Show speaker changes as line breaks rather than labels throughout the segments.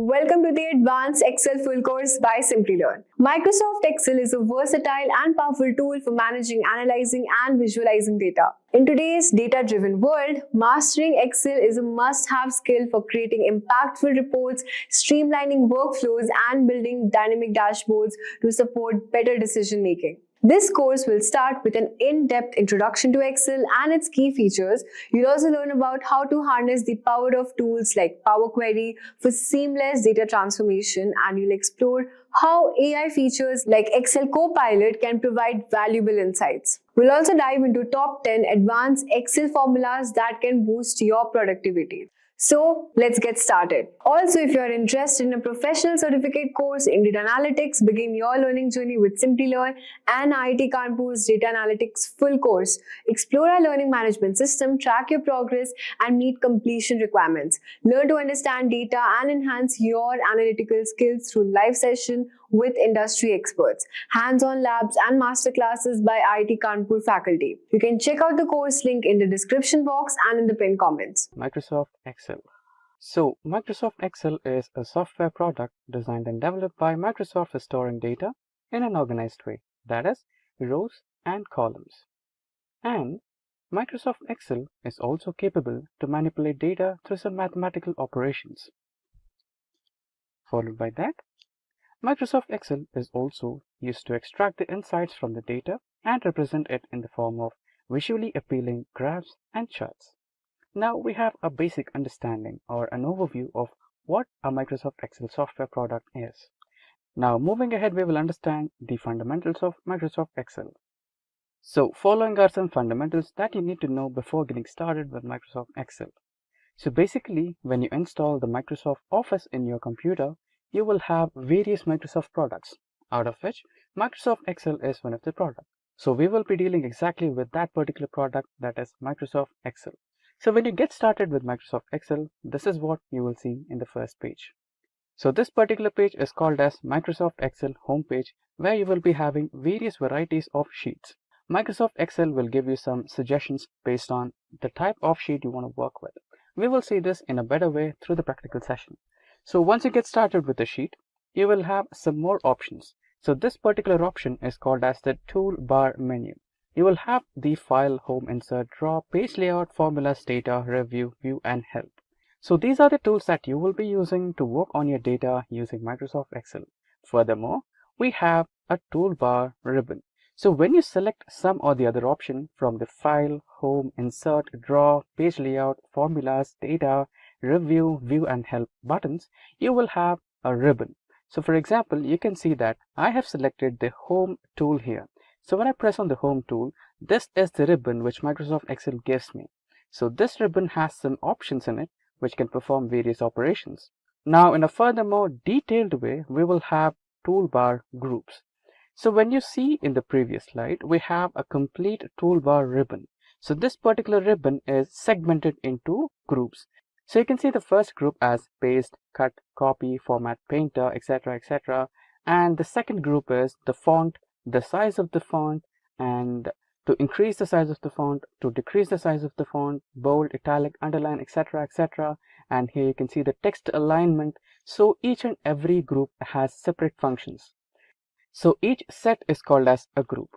Welcome to the Advanced Excel Full Course by Simplilearn. Microsoft Excel is a versatile and powerful tool for managing, analyzing, and visualizing data. In today's data-driven world, mastering Excel is a must-have skill for creating impactful reports, streamlining workflows, and building dynamic dashboards to support better decision-making. This course will start with an in-depth introduction to Excel and its key features. You'll also learn about how to harness the power of tools like Power Query for seamless data transformation, and you'll explore how AI features like Excel Copilot can provide valuable insights. We'll also dive into top 10 advanced Excel formulas that can boost your productivity. So let's get started. Also, if you're interested in a professional certificate course in data analytics, begin your learning journey with Simplilearn and IIT Kanpur's Data Analytics full course. Explore our learning management system, track your progress, and meet completion requirements. Learn to understand data and enhance your analytical skills through live session with industry experts, hands-on labs, and masterclasses by IIT Kanpur faculty. You can check out the course link in the description box and in the pinned comments.
Microsoft Excel. So, Microsoft Excel is a software product designed and developed by Microsoft for storing data in an organized way, that is, rows and columns. And Microsoft Excel is also capable to manipulate data through some mathematical operations. Followed by that, Microsoft Excel is also used to extract the insights from the data and represent it in the form of visually appealing graphs and charts. Now we have a basic understanding or an overview of what a Microsoft Excel software product is. Now moving ahead, we will understand the fundamentals of Microsoft Excel. So following are some fundamentals that you need to know before getting started with Microsoft Excel. So basically, when you install the Microsoft Office in your computer, you will have various Microsoft products, out of which Microsoft Excel is one of the products. So we will be dealing exactly with that particular product, that is Microsoft Excel. So when you get started with Microsoft Excel, this is what you will see in the first page. So this particular page is called as Microsoft Excel homepage, where you will be having various varieties of sheets. Microsoft Excel will give you some suggestions based on the type of sheet you want to work with. We will see this in a better way through the practical session. So once you get started with the sheet, you will have some more options. So this particular option is called as the toolbar menu. You will have the file, home, insert, draw, page layout, formulas, data, review, view, and help. So these are the tools that you will be using to work on your data using Microsoft Excel. Furthermore, we have a toolbar ribbon. So when you select some or the other option from the file, home, insert, draw, page layout, formulas, data, review, view, and help buttons, you will have a ribbon. So for example, you can see that I have selected the home tool here. So when I press on the home tool, this is the ribbon which Microsoft Excel gives me. So this ribbon has some options in it which can perform various operations. Now in a furthermore detailed way, we will have toolbar groups. So when you see in the previous slide, we have a complete toolbar ribbon. So this particular ribbon is segmented into groups. So you can see the first group as paste, cut, copy, format, painter, etc., etc. And the second group is the font, the size of the font, and to increase the size of the font, to decrease the size of the font, bold, italic, underline, etc., etc. And here you can see the text alignment. So each and every group has separate functions. So each set is called as a group.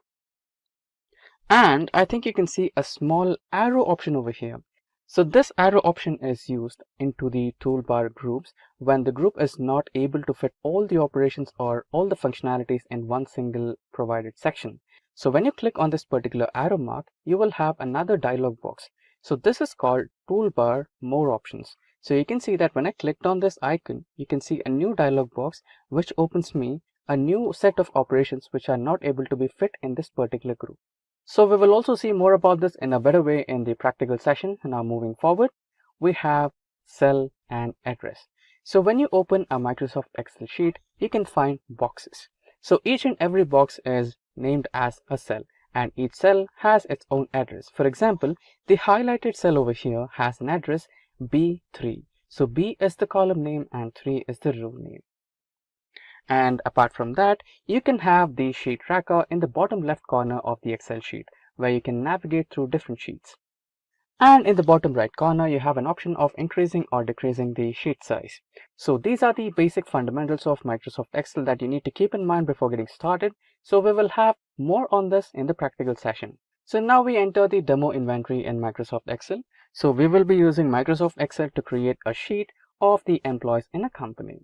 And I think you can see a small arrow option over here. So this arrow option is used into the toolbar groups when the group is not able to fit all the operations or all the functionalities in one single provided section. So when you click on this particular arrow mark, you will have another dialog box. So this is called toolbar more options. So you can see that when I clicked on this icon, you can see a new dialog box which opens me a new set of operations which are not able to be fit in this particular group. So we will also see more about this in a better way in the practical session. Now moving forward, we have cell and address. So when you open a Microsoft Excel sheet, you can find boxes. So each and every box is named as a cell, and each cell has its own address. For example, the highlighted cell over here has an address B3. So B is the column name and 3 is the row name. And apart from that, you can have the sheet tracker in the bottom left corner of the Excel sheet, where you can navigate through different sheets. And in the bottom right corner, you have an option of increasing or decreasing the sheet size. So these are the basic fundamentals of Microsoft Excel that you need to keep in mind before getting started. So we will have more on this in the practical session. So now we enter the demo inventory in Microsoft Excel. So we will be using Microsoft Excel to create a sheet of the employees in a company.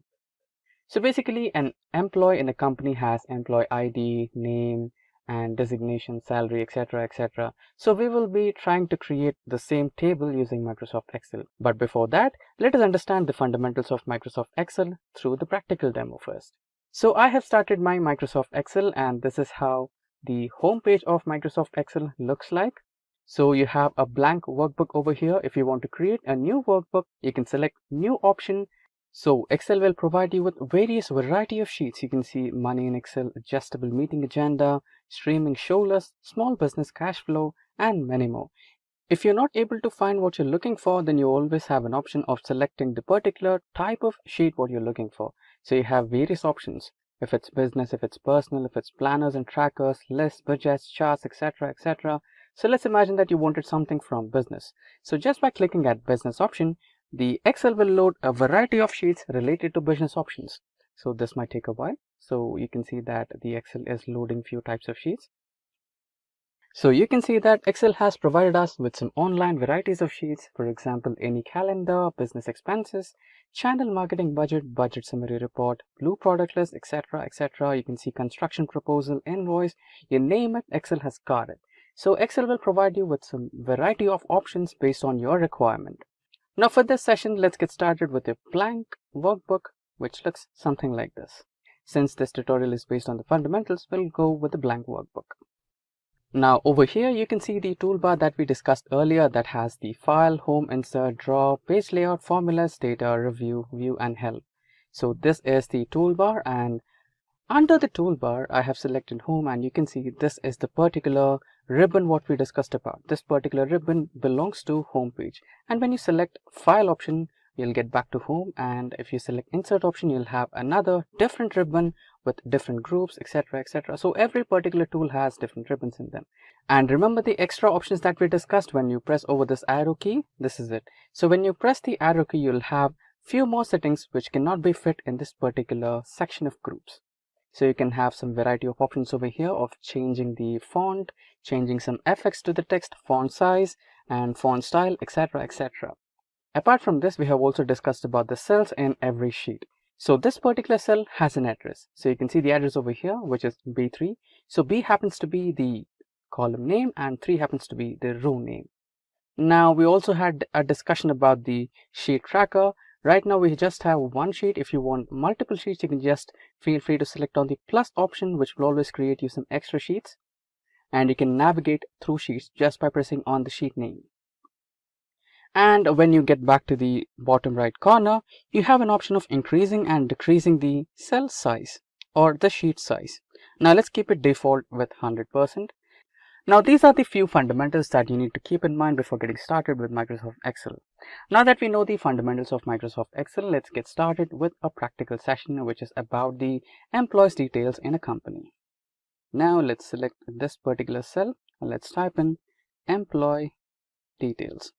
So basically, an employee in a company has employee ID, name, and designation, salary, etc., etc. So we will be trying to create the same table using Microsoft Excel. But before that, let us understand the fundamentals of Microsoft Excel through the practical demo first. So I have started my Microsoft Excel, and this is how the home page of Microsoft Excel looks like. So you have a blank workbook over here. If you want to create a new workbook, you can select new option. So Excel will provide you with various variety of sheets. You can see money in Excel, adjustable meeting agenda, streaming show list, small business cash flow, and many more. If you're not able to find what you're looking for, then you always have an option of selecting the particular type of sheet what you're looking for. So you have various options. If it's business, if it's personal, if it's planners and trackers, lists, budgets, charts, etc., etc. So let's imagine that you wanted something from business. So just by clicking at business option, the Excel will load a variety of sheets related to business options. So this might take a while. So you can see that the Excel is loading few types of sheets. So you can see that Excel has provided us with some online varieties of sheets. For example, any calendar, business expenses, channel marketing budget, budget summary report, blue product list, etc., etc. You can see construction proposal, invoice, you name it, Excel has got it. So Excel will provide you with some variety of options based on your requirement. Now for this session, let's get started with a blank workbook, which looks something like this. Since this tutorial is based on the fundamentals, we'll go with the blank workbook. Now over here, you can see the toolbar that we discussed earlier that has the file, home, insert, draw, page layout, formulas, data, review, view, and help. So this is the toolbar, and under the toolbar, I have selected home, and you can see this is the particular ribbon what we discussed about. This particular ribbon belongs to home page, and when you select file option, you'll get back to home, and if you select insert option, you'll have another different ribbon with different groups, etc., etc. So every particular tool has different ribbons in them. And remember the extra options that we discussed. When you press over this arrow key, this is it. So when you press the arrow key, you'll have few more settings which cannot be fit in this particular section of groups. So you can have some variety of options over here of changing the font, changing some effects to the text, font size, and font style, etc., etc. Apart from this, we have also discussed about the cells in every sheet. So this particular cell has an address. So you can see the address over here, which is B3. So B happens to be the column name and 3 happens to be the row name. Now we also had a discussion about the sheet tracker. Right now we just have one sheet. If you want multiple sheets, you can just feel free to select on the plus option, which will always create you some extra sheets. And you can navigate through sheets just by pressing on the sheet name. And when you get back to the bottom right corner, you have an option of increasing and decreasing the cell size or the sheet size. Now let's keep it default with 100%. Now these are the few fundamentals that you need to keep in mind before getting started with Microsoft Excel. Now that we know the fundamentals of Microsoft Excel, let's get started with a practical session which is about the employees details in a company. Now let's select this particular cell and let's type in employee details.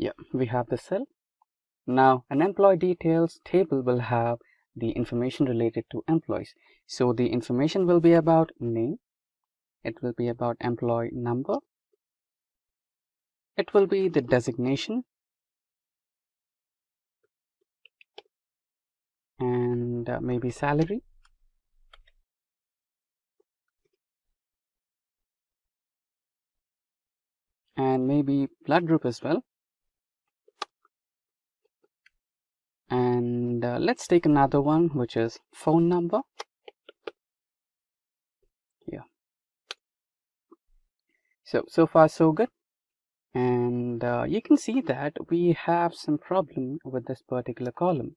Yeah, we have the cell. Now an employee details table will have the information related to employees. So the information will be about name, it will be about employee number, it will be the designation, and maybe salary, and maybe blood group as well. And let's take another one, which is phone number. Yeah. So far so good. And you can see that we have some problem with this particular column.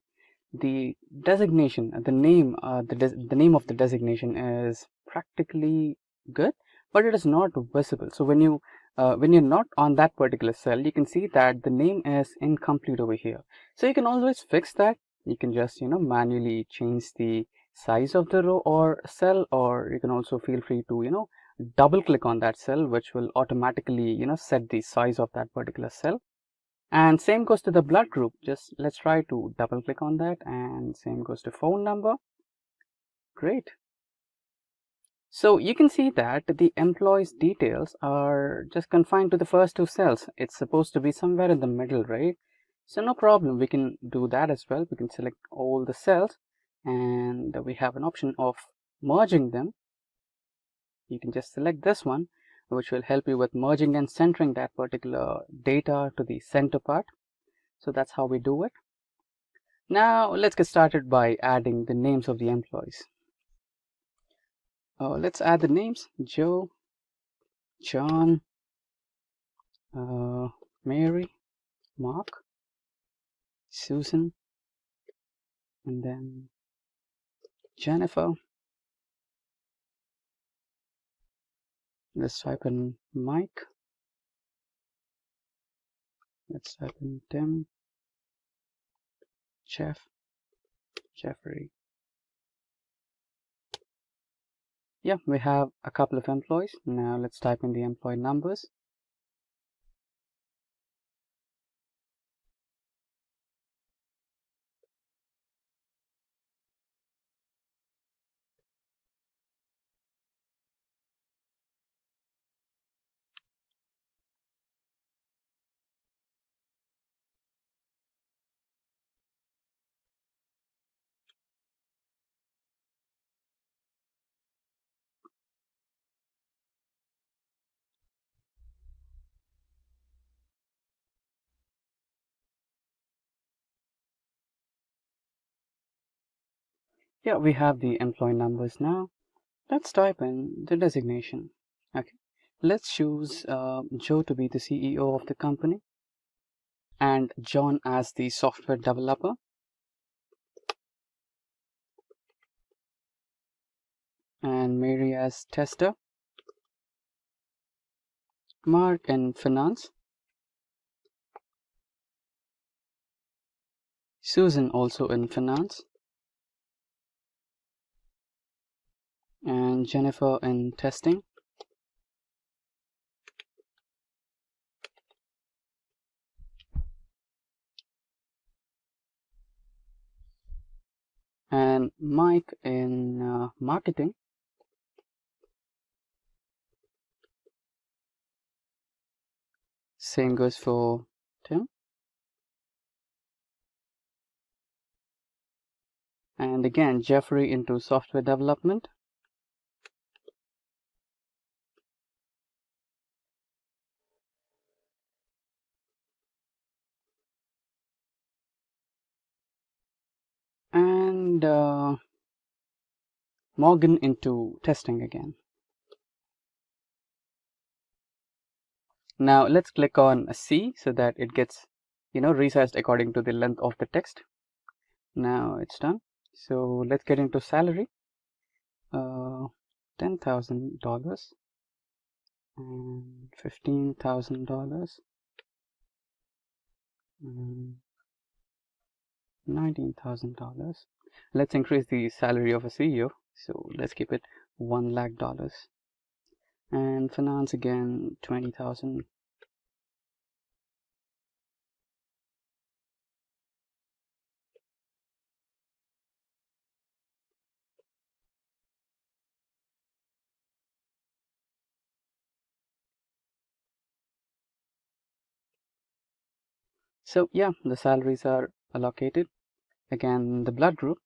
The designation, the name of the designation is practically good, but it is not visible. So when you when you're not on that particular cell, you can see that the name is incomplete over here. So you can always fix that. You can just manually change the size of the row or cell, or you can also feel free to double click on that cell, which will automatically set the size of that particular cell. And same goes to the blood group. Just let's try to double click on that, and same goes to phone number. Great. So you can see that the employee's details are just confined to the first two cells. It's supposed to be somewhere in the middle, right? So no problem, we can do that as well. We can select all the cells, and we have an option of merging them. You can just select this one, which will help you with merging and centering that particular data to the center part. So that's how we do it. Now let's get started by adding the names of the employees. Let's add the names: Joe, John, Mary, Mark, Susan, and then Jennifer. Let's type in Mike. Let's type in Tim, Jeff, Jeffrey. Yeah, we have a couple of employees. Now let's type in the employee numbers. Yeah, we have the employee numbers now. Let's type in the designation. Okay, let's choose Joe to be the CEO of the company and John as the software developer. And Mary as tester. Mark in finance. Susan also in finance. And Jennifer in testing. And Mike in marketing. Same goes for Tim. And again, Jeffrey into software development. And Morgan into testing again. Now let's click on C so that it gets resized according to the length of the text. Now it's done. So let's get into salary. $10,000 and $15,000 and $19,000. Let's increase the salary of a CEO. So let's keep it $1 lakh. And finance again, 20,000. So yeah, the salaries are allocated. Again, the blood group.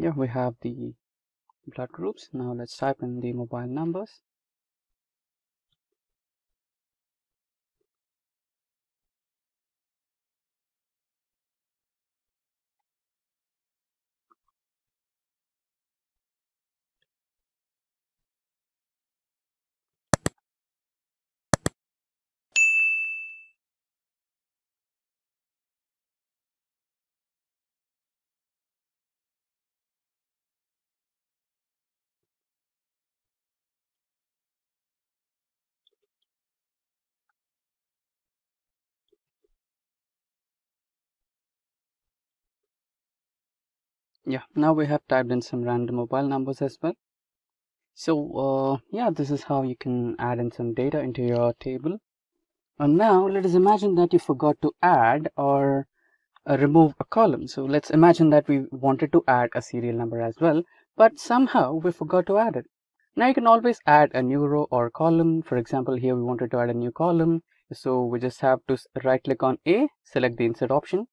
Yeah, we have the blood groups. Now let's type in the mobile numbers. Yeah, now we have typed in some random mobile numbers as well. So yeah, this is how you can add in some data into your table. And now let us imagine that you forgot to add or remove a column. So let's imagine that we wanted to add a serial number as well, but somehow we forgot to add it. Now you can always add a new row or column. For example, here we wanted to add a new column. So we just have to right click on A, select the insert option.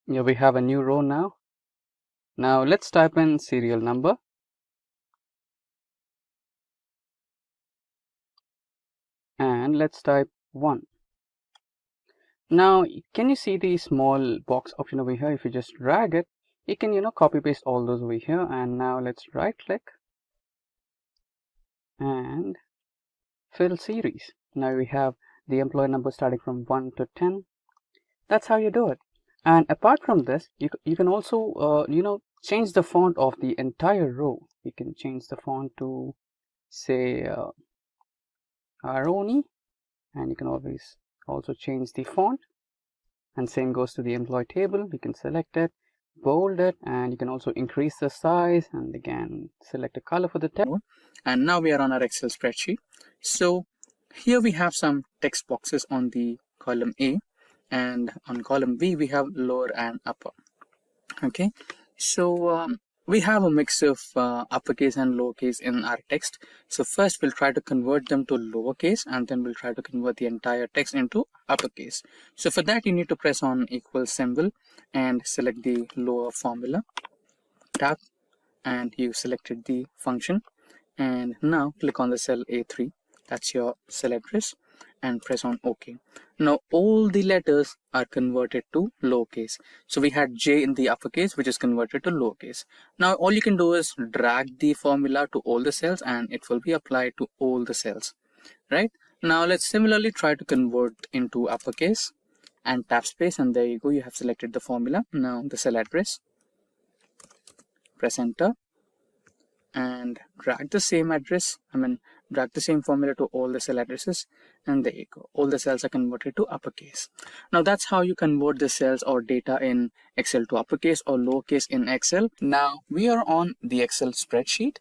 Here we have a new row now. Now let's type in serial number. And let's type 1. Now, can you see the small box option over here? If you just drag it, you can, copy paste all those over here. And now let's right click and fill series. Now we have the employee number starting from 1 to 10. That's how you do it. And apart from this, you can also, change the font of the entire row. You can change the font to, say, Aroni, and you can always also change the font. And same goes to the employee table. You can select it, bold it, and you can also increase the size, and again select a color for the text.
And now we are on our Excel spreadsheet. So here we have some text boxes on the column A, and on column B we have lower and upper. Okay, so we have a mix of uppercase and lowercase in our text. So first we'll try to convert them to lowercase, and then we'll try to convert the entire text into uppercase. So for that you need to press on equal symbol and select the lower formula tab, and you selected the function. And now click on the cell A3, that's your cell address, and press on OK. Now all the letters are converted to lowercase. So we had J in the uppercase, which is converted to lowercase. Now all you can do is drag the formula to all the cells, and it will be applied to all the cells, right? Now let's similarly try to convert into uppercase, and tap space, and there you go, you have selected the formula. Now the cell address, press enter, and drag the same drag the same formula to all the cell addresses, and there you go, all the cells are converted to uppercase. Now that's how you convert the cells or data in Excel to uppercase or lowercase in Excel. Now we are on the Excel spreadsheet.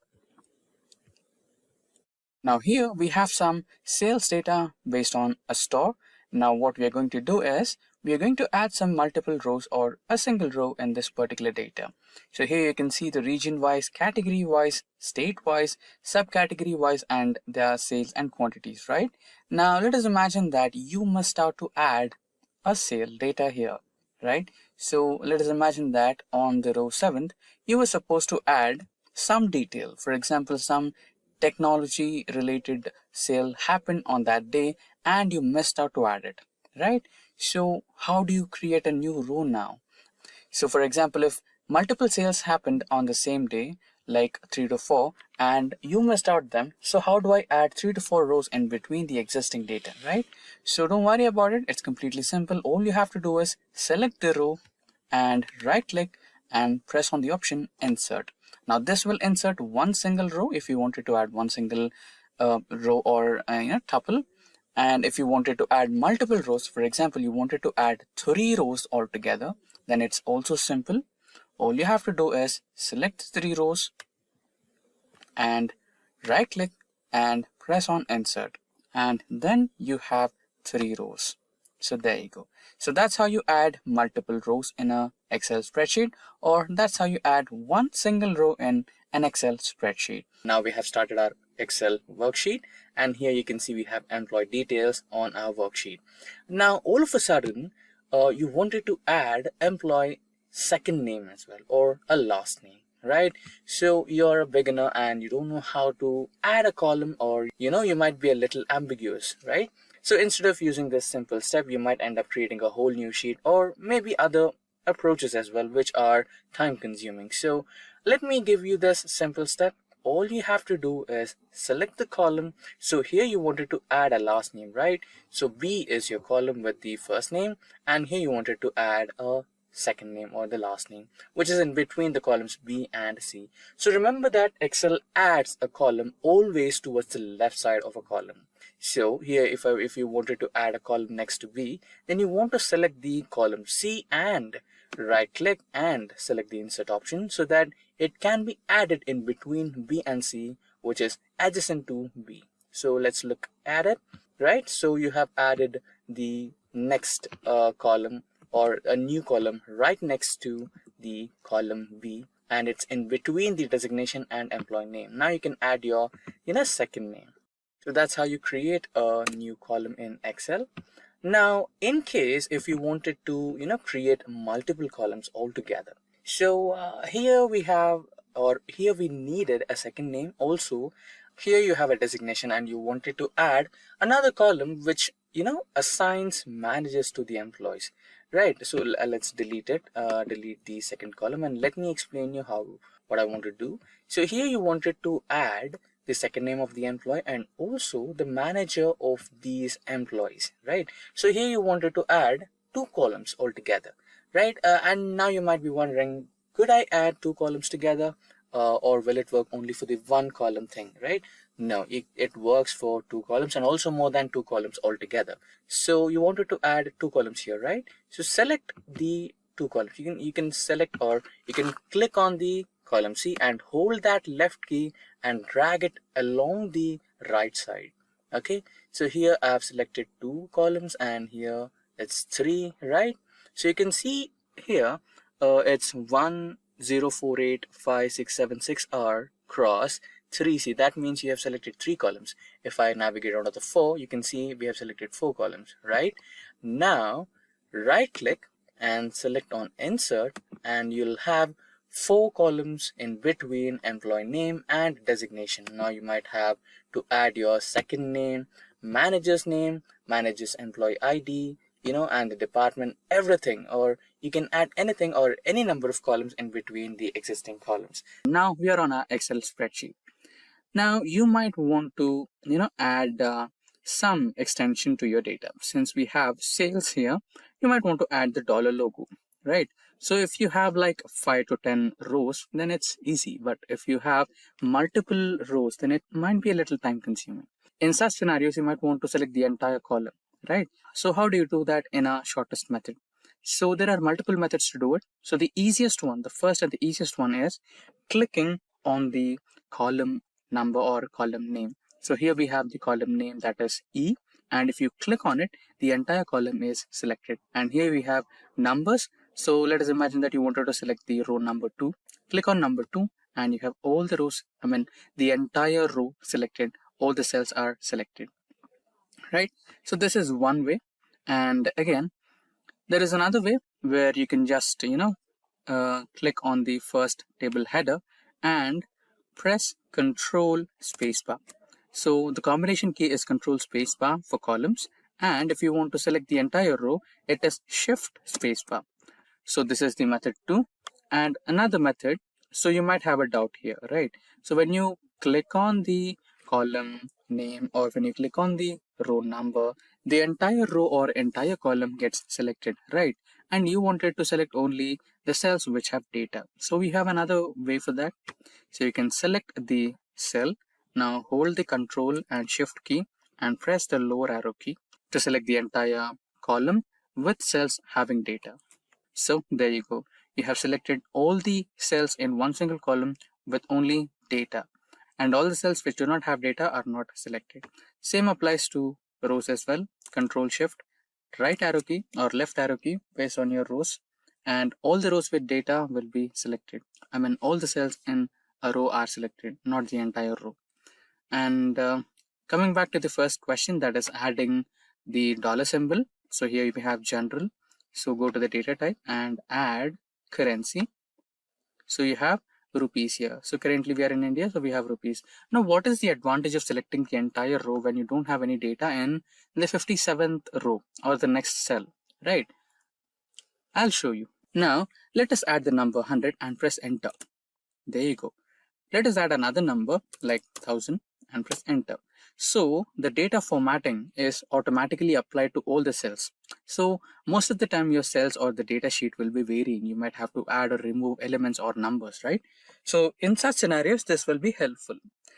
Now here we have some sales data based on a store. Now what we are going to do is we are going to add some multiple rows or a single row in this particular data. So here you can see the region wise, category wise, state wise, subcategory wise, and their sales and quantities, right? Now let us imagine that you must start to add a sale data here, right? So let us imagine that on the row 7th, you were supposed to add some detail. For example, some technology related sale happened on that day and you missed out to add it, right? So how do you create a new row now? So for example, if multiple sales happened on the same day, like 3 to 4, and you missed out them, so how do I add 3 to 4 rows in between the existing data, right? So don't worry about it, it's completely simple. All you have to do is select the row and right click and press on the option insert. Now this will insert one single row if you wanted to add one single row or tuple. And if you wanted to add multiple rows, for example, you wanted to add 3 rows altogether, then it's also simple. All you have to do is select 3 rows and right click and press on insert, and then you have 3 rows. So there you go. So that's how you add multiple rows in a Excel spreadsheet, or that's how you add one single row in an Excel spreadsheet. Now we have started our Excel worksheet, and here you can see we have employee details on our worksheet. Now all of a sudden you wanted to add employee second name as well, or a last name. right? So you're a beginner and you don't know how to add a column, or you might be a little ambiguous, right? So instead of using this simple step, you might end up creating a whole new sheet, or maybe other approaches as well, which are time consuming. So let me give you this simple step. All you have to do is select the column. So here you wanted to add a last name, right? So B is your column with the first name, and here you wanted to add a second name or the last name, which is in between the columns B and C. So remember that Excel adds a column always towards the left side of a column. So here if you wanted to add a column next to B, then you want to select the column C and right click and select the insert option so that it can be added in between B and C, which is adjacent to B. So let's look at it, right? So you have added the next column, or a new column right next to the column B, and it's in between the designation and employee name. Now you can add your second name. So that's how you create a new column in Excel. Now in case if you wanted to create multiple columns altogether, so here we needed a second name. Also here you have a designation and you wanted to add another column which assigns managers to the employees, right? So let's delete it, delete the second column, and let me explain you what I want to do. So here you wanted to add the second name of the employee and also the manager of these employees, right? So here you wanted to add two columns altogether, right? And now you might be wondering, could I add two columns together, or will it work only for the one column thing, right? No, it works for two columns and also more than two columns altogether. So you wanted to add two columns here, right? So select the two columns. You can select, or you can click on the column C and hold that left key and drag it along the right side. Okay, so here I have selected two columns and here it's three, right? So you can see here it's 10485676R cross 3C. That means you have selected three columns. If I navigate out of the four, you can see we have selected four columns, right? Now right click and select on insert, and you'll have four columns in between employee name and designation. Now you might have to add your second name, manager's employee ID, and the department, everything, or you can add anything or any number of columns in between the existing columns. Now we are on our Excel spreadsheet. Now you might want to add some extension to your data. Since we have sales here, you might want to add the dollar logo, right? So if you have like 5 to 10 rows, then it's easy. But if you have multiple rows, then it might be a little time consuming. In such scenarios, you might want to select the entire column, right? So how do you do that in a shortest method? So there are multiple methods to do it. So the easiest one, the first and the easiest one is clicking on the column number or column name. So here we have the column name, that is E, and if you click on it, the entire column is selected. And here we have numbers. So let us imagine that you wanted to select the row number 2. Click on number 2 and you have all the rows, the entire row selected, all the cells are selected, right? So this is one way. And again, there is another way where you can just click on the first table header and press Control Spacebar. So the combination key is Control Spacebar for columns, and if you want to select the entire row, it is Shift Spacebar. So this is the method 2. And another method, so you might have a doubt here, right? So when you click on the column name or when you click on the row number, the entire row or entire column gets selected, right? And you wanted to select only the cells which have data. So we have another way for that. So you can select the cell. Now hold the Control and Shift key and press the lower arrow key to select the entire column with cells having data. So there you go. You have selected all the cells in one single column with only data, and all the cells which do not have data are not selected. Same applies to rows as well. Control Shift, right arrow key or left arrow key based on your rows, and all the rows with data will be selected. All the cells in a row are selected, not the entire row. And coming back to the first question, that is adding the dollar symbol. So here we have general. So go to the data type and add currency. So you have rupees here. So currently we are in India, so we have rupees. Now, what is the advantage of selecting the entire row when you don't have any data in the 57th row or the next cell, right? I'll show you. Now, let us add the number 100 and press enter. There you go. Let us add another number like 1000 and press enter. So the data formatting is automatically applied to all the cells. So most of the time your cells or the data sheet will be varying. You might have to add or remove elements or numbers, right? So in such scenarios, this will be helpful.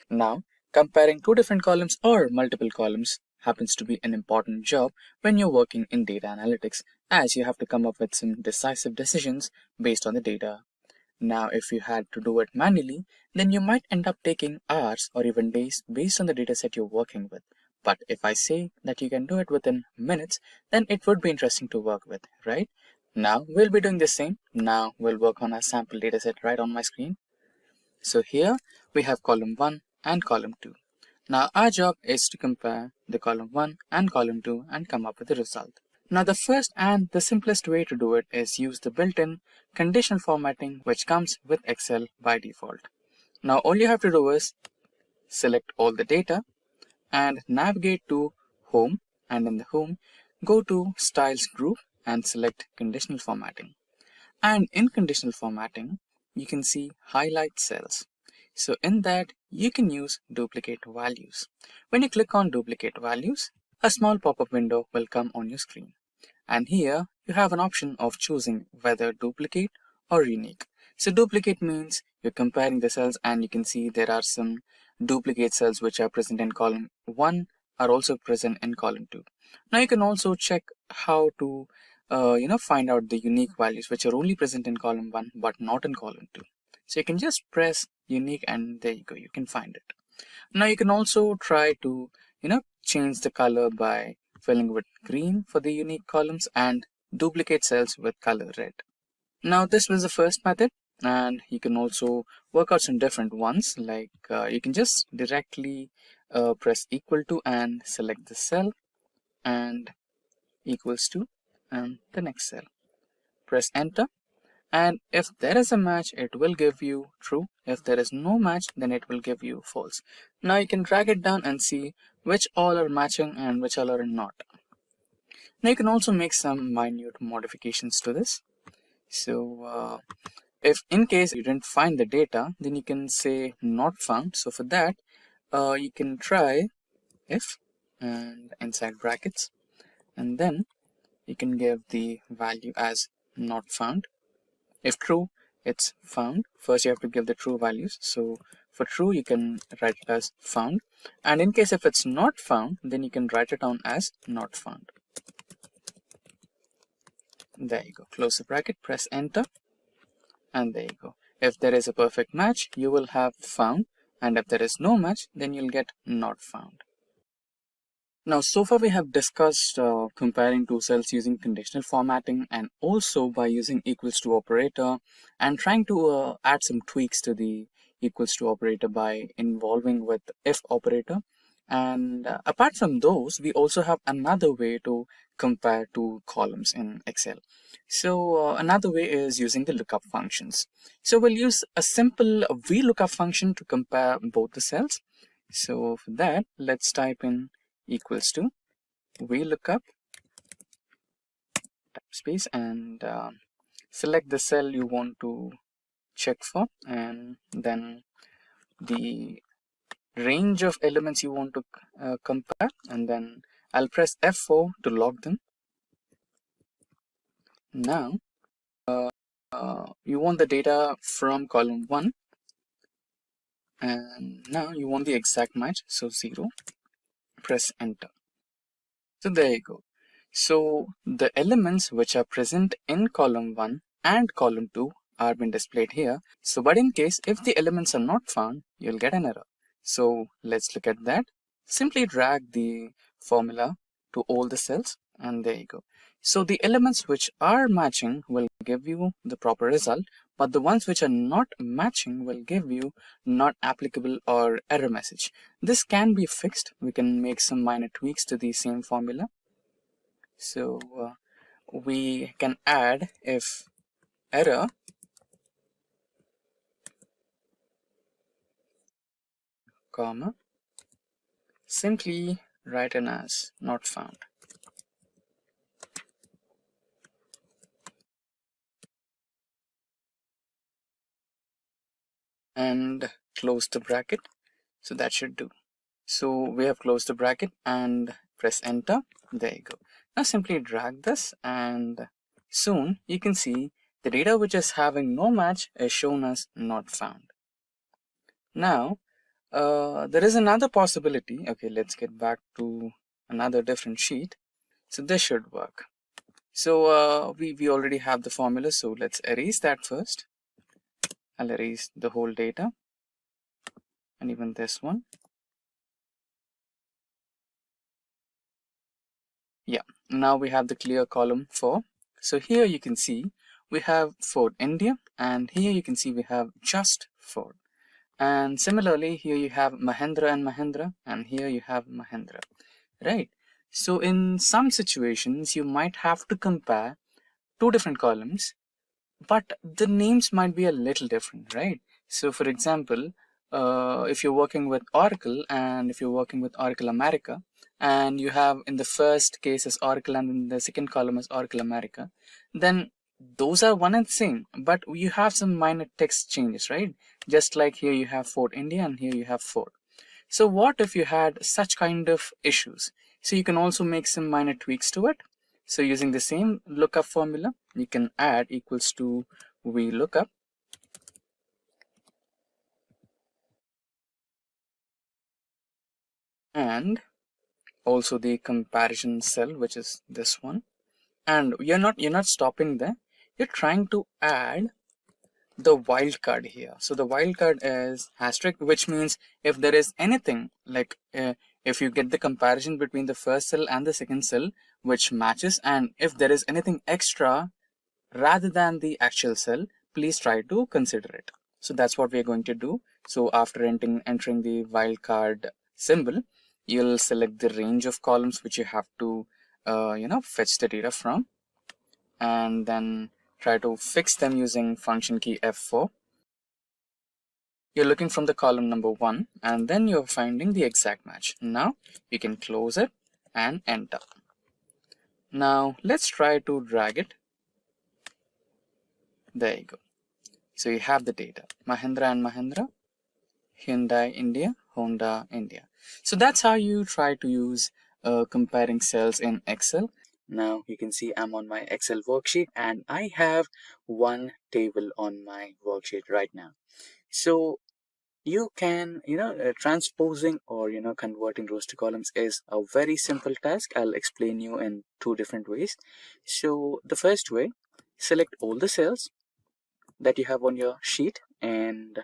Now, comparing two different columns or multiple columns happens to be an important job when you're working in data analytics, as you have to come up with some decisive decisions based on the data. Now, if you had to do it manually, then you might end up taking hours or even days based on the dataset you're working with. But if I say that you can do it within minutes, then it would be interesting to work with, right? Now, we'll be doing the same. Now, we'll work on our sample dataset right on my screen. So here we have column 1 and column 2. Now, our job is to compare the column 1 and column 2 and come up with the result. Now, the first and the simplest way to do it is use the built-in conditional formatting which comes with Excel by default. Now, all you have to do is select all the data and navigate to Home, and in the Home, go to Styles group and select Conditional Formatting. And in Conditional Formatting, you can see Highlight Cells. So in that, you can use duplicate values. When you click on duplicate values, a small pop-up window will come on your screen. And here you have an option of choosing whether duplicate or unique. So duplicate means you're comparing the cells, and you can see there are some duplicate cells which are present in column 1 are also present in column 2. Now you can also check how to find out the unique values which are only present in column 1 but not in column 2. So you can just press unique and there you go, you can find it. Now you can also try to change the color by filling with green for the unique columns and duplicate cells with color red. Now this was the first method, and you can also work out some different ones, like you can just directly press equal to and select the cell and equals to and the next cell. Press enter, and if there is a match, it will give you true. If there is no match, then it will give you false. Now you can drag it down and see which all are matching and which all are not. Now you can also make some minute modifications to this. So if in case you didn't find the data, then you can say not found. So for that, you can try if and inside brackets, and then you can give the value as not found. If true, it's found. First you have to give the true values. So for true, you can write it as found. And in case if it's not found, then you can write it down as not found. There you go. Close the bracket, press enter, and there you go. If there is a perfect match, you will have found, and if there is no match, then you'll get not found. Now, so far we have discussed comparing two cells using conditional formatting and also by using equals to operator and trying to add some tweaks to the equals to operator by involving with if operator. And apart from those, we also have another way to compare two columns in Excel. So another way is using the lookup functions. So we'll use a simple VLOOKUP function to compare both the cells. So for that, let's type in equals to VLOOKUP type space and select the cell you want to check for, and then the range of elements you want to compare, and then I'll press F4 to log them. Now you want the data from column 1, and now you want the exact match, so 0. Press enter. So there you go. So the elements which are present in column 1 and column 2 are being displayed here. So but in case if the elements are not found, you'll get an error. So let's look at that. Simply drag the formula to all the cells, and there you go. So the elements which are matching will give you the proper result, but the ones which are not matching will give you not applicable or error message. This can be fixed. We can make some minor tweaks to the same formula. So we can add if error comma, simply written as not found. And close the bracket. So that should do. So we have closed the bracket and press enter. There you go. Now simply drag this, and soon you can see the data which is having no match is shown as not found. Now there is another possibility. Okay, let's get back to another different sheet. So this should work. So we already have the formula, so let's erase that first. I'll erase the whole data and even this one. Yeah, now we have the clear column 4. So here you can see we have Ford India, and here you can see we have just Ford. And similarly, here you have Mahindra and Mahindra, and here you have Mahindra, right? So in some situations, you might have to compare two different columns, but the names might be a little different, right? So for example, if you're working with Oracle, and if you're working with Oracle America, and you have in the first case is Oracle and in the second column is Oracle America, then those are one and the same, but you have some minor text changes, right? Just like here you have Ford India and here you have Ford. So what if you had such kind of issues? So you can also make some minor tweaks to it. So using the same lookup formula, you can add equals to VLOOKUP, and also the comparison cell, which is this one. And you're not stopping there. You're trying to add the wildcard here. So the wildcard is asterisk, which means if there is anything like if you get the comparison between the first cell and the second cell which matches, and if there is anything extra rather than the actual cell, please try to consider it. So that's what we're going to do. So after entering the wildcard symbol, you'll select the range of columns which you have to fetch the data from, and then try to fix them using function key F4. You're looking from the column number 1, and then you're finding the exact match. Now you can close it and enter. Now let's try to drag it. There you go. So you have the data, Mahindra and Mahindra, Hyundai India, Honda India. So that's how you try to use comparing cells in Excel. Now you can see I'm on my Excel worksheet, and I have one table on my worksheet right now. So you can, transposing or, converting rows to columns is a very simple task. I'll explain you in two different ways. So the first way, select all the cells that you have on your sheet and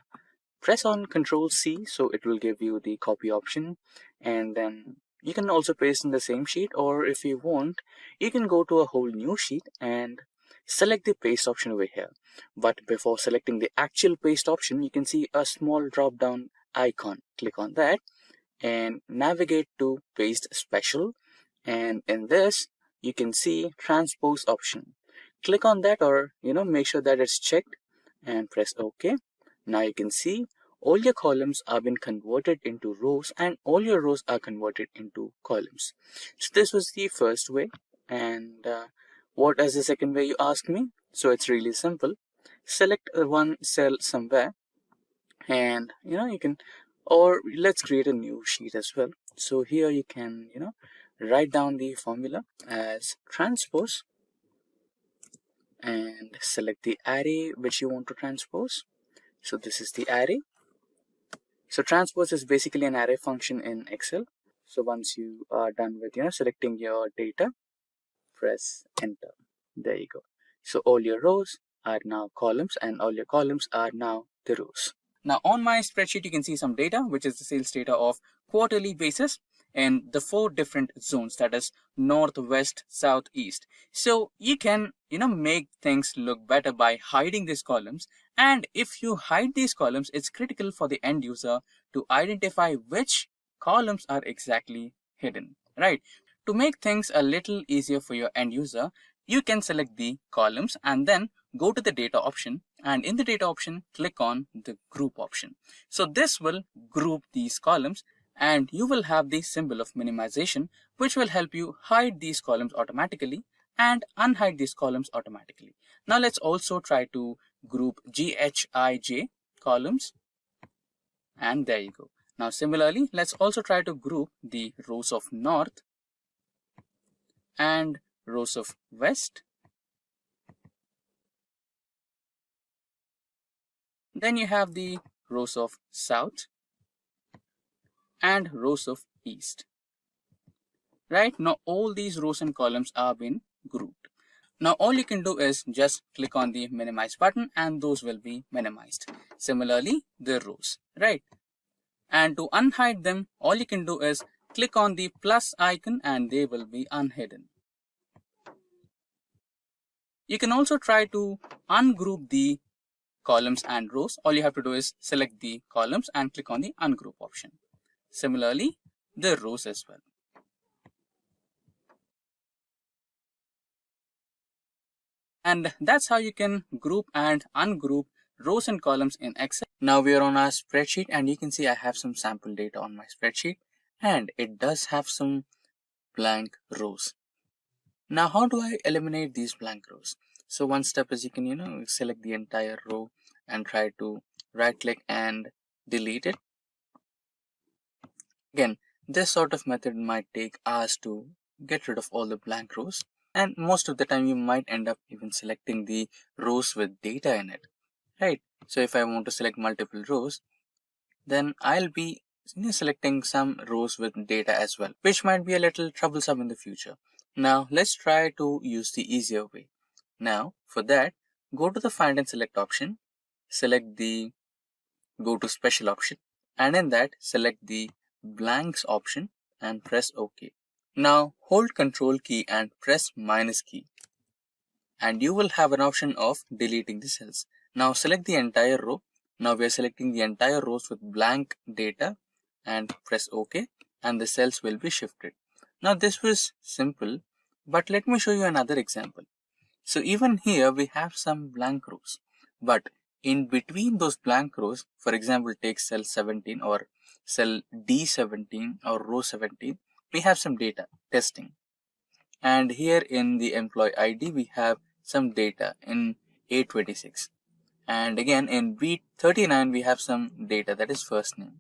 press on Ctrl C, so it will give you the copy option, and then you can also paste in the same sheet, or if you want, you can go to a whole new sheet and select the paste option over here. But before selecting the actual paste option, you can see a small drop down icon. Click on that and navigate to paste special, and in this you can see transpose option. Click on that, or make sure that it's checked and press OK. Now you can see all your columns have been converted into rows, and all your rows are converted into columns. So this was the first way. And what is the second way, you ask me? So it's really simple. Select one cell somewhere, and you can, or let's create a new sheet as well. So here you can write down the formula as transpose, and select the array which you want to transpose. So this is the array. So transpose is basically an array function in Excel. So once you are done with selecting your data, press enter. There you go. So all your rows are now columns, and all your columns are now the rows. Now on my spreadsheet, you can see some data, which is the sales data of quarterly basis in the 4 different zones, that is north, west, south, east. So you can make things look better by hiding these columns, and if you hide these columns, it's critical for the end user to identify which columns are exactly hidden, right? To make things a little easier for your end user, you can select the columns and then go to the data option and in the data option, click on the group option. So this will group these columns, and you will have the symbol of minimization, which will help you hide these columns automatically and unhide these columns automatically. Now let's also try to group GHIJ columns, and there you go. Now similarly, let's also try to group the rows of north and rows of west. Then you have the rows of south and rows of east. Right, now all these rows and columns are been grouped. Now all you can do is just click on the minimize button and those will be minimized. Similarly, the rows, right? And to unhide them, all you can do is click on the plus icon and they will be unhidden. You can also try to ungroup the columns and rows. All you have to do is select the columns and click on the ungroup option. Similarly, the rows as well. And that's how you can group and ungroup rows and columns in Excel. Now we are on our spreadsheet and you can see I have some sample data on my spreadsheet and it does have some blank rows. Now how do I eliminate these blank rows? So one step is you can select the entire row and try to right click and delete it. Again, this sort of method might take hours to get rid of all the blank rows. And most of the time you might end up even selecting the rows with data in it, right? So if I want to select multiple rows, then I'll be selecting some rows with data as well, which might be a little troublesome in the future. Now let's try to use the easier way. Now for that, go to the find and select option, select the go to special option, and in that select the blanks option and press OK. Now hold Control key and press minus key and you will have an option of deleting the cells. Now select the entire row. Now we are selecting the entire rows with blank data and press OK and the cells will be shifted. Now this was simple, but let me show you another example. So even here we have some blank rows, but in between those blank rows, for example, take cell 17 or cell D17 or row 17, we have some data testing. And here in the employee ID, we have some data in A26. And again in B39, we have some data that is first name.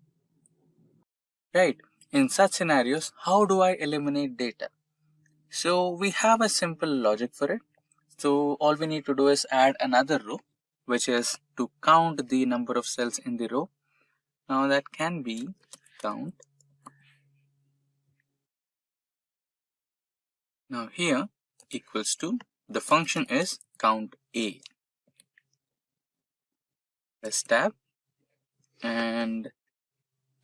Right. In such scenarios, how do I eliminate data? So we have a simple logic for it. So all we need to do is add another row, which is to count the number of cells in the row. Now that can be count. Now here equals to, the function is count A. Press tab and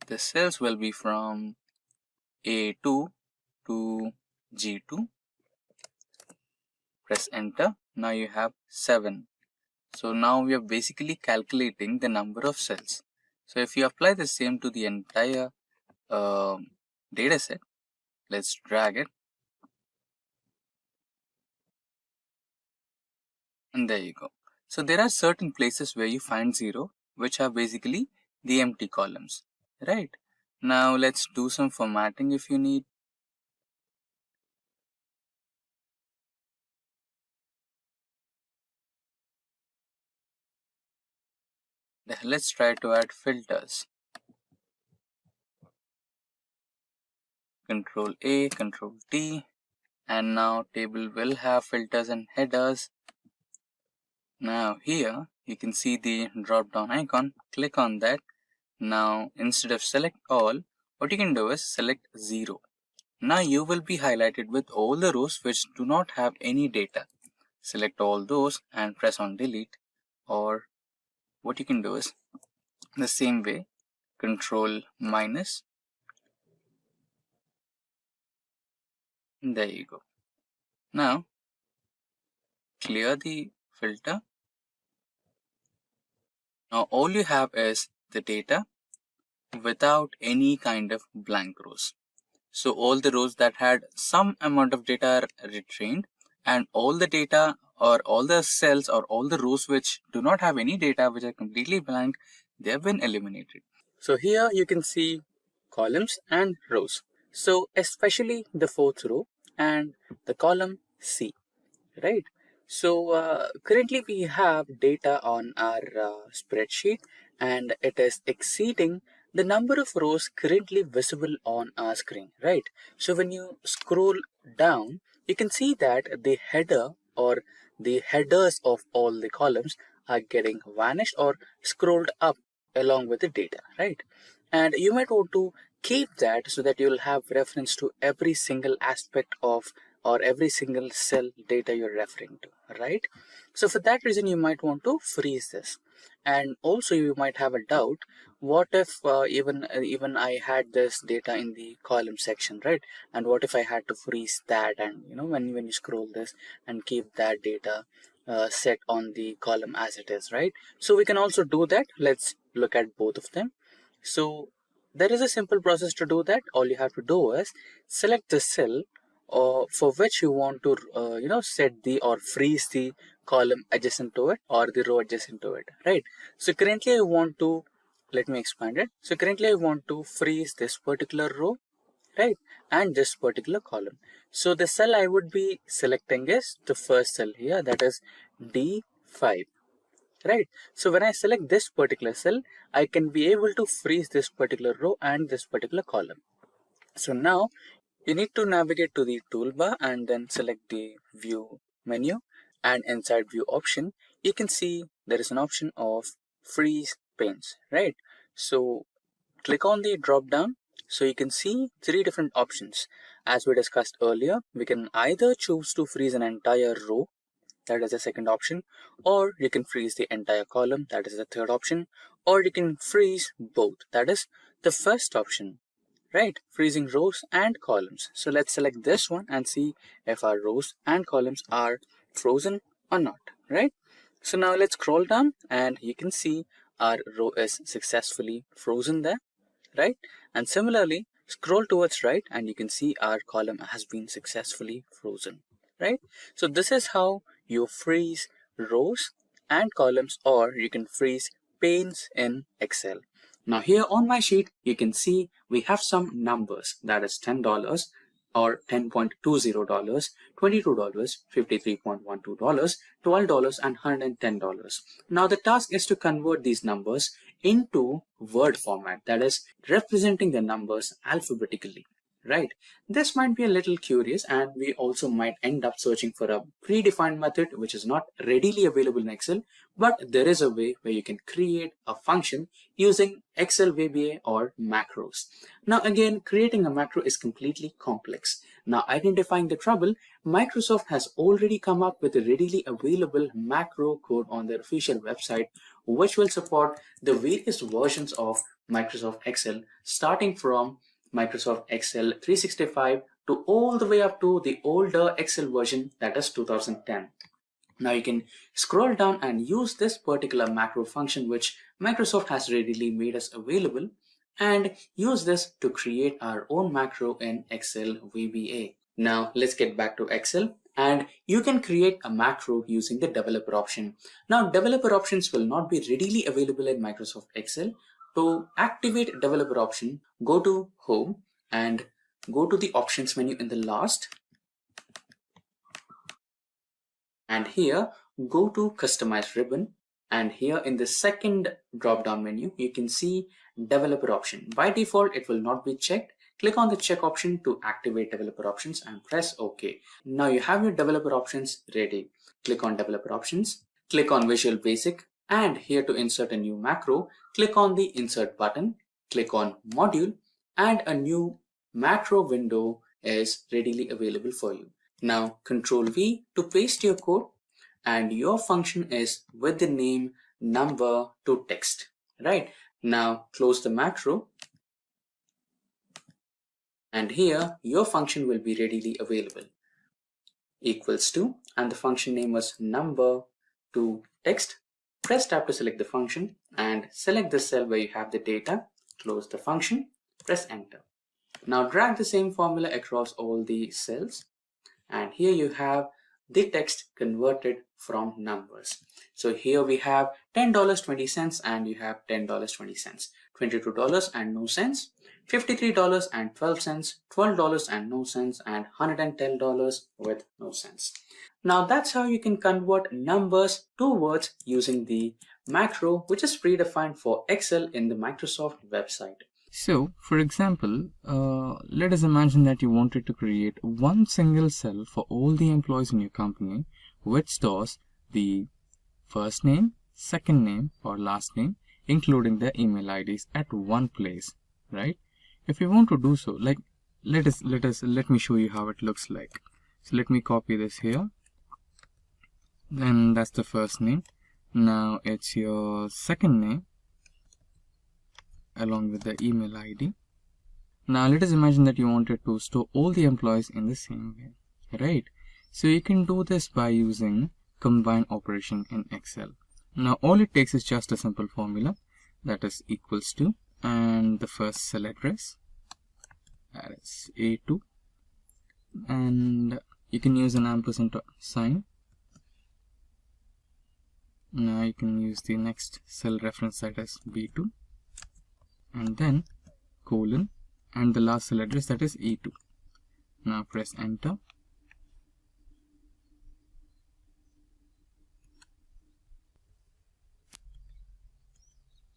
the cells will be from A2 to G2. Press enter. Now you have 7. So now we are basically calculating the number of cells. So if you apply the same to the entire data set, let's drag it. And there you go. So there are certain places where you find 0, which are basically the empty columns, right? Now let's do some formatting if you need. Let's try to add filters. Control A, Control T, and now table will have filters and headers. Now here you can see the drop down icon, click on that. Now instead of select all, what you can do is select 0. Now you will be highlighted with all the rows which do not have any data. Select all those and press on delete, or what you can do is the same way, Control minus. There you go. Now clear the filter. Now all you have is the data without any kind of blank rows. So all the rows that had some amount of data are retrained and all the data or all the cells or all the rows which do not have any data, which are completely blank, they have been eliminated. So here you can see columns and rows. So especially the fourth row and the column C, right? So currently we have data on our spreadsheet, and it is exceeding the number of rows currently visible on our screen, right? So when you scroll down, you can see that the header or the headers of all the columns are getting vanished or scrolled up along with the data, right? And you might want to keep that so that you'll have reference to every single aspect of or every single cell data you're referring to, right? So for that reason, you might want to freeze this. And also you might have a doubt, what if even I had this data in the column section, right? And what if I had to freeze that, and when you scroll this and keep that data set on the column as it is, right? So we can also do that. Let's look at both of them. So there is a simple process to do that. All you have to do is select the cell for which you want to set the or freeze the column adjacent to it or the row adjacent to it, right? So currently I want to, let me expand it. So currently I want to freeze this particular row, right, and this particular column. So the cell I would be selecting is the first cell here, that is D5, right? So when I select this particular cell, I can be able to freeze this particular row and this particular column. So now you need to navigate to the toolbar and then select the view menu, and inside view option you can see there is an option of freeze panes, right? So click on the drop down. So you can see three different options. As we discussed earlier, we can either choose to freeze an entire row, that is the second option, or you can freeze the entire column, that is the third option, or you can freeze both, that is the first option, right? Freezing rows and columns. So let's select this one and see if our rows and columns are frozen or not, right? So now let's scroll down and you can see our row is successfully frozen there, right? And similarly, scroll towards right and you can see our column has been successfully frozen, right? So this is how you freeze rows and columns, or you can freeze panes in Excel. Now here on my sheet, you can see we have some numbers, that is $10 or $10.20, $22, $53.12, $12, and $110. Now the task is to convert these numbers into word format, that is representing the numbers alphabetically, right? This might be a little curious, and we also might end up searching for a predefined method which is not readily available in Excel, but there is a way where you can create a function using Excel VBA or macros. Now again, creating a macro is completely complex. Now identifying the trouble, Microsoft has already come up with a readily available macro code on their official website, which will support the various versions of Microsoft Excel, starting from Microsoft Excel 365 to all the way up to the older Excel version, that is 2010. Now you can scroll down and use this particular macro function which Microsoft has readily made us available, and use this to create our own macro in Excel VBA. Now let's get back to Excel, and you can create a macro using the developer option. Now developer options will not be readily available in Microsoft Excel. To activate developer option, go to Home and go to the options menu in the last, and here go to Customize ribbon, and here in the second drop down menu you can see developer option. By default it will not be checked. Click on the check option to activate developer options and press OK. Now you have your developer options ready. Click on developer options, click on Visual Basic, and here to insert a new macro, click on the insert button, click on module, and a new macro window is readily available for you. Now Control V to paste your code, and your function is with the name number to text, right? Now close the macro, and here your function will be readily available. Equals to, and the function name was number to text. Press tab to select the function and select the cell where you have the data. Close the function, press enter. Now drag the same formula across all the cells, and here you have the text converted from numbers. So here we have $10.20 and you have $10.20, $22 and no cents, $53 and 12 cents, $12 and no cents, and $110 with no cents. Now that's how you can convert numbers to words using the macro which is predefined for Excel in the Microsoft website.
So, for example, let us imagine that you wanted to create one single cell for all the employees in your company, which stores the first name, second name, or last name, including their email IDs at one place, right? If you want to do so, like let me show you how it looks like. So let me copy this here. Then that's the first name. Now it's your second name along with the email ID. Now let us imagine that you wanted to store all the employees in the same way, right? So you can do this by using combine operation in Excel. Now all it takes is just a simple formula, that is equals to, and the first cell address, that is A2, and you can use an ampersand sign. Now you can use the next cell reference, that is B2, and then colon, and the last cell address, that is E2. Now press enter.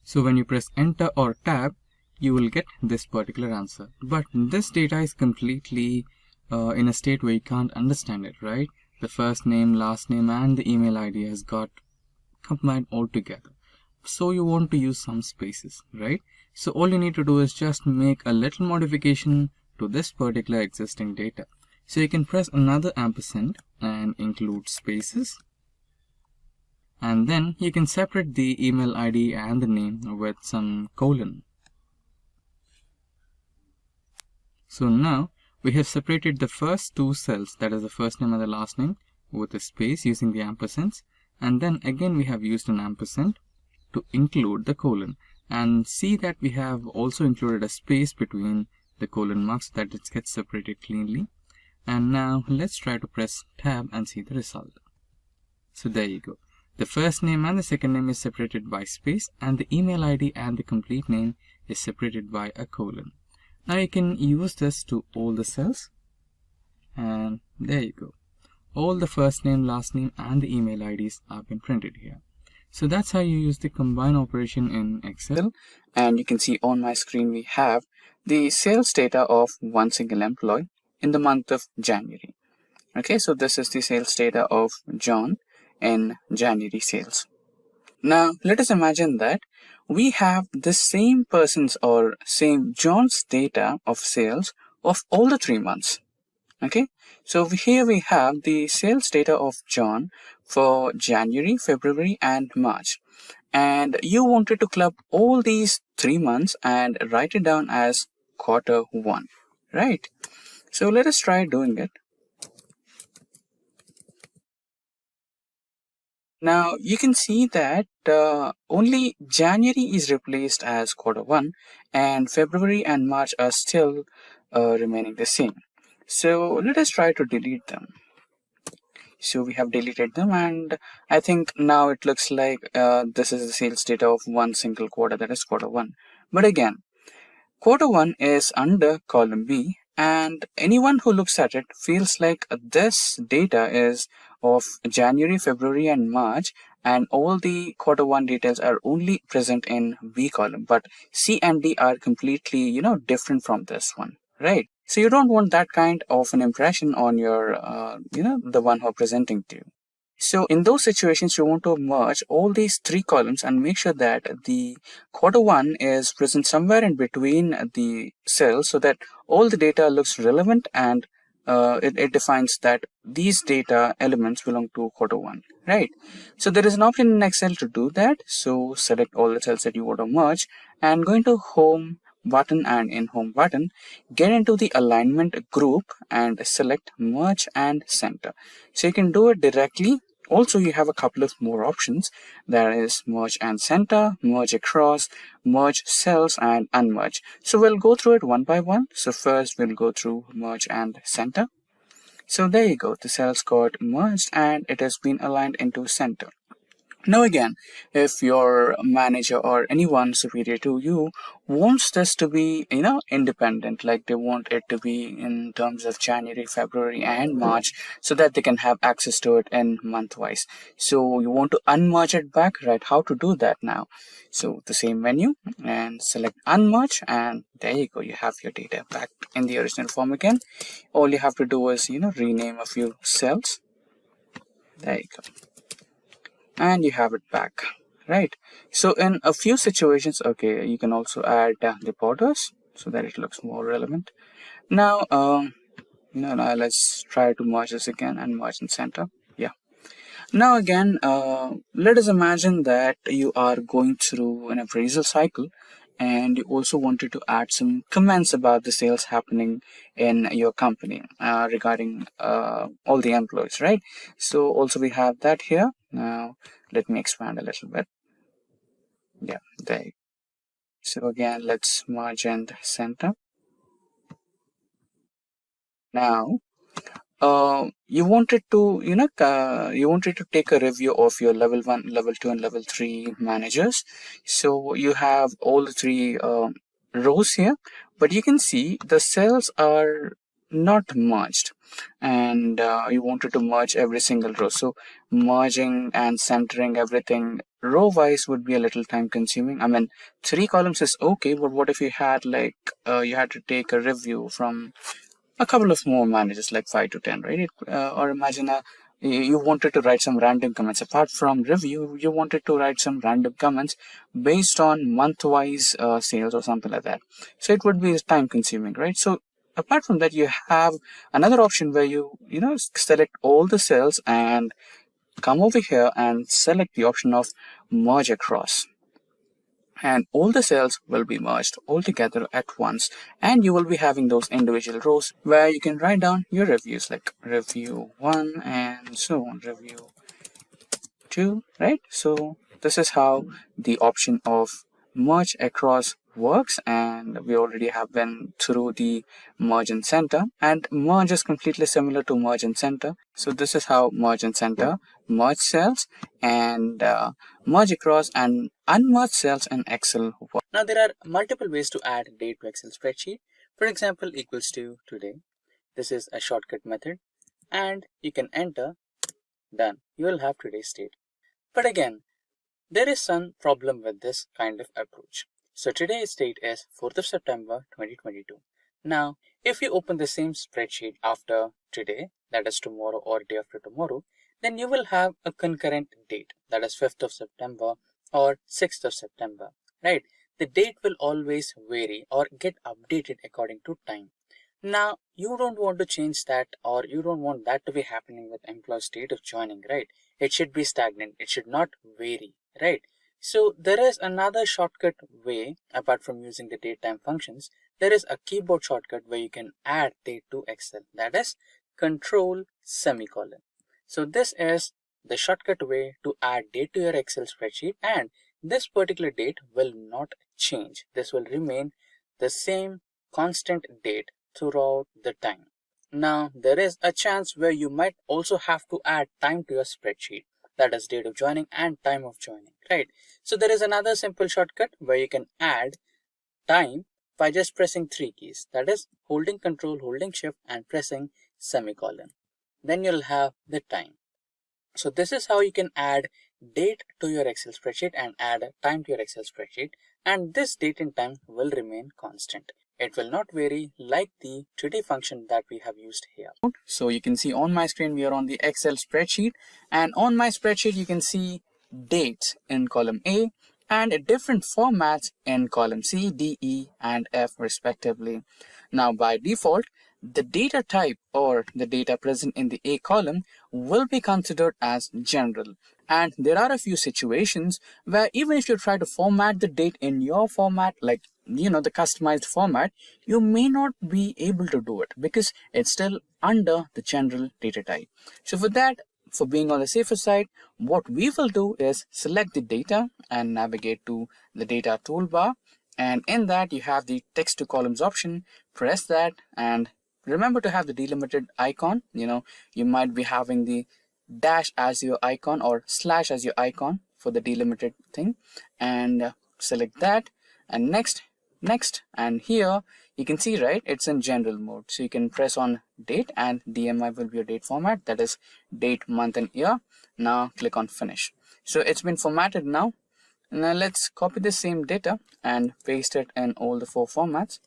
So when you press enter or tab, you will get this particular answer. But this data is completely in a state where you can't understand it, right? The first name, last name, and the email ID has got combined all together. So you want to use some spaces, right? So all you need to do is just make a little modification to this particular existing data. So you can press another ampersand and include spaces. And then you can separate the email ID and the name with some colon. So now we have separated the first two cells, that is the first name and the last name, with a space using the ampersands. And then again we have used an ampersand to include the colon, and see that we have also included a space between the colon marks so that it gets separated cleanly. And now let's try to press tab and see the result. So there you go. The first name and the second name is separated by space, and the email ID and the complete name is separated by a colon. Now you can use this to all the cells, and there you go. All the first name, last name, and the email IDs have been printed here. So that's how you use the combine operation in Excel.
And you can see on my screen we have the sales data of one single employee in the month of January. Okay, so this is the sales data of John in January sales. Now let us imagine that we have the same person's or same John's data of sales of all the 3 months. Okay, so here we have the sales data of John for January, February, and March. And you wanted to club all these 3 months and write it down as Q1, right? So let us try doing it. Now you can see that only January is replaced as Q1, and February and March are still remaining the same. So let us try to delete them. So we have deleted them, and I think now it looks like this is the sales data of one single quarter, that is Q1. But again, Q1 is under column B, and anyone who looks at it feels like this data is of January, February, and March, and all the Q1 details are only present in B column, but C and D are completely, different from this one, right? So you don't want that kind of an impression on your, the one who are presenting to you. So in those situations, you want to merge all these 3 columns and make sure that the Q1 is present somewhere in between the cells so that all the data looks relevant, and it defines that these data elements belong to Q1, right? So there is an option in Excel to do that. So select all the cells that you want to merge and go into Home button, and in Home button, get into the alignment group and select Merge and Center. So you can do it directly. Also, you have a couple of more options. There is Merge and Center, Merge Across, Merge Cells, and Unmerge. So we'll go through it one by one. So first we'll go through Merge and Center. So there you go, the cells got merged and it has been aligned into center. Now again, if your manager or anyone superior to you wants this to be, independent, like they want it to be in terms of January, February and March, so that they can have access to it in month-wise. So you want to unmerge it back, right? How to do that now? So the same menu and select unmerge, and there you go, you have your data back in the original form again. All you have to do is, rename a few cells. There you go. And you have it back, right? So in a few situations, okay, you can also add the borders so that it looks more relevant. Now, now let's try to merge this again and merge in center. Yeah. Now again, let us imagine that you are going through an appraisal cycle and you also wanted to add some comments about the sales happening in your company regarding all the employees, right? So also we have that here. Now let me expand a little bit. Yeah, there you go. So again, let's merge and center. Now you wanted to take a review of your level 1, level 2 and level 3 managers. So you have all the three rows here, but you can see the cells are not merged, and you wanted to merge every single row. So merging and centering everything row wise would be a little time consuming. I mean, 3 columns is okay, but what if you had like you had to take a review from a couple of more managers, like 5 to 10, right? Or imagine you wanted to write some random comments. Apart from review, you wanted to write some random comments based on month-wise sales or something like that. So it would be time consuming, right? So apart from that, you have another option where you select all the cells and come over here and select the option of merge across. And all the cells will be merged all together at once, and you will be having those individual rows where you can write down your reviews, like review 1 and so on, review 2, right? So this is how the option of merge across works, and we already have been through the merge and center, and merge is completely similar to merge and center. So this is how merge and center, merge cells, and merge across and unmerge cells in Excel work. Now there are multiple ways to add date to Excel spreadsheet. For example, equals to today. This is a shortcut method, and you can enter done. You will have today's date. But again, there is some problem with this kind of approach. So today's date is 4th of September 2022. Now, if you open the same spreadsheet after today, that is tomorrow or day after tomorrow, then you will have a concurrent date, that is 5th of September or 6th of September, right? The date will always vary or get updated according to time. Now, you don't want to change that, or you don't want that to be happening with employee's date of joining, right? It should be stagnant. It should not vary, right? So there is another shortcut way apart from using the datetime functions. There is a keyboard shortcut where you can add date to Excel. That is Control semicolon. So this is the shortcut way to add date to your Excel spreadsheet, and this particular date will not change. This will remain the same constant date throughout the time. Now, there is a chance where you might also have to add time to your spreadsheet. That is date of joining and time of joining, right? So there is another simple shortcut where you can add time by just pressing 3 keys. That is holding Control, holding Shift and pressing semicolon. Then you'll have the time. So this is how you can add date to your Excel spreadsheet and add time to your Excel spreadsheet. And this date and time will remain constant. It will not vary like the today function that we have used here. So you can see on my screen, we are on the Excel spreadsheet, and on my spreadsheet, you can see dates in column A and different formats in column C, D, E, and F respectively. Now by default, the data type or the data present in the A column will be considered as general. And there are a few situations where even if you try to format the date in your format, like the customized format, you may not be able to do it because it's still under the general data type. So for that, for being on the safer side, what we will do is select the data and navigate to the data toolbar. And in that, you have the text to columns option. Press that and remember to have the delimited icon. You might be having the dash as your icon or slash as your icon for the delimited thing, and select that, and next, and here you can see, right, it's in general mode, so you can press on date and DMI will be your date format, that is date, month and year. Now click on finish. So it's been formatted now. Now let's copy the same data and paste it in all the 4 formats,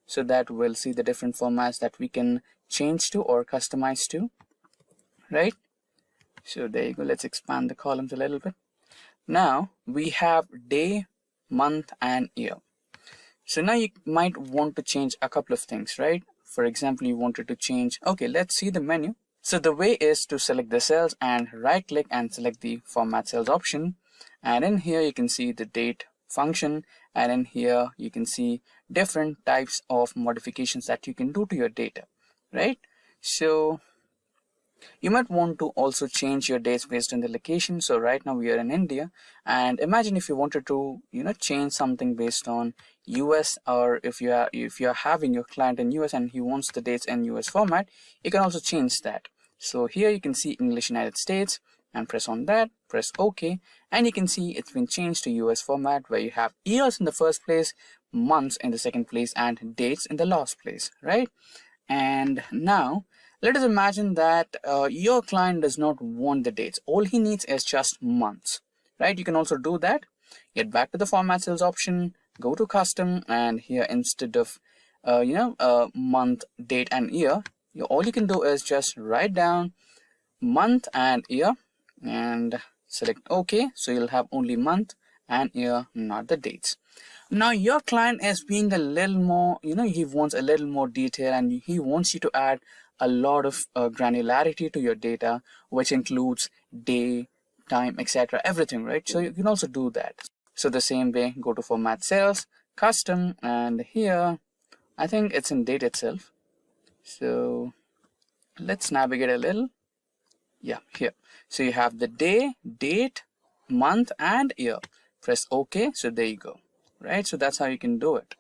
so that we'll see the different formats that we can change to or customize to, right? So there you go. Let's expand the columns a little bit. Now we have day, month and year. So now you might want to change a couple of things, right? For example, you wanted to change, okay, let's see the menu. So the way is to select the cells and right click and select the format cells option. And in here you can see the date function, and in here you can see different types of modifications that you can do to your data, right? So you might want to also change your dates based on the location. So right now we are in India, and imagine if you wanted to change something based on US, or if you are having your client in US and he wants the dates in US format, you can also change that. So here you can see English United States, and press on that, press OK, and you can see it's been changed to US format, where you have years in the first place, months in the second place, and dates in the last place, right? And now let us imagine that your client does not want the dates. All he needs is just months, right? You can also do that. Get back to the format cells option, go to custom, and here instead of month, date and year, all you can do is just write down month and year and select OK. So you'll have only month and year, not the dates. Now your client is being a little more, he wants a little more detail, and he wants you to add a lot of granularity to your data, which includes day, time, etc., everything, right? So you can also do that. So the same way, go to format cells, custom, and here I think it's in date itself. So let's navigate a little. Yeah, here. So you have the day, date, month and year. Press OK. So there you go, right? So that's how you can do it.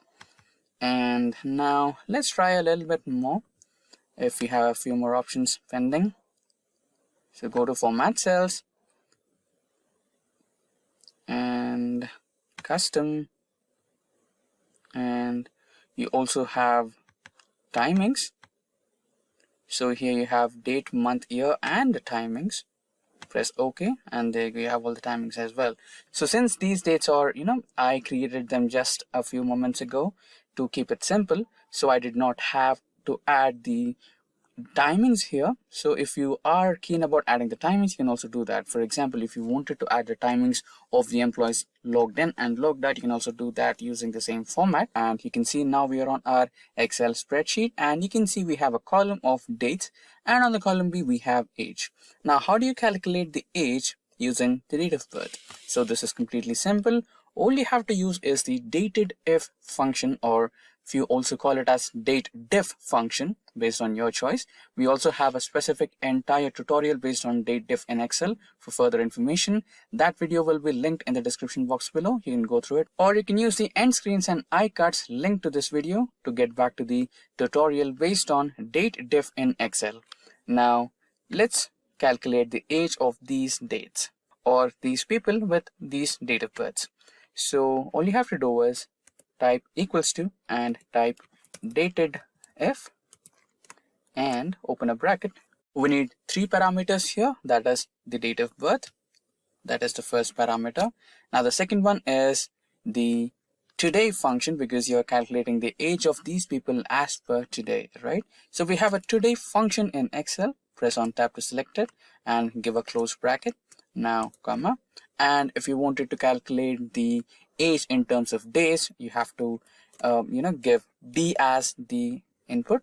And now let's try a little bit more. If we have a few more options pending, so go to format cells and custom, and you also have timings. So here you have date, month, year and the timings. Press OK, and there you have all the timings as well. So since these dates are, I created them just a few moments ago to keep it simple, so I did not have to add the timings here. So if you are keen about adding the timings, you can also do that. For example, if you wanted to add the timings of the employees logged in and logged out, you can also do that using the same format. And you can see now we are on our Excel spreadsheet, and you can see we have a column of dates, and on the column B we have age. Now how do you calculate the age using the date of birth? So this is completely simple. All you have to use is the dated if function, or if you also call it as date diff function, based on your choice. We also have a specific entire tutorial based on date diff in Excel for further information. That video will be linked in the description box below. You can go through it, or you can use the end screens and iCards linked to this video to get back to the tutorial based on date diff in Excel. Now let's calculate the age of these dates, or these people with these date of births. So all you have to do is type equals to and type dated if and open a bracket. We need 3 parameters here. That is the date of birth. That is the first parameter. Now the second one is the today function, because you are calculating the age of these people as per today, right? So we have a today function in Excel. Press on tab to select it and give a close bracket. Now comma, and if you wanted to calculate the age in terms of days, you have to give D as the input.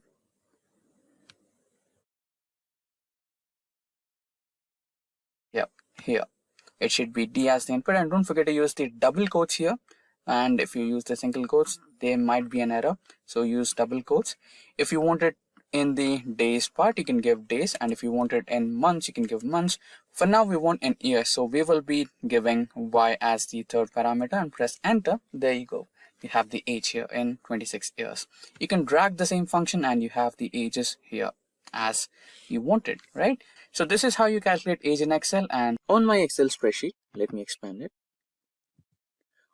Yep, here it should be D as the input, and don't forget to use the double quotes here. And if you use the single quotes, there might be an error, so use double quotes. If you want it in the days part, you can give days, and if you want it in months, you can give months. For now we want in years, so we will be giving Y as the third parameter, and press enter. There you go. you have the age here in 26 years. You can drag the same function and you have the ages here as you wanted, right? So this is how you calculate age in Excel. And on my Excel spreadsheet, let me expand it.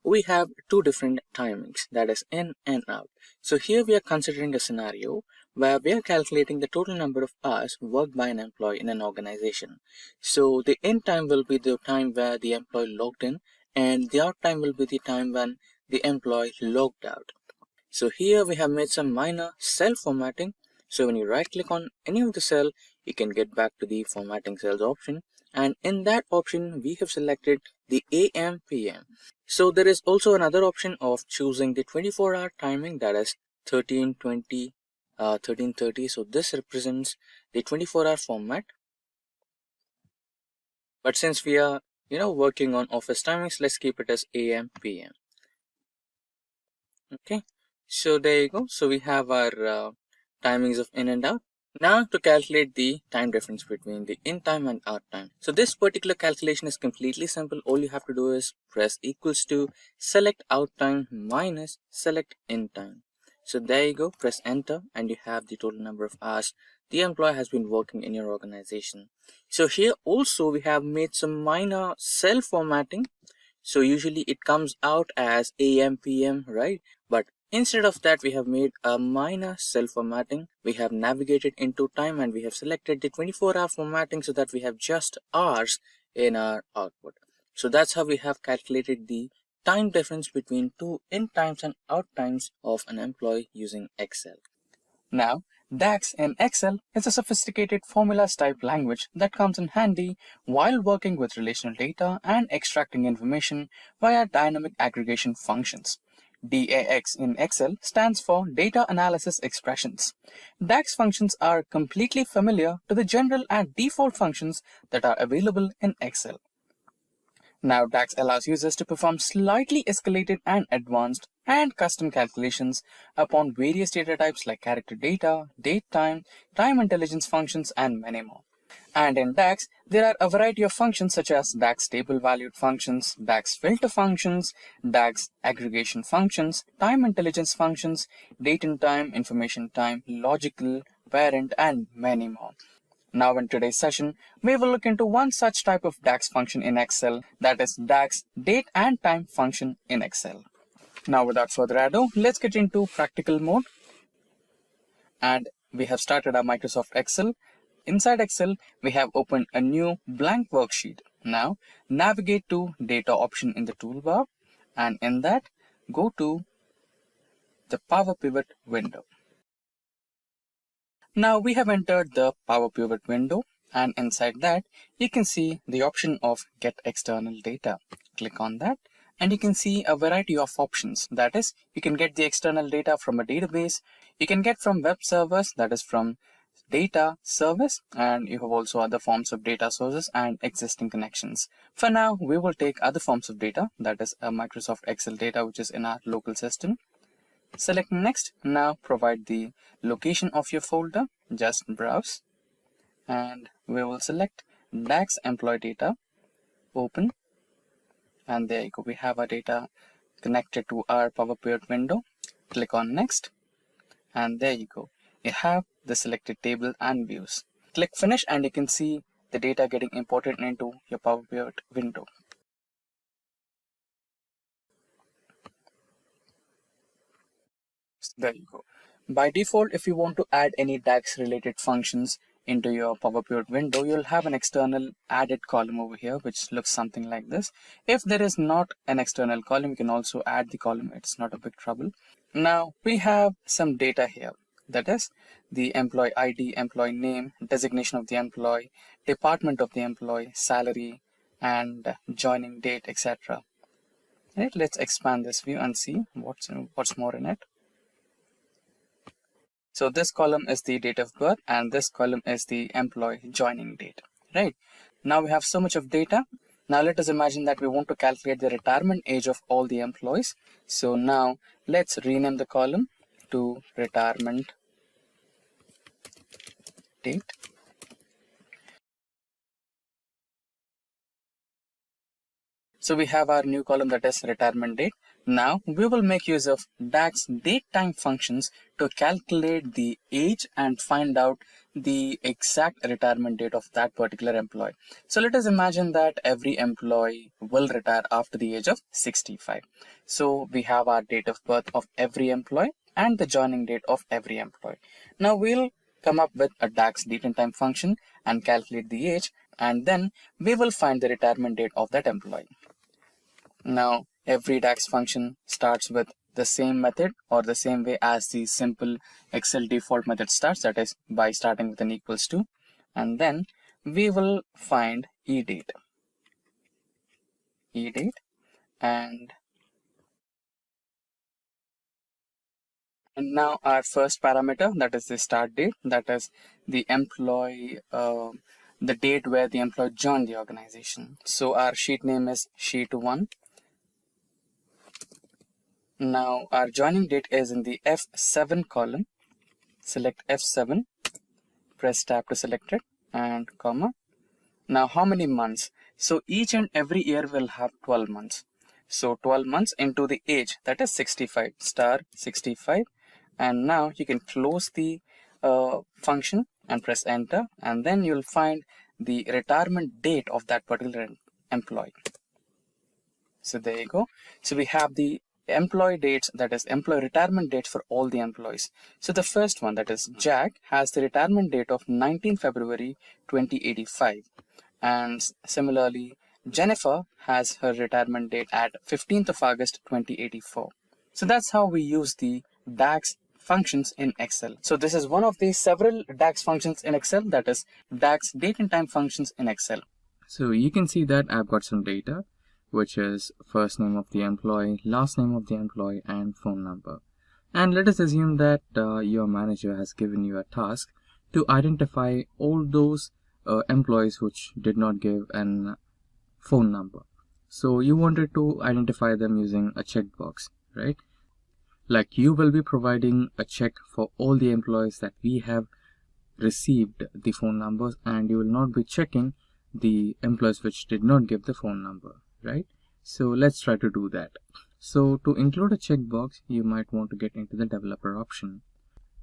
We have two different timings, that is in and out. So here we are considering a scenario where we are calculating the total number of hours worked by an employee in an organization. So the in time will be the time where the employee logged in, and the out time will be the time when the employee logged out. So here we have made some minor cell formatting. So when you right click on any of the cell, you can get back to the formatting cells option, and in that option we have selected the AM PM. So there is also another option of choosing the 24-hour timing, that is 1320 1330. So this represents the 24-hour format, but since we are working on office timings, let's keep it as AM PM. Okay, so there you go. So we have our timings of in and out. Now to calculate the time difference between the in time and out time. So this particular calculation is completely simple. All you have to do is press equals to select out time minus select in time. So there you go, press enter and you have the total number of hours the employee has been working in your organization. So here also we have made some minor cell formatting. So usually it comes out as AM PM, right? But instead of that, we have made a minor cell formatting. We have navigated into time and we have selected the 24-hour formatting so that we have just hours in our output. So that's how we have calculated the time difference between two in times and out times of an employee using Excel. Now, DAX in Excel is a sophisticated formulas type language that comes in handy while working with relational data and extracting information via dynamic aggregation functions. DAX in Excel stands for Data Analysis Expressions. DAX functions are completely familiar to the general and default functions that are available in Excel. Now, DAX allows users to perform slightly escalated and advanced and custom calculations upon various data types like character data, date time, time intelligence functions, and many more. And in DAX, there are a variety of functions such as DAX table valued functions, DAX filter functions, DAX aggregation functions, time intelligence functions, date and time, information time, logical, parent, and many more. Now in today's session, we will look into one such type of DAX function in Excel, that is DAX date and time function in Excel. Now without further ado, let's get into practical mode. And we have started our Microsoft Excel. Inside Excel, we have opened a new blank worksheet. Now navigate to data option in the toolbar, and in that, go to the Power Pivot window. Now we have entered the Power Pivot window, and inside that you can see the option of Get External Data. Click on that and you can see a variety of options. That is, you can get the external data from a database, you can get from web servers, that is from data service, and you have also other forms of data sources and existing connections. For now, we will take other forms of data, that is a Microsoft Excel data which is in our local system. Select next. Now provide the location of your folder, just browse, and we will select DAX employee data, open, and there you go, we have our data connected to our Power Pivot window. Click on next, and there you go, you have the selected table and views. Click finish and you can see the data getting imported into your Power Pivot window. There you go. By default, if you want to add any DAX related functions into your Power Pivot window, you'll have an external added column over here, which looks something like this. If there is not an external column, you can also add the column. It's not a big trouble. Now we have some data here. That is the employee ID, employee name, designation of the employee, department of the employee, salary, and joining date, etc. Right, let's expand this view and see what's more in it. So this column is the date of birth and this column is the employee joining date, right? Now we have so much of data. Now let us imagine that we want to calculate the retirement age of all the employees. So now let's rename the column to retirement date. So we have our new column, that is retirement date. Now we will make use of DAX datetime functions to calculate the age and find out the exact retirement date of that particular employee. So let us imagine that every employee will retire after the age of 65. So we have our date of birth of every employee and the joining date of every employee. Now we'll come up with a DAX datetime function and calculate the age, and then we will find the retirement date of that employee. Now every DAX function starts with the same method or the same way as the simple Excel default method starts, that is by starting with an equals to, and then we will find edate, and now our first parameter, that is the start date, that is the employee, the date where the employee joined the organization. So our sheet name is sheet 1. Now our joining date is in the F7 column. Select F7, press tab to select it, and comma. Now how many months? So each and every year will have 12 months. So 12 months into the age, that is 65, star 65. And now you can close the function and press enter, and then you'll find the retirement date of that particular employee. So there you go. So we have the employee dates, that is employee retirement dates for all the employees. So the first one, that is Jack, has the retirement date of 19 February 2085, and similarly Jennifer has her retirement date at 15th of August 2084. So that's how we use the DAX functions in Excel. So this is one of the several DAX functions in Excel, that is DAX date and time functions in Excel.
So you can see that I've got some data, which is first name of the employee, last name of the employee, and phone number. And let us assume that your manager has given you a task to identify all those employees which did not give an phone number. So you wanted to identify them using a checkbox, right? Like you will be providing a check for all the employees that we have received the phone numbers, and you will not be checking the employees which did not give the phone number, right? So let's try to do that. So to include a checkbox, you might want to get into the developer option.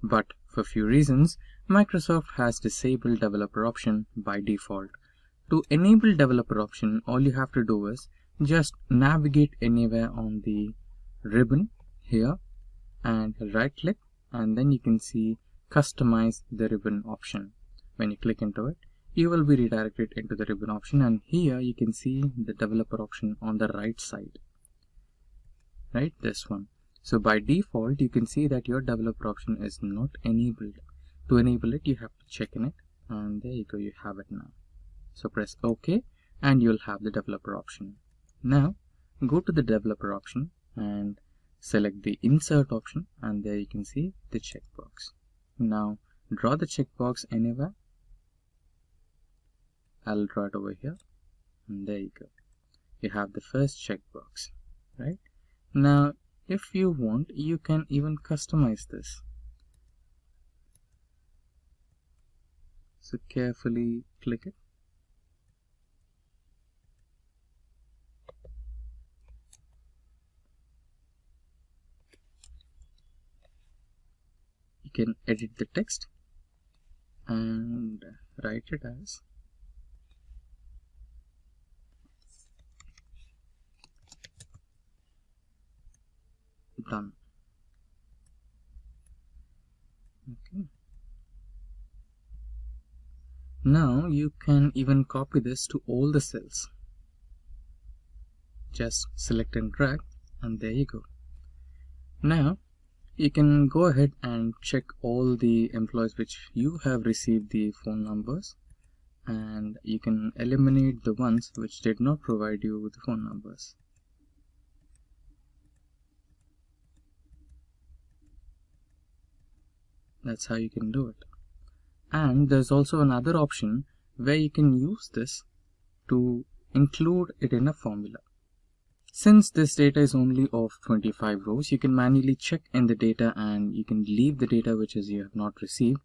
But for few reasons, Microsoft has disabled developer option by default. To enable developer option, all you have to do is just navigate anywhere on the ribbon here and right click, and then you can see customize the ribbon option. When you click into it, you will be redirected into the ribbon option, and here you can see the developer option on the right side, right, this one. So by default you can see that your developer option is not enabled. To enable it, you have to check in it, and there you go, you have it now. So press OK and you'll have the developer option. Now go to the developer option and select the insert option, and there you can see the checkbox. Now draw the checkbox anywhere. I'll draw it over here, and there you go, you have the first checkbox, right? Now if you want, you can even customize this. So carefully click it. You can edit the text and write it as done. Okay. Now you can even copy this to all the cells. Just select and drag, and there you go. Now you can go ahead and check all the employees which you have received the phone numbers, and you can eliminate the ones which did not provide you with the phone numbers. That's how you can do it. And there's also another option where you can use this to include it in a formula. Since this data is only of 25 rows, you can manually check in the data and you can leave the data which is you have not received.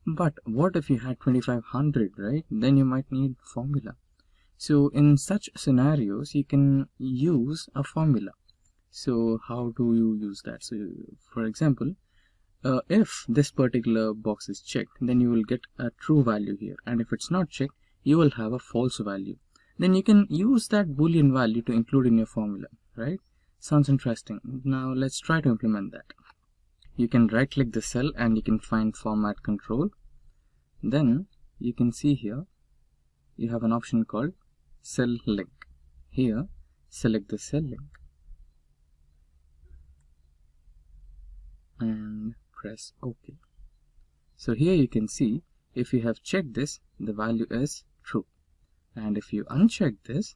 But what if you had 2500, right? Then you might need formula. So in such scenarios, you can use a formula.
So how do you use that? So for example, if this particular box is checked, then you will get a true value here, and if it's not checked, you will have a false value. Then you can use that boolean value to include in your formula, right? Sounds interesting. Now let's try to implement that. You can right click the cell and you can find format control. Then you can see here you have an option called cell link. Here select the cell link and press OK. So here you can see if you have checked this, the value is true, and if you uncheck this,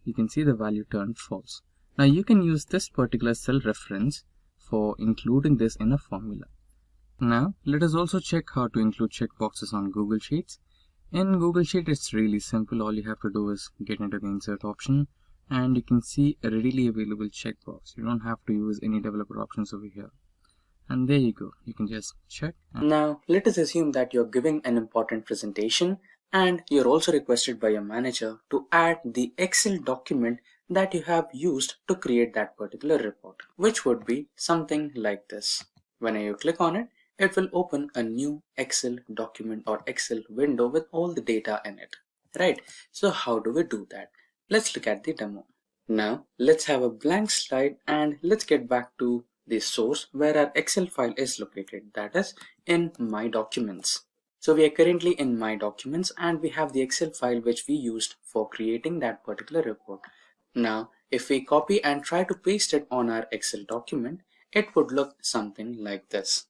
you can see the value turned false. Now you can use this particular cell reference for including this in a formula. Now let us also check how to include checkboxes on Google Sheets. In Google Sheet it's really simple. All you have to do is get into the insert option and you can see a readily available checkbox. You don't have to use any developer options over here. And there you go, you can just check.
Now let us assume that you're giving an important presentation and you're also requested by your manager to add the Excel document that you have used to create that particular report, which would be something like this. When you click on it, it will open a new Excel document or Excel window with all the data in it, right? So how do we do that? Let's look at the demo. Now let's have a blank slide and let's get back to the source where our Excel file is located, that is in My Documents. So we are currently in My Documents and we have the Excel file which we used for creating that particular report. Now if we copy and try to paste it on our Excel document, it would look something like this.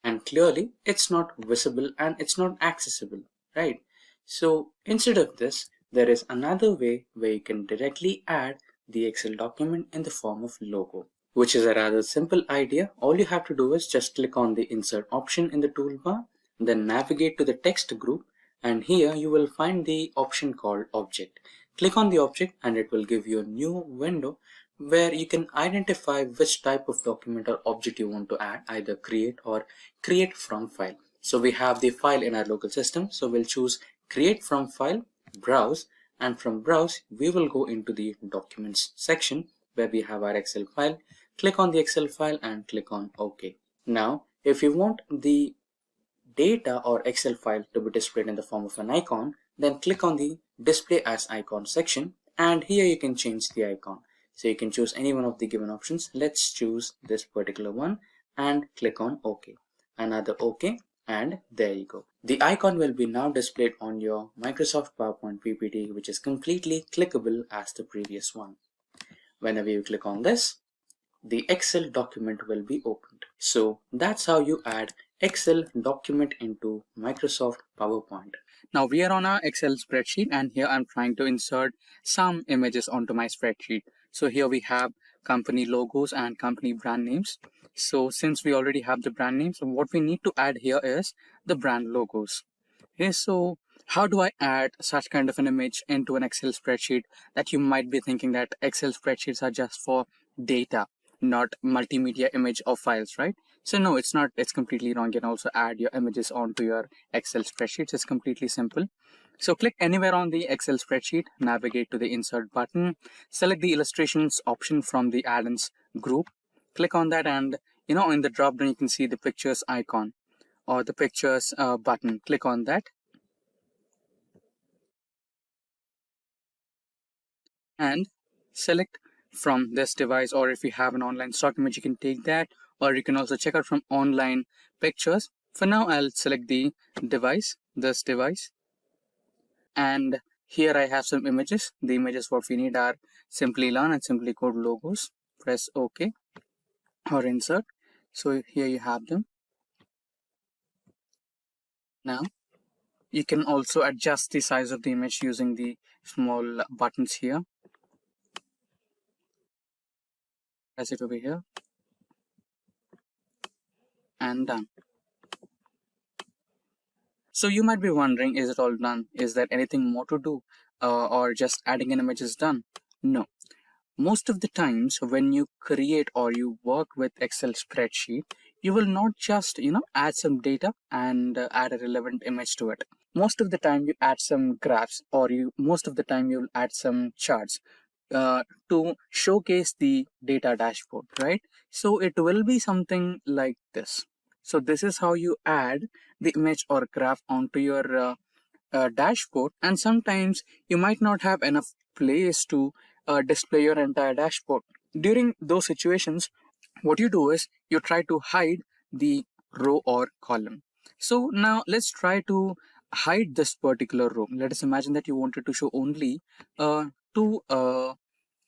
And clearly it's not visible and it's not accessible, right? So instead of this, there is another way where you can directly add the Excel document in the form of logo, which is a rather simple idea. All you have to do is just click on the insert option in the toolbar, then navigate to the text group, and here you will find the option called object. Click on the object and it will give you a new window where you can identify which type of document or object you want to add, either create or create from file. So we have the file in our local system, so we'll choose create from file, browse, and from browse we will go into the documents section where we have our Excel file. Click on the Excel file and click on OK. Now if you want the data or Excel file to be displayed in the form of an icon, then click on the display as icon section and here you can change the icon. So you can choose any one of the given options. Let's choose this particular one and click on OK. Another OK, and there you go. The icon will be now displayed on your Microsoft PowerPoint PPT, which is completely clickable as the previous one. Whenever you click on this, the Excel document will be opened. So that's how you add Excel document into Microsoft PowerPoint. Now we are on our Excel spreadsheet and here I'm trying to insert some images onto my spreadsheet. So here we have company logos and company brand names. So since we already have the brand names, what we need to add here is the brand logos. Okay, so how do I add such kind of an image into an Excel spreadsheet? That you might be thinking that Excel spreadsheets are just for data, not multimedia image or files, right? So no, it's not. It's completely wrong. You can also add your images onto your Excel spreadsheets. It's completely simple. So click anywhere on the Excel spreadsheet, navigate to the insert button, select the illustrations option from the add-ins group, click on that, and in the drop down you can see the pictures icon or the pictures button. Click on that and select from this device, or if you have an online stock image you can take that, or you can also check out from online pictures. For now I'll select the device, this device, and here I have some images. The images what we need are Simplilearn and Simplicode logos. Press OK or insert. So here you have them. Now you can also adjust the size of the image using the small buttons here. Press it over here and done. So you might be wondering, is it all done? Is there anything more to do or just adding an image is done? No. Most of the times when you create or you work with Excel spreadsheet, you will not just add some data and add a relevant image to it. most of the time you add some graphs, or most of the time you'll add some charts to showcase the data dashboard, right? So it will be something like this. So this is how you add the image or graph onto your dashboard, and sometimes you might not have enough place to display your entire dashboard. During those situations, what you do is you try to hide the row or column. So now let's try to hide this particular row. Let us imagine that you wanted to show only two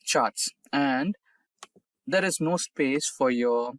charts, and there is no space for your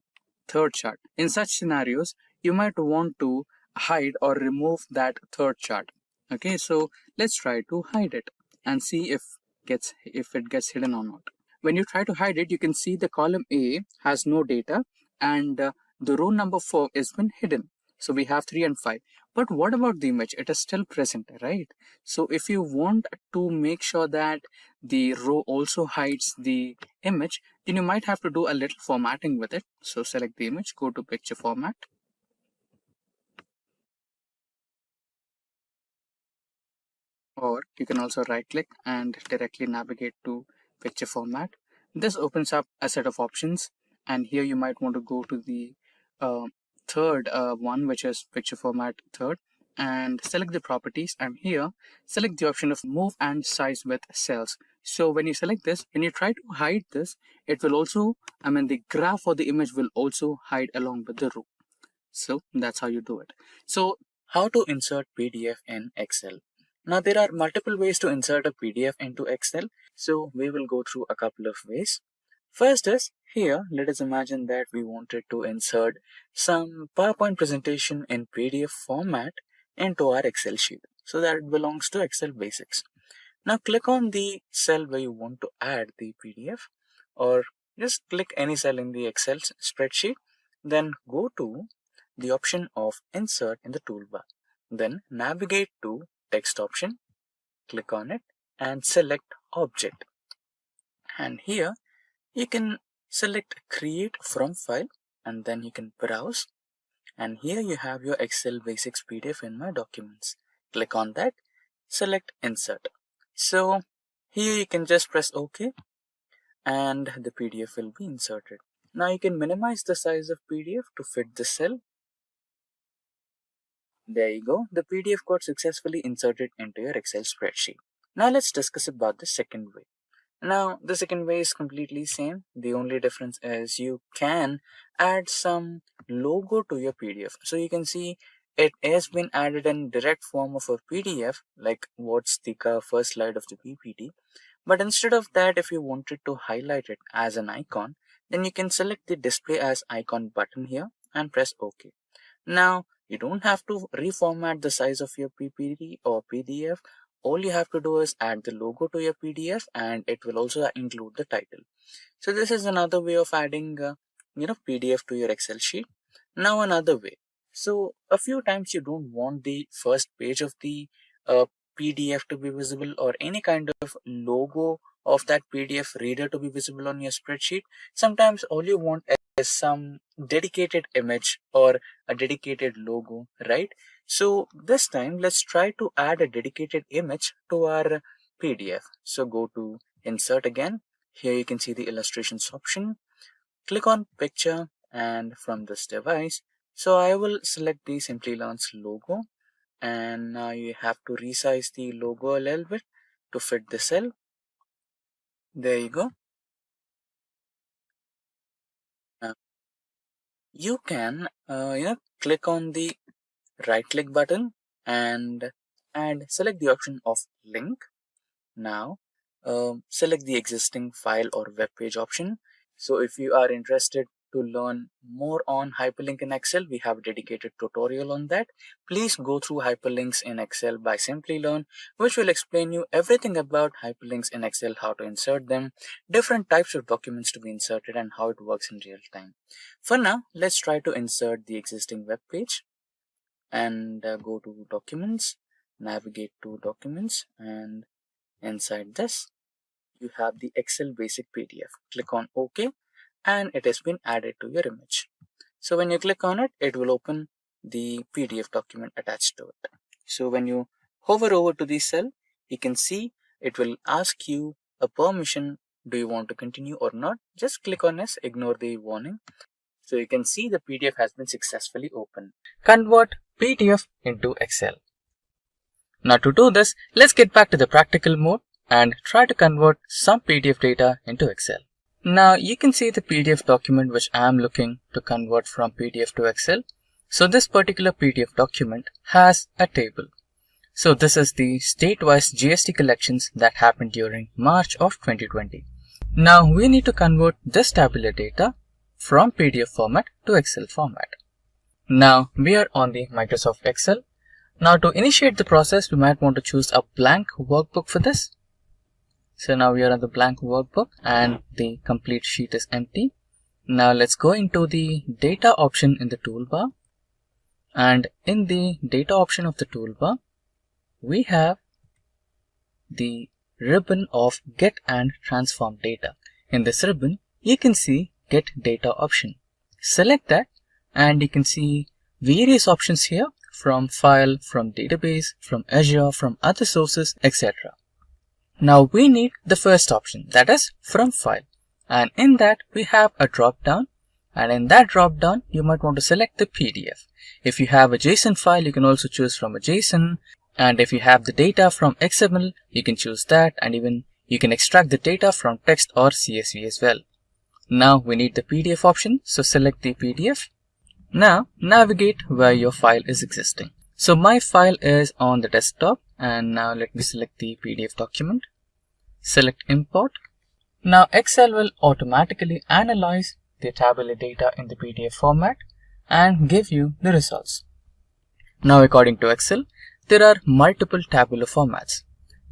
third chart. In such scenarios, you might want to hide or remove that third chart. Okay, so let's try to hide it and see if it gets hidden or not. When you try to hide it, you can see the column A has no data, and the row number 4 is been hidden. So we have 3 and 5. But what about the image? It is still present, right? So if you want to make sure that the row also hides the image, then you might have to do a little formatting with it. So select the image, go to picture format. Or you can also right click and directly navigate to picture format. This opens up a set of options, and here you might want to go to the third one, which is picture format third, and select the properties, and here select the option of move and size with cells. So when you select this, when you try to hide this, it will also, the graph or the image will also hide along with the row. So that's how you do it. So how to insert PDF in Excel? Now there are multiple ways to insert a PDF into Excel. So we will go through a couple of ways. First is here, let us imagine that we wanted to insert some PowerPoint presentation in PDF format into our Excel sheet. So that belongs to Excel Basics. Now click on the cell where you want to add the PDF, or just click any cell in the Excel spreadsheet. Then go to the option of insert in the toolbar. Then navigate to text option, click on it and select object. And here you can select create from file, and then you can browse. And here you have your Excel Basics PDF in my documents. Click on that, select insert. So here you can just press OK and the PDF will be inserted. Now you can minimize the size of PDF to fit the cell. There you go. The PDF got successfully inserted into your Excel spreadsheet. Now let's discuss about the second way. Now the second way is completely same. The only difference is you can add some logo to your PDF. So you can see it has been added in direct form of a PDF, like what's the first slide of the PPT. But instead of that, if you wanted to highlight it as an icon, then you can select the display as icon button here and press OK. Now you don't have to reformat the size of your PPT or PDF. All you have to do is add the logo to your PDF, and it will also include the title. So this is another way of adding PDF to your Excel sheet. Now another way. So a few times you don't want the first page of the PDF to be visible, or any kind of logo of that PDF reader to be visible on your spreadsheet. Sometimes all you want is some dedicated image or a dedicated logo, right? So this time let's try to add a dedicated image to our PDF. So go to insert again. Here you can see the illustrations option. Click on picture, and from this device, so I will select the Simplilearn's logo, and now you have to resize the logo a little bit to fit the cell. There you go. You can click on the right click button and select the option of link. Now select the existing file or web page option. So if you are interested to learn more on hyperlink in Excel, we have a dedicated tutorial on that. Please go through Hyperlinks in Excel by Simplilearn, which will explain you everything about hyperlinks in Excel, how to insert them, different types of documents to be inserted, and how it works in real time. For now, let's try to insert the existing web page, and go to documents, navigate to documents, and inside this you have the Excel basic PDF. Click on OK, and it has been added to your image. So when you click on it, it will open the PDF document attached to it. So when you hover over to the cell, you can see it will ask you a permission. Do you want to continue or not? Just click on yes, ignore the warning. So you can see the PDF has been successfully opened. Convert PDF into Excel. Now to do this, let's get back to the practical mode and try to convert some PDF data into Excel. Now you can see the PDF document which I am looking to convert from PDF to Excel. So this particular PDF document has a table. So this is the state-wise GST collections that happened during March of 2020. Now we need to convert this tabular data from PDF format to Excel format. Now we are on the Microsoft Excel. Now to initiate the process, we might want to choose a blank workbook for this. So now we are on the blank workbook and the complete sheet is empty. Now let's go into the data option in the toolbar. And in the data option of the toolbar, we have the ribbon of Get and Transform Data. In this ribbon, you can see Get Data option. Select that and you can see various options here from File, from Database, from Azure, from other sources, etc. Now we need the first option, that is from File. And in that we have a drop down, and in that drop down you might want to select the PDF. If you have a JSON file, you can also choose from a JSON. And if you have the data from XML, you can choose that, and even you can extract the data from text or CSV as well. Now we need the PDF option, so select the PDF. Now navigate where your file is existing. So my file is on the desktop, and now let me select the PDF document. Select import. Now Excel will automatically analyze the tabular data in the PDF format and give you the results. Now according to Excel, there are multiple tabular formats.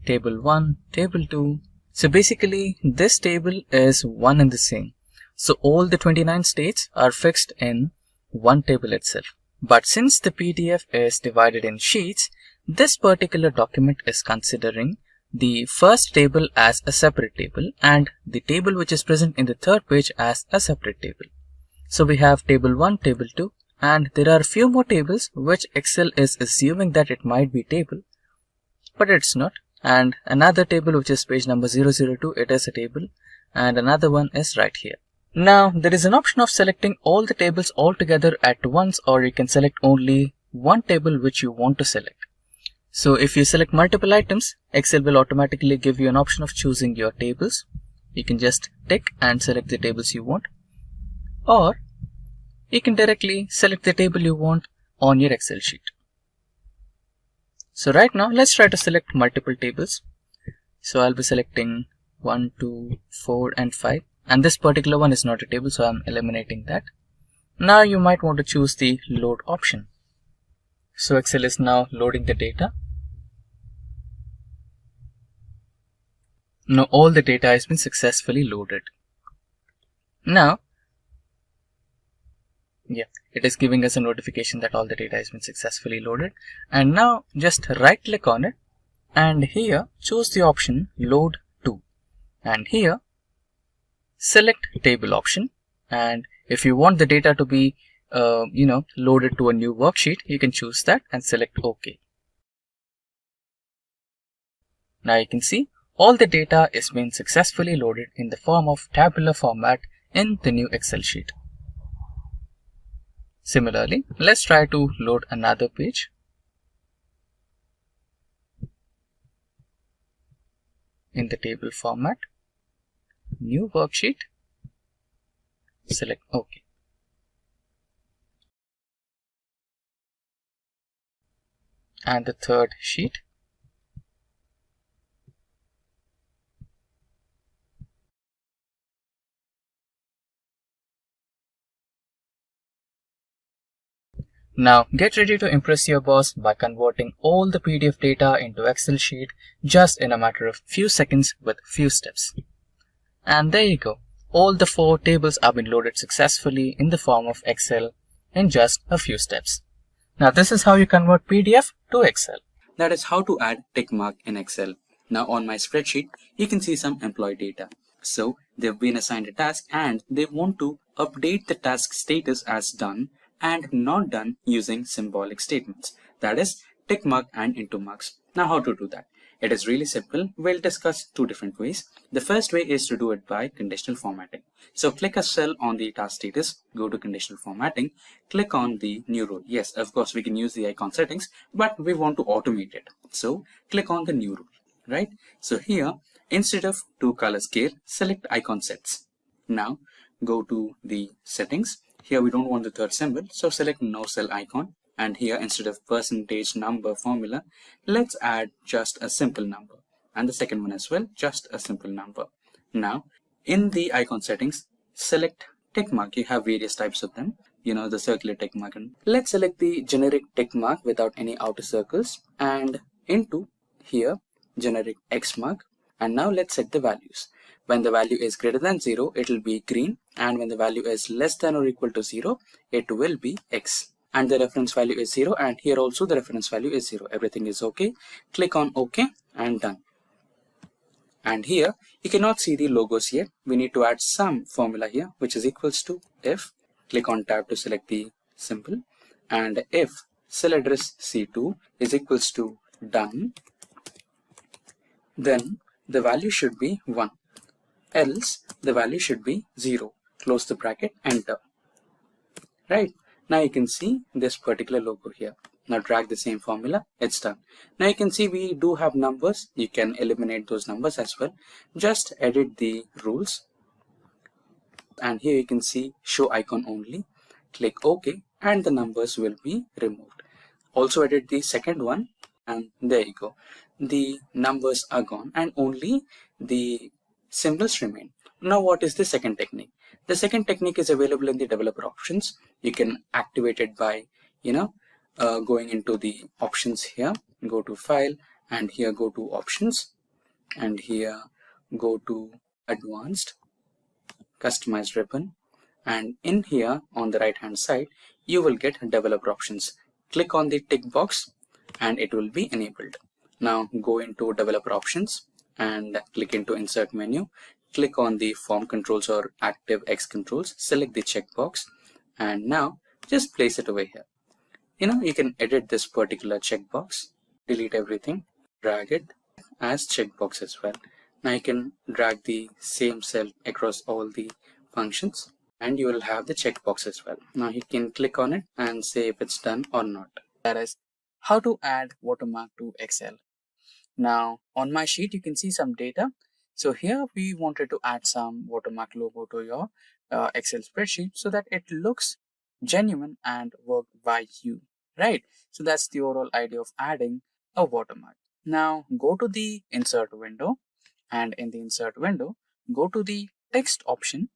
Table 1, Table 2. So basically this table is one and the same. So all the 29 states are fixed in one table itself. But since the PDF is divided in sheets, this particular document is considering the first table as a separate table and the table which is present in the third page as a separate table. So we have table 1, table 2, and there are a few more tables which Excel is assuming that it might be table, but it's not. And another table which is page number 002, it is a table, and another one is right here. Now there is an option of selecting all the tables all together at once, or you can select only one table which you want to select. So if you select multiple items, Excel will automatically give you an option of choosing your tables. You can just tick and select the tables you want, or you can directly select the table you want on your Excel sheet. So right now let's try to select multiple tables. So I'll be selecting 1, 2, 4 and 5, and this particular one is not a table, so I'm eliminating that. Now you might want to choose the load option. So Excel is now loading the data. Now all the data has been successfully loaded. Now it is giving us a notification that all the data has been successfully loaded. And now just right click on it and here choose the option Load To, and here select Table option. And if you want the data to be loaded to a new worksheet, you can choose that and select OK. Now you can see all the data is being successfully loaded in the form of tabular format in the new Excel sheet. Similarly, let's try to load another page. In the table format, new worksheet, select OK. And the third sheet. Now get ready to impress your boss by converting all the PDF data into Excel sheet just in a matter of few seconds with few steps. And there you go. All the 4 tables have been loaded successfully in the form of Excel in just a few steps. Now this is how you convert PDF to Excel.
That is how to add tick mark in Excel. Now on my spreadsheet, you can see some employee data. So they've been assigned a task and they want to update the task status as done and not done using symbolic statements. That is tick mark and into marks. Now how to do that? It is really simple. We'll discuss two different ways. The first way is to do it by conditional formatting. So click a cell on the task status, go to conditional formatting, click on the new rule. Yes, of course we can use the icon settings, but we want to automate it. So click on the new rule, right? So here, instead of to color scale, select icon sets. Now go to the settings. Here we don't want the third symbol, so select no cell icon. And here, instead of percentage number formula, let's add just a simple number. And the second one as well, just a simple number. Now, in the icon settings, select tick mark. You have various types of them. You know, the circular tick mark. Let's select the generic tick mark without any outer circles. And into here, generic X mark. And now let's set the values. When the value is greater than 0, it will be green. And when the value is less than or equal to 0, it will be X. And the reference value is 0, and here also the reference value is 0. Everything is okay. Click on OK and done. And here you cannot see the logos yet. We need to add some formula here, which is equals to if. Click on tab to select the symbol, and if cell address C2 is equals to done, then the value should be 1. Else the value should be 0. Close the bracket, enter. Right? Now you can see this particular logo here. Now drag the same formula, it's done. Now you can see we do have numbers. You can eliminate those numbers as well. Just edit the rules. And here you can see show icon only. Click OK and the numbers will be removed. Also edit the second one and there you go. The numbers are gone and only the symbols remain. Now what is the second technique? The second technique is available in the developer options. You can activate it by, going into the options here, go to file and here go to options and here go to advanced, customized ribbon, and in here on the right hand side, you will get developer options. Click on the tick box and it will be enabled. Now go into developer options and click into insert menu. Click on the form controls or active X controls, select the checkbox, and now just place it over here. You can edit this particular checkbox, delete everything, drag it as checkbox as well. Now you can drag the same cell across all the functions and you will have the checkbox as well. Now you can click on it and say if it's done or not.
That is how to add watermark to Excel. Now on my sheet, you can see some data. So here we wanted to add some watermark logo to your Excel spreadsheet so that it looks genuine and worked by you, right? So that's the overall idea of adding a watermark. Now go to the insert window and in the insert window, go to the text option,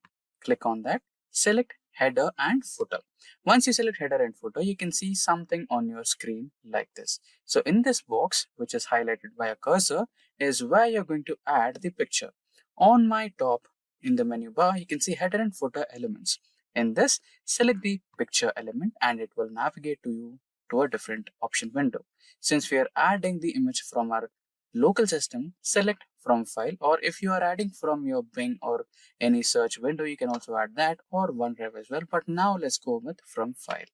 click on that, select header and footer. Once you select header and footer, you can see something on your screen like this. So in this box, which is highlighted by a cursor, is where you're going to add the picture. On my top in the menu bar, you can see header and footer elements. In this, select the picture element and it will navigate you to a different option window. Since we are adding the image from our local system, select from file, or if you are adding from your Bing or any search window, you can also add that, or OneDrive as well. But now let's go with from file.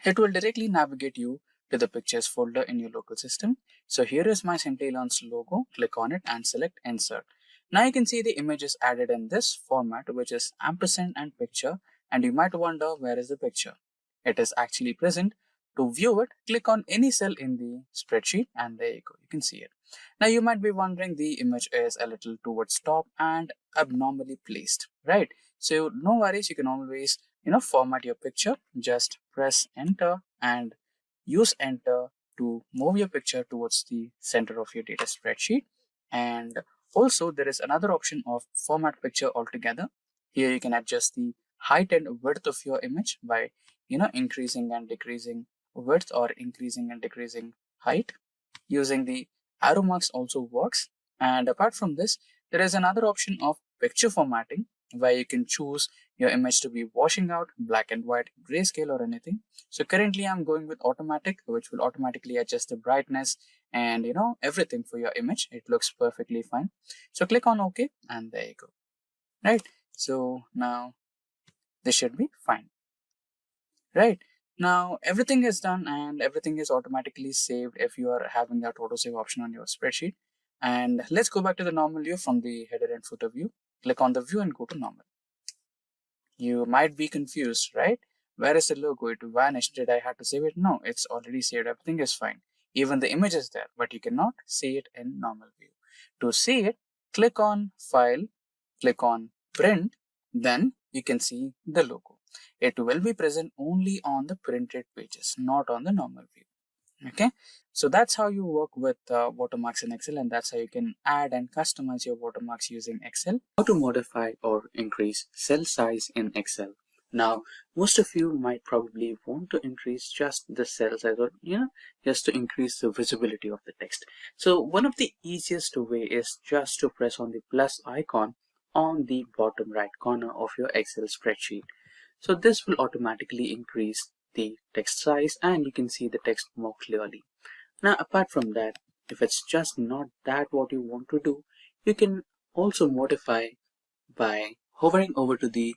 It will directly navigate you to the pictures folder in your local system. So here is my Simplilearn's logo. Click on it and select insert. Now you can see the image is added in this format, which is ampersand and picture. And you might wonder, where is the picture? It is actually present. To view it, click on any cell in the spreadsheet and there you go, you can see it. Now you might be wondering, the image is a little towards top and abnormally placed, right? So no worries, you can always format your picture. Just press enter and use enter to move your picture towards the center of your data spreadsheet. And also there is another option of format picture altogether. Here you can adjust the height and width of your image by increasing and decreasing width or increasing and decreasing height. Using the arrow marks also works. And apart from this, there is another option of picture formatting where you can choose your image to be washing out, black and white, grayscale or anything. So currently I'm going with automatic, which will automatically adjust the brightness and everything for your image. It looks perfectly fine. So click on OK and there you go. Right. So now this should be fine. Right. Now everything is done and everything is automatically saved if you are having that autosave option on your spreadsheet. And let's go back to the normal view from the header and footer view. Click on the view and go to normal. You might be confused, right? Where is the logo? It vanished. Did I have to save it? No, it's already saved. Everything is fine. Even the image is there, but you cannot see it in normal view. To see it, click on File, click on Print, then you can see the logo. It will be present only on the printed pages, not on the normal view. Okay, so that's how you work with watermarks in Excel, and that's how you can add and customize your watermarks using Excel.
How to modify or increase cell size in Excel. Now, most of you might probably want to increase just the cell size, or just to increase the visibility of the text. So one of the easiest way is just to press on the plus icon on the bottom right corner of your Excel spreadsheet. So this will automatically increase the text size and you can see the text more clearly. Now, apart from that, if it's just not that what you want to do, you can also modify by hovering over to the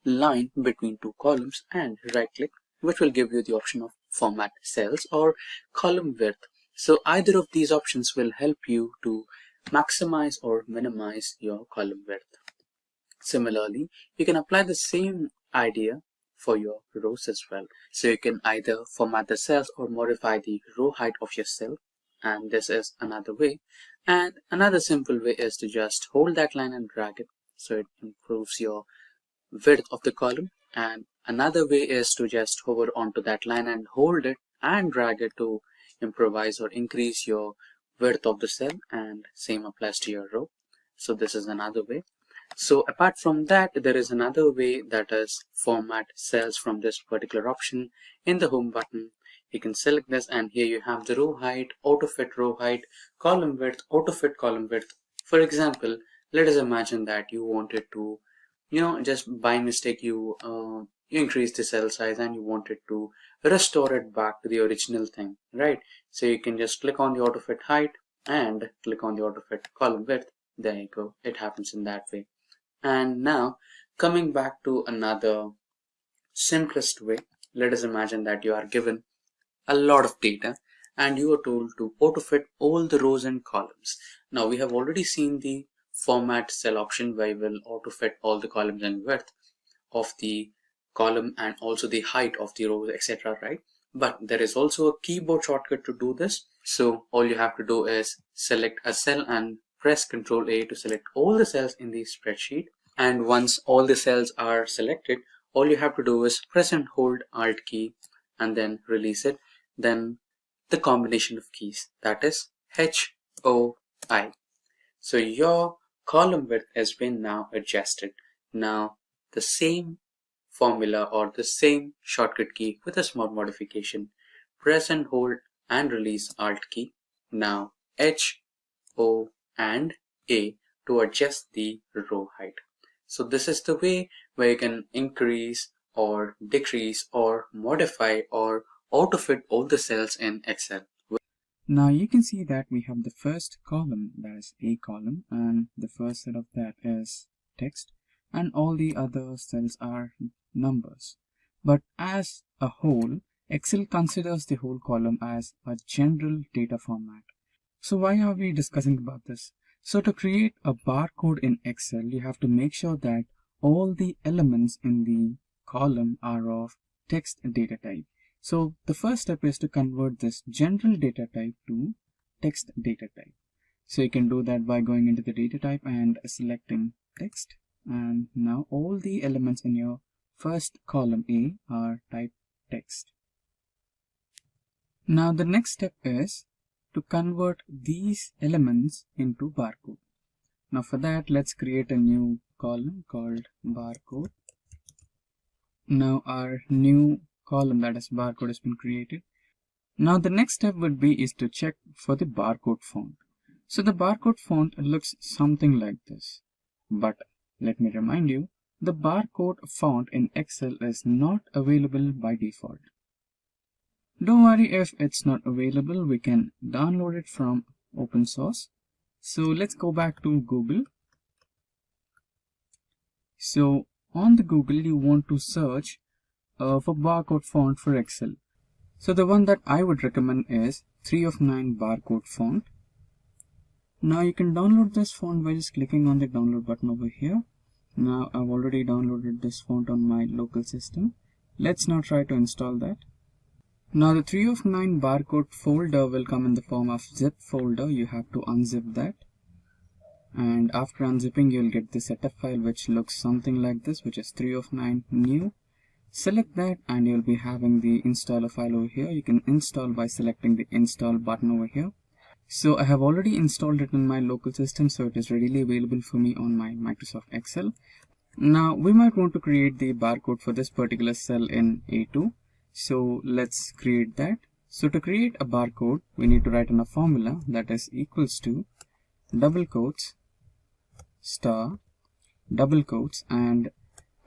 line between two columns and right click, which will give you the option of format cells or column width. So either of these options will help you to maximize or minimize your column width. Similarly, you can apply the same idea for your rows as well. So you can either format the cells or modify the row height of your cell, and this is another way. And another simple way is to just hold that line and drag it, so it improves your width of the column. And another way is to just hover onto that line and hold it and drag it to improvise or increase your width of the cell, and same applies to your row. So this is another way. So apart from that, there is another way, that is format cells from this particular option in the home button. You can select this and here you have the row height, auto fit row height, column width, auto fit column width. For example, let us imagine that you wanted to, just by mistake you increase the cell size and you wanted to restore it back to the original thing, right? So you can just click on the auto fit height and click on the auto fit column width. There you go. It happens in that way. And now coming back to another simplest way, let us imagine that you are given a lot of data and you are told to auto fit all the rows and columns. Now we have already seen the format cell option where you will auto fit all the columns and width of the column and also the height of the rows, etc. right? But there is also a keyboard shortcut to do this. So all you have to do is select a cell and press Ctrl A to select all the cells in the spreadsheet. And once all the cells are selected, all you have to do is press and hold Alt key and then release it. Then the combination of keys, that is HOI. So your column width has been now adjusted. Now the same formula or the same shortcut key with a small modification. Press and hold and release Alt key. Now H, O and A to adjust the row height. So this is the way where you can increase or decrease or modify or auto fit all the cells in Excel.
Now you can see that we have the first column, that is A column, and the first set of that is text, and all the other cells are numbers. But as a whole, Excel considers the whole column as a general data format. So why are we discussing about this? So to create a barcode in Excel, you have to make sure that all the elements in the column are of text data type. So the first step is to convert this general data type to text data type. So you can do that by going into the data type and selecting text. And now all the elements in your first column A are type text. Now the next step is to convert these elements into barcode. Now for that, let's create a new column called barcode. Now our new column, that is barcode, has been created. Now the next step would be is to check for the barcode font. So the barcode font looks something like this. But let me remind you, the barcode font in Excel is not available by default. Don't worry if it's not available, we can download it from open source. So let's go back to Google. So on the Google, you want to search
for barcode font for Excel. So the one that I would recommend is 3 of 9 barcode font. Now you can download this font by just clicking on the download button over here. Now I've already downloaded this font on my local system. Let's now try to install that. Now the 3 of 9 barcode folder will come in the form of zip folder. You have to unzip that. And after unzipping, you'll get the setup file which looks something like this, which is 3 of 9 new. Select that and you'll be having the installer file over here. You can install by selecting the install button over here. So I have already installed it in my local system, so it is readily available for me on my Microsoft Excel. Now we might want to create the barcode for this particular cell in A2. So let's create that. So to create a barcode, we need to write in a formula that is equals to double quotes star double quotes and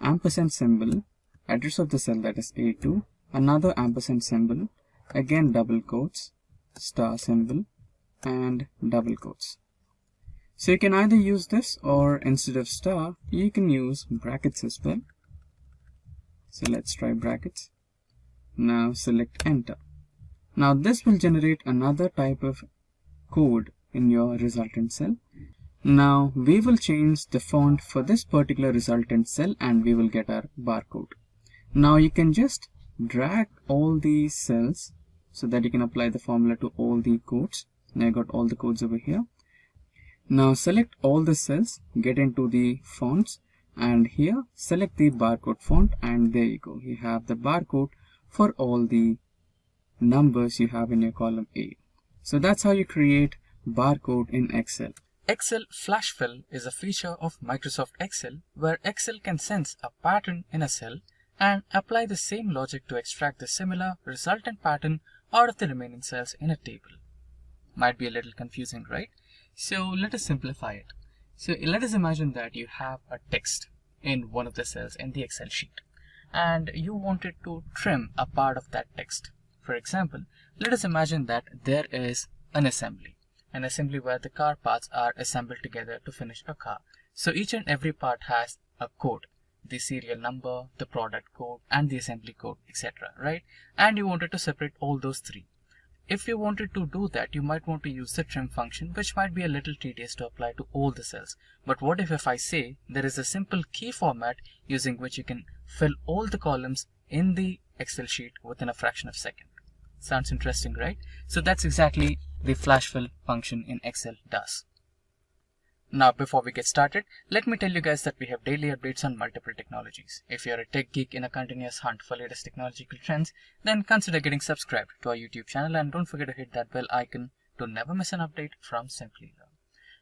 ampersand symbol, address of the cell that is A2, another ampersand symbol, again double quotes, star symbol and double quotes. So you can either use this, or instead of star you can use brackets as well. So let's try brackets. Now select enter. Now this will generate another type of code in your resultant cell. Now we will change the font for this particular resultant cell and we will get our barcode. Now you can just drag all these cells so that you can apply the formula to all the codes. Now I got all the codes over here. Now select all the cells, get into the fonts, and here select the barcode font, and there you go. You have the barcode for all the numbers you have in your column A. So that's how you create barcode in Excel.
Excel Flash Fill is a feature of Microsoft Excel where Excel can sense a pattern in a cell and apply the same logic to extract the similar resultant pattern out of the remaining cells in a table. Might be a little confusing, right? So let us simplify it. So let us imagine that you have a text in one of the cells in the Excel sheet and you wanted to trim a part of that text. For example, let us imagine that there is an assembly where the car parts are assembled together to finish a car. So each and every part has a code, the serial number, the product code and the assembly code, etc. right? And you wanted to separate all those three. If you wanted to do that, you might want to use the trim function, which might be a little tedious to apply to all the cells. But what if I say there is a simple key format using which you can fill all the columns in the Excel sheet within a fraction of a second? Sounds interesting, right? So that's exactly the flash fill function in Excel does. Now before we get started, let me tell you guys that we have daily updates on multiple technologies. If you're a tech geek in a continuous hunt for latest technological trends, then consider getting subscribed to our YouTube channel and don't forget to hit that bell icon to never miss an update from Simplilearn.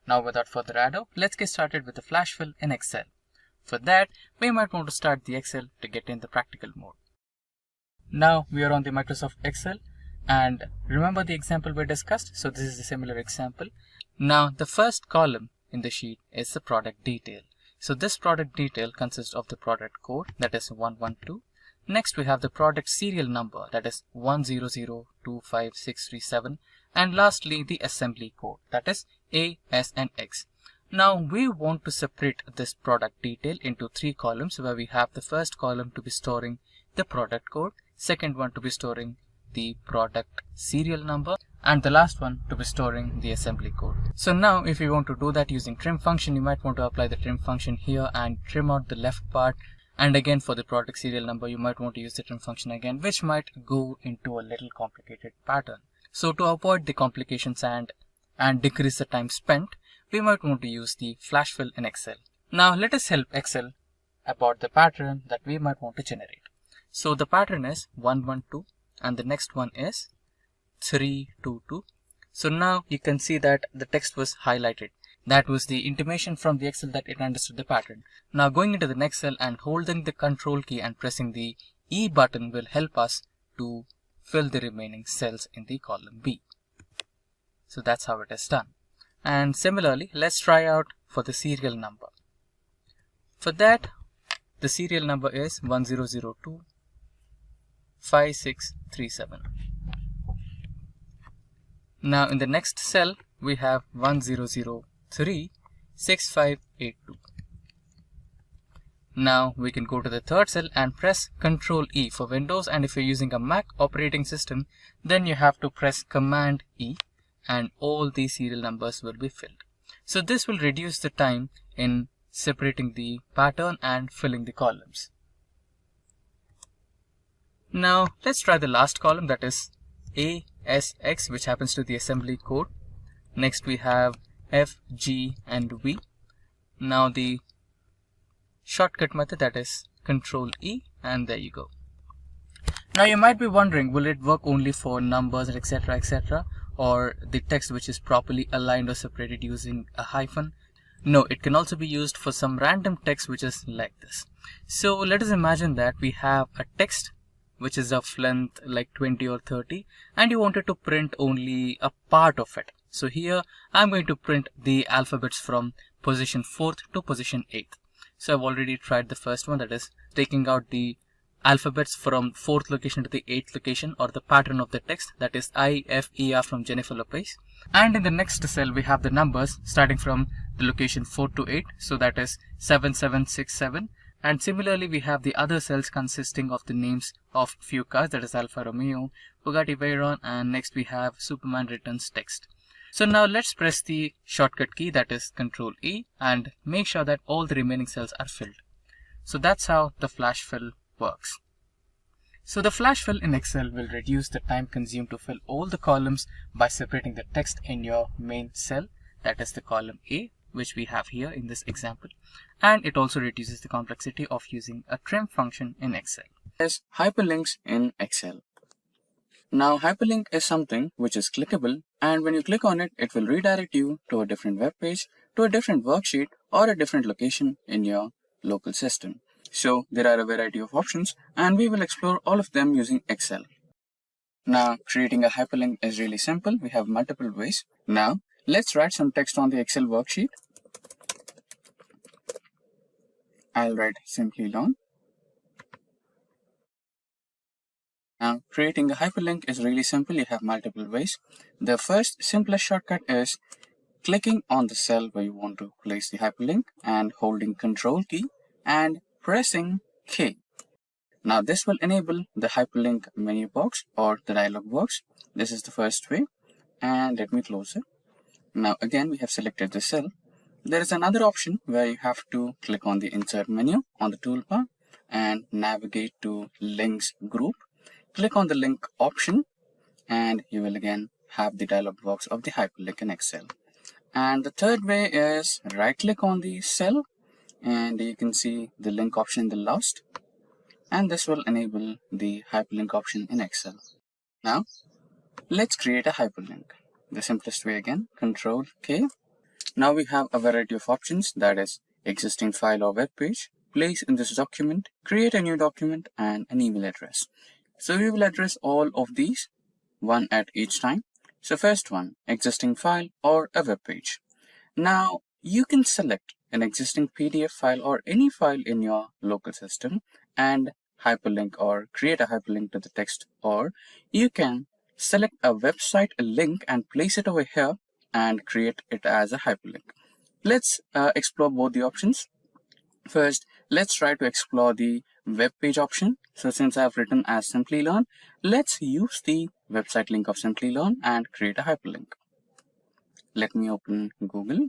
Now without further ado, let's get started with the flash fill in Excel. For that, we might want to start the Excel to get in the practical mode. Now we are on the Microsoft Excel and remember the example we discussed. So this is a similar example. Now the first column in the sheet is the product detail. So this product detail consists of the product code, that is 112. Next we have the product serial number, that is 1002567, and lastly the assembly code, that is A, S and X. Now we want to separate this product detail into three columns, where we have the first column to be storing the product code, second one to be storing the product serial number, and the last one to be storing the assembly code. So now if you want to do that using trim function, you might want to apply the trim function here and trim out the left part. And again for the product serial number, you might want to use the trim function again, which might go into a little complicated pattern. So to avoid the complications and decrease the time spent, we might want to use the flash fill in Excel. Now let us help Excel about the pattern that we might want to generate. So the pattern is 112 and the next one is 322. So now you can see that the text was highlighted. That was the intimation from the Excel that it understood the pattern. Now going into the next cell and holding the control key and pressing the E button will help us to fill the remaining cells in the column B. So that's how it is done. And similarly, let's try out for the serial number. For that, the serial number is 10025637. Now in the next cell, we have 10036582.
Now we can go to the third cell and press Ctrl E for Windows, and if you're using a Mac operating system, then you have to press Command E and all these serial numbers will be filled. So this will reduce the time in separating the pattern and filling the columns. Now let's try the last column, that is ASX, which happens to the assembly code. Next we have F, G and V. Now the shortcut method, that is Ctrl E, and there you go. Now you might be wondering, will it work only for numbers, etc., or the text which is properly aligned or separated using a hyphen? No, it can also be used for some random text which is like this. So let us imagine that we have a text which is of length like 20 or 30 and you wanted to print only a part of it. So here I'm going to print the alphabets from position 4th to position 8th. So I've already tried the first one, that is taking out the alphabets from 4th location to the 8th location, or the pattern of the text, that is I, F, E, R from Jennifer Lopez. And in the next cell we have the numbers starting from the location 4 to 8, so that is 7767. And similarly we have the other cells consisting of the names of few cars, that is Alfa Romeo, Bugatti Veyron, and next we have Superman returns text. So now let's press the shortcut key, that is Ctrl E, and make sure that all the remaining cells are filled. So that's how the flash fill works. So the flash fill in Excel will reduce the time consumed to fill all the columns by separating the text in your main cell, that is the column A, which we have here in this example, and it also reduces the complexity of using a trim function in Excel.
There's hyperlinks in Excel. Now hyperlink is something which is clickable, and when you click on it, it will redirect you to a different web page, to a different worksheet, or a different location in your local system. So there are a variety of options and we will explore all of them using Excel. Now creating a hyperlink is really simple. We have multiple ways. Now let's write some text on the Excel worksheet. I'll write Simplilearn. Now creating a hyperlink is really simple. You have multiple ways. The first simplest shortcut is clicking on the cell where you want to place the hyperlink and holding Ctrl key and pressing K. Now this will enable the hyperlink menu box or the dialog box. This is the first way, and let me close it. Now again we have selected the cell. There is another option where you have to click on the insert menu on the toolbar and navigate to links group. Click on the link option and you will again have the dialog box of the hyperlink in Excel. And the third way is right click on the cell and you can see the link option in the last, and this will enable the hyperlink option in Excel. Now let's create a hyperlink. The simplest way again, Ctrl K. Now we have a variety of options, that is existing file or web page, place in this document, create a new document, and an email address. So we will address all of these one at each time. So first one, existing file or a web page. Now you can select an existing PDF file or any file in your local system and hyperlink or create a hyperlink to the text, or you can select a website, a link, and place it over here and create it as a hyperlink. Let's explore both the options. First, let's try to explore the web page option. So since I've written as Simplilearn, let's use the website link of Simplilearn and create a hyperlink. Let me open Google,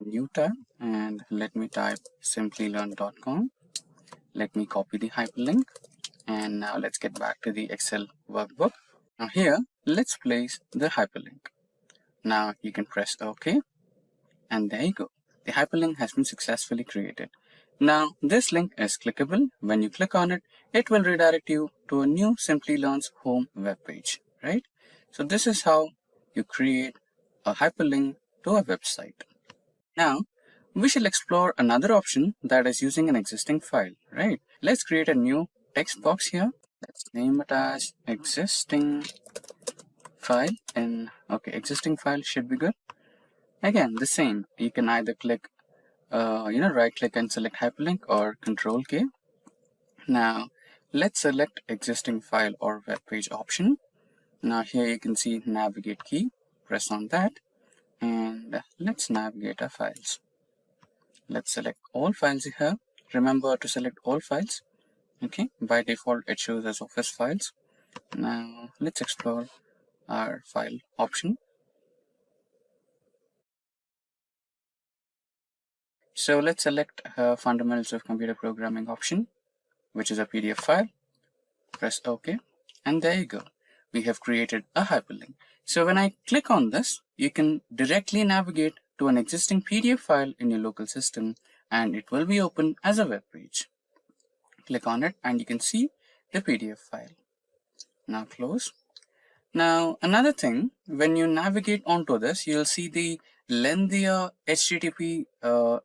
new tab, and let me type simplilearn.com. Let me copy the hyperlink, and now let's get back to the Excel workbook. Now here, let's place the hyperlink. Now you can press OK, and there you go. The hyperlink has been successfully created. Now this link is clickable. When you click on it, it will redirect you to a new Simplilearn's home web page, right? So this is how you create a hyperlink to a website. Now we shall explore another option, that is using an existing file, right? Let's create a new text box here. Let's name it as existing file, and okay, existing file should be good. Again, the same. You can either click, right click and select hyperlink, or Ctrl K. Now let's select existing file or web page option. Now here you can see navigate key. Press on that, and let's navigate our files. let's select all files here. Remember to select all files. Okay, by default it shows as office files. Now let's explore our file option. So let's select Fundamentals of Computer Programming option, which is a PDF file. Press OK, and there you go. We have created a hyperlink. So when I click on this, you can directly navigate to an existing PDF file in your local system, and it will be open as a web page. Click on it and you can see the PDF file. Now close. Now another thing, when you navigate onto this, you'll see the lengthier HTTP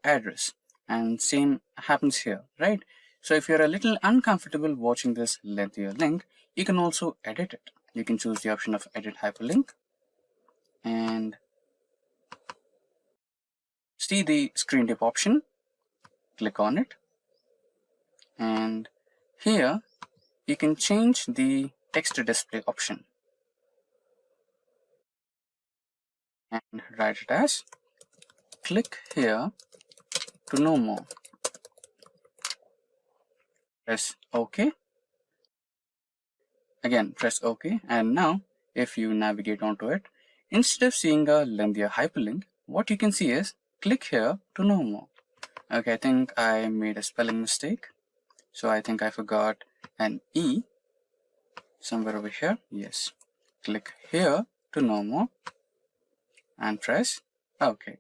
address, and same happens here, right? So if you're a little uncomfortable watching this lengthier link, you can also edit it. You can choose the option of edit hyperlink and see the screen dip option. Click on it, and here you can change the text to display option and write it as click here to know more. Press OK. Again, press OK, and now if you navigate onto it, instead of seeing a lengthier hyperlink, what you can see is click here to know more. Okay, I think I made a spelling mistake. So I think I forgot an E somewhere over here. Yes. Click here to know more and press OK.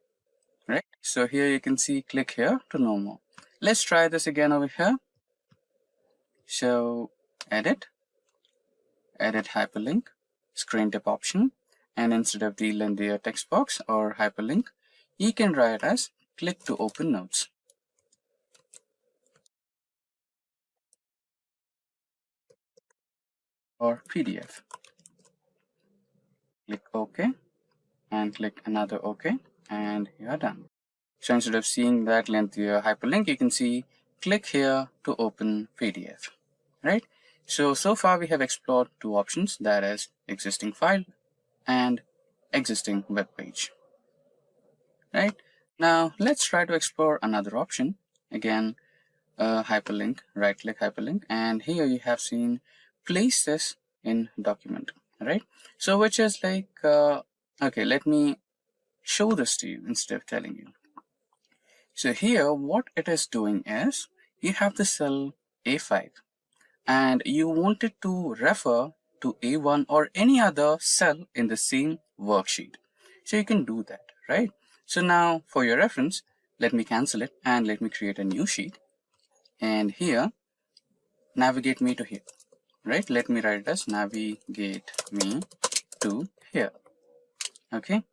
Right. So here you can see click here to know more. Let's try this again over here. So edit hyperlink, screen dip option, and instead of the lengthier text box or hyperlink, you can write as click to open notes. Or PDF. Click OK and click another OK, and you are done. So instead of seeing that lengthier hyperlink, you can see click here to open PDF, right? So far we have explored two options, that is existing file and existing web page, right? Now let's try to explore another option. Again, hyperlink, right click hyperlink, and here you have seen place this in document, right? So which is like, okay, let me show this to you instead of telling you. So here what it is doing is you have the cell A5 and you wanted to refer to A1 or any other cell in the same worksheet. So you can do that, right? So now for your reference, let me cancel it and let me create a new sheet. And here, navigate me to here, right? Let me write it as navigate me to here. Okay.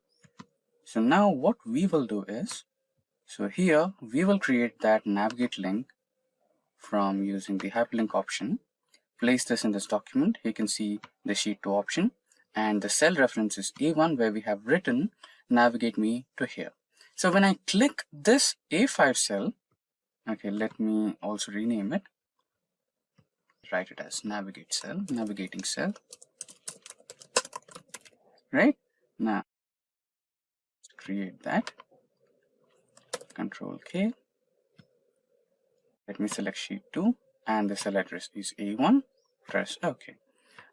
So now what we will do is, so here we will create that navigate link from using the hyperlink option. Place this in this document. You can see the sheet 2 option, and the cell reference is A1 where we have written navigate me to here. So when I click this A5 cell, okay, let me also rename it. Write it as navigate cell, navigating cell, right? Now create that, Control K. Let me select sheet 2 and the cell address is A1. Press OK.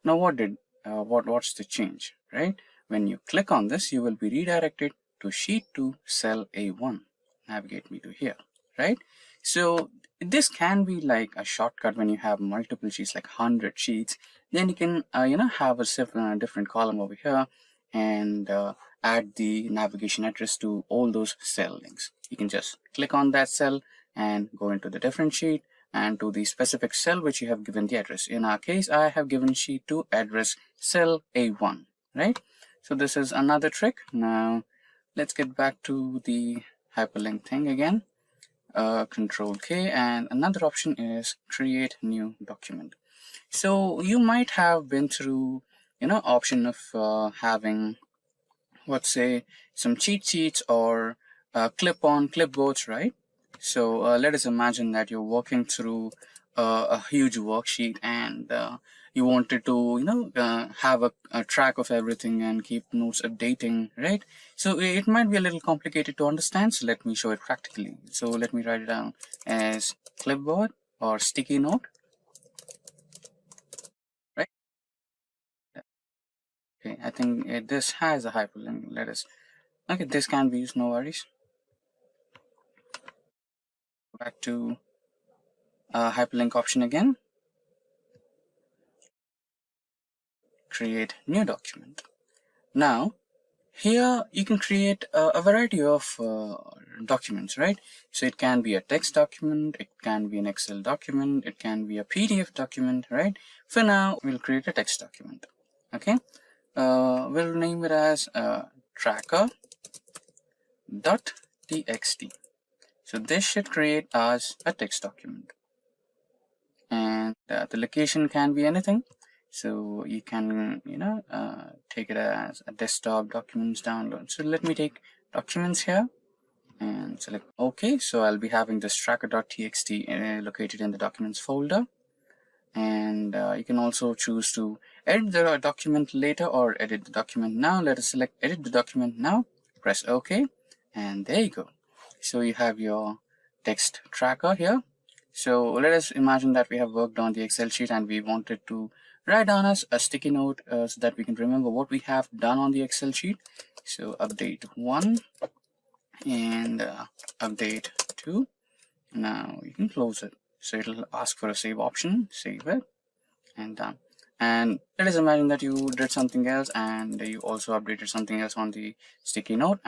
Now what's the change, right? When you click on this, you will be redirected to sheet 2 cell A1. Navigate me to here, right? So this can be like a shortcut when you have multiple sheets, like 100 sheets. Then you can have a different column over here and add the navigation address to all those cell links. You can just click on that cell and go into the different sheet and to the specific cell which you have given the address. In our case, I have given sheet 2 address cell A1, right? So this is another trick. Now let's get back to the hyperlink thing again. Control K, and another option is create new document. So you might have been through option of having, let's say, some cheat sheets or clip-on clipboards, right? So let us imagine that you're working through a huge worksheet and you wanted to have a track of everything and keep notes updating, right? So it might be a little complicated to understand, so let me show it practically. So let me write it down as clipboard or sticky note, right? Okay, I think this has a hyperlink. Okay, this can be used, no worries. Back to hyperlink option again. Create new document. Now here you can create a variety of documents, right? So it can be a text document, it can be an Excel document, it can be a PDF document, right? For now we'll create a text document. Okay, we'll name it as tracker.txt. so this should create as a text document, and the location can be anything. So you can take it as a desktop documents download. So let me take documents here and select OK. So I'll be having this tracker.txt located in the documents folder, and you can also choose to edit the document later or edit the document now. Let us select edit the document now, press OK, and there you go. So you have your text tracker here. So let us imagine that we have worked on the Excel sheet and we wanted to write down as a sticky note so that we can remember what we have done on the Excel sheet. So update 1 and update 2. Now you can close it. So it'll ask for a save option, save it, and done. And let us imagine that you did something else and you also updated something else on the sticky note,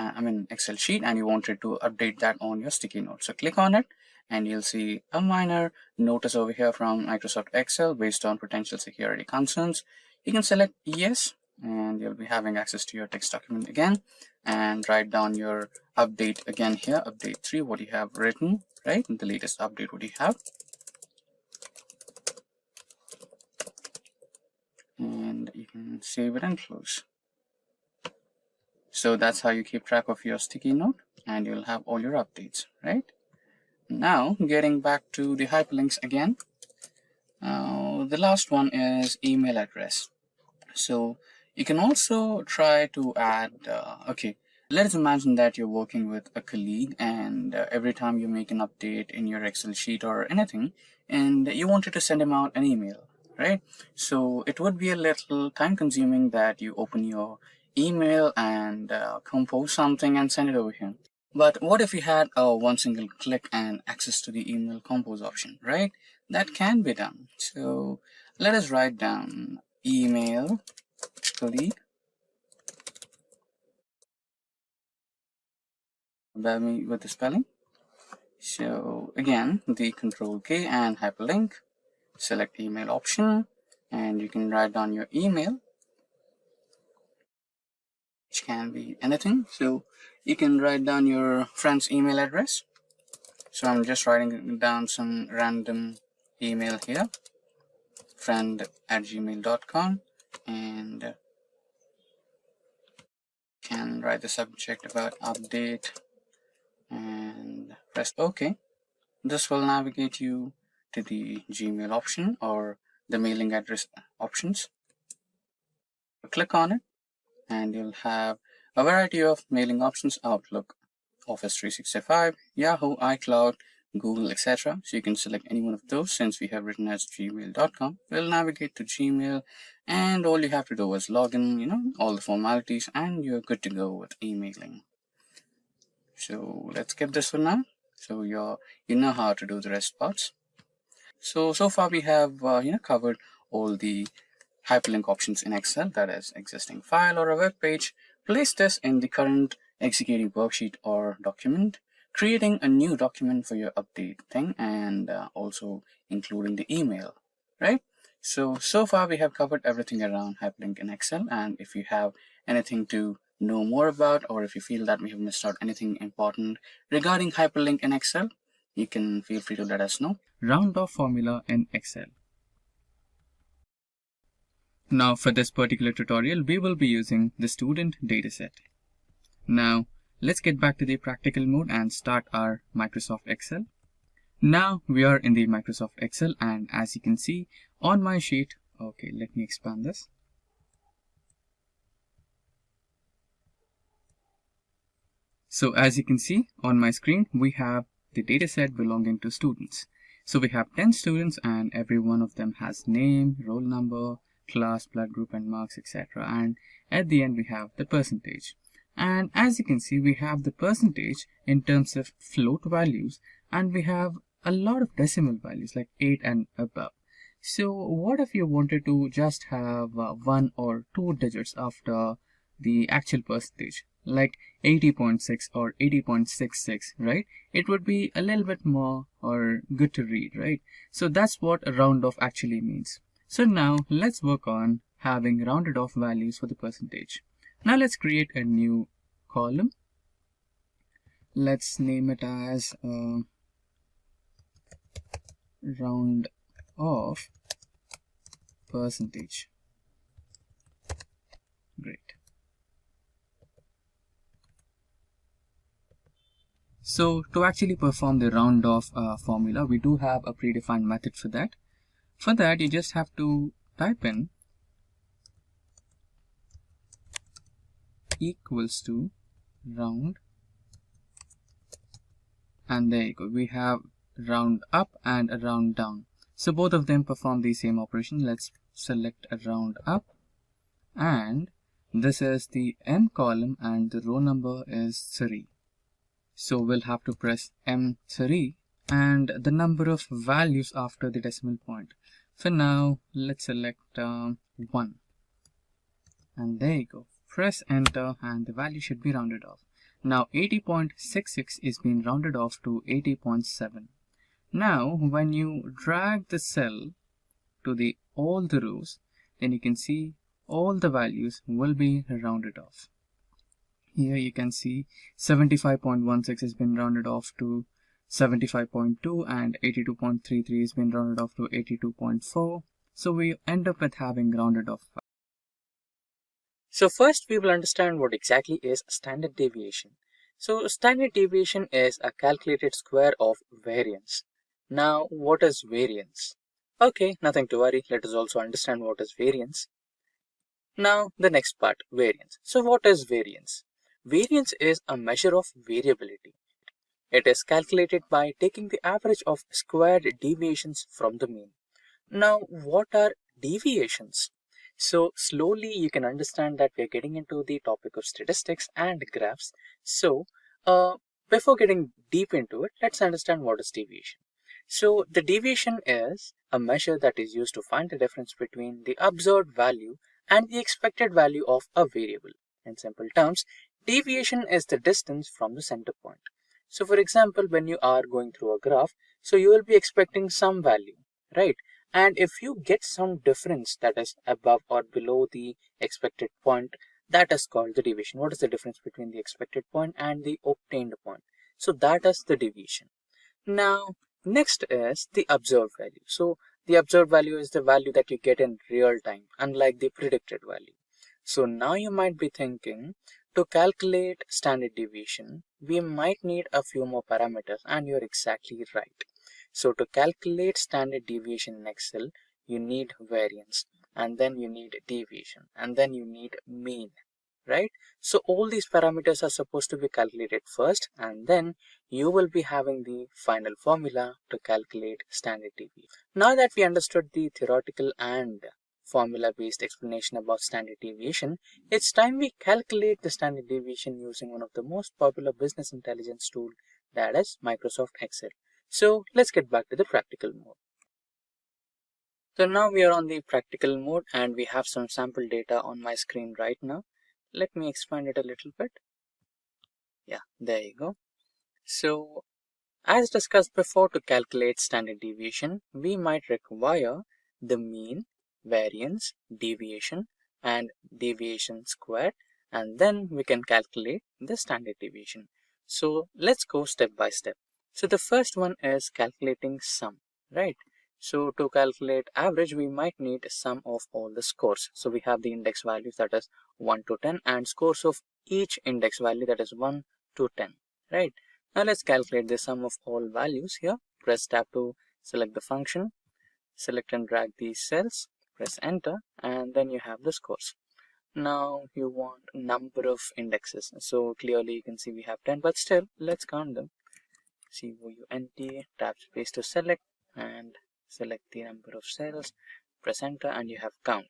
Excel sheet, and you wanted to update that on your sticky note. So click on it and you'll see a minor notice over here from Microsoft Excel based on potential security concerns. You can select yes, and you'll be having access to your text document again, and write down your update again here, update 3, what you have written, right? The latest update, what you have. And you can save it and close. So that's how you keep track of your sticky note, and you'll have all your updates, right? Now getting back to the hyperlinks again. The last one is email address. So you can also try to add okay, let's imagine that you're working with a colleague, and every time you make an update in your Excel sheet or anything, and you wanted to send him out an email, right? So it would be a little time consuming that you open your email and compose something and send it over here. But what if you had one single click and access to the email compose option, right? That can be done. So let us write down email colleague. Bear me with the spelling. So again, the Control K and hyperlink, select email option, and you can write down your email, which can be anything. So you can write down your friend's email address. So I'm just writing down some random email here, friend@gmail.com, and can write the subject about update and press OK. This will navigate you to the Gmail option or the mailing address options. Click on it and you'll have a variety of mailing options: Outlook, Office 365, Yahoo, iCloud, Google, etc. So you can select any one of those. Since we have written as gmail.com, we'll navigate to Gmail, and all you have to do is log in, all the formalities, and you're good to go with emailing. So let's skip this for now. So you know how to do the rest parts. So far we have covered all the hyperlink options in Excel, that is existing file or a web page, place this in the current executive worksheet or document, creating a new document for your update thing, and also including the email, right? So far we have covered everything around hyperlink in Excel, and if you have anything to know more about, or if you feel that we have missed out anything important regarding hyperlink in Excel, you can feel free to let us know.
Round off formula in Excel. Now for this particular tutorial, we will be using the student dataset. Now let's get back to the practical mode and start our Microsoft Excel. Now we are in the Microsoft Excel, and as you can see on my sheet, okay, let me expand this. So as you can see on my screen, we have the data set belonging to students. So we have 10 students and every one of them has name, roll number, class, blood group and marks, etc. And at the end we have the percentage. And as you can see, we have the percentage in terms of float values, and we have a lot of decimal values like 8 and above. So what if you wanted to just have 1 or 2 digits after the actual percentage, like 80.6 or 80.66, right? It would be a little bit more or good to read, right? So that's what a round off actually means. So now let's work on having rounded off values for the percentage. Now let's create a new column. Let's name it as round off percentage. Great. So to actually perform the round off formula, we do have a predefined method for that. For that, you just have to type in equals to round, and there you go. We have round up and a round down. So both of them perform the same operation. Let's select a round up, and this is the M column and the row number is 3. So we'll have to press M3 and the number of values after the decimal point. For now, let's select 1. And there you go. Press enter and the value should be rounded off. Now 80.66 is being rounded off to 80.7. Now when you drag the cell to all the rows, then you can see all the values will be rounded off. Here you can see 75.16 has been rounded off to 75.2 and 82.33 has been rounded off to 82.4. So we end up with having rounded off.
So first we will understand what exactly is standard deviation. So standard deviation is a calculated square of variance. Now what is variance? Okay, nothing to worry. Let us also understand what is variance. Now the next part, variance. So what is variance? Variance is a measure of variability. It is calculated by taking the average of squared deviations from the mean. Now, what are deviations? So slowly you can understand that we are getting into the topic of statistics and graphs. So before getting deep into it, let's understand what is deviation. So the deviation is a measure that is used to find the difference between the observed value and the expected value of a variable. In simple terms, deviation is the distance from the center point. So for example, when you are going through a graph, so you will be expecting some value, right? And if you get some difference that is above or below the expected point, that is called the deviation. What is the difference between the expected point and the obtained point? So that is the deviation. Now, next is the observed value. So the observed value is the value that you get in real time, unlike the predicted value. So now you might be thinking, to calculate standard deviation, we might need a few more parameters, and you're exactly right. So to calculate standard deviation in Excel, you need variance, and then you need deviation, and then you need mean, right? So all these parameters are supposed to be calculated first, and then you will be having the final formula to calculate standard deviation. Now that we understood the theoretical and formula-based explanation about standard deviation, it's time we calculate the standard deviation using one of the most popular business intelligence tool, that is Microsoft Excel. So let's get back to the practical mode. So now we are on the practical mode and we have some sample data on my screen right now. Let me expand it a little bit. Yeah, there you go. So as discussed before, to calculate standard deviation, we might require the mean, variance, deviation, and deviation squared, and then we can calculate the standard deviation. So let's go step by step. So the first one is calculating sum, right? So to calculate average, we might need sum of all the scores. So we have the index values, that is 1 to 10, and scores of each index value, that is 1 to 10, right? Now let's calculate the sum of all values here. press tab to select the function, select and drag these cells, press enter, and then you have the scores. Now you want number of indexes. So clearly you can see we have 10, but still let's count them. COUNT, tab space to select and select the number of cells, press enter, and you have count.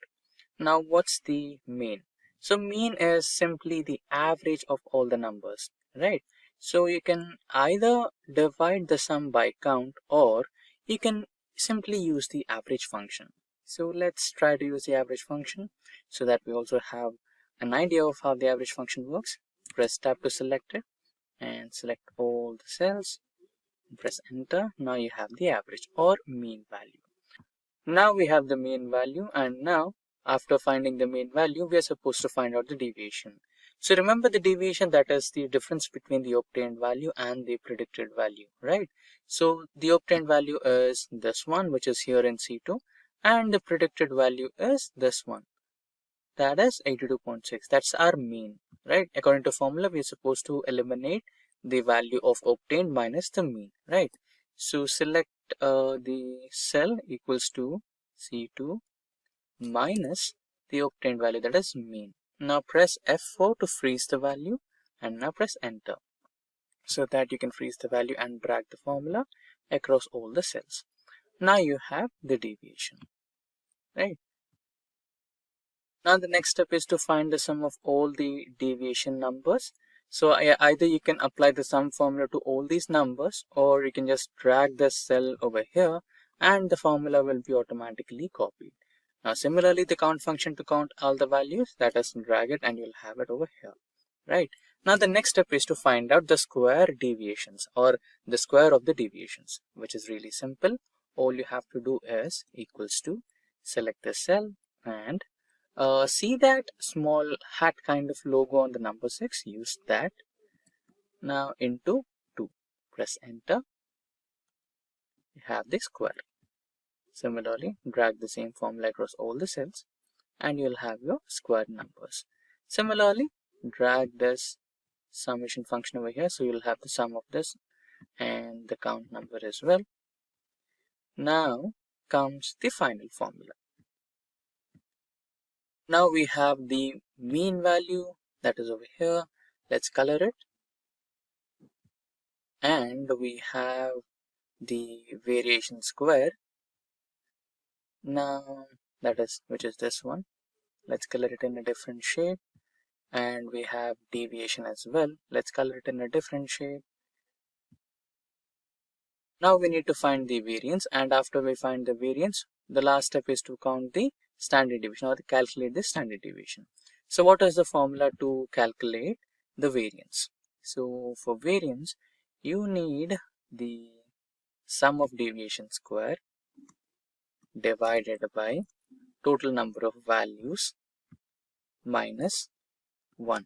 Now what's the mean? So mean is simply the average of all the numbers, right? So you can either divide the sum by count, or you can simply use the average function. So let's try to use the average function so that we also have an idea of how the average function works. Press tab to select it and select all the cells, press enter. Now you have the average or mean value. Now we have the mean value, and now after finding the mean value, we are supposed to find out the deviation. So remember the deviation, that is the difference between the obtained value and the predicted value, right? So the obtained value is this one, which is here in C2, and the predicted value is this one, that is 82.6. That's our mean, right? According to formula, we are supposed to eliminate the value of obtained minus the mean, right? So select the cell equals to C2 minus the obtained value, that is mean. Now press F4 to freeze the value, and now press enter so that you can freeze the value and drag the formula across all the cells. Now you have the deviation, right? Now the next step is to find the sum of all the deviation numbers. So either you can apply the sum formula to all these numbers, or you can just drag the cell over here and the formula will be automatically copied. Now similarly, the count function to count all the values, that is, drag it and you'll have it over here, right? Now the next step is to find out the square deviations, or the square of the deviations, which is really simple. All you have to do is equals to select the cell and see that small hat kind of logo on the number 6, use that. Now into 2, press enter, you have the square. Similarly, drag the same formula across all the cells and you'll have your square numbers. Similarly, drag this summation function over here, so you'll have the sum of this and the count number as well. Now comes the final formula. Now we have the mean value, that is over here. Let's color it. And we have the variation square. Now that is, which is this one. Let's color it in a different shade. And we have deviation as well. Let's color it in a different shade. Now we need to find the variance, and after we find the variance, the last step is to count the standard deviation, or to calculate the standard deviation. So what is the formula to calculate the variance? So for variance, you need the sum of deviation square divided by total number of values minus 1.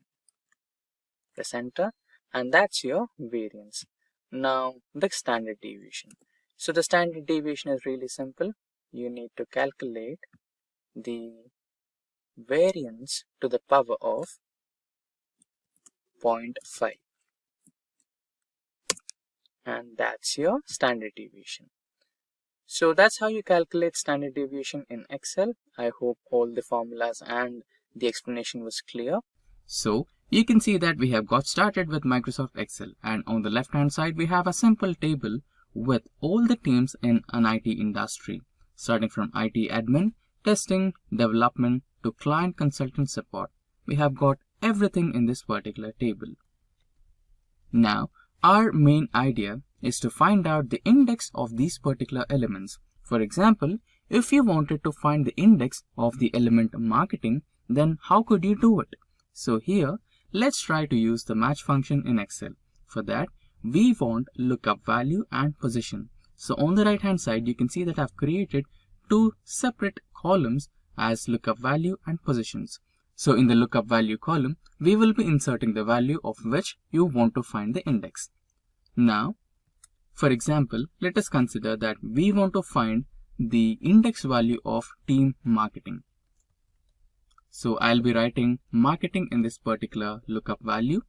Press enter, and that's your variance. Now the standard deviation. So the standard deviation is really simple. You need to calculate the variance to the power of 0.5, and that's your standard deviation. So that's how you calculate standard deviation in Excel. I hope all the formulas and the explanation was clear.
So you can see that we have got started with Microsoft Excel, and on the left hand side we have a simple table with all the teams in an IT industry, starting from IT admin, testing, development to client consultant support. We have got everything in this particular table. Now our main idea is to find out the index of these particular elements. For example, if you wanted to find the index of the element marketing, then how could you do it? So here, let's try to use the match function in Excel. For that, we want lookup value and position. So on the right hand side, you can see that I've created two separate columns as lookup value and positions. So in the lookup value column, we will be inserting the value of which you want to find the index. Now, for example, let us consider that we want to find the index value of team marketing. So I'll be writing marketing in this particular lookup value.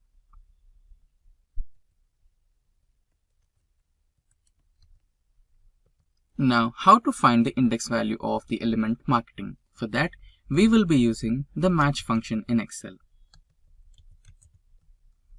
Now, how to find the index value of the element marketing? For that, we will be using the match function in Excel.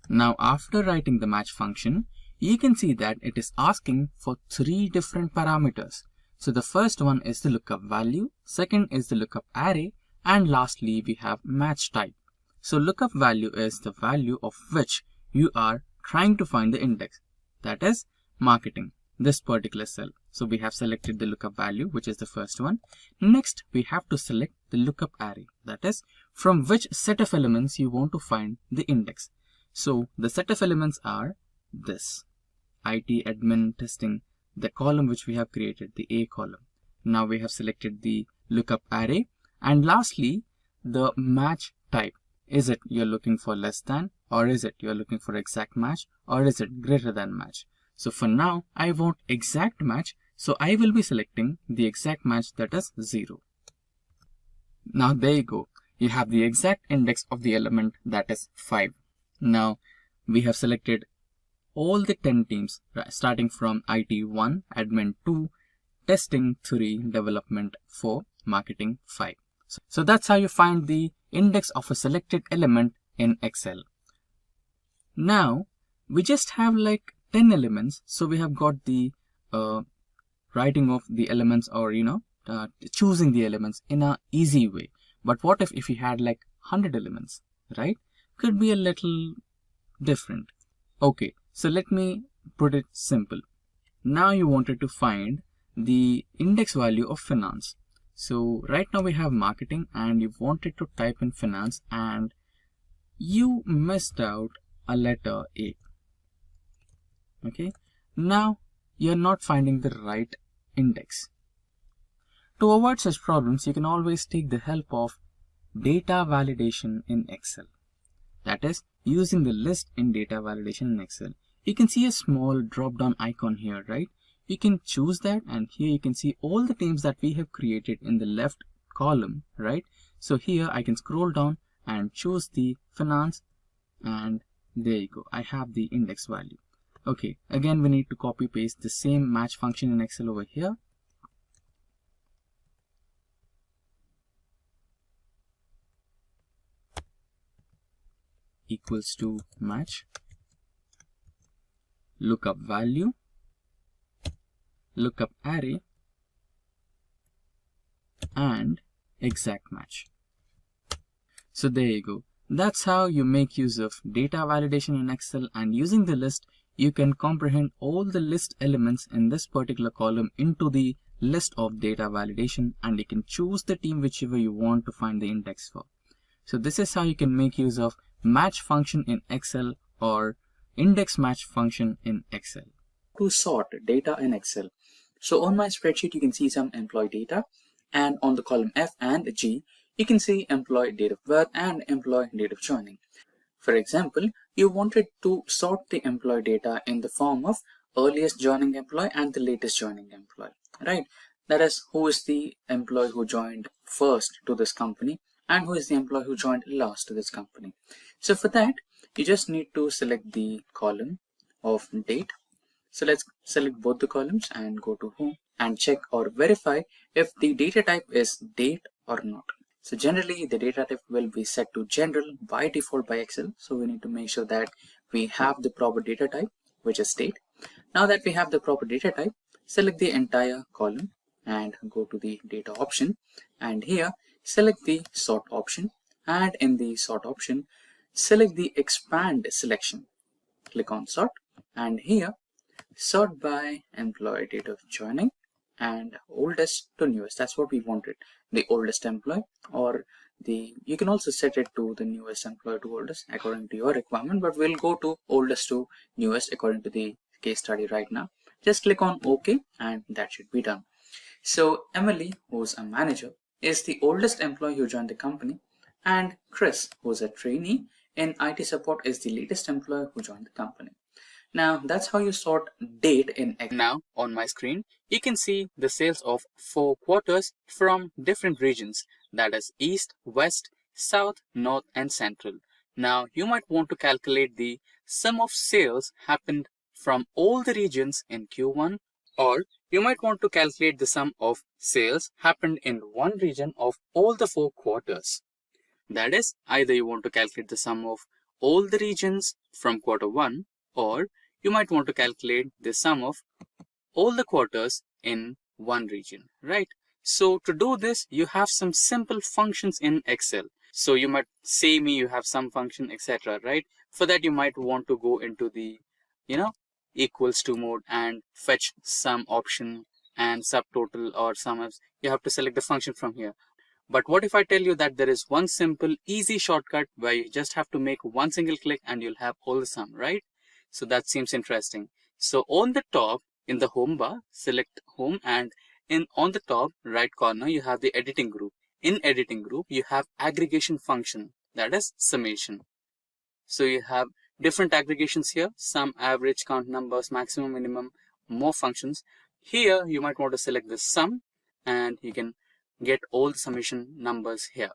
Now, after writing the match function, you can see that it is asking for 3 different parameters. So the first one is the lookup value, second is the lookup array, and lastly we have match type. So lookup value is the value of which you are trying to find the index, that is marketing, this particular cell. So we have selected the lookup value, which is the first one. Next, we have to select the lookup array, that is from which set of elements you want to find the index. So the set of elements are this, IT, admin, testing, the column which we have created, the A column. Now we have selected the lookup array, and lastly the match type. Is it you're looking for less than, or is it you're looking for exact match, or is it greater than match? So for now I want exact match, so I will be selecting the exact match, that is 0. Now there you go, you have the exact index of the element, that is 5. Now we have selected all the 10 teams, starting from IT 1, admin 2, testing 3, development 4, marketing 5. So that's how you find the index of a selected element in Excel. Now we just have like 10 elements, so we have got the writing of the elements, or choosing the elements in a easy way. But what if you had like 100 elements, right? Could be a little different. Okay, so let me put it simple. Now you wanted to find the index value of finance. So right now we have marketing and you wanted to type in finance and you missed out a letter A. Okay, now you're not finding the right index. To avoid such problems, you can always take the help of data validation in Excel. That is, using the list in data validation in Excel. You can see a small drop down icon here, right? You can choose that, and here you can see all the teams that we have created in the left column, right? So here I can scroll down and choose the finance, and there you go, I have the index value. Okay, again we need to copy paste the same match function in Excel over here. Equals to match, lookup value, lookup array, and exact match. So there you go. That's how you make use of data validation in Excel, and using the list you can comprehend all the list elements in this particular column into the list of data validation, and you can choose the team whichever you want to find the index for. So this is how you can make use of match function in Excel or index match function in Excel.
To sort data in Excel. So on my spreadsheet, you can see some employee data, and on the column F and G, you can see employee date of birth and employee date of joining. For example, you wanted to sort the employee data in the form of earliest joining employee and the latest joining employee, right? That is, who is the employee who joined first to this company and who is the employee who joined last to this company. So for that, you just need to select the column of date. So let's select both the columns and go to home and check or verify if the data type is date or not. So generally the data type will be set to general by default by Excel. So we need to make sure that we have the proper data type, which is date. Now that we have the proper data type, select the entire column and go to the data option, and here select the sort option, and in the sort option select the expand selection. Click on sort, and here sort by employee date of joining and oldest to newest. That's what we wanted, the oldest employee, or you can also set it to the newest employee to oldest according to your requirement, but we'll go to oldest to newest according to the case study right now. Just click on OK and that should be done. So Emily, who's a manager, is the oldest employee who joined the company, and Chris, who's a trainee in IT support, is the latest employee who joined the company. Now that's how you sort date in Excel.
Now on my screen, you can see the sales of 4 quarters from different regions, that is East, West, South, North and Central. Now you might want to calculate the sum of sales happened from all the regions in Q1,
Or you might want to calculate the sum of sales happened in one region of all the 4 quarters. That is, either you want to calculate the sum of all the regions from quarter 1, or you might want to calculate the sum of all the quarters in one region, right? So to do this, you have some simple functions in Excel. So you might say me you have some function, etc., right? For that, you might want to go into the, equals to mode and fetch sum option and subtotal or SUMIFS. You have to select the function from here. But what if I tell you that there is one simple easy shortcut where you just have to make one single click and you'll have all the sum, right? So that seems interesting. So on the top in the home bar, select home, and on the top right corner you have the editing group. In editing group you have aggregation function, that is summation. So you have different aggregations here: sum, average, count numbers, maximum, minimum, more functions. Here you might want to select the sum and you can get all the summation numbers here.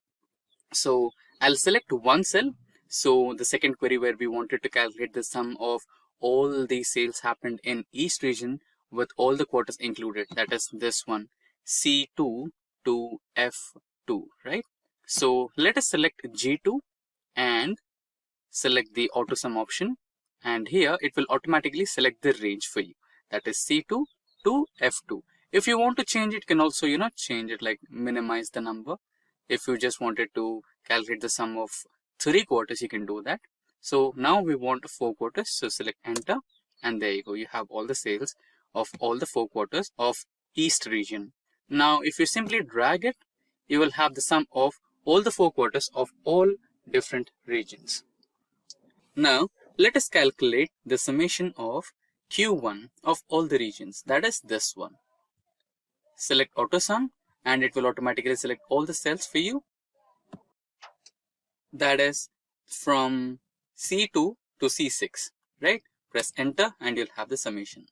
So I'll select one cell. So the second query where we wanted to calculate the sum of all the sales happened in each region with all the quarters included, that is this one, C2 to F2, right? So let us select G2 and select the auto sum option, and here it will automatically select the range for you, that is C2 to F2. If you want to change it, you can also change it, like minimize the number. If you just wanted to calculate the sum of 3 quarters, you can do that. So now we want 4 quarters, so select enter, and there you go, you have all the sales of all the 4 quarters of East region. Now if you simply drag it, you will have the sum of all the 4 quarters of all different regions. Now let us calculate the summation of Q1 of all the regions, that is this one. Select auto sum and it will automatically select all the cells for you, that is from C2 to C6, right? Press enter and you'll have the summation.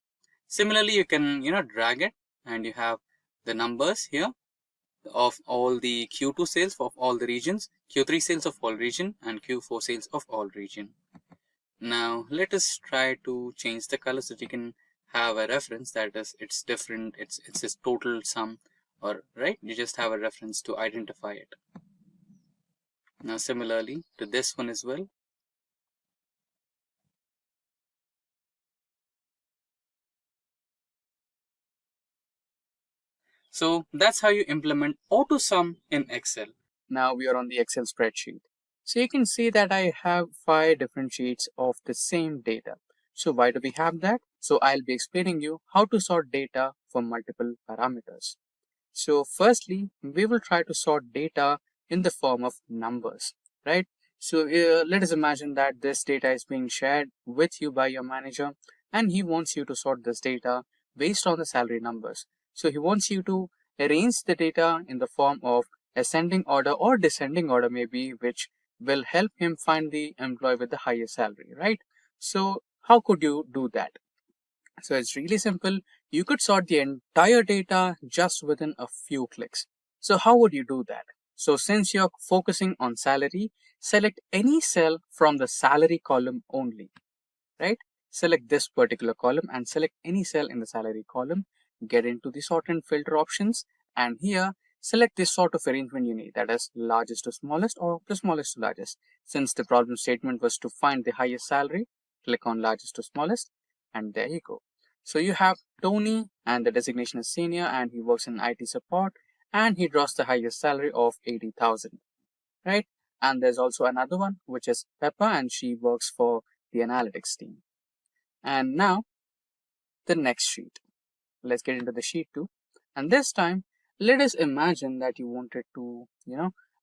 Similarly, you can drag it and you have the numbers here of all the Q2 sales of all the regions, Q3 sales of all region, and Q4 sales of all region. Now let us try to change the color so that you can have a reference, that is it's different, it's a total sum, or right, you just have a reference to identify it. Now similarly to this one as well. So that's how you implement auto sum in Excel. Now we are on the Excel spreadsheet. So you can see that I have 5 different sheets of the same data. So why do we have that? So I'll be explaining you how to sort data for multiple parameters. So firstly, we will try to sort data in the form of numbers, right? So let us imagine that this data is being shared with you by your manager, and he wants you to sort this data based on the salary numbers. So he wants you to arrange the data in the form of ascending order or descending order maybe, which will help him find the employee with the highest salary, right? So how could you do that? So it's really simple. You could sort the entire data just within a few clicks. So how would you do that? So since you're focusing on salary, select any cell from the salary column only, right? Select this particular column and select any cell in the salary column. Get into the sort and filter options, and here select this sort of arrangement you need, that is largest to smallest or the smallest to largest. Since the problem statement was to find the highest salary, click on largest to smallest, and there you go. So you have Tony, and the designation is senior, and he works in IT support, and he draws the highest salary of 80,000, right? And there's also another one, which is Peppa, and she works for the analytics team. And now the next sheet. Let's get into the sheet 2, and this time let us imagine that you wanted to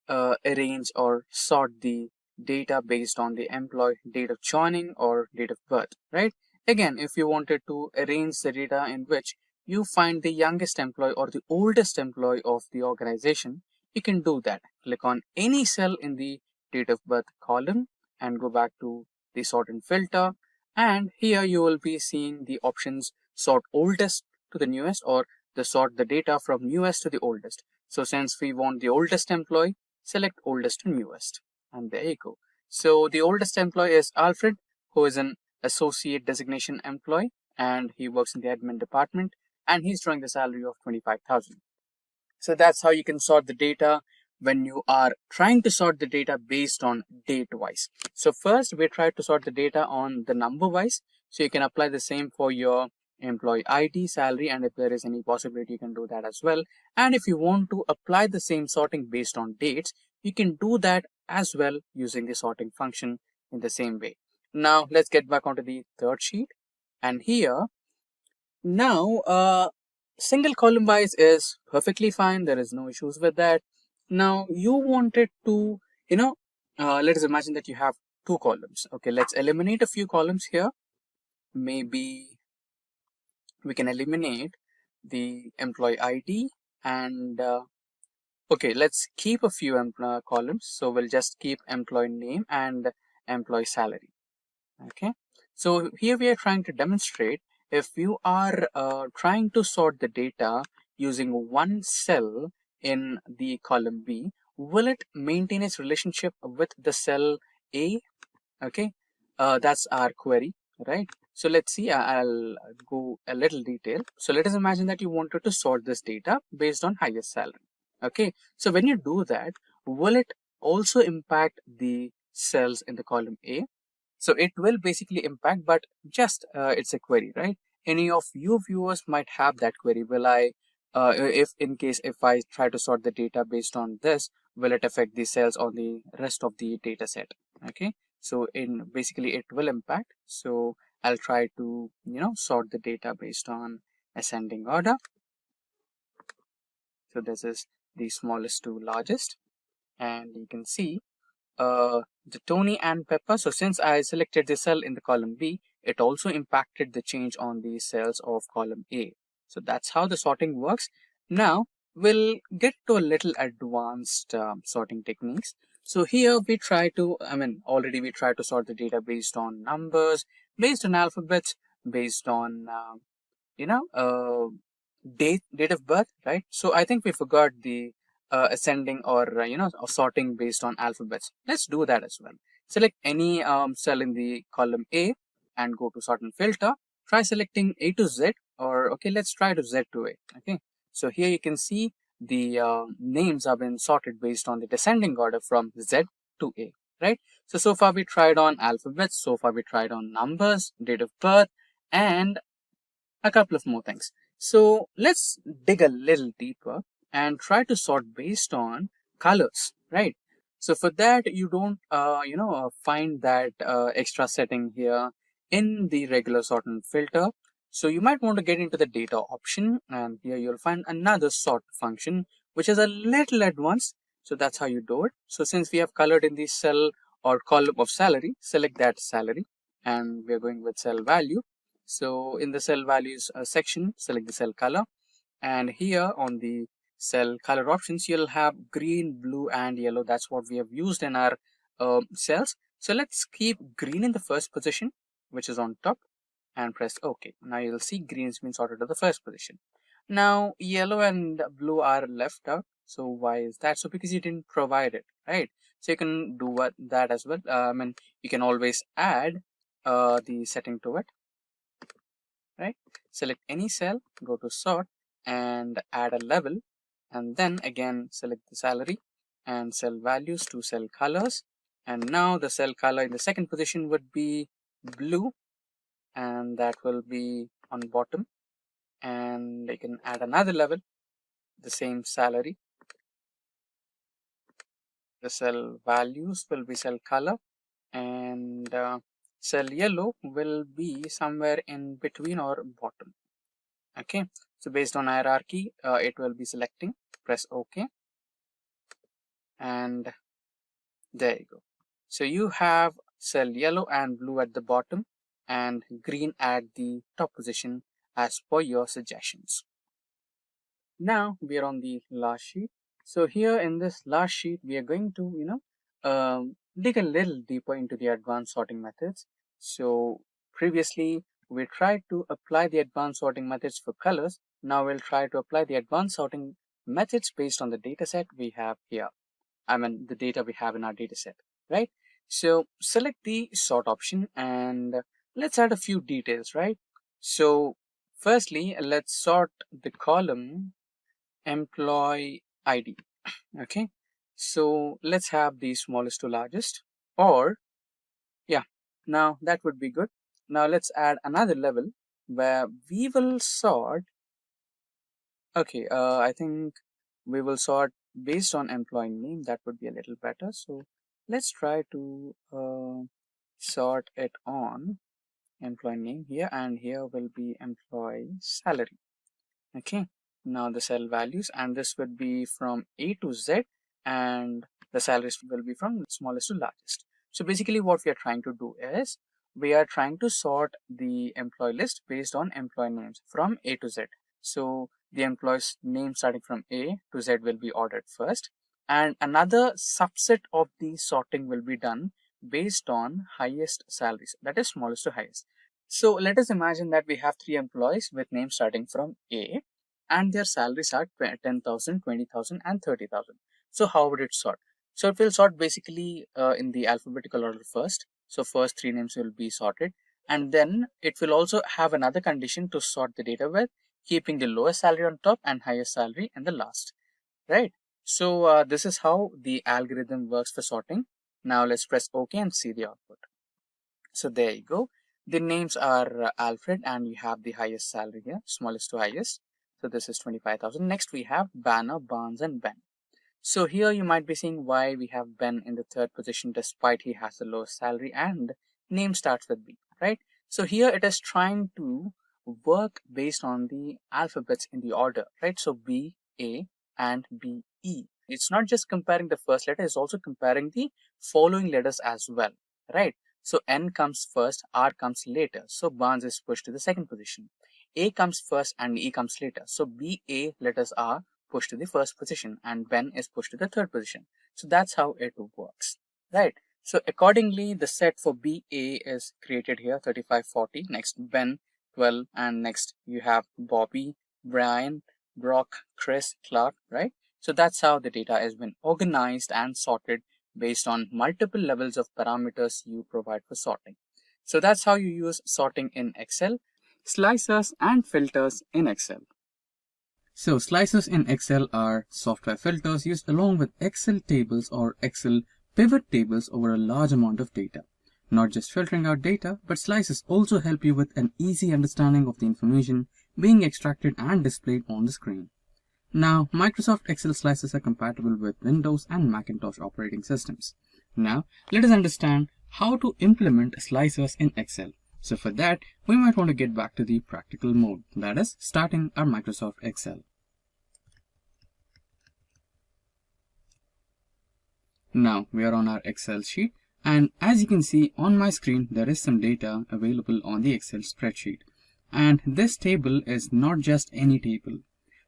arrange or sort the data based on the employee date of joining or date of birth, right? Again, if you wanted to arrange the data in which you find the youngest employee or the oldest employee of the organization, you can do that. Click on any cell in the date of birth column and go back to the sort and filter, and here you will be seeing the options sort oldest to the newest, or the sort the data from newest to the oldest. So since we want the oldest employee, select oldest to newest, and there you go. So the oldest employee is Alfred, who is an associate designation employee, and he works in the admin department.
and he's drawing the salary of 25,000. So that's how you can sort the data when you are trying to sort the data based on date wise. So first we try to sort the data on the number wise. So you can apply the same for your employee ID, salary, and if there is any possibility you can do that as well. And if you want to apply the same sorting based on dates, you can do that as well using the sorting function in the same way. Now let's get back onto the third sheet, and here now single column wise is perfectly fine. There is no issues with that. Now you wanted to, let us imagine that you have two columns. Okay, let's eliminate a few columns here. Maybe we can eliminate the employee ID and okay, let's keep a few columns. So we'll just keep employee name and employee salary. Okay, so here we are trying to demonstrate if you are trying to sort the data using one cell in the column B, will it maintain its relationship with the cell A? Okay, that's our query, right? So let's see, I'll go a little detail. So let us imagine that you wanted to sort this data based on highest salary. Okay, so when you do that, will it also impact the cells in the column A? So it will basically impact, but just it's a query, right? Any of you viewers might have that query. Will I, if in case if I try to sort the data based on this, will it affect the cells on the rest of the data set? Okay, so in basically it will impact. So I'll try to sort the data based on ascending order. So this is the smallest to largest, and you can see the Tony and Pepper. So since I selected the cell in the column B, it also impacted the change on the cells of column A. So that's how the sorting works. Now we'll get to a little advanced sorting techniques. So here we try to, already we try to sort the data based on numbers, based on alphabets, based on date of birth, right? So I think we forgot the ascending or sorting based on alphabets. Let's do that as well. Select any cell in the column A and go to sort and filter. Try selecting A to Z, or okay, let's try to Z to A. Okay, so here you can see the names have been sorted based on the descending order from Z to A, right? So far we tried on alphabets, so far we tried on numbers, date of birth, and a couple of more things. So let's dig a little deeper and try to sort based on colors, right? So for that, you don't, find that extra setting here in the regular sort and filter. So you might want to get into the data option, and here you'll find another sort function, which is a little advanced. So that's how you do it. So since we have colored in the cell or column of salary, select that salary, and we're going with cell value. So in the cell values section, select the cell color, and here on the cell color options, you'll have green, blue, and yellow. That's what we have used in our cells. So let's keep green in the first position, which is on top, and press OK. Now you'll see green has been sorted to the first position. Now yellow and blue are left out. So why is that? So because you didn't provide it, right? So you can do that as well. You can always add the setting to it. Right, select any cell, go to sort and add a level, and then again select the salary and cell values to cell colors, and now the cell color in the second position would be blue, and that will be on bottom, and you can add another level, the same salary, the cell values will be cell color, and cell yellow will be somewhere in between or bottom. Okay, so based on hierarchy, it will be selecting. Press OK, and there you go. So you have cell yellow and blue at the bottom and green at the top position as per your suggestions. Now we are on the last sheet. So here in this last sheet, we are going to dig a little deeper into the advanced sorting methods. So previously we tried to apply the advanced sorting methods for colors. Now we'll try to apply the advanced sorting methods based on the data set we have here. The data we have in our data set, right? So select the sort option and let's add a few details, right? So Firstly, let's sort the column employee ID. Okay, so let's have the smallest to largest, or yeah, now that would be good. Now let's add another level where we will sort. Okay, I think we will sort based on employee name. That would be a little better. So let's try to sort it on employee name here, and here will be employee salary. Okay, now the cell values, and this would be from A to Z, and the salaries will be from smallest to largest. So basically what we are trying to do is we are trying to sort the employee list based on employee names from A to Z. So the employee's name starting from A to Z will be ordered first, and another subset of the sorting will be done based on highest salaries, that is smallest to highest. So let us imagine that we have 3 employees with names starting from A, and their salaries are 10,000, 20,000 and 30,000. So how would it sort? So it will sort basically in the alphabetical order first. So first 3 names will be sorted, and then it will also have another condition to sort the data with, keeping the lowest salary on top and highest salary in the last, right? So this is how the algorithm works for sorting. Now let's press OK and see the output. So there you go. The names are Alfred, and we have the highest salary here, smallest to highest. So this is 25,000. Next we have Banner, Barnes and Ben. So here you might be seeing why we have Ben in the 3rd position despite he has the lowest salary and name starts with B, right? So here it is trying to work based on the alphabets in the order, right? So B, A and B, E. It's not just comparing the first letter, it's also comparing the following letters as well, right? So N comes first, R comes later. So Barnes is pushed to the 2nd position. A comes first and E comes later. So B, A letters are pushed to the 1st position, and Ben is pushed to the 3rd position. So that's how it works, right? So accordingly, the set for BA is created here, 35, 40. Next Ben, 12, and next you have Bobby, Brian, Brock, Chris, Clark, right? So that's how the data has been organized and sorted based on multiple levels of parameters you provide for sorting. So that's how you use sorting in Excel, slicers and filters in Excel.
So slicers in Excel are software filters used along with Excel tables or Excel pivot tables over a large amount of data. Not just filtering out data, but slices also help you with an easy understanding of the information being extracted and displayed on the screen. Now, Microsoft Excel slices are compatible with Windows and Macintosh operating systems. Now, let us understand how to implement slicers in Excel. So for that, we might want to get back to the practical mode, that is, starting our Microsoft Excel. Now, we are on our Excel sheet, and as you can see on my screen, there is some data available on the Excel spreadsheet. And this table is not just any table.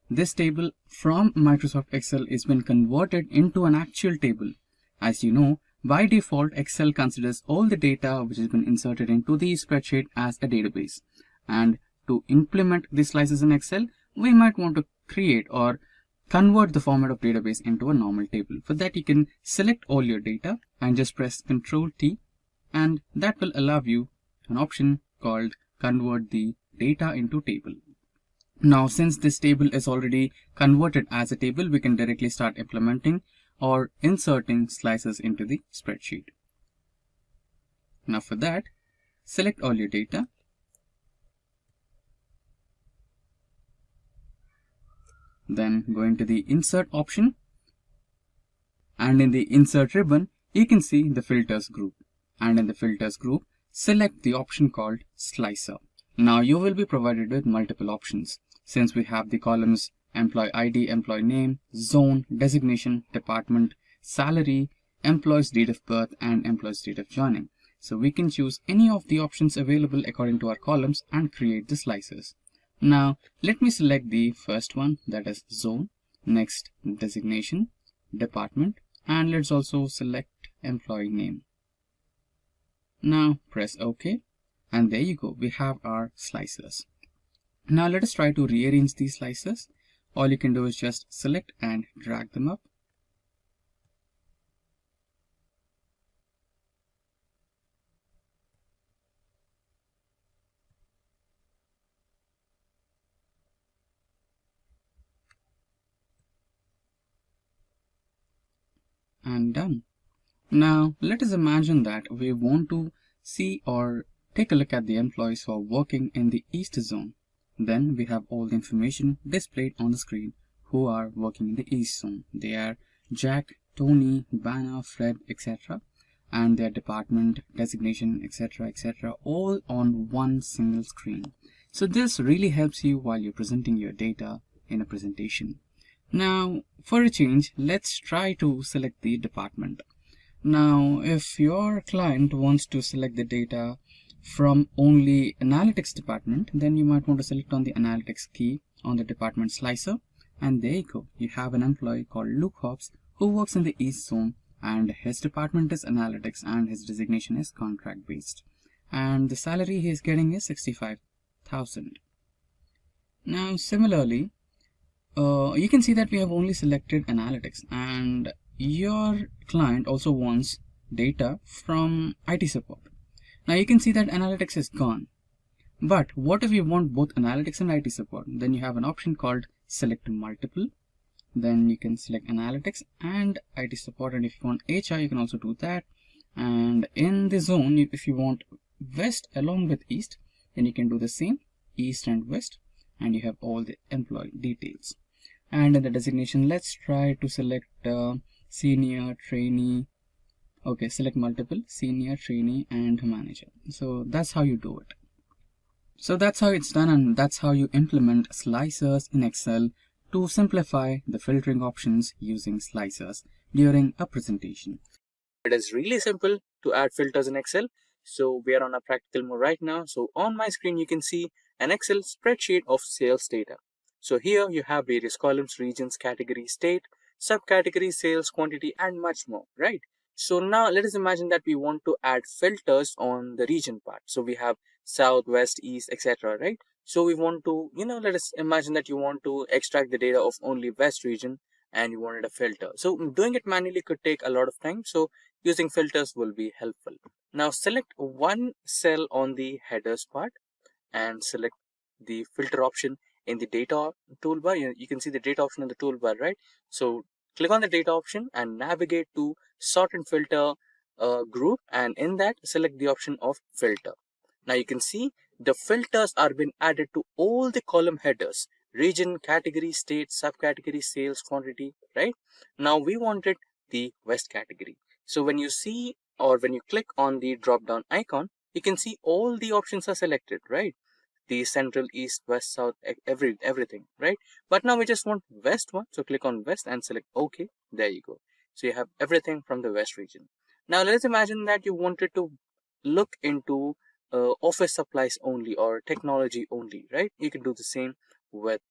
This table from Microsoft Excel has been converted into an actual table. As you know, by default, Excel considers all the data which has been inserted into the spreadsheet as a database. And to implement these slices in Excel, we might want to create or convert the format of database into a normal table. For that, you can select all your data and just press Ctrl T, and that will allow you an option called Convert the Data into Table. Now, since this table is already converted as a table, we can directly start implementing or inserting slices into the spreadsheet. Now for that, select all your data. Then go into the Insert option. And in the Insert ribbon, you can see the Filters group. And in the Filters group, select the option called Slicer. Now you will be provided with multiple options. Since we have the columns Employee ID, Employee Name, Zone, Designation, Department, Salary, Employee's Date of Birth, and Employee's Date of Joining. So we can choose any of the options available according to our columns and create the slices. Now let me select the first one, that is Zone, next Designation, Department, and let's also select Employee Name. Now press OK, and there you go, we have our slices. Now let us try to rearrange these slices. All you can do is just select and drag them up. and done. Now let us imagine that we want to see or take a look at the employees who are working in the East zone. Then we have all the information displayed on the screen who are working in the East zone. They are Jack, Tony, Banner, Fred, etc. and their department, designation, etc., all on one single screen. So this really helps you while you're presenting your data in a presentation. Now for a change, let's try to select the department. Now if your client wants to select the data from only analytics department, then you might want to select on the analytics key on the department slicer, and there you go. You have an employee called Luke Hobbs who works in the East zone, and his department is analytics and his designation is contract based, and the salary he is getting is 65,000. Now similarly, you can see that we have only selected analytics, and your client also wants data from IT support. Now you can see that analytics is gone. But what if you want both analytics and IT support? Then you have an option called select multiple. Then you can select analytics and IT support, and if you want HR you can also do that. And in the zone, if you want West along with East, then you can do the same, East and West, and you have all the employee details. And in the designation, let's try to select senior, trainee. Okay, select multiple, senior, trainee and manager. So that's how you do it. So that's how it's done, and that's how you implement slicers in Excel to simplify the filtering options using slicers during a presentation.
It is really simple to add filters in Excel. So we are on a practical mode right now. So on my screen, you can see an Excel spreadsheet of sales data. So here you have various columns, regions, category, state, subcategory, sales, quantity, and much more, right? So now let us imagine that we want to add filters on the region part. So we have south, west, east, etc., right? So we want to, let us imagine that you want to extract the data of only west region and you wanted a filter. So doing it manually could take a lot of time. So using filters will be helpful. Now select one cell on the headers part and select the filter option in the data toolbar. You can see the data option in the toolbar, right? So click on the data option and navigate to sort and filter group, and in that select the option of filter. Now you can see the filters are being added to all the column headers: region, category, state, subcategory, sales, quantity, right? Now we wanted the west category. So when you see or when you click on the drop down icon, you can see all the options are selected, right? The central, east, west, south, everything, right? But now we just want west one, so click on west and select OK. There you go. So you have everything from the west region. Now let's imagine that you wanted to look into office supplies only or technology only, right? You can do the same with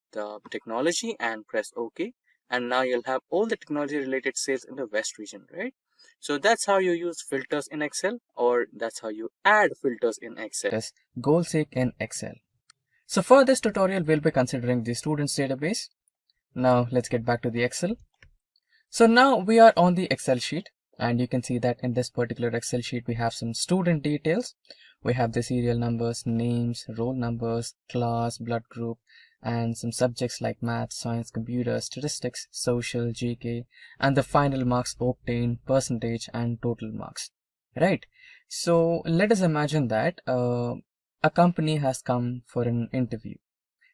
technology and press OK, and now you'll have all the technology related sales in the west region, right? So that's how you use filters in Excel, or that's how you add filters in Excel.
Goal seek in Excel. So for this tutorial, we'll be considering the students database. Now let's get back to the Excel. So now we are on the Excel sheet, and you can see that in this particular Excel sheet, we have some student details. We have the serial numbers, names, roll numbers, class, blood group, and some subjects like math, science, computer, statistics, social, GK, and the final marks obtained, percentage, and total marks, right? So let us imagine that a company has come for an interview.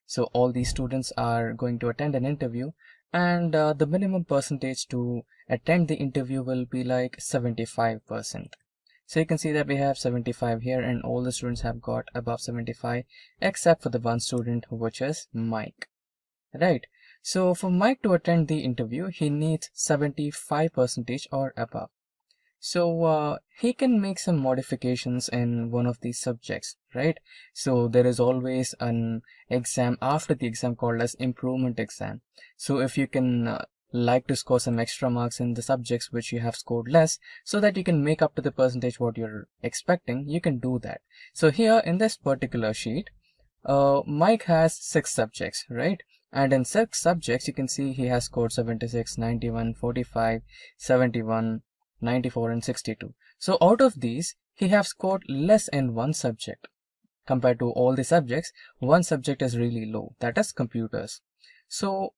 So all these students are going to attend an interview, and the minimum percentage to attend the interview will be like 75%. So you can see that we have 75 here, and all the students have got above 75 except for the one student, which is Mike, right? So for Mike to attend the interview, he needs 75% or above. So he can make some modifications in one of these subjects, right? So there is always an exam after the exam called as improvement exam. So if you can like to score some extra marks in the subjects which you have scored less, so that you can make up to the percentage what you're expecting, you can do that. So here in this particular sheet, Mike has 6 subjects, right? And in 6 subjects, you can see he has scored 76, 91, 45, 71, 94 and 62. So out of these, he have scored less in one subject. Compared to all the subjects, one subject is really low, that is computers. So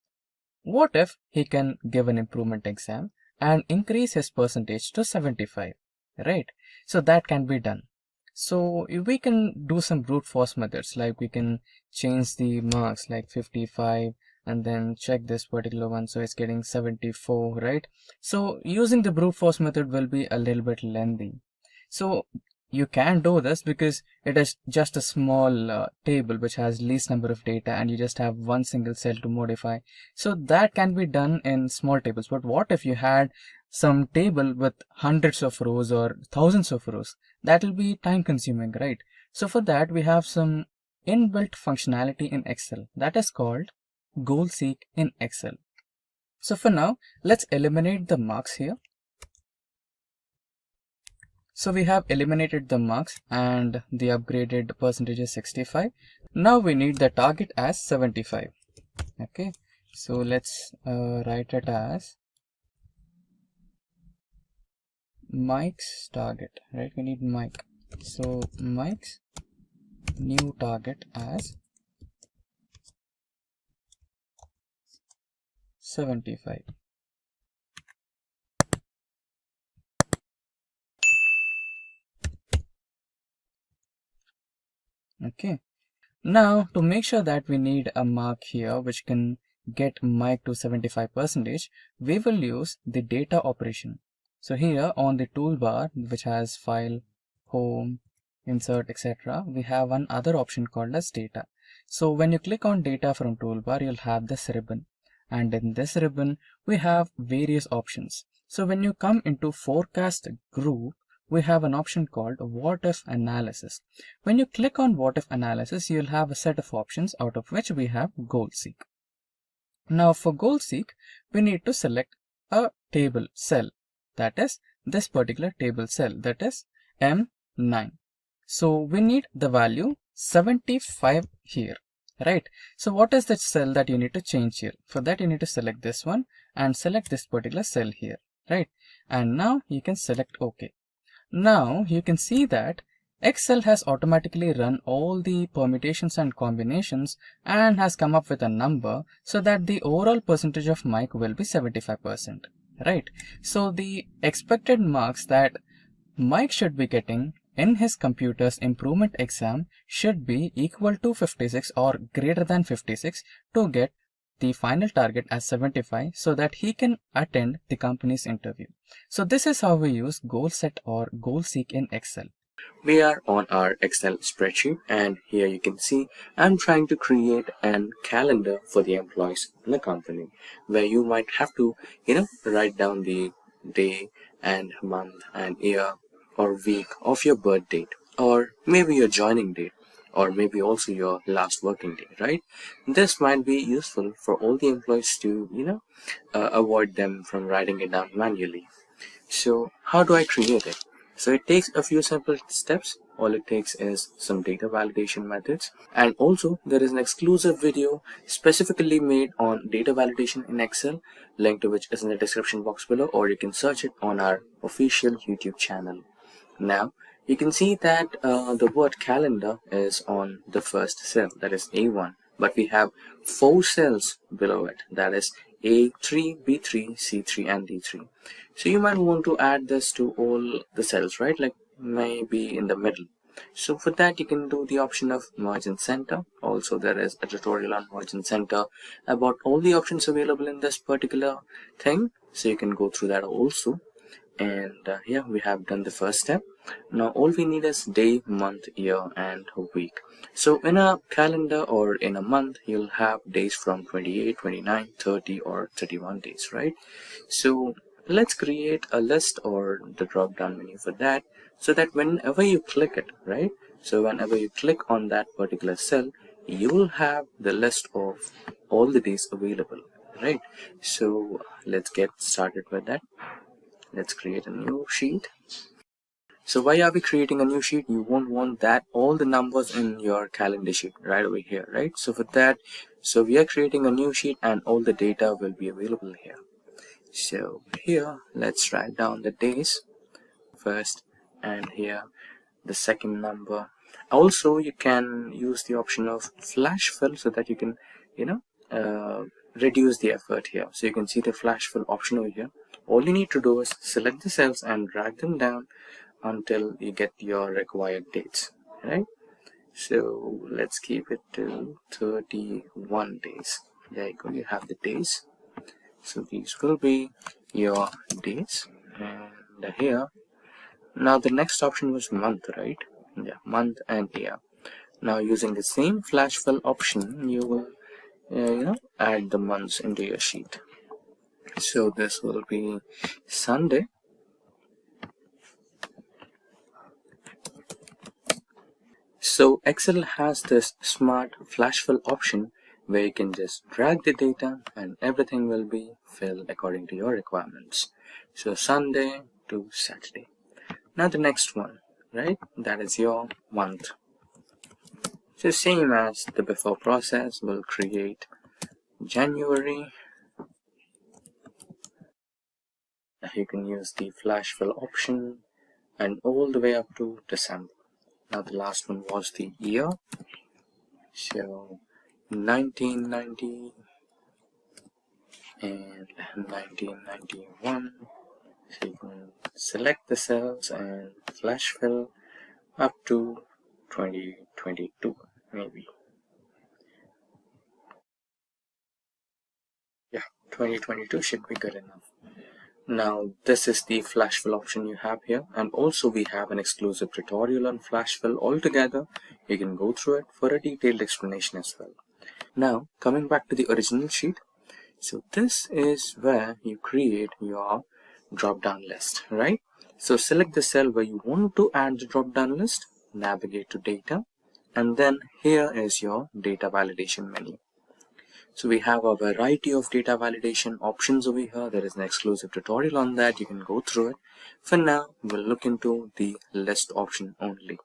what if he can give an improvement exam
and increase his percentage to 75, right? So that can be done. So we can do some brute force methods, like we can change the marks like 55 and then check this particular one, so it's getting 74, right? So using the brute force method will be a little bit lengthy. So you can do this because it is just a small table which has least number of data, and you just have one single cell to modify. So that can be done in small tables. But what if you had some table with hundreds of rows or thousands of rows? That will be time consuming, right? So for that, we have some inbuilt functionality in Excel that is called goal seek in Excel. So for now, let's eliminate the marks here. So we have eliminated the marks and the upgraded percentage is 65. Now we need the target as 75. Okay, so let's write it as Mike's target, right? We need Mike. So Mike's new target as 75. Okay, now to make sure that we need a mark here which can get Mike to 75%, we will use the data operation. So here on the toolbar, which has file, home, insert, etc., we have one other option called as data. So when you click on data from toolbar, you'll have this ribbon, and in this ribbon we have various options. So when you come into forecast group, we have an option called what if analysis. When you click on what if analysis, you'll have a set of options, out of which we have goal seek. Now for goal seek, we need to select a table cell, that is this particular table cell, that is M9. So we need the value 75 here, right? So what is that cell that you need to change here? For that, you need to select this one and select this particular cell here, right? And now you can select OK. Now you can see that Excel has automatically run all the permutations and combinations and has come up with a number, so that the overall percentage of Mike will be 75%, right? So the expected marks that Mike should be getting in his computer's improvement exam should be equal to 56 or greater than 56 to get the final target as 75, so that he can attend the company's interview. So this is how we use goal set or goal seek in Excel.
We are on our Excel spreadsheet, and here you can see I'm trying to create an calendar for the employees in the company, where you might have to, write down the day and month and year or week of your birth date, or maybe your joining date, or maybe also your last working day, right? This might be useful for all the employees to, avoid them from writing it down manually. So how do I create it? So it takes a few simple steps. All it takes is some data validation methods, and also there is an exclusive video specifically made on data validation in Excel, link to which is in the description box below, or you can search it on our official YouTube channel. Now you can see that the word calendar is on the first cell, that is A1, but we have 4 cells below it, that is A3, B3, C3 and D3. So you might want to add this to all the cells, right? Like maybe in the middle. So for that, you can do the option of merge and center. Also, there is a tutorial on merge and center about all the options available in this particular thing. So you can go through that also. And yeah, we have done the first step. Now all we need is day, month, year and week. So in a calendar or in a month, you'll have days from 28, 29, 30 or 31 days, right? So let's create a list or the drop down menu for that, so that whenever you click it, right? So whenever you click on that particular cell, you will have the list of all the days available, right? So let's get started with that. Let's create a new sheet. So why are we creating a new sheet? You won't want that all the numbers in your calendar sheet right over here, right? So for that, so we are creating a new sheet and all the data will be available here. So here, let's write down the days first, and here the second number. Also, you can use the option of flash fill so that you can, reduce the effort here. So you can see the flash fill option over here. All you need to do is select the cells and drag them down until you get your required dates, right? So let's keep it to 31 days. There you go, you have the days. So these will be your days. And here, now the next option was month, right? Yeah, month and year. Now using the same flash fill option, you will add the months into your sheet. So this will be Sunday. So Excel has this smart flash fill option where you can just drag the data and everything will be filled according to your requirements. So Sunday to Saturday. Now the next one, right? That is your month. So same as the before process, we'll create January. You can use the flash fill option and all the way up to December. Now the last one was the year. So 1990 and 1991. So you can select the cells and flash fill up to 2022 maybe. Yeah, 2022 should be good enough. Now this is the flash fill option you have here, and also we have an exclusive tutorial on flash fill altogether. You can go through it for a detailed explanation as well. Now coming back to the original sheet, so this is where you create your drop down list, right? So select the cell where you want to add the drop down list, navigate to data, and then here is your data validation menu. So we have a variety of data validation options over here. There is an exclusive tutorial on that. You can go through it. For now, we'll look into the list option only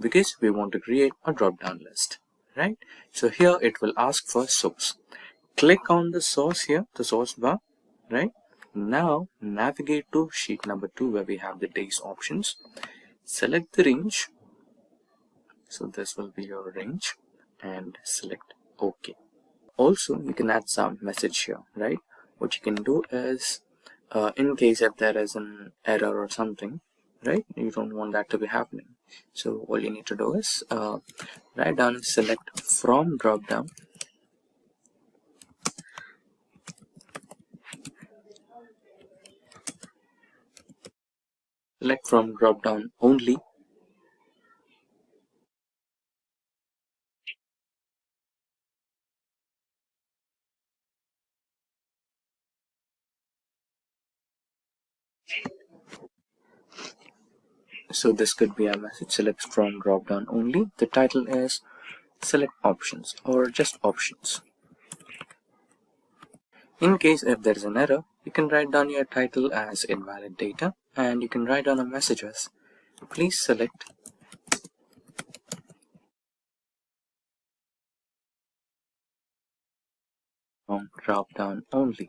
because we want to create a drop-down list, right? So here it will ask for source. Click on the source here, the source bar, right? Now navigate to sheet number 2 where we have the days options. Select the range. So this will be your range and select OK. Also, you can add some message here, right? What you can do is, in case if there is an error or something, right? You don't want that to be happening. So all you need to do is write down and select from drop down. Select from drop down only. So this could be a message, select from drop down only. The title is select options or just options. In case if there is an error, you can write down your title as invalid data and you can write down a message as please select from drop down only.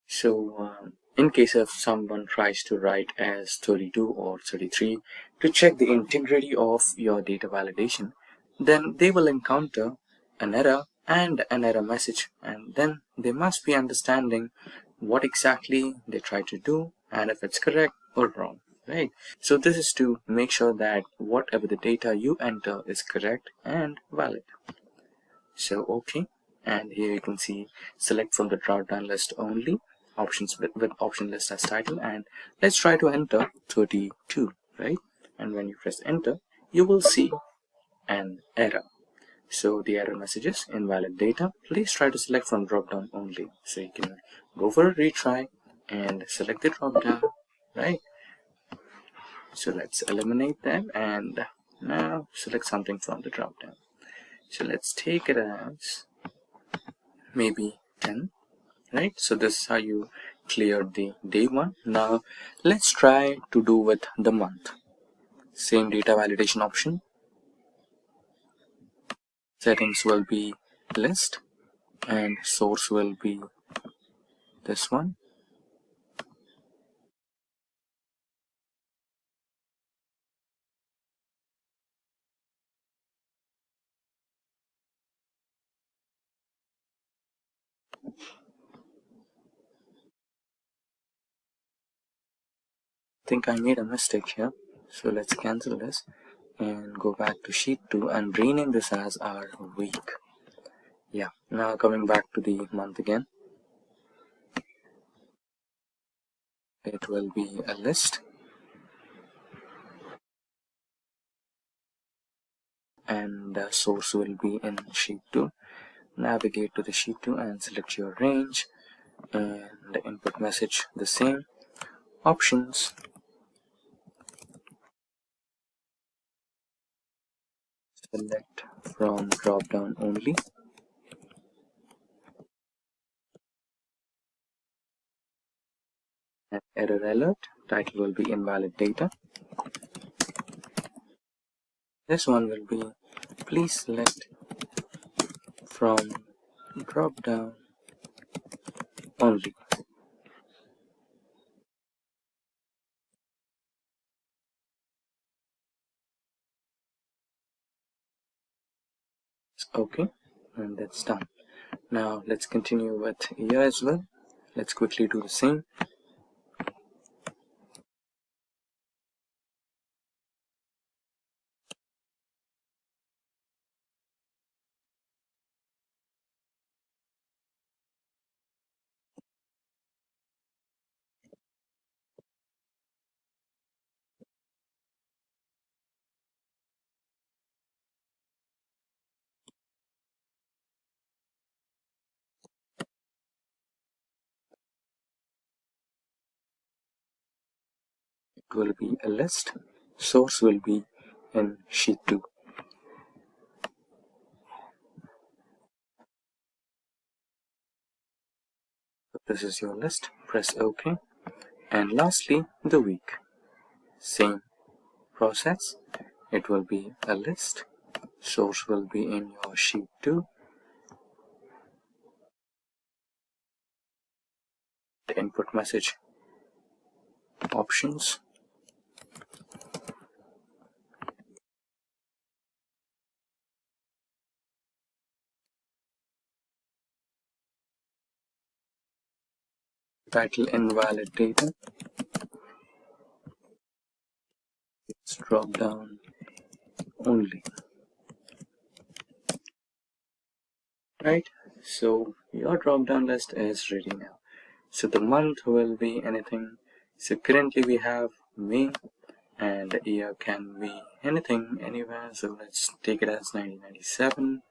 So in case if someone tries to write as 32 or 33 to check the integrity of your data validation, then they will encounter an error and an error message, and then they must be understanding what exactly they try to do and if it's correct or wrong, right? So this is to make sure that whatever the data you enter is correct and valid. So okay, and here you can see select from the drop down list only, options with option list as title, and let's try to enter 32, right? And when you press enter, you will see an error. So the error message is invalid data. Please try to select from drop down only. So you can go for a retry and select the drop down, right? So let's eliminate them and now select something from the drop down. So let's take it as maybe 10, right? So this is how you cleared the day one. Now let's try to do with the month. Same data validation option. Settings will be list and source will be this one. think I made a mistake here, so let's cancel this and go back to sheet 2 and rename this as our week. Yeah, now coming back to the month again, it will be a list, and the source will be in sheet 2. Navigate to the sheet 2 and select your range, and the input message the same. Options, select from drop down only, and error alert, title will be invalid data. This one will be please select from drop down only. Okay, and that's done. Now let's continue with year as well. Let's quickly do the same. It will be a list. Source will be in sheet 2. So this is your list. Press OK. And lastly, the week. Same process. It will be a list. Source will be in your sheet 2. The input message, options, title invalid data. It's drop down only. Right, so your drop down list is ready now. So the month will be anything. So currently we have May, and the year can be anything, anywhere. So let's take it as 1997,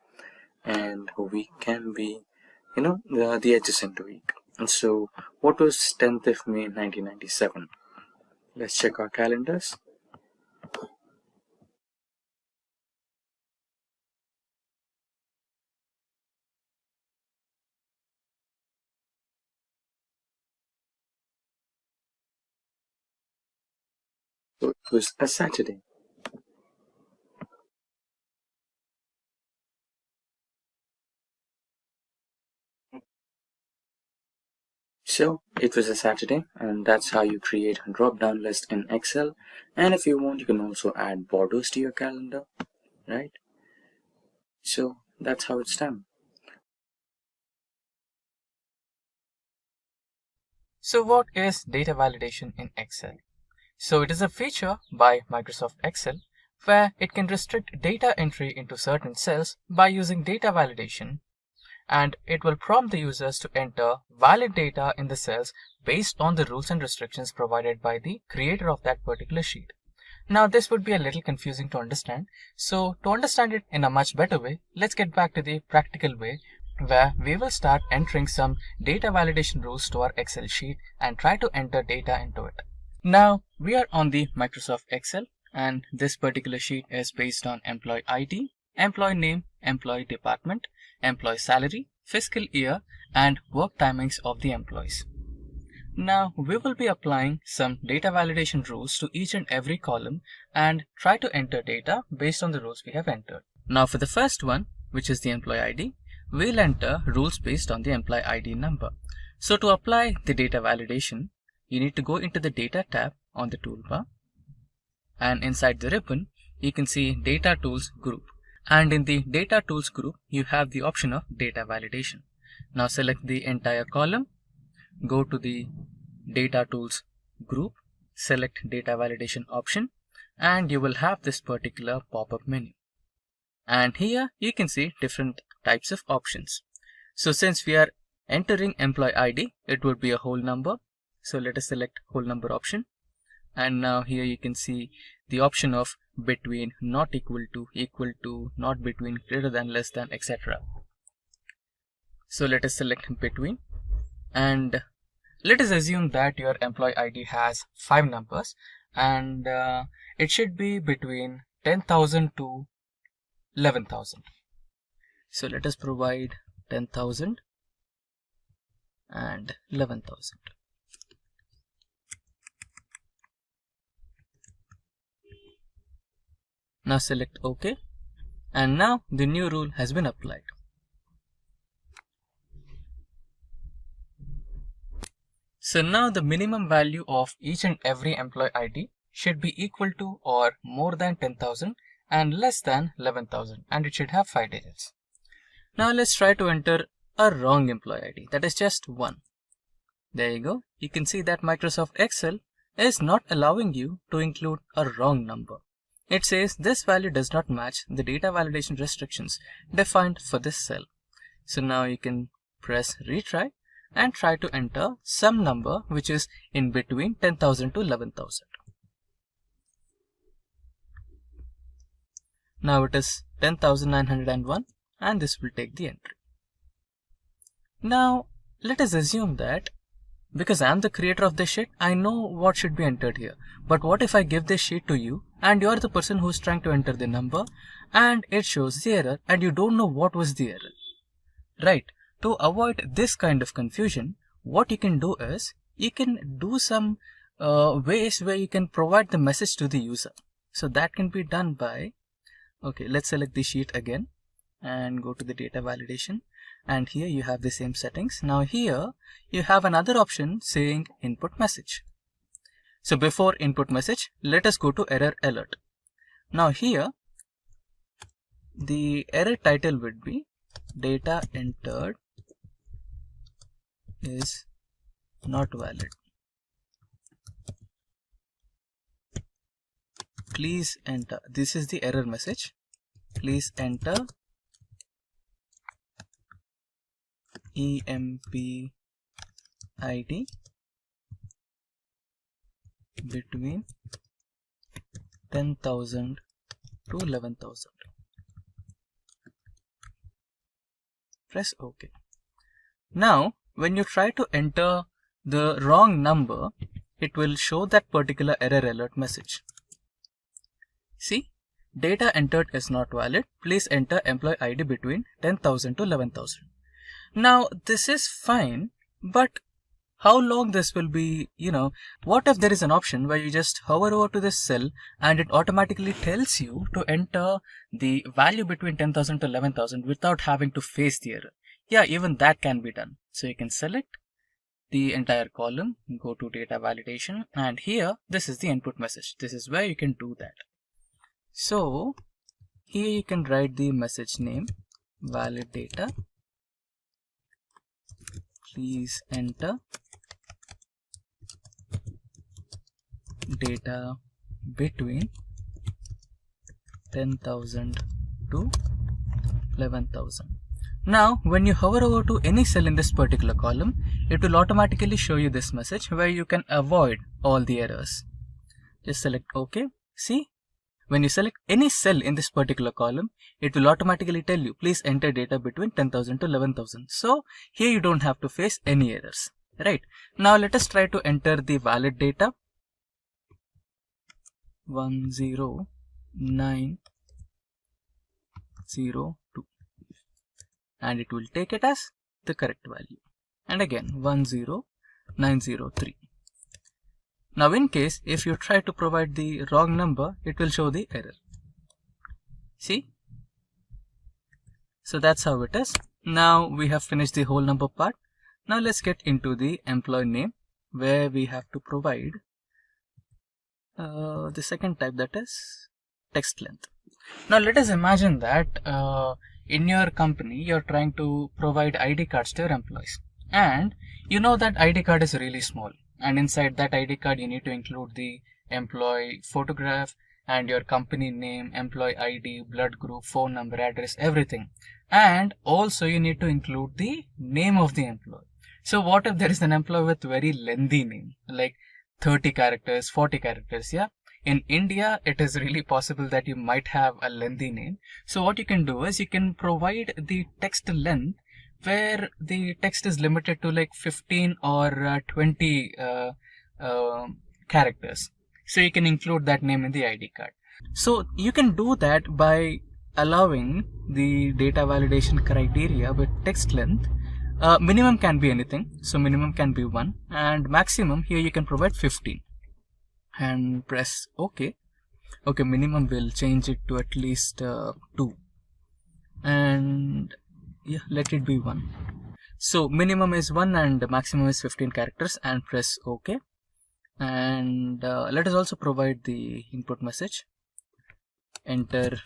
and a week can be, the adjacent week. And so what was 10th of May 1997? Let's check our calendars. So it was a Saturday. So it was a Saturday, and that's how you create a drop-down list in Excel. And if you want, you can also add borders to your calendar, right? So that's how it's done.
So what is data validation in Excel? So it is a feature by Microsoft Excel where it can restrict data entry into certain cells by using data validation, and it will prompt the users to enter valid data in the cells based on the rules and restrictions provided by the creator of that particular sheet. Now this would be a little confusing to understand, so to understand it in a much better way, let's get back to the practical way where we will start entering some data validation rules to our Excel sheet and try to enter data into it. Now we are on the Microsoft Excel, and this particular sheet is based on employee ID, employee name, employee department, employee salary, fiscal year, and work timings of the employees. Now we will be applying some data validation rules to each and every column and try to enter data based on the rules we have entered. Now for the first one, which is the employee ID, we'll enter rules based on the employee ID number. So to apply the data validation, you need to go into the Data tab on the toolbar, and inside the ribbon, you can see Data Tools group. And in the Data Tools group, you have the option of Data Validation.
Now select the entire column, go to the data tools group, select data validation option, and you will have this particular pop-up menu. And here you can see different types of options. So since we are entering employee ID, it would be a whole number. So let us select whole number option. And now here you can see the option of between, not equal to, not between, greater than, less than, etc. So let us select between, and let us assume that your employee ID has 5 numbers, and it should be between 10,000 to 11,000. So let us provide 10,000 and 11,000. Now select OK, and now the new rule has been applied. So now the minimum value of each and every employee ID should be equal to or more than 10,000 and less than 11,000, and it should have 5 digits. Now let's try to enter a wrong employee ID, that is just 1. There you go. You can see that Microsoft Excel is not allowing you to include a wrong number. It says this value does not match the data validation restrictions defined for this cell. So now you can press retry and try to enter some number which is in between 10,000 to 11,000. Now it is 10,901, and this will take the entry. Now let us assume that because I am the creator of this sheet, I know what should be entered here. But what if I give this sheet to you and you are the person who is trying to enter the number and it shows the error and you don't know what was the error, right? To avoid this kind of confusion, what you can do is you can do some ways where you can provide the message to the user. So that can be done by, okay, let's select the sheet again and go to the data validation, and here you have the same settings. Now here you have another option saying input message. So before input message, let us go to error alert. Now here the error title would be data entered is not valid. Please enter. This is the error message. Please enter EMP ID between 10,000 to 11,000. Press OK. Now when you try to enter the wrong number, it will show that particular error alert message. See, data entered is not valid. Please enter employee ID between 10,000 to 11,000. Now this is fine, but how long this will be, what if there is an option where you just hover over to this cell and it automatically tells you to enter the value between 10,000 to 11,000 without having to face the error? Yeah, even that can be done. So you can select the entire column, go to data validation, and here this is the input message. This is where you can do that. So here you can write the message name, valid data. Please enter data between 10,000 to 11,000. Now when you hover over to any cell in this particular column, it will automatically show you this message where you can avoid all the errors. Just select OK. See, when you select any cell in this particular column, it will automatically tell you please enter data between 10,000 to 11,000. So here you don't have to face any errors, right? Now let us try to enter the valid data 10902, and it will take it as the correct value, and again 10903. Now in case if you try to provide the wrong number, it will show the error. See? So that's how it is. Now we have finished the whole number part. Now let's get into the employee name, where we have to provide the second type, that is text length. Now let us imagine that
in your company you're trying to provide ID cards to your employees, and you know that ID card is really small, and inside that ID card you need to include the employee photograph and your company name, employee ID, blood group, phone number, address, everything. And also you need to include the name of the employee. So what if there is an employee with very lengthy name, like 30 characters, 40 characters? Yeah. In India, it is really possible that you might have a lengthy name. So what you can do is you can provide the text length where the text is limited to like 15 or 20 characters. So you can include that name in the ID card. So you can do that by allowing the data validation criteria with text length. Minimum can be anything. So minimum can be 1, and maximum here you can provide 15. And press OK. Okay, minimum will change it to at least 2. And yeah, let it be 1. So minimum is 1 and maximum is 15 characters, and press OK. And let us also provide the input message. Enter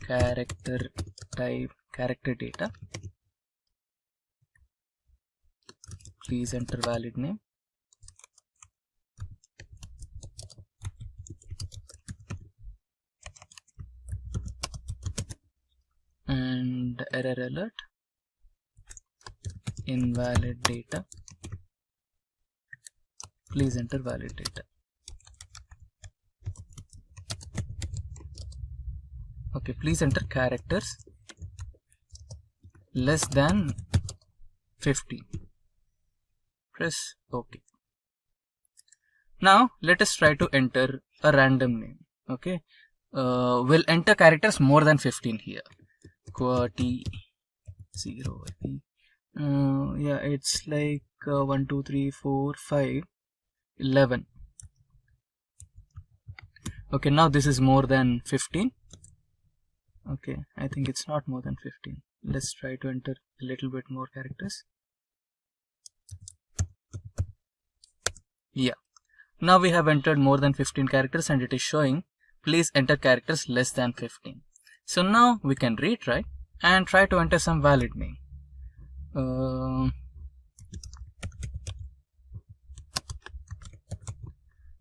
character type, character data. Please enter valid name. And error alert, invalid data. Please enter valid data. Okay, please enter characters less than 50. Press OK. Now let us try to enter a random name. Okay, we'll enter characters more than 15 here. QWERTY 0. Yeah, it's like 1, 2, 3, 4, 5, 11. Okay, now this is more than 15. Okay, I think it's not more than 15. Let's try to enter a little bit more characters. Yeah, now we have entered more than 15 characters and it is showing please enter characters less than 15. So now we can retry and try to enter some valid name.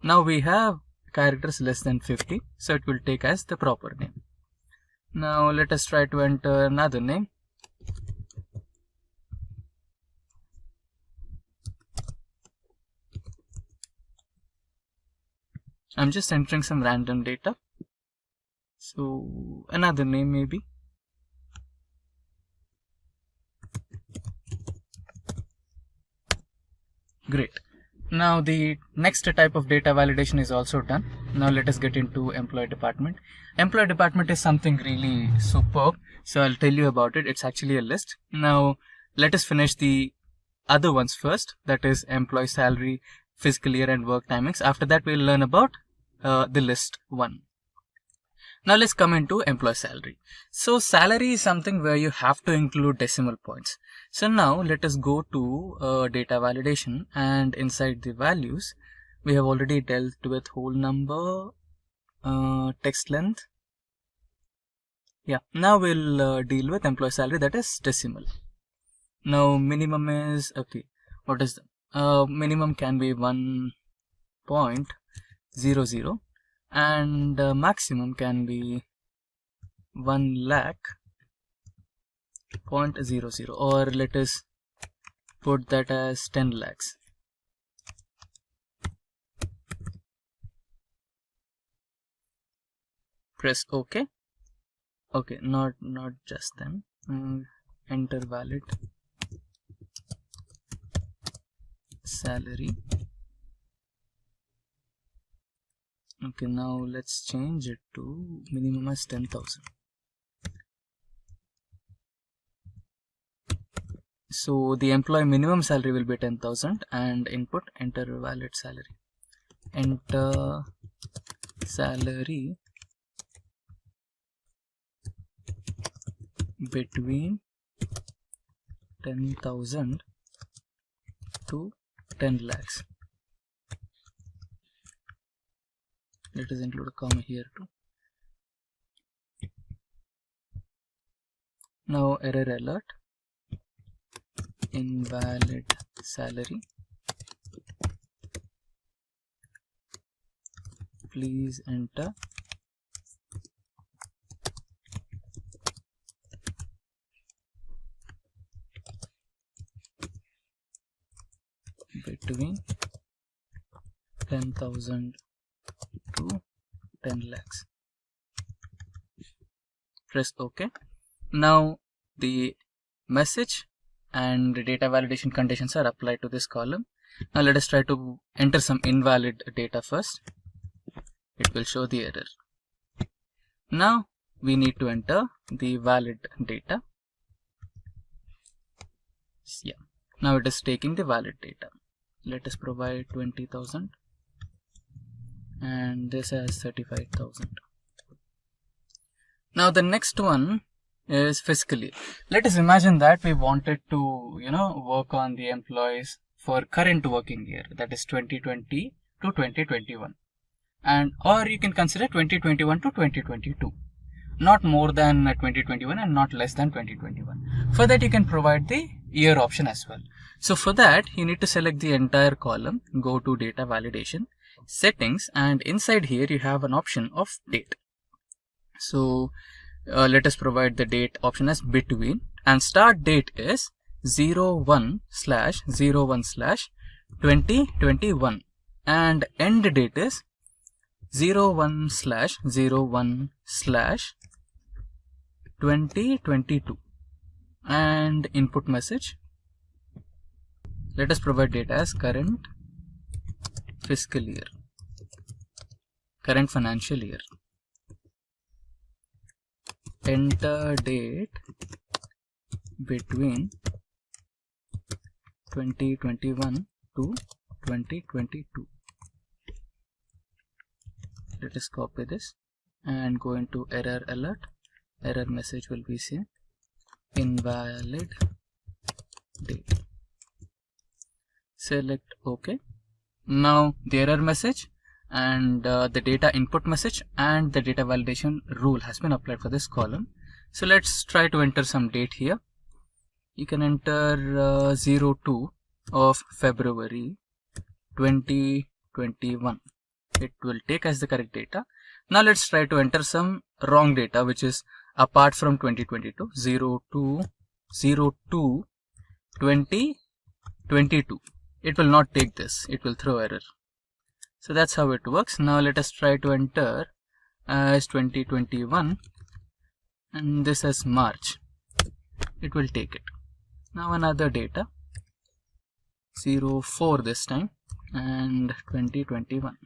Now we have characters less than 50, so it will take as the proper name. Now let us try to enter another name. I'm just entering some random data. So another name maybe. Great. Now the next type of data validation is also done. Now let us get into employee department. Employee department is something really superb. So I'll tell you about it. It's actually a list. Now let us finish the other ones first. That is employee salary, fiscal year and work timings. After that we'll learn about the list one. Now let's come into employee salary. So salary is something where you have to include decimal points. So now let us go to data validation, and inside the values we have already dealt with whole number, text length. Yeah, now we'll deal with employee salary, that is decimal. Now minimum is, okay, what is the minimum can be 1.00 and maximum can be 1,00,000.00, or let us put that as 10 lakhs. Press OK. Okay, not just them. Enter valid salary. Okay, now let's change it to minimum as 10,000. So the employee minimum salary will be 10,000, and input enter valid salary. Enter salary between 10,000 to 10 lakhs. Let us include a comma here too.
Now error alert, invalid salary, please enter between 10,000 to 10 lakhs. Press OK. Now the message and data validation conditions are applied to this column. Now let us try to enter some invalid data first. It will show the error. Now we need to enter the valid data. Yeah. Now it is taking the valid data. Let us provide 20,000 and this has 35,000. Now the next one is fiscal year. Let us imagine that we wanted to work on the employees for current working year, that is 2020 to 2021, and or you can consider 2021 to 2022, not more than 2021 and not less than 2021. For that you can provide the year option as well. So for that you need to select the entire column, go to data validation, settings, and inside here you have an option of date. So let us provide the date option as between, and start date is 01/01/2021 and end date is 01/01/2022, and input message, let us provide data as current fiscal year, current financial year. Enter date between 2021 to 2022. Let us copy this and go into error alert. Error message will be seen, invalid date. Select OK. Now the error message and the data input message and the data validation rule has been applied for this column. So let's try to enter some date here. You can enter 02 of February 2021. It will take as the correct data. Now let's try to enter some wrong data which is apart from 2022, 02/02/2022. It will not take this, it will throw error. So that's how it works. Now let us try to enter as 2021 and this as March. It will take it. Now another data, 04 this time and 2021.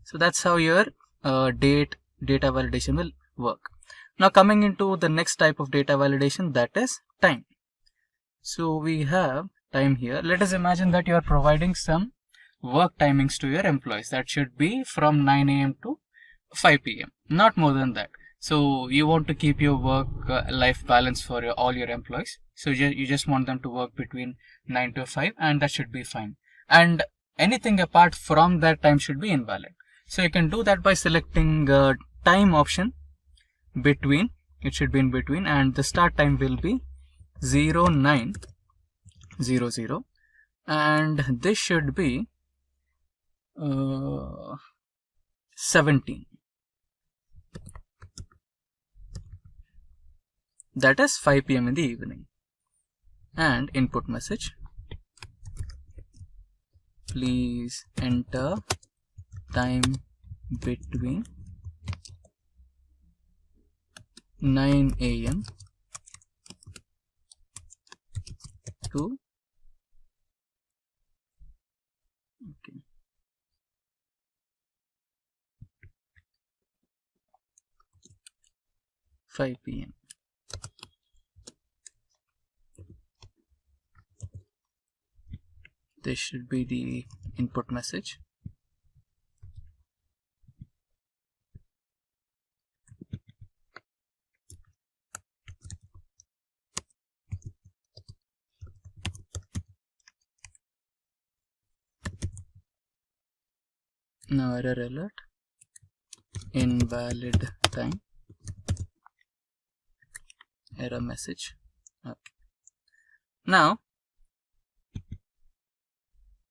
So that's how your data validation will work. Now coming into the next type of data validation, that is time. So we have time here. Let us imagine that you are providing some work timings to your employees. That should be from 9 AM to 5 PM, not more than that. So you want to keep your work life balance for all your employees. So you just want them to work between 9 to 5 and that should be fine. And anything apart from that time should be invalid. So you can do that by selecting time option between. It should be in between and the start time will be 0900 and this should be 17. That is 5 PM in the evening. And input message, please enter time between 9 AM to 5 PM. This should be the input message. Now error alert, invalid time, error message. Okay. Now,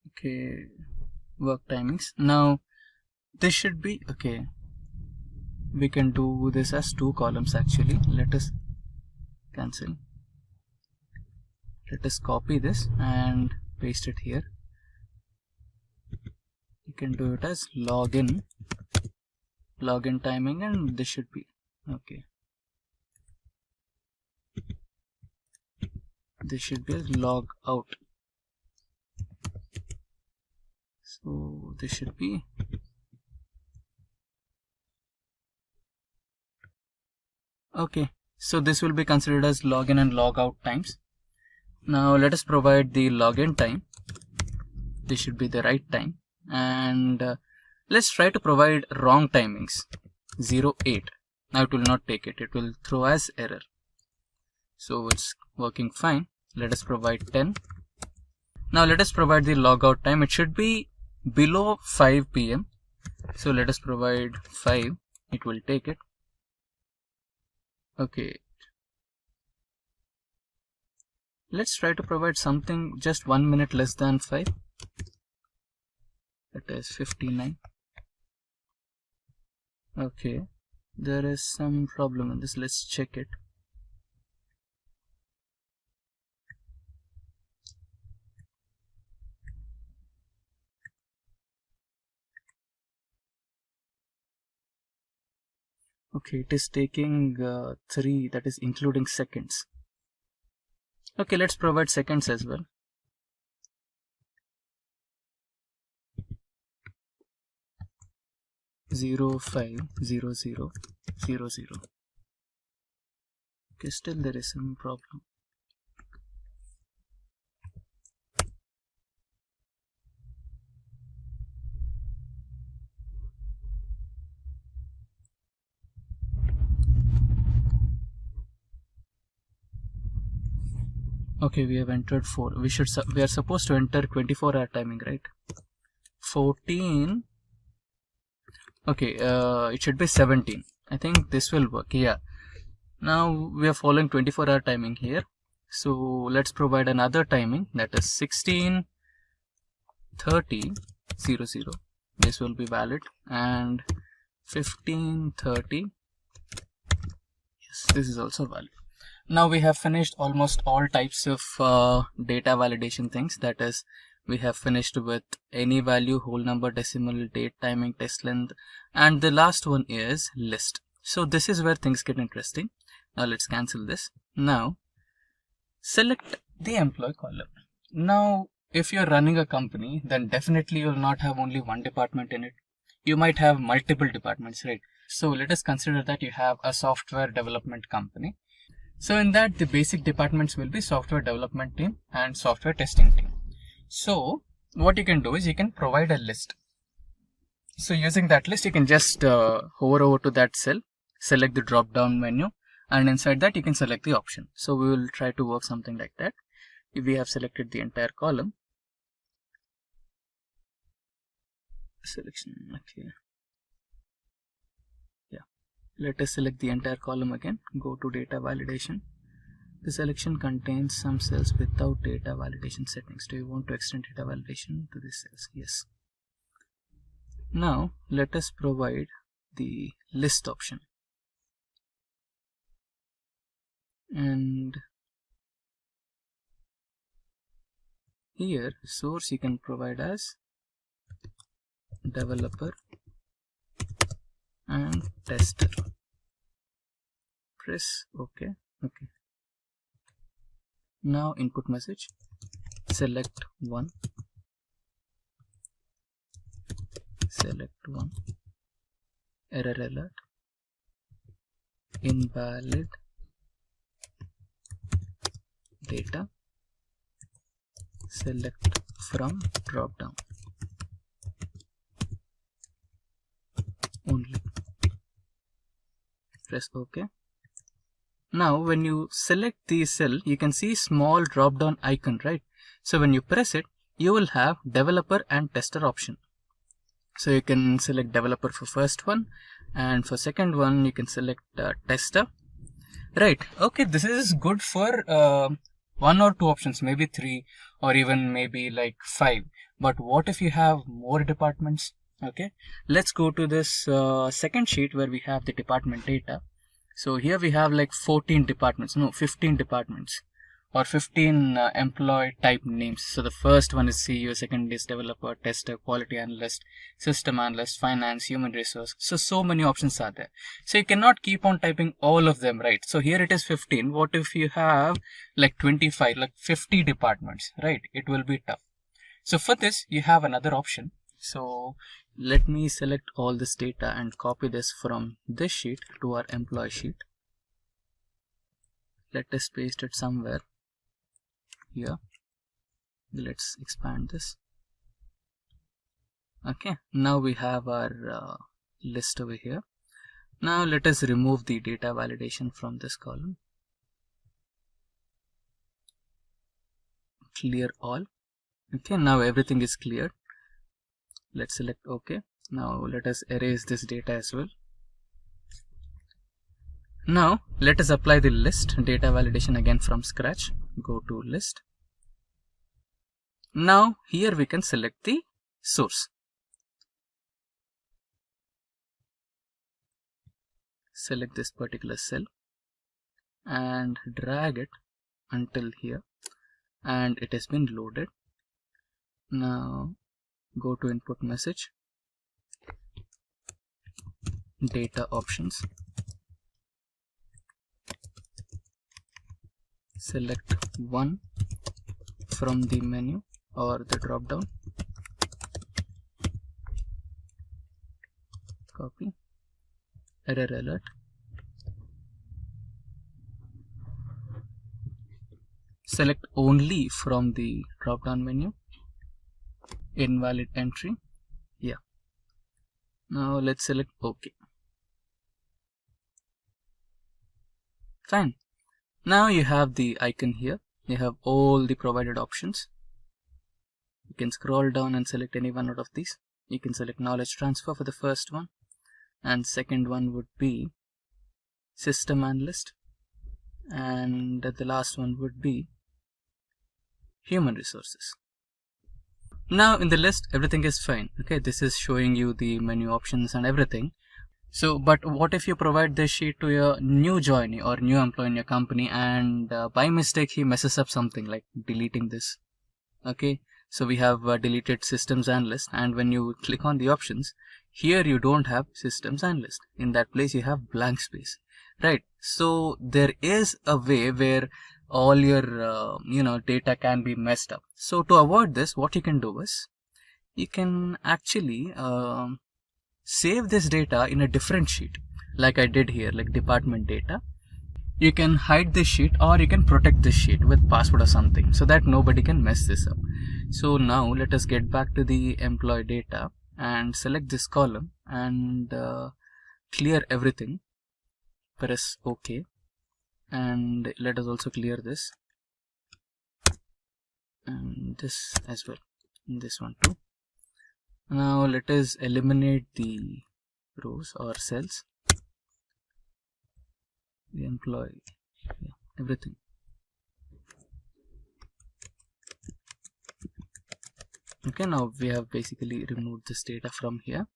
okay, work timings. Now this should be okay. We can do this as 2 columns actually. Let us cancel. Let us copy this and paste it here. You can do it as login timing, and this should be okay. This should be as log out. So this should be okay. So this will be considered as login and log out times. Now let us provide the login time. This should be the right time, and let's try to provide wrong timings. 08. Now it will not take it. It will throw as error. So it's working fine. Let us provide 10. Now let us provide the logout time. It should be below 5 PM. So let us provide 5. It will take it. Okay. Let's try to provide something just 1 minute less than 5. That is 59. Okay. There is some problem in this. Let's check it. Okay, it is taking 3, that is including seconds. Okay, let's provide seconds as well. Zero 5 0 0 0 0. Okay, still there is some problem. Okay, we have entered 4. We are supposed to enter 24-hour timing, right? 14. Okay, it should be 17. I think this will work. Yeah. Now we are following 24-hour timing here. So let's provide another timing, that is 16:30 00. This will be valid, and 15:30. Yes, this is also valid. Now we have finished almost all types of data validation things. That is, we have finished with any value, whole number, decimal, date, timing, test length, and the last one is list. So this is where things get interesting. Now let's cancel this. Now select the employee column. Now if you're running a company, then definitely you'll not have only one department in it. You might have multiple departments, right? So let us consider that you have a software development company. So in that, the basic departments will be software development team and software testing team. So what you can do is you can provide a list. So using that list, you can just hover over to that cell, select the drop down menu, and inside that you can select the option. So we will try to work something like that. If we have selected the entire column, selection, okay. Let us select the entire column again. Go to data validation. The selection contains some cells without data validation settings. Do you want to extend data validation to these cells? Yes. Now let us provide the list option. And here source you can provide as developer and tester. Press OK. Okay. Now input message, select one, error alert, invalid data, select from drop down only. Press OK. Now when you select the cell, you can see small drop down icon, right? So when you press it, you will have developer and tester option. So you can select developer for first one, and for second one you can select tester.
Right. Okay, this is good for one or two options, maybe three, or even maybe like five. But what if you have more departments? Okay, let's go to this second sheet where we have the department data. So here we have like 14 departments, no, 15 departments, or 15 employee type names. So the first one is CEO, second is developer, tester, quality analyst, system analyst, finance, human resource. So many options are there. So you cannot keep on typing all of them, right? So here it is 15. What if you have like 25, like 50 departments, right? It will be tough. So for this, you have another option. So let me select all this data and copy this from this sheet to our employee sheet. Let us paste it somewhere here. Let's expand this. Okay, now we have our list over here. Now let us remove the data validation from this column. Clear all. Okay, now everything is cleared. Let's select OK. Now let us erase this data as well. Now let us apply the list data validation again from scratch. Go to list. Now here we can select the source. Select this particular cell and drag it until here, and it has been loaded. Now go to input message, data options, select one from the menu or the drop down, copy, error alert, select only from the drop down menu, invalid entry. Yeah, now let's select OK. Fine. Now you have the icon here. You have all the provided options. You can scroll down and select any one out of these. You can select knowledge transfer for the first one, and second one would be system analyst, and the last one would be human resources. Now in the list everything is fine. Okay, this is showing you the menu options and everything. So but what if you provide this sheet to your new joinee or new employee in your company, and by mistake he messes up something like deleting this? Okay, so we have deleted systems analyst, and when you click on the options here you don't have systems analyst. In that place you have blank space, right? So there is a way where all your data can be messed up. So to avoid this, what you can do is you can actually save this data in a different sheet, like I did here, like department data. You can hide this sheet, or you can protect this sheet with password or something, so that nobody can mess this up. So now let us get back to the employee data and select this column and clear everything. Press OK, and let us also clear this and this as well, and this one too. Now let us eliminate the rows or cells, the employee, yeah, everything. Okay, now we have basically removed this data from here.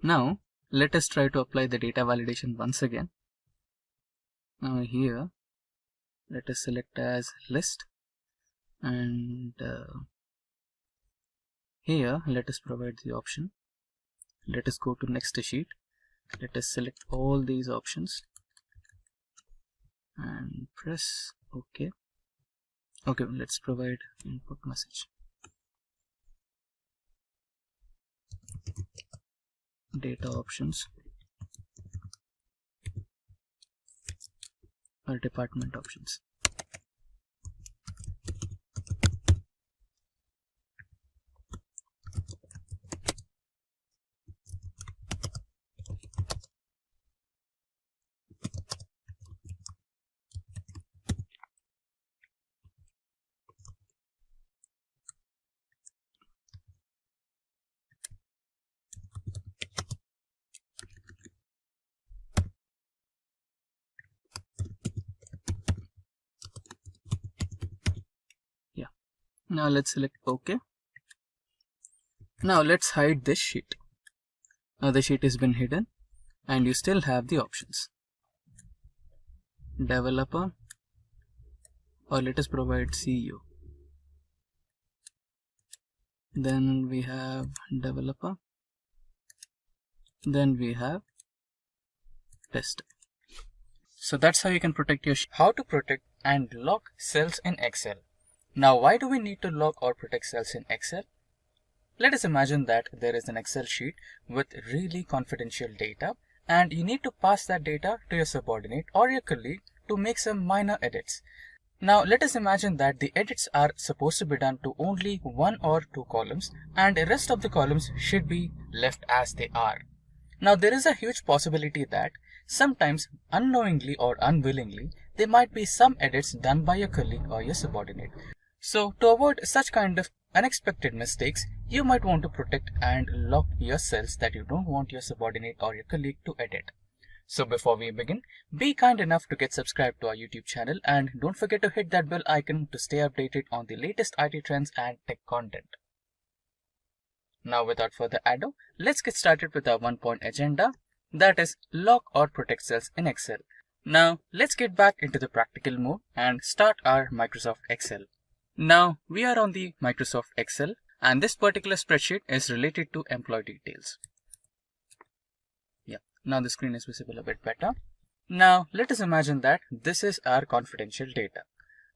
Now let us try to apply the data validation once again. Now here let us select as list, and here let us provide the option. Let us go to next sheet. Let us select all these options and press OK. Okay, let's provide input message, data options, or department options. Now let's select OK. Now let's hide this sheet. Now the sheet has been hidden and you still have the options. Developer, or let us provide CEO. Then we have developer. Then we have tester. So that's how you can protect your how to protect and lock cells in Excel. Now why do we need to lock or protect cells in Excel? Let us imagine that there is an Excel sheet with really confidential data and you need to pass that data to your subordinate or your colleague to make some minor edits. Now let us imagine that the edits are supposed to be done to only 1 or 2 columns and the rest of the columns should be left as they are. Now there is a huge possibility that sometimes unknowingly or unwillingly there might be some edits done by your colleague or your subordinate. So to avoid such kind of unexpected mistakes, you might want to protect and lock your cells that you don't want your subordinate or your colleague to edit. So before we begin, be kind enough to get subscribed to our YouTube channel and don't forget to hit that bell icon to stay updated on the latest IT trends and tech content. Now without further ado, let's get started with our 1-point agenda, that is lock or protect cells in Excel. Now let's get back into the practical mode and start our Microsoft Excel. Now we are on the Microsoft Excel and this particular spreadsheet is related to employee details. Now the screen is visible a bit better. Now let us imagine that this is our confidential data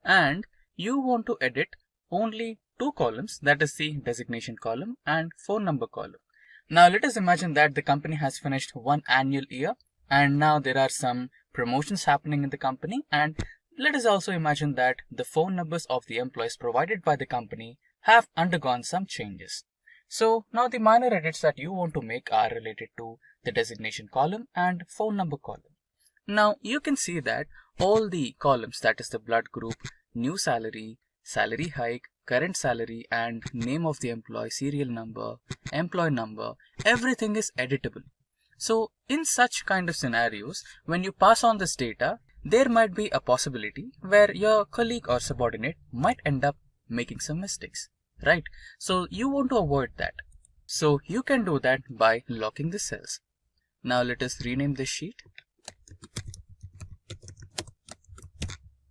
and you want to edit only 2 columns, that is the designation column and phone number column. Now let us imagine that the company has finished one annual year and now there are some promotions happening in the company, and let us also imagine that the phone numbers of the employees provided by the company have undergone some changes. So now the minor edits that you want to make are related to the designation column and phone number column. Now you can see that all the columns, that is the blood group, new salary, salary hike, current salary and name of the employee, serial number, employee number, everything is editable. So in such kind of scenarios, when you pass on this data, there might be a possibility where your colleague or subordinate might end up making some mistakes, right? So you want to avoid that. So you can do that by locking the cells. Now let us rename this sheet.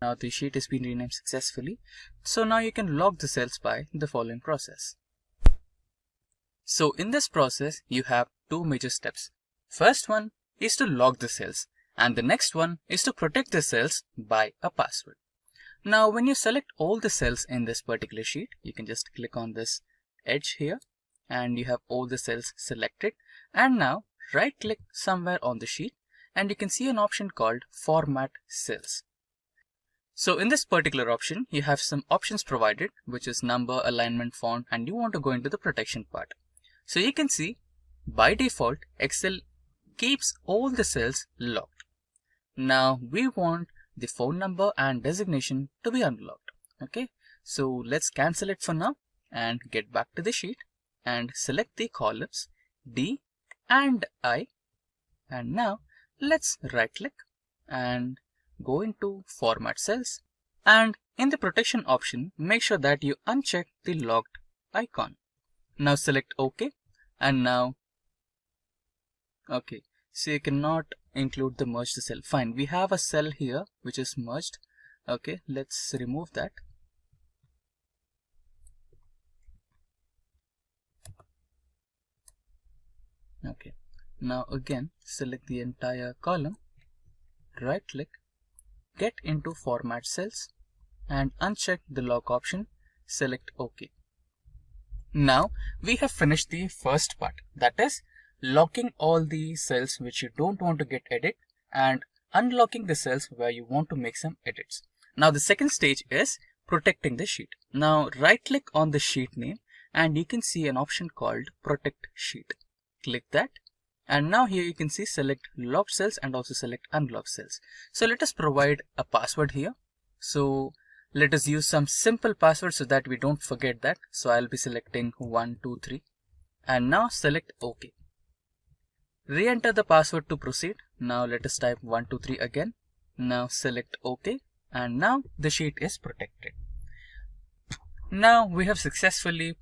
Now the sheet has been renamed successfully. So now you can lock the cells by the following process. So in this process, you have 2 major steps. First one is to lock the cells and the next one is to protect the cells by a password. Now when you select all the cells in this particular sheet, you can just click on this edge here and you have all the cells selected, and now right click somewhere on the sheet and you can see an option called Format Cells. So in this particular option, you have some options provided, which is number, alignment, font, and you want to go into the protection part. So you can see by default, Excel keeps all the cells locked. Now we want the phone number and designation to be unlocked. Okay, so let's cancel it for now and get back to the sheet and select the columns D and I, and now let's right click and go into Format Cells, and in the protection option make sure that you uncheck the locked icon. Now select OK, and now okay, so you cannot include the merged cell. Fine, we have a cell here which is merged. Okay, let's remove that. Okay, now again select the entire column, right click, get into Format Cells and uncheck the lock option, select OK. Now we have finished the first part, that is locking all the cells which you don't want to get edit and unlocking the cells where you want to make some edits. Now the second stage is protecting the sheet. Now right click on the sheet name and you can see an option called Protect Sheet. Click that, and now here you can see select locked cells and also select unlocked cells. So let us provide a password here. So let us use some simple password so that we don't forget that. So I'll be selecting 123 and now select OK. Re-enter the password to proceed. Now let us type 123 again. Now select OK, and now the sheet is protected. Now we have successfully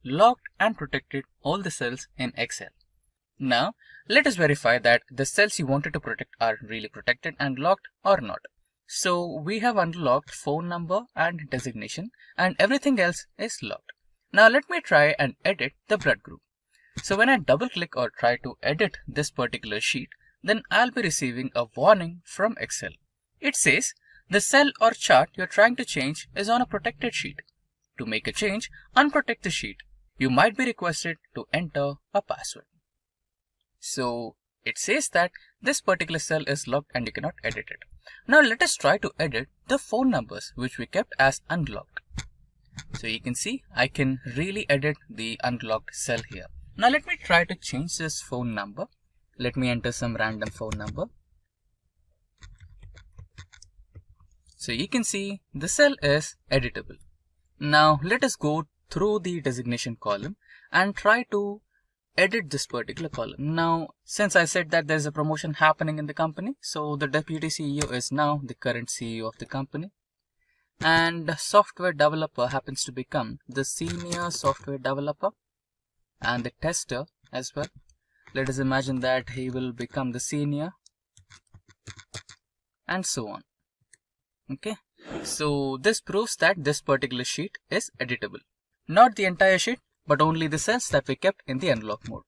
locked and protected all the cells in Excel. Now let us verify that the cells you wanted to protect are really protected and locked or not. So we have unlocked phone number and designation, and everything else is locked. Now let me try and edit the blood group. So when I double click or try to edit this particular sheet, then I'll be receiving a warning from Excel. It says the cell or chart you're trying to change is on a protected sheet. To make a change, unprotect the sheet. You might be requested to enter a password. So it says that this particular cell is locked and you cannot edit it. Now let us try to edit the phone numbers which we kept as unlocked. So you can see I can really edit the unlocked cell here. Now let me try to change this phone number. Let me enter some random phone number. So you can see the cell is editable. Now let us go through the designation column and try to edit this particular column. Now since I said that there's a promotion happening in the company, so the deputy CEO is now the current CEO of the company, and software developer happens to become the senior software developer, and the tester as well. Let us imagine that he will become the senior, and so on. Okay, so this proves that this particular sheet is editable. Not the entire sheet, but only the cells that we kept in the unlock mode.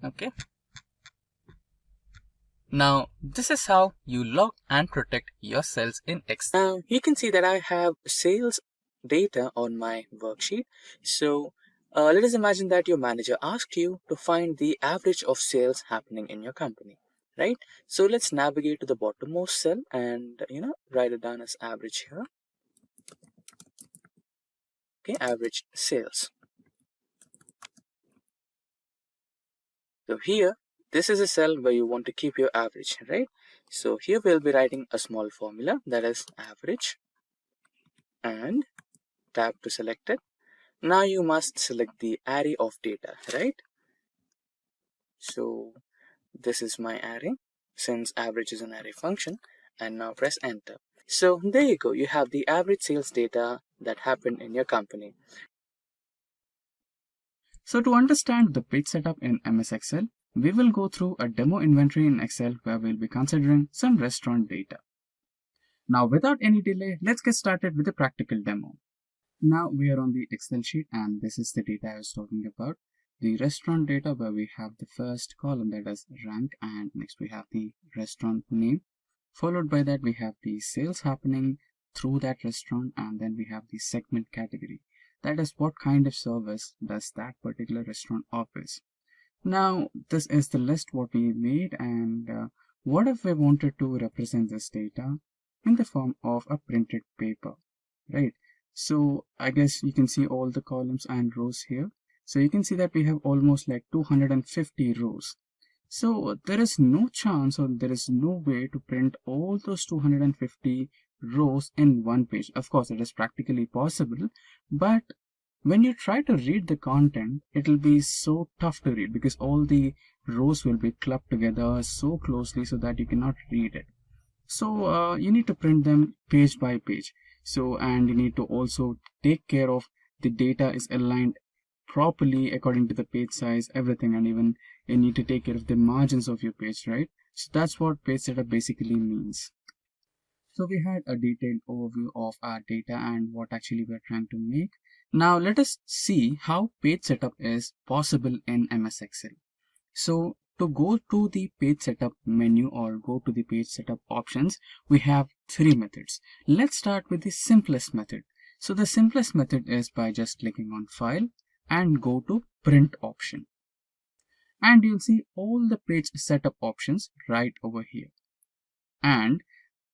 Okay. Now this is how you lock and protect your cells in Excel.
Now you can see that I have sales data on my worksheet. So let us imagine that your manager asked you to find the average of sales happening in your company, right? So let's navigate to the bottommost cell and write it down as average here. Okay, average sales. So here, this is a cell where you want to keep your average, right? So here we'll be writing a small formula, that is average, and tab to select it. Now you must select the array of data, right? So this is my array, since average is an array function, and now press enter. So there you go, you have the average sales data that happened in your company.
So to understand the page setup in MS Excel, we will go through a demo inventory in Excel where we'll be considering some restaurant data. Now without any delay, let's get started with the practical demo. Now we are on the Excel sheet and this is the data I was talking about. The restaurant data where we have the first column, that is rank, and next we have the restaurant name. Followed by that we have the sales happening through that restaurant, and then we have the segment category. That is what kind of service does that particular restaurant offers. Now this is the list what we made, and what if we wanted to represent this data in the form of a printed paper, right? So I guess you can see all the columns and rows here. So you can see that we have almost like 250 rows. So there is no chance, or there is no way to print all those 250 rows in one page. Of course it is practically possible, but when you try to read the content, it will be so tough to read because all the rows will be clubbed together so closely so that you cannot read it. So you need to print them page by page. So, and you need to also take care of the data is aligned properly according to the page size, everything, and even you need to take care of the margins of your page, right? So that's what page setup basically means. So we had a detailed overview of our data and what actually we're trying to make. Now let us see how page setup is possible in MS Excel. So to go to the page setup menu or go to the page setup options, we have three methods. Let's start with the simplest method. So the simplest method is by just clicking on File and go to Print option. And you'll see all the page setup options right over here. And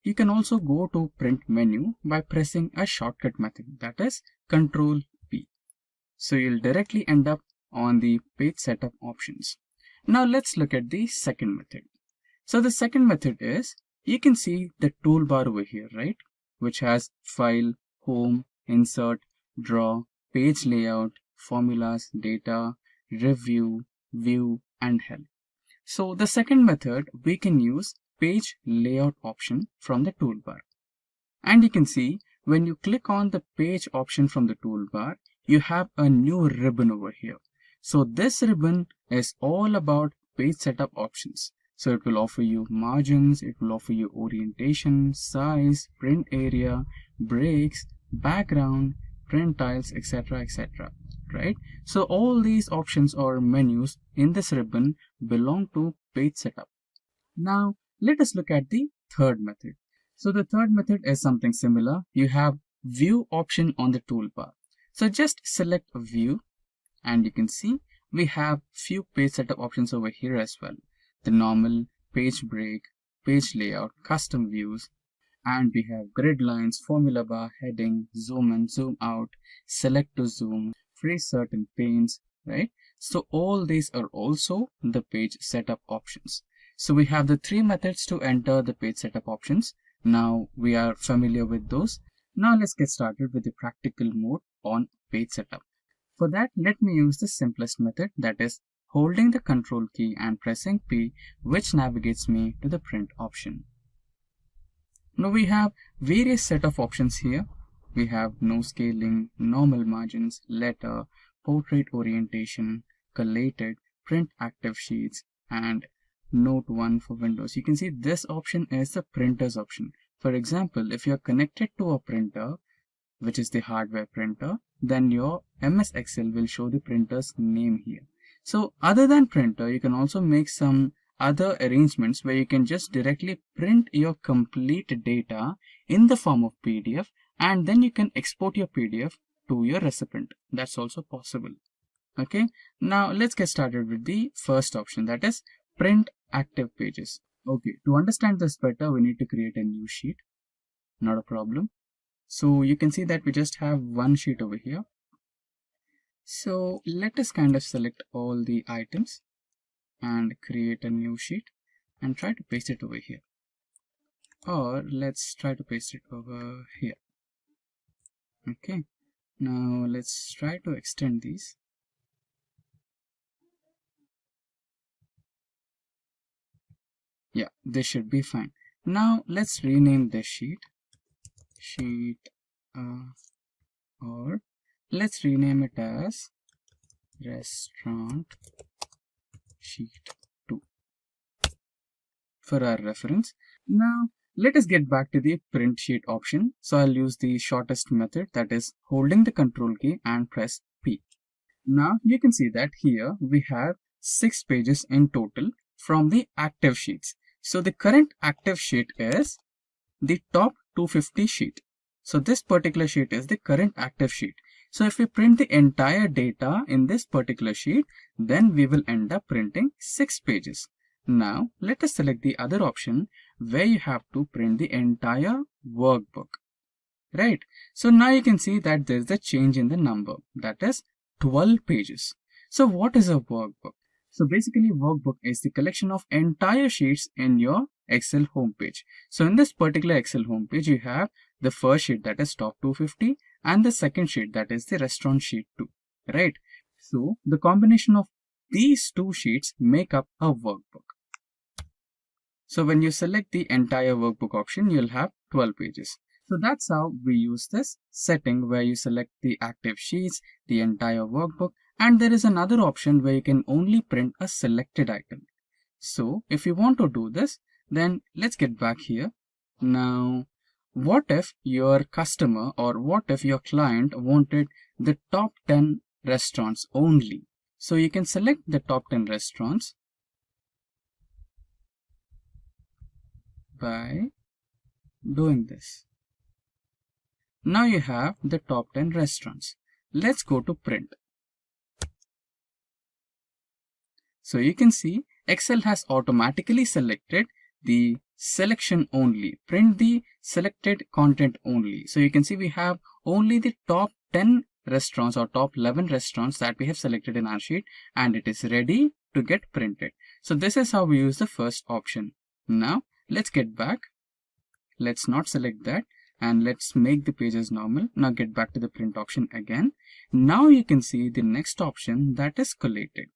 you can also go to Print menu by pressing a shortcut method, that is Ctrl P. So you'll directly end up on the page setup options. Now let's look at the second method. So the second method is, you can see the toolbar over here, right? Which has File, Home, Insert, Draw, Page Layout, Formulas, Data, Review,
view, and help. So the second method, we can use page layout option from the toolbar. And you can see when you click on the page option from the toolbar, you have a new ribbon over here. So this ribbon is all about page setup options. So it will offer you margins, it will offer you orientation, size, print area, breaks, background, print tiles, etc., etc. Right? So all these options or menus in this ribbon belong to page setup. Now let us look at the third method. So the third method is something similar. You have view option on the toolbar. So just select a view and you can see we have few page setup options over here as well. The normal, page break, page layout, custom views, and we have grid lines, formula bar, heading, zoom in, zoom out, select to zoom, freeze certain panes, right? So all these are also the page setup options. So we have the three methods to enter the page setup options. Now we are familiar with those. Now let's get started with the practical mode on page setup. For that, let me use the simplest method, that is holding the control key and pressing P, which navigates me to the print option. Now we have various set of options here. We have no scaling, normal margins, letter, portrait orientation, collated, print active sheets, and note 1 for Windows. You can see this option is the printer's option. For example, if you're connected to a printer, which is the hardware printer, then your MS Excel will show the printer's name here. So other than printer, you can also make some other arrangements where you can just directly print your complete data in the form of PDF, and then you can export your PDF to your recipient. That's also possible. Okay, now let's get started with the first option, that is print active pages. Okay, to understand this better, we need to create a new sheet. Not a problem. So you can see that we just have one sheet over here. So let us kind of select all the items and create a new sheet and try to paste it over here. Or let's try to paste it over here. Okay, now let's try to extend these. Yeah, this should be fine. Now let's rename this sheet. Or let's rename it as restaurant sheet 2 for our reference. Now let us get back to the print sheet option. So I'll use the shortest method, that is holding the control key and press P. Now you can see that here we have 6 pages in total from the active sheets. So the current active sheet is the top 250 sheet. So this particular sheet is the current active sheet. So if we print the entire data in this particular sheet, then we will end up printing 6 pages. Now let us select the other option where you have to print the entire workbook. Right. So now you can see that there is a change in the number, that is 12 pages. So what is a workbook? So basically workbook is the collection of entire sheets in your Excel homepage. So in this particular Excel homepage, you have the first sheet, that is top 250, and the second sheet, that is the restaurant sheet 2, right? So the combination of these two sheets make up a workbook. So when you select the entire workbook option, you'll have 12 pages. So that's how we use this setting where you select the active sheets, the entire workbook, and there is another option where you can only print a selected item. So if you want to do this, then let's get back here. Now, what if your customer or what if your client wanted the top 10 restaurants only? So you can select the top 10 restaurants by doing this. Now you have the top 10 restaurants. Let's go to print. So you can see Excel has automatically selected the selection only, print the selected content only. So you can see we have only the top 10 restaurants or top 11 restaurants that we have selected in our sheet, and it is ready to get printed. So this is how we use the first option. Now let's get back. Let's not select that and let's make the pages normal. Now get back to the print option again. Now you can see the next option, that is collated.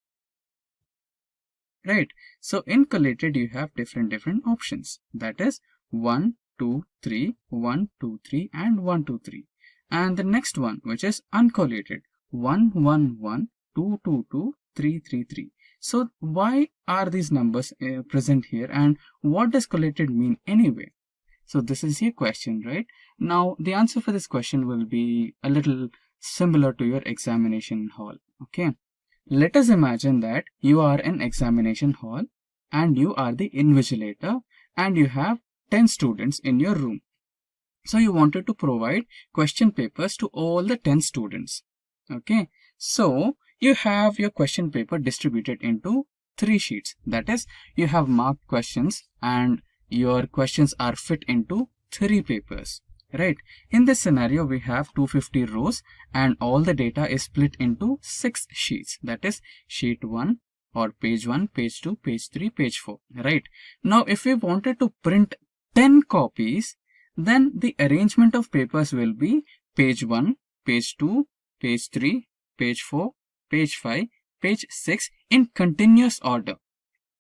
right? So in collated, you have different options. That is 1, 2, 3, 1, 2, 3, and 1, 2, 3. And the next one, which is uncollated, 1, 1, 1, 2, 2, 2, 3, 3, 3. So why are these numbers present here, and what does collated mean anyway? So this is your question, right? Now the answer for this question will be a little similar to your examination hall. Okay, let us imagine that you are in examination hall and you are the invigilator and you have 10 students in your room. So you wanted to provide question papers to all the 10 students. Okay, so you have your question paper distributed into 3 sheets. That is, you have marked questions and your questions are fit into 3 papers, right? In this scenario, we have 250 rows and all the data is split into 6 sheets. That is sheet 1 or page 1, page 2, page 3, page 4, right? Now, if we wanted to print 10 copies, then the arrangement of papers will be page 1, page 2, page 3, page 4, page 5, page 6 in continuous order,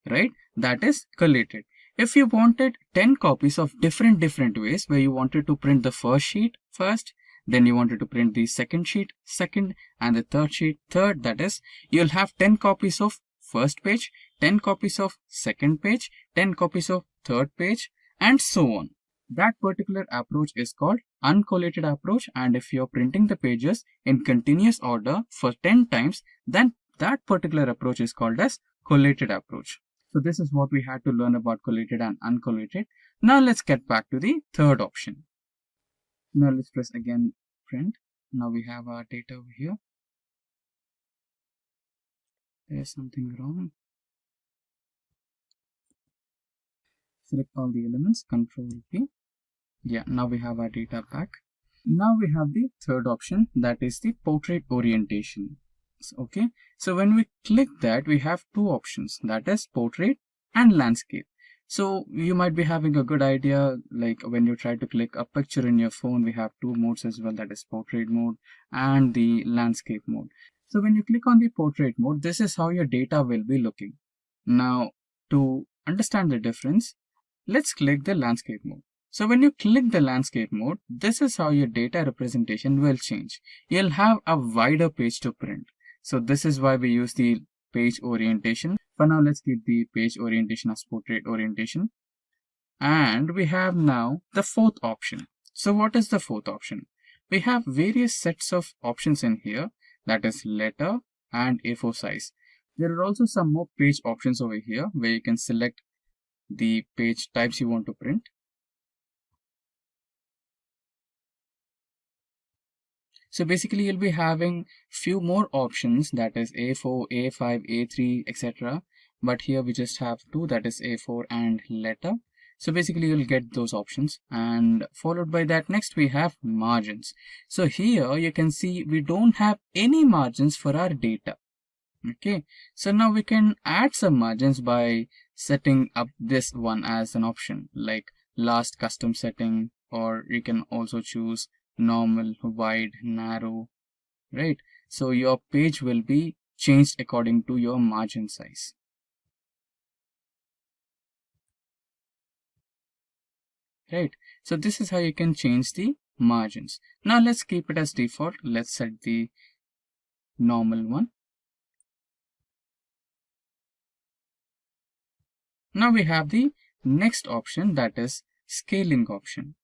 right? That is collated. If you wanted 10 copies of different ways, where you wanted to print the first sheet first, then you wanted to print the second sheet second, and the third sheet third, that is, you'll have 10 copies of first page, 10 copies of second page, 10 copies of third page, and so on. That particular approach is called uncollated approach, and if you're printing the pages in continuous order for 10 times, then that particular approach is called as collated approach. So this is what we had to learn about collated and uncollated. Now let's get back to the third option. Now let's press again print. Now we have our data over here. There's something wrong. Select all the elements, Control P. Yeah, now we have our data back. Now we have the third option, that is the portrait orientation. Okay, so when we click that, we have 2 options, that is portrait and landscape. So you might be having a good idea, like when you try to click a picture in your phone, we have 2 modes as well, that is portrait mode and the landscape mode. So when you click on the portrait mode, this is how your data will be looking. Now to understand the difference, let's click the landscape mode. So when you click the landscape mode, this is how your data representation will change. You'll have a wider page to print. So this is why we use the page orientation. For now, let's keep the page orientation as portrait orientation. And we have now the fourth option. So what is the fourth option? We have various sets of options in here, that is letter and A4 size. There are also some more page options over here where you can select the page types you want to print. So basically you'll be having few more options, that is A4, A5, A3, etc. But here we just have 2, that is A4 and letter. So basically you'll get those options, and followed by that next we have margins. So here you can see we don't have any margins for our data. Okay, so now we can add some margins by setting up this one as an option, like last custom setting, or you can also choose normal, wide, narrow, right? So your page will be changed according to your margin size. Right, so this is how you can change the margins. Now let's keep it as default. Let's set the normal one. Now we have the next option, that is scaling option.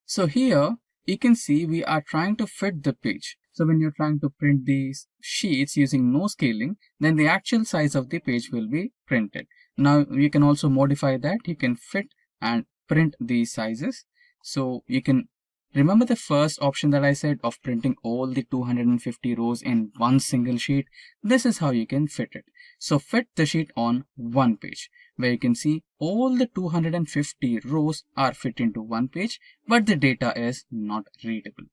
So here you can see we are trying to fit the page. So when you're trying to print these sheets using no scaling, then the actual size of the page will be printed. Now you can also modify that. You can fit and print these sizes. So you can remember the first option that I said of printing all the 250 rows in one single sheet. This is how you can fit it. So fit the sheet on one page, where you can see all the 250 rows are fit into one page, but the data is not readable.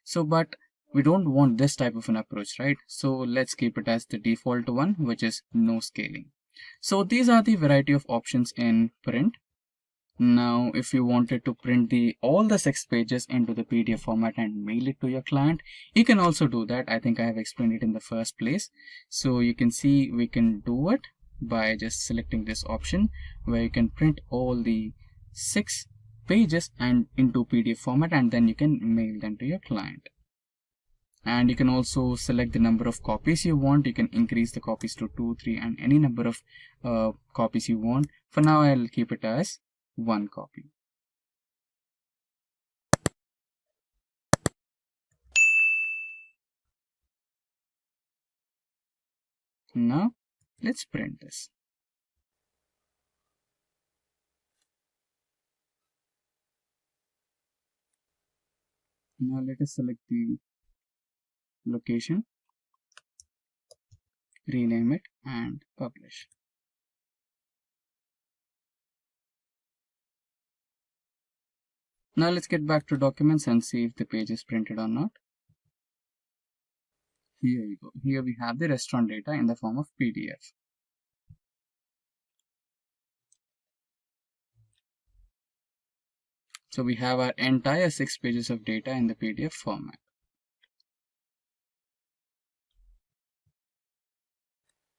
So, but we don't want this type of an approach, right? So let's keep it as the default one, which is no scaling. So these are the variety of options in print. Now, if you wanted to print all the 6 pages into the PDF format and mail it to your client, you can also do that. I think I have explained it in the first place. So you can see we can do it by just selecting this option where you can print all the 6 pages and into PDF format, and then you can mail them to your client. And you can also select the number of copies you want. You can increase the copies to 2, 3 and any number of copies you want. For now I'll keep it as 1 copy. Now let's print this. Now let us select the location, rename it and publish. Now let's get back to documents and see if the page is printed or not. Here you go. Here we have the restaurant data in the form of PDF. So we have our entire 6 pages of data in the PDF format.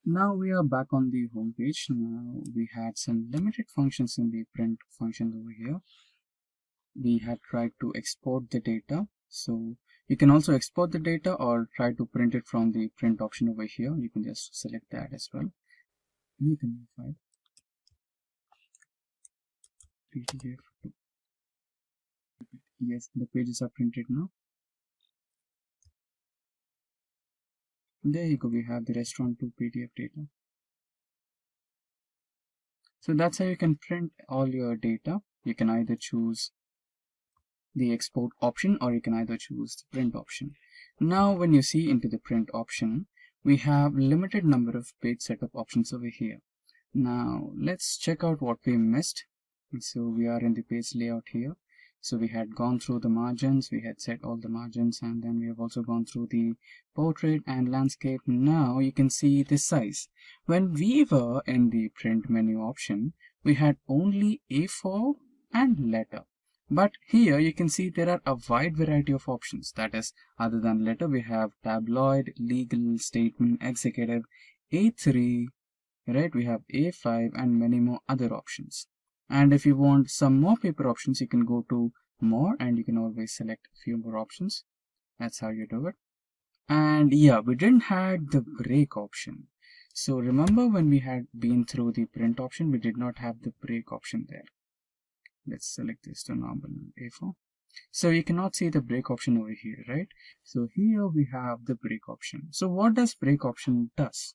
Now we are back on the home page. Now we had some limited functions in the print function over here. We had tried to export the data. So you can also export the data or try to print it from the print option over here. You can just select that as well. You can modify PDF. Yes, the pages are printed now. There you go, we have the restaurant 2 PDF data. So that's how you can print all your data. You can either choose the export option or you can either choose the print option. Now when you see into the print option, we have limited number of page setup options over here. Now let's check out what we missed. So we are in the page layout here. So we had gone through the margins, we had set all the margins, and then we have also gone through the portrait and landscape. Now you can see the size. When we were in the print menu option, we had only A4 and letter. But here you can see there are a wide variety of options. That is, other than letter, we have tabloid, legal, statement, executive, A3, right? We have A5 and many more other options. And if you want some more paper options, you can go to more and you can always select a few more options. That's how you do it. And yeah, we didn't have the break option. So remember when we had been through the print option, we did not have the break option there. Let's select this to normal A4. So you cannot see the break option over here, right? So here we have the break option. So what does break option does?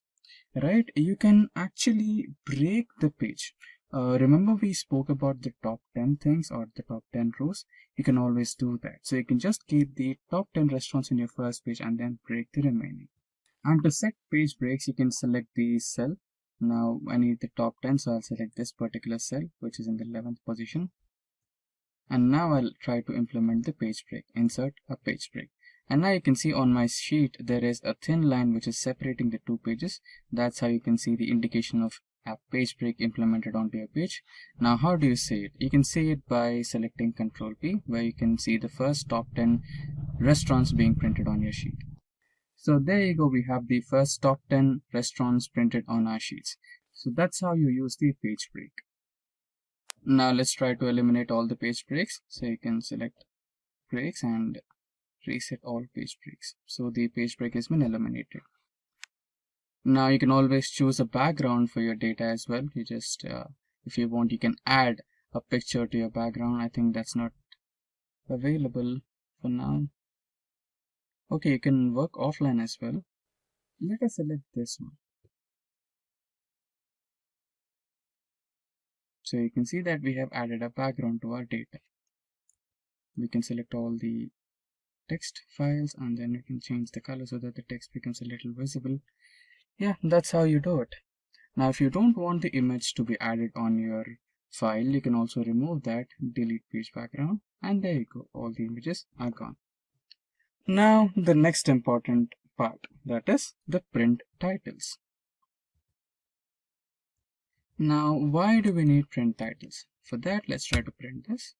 Right? You can actually break the page. Remember we spoke about the top 10 things or the top 10 rows. You can always do that. So you can just keep the top 10 restaurants in your first page and then break the remaining. And to set page breaks, you can select the cell. Now I need the top 10, so I'll select this particular cell, which is in the 11th position. And now I'll try to implement the page break. Insert a page break. And now you can see on my sheet, there is a thin line which is separating the 2 pages. That's how you can see the indication of a page break implemented onto your page. Now how do you say it? You can say it by selecting Ctrl P, where you can see the first top 10 restaurants being printed on your sheet. So there you go, we have the first top 10 restaurants printed on our sheets. So that's how you use the page break. Now let's try to eliminate all the page breaks. So you can select breaks and reset all page breaks. So the page break has been eliminated. Now you can always choose a background for your data as well. You just, if you want, you can add a picture to your background. I think that's not available for now. Okay, you can work offline as well. Let us select this one. So you can see that we have added a background to our data. We can select all the text files and then we can change the color so that the text becomes a little visible. Yeah, that's how you do it. Now if you don't want the image to be added on your file, you can also remove that, delete page background, and there you go, all the images are gone. Now the next important part, that is the print titles. Now why do we need print titles? For that, let's try to print this.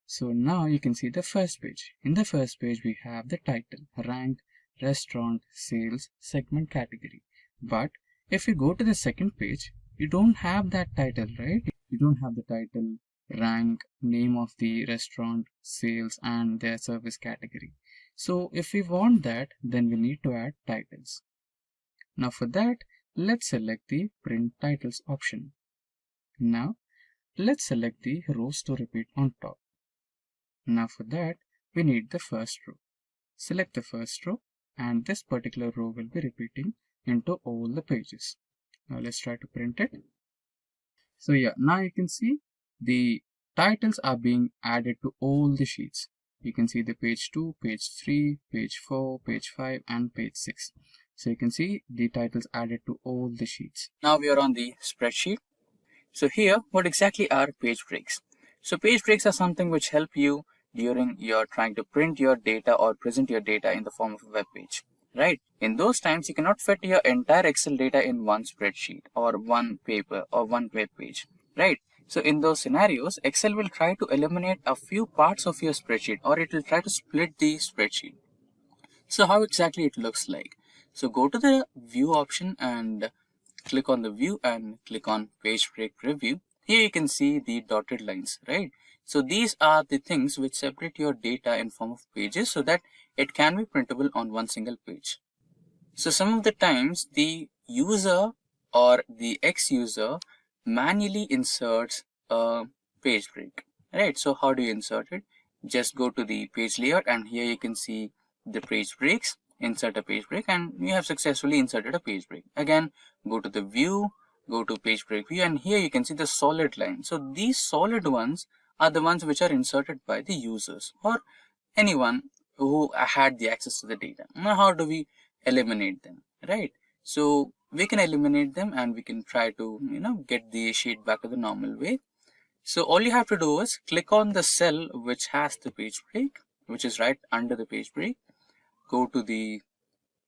So now you can see the first page. In the first page we have the title, rank, restaurant, sales, segment, category. But if you go to the second page, you don't have that title, right? You don't have the title, rank, name of the restaurant, sales, and their service category. So if we want that, then we need to add titles. Now for that, let's select the print titles option. Now let's select the rows to repeat on top. Now for that, we need the first row. Select the first row, and this particular row will be repeating into all the pages. Now let's try to print it. So yeah, now you can see the titles are being added to all the sheets. You can see the page 2, page 3, page 4, page 5, and page 6. So you can see the titles added to all the sheets.
Now we are on the spreadsheet. So here, what exactly are page breaks? So page breaks are something which help you during you're trying to print your data or present your data in the form of a web page, right? In those times, you cannot fit your entire Excel data in one spreadsheet or one paper or one web page, right? So in those scenarios, Excel will try to eliminate a few parts of your spreadsheet, or it will try to split the spreadsheet. So how exactly it looks like? So go to the view option and click on the view and click on page break preview. Here you can see the dotted lines, right? So these are the things which separate your data in form of pages so that it can be printable on one single page. So some of the times the user or the ex-user manually inserts a page break, right? So how do you insert it? Just go to the page layout, and here you can see the page breaks. Insert a page break, and you have successfully inserted a page break. Again, go to the view, go to page break view, and here you can see the solid line. So these solid ones are the ones which are inserted by the users or anyone who had the access to the data. Now how do we eliminate them, right? So we can eliminate them, and we can try to get the sheet back to the normal way. So all you have to do is click on the cell which has the page break, which is right under the page break. Go to the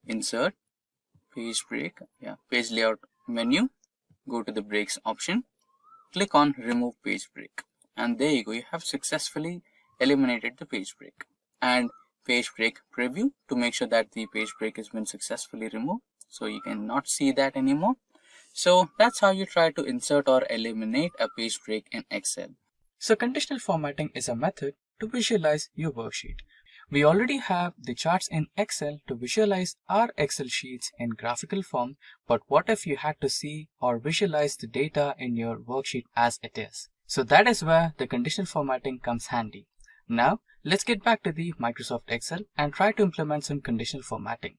insert page break, page layout menu, go to the breaks option, click on remove page break, and there you go, you have successfully eliminated the page break. And page break preview to make sure that the page break has been successfully removed, so you cannot see that anymore. So that's how you try to insert or eliminate a page break in Excel. So conditional formatting is a method to visualize your worksheet. We already have the charts in Excel to visualize our Excel sheets in graphical form, but what if you had to see or visualize the data in your worksheet as it is? So that is where the conditional formatting comes handy. Now, let's get back to the Microsoft Excel and try to implement some conditional formatting.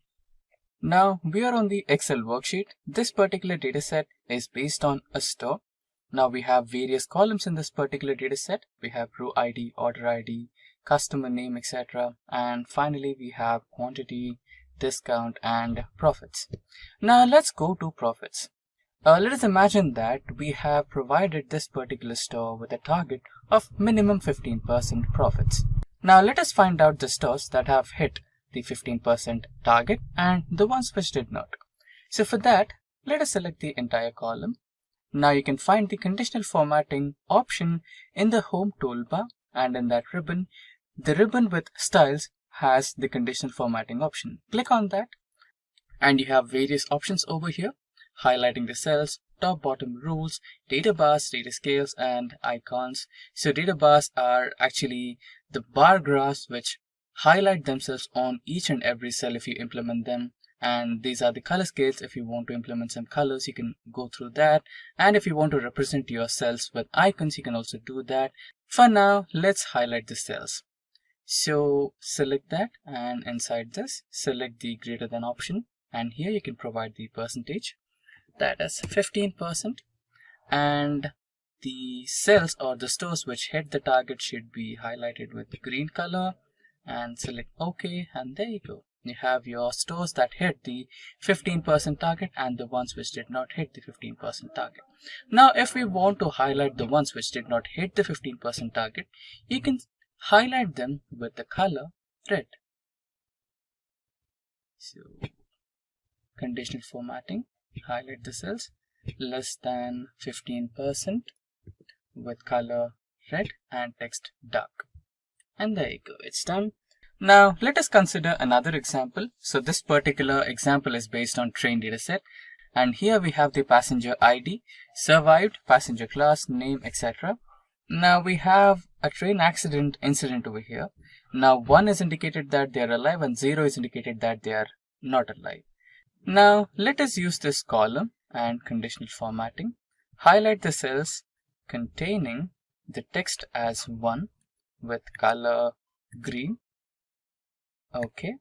Now, we are on the Excel worksheet. This particular dataset is based on a store. Now, we have various columns in this particular dataset. We have row ID, order ID, customer name, etc. And finally, we have quantity, discount, and profits. Now, let's go to profits. Let us imagine that we have provided this particular store with a target of minimum 15% profits. Now, let us find out the stores that have hit the 15% target and the ones which did not. So for that, let us select the entire column. Now you can find the conditional formatting option in the home toolbar, and in that ribbon, the ribbon with styles has the conditional formatting option. Click on that and you have various options over here, highlighting the cells, top bottom rules, data bars, data scales, and icons. So data bars are actually the bar graphs which highlight themselves on each and every cell if you implement them. And these are the color scales. If you want to implement some colors, you can go through that. And if you want to represent your cells with icons, you can also do that. For now, let's highlight the cells. So select that, and inside this, select the greater than option. And here you can provide the percentage, that is 15%. And the cells or the stores which hit the target should be highlighted with green color. And select OK, and there you go. You have your stores that hit the 15% target and the ones which did not hit the 15% target. Now, if we want to highlight the ones which did not hit the 15% target, you can highlight them with the color red. So, conditional formatting, highlight the cells less than 15% with color red and text dark. And there you go, it's done. Now, let us consider another example. So this particular example is based on train dataset. And here we have the passenger ID, survived, passenger class, name, etc. Now we have a train accident incident over here. Now 1 is indicated that they are alive and 0 is indicated that they are not alive. Now let us use this column and conditional formatting. Highlight the cells containing the text as 1 with color green. Okay.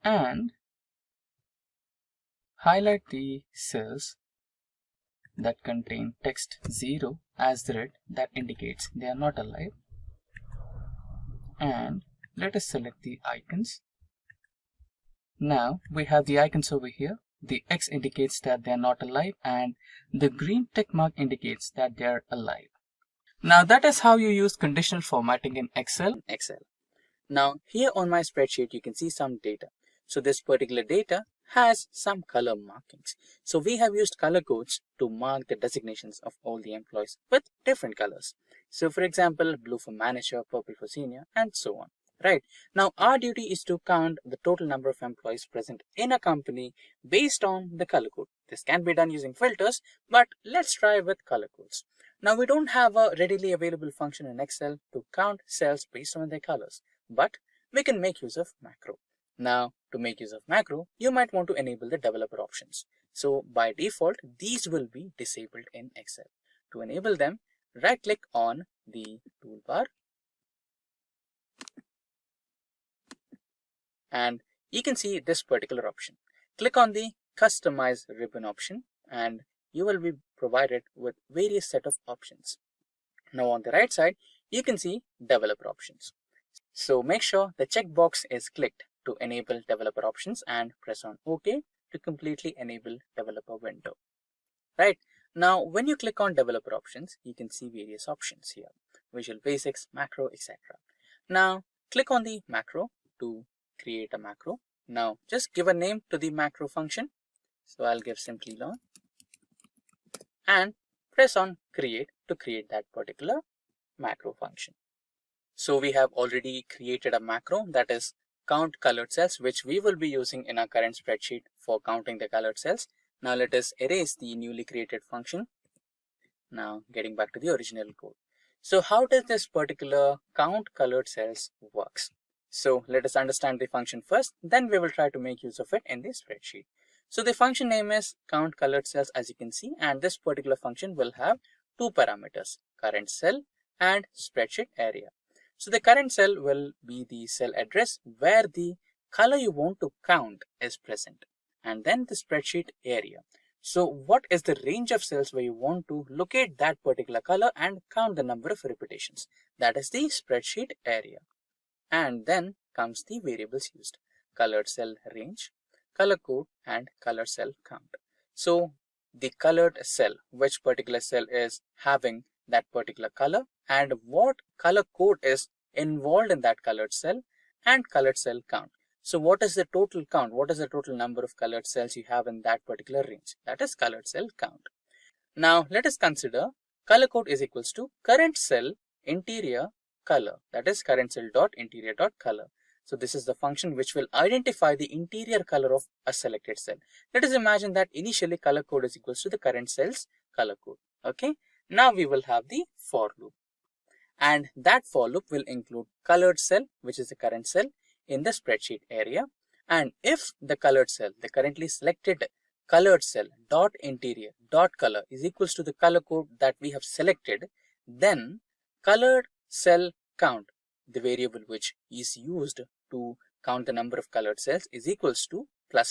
And highlight the cells that contain text 0 as the red, that indicates they are not alive. And let us select the icons. Now we have the icons over here. The X indicates that they are not alive and the green tick mark indicates that they are alive. Now that is how you use conditional formatting in Excel.
Now here on my spreadsheet you can see some data. So this particular data has some color markings. So we have used color codes to mark the designations of all the employees with different colors. So for example, blue for manager, purple for senior, and so on. Right. Now our duty is to count the total number of employees present in a company based on the color code. This can be done using filters, but let's try with color codes. Now we don't have a readily available function in Excel to count cells based on their colors, but we can make use of macro. Now to make use of macro, you might want to enable the developer options. So by default, these will be disabled in Excel. To enable them, right click on the toolbar and you can see this particular option. Click on the customize ribbon option and you will be provided with various set of options. Now on the right side, you can see developer options. So make sure the checkbox is clicked to enable developer options and press on OK to completely enable developer window. Right. Now when you click on developer options, you can see various options here. Visual Basics, macro, etc. Now click on the macro to create a macro. Now just give a name to the macro function. So I'll give Simplilearn and press on create to create that particular macro function. So we have already created a macro, that is count colored cells, which we will be using in our current spreadsheet for counting the colored cells. Now let us erase the newly created function. Now getting back to the original code. So how does this particular count colored cells works? So let us understand the function first, then we will try to make use of it in the spreadsheet. So the function name is count colored cells, as you can see, and this particular function will have two parameters, current cell and spreadsheet area. So the current cell will be the cell address where the color you want to count is present, and then the spreadsheet area. So what is the range of cells where you want to locate that particular color and count the number of repetitions? That is the spreadsheet area. And then comes the variables used, colored cell range, color code, and color cell count. So the colored cell, which particular cell is having that particular color and what color code is involved in that colored cell, and colored cell count. So what is the total count? What is the total number of colored cells you have in that particular range? That is colored cell count. Now let us consider color code is equals to current cell interior color, that is current cell dot interior dot color. So this is the function which will identify the interior color of a selected cell. Let us imagine that initially color code is equals to the current cell's color code. Okay. Now we will have the for loop, and that for loop will include colored cell, which is the current cell in the spreadsheet area. And if the colored cell, the currently selected colored cell dot interior dot color is equals to the color code that we have selected, then colored cell count, the variable which is used to count the number of colored cells, is equals to +1.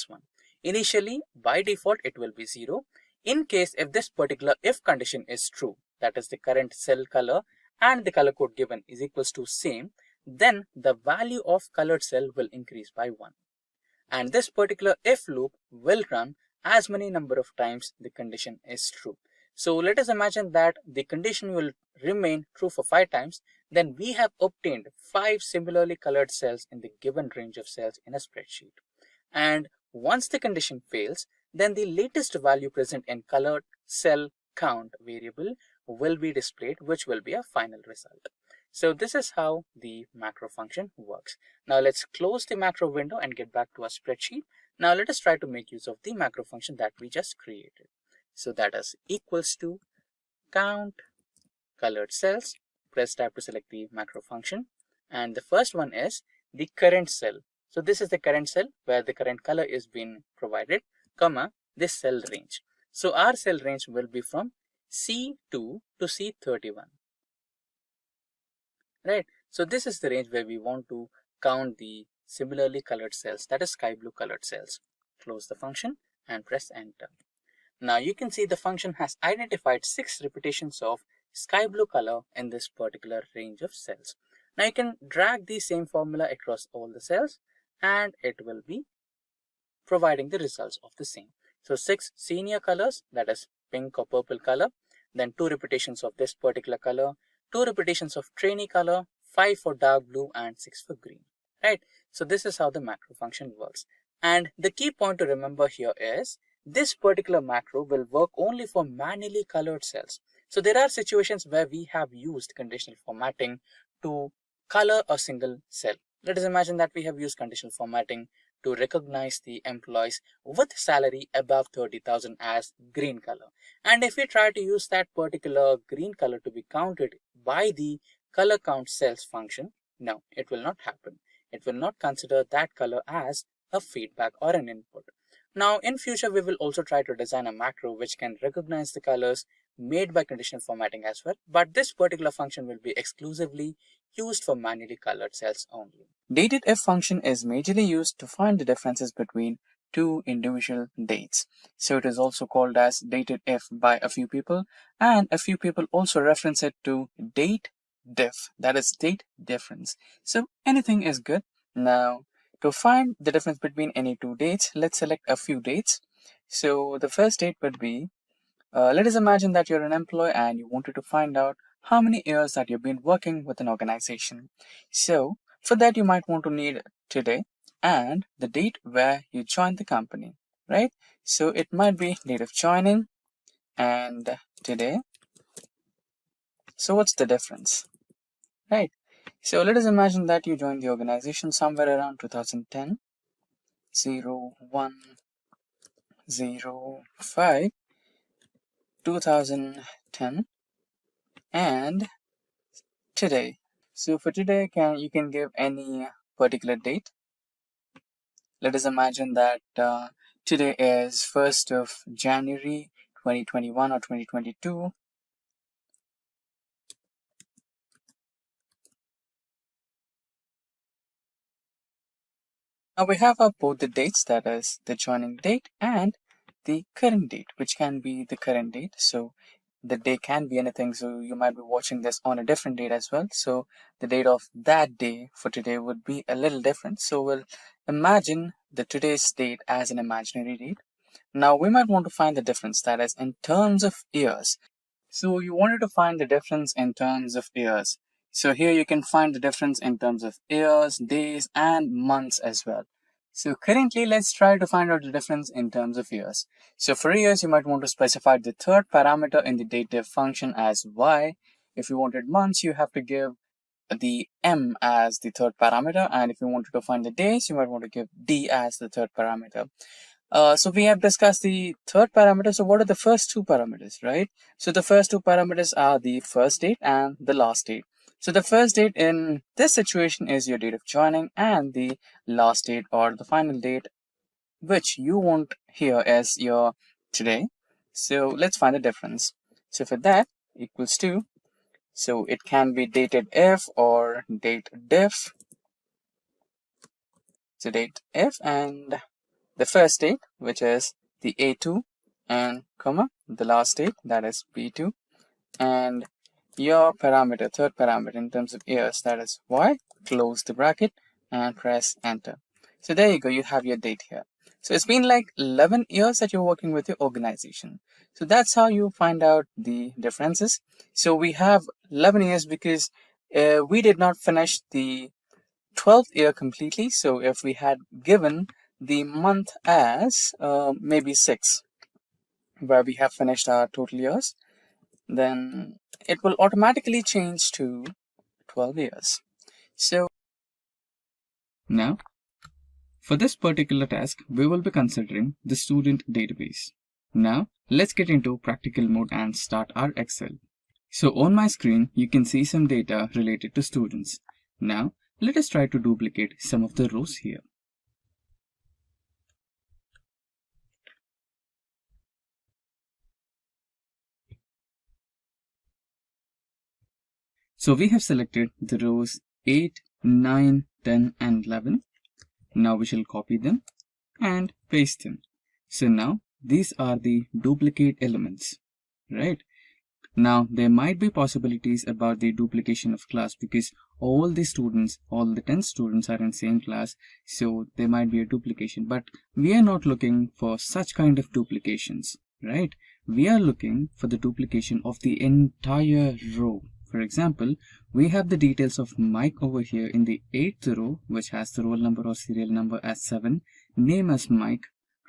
Initially, by default, it will be 0. In case if this particular if condition is true, that is the current cell color and the color code given is equals to same, then the value of colored cell will increase by 1. And this particular if loop will run as many number of times the condition is true. So let us imagine that the condition will remain true for 5 times, then we have obtained 5 similarly colored cells in the given range of cells in a spreadsheet. And once the condition fails, then the latest value present in colored cell count variable will be displayed, which will be a final result. So this is how the macro function works. Now let's close the macro window and get back to our spreadsheet.
Now let us try to make use of the macro function that we just created. So that is equals to count colored cells. Press tab to select the macro function. And the first one is the current cell. So this is the current cell where the current color is being provided, comma, this cell range. So our cell range will be from C2 to C31. Right. So this is the range where we want to count the similarly colored cells, that is sky blue colored cells. Close the function and press enter. Now you can see the function has identified 6 repetitions of sky blue color in this particular range of cells. Now you can drag the same formula across all the cells and it will be providing the results of the same. So 6 senior colors, that is pink or purple color, then 2 repetitions of this particular color, 2 repetitions of trainee color, 5 for dark blue and 6 for green, right? So this is how the macro function works. And the key point to remember here is this particular macro will work only for manually colored cells. So there are situations where we have used conditional formatting to color a single cell. Let us imagine that we have used conditional formatting to recognize the employees with salary above 30,000 as green color. And if we try to use that particular green color to be counted by the color count cells function, no, it will not happen. It will not consider that color as a feedback or an input. Now in future we will also try to design a macro which can recognize the colors made by conditional formatting as well, but this particular function will be exclusively used for manually colored cells only. Dated if function is majorly used to find the differences between two individual dates. So it is also called as dated if by a few people, and a few people also reference it to date diff, that is date difference. So anything is good. Now to find the difference between any two dates, let's select a few dates. So the first date would be, let us imagine that you're an employee and you wanted to find out how many years that you've been working with an organization. So for that you might want to need today and the date where you joined the company, right? So it might be date of joining and today. So what's the difference, right? So let us imagine that you joined the organization somewhere around 2010, 0105, 2010 and today. So for today, you can give any particular date. Let us imagine that today is 1st of January 2021 or 2022. Now we have both the dates, that is the joining date and the current date, which can be the current date. So the day can be anything, so you might be watching this on a different date as well. So the date of that day for today would be a little different. So we'll imagine the today's date as an imaginary date. Now we might want to find the difference, that is in terms of years. So you wanted to find the difference in terms of years. So here you can find the difference in terms of years, days, and months as well. So currently, let's try to find out the difference in terms of years. So for years, you might want to specify the third parameter in the dative function as y. If you wanted months, you have to give the m as the third parameter. And if you wanted to find the days, you might want to give d as the third parameter. So we have discussed the third parameter. So what are the first two parameters, right? So the first two parameters are the first date and the last date. So the first date in this situation is your date of joining, and the last date or the final date, which you want here as your today. So let's find the difference. So for that equals to, so it can be dated if or date diff. So date if and the first date, which is the A2 and comma the last date, that is B2, and your parameter, third parameter in terms of years, that is y. Close the bracket and press enter. So there you go, you have your date here. So it's been like 11 years that you're working with your organization. So that's how you find out the differences. So we have 11 years because we did not finish the 12th year completely. So if we had given the month as maybe 6, where we have finished our total years, then it will automatically change to 12 years. So
Now, For this particular task, we will be considering the student database. Now, let's get into practical mode and start our Excel. So on my screen, you can see some data related to students. Now, let us try to duplicate some of the rows here. So we have selected the rows 8, 9, 10 and 11. Now we shall copy them and paste them. So now these are the duplicate elements, right? Now there might be possibilities about the duplication of class because all the students, all the 10 students are in same class, so there might be a duplication. But we are not looking for such kind of duplications, right? We are looking for the duplication of the entire row. For example, we have the details of Mike over here in the 8th row, which has the roll number or serial number as 7, name as Mike,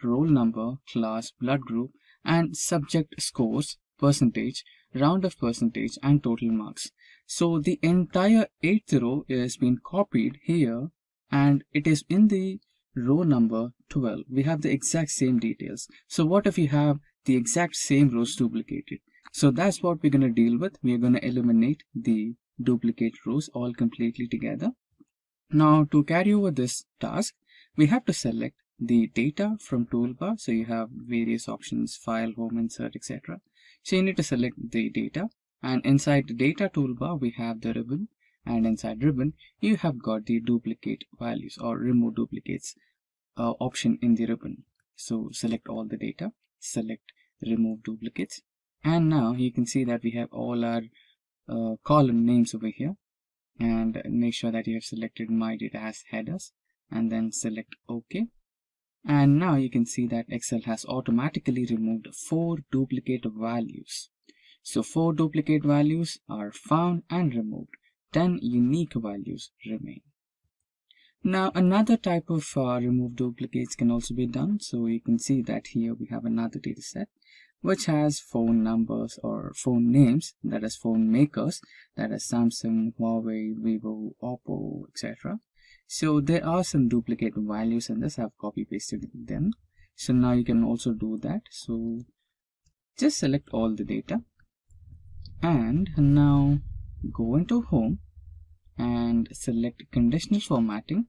roll number, class, blood group, and subject scores, percentage, round of percentage, and total marks. So the entire 8th row is being copied here, and it is in the row number 12. We have the exact same details. So what if you have the exact same rows duplicated? So that's what we're going to deal with. We're going to eliminate the duplicate rows all completely together. Now to carry over this task, we have to select the data from toolbar. So you have various options, file, home, insert, etc. So you need to select the data, and inside the data toolbar we have the ribbon, and inside ribbon you have got the duplicate values or remove duplicates option in the ribbon. So select all the data, select remove duplicates, and now you can see that we have all our column names over here, and make sure that you have selected my data as headers and then select OK. And now you can see that Excel has automatically removed 4 duplicate values. So 4 duplicate values are found and removed. 10 unique values remain. Now another type of remove duplicates can also be done. So you can see that here we have another data set which has phone numbers or phone names, that is phone makers, that is Samsung, Huawei, Vivo, Oppo, etc. So there are some duplicate values in this. I've copy pasted them. So now you can also do that. So just select all the data and now go into home and select conditional formatting,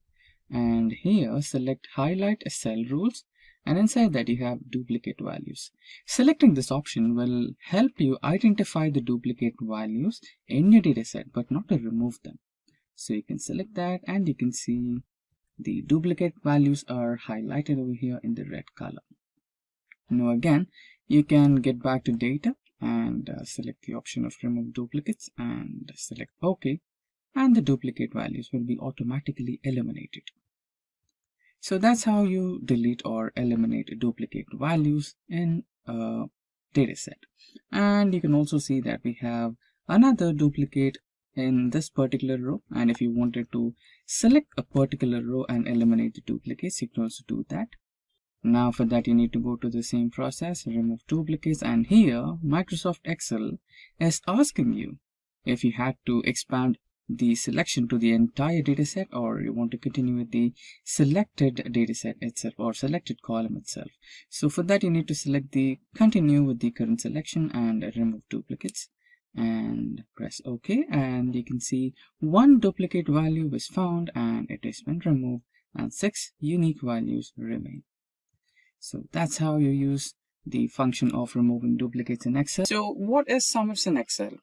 and here select highlight cell rules, and inside that you have duplicate values. Selecting this option will help you identify the duplicate values in your dataset but not to remove them. So you can select that and you can see the duplicate values are highlighted over here in the red color. Now again, you can get back to data and select the option of remove duplicates and select OK, and the duplicate values will be automatically eliminated. So that's how you delete or eliminate duplicate values in a dataset. And you can also see that we have another duplicate in this particular row, and if you wanted to select a particular row and eliminate the duplicates, you can also do that. Now for that you need to go to the same process, remove duplicates, and here Microsoft Excel is asking you if you had to expand the selection to the entire dataset or you want to continue with the selected dataset itself or selected column itself. So for that you need to select the continue with the current selection and remove duplicates and press OK, and you can see 1 duplicate value was found and it has been removed and 6 unique values remain. So that's how you use the function of removing duplicates in Excel.
So what is SUMIFS in Excel?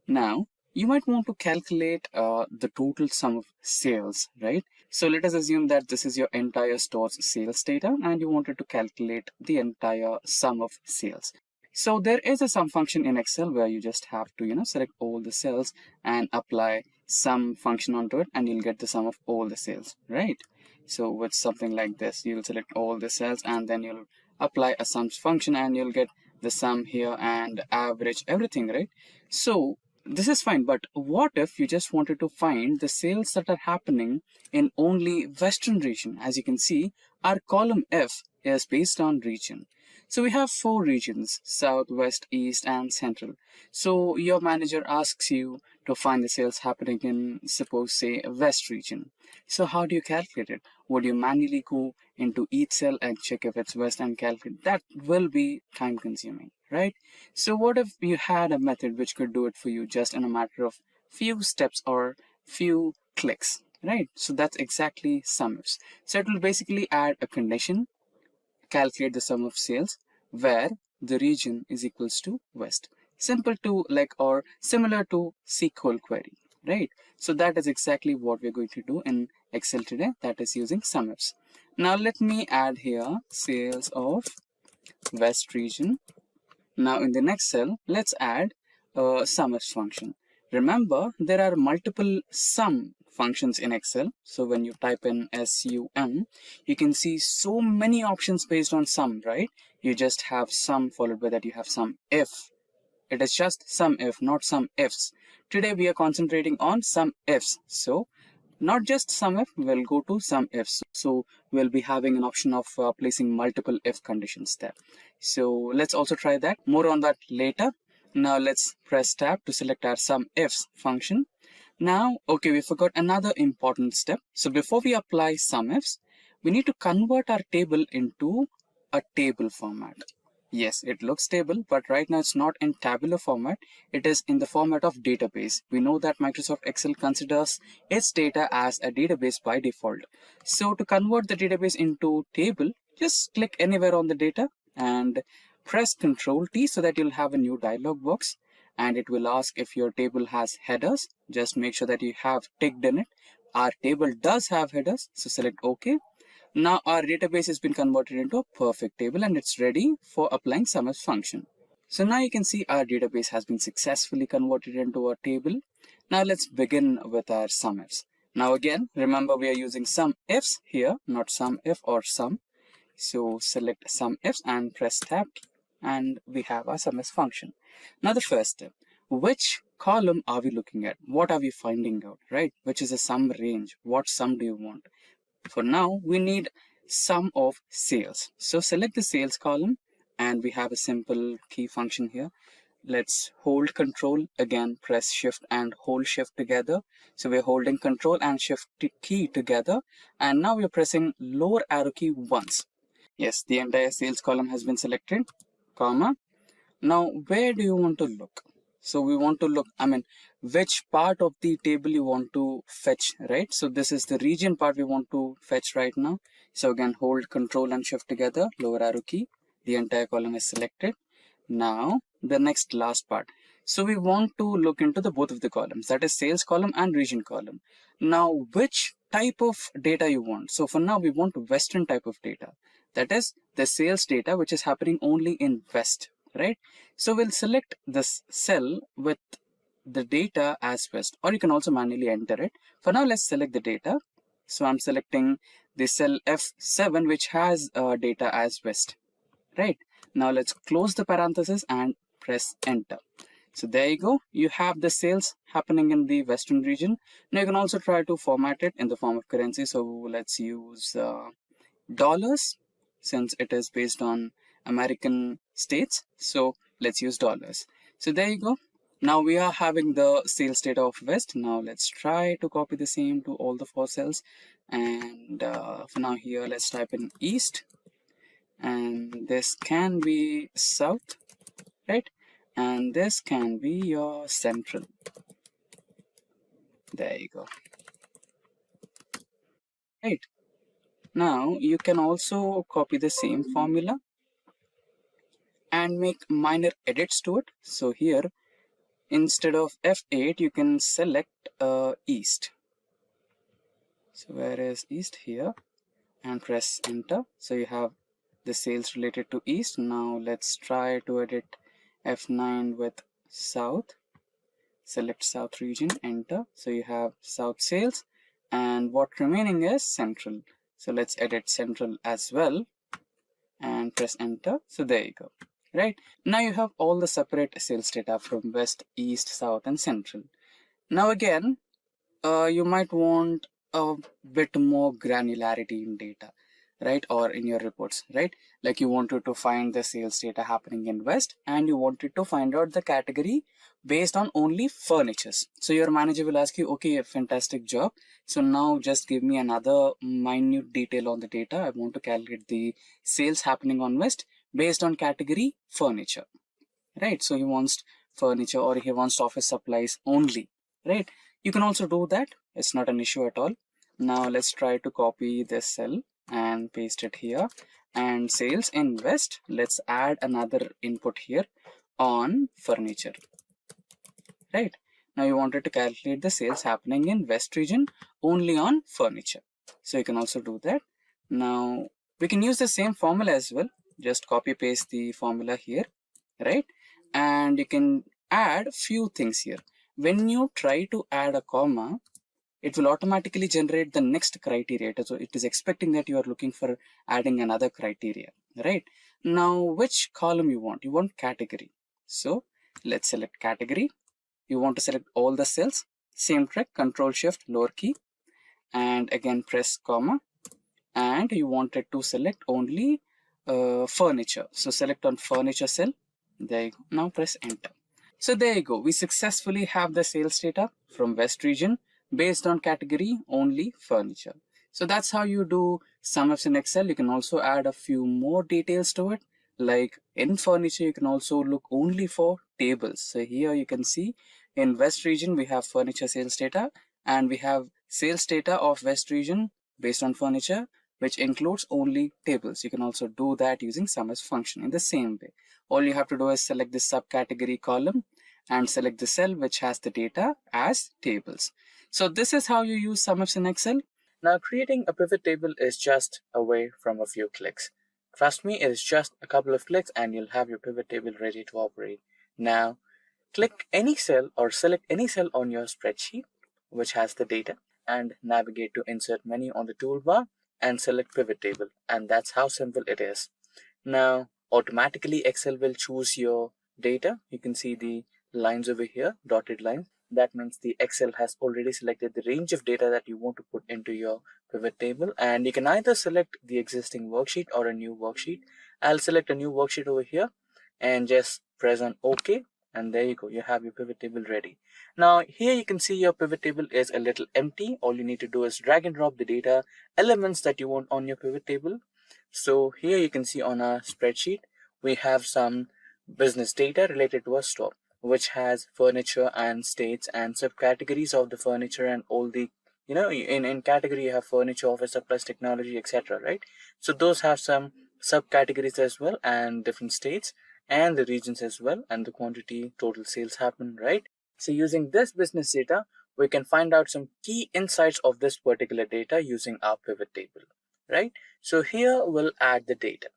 Now, you might want to calculate the total sum of sales, right? So let us assume that this is your entire store's sales data and you wanted to calculate the entire sum of sales. So there is a sum function in Excel where you just have to, select all the cells and apply sum function onto it and you'll get the sum of all the sales, right? So with something like this, you'll select all the cells and then you'll apply a sums function and you'll get the sum here and average everything, right? So this is fine, but what if you just wanted to find the sales that are happening in only Western region? As you can see, our column F is based on region. So we have 4 regions: South, West, East, and Central. So your manager asks you to find the sales happening in, suppose, say, West region. So how do you calculate it? Would you manually go into each cell and check if it's West and calculate? That will be time consuming, right? So what if you had a method which could do it for you just in a matter of few steps or few clicks, right? So that's exactly SUMIFS. So it will basically add a condition, calculate the sum of sales where the region is equals to West. Simple to like or similar to SQL query, right? So that is exactly what we're going to do in Excel today, that is using SUMIFS. Now let me add here sales of West region. Now in the next cell, let's add a SUMIFS function. Remember, there are multiple sum functions in Excel. So when you type in SUM, you can see so many options based on sum, right? You just have sum, followed by that you have sum if. It is just sum if, not sum ifs. Today we are concentrating on sum ifs. So not just sum if, we'll go to sum ifs. So we'll be having an option of placing multiple if conditions there. So let's also try that. More on that later. Now let's press tab to select our sum ifs function. Now, okay, we forgot another important step. So before we apply sum ifs, we need to convert our table into a table format. Yes, it looks table, but right now it's not in tabular format. It is in the format of database. We know that Microsoft Excel considers its data as a database by default. So to convert the database into table, just click anywhere on the data and press Ctrl T so that you'll have a new dialog box, and it will ask if your table has headers. Just make sure that you have ticked in it. Our table does have headers, so select OK. Now our database has been converted into a perfect table and it's ready for applying SUMIFS function. So now you can see our database has been successfully converted into a table. Now let's begin with our SUMIFS. Now again, remember we are using SUMIFS here, not SUMIF or SUM. So select SUMIFS and press tab and we have our SUMIFS function. Now the first step, which column are we looking at? What are we finding out, right? Which is a sum range? What sum do you want? For now, we need sum of sales. So select the sales column and we have a simple key function here. Let's hold control, again press shift and hold shift together. So we're holding control and shift key together, and now we're pressing lower arrow key once. Yes, the entire sales column has been selected, comma. Now where do you want to look? So we want to look, which part of the table you want to fetch, right? So this is the region part we want to fetch right now. So again, hold control and shift together, lower arrow key, the entire column is selected. Now the next last part. So we want to look into the both of the columns, that is sales column and region column. Now which type of data you want? So for now we want Western type of data, that is the sales data which is happening only in West, right? So we'll select this cell with the data as West, or you can also manually enter it. For now, let's select the data. So I'm selecting the cell F7, which has data as West, right? Now let's close the parenthesis and press enter. So there you go. You have the sales happening in the Western region. Now you can also try to format it in the form of currency. So let's use dollars, since it is based on American states. So let's use dollars. So there you go. Now we are having the sales data of West. Now let's try to copy the same to all the 4 cells. And for now here, let's type in East. And this can be South, right? And this can be your Central. There you go. Right. Now you can also copy the same formula and make minor edits to it. So here, instead of F8, you can select East. So where is East? Here, and press enter. So you have the sales related to East. Now let's try to edit F9 with South. Select South region, enter. So you have South sales, and what remaining is Central. So let's edit Central as well and press enter. So there you go. Right, now you have all the separate sales data from West, East, South, and Central. Now again, you might want a bit more granularity in data. right? Or in your reports, right? Like you wanted to find the sales data happening in West and you wanted to find out the category based on only furnitures. So your manager will ask you, okay, fantastic job. So now just give me another minute detail on the data. I want to calculate the sales happening on West based on category furniture, right? So he wants furniture or he wants office supplies only, right? You can also do that. It's not an issue at all. Now let's try to copy this cell and paste it here, and sales in West. Let's add another input here on furniture, right? Now you wanted to calculate the sales happening in West region only on furniture. So you can also do that. Now we can use the same formula as well. Just copy paste the formula here, right? And you can add few things here. When you try to add a comma, it will automatically generate the next criteria. So it is expecting that you are looking for adding another criteria, right? Now which column you want? You want category. So let's select category. You want to select all the cells. Same trick, Control Shift lower key, and again press comma, and you wanted to select only furniture. So select on furniture cell. There you go. Now press enter. So there you go. We successfully have the sales data from West region based on category only furniture. So that's how you do SUMIFS in Excel. You can also add a few more details to it. Like in furniture, you can also look only for tables. So here you can see in West region, we have furniture sales data, and we have sales data of West region based on furniture, which includes only tables. You can also do that using SUMIFS function in the same way. All you have to do is select the subcategory column and select the cell which has the data as tables. So this is how you use SUMIFS in Excel. Now creating a pivot table is just away from a few clicks. Trust me, it is just a couple of clicks and you'll have your pivot table ready to operate. Now click any cell or select any cell on your spreadsheet which has the data and navigate to insert menu on the toolbar and select pivot table, and that's how simple it is. Now automatically Excel will choose your data. You can see the lines over here, dotted lines. That means the Excel has already selected the range of data that you want to put into your pivot table, and you can either select the existing worksheet or a new worksheet. I'll select a new worksheet over here and just press on OK, and there you go, you have your pivot table ready. Now here you can see your pivot table is a little empty. All you need to do is drag and drop the data elements that you want on your pivot table. So here you can see on our spreadsheet, we have some business data related to a store, which has furniture and states and subcategories of the furniture and all the, in category you have furniture, office supplies, technology, etc. Right? So those have some subcategories as well and different states and the regions as well, and the quantity, total sales happen, right? So using this business data, we can find out some key insights of this particular data using our pivot table, right? So here we'll add the data.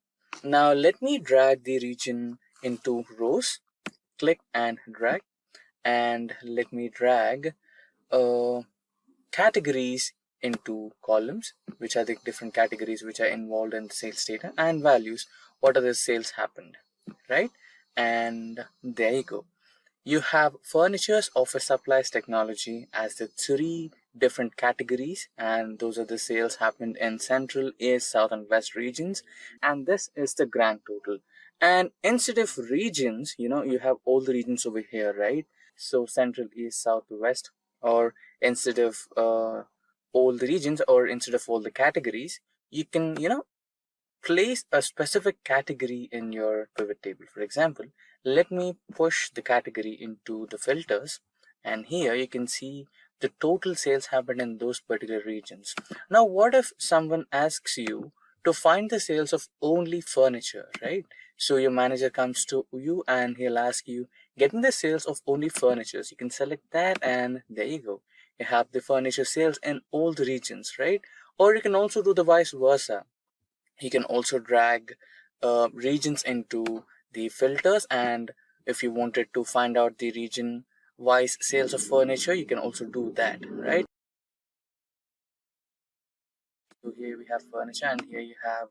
Now let me drag the region into rows, click and drag, and let me drag categories into columns, which are the different categories which are involved in the sales data, and values, what are the sales happened, right? And there you go. You have furnitures, office supplies, technology as the three different categories, and those are the sales happened in Central, East, South, and West regions, and this is the grand total. And instead of regions, you have all the regions over here, right? So Central, East, South, West, or instead of all the regions, or instead of all the categories, you can, place a specific category in your pivot table. For example, let me push the category into the filters, and here you can see the total sales happened in those particular regions. Now what if someone asks you to find the sales of only furniture, right? So your manager comes to you and he'll ask you, get me the sales of only furniture. You can select that, and there you go, you have the furniture sales in all the regions, right? Or you can also do the vice versa. You can also drag regions into the filters, and if you wanted to find out the region wise sales of furniture, you can also do that, right? So here we have furniture, and here you have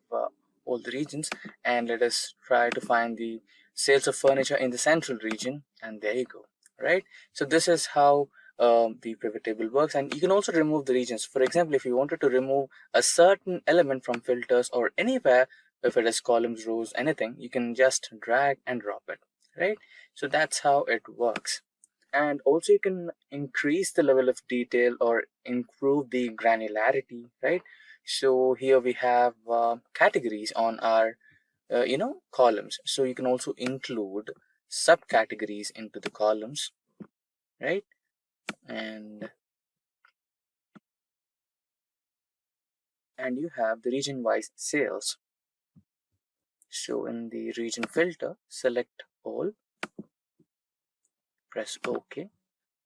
all the regions, and let us try to find the sales of furniture in the central region, and there you go, right? So this is how the pivot table works. And you can also remove the regions. For example, if you wanted to remove a certain element from filters or anywhere, if it is columns, rows, anything, you can just drag and drop it, right? So that's how it works. And also you can increase the level of detail or improve the granularity, right? So here we have categories on our columns. So you can also include subcategories into the columns, right? And you have the region wise sales. So in the region filter, select all, press OK,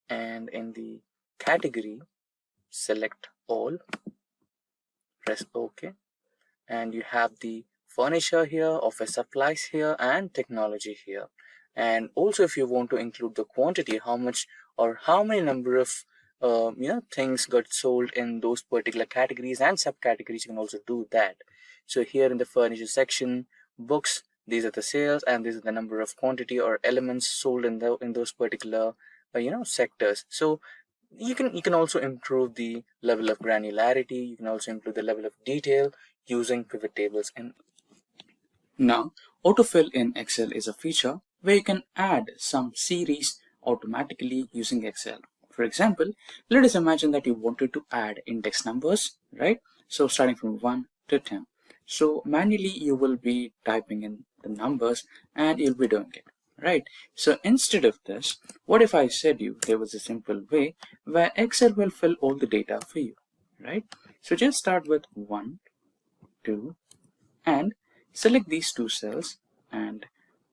and in the category, select all, press OK, and you have the furniture here, office supplies here, and technology here. And also if you want to include the quantity, how much or how many number of things got sold in those particular categories and subcategories, you can also do that. So here in the furniture section, books, these are the sales, and this is the number of quantity or elements sold in those particular sectors. So you can also improve the level of granularity. You can also improve the level of detail using pivot tables. And
now, autofill in Excel is a feature where you can add some series automatically using Excel. For example, let us imagine that you wanted to add index numbers, right? So starting from 1 to 10. So manually you will be typing in the numbers and you'll be doing it, right? So instead of this, what if I said you there was a simple way where Excel will fill all the data for you, right? So just start with 1, 2, and select these two cells, and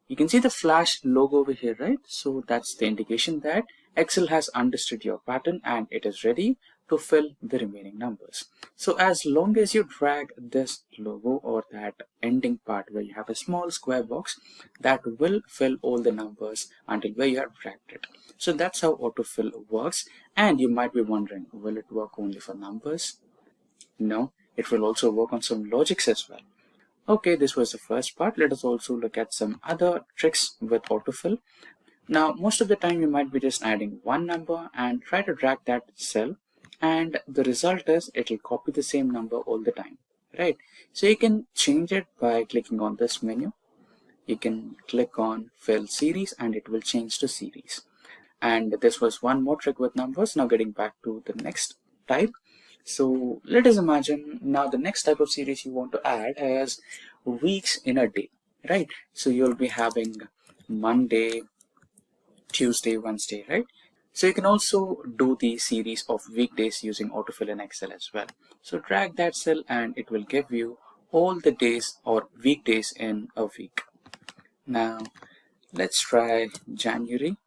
you can see the flash logo over here, right? So that's the indication that Excel has understood your pattern and it is ready to fill the remaining numbers. So as long as you drag this logo or that ending part where you have a small square box, that will fill all the numbers until where you have dragged it. So that's how autofill works. And you might be wondering, will it work only for numbers? No, it will also work on some logics as well. Okay, this was the first part. Let us also look at some other tricks with autofill. Now, most of the time you might be just adding one number and try to drag that cell, and the result is it will copy the same number all the time, right? So you can change it by clicking on this menu. You can click on fill series and it will change to series. And this was one more trick with numbers. Now getting back to the next type. So let us imagine now the next type of series you want to add is weeks in a day, right? So you'll be having Monday, Tuesday, Wednesday, right? So you can also do the series of weekdays using autofill in Excel as well. So drag that cell and it will give you all the days or weekdays in a week. Now let's try January,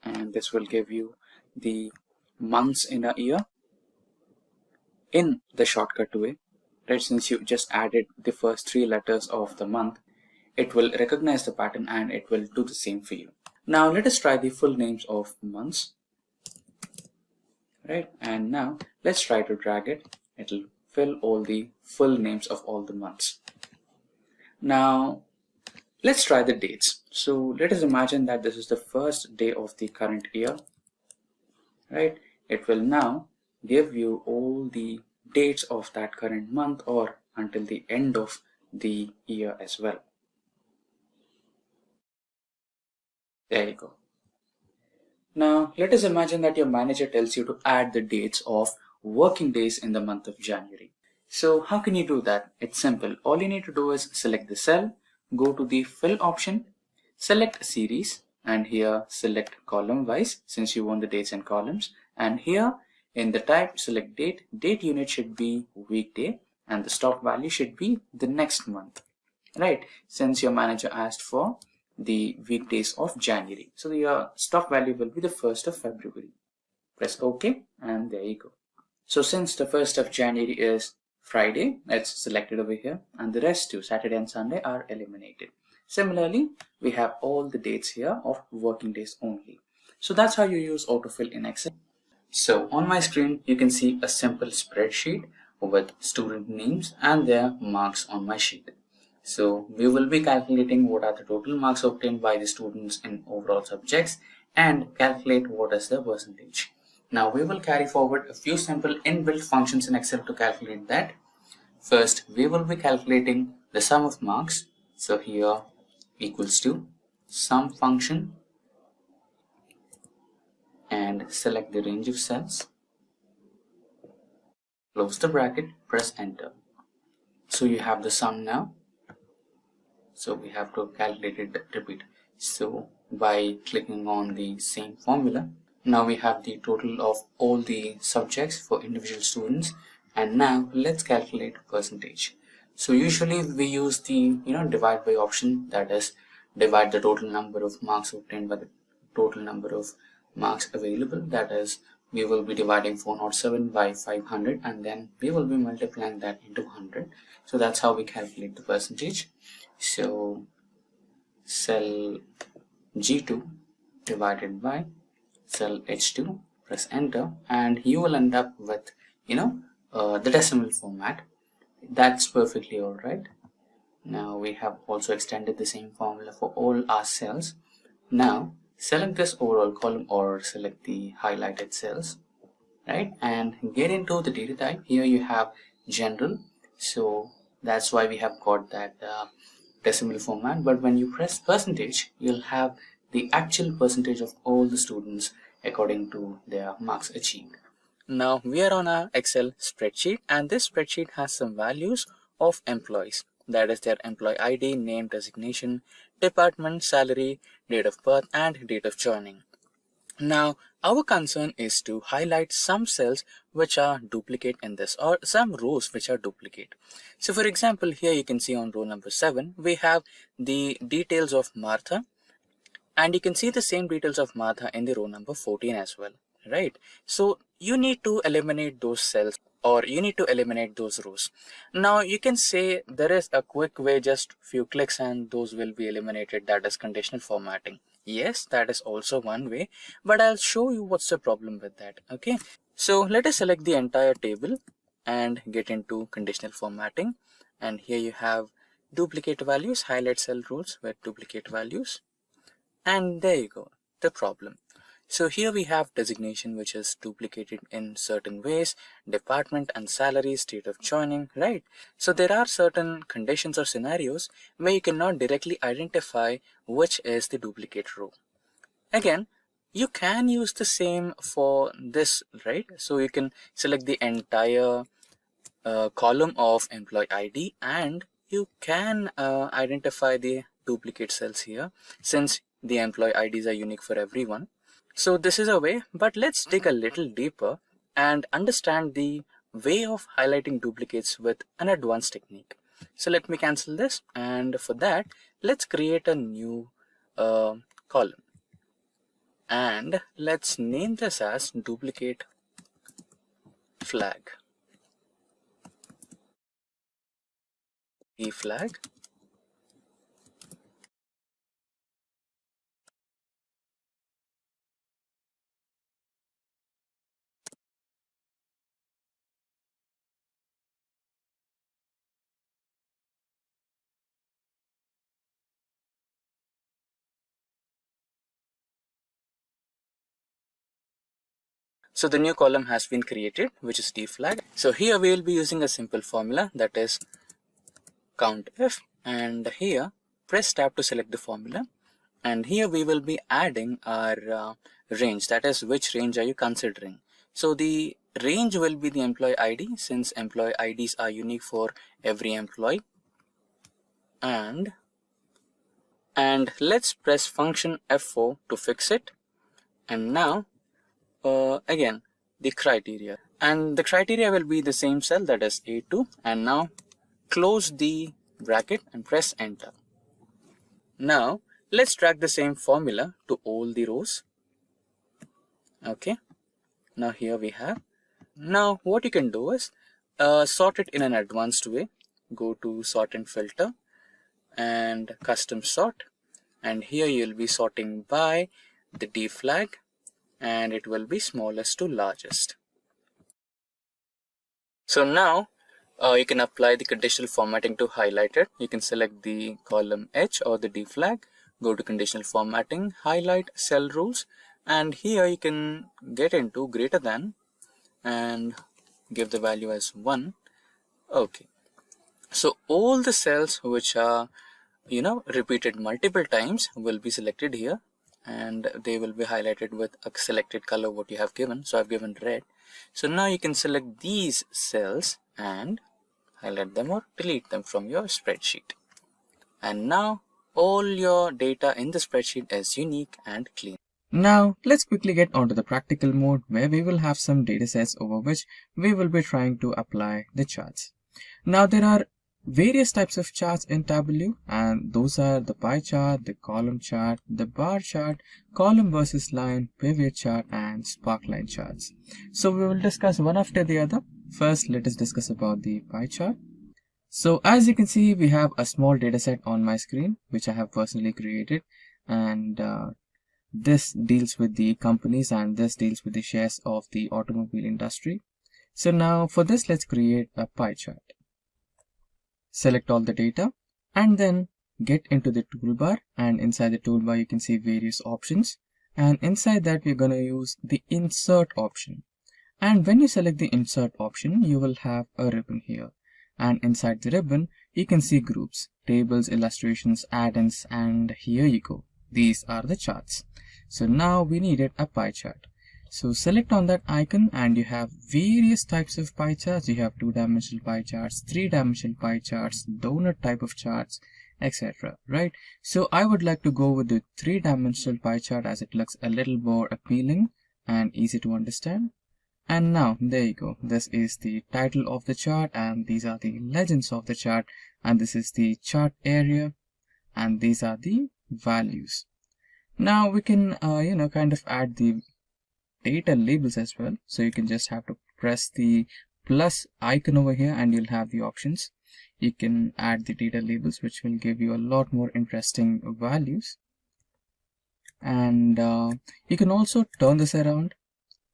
and this will give you the months in a year in the shortcut way, right? Since you just added the first 3 letters of the month, it will recognize the pattern and it will do the same for you. Now let us try the full names of months, right? And now let's try to drag it. It'll fill all the full names of all the months. Now let's try the dates. So let us imagine that this is the first day of the current year, right? It will now give you all the dates of that current month or until the end of the year as well. There you go. Now let us imagine that your manager tells you to add the dates of working days in the month of January. So how can you do that? It's simple. All you need to do is select the cell, go to the fill option, select series, and here select column wise since you want the dates in columns, and here in the type select date. Date unit should be weekday and the stop value should be the next month, right? Since your manager asked for the weekdays of January, so your stop value will be the 1st of February. Press OK and there you go. So since the 1st of January is Friday, it's selected over here, and the rest too, Saturday and Sunday, are eliminated. Similarly, we have all the dates here of working days only. So that's how you use autofill in Excel. So on my screen, you can see a simple spreadsheet with student names and their marks on my sheet. So we will be calculating what are the total marks obtained by the students in overall subjects and calculate what is the percentage. Now we will carry forward a few simple inbuilt functions in Excel to calculate that. First, we will be calculating the sum of marks. So here equals to sum function, and select the range of cells, close the bracket, press enter. So you have the sum now. So we have to calculate it, repeat. So by clicking on the same formula, now we have the total of all the subjects for individual students. And now let's calculate percentage. So usually we use the divide by option, that is divide the total number of marks obtained by the total number of marks available, that is we will be dividing 407 by 500 and then we will be multiplying that into 100. So that's how we calculate the percentage. So cell G2 divided by cell H2, press enter, and you will end up with the decimal format. That's perfectly alright. Now we have also extended the same formula for all our cells. Now select this overall column or select the highlighted cells, right, and get into the data type. Here you have general, so that's why we have got that decimal format. But when you press percentage, you'll have the actual percentage of all the students according to their marks achieved.
Now we are on our Excel spreadsheet, and this spreadsheet has some values of employees, that is their employee ID, name, designation, department, salary, date of birth and date of joining. Now our concern is to highlight some cells which are duplicate in this, or some rows which are duplicate. So for example, here you can see on row number 7 we have the details of Martha, and you can see the same details of Martha in the row number 14 as well, right? So you need to eliminate those cells, or you need to eliminate those rows. Now you can say there is a quick way, just few clicks and those will be eliminated, that is conditional formatting. Yes, that is also one way, but I'll show you what's the problem with that. Okay, so let us select the entire table and get into conditional formatting, and here you have duplicate values, highlight cell rules with duplicate values, and there you go, the problem. So here we have designation which is duplicated in certain ways, department and salary, state of joining, right? So there are certain conditions or scenarios where you cannot directly identify which is the duplicate row. Again, you can use the same for this, right? So you can select the entire column of employee ID and you can identify the duplicate cells here, since the employee IDs are unique for everyone. So this is a way, but let's dig a little deeper and understand the way of highlighting duplicates with an advanced technique. So let me cancel this, and for that let's create a new column, and let's name this as duplicate flag. E flag. So the new column has been created, which is D flag. So here we will be using a simple formula, that is COUNTIF, and here press tab to select the formula, and here we will be adding our range, that is which range are you considering. So the range will be the employee ID, since employee IDs are unique for every employee, and let's press function F4 to fix it. And now again the criteria, and the criteria will be the same cell, that is A2, and now close the bracket and press enter. Now let's drag the same formula to all the rows. Okay, now here we have. Now what you can do is sort it in an advanced way. Go to sort and filter and custom sort, and here you'll be sorting by the D flag, and it will be smallest to largest. So now you can apply the conditional formatting to highlight it. You can select the column H or the D flag, go to conditional formatting, highlight cell rules, and here you can get into greater than and give the value as 1. Okay, so all the cells which are repeated multiple times will be selected here, and they will be highlighted with a selected color what you have given. So I've given red. So now you can select these cells and highlight them or delete them from your spreadsheet, and now all your data in the spreadsheet is unique and clean.
Now let's quickly get onto the practical mode, where we will have some datasets over which we will be trying to apply the charts. Now there are various types of charts in Tableau, and those are the pie chart, the column chart, the bar chart, column versus line, pivot chart, and sparkline charts. So we will discuss one after the other. First, let us discuss about the pie chart. So as you can see, we have a small dataset on my screen which I have personally created, and this deals with the companies and this deals with the shares of the automobile industry. So now for this, let's create a pie chart. Select all the data and then get into the toolbar, and inside the toolbar you can see various options, and inside that we're going to use the insert option. And when you select the insert option, you will have a ribbon here, and inside the ribbon you can see groups, tables, illustrations, add-ins, and here you go. These are the charts. So now we needed a pie chart. So select on that icon and you have various types of pie charts. You have 2-dimensional pie charts, 3-dimensional pie charts, donut type of charts, etc. Right? So I would like to go with the 3-dimensional pie chart as it looks a little more appealing and easy to understand. And now there you go. This is the title of the chart, and these are the legends of the chart, and this is the chart area, and these are the values. Now we can kind of add the data labels as well. So you can just have to press the plus icon over here and you'll have the options. You can add the data labels, which will give you a lot more interesting values. And you can also turn this around.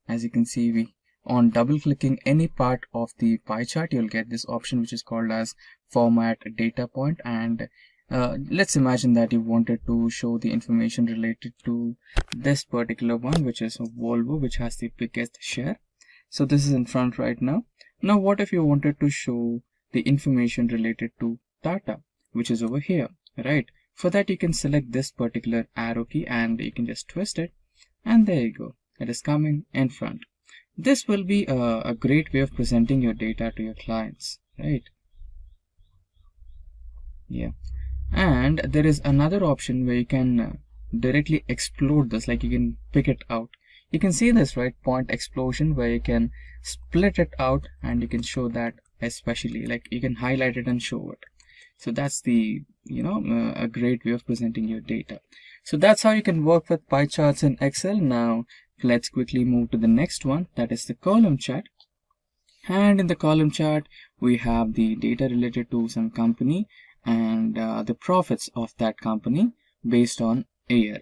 As you can see, on double clicking any part of the pie chart, you'll get this option which is called as format data point. And let's imagine that you wanted to show the information related to this particular one, which is Volvo, which has the biggest share. So this is in front right now. Now what if you wanted to show the information related to Tata, which is over here, right? For that you can select this particular arrow key and you can just twist it, and there you go, it is coming in front. This will be a great way of presenting your data to your clients, right? Yeah. And there is another option where you can directly explode this, like you can pick it out. You can see this, right? Point explosion, where you can split it out and you can show that, especially like you can highlight it and show it. So that's the a great way of presenting your data. So that's how you can work with pie charts in Excel. Now let's quickly move to the next one, that is the column chart. And in the column chart we have the data related to some company and the profits of that company based on a year.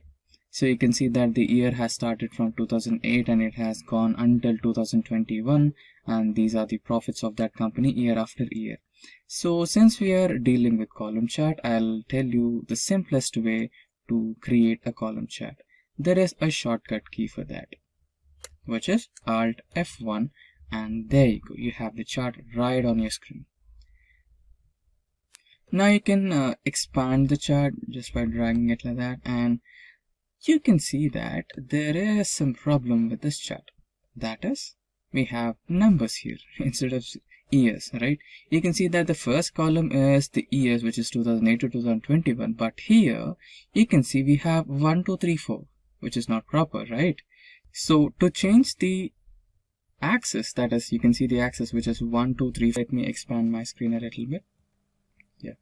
So you can see that the year has started from 2008 and it has gone until 2021, and these are the profits of that company year after year. So since we are dealing with column chart, I'll tell you the simplest way to create a column chart. There is a shortcut key for that, which is Alt F1, and there you go, you have the chart right on your screen. Now you can expand the chart just by dragging it like that, and you can see that there is some problem with this chart. That is, we have numbers here instead of years, right? You can see that the first column is the years, which is 2008 to 2021, but here you can see we have 1, 2, 3, 4, which is not proper, right? So to change the axis, that is, you can see the axis which is 1, 2, 3. Let me expand my screen a little bit. Yeah.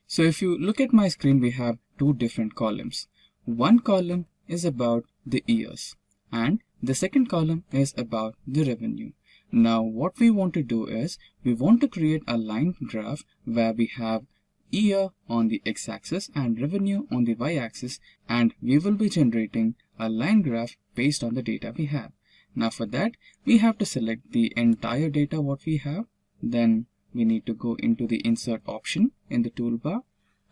So if you look at my screen, we have two different columns. One column is about the years and the second column is about the revenue. Now what we want to do is we want to create a line graph where we have year on the x-axis and revenue on the y-axis, and we will be generating a line graph based on the data we have. Now for that we have to select the entire data what we have. Then we need to go into the insert option in the toolbar,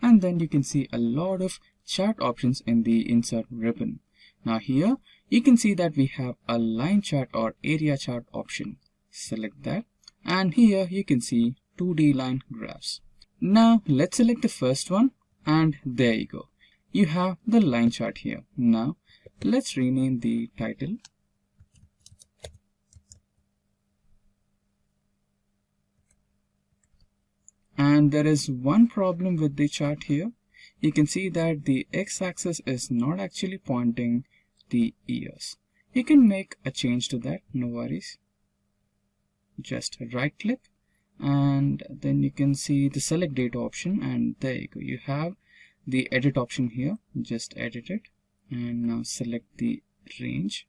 and then you can see a lot of chart options in the insert ribbon. Now here you can see that we have a line chart or area chart option. Select that, and here you can see 2D line graphs. Now let's select the first one, and there you go. You have the line chart here. Now let's rename the title. And there is one problem with the chart here. You can see that the x-axis is not actually pointing the years. You can make a change to that, no worries. Just right click, and then you can see the select data option, and there you go. You have the edit option here. Just edit it, and now select the range.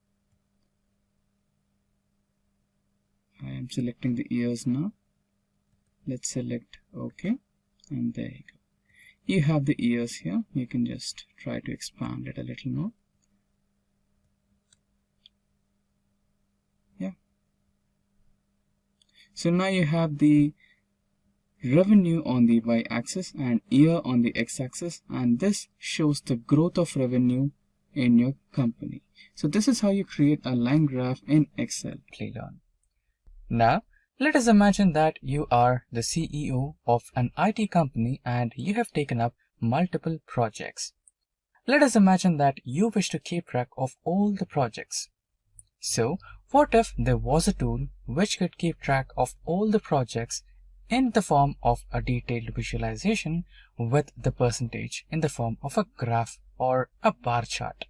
I am selecting the years now. Let's select OK, and there you go. You have the years here. You can just try to expand it a little more. Yeah. So now you have the revenue on the y-axis and year on the x-axis, and this shows the growth of revenue in your company. So this is how you create a line graph in Excel.
Simplylearn. Now, let us imagine that you are the CEO of an IT company and you have taken up multiple projects. Let us imagine that you wish to keep track of all the projects. So, what if there was a tool which could keep track of all the projects in the form of a detailed visualization with the percentage in the form of a graph or a bar chart?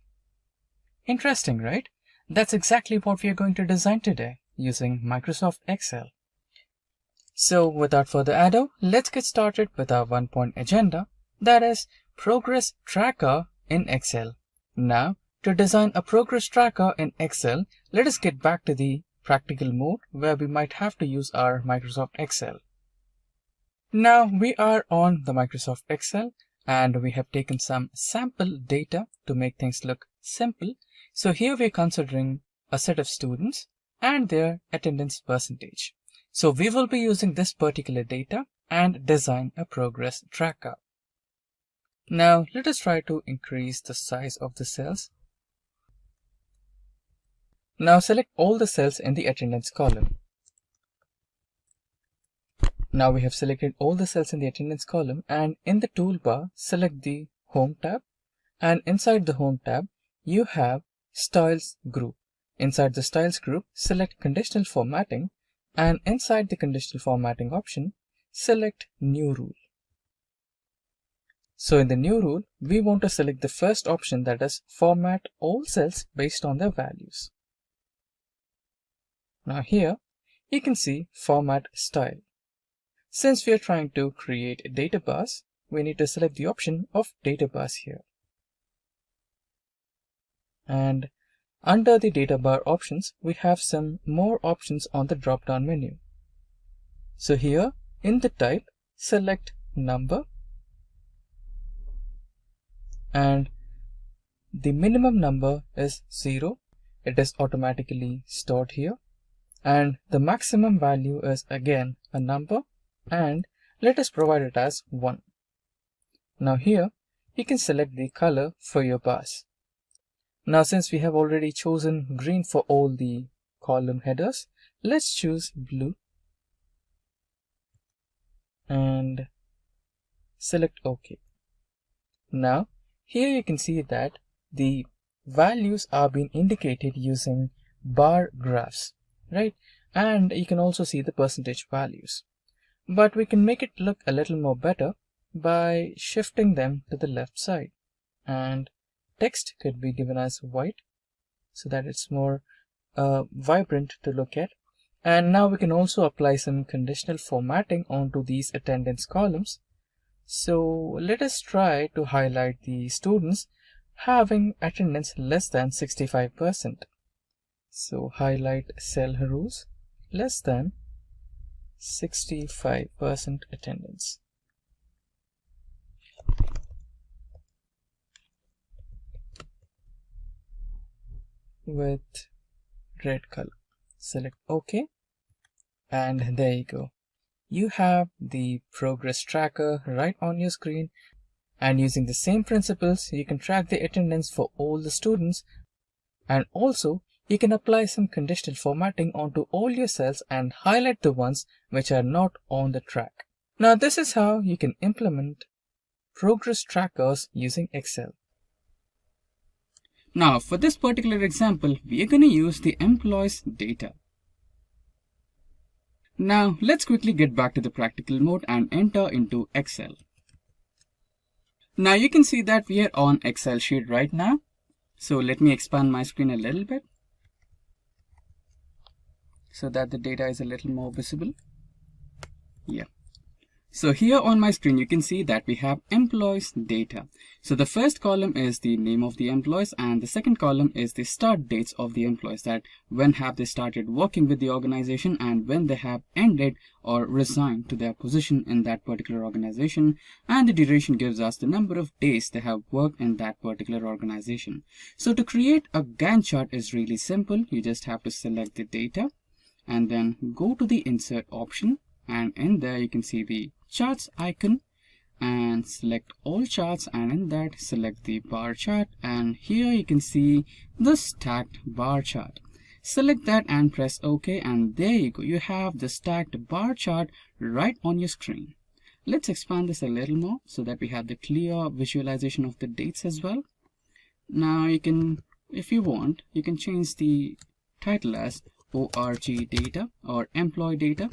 Interesting, right? That's exactly what we are going to design today using Microsoft Excel. So without further ado, let's get started with our 1-point agenda, that is Progress Tracker in Excel. Now, to design a progress tracker in Excel, let us get back to the practical mode where we might have to use our Microsoft Excel. Now we are on the Microsoft Excel and we have taken some sample data to make things look simple. So here we are considering a set of students and their attendance percentage. So we will be using this particular data and design a progress tracker. Now let us try to increase the size of the cells. Now select all the cells in the attendance column. Now we have selected all the cells in the attendance column, and in the toolbar select the Home tab, and inside the Home tab you have Styles group. Inside the Styles group select Conditional Formatting, and inside the Conditional Formatting option select New Rule. So in the New Rule we want to select the first option, that is Format all cells based on their values. Now here you can see Format Style. Since we are trying to create data bars, we need to select the option of data bars here. And under the data bar options, we have some more options on the drop-down menu. So here in the type, select number, and the minimum number is 0. It is automatically stored here. And the maximum value is again a number, and let us provide it as 1. Now here you can select the color for your bars. Now since we have already chosen green for all the column headers, let's choose blue and select OK. Now here you can see that the values are being indicated using bar graphs, right? And you can also see the percentage values. But we can make it look a little more better by shifting them to the left side, and text could be given as white so that it's more vibrant to look at. And now we can also apply some conditional formatting onto these attendance columns. So let us try to highlight the students having attendance less than 65%. So highlight cell rules less than 65% attendance. With red color. Select OK, and there you go. You have the progress tracker right on your screen. And using the same principles, you can track the attendance for all the students, and also you can apply some conditional formatting onto all your cells and highlight the ones which are not on the track. Now this is how you can implement progress trackers using Excel.
Now for this particular example, we are going to use the employees data. Now let's quickly get back to the practical mode and enter into Excel. Now you can see that we are on Excel sheet right now. So let me expand my screen a little bit so that the data is a little more visible. Yeah. So here on my screen, you can see that we have employees data. So the first column is the name of the employees and the second column is the start dates of the employees, that when have they started working with the organization and when they have ended or resigned to their position in that particular organization, and the duration gives us the number of days they have worked in that particular organization. So to create a Gantt chart is really simple. You just have to select the data and then go to the insert option, and in there you can see the charts icon and select all charts, and in that select the bar chart, and here you can see the stacked bar chart. Select that and press OK, and there you go, you have the stacked bar chart right on your screen. Let's expand this a little more so that we have the clear visualization of the dates as well. Now you can, if you want, you can change the title as ORG data or employee data.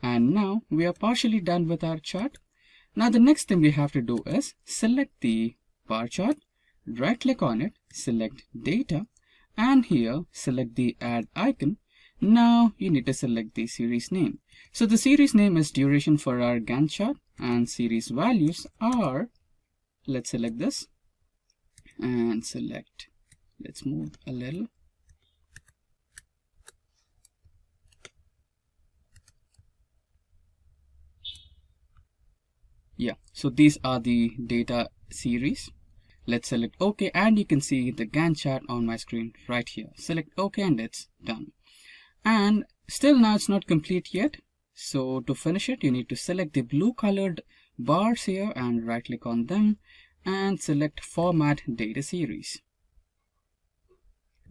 And now we are partially done with our chart. Now the next thing we have to do is select the bar chart, right click on it, select data, and here select the add icon. Now you need to select the series name. So the series name is duration for our Gantt chart, and series values are, let's select this and select, let's move a little. Yeah, so these are the data series. Let's select OK, and you can see the Gantt chart on my screen right here. Select OK and it's done. And still now it's not complete yet. So to finish it, you need to select the blue colored bars here and right click on them and select Format Data Series.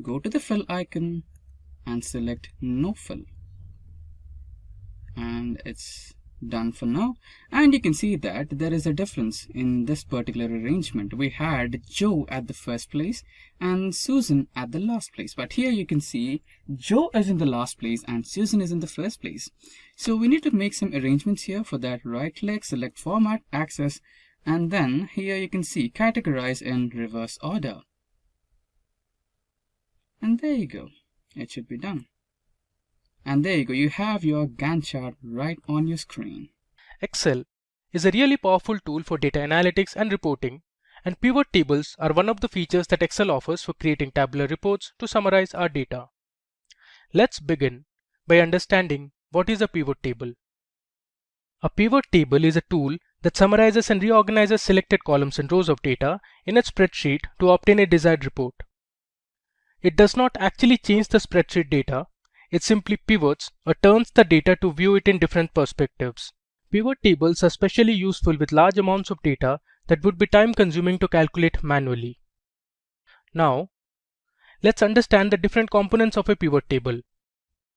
Go to the fill icon and select No Fill. And it's done for now, and you can see that there is a difference in this particular arrangement. We had Joe at the first place and Susan at the last place, but here you can see Joe is in the last place and Susan is in the first place. So we need to make some arrangements here. For that, right click, select Format, Access, and then here you can see Categorize in reverse order, and there you go, it should be done. And there you go, you have your Gantt chart right on your screen.
Excel is a really powerful tool for data analytics and reporting, and pivot tables are one of the features that Excel offers for creating tabular reports to summarize our data. Let's begin by understanding what is a pivot table. A pivot table is a tool that summarizes and reorganizes selected columns and rows of data in a spreadsheet to obtain a desired report. It does not actually change the spreadsheet data. It simply pivots or turns the data to view it in different perspectives. Pivot tables are especially useful with large amounts of data that would be time consuming to calculate manually. Now, let's understand the different components of a pivot table.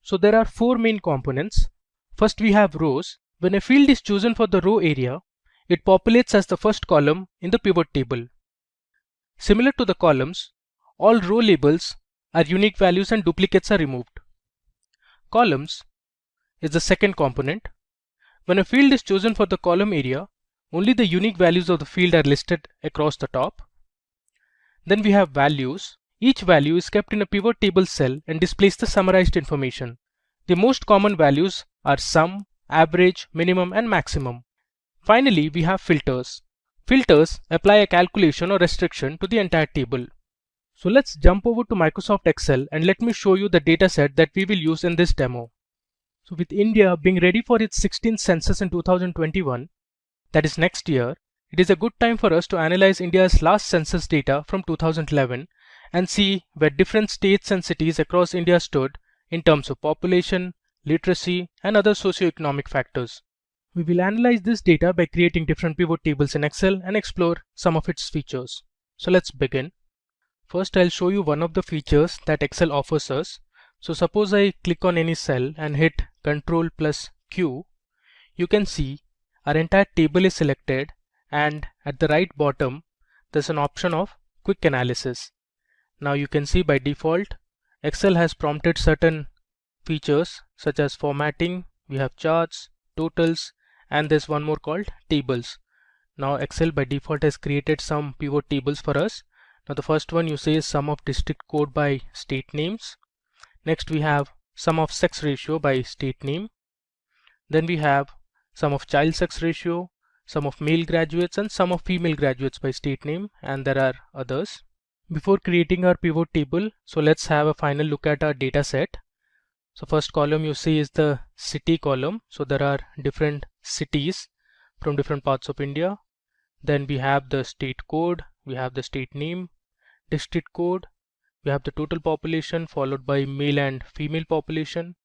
So there are four main components. First, we have rows. When a field is chosen for the row area, it populates as the first column in the pivot table. Similar to the columns, all row labels are unique values and duplicates are removed. Columns is the second component. When a field is chosen for the column area, only the unique values of the field are listed across the top. Then we have values. Each value is kept in a pivot table cell and displays the summarized information. The most common values are sum, average, minimum, and maximum. Finally, we have filters. Filters apply a calculation or restriction to the entire table. So let's jump over to Microsoft Excel and let me show you the dataset that we will use in this demo. So with India being ready for its 16th census in 2021, that is next year, it is a good time for us to analyze India's last census data from 2011 and see where different states and cities across India stood in terms of population, literacy, and other socioeconomic factors. We will analyze this data by creating different pivot tables in Excel and explore some of its features. So let's begin. First, I'll show you one of the features that Excel offers us. So suppose I click on any cell and hit Ctrl plus Q, you can see our entire table is selected, and at the right bottom there's an option of quick analysis. Now you can see by default Excel has prompted certain features such as formatting, we have charts, totals, and there's one more called tables. Now Excel by default has created some pivot tables for us. Now the first one you say is sum of district code by state names. Next we have sum of sex ratio by state name. Then we have sum of child sex ratio, sum of male graduates, and sum of female graduates by state name, and there are others. Before creating our pivot table, so let's have a final look at our data set. So first column you see is the city column. So there are different cities from different parts of India. Then we have the state code, we have the state name, district code, we have the total population followed by male and female population.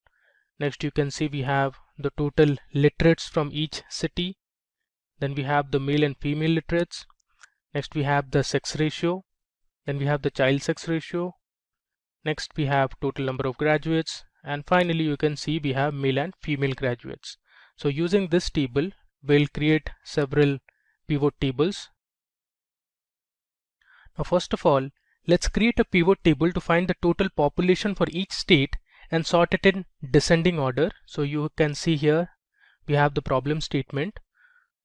Next you can see we have the total literates from each city. Then we have the male and female literates. Next we have the sex ratio. Then we have the child sex ratio. Next we have total number of graduates. And finally you can see we have male and female graduates. So using this table we'll create several pivot tables. Now first of all, let's create a pivot table to find the total population for each state and sort it in descending order. So you can see here we have the problem statement.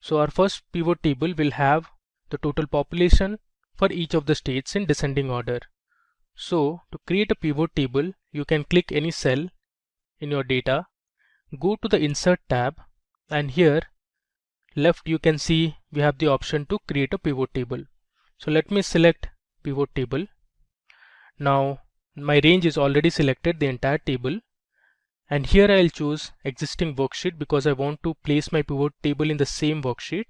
So our first pivot table will have the total population for each of the states in descending order. So to create a pivot table, you can click any cell in your data, go to the Insert tab, and here left you can see we have the option to create a pivot table. So let me select pivot table. Now my range is already selected, the entire table, and here I'll choose existing worksheet because I want to place my pivot table in the same worksheet,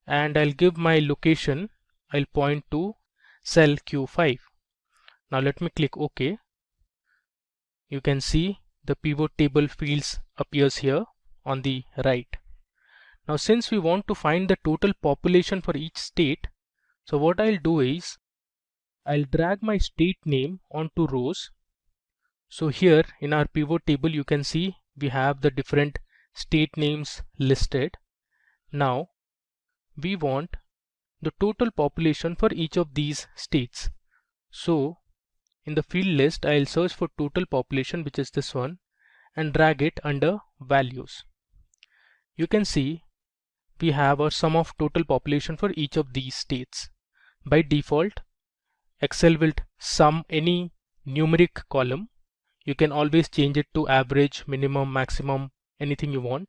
and I'll give my location, I'll point to cell Q5. Now let me click OK. You can see the pivot table fields appears here on the right. Now since we want to find the total population for each state, so what I'll do is I'll drag my state name onto rows. So here in our pivot table you can see we have the different state names listed. Now we want the total population for each of these states. So in the field list I'll search for total population, which is this one, and drag it under values. You can see we have a sum of total population for each of these states. By default Excel will sum any numeric column. You can always change it to average, minimum, maximum, anything you want.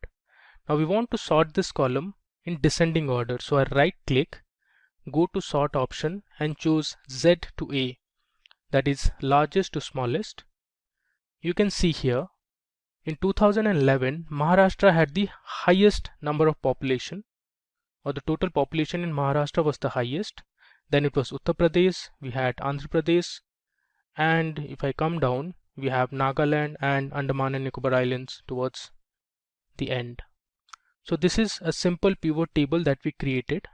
Now we want to sort this column in descending order. So I right click, go to sort option and choose Z to A, that is largest to smallest. You can see here in 2011 Maharashtra had the highest number of population, or the total population in Maharashtra was the highest. Then it was Uttar Pradesh, we had Andhra Pradesh, and if I come down we have Nagaland and Andaman and Nicobar Islands towards the end. So this is a simple pivot table that we created.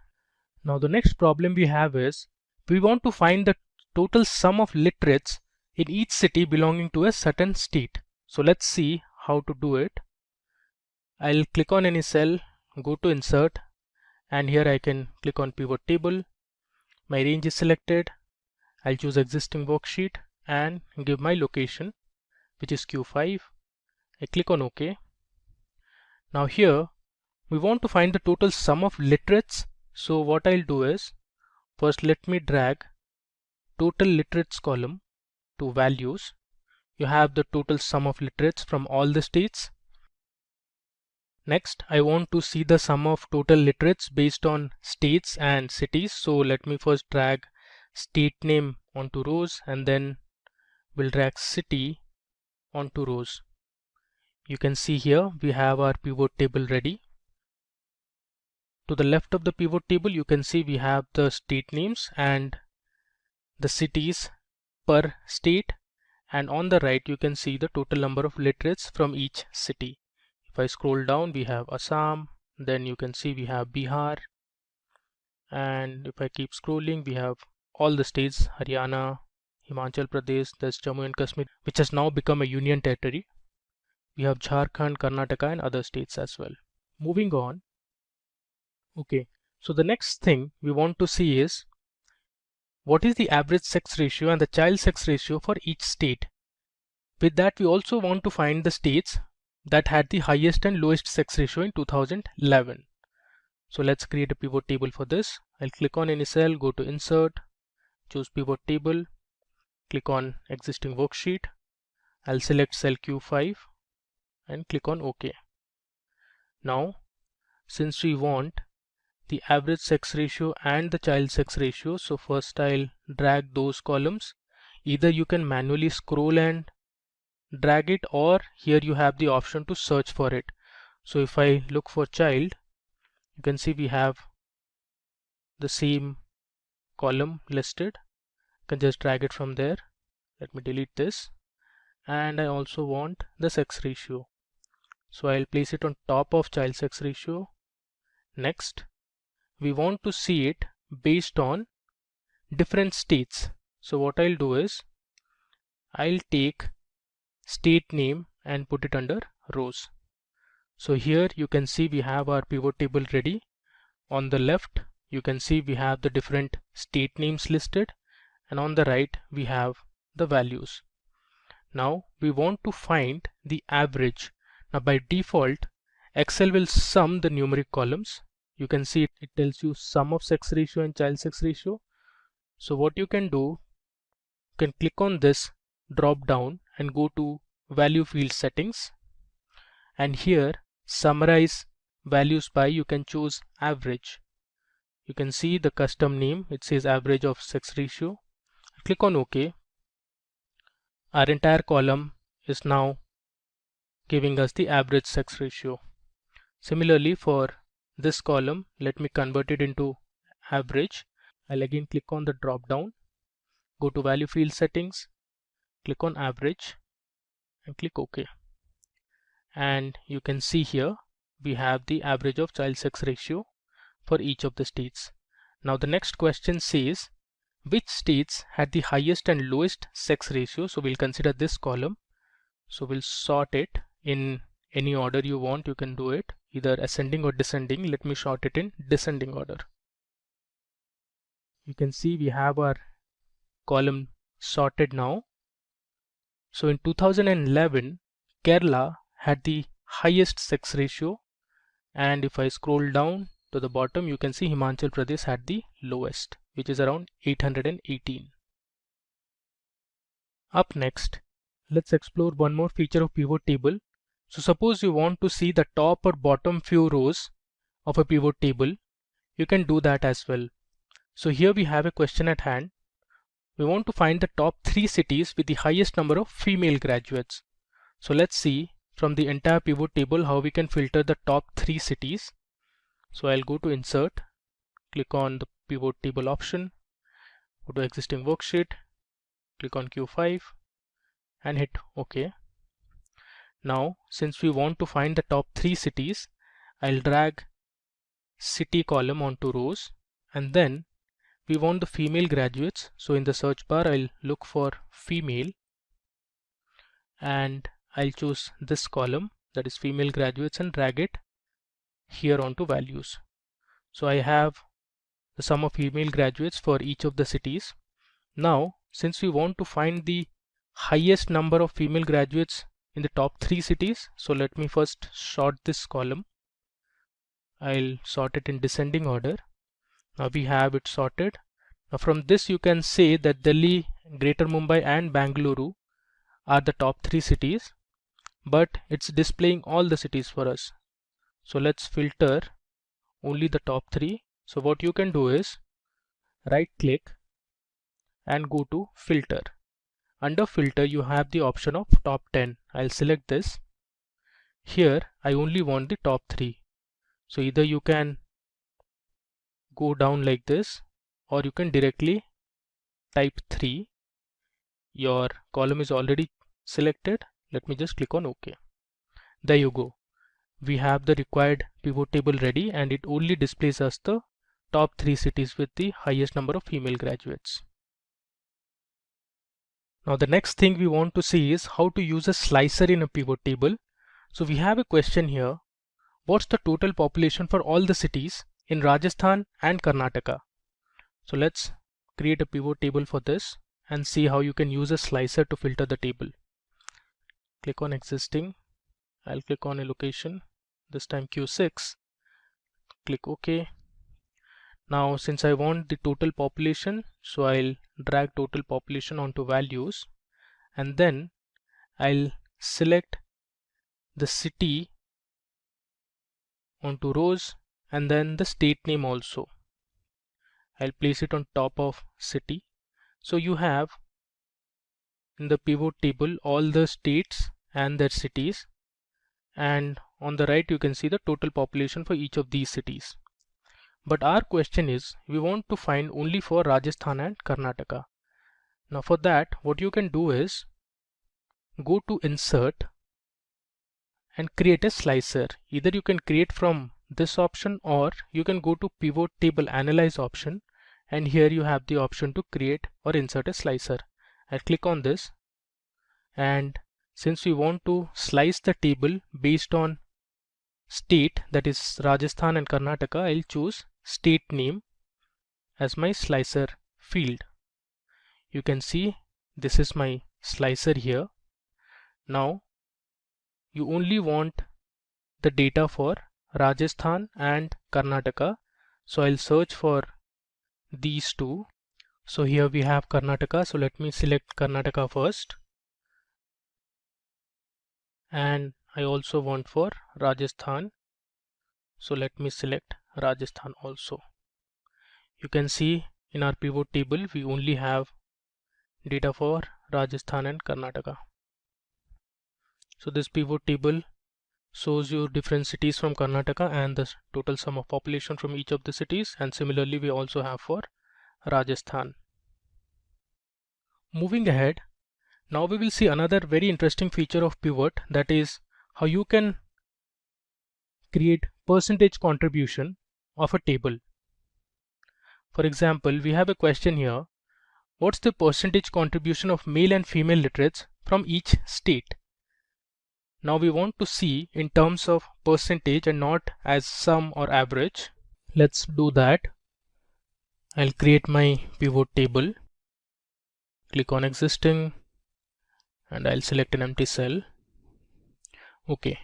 Now the next problem we have is we want to find the total sum of literates in each city belonging to a certain state. So let's see how to do it. I'll click on any cell, go to Insert, and here I can click on pivot table. My range is selected. I'll choose existing worksheet and give my location, which is Q5. I click on OK. Now here we want to find the total sum of literates. So what I'll do is first let me drag total literates column to values. You have the total sum of literates from all the states. Next, I want to see the sum of total literates based on states and cities. So let me first drag state name onto rows, and then we'll drag city onto rows. You can see here we have our pivot table ready. To the left of the pivot table you can see we have the state names and the cities per state, and on the right you can see the total number of literates from each city. If I scroll down, we have Assam, then you can see we have Bihar, and if I keep scrolling, we have all the states, Haryana, Himachal Pradesh, there's Jammu and Kashmir, which has now become a union territory. We have Jharkhand, Karnataka, and other states as well. Moving on. Okay, so the next thing we want to see is what is the average sex ratio and the child sex ratio for each state. With that, we also want to find the states that had the highest and lowest sex ratio in 2011. So let's create a pivot table for this. I'll click on any cell, go to Insert, choose Pivot Table, click on Existing Worksheet. I'll select cell Q5 and click on OK. Now, since we want the average sex ratio and the child sex ratio, so first I'll drag those columns. Either you can manually scroll and drag it, or here you have the option to search for it. So if I look for child, you can see we have the same column listed. You can just drag it from there. Let me delete this. And I also want the sex ratio. So I'll place it on top of child sex ratio. Next, we want to see it based on different states. So what I'll do is I'll take state name and put it under rows. So here you can see we have our pivot table ready. On the left you can see we have the different state names listed, and on the right we have the values. Now we want to find the average. Now by default Excel will sum the numeric columns. You can see it tells you sum of sex ratio and child sex ratio. So what you can do, you can click on this drop down and go to value field settings, and here summarize values by, you can choose average. You can see the custom name, it says average of sex ratio. Click on OK. Our entire column is now giving us the average sex ratio. Similarly for this column, let me convert it into average. I'll again click on the drop down, go to value field settings, click on average and click OK. And you can see here we have the average of child sex ratio for each of the states. Now the next question says which states had the highest and lowest sex ratio. So we'll consider this column. So we'll sort it in any order you want. You can do it either ascending or descending. Let me sort it in descending order. You can see we have our column sorted now. So in 2011 Kerala had the highest sex ratio, and if I scroll down to the bottom you can see Himachal Pradesh had the lowest, which is around 818. Up next, let's explore one more feature of pivot table. So suppose you want to see the top or bottom few rows of a pivot table, you can do that as well. So here we have a question at hand. We want to find the top 3 cities with the highest number of female graduates. So let's see from the entire pivot table how we can filter the top 3 cities. So I'll go to Insert, click on the pivot table option, go to Existing Worksheet, click on Q5 and hit OK. Now since we want to find the top 3 cities, I'll drag city column onto rows, and then we want the female graduates. So in the search bar I'll look for female and I'll choose this column, that is female graduates, and drag it here onto values. So I have the sum of female graduates for each of the cities. Now since we want to find the highest number of female graduates in the top 3 cities, so let me first sort this column. I'll sort it in descending order. Now we have it sorted. Now from this you can say that Delhi, Greater Mumbai and Bangalore are the top 3 cities, but it's displaying all the cities for us. So let's filter only the top 3. So what you can do is right click and go to filter. Under filter you have the option of top 10. I'll select this. Here I only want the top 3. So either you can go down like this, or you can directly type 3. Your column is already selected. Let me just click on OK. There you go. we have the required pivot table ready, and it only displays us the top 3 cities with the highest number of female graduates. Now the next thing we want to see is how to use a slicer in a pivot table. So we have a question here. What's the total population for all the cities in Rajasthan and Karnataka? So let's create a pivot table for this and see how you can use a slicer to filter the table. Click on existing. I'll click on a location, this time Q6. Click OK. Now since I want the total population, so I'll drag total population onto values, and then I'll select the city onto rows and then the state name also. I'll place it on top of city. So you have in the pivot table all the states and their cities, and on the right you can see the total population for each of these cities. But our question is, we want to find only for Rajasthan and Karnataka. Now for that, what you can do is go to insert and create a slicer. Either you can create from this option, or you can go to pivot table analyze option, and here you have the option to create or insert a slicer. I'll click on this, and since we want to slice the table based on state, that is Rajasthan and Karnataka, I'll choose state name as my slicer field. You can see this is my slicer here. Now you only want the data for Rajasthan and Karnataka, so I'll search for these two. So here we have Karnataka, so let me select Karnataka first, and I also want for Rajasthan, so let me select Rajasthan also. You can see in our pivot table we only have data for Rajasthan and Karnataka. So this pivot table shows you different cities from Karnataka and the total sum of population from each of the cities, and similarly we also have for Rajasthan. Moving ahead, now we will see another very interesting feature of pivot, that is how you can create percentage contribution of a table. For example, we have a question here. What's the percentage contribution of male and female literates from each state? Now we want to see in terms of percentage and not as sum or average. Let's do that. I'll create my pivot table, click on existing, and I'll select an empty cell. Okay.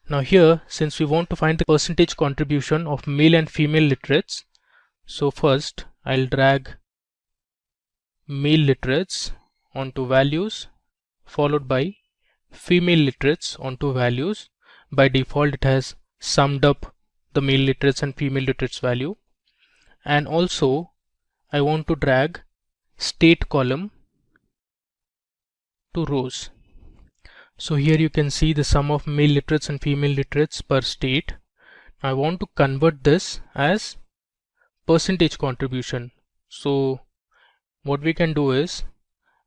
Now here, since we want to find the percentage contribution of male and female literates, so first I'll drag male literates onto values, followed by female literates onto values. By default it has summed up the male literates and female literates value, and also I want to drag state column to rows. So here you can see the sum of male literates and female literates per state. I want to convert this as percentage contribution. So what we can do is,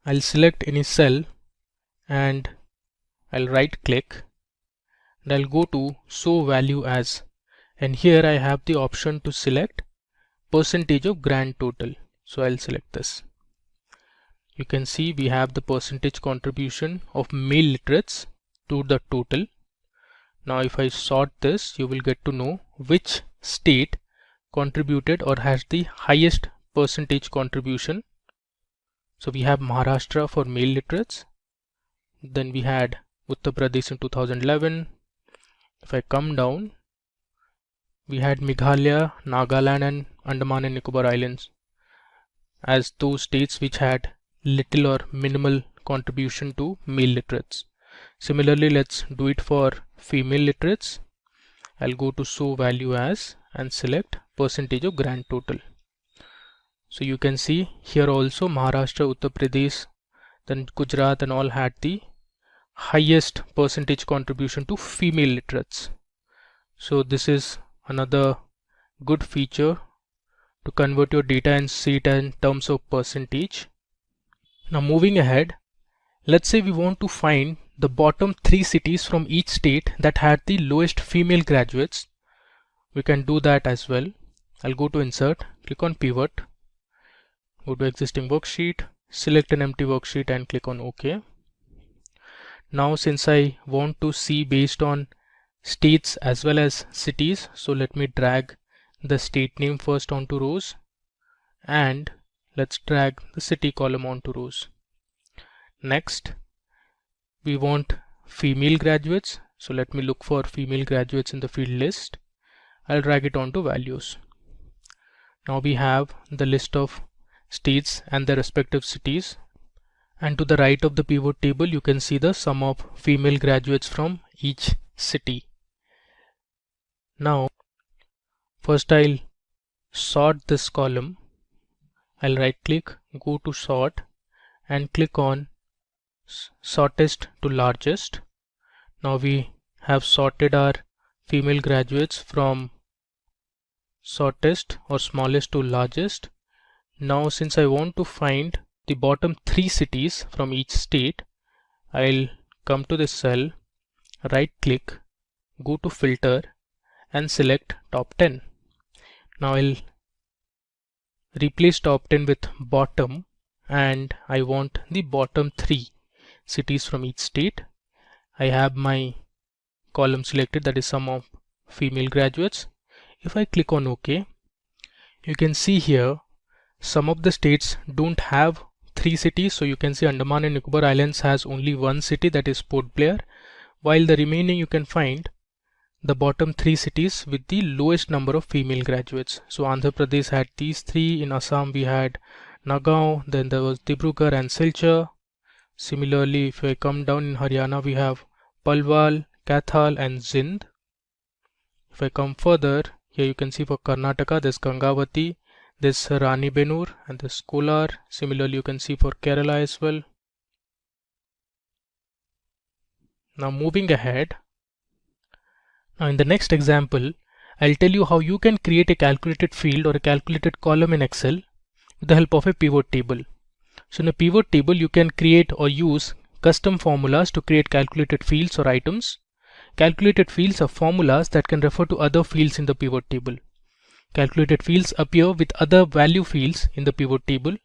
I'll select any cell and I'll right click and I'll go to show value as, and here I have the option to select percentage of grand total. So I'll select this. You can see we have the percentage contribution of male literates to the total. Now if I sort this, you will get to know which state contributed or has the highest percentage contribution. So we have Maharashtra for male literates, then we had Uttar Pradesh in 2011. If I come down, we had Meghalaya, Nagaland and Andaman and Nicobar Islands as those states which had little or minimal contribution to male literates. Similarly, let's do it for female literates. I'll go to show value as and select percentage of grand total. So you can see here also Maharashtra, Uttar Pradesh, then Gujarat and all had the highest percentage contribution to female literates. So this is another good feature to convert your data and see it in terms of percentage. Now moving ahead, let's say we want to find the bottom 3 cities from each state that had the lowest female graduates. We can do that as well. I'll go to insert, click on pivot, go to existing worksheet, select an empty worksheet and click on OK. Now since I want to see based on states as well as cities, so let me drag the state name first onto rows and let's drag the city column onto rows. Next, we want female graduates, so let me look for female graduates in the field list. I'll drag it onto values. Now we have the list of states and their respective cities, and to the right of the pivot table you can see the sum of female graduates from each city. Now first I'll sort this column. I'll right click, go to sort and click on shortest to largest. Now we have sorted our female graduates from shortest or smallest to largest. Now since I want to find the bottom 3 cities from each state, I'll come to this cell, right click, go to filter and select top 10. Now I'll replace top 10 with bottom and I want the bottom 3 cities from each state. I have my column selected, that is sum of female graduates. If I click on OK, you can see here some of the states don't have 3 cities. So you can see Andaman and Nicobar Islands has only 1 city, that is Port Blair, while the remaining you can find the bottom 3 cities with the lowest number of female graduates. So Andhra Pradesh had these 3, in Assam we had Nagaon, then there was Dibrugarh and Silchar. Similarly, if I come down in Haryana, we have Palwal, Kathal and Zind. If I come further, here you can see for Karnataka there's Gangavati, there's Rani Benur and there's Kolar. Similarly, you can see for Kerala as well. Now moving ahead, now in the next example, I'll tell you how you can create a calculated field or a calculated column in Excel with the help of a pivot table. So in a pivot table, you can create or use custom formulas to create calculated fields or items. Calculated fields are formulas that can refer to other fields in the pivot table. Calculated fields appear with other value fields in the pivot table.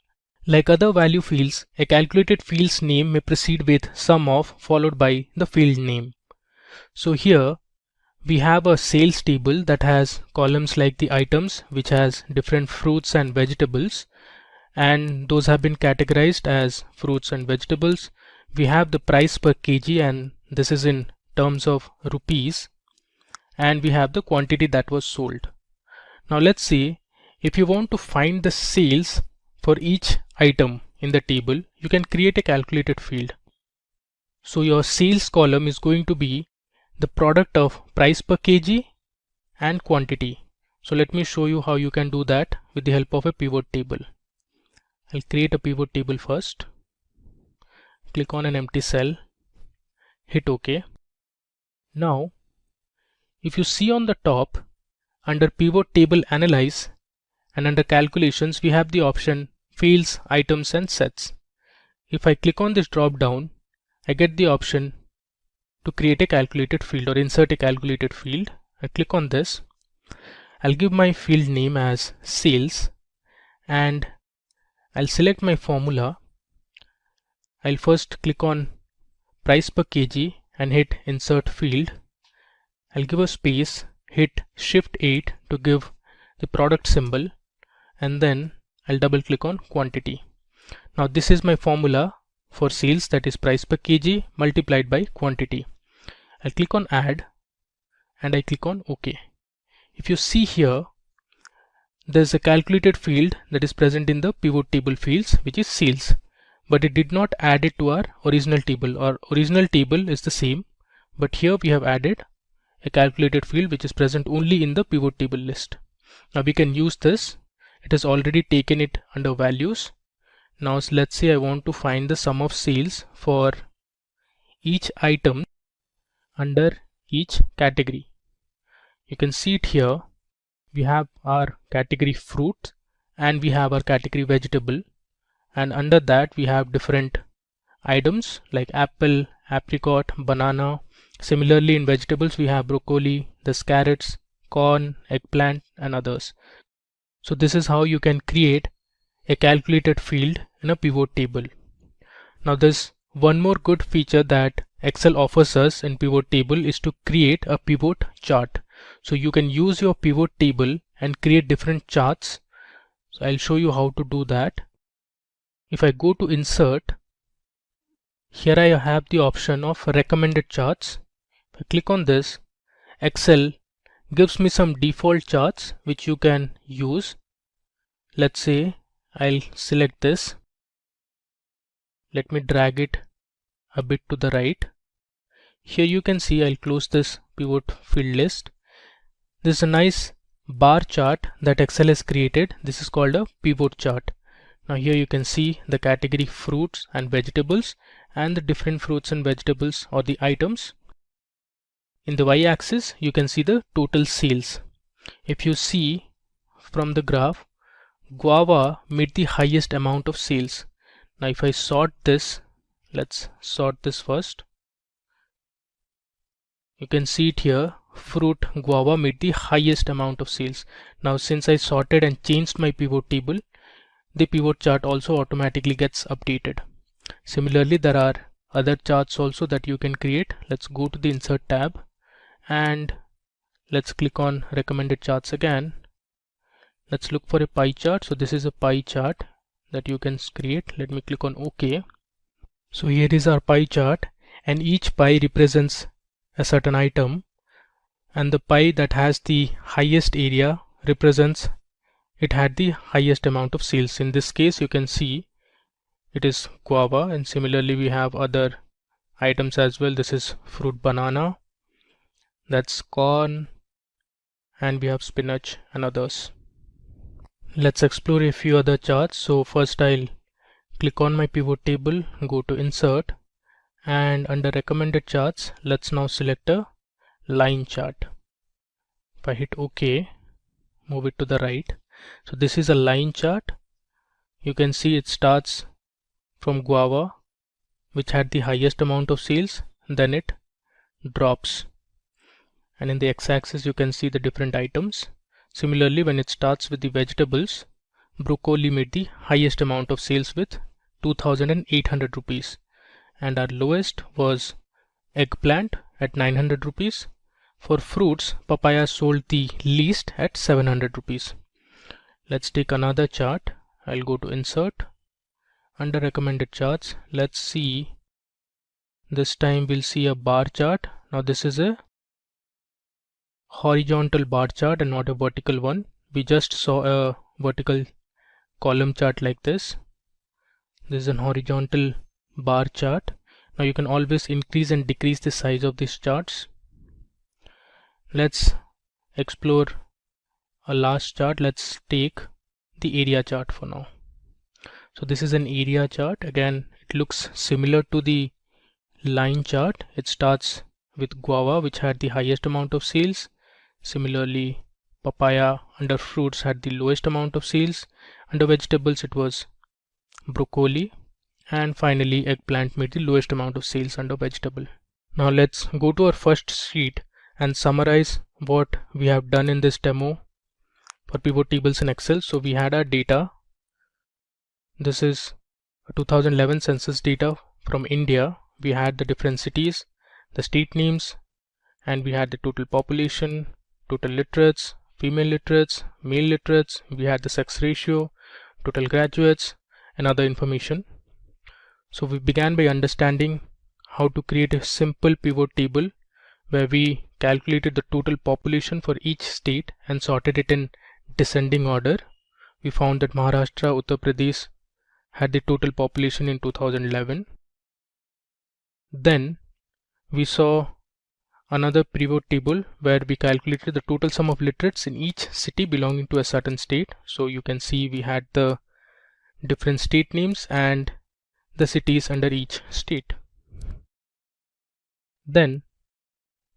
Like other value fields, a calculated field's name may precede with sum of followed by the field name. So here we have a sales table that has columns like the items, which has different fruits and vegetables, and those have been categorized as fruits and vegetables. We have the price per kg, and this is in terms of rupees, and we have the quantity that was sold. Now let's see, if you want to find the sales for each item in the table, you can create a calculated field. So your sales column is going to be the product of price per kg and quantity. So let me show you how you can do that with the help of a pivot table. I'll create a pivot table first. Click on an empty cell, hit OK. Now if you see on the top, under pivot table analyze and under calculations, we have the option fields, items and sets. If I click on this drop down, I get the option to create a calculated field or insert a calculated field. I click on this. I'll give my field name as sales and I'll select my formula. I'll first click on price per kg and hit insert field. I'll give a space, hit shift 8 to give the product symbol, and then I'll double click on quantity. Now this is my formula for sales, that is price per kg multiplied by quantity. I'll click on add and I click on OK. If you see here, there's a calculated field that is present in the pivot table fields, which is sales, but it did not add it to our original table. Our original table is the same, but here we have added a calculated field which is present only in the pivot table list. Now we can use this. It has already taken it under values. Now let's say I want to find the sum of sales for each item under each category. You can see it here. We have our category fruit and we have our category vegetable, and under that we have different items like apple, apricot, banana. Similarly, in vegetables we have broccoli, the carrots, corn, eggplant, and others. So this is how you can create a calculated field in a pivot table. Now there's one more good feature that Excel offers us in pivot table is to create a pivot chart. So you can use your pivot table and create different charts. So I'll show you how to do that. If I go to insert, here I have the option of recommended charts. If I click on this, Excel gives me some default charts which you can use. Let's say I'll select this. Let me drag it a bit to the right. Here you can see I'll close this pivot field list. This is a nice bar chart that Excel has created. This is called a pivot chart. Now here you can see the category fruits and vegetables and the different fruits and vegetables or the items. In the y-axis you can see the total sales. If you see from the graph, guava made the highest amount of sales. Now if I sort this, let's sort this first. You can see it here, fruit guava made the highest amount of sales. Now since I sorted and changed my pivot table, the pivot chart also automatically gets updated. Similarly, there are other charts also that you can create. Let's go to the insert tab and let's click on recommended charts again. Let's look for a pie chart. So this is a pie chart that you can create. Let me click on OK. So here is our pie chart, and each pie represents a certain item, and the pie that has the highest area represents it had the highest amount of sales. In this case you can see it is guava, and similarly we have other items as well. This is fruit banana, that's corn, and we have spinach and others. Let's explore a few other charts. So first I'll click on my pivot table, go to insert, and under recommended charts let's now select a line chart. If I hit OK, move it to the right. So this is a line chart. You can see it starts from guava, which had the highest amount of sales, then it drops, and in the x-axis you can see the different items. Similarly, when it starts with the vegetables, broccoli made the highest amount of sales with 2,800 rupees, and our lowest was eggplant at 900 rupees. For fruits, papaya sold the least at 700 rupees. Let's take another chart. I'll go to insert, under recommended charts, let's see, this time we'll see a bar chart. Now this is a horizontal bar chart and not a vertical one. We just saw a vertical column chart like this. This is an horizontal bar chart. Now you can always increase and decrease the size of these charts. Let's explore a last chart. Let's take the area chart for now. So this is an area chart. Again, it looks similar to the line chart. It starts with guava, which had the highest amount of sales. Similarly, papaya under fruits had the lowest amount of sales. Under vegetables it was broccoli, and finally eggplant made the lowest amount of sales under vegetable. Now let's go to our first sheet and summarize what we have done in this demo for pivot tables in Excel. So we had our data. This is 2011 census data from India. We had the different cities, the state names, and we had the total population, total literates, female literates, male literates. We had the sex ratio, total graduates, and other information. So we began by understanding how to create a simple pivot table where we calculated the total population for each state and sorted it in descending order. We found that Maharashtra, Uttar Pradesh had the total population in 2011. Then we saw another pivot table where we calculated the total sum of literates in each city belonging to a certain state. So you can see we had the different state names and the cities under each state. Then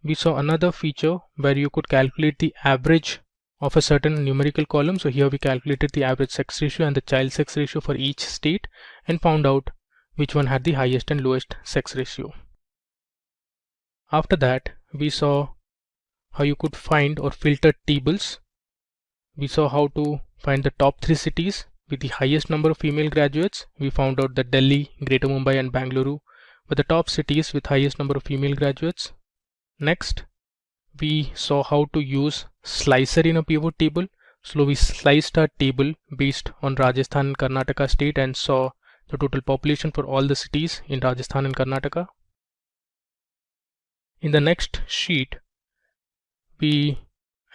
we saw another feature where you could calculate the average of a certain numerical column. So here we calculated the average sex ratio and the child sex ratio for each state and found out which one had the highest and lowest sex ratio. After that, we saw how you could find or filter tables. We saw how to find the top 3 cities with the highest number of female graduates. We found out that Delhi, Greater Mumbai and Bangalore were the top cities with highest number of female graduates. Next, we saw how to use slicer in a pivot table. So we sliced our table based on Rajasthan and Karnataka state and saw the total population for all the cities in Rajasthan and Karnataka. In the next sheet, we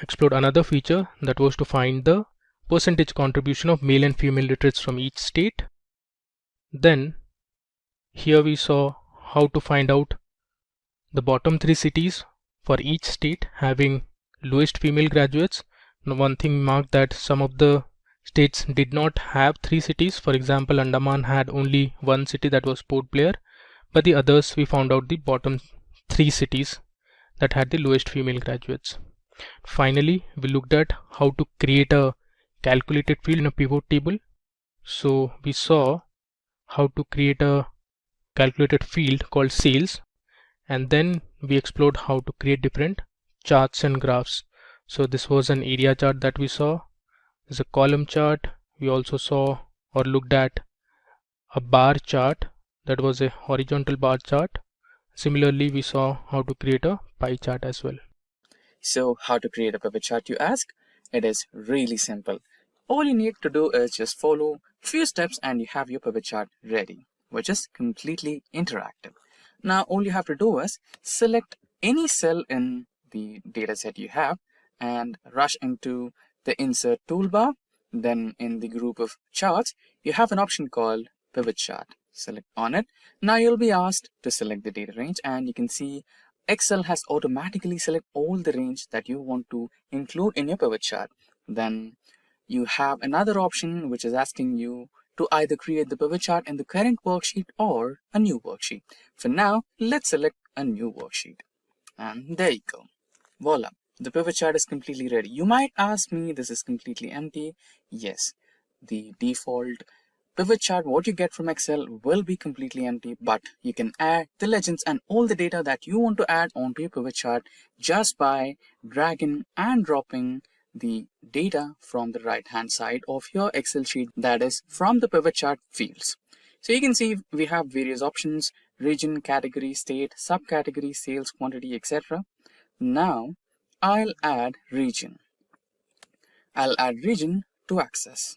explored another feature that was to find the percentage contribution of male and female literates from each state. Then here we saw how to find out the bottom 3 cities for each state having lowest female graduates. Now, one thing marked that some of the states did not have 3 cities. For example, Andaman had only 1 city, that was Port Blair, but the others we found out the bottom 3 cities that had the lowest female graduates. Finally, we looked at how to create a calculated field in a pivot table. So we saw how to create a calculated field called sales, and then we explored how to create different charts and graphs. So this was an area chart that we saw. There's a column chart. We also saw or looked at a bar chart, that was a horizontal bar chart. Similarly, we saw how to create a pie chart as well.
So how to create a pivot chart, you ask? It is really simple. All you need to do is just follow few steps and you have your pivot chart ready, which is completely interactive. Now all you have to do is select any cell in the dataset you have and rush into the insert toolbar. Then in the group of charts, you have an option called pivot chart. Select on it. Now you'll be asked to select the data range, and you can see Excel has automatically selected all the range that you want to include in your pivot chart. Then you have another option which is asking you to either create the pivot chart in the current worksheet or a new worksheet. For now, let's select a new worksheet. And there you go. Voila, the pivot chart is completely ready. You might ask me, this is completely empty. Yes, the default pivot chart, what you get from Excel, will be completely empty, but you can add the legends and all the data that you want to add onto your pivot chart just by dragging and dropping the data from the right hand side of your Excel sheet, that is from the pivot chart fields. So you can see we have various options: region, category, state, subcategory, sales, quantity, etc. Now I'll add region. I'll add region to access,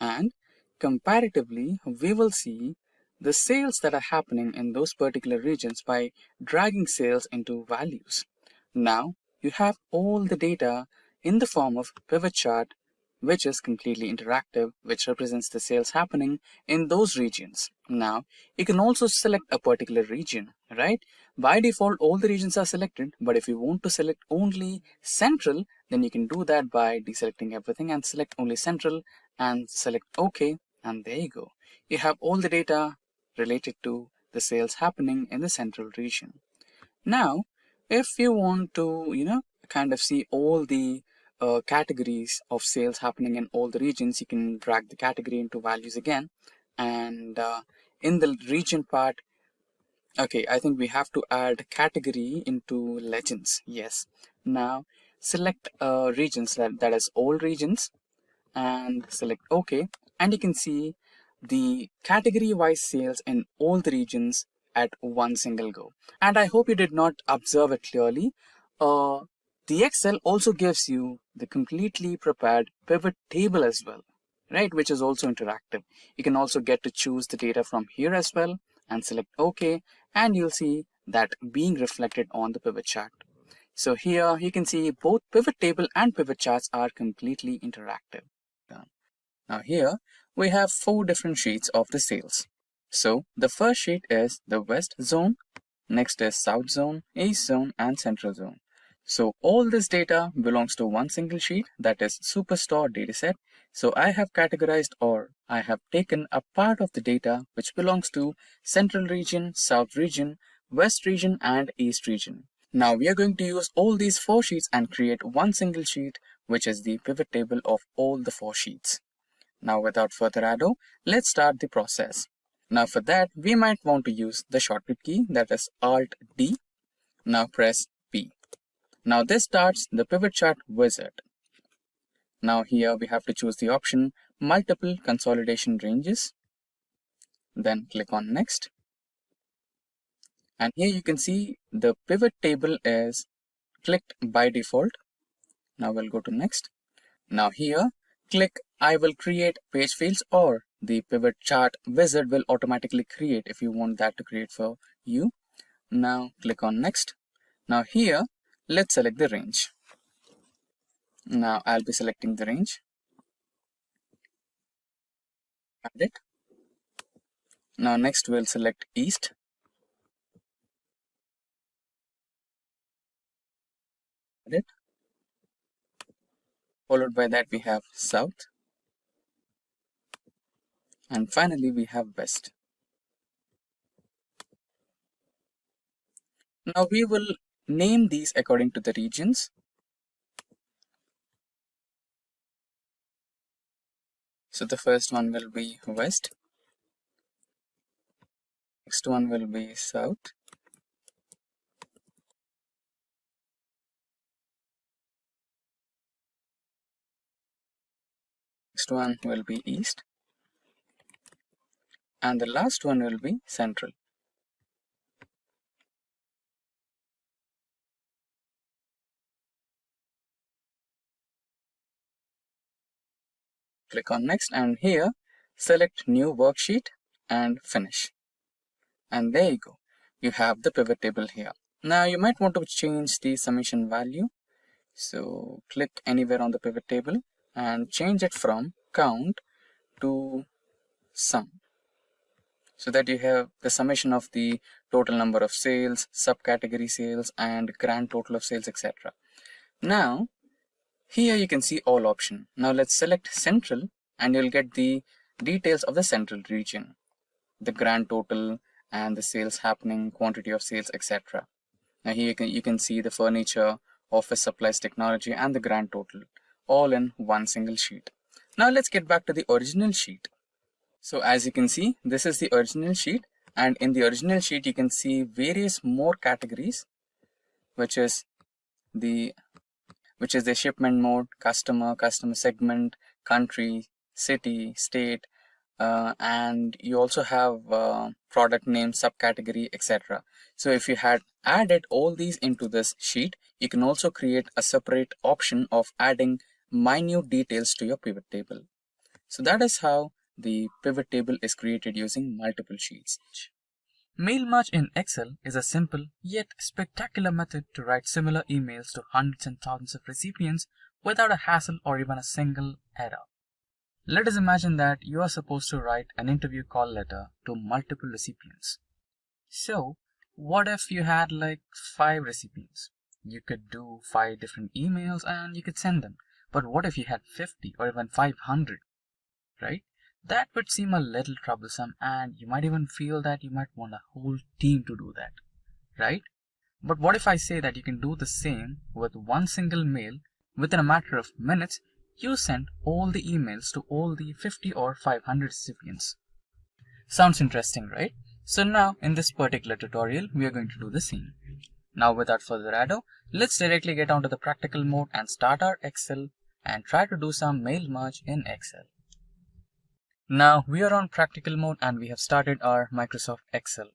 and comparatively we will see the sales that are happening in those particular regions by dragging sales into values. Now you have all the data in the form of pivot chart, which is completely interactive, which represents the sales happening in those regions. Now you can also select a particular region, right? By default all the regions are selected, but if you want to select only central, then you can do that by deselecting everything and select only central and select OK, and there you go. You have all the data related to the sales happening in the central region. Now if you want to kind of see all the categories of sales happening in all the regions, you can drag the category into values again, and in the region part, okay, I think we have to add category into legends. Yes. Now select regions, that is all regions, and select OK, and you can see the category wise sales in all the regions at one single go. And I hope you did not observe it clearly. The Excel also gives you the completely prepared pivot table as well, right, which is also interactive. You can also get to choose the data from here as well and select OK, and you'll see that being reflected on the pivot chart. So here you can see both pivot table and pivot charts are completely interactive. Now here we have 4 different sheets of the sales. So the first sheet is the West zone, next is South zone, East zone and Central zone. So all this data belongs to one single sheet, that is Superstore dataset. So I have categorized, or I have taken a part of the data which belongs to Central region, South region, West region and East region. Now we are going to use all these 4 sheets and create one single sheet, which is the pivot table of all the 4 sheets. Now without further ado, let's start the process. Now for that, we might want to use the shortcut key, that is Alt D. Now press P. Now this starts the pivot chart wizard. Now here we have to choose the option multiple consolidation ranges. Then click on next. And here you can see the pivot table is clicked by default. Now we'll go to next. Now here, click I will create page fields, or the pivot chart wizard will automatically create if you want that to create for you. Now click on next. Now here, let's select the range. Now I'll be selecting the range. Add it. Now next we'll select east. Add it. Followed by that we have south. And finally we have west. Now we will name these according to the regions. So the first one will be west. Next one will be south. Next one will be east. And the last one will be central. Click on next, and here select new worksheet and finish. And there you go. You have the pivot table here. Now you might want to change the summation value. So click anywhere on the pivot table and change it from count to sum, so that you have the summation of the total number of sales, subcategory sales, and grand total of sales, etc. Now here you can see all option. Now let's select central, and you'll get the details of the central region, the grand total and the sales happening, quantity of sales, etc. Now here you can see the furniture, office supplies, technology, and the grand total all in one single sheet. Now let's get back to the original sheet. So as you can see, this is the original sheet, and in the original sheet you can see various more categories, which is the shipment mode, customer segment, country, city, state, and you also have product name, subcategory, etc. So if you had added all these into this sheet, you can also create a separate option of adding minute details to your pivot table. So that is how the pivot table is created using multiple sheets.
Mail merge in Excel is a simple yet spectacular method to write similar emails to hundreds and thousands of recipients without a hassle or even a single error. Let us imagine that you are supposed to write an interview call letter to multiple recipients. So what if you had like 5 recipients? You could do 5 different emails and you could send them. But what if you had 50 or even 500, right? That would seem a little troublesome, and you might even feel that you might want a whole team to do that, right? But what if I say that you can do the same with one single mail? Within a matter of minutes, you send all the emails to all the 50 or 500 recipients. Sounds interesting, right? So now in this particular tutorial, we are going to do the same. Now without further ado, let's directly get onto the practical mode and start our Excel and try to do some mail merge in Excel. Now we are on practical mode and we have started our Microsoft Excel.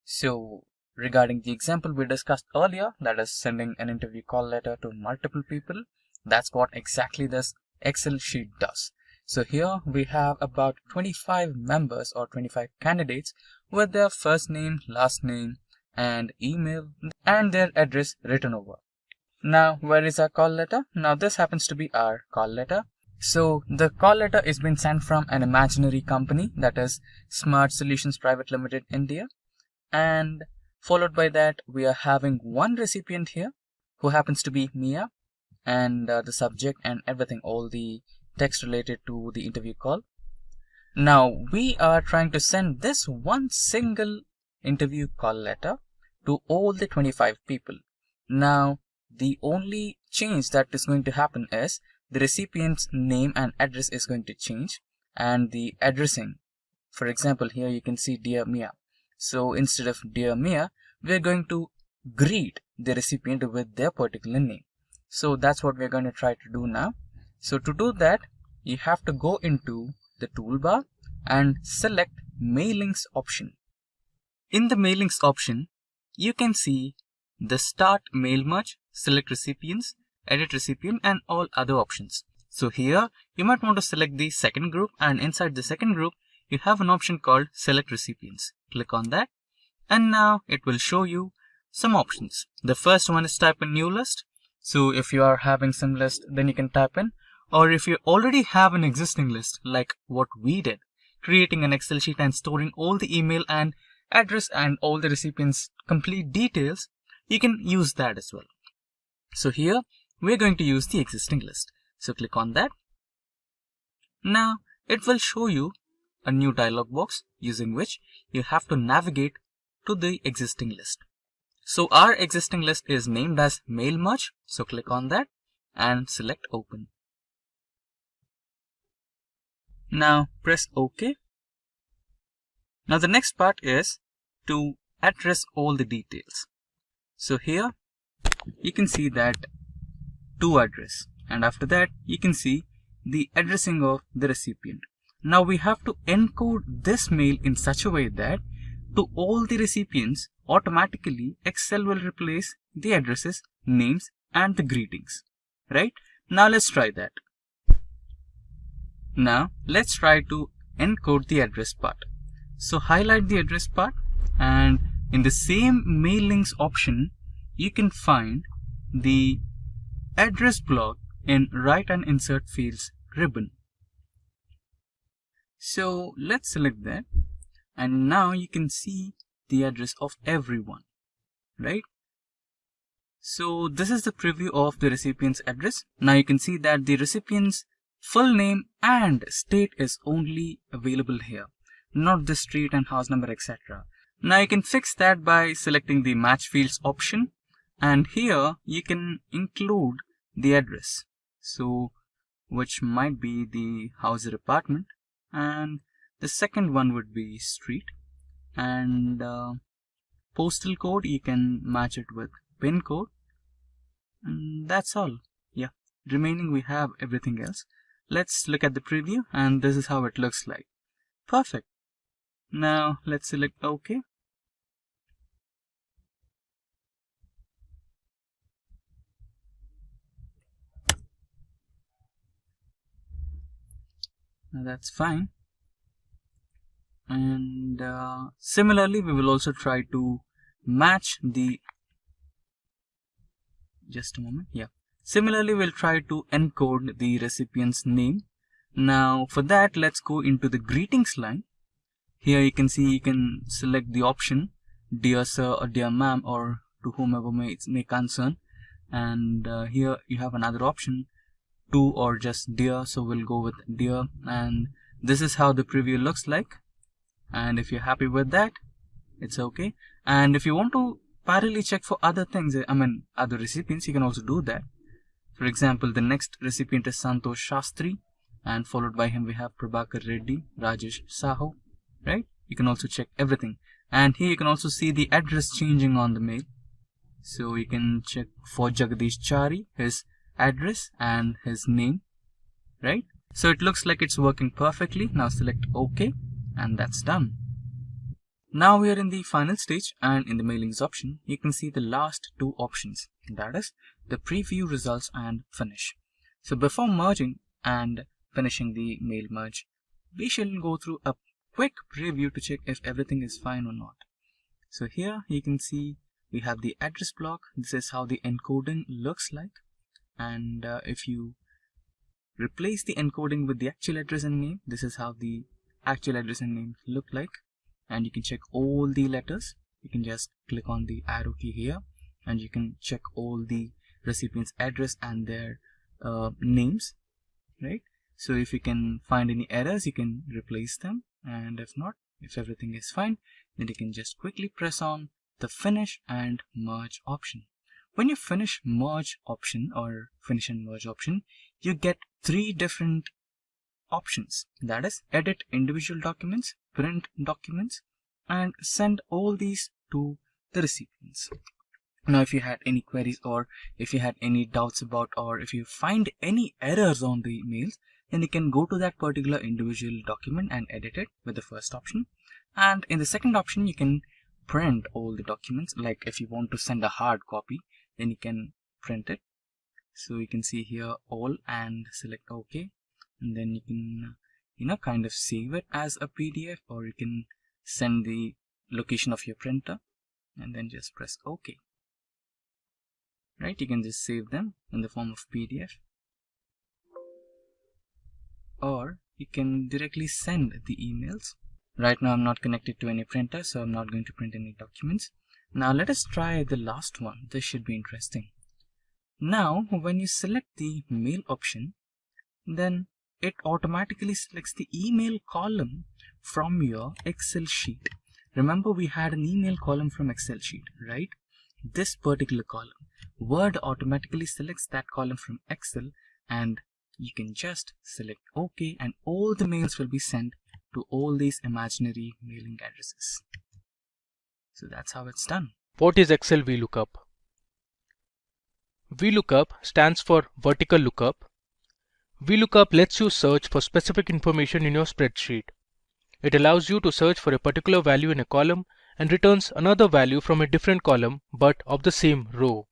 So regarding the example we discussed earlier, that is sending an interview call letter to multiple people, that's what exactly this Excel sheet does. So here we have about 25 members or 25 candidates with their first name, last name, and email and their address written over. Now where is our call letter? Now this happens to be our call letter. So the call letter is being sent from an imaginary company, that is Smart Solutions Private Limited India, and followed by that we are having one recipient here who happens to be Mia, and the subject and everything, all the text related to the interview call. Now we are trying to send this one single interview call letter to all the 25 people. Now the only change that is going to happen is the recipient's name and address is going to change, and the addressing For example, here you can see Dear Mia. So instead of Dear Mia, we're going to greet the recipient with their particular name. So that's what we're going to try to do now. So to do that, you have to go into the toolbar and select Mailings option. In the Mailings option, you can see the Start Mail Merge, Select Recipients, Edit Recipient, and all other options. So here, you might want to select the second group, and inside the second group, you have an option called Select Recipients. Click on that, and now it will show you some options. The first one is type in new list. So if you are having some list, then you can type in, or if you already have an existing list, like what we did, creating an Excel sheet and storing all the email and address and all the recipients' complete details, you can use that as well. So here, we're going to use the existing list. So click on that. Now, it will show you a new dialog box using which you have to navigate to the existing list. So our existing list is named as Mail Merge. So click on that and select Open. Now press OK. Now the next part is to address all the details. So here you can see that to address, and after that you can see the addressing of the recipient. Now we have to encode this mail in such a way that to all the recipients, automatically Excel will replace the addresses, names, and the greetings. Right? Now let's try that. Now let's try to encode the address part. So highlight the address part, and in the same mailings option, you can find the address block in Write and Insert Fields ribbon. So let's select that, and now you can see the address of everyone, right? So this is the preview of the recipient's address. Now you can see that the recipient's full name and state is only available here, not the street and house number, etc. Now you can fix that by selecting the Match Fields option, and here you can include the address, so which might be the house or apartment, and the second one would be street, and postal code you can match it with pin code, and that's all. Yeah, remaining we have everything else. Let's look at the preview, and this is how it looks like. Perfect. Now let's select OK. Now that's fine. And similarly, we will also try to match the, just a moment, yeah. Similarly, we'll try to encode the recipient's name. Now for that, let's go into the greetings line. Here you can see you can select the option Dear Sir or Dear Ma'am, or to whomever may concern. And here you have another option, to or just Dear, so we'll go with Dear. And this is how the preview looks like. And if you're happy with that, it's okay. And if you want to parallelly check for other things, other recipients, you can also do that. For example, the next recipient is Santosh Shastri, and followed by him we have Prabhakar Reddy, Rajesh Saho, right? You can also check everything. And here you can also see the address changing on the mail. So you can check for Jagdish Chari, his address and his name, right? So it looks like it's working perfectly. Now select OK, and that's done. Now we are in the final stage, and in the mailings option, you can see the last two options, that is the preview results and finish. So before merging and finishing the mail merge, we shall go through a quick preview to check if everything is fine or not. So here you can see we have the address block. This is how the encoding looks like. And if you replace the encoding with the actual address and name, this is how the actual address and name look like. And you can check all the letters. You can just click on the arrow key here, and you can check all the recipient's address and their names, right? So if you can find any errors, you can replace them, and if not, if everything is fine, then you can just quickly press on the finish and merge option. When you finish merge option or finish and merge option, you get three different
options, that is edit individual documents, print documents, and send all these to the recipients. Now if you had any queries, or if you had any doubts about, or if you find any errors on the emails, then you can go to that particular individual document and edit it with the first option. And in the second option, you can print all the documents. Like if you want to send a hard copy, then you can print it. So you can see here all and select OK, and then you can kind of save it as a PDF, or you can send the location of your printer and then just press OK. Right, you can just save them in the form of PDF, or you can directly send the emails. Right now I'm not connected to any printer, so I'm not going to print any documents. Now let us try the last one. This should be interesting. Now when you select the mail option, then it automatically selects the email column from your Excel sheet. Remember, we had an email column from Excel sheet, right? This particular column, Word automatically selects that column from Excel, and you can just select OK, and all the mails will be sent to all these imaginary mailing addresses. So that's how it's done.
What is Excel VLOOKUP? VLOOKUP stands for vertical lookup. VLOOKUP lets you search for specific information in your spreadsheet. It allows you to search for a particular value in a column and returns another value from a different column but of the same row.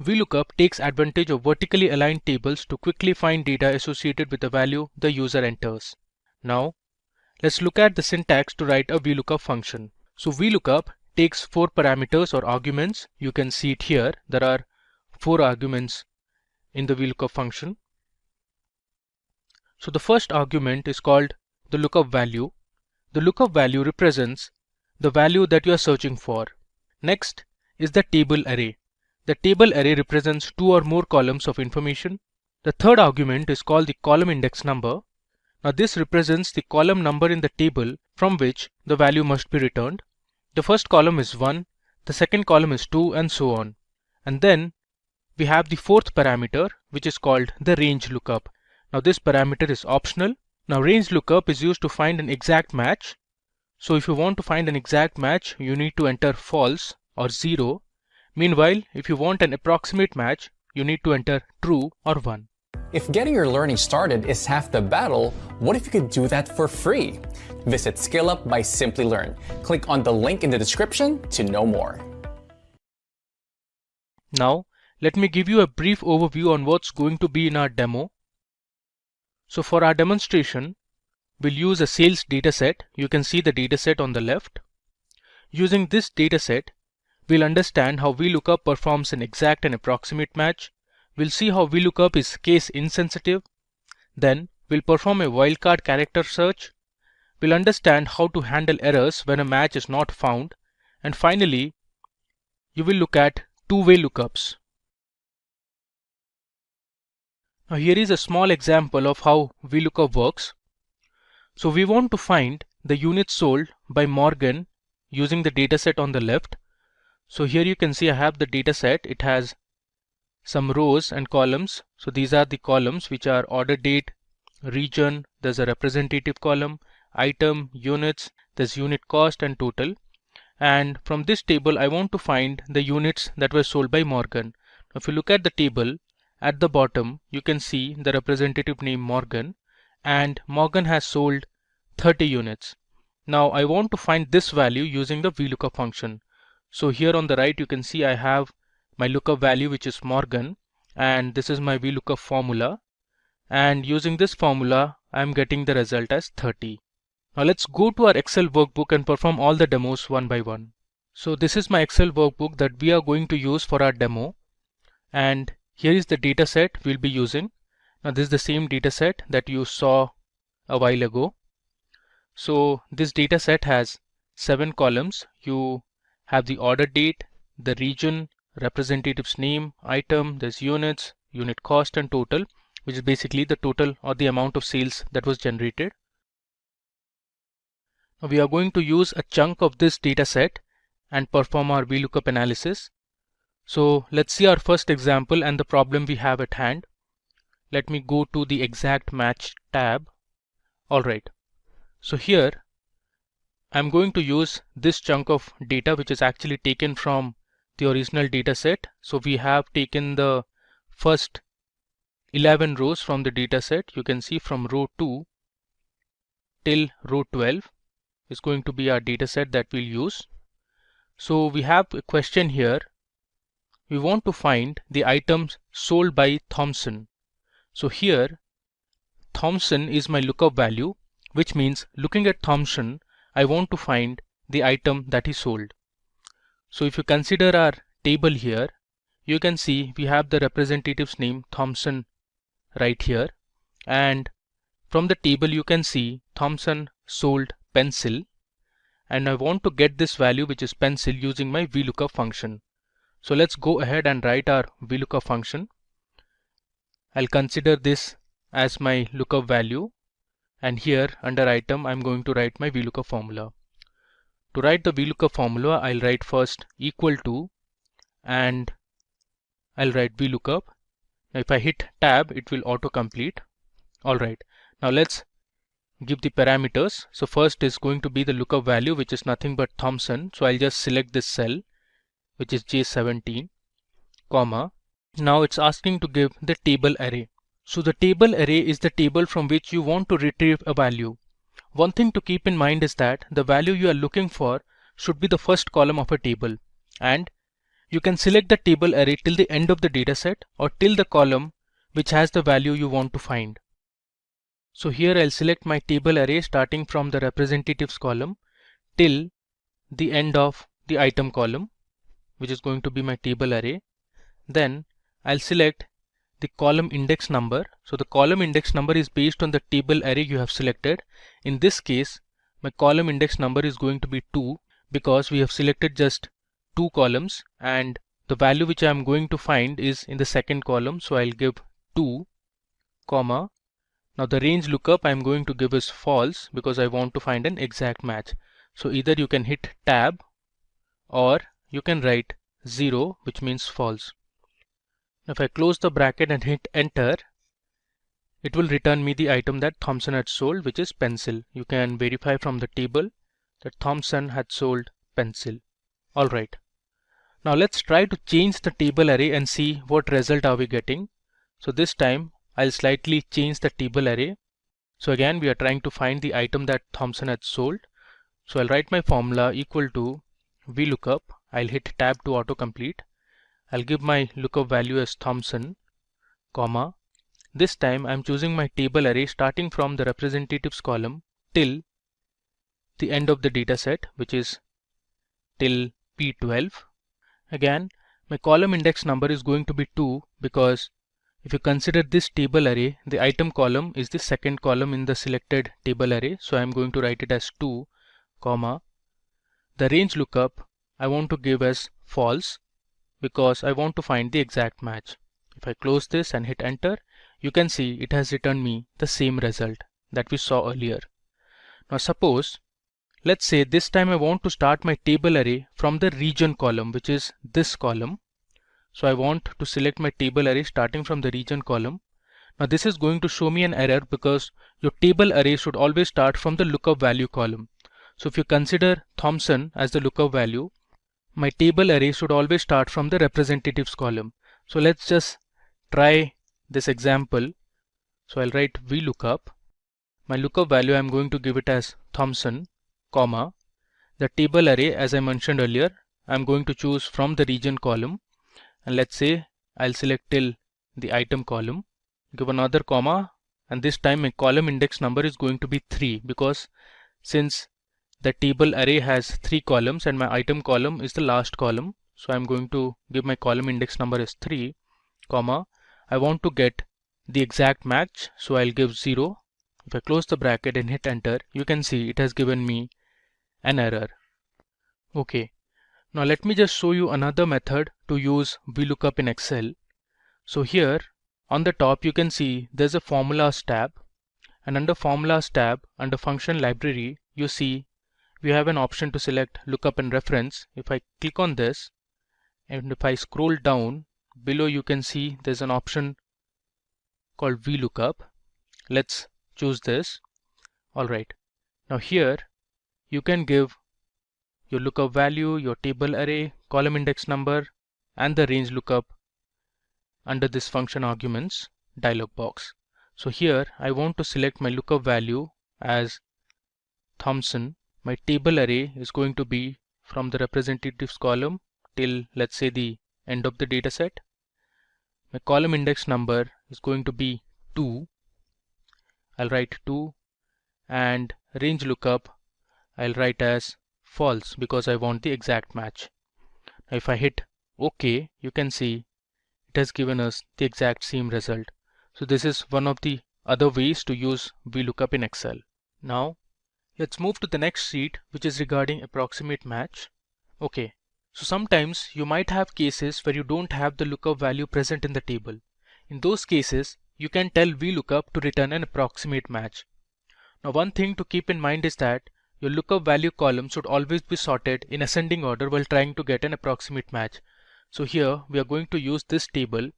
VLOOKUP takes advantage of vertically aligned tables to quickly find data associated with the value the user enters. Now, let's look at the syntax to write a VLOOKUP function. So VLOOKUP takes 4 parameters or arguments. You can see it here. There are 4 arguments in the VLOOKUP function. So the first argument is called the lookup value. The lookup value represents the value that you are searching for. Next is the table array. The table array represents 2 or more columns of information. The third argument is called the column index number. Now this represents the column number in the table from which the value must be returned. The first column is 1, the second column is 2, and so on. And then we have the fourth parameter, which is called the range lookup. Now this parameter is optional. Now range lookup is used to find an exact match. So if you want to find an exact match, you need to enter false or 0. Meanwhile, if you want an approximate match, you need to enter true or 1.
If getting your learning started is half the battle, what if you could do that for free? Visit SkillUp by Simplilearn. Click on the link in the description to know more.
Now, let me give you a brief overview on what's going to be in our demo. So for our demonstration, we'll use a sales dataset. You can see the dataset on the left. Using this dataset, we'll understand how VLOOKUP performs an exact and approximate match. We'll see how VLOOKUP is case insensitive. Then we'll perform a wildcard character search. We'll understand how to handle errors when a match is not found. And finally, you will look at two-way lookups. Now here is a small example of how VLOOKUP works. So we want to find the units sold by Morgan using the dataset on the left. So here you can see I have the dataset. It has some rows and columns. So these are the columns which are order date, region, there's a representative column, item, units, there's unit cost and total. And from this table I want to find the units that were sold by Morgan. Now if you look at the table, at the bottom you can see the representative name Morgan, and Morgan has sold 30 units. Now I want to find this value using the VLOOKUP function. So here on the right you can see I have my lookup value, which is Morgan, and this is my VLOOKUP formula, and using this formula I am getting the result as 30. Now let's go to our Excel workbook and perform all the demos one by one. So this is my Excel workbook that we are going to use for our demo, and here is the dataset we'll be using. Now this is the same dataset that you saw a while ago. So this dataset has 7 columns. You have the order date, the region, representative's name, item, there's units, unit cost and total, which is basically the total or the amount of sales that was generated. Now we are going to use a chunk of this dataset and perform our VLOOKUP analysis. So let's see our first example and the problem we have at hand. let me go to the exact match tab. Alright, so here I'm going to use this chunk of data which is actually taken from the original data set. So we have taken the first 11 rows from the data set. You can see from row 2 till row 12 is going to be our data set that we'll use. So we have a question here. We want to find the items sold by Thompson. So here Thompson is my lookup value, which means looking at Thompson, I want to find the item that he sold. So if you consider our table here, you can see we have the representative's name Thompson right here, and from the table you can see Thompson sold pencil, and I want to get this value which is pencil using my VLOOKUP function. So let's go ahead and write our VLOOKUP function. I'll consider this as my lookup value, and here under item I'm going to write my VLOOKUP formula. To write the VLOOKUP formula, I'll write first equal to, and I'll write VLOOKUP. Now if I hit tab, it will autocomplete. Alright, now let's give the parameters. So first is going to be the lookup value, which is nothing but Thompson. So I'll just select this cell, which is J17, comma. Now it's asking to give the table array. So the table array is the table from which you want to retrieve a value. One thing to keep in mind is that the value you are looking for should be the first column of a table, and you can select the table array till the end of the dataset or till the column which has the value you want to find. So here I'll select my table array starting from the representatives column till the end of the item column, which is going to be my table array. Then I'll select the column index number. So the column index number is based on the table array you have selected. In this case, my column index number is going to be 2 because we have selected just 2 columns, and the value which I am going to find is in the second column. So I'll give 2, comma. Now the range lookup I am going to give is false because I want to find an exact match. So either you can hit tab or you can write 0, which means false. If I close the bracket and hit enter, it will return me the item that Thompson had sold, which is pencil. You can verify from the table that Thompson had sold pencil. Alright. Now let's try to change the table array and see what result are we getting. So this time I'll slightly change the table array. So again we are trying to find the item that Thompson had sold. So I'll write my formula equal to VLOOKUP. I'll hit tab to autocomplete. I'll give my lookup value as Thompson, comma. This time I'm choosing my table array starting from the representatives column till the end of the dataset, which is till P12. Again, my column index number is going to be 2 because if you consider this table array, the item column is the second column in the selected table array. So I'm going to write it as 2, comma. The range lookup I want to give as false because I want to find the exact match. If I close this and hit enter, you can see it has returned me the same result that we saw earlier. Now suppose, let's say this time I want to start my table array from the region column, which is this column. So I want to select my table array starting from the region column. Now this is going to show me an error because your table array should always start from the lookup value column. So if you consider Thompson as the lookup value, my table array should always start from the representatives column. So let's just try this example. So I'll write VLOOKUP. My lookup value I'm going to give it as Thompson, comma. The table array, as I mentioned earlier, I'm going to choose from the region column, and let's say I'll select till the item column, give another comma, and this time my column index number is going to be 3 because since the table array has 3 columns and my item column is the last column, so I'm going to give my column index number as 3, comma. I want to get the exact match, so I'll give 0. If I close the bracket and hit enter, you can see it has given me an error. Okay, now let me just show you another method to use VLOOKUP in Excel. So here on the top you can see there's a formulas tab, and under formulas tab under function library you see we have an option to select lookup and reference. If I click on this and if I scroll down below, you can see there's an option called VLOOKUP. Let's choose this. Alright, now here you can give your lookup value, your table array, column index number, and the range lookup under this function arguments dialog box. So here I want to select my lookup value as Thompson. My table array is going to be from the representatives column till, let's say, the end of the data set. My column index number is going to be 2. I'll write 2, and range lookup I'll write as false because I want the exact match. Now if I hit OK, you can see it has given us the exact same result. So this is one of the other ways to use VLOOKUP in Excel. Now let's move to the next sheet, which is regarding approximate match. Okay, so sometimes you might have cases where you don't have the lookup value present in the table. In those cases, you can tell VLOOKUP to return an approximate match. Now one thing to keep in mind is that your lookup value column should always be sorted in ascending order while trying to get an approximate match. So here we are going to use this table,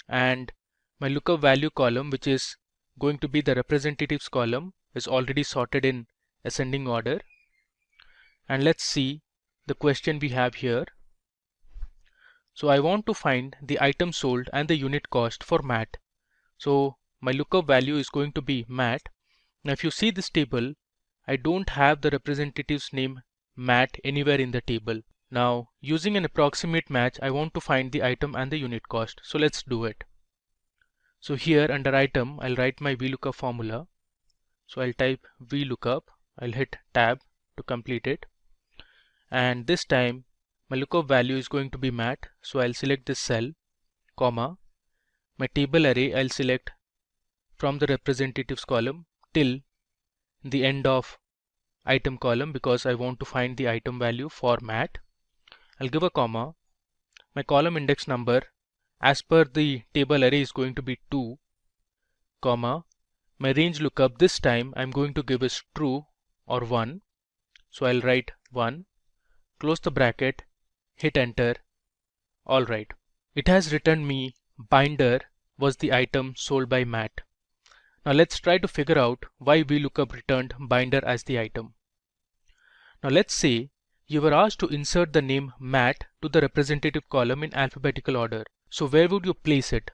and my lookup value column, which is going to be the representatives column, is already sorted in ascending order. And let's see the question we have here. So I want to find the item sold and the unit cost for Matt. So my lookup value is going to be Matt. Now if you see this table, I don't have the representative's name Matt anywhere in the table. Now using an approximate match, I want to find the item and the unit cost. So let's do it. So here under item, I'll write my VLOOKUP formula. So I'll type VLOOKUP, I'll hit tab to complete it. And this time my lookup value is going to be Matt. So I'll select this cell, comma. My table array I'll select from the representatives column till the end of item column because I want to find the item value for Matt. I'll give a comma. My column index number as per the table array is going to be 2, comma. My range lookup this time I'm going to give is true or 1. So I'll write 1, close the bracket, hit enter. Alright, it has returned me binder was the item sold by Matt. Now let's try to figure out why VLOOKUP returned binder as the item. Now let's say you were asked to insert the name Matt to the representative column in alphabetical order. So where would you place it?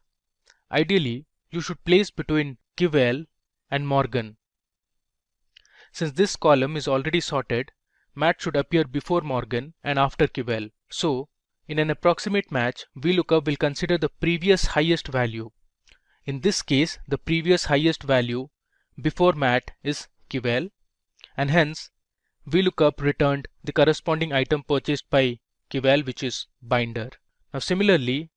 Ideally, you should place between Kivel and Morgan. Since this column is already sorted, Matt should appear before Morgan and after Kivel. So in an approximate match, VLOOKUP will consider the previous highest value. In this case, the previous highest value before Matt is Kivel, and hence VLOOKUP returned the corresponding item purchased by Kivel, which is binder. Now similarly,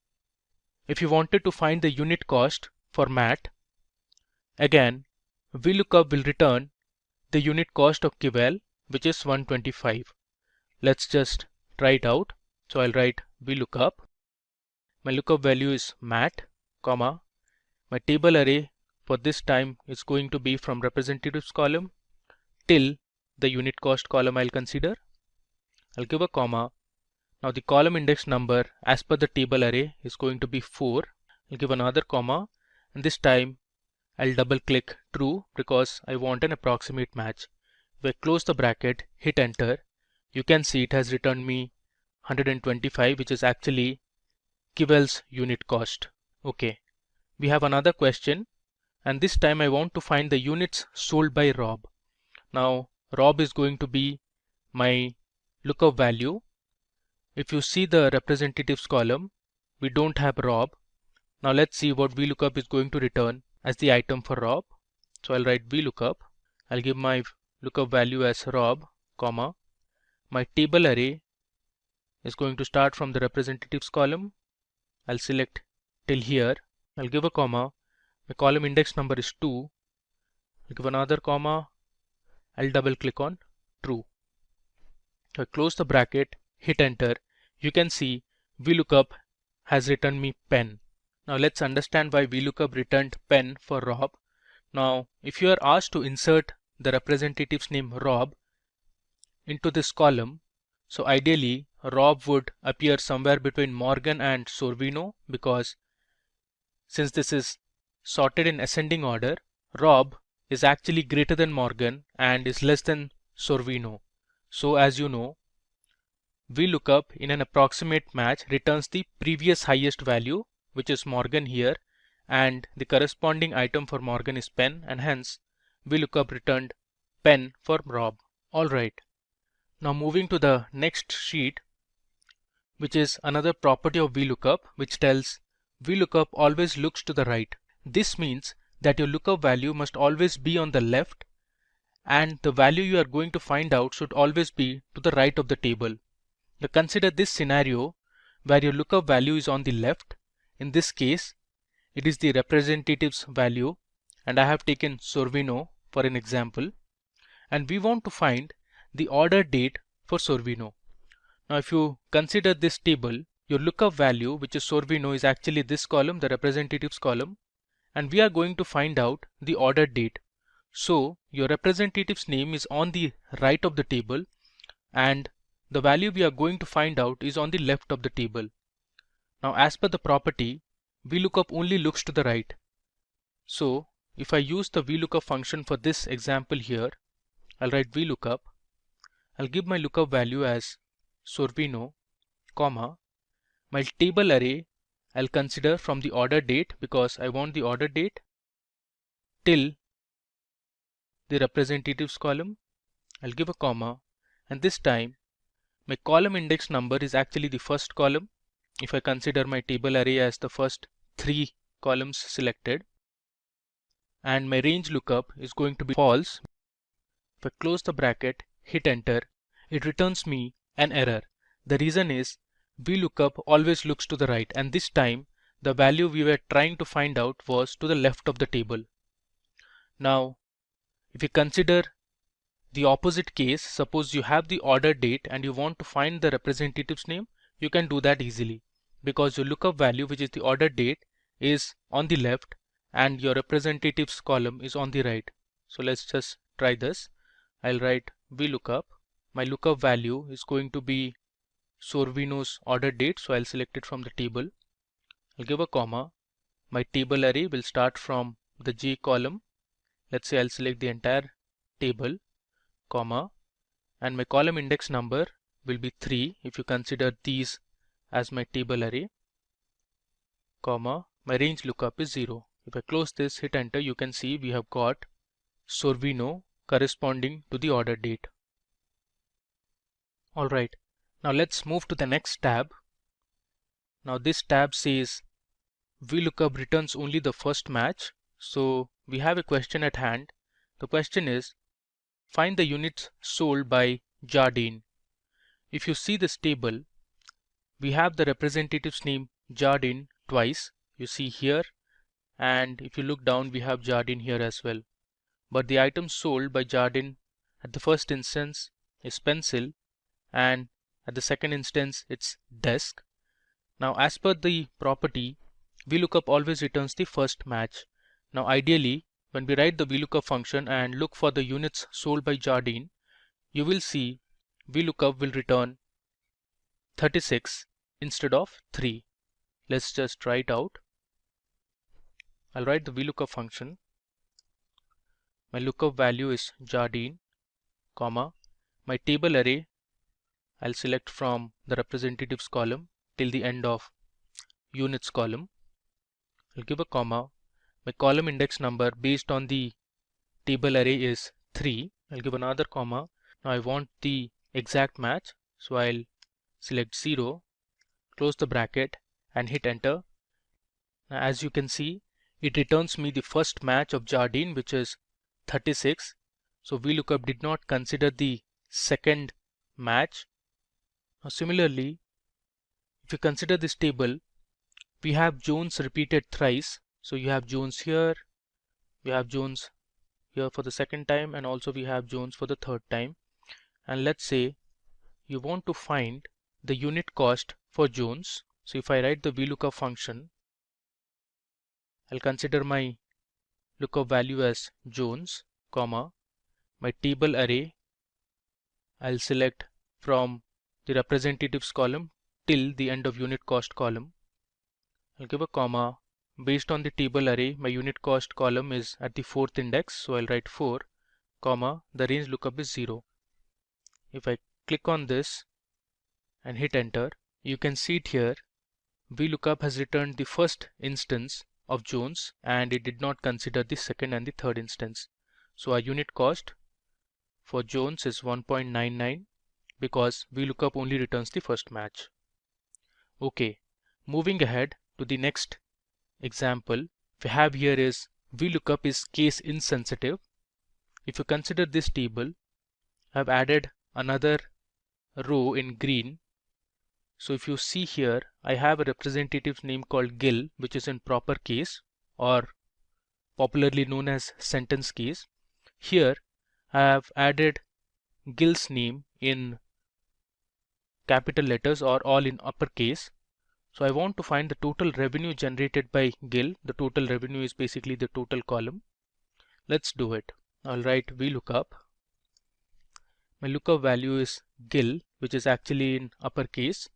if you wanted to find the unit cost for Matt, again VLOOKUP will return the unit cost of Kivel, which is 125. Let's just try it out. So I'll write VLOOKUP. My lookup value is Matt, comma. My table array for this time is going to be from representatives column till the unit cost column I'll consider. I'll give a comma. Now the column index number as per the table array is going to be 4. I'll give another comma, and this time I'll double click true because I want an approximate match. If I close the bracket, hit enter, you can see it has returned me 125, which is actually Kivel's unit cost. Okay, we have another question, and this time I want to find the units sold by Rob. Now Rob is going to be my lookup value. If you see the representatives column, we don't have Rob. Now let's see what VLOOKUP is going to return as the item for Rob. So I'll write VLOOKUP. I'll give my lookup value as Rob, comma. My table array is going to start from the representatives column. I'll select till here. I'll give a comma. My column index number is 2. I'll give another comma. I'll double click on true. So I close the bracket, hit enter. You can see VLOOKUP has returned me pen. Now let's understand why VLOOKUP returned pen for Rob. Now if you are asked to insert the representative's name Rob into this column, so ideally Rob would appear somewhere between Morgan and Sorvino, because since this is sorted in ascending order, Rob is actually greater than Morgan and is less than Sorvino. So as you know, VLOOKUP in an approximate match returns the previous highest value, which is Morgan here, and the corresponding item for Morgan is pen, and hence VLOOKUP returned pen for Rob. Alright, now moving to the next sheet, which is another property of VLOOKUP, which tells VLOOKUP always looks to the right. This means that your lookup value must always be on the left, and the value you are going to find out should always be to the right of the table. Now consider this scenario where your lookup value is on the left. In this case, it is the representative's value, and I have taken Sorvino for an example, and we want to find the order date for Sorvino. Now if you consider this table, your lookup value, which is Sorvino, is actually this column, the representatives column, and we are going to find out the order date. So your representative's name is on the right of the table, and the value we are going to find out is on the left of the table. Now as per the property, VLOOKUP only looks to the right. So if I use the VLOOKUP function for this example here, I'll write VLOOKUP. I'll give my lookup value as Sorvino, comma, my table array I'll consider from the order date, because I want the order date, till the representatives column. I'll give a comma, and this time my column index number is actually the first column, if I consider my table array as the first 3 columns selected, and my range lookup is going to be false. If I close the bracket, hit enter, it returns me an error. The reason is VLOOKUP always looks to the right, and this time the value we were trying to find out was to the left of the table. Now if you consider the opposite case, suppose you have the order date and you want to find the representative's name, you can do that easily, because your lookup value, which is the order date, is on the left and your representatives column is on the right. So let's just try this. I'll write VLOOKUP. My lookup value is going to be Sorvino's order date, so I'll select it from the table. I'll give a comma. My table array will start from the J column. Let's say I'll select the entire table, comma, and my column index number will be 3 if you consider these as my table array, comma, my range lookup is 0. If I close this, hit enter, you can see we have got Sorvino corresponding to the order date. Alright, now let's move to the next tab. Now this tab says VLOOKUP returns only the first match. So we have a question at hand. The question is, find the units sold by Jardine. If you see this table, we have the representative's name Jardine twice. You see here, and if you look down, we have Jardine here as well. But the item sold by Jardine at the first instance is pencil, and at the second instance it's desk. Now as per the property, VLOOKUP always returns the first match. Now ideally, when we write the VLOOKUP function and look for the units sold by Jardine, you will see VLOOKUP will return 36 instead of 3. Let's just try it out. I'll write the VLOOKUP function. My lookup value is Jardine, comma, my table array I'll select from the representatives column till the end of units column. I'll give a comma. My column index number based on the table array is 3. I'll give another comma. Now I want the exact match, so I'll select 0, close the bracket and hit enter. Now as you can see, it returns me the first match of Jardine, which is 36. So VLOOKUP did not consider the second match. Now similarly, if you consider this table, we have Jones repeated thrice. So you have Jones here, we have Jones here for the second time, and also we have Jones for the third time. And let's say you want to find the unit cost for Jones. So if I write the VLOOKUP function, I'll consider my lookup value as Jones, comma, my table array I'll select from the representatives column till the end of unit cost column. I'll give a comma. based on the table array, my unit cost column is at the 4th index, so I'll write 4, comma, the range lookup is 0. If I click on this and hit enter, you can see it here. VLOOKUP has returned the first instance of Jones and it did not consider the second and the third instance. So our unit cost for Jones is 1.99 because VLOOKUP only returns the first match. Okay, moving ahead to the next example we have here is VLOOKUP is case insensitive. If you consider this table, I've added another row in green. So if you see here, I have a representative name called Gil, which is in proper case or popularly known as sentence case. Here I have added Gil's name in capital letters or all in uppercase. So I want to find the total revenue generated by Gil. The total revenue is basically the total column. Let's do it. I'll write VLOOKUP. My lookup value is Gil, which is actually in uppercase.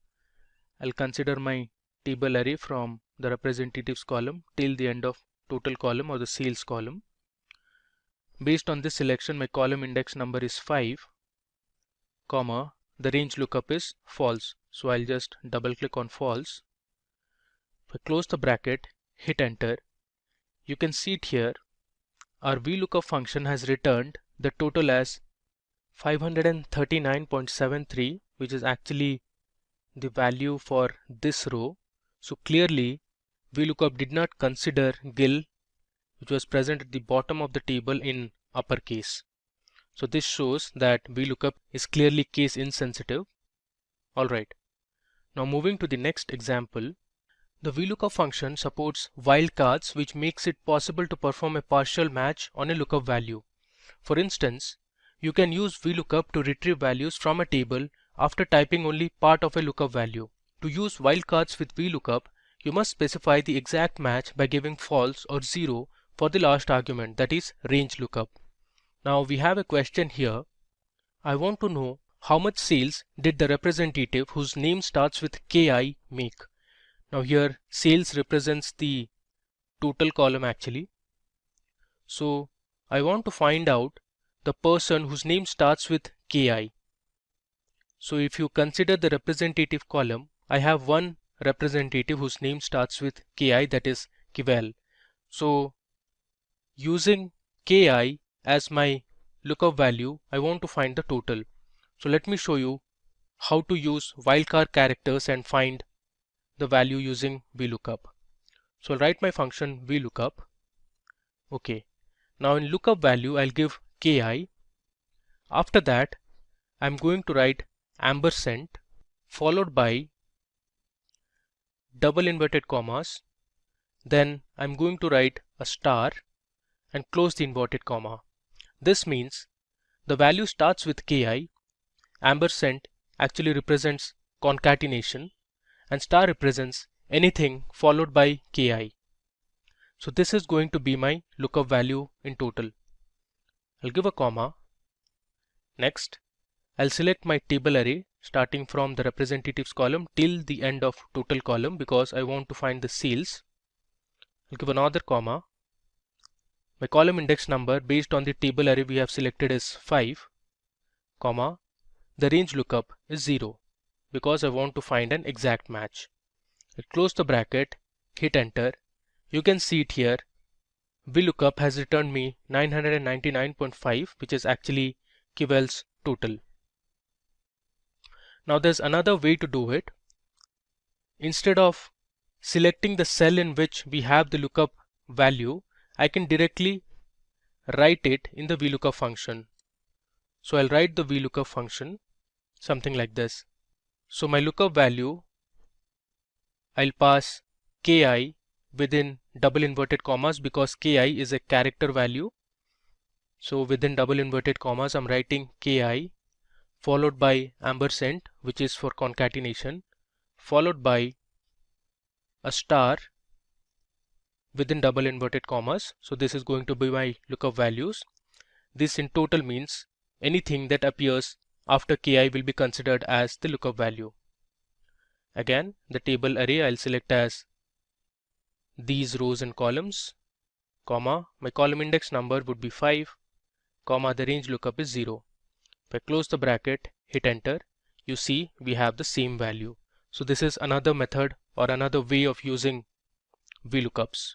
I'll consider my table array from the representatives column till the end of total column or the sales column. Based on this selection, my column index number is 5, comma, the range lookup is false. So I'll just double click on false. If I close the bracket, hit enter, you can see it here. Our VLOOKUP function has returned the total as 539.73, which is actually the value for this row. So clearly VLOOKUP did not consider Gil, which was present at the bottom of the table in uppercase. So this shows that VLOOKUP is clearly case insensitive. Alright, now moving to the next example. The VLOOKUP function supports wildcards, which makes it possible to perform a partial match on a lookup value. For instance, you can use VLOOKUP to retrieve values from a table after typing only part of a lookup value. To use wildcards with VLOOKUP, you must specify the exact match by giving false or 0 for the last argument, that is range lookup. Now we have a question here. I want to know how much sales did the representative whose name starts with KI make. Now here sales represents the total column actually. So I want to find out the person whose name starts with KI. So if you consider the representative column, I have one representative whose name starts with KI, that is Kivel. So using KI as my lookup value, I want to find the total. So let me show you how to use wildcard characters and find the value using VLOOKUP. So I'll write my function VLOOKUP. Okay. Now in lookup value, I'll give KI. After that, I'm going to write ampersand followed by double inverted commas. Then I'm going to write a star and close the inverted comma. This means the value starts with KI, ampersand actually represents concatenation, and star represents anything followed by KI. So this is going to be my lookup value in total. I'll give a comma. Next, I'll select my table array starting from the representatives column till the end of total column because I want to find the sales. I'll give another comma. My column index number based on the table array we have selected is 5, comma, the range lookup is 0 because I want to find an exact match. I'll close the bracket, hit enter. You can see it here. VLOOKUP has returned me 999.5, which is actually Kivel's total. Now there's another way to do it. Instead of selecting the cell in which we have the lookup value, I can directly write it in the VLOOKUP function. So I'll write the VLOOKUP function something like this. So my lookup value, I'll pass KI within double inverted commas because KI is a character value. So within double inverted commas, I'm writing KI followed by ampersand, which is for concatenation, followed by a star within double inverted commas. So this is going to be my lookup values. This in total means anything that appears after KI will be considered as the lookup value. Again, the table array I'll select as these rows and columns, comma, my column index number would be 5, comma, the range lookup is 0. If I close the bracket, hit enter, you see we have the same value. So this is another method or another way of using VLOOKUPs.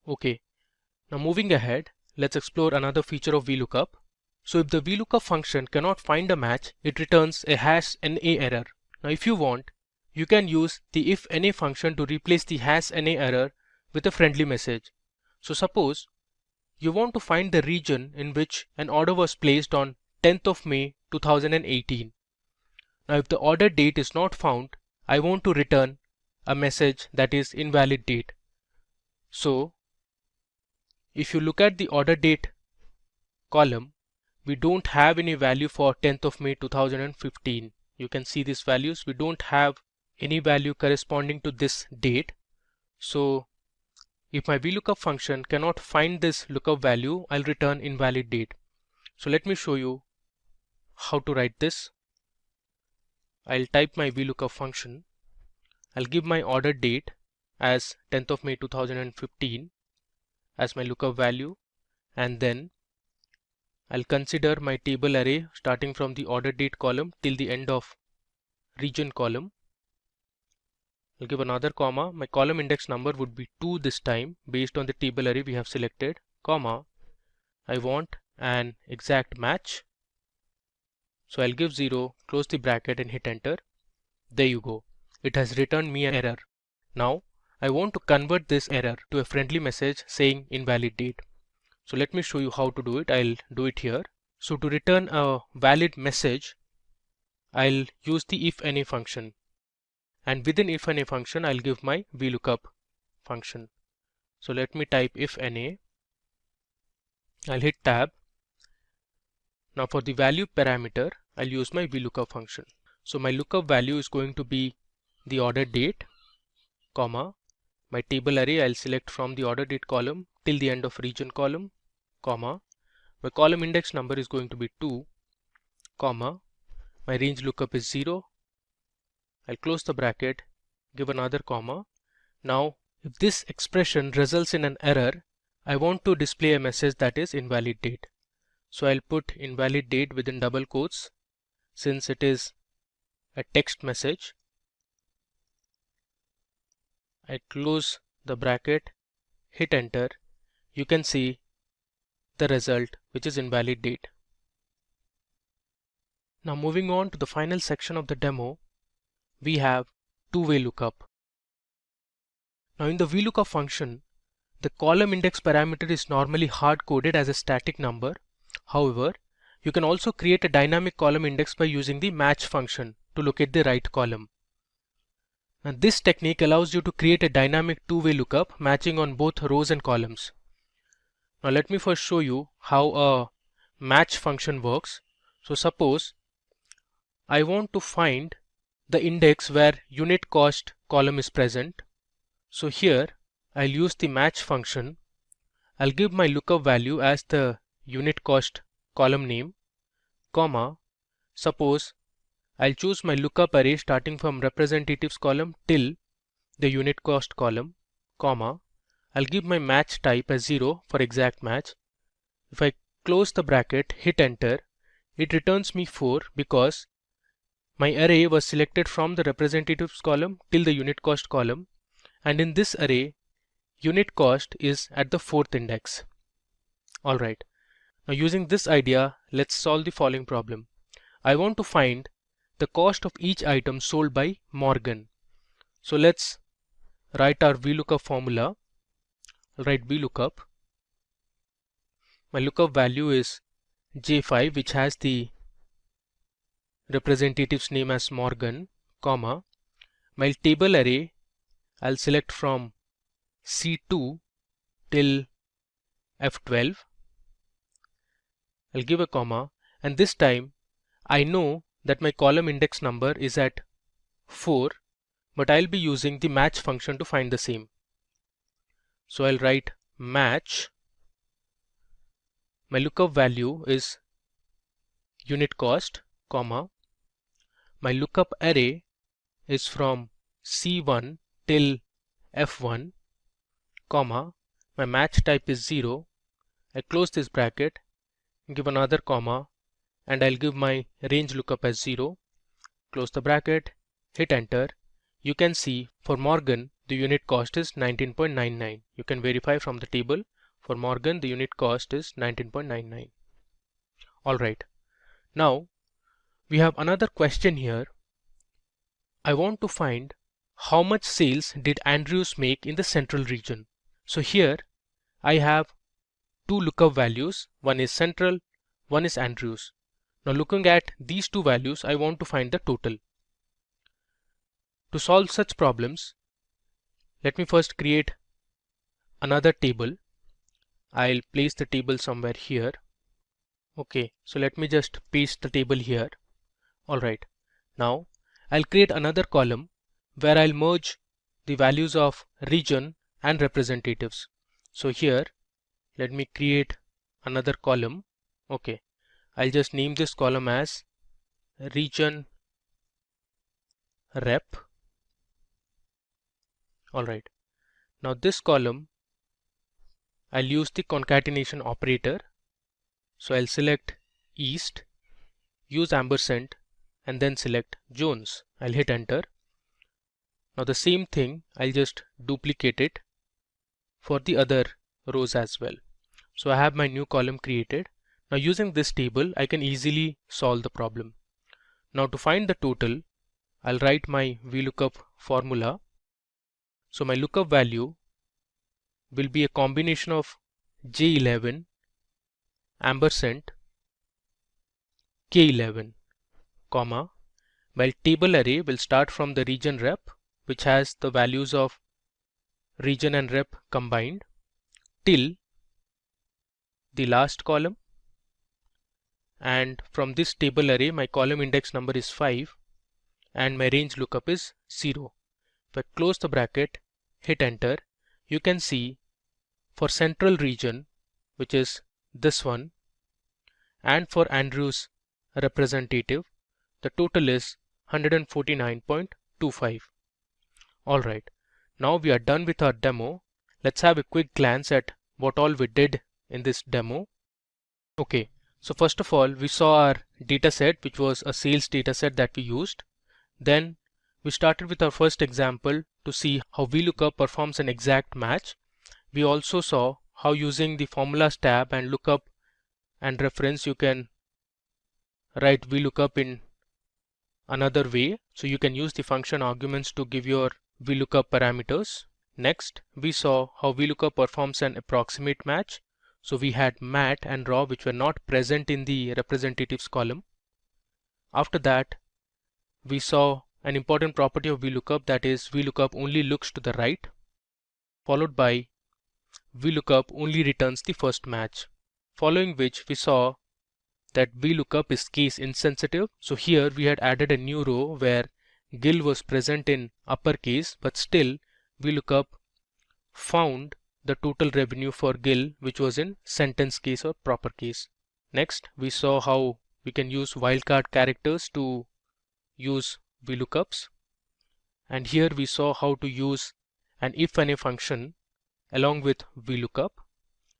Okay, now moving ahead, let's explore another feature of VLOOKUP. So if the VLOOKUP function cannot find a match, it returns a #NA error. Now if you want, you can use the IfNA function to replace the #NA error with a friendly message. So suppose you want to find the region in which an order was placed on 10th of May 2018. Now if the order date is not found, I want to return a message that is invalid date. So if you look at the order date column, we don't have any value for 10th of May 2015. You can see these values. We don't have any value corresponding to this date. So if my VLOOKUP function cannot find this lookup value, I'll return invalid date. So let me show you how to write this. I'll type my VLOOKUP function. I'll give my order date as 10th of May 2015 as my lookup value, and then I'll consider my table array starting from the order date column till the end of region column. I'll give another comma. My column index number would be 2 this time based on the table array we have selected, comma. I want an exact match. So I'll give 0, close the bracket and hit enter. There you go. It has returned me an error. Now I want to convert this error to a friendly message saying invalid date. So let me show you how to do it. I'll do it here. So to return a valid message, I'll use the IfNA function. And within IfNA function, I'll give my VLOOKUP function. So let me type IfNA. I'll hit tab. Now for the value parameter, I'll use my VLOOKUP function. So my lookup value is going to be the order date, comma. My table array I'll select from the order date column till the end of region column, comma. My column index number is going to be 2, comma. My range lookup is 0. I'll close the bracket, give another comma. Now if this expression results in an error, I want to display a message that is invalid date. So I'll put invalid date within double quotes since it is a text message. I close the bracket, hit enter. You can see the result, which is invalid date. Now moving on to the final section of the demo, we have two-way lookup. Now in the VLOOKUP function, the column index parameter is normally hard-coded as a static number. However, you can also create a dynamic column index by using the match function to locate the right column. And this technique allows you to create a dynamic two-way lookup matching on both rows and columns. Now let me first show you how a match function works. So suppose I want to find the index where unit cost column is present. So here I'll use the match function. I'll give my lookup value as the unit cost column name, comma. Suppose I'll choose my lookup array starting from representatives column till the unit cost column, comma. I'll give my match type as 0 for exact match. If I close the bracket, hit enter, it returns me 4 because my array was selected from the representatives column till the unit cost column, and in this array unit cost is at the 4th index. Alright, now using this idea, let's solve the following problem. I want to find the cost of each item sold by Morgan. So let's write our VLOOKUP formula. I'll write VLOOKUP. My lookup value is J5, which has the representative's name as Morgan, comma. My table array I'll select from C2 till F12. I'll give a comma, and this time I know that my column index number is at 4, but I'll be using the match function to find the same. So I'll write match. My lookup value is unit cost, comma. My lookup array is from C1 till F1, comma, my match type is 0. I close this bracket, give another comma, and I'll give my range lookup as 0. Close the bracket, hit enter. You can see for Morgan the unit cost is 19.99. You can verify from the table. For Morgan the unit cost is 19.99. Alright, now we have another question here. I want to find how much sales did Andrews make in the central region. So here I have two lookup values. One is central, one is Andrews. Now looking at these two values, I want to find the total. To solve such problems, let me first create another table. I'll place the table somewhere here. Okay, so let me just paste the table here. Alright, now I'll create another column where I'll merge the values of region and representatives. So here, let me create another column. Okay, I'll just name this column as region rep. Alright, now this column I'll use the concatenation operator. So I'll select East, use ampersand, and then select Jones. I'll hit enter. Now the same thing, I'll just duplicate it for the other rows as well. So I have my new column created. Now using this table, I can easily solve the problem. Now to find the total, I'll write my VLOOKUP formula. So my lookup value will be a combination of J11 ampersand K11, comma, while table array will start from the region rep, which has the values of region and rep combined, till the last column, and from this table array my column index number is 5 and my range lookup is 0. If I close the bracket, hit enter, you can see for central region, which is this one, and for Andrews representative, the total is 149.25. Alright, now we are done with our demo. Let's have a quick glance at what all we did in this demo. Okay, so first of all, we saw our data set, which was a sales data set that we used. Then we started with our first example to see how VLOOKUP performs an exact match. We also saw how using the formulas tab and lookup and reference you can write VLOOKUP in another way. So you can use the function arguments to give your VLOOKUP parameters. Next, we saw how VLOOKUP performs an approximate match. So we had mat and raw which were not present in the representatives column. After that, we saw an important property of VLOOKUP, that is VLOOKUP only looks to the right, followed by VLOOKUP only returns the first match. Following which we saw that VLOOKUP is case insensitive. So here we had added a new row where GIL was present in uppercase, but still VLOOKUP found the total revenue for GIL which was in sentence case or proper case. Next, we saw how we can use wildcard characters to use VLOOKUPs, and here we saw how to use an if and a function along with VLOOKUP,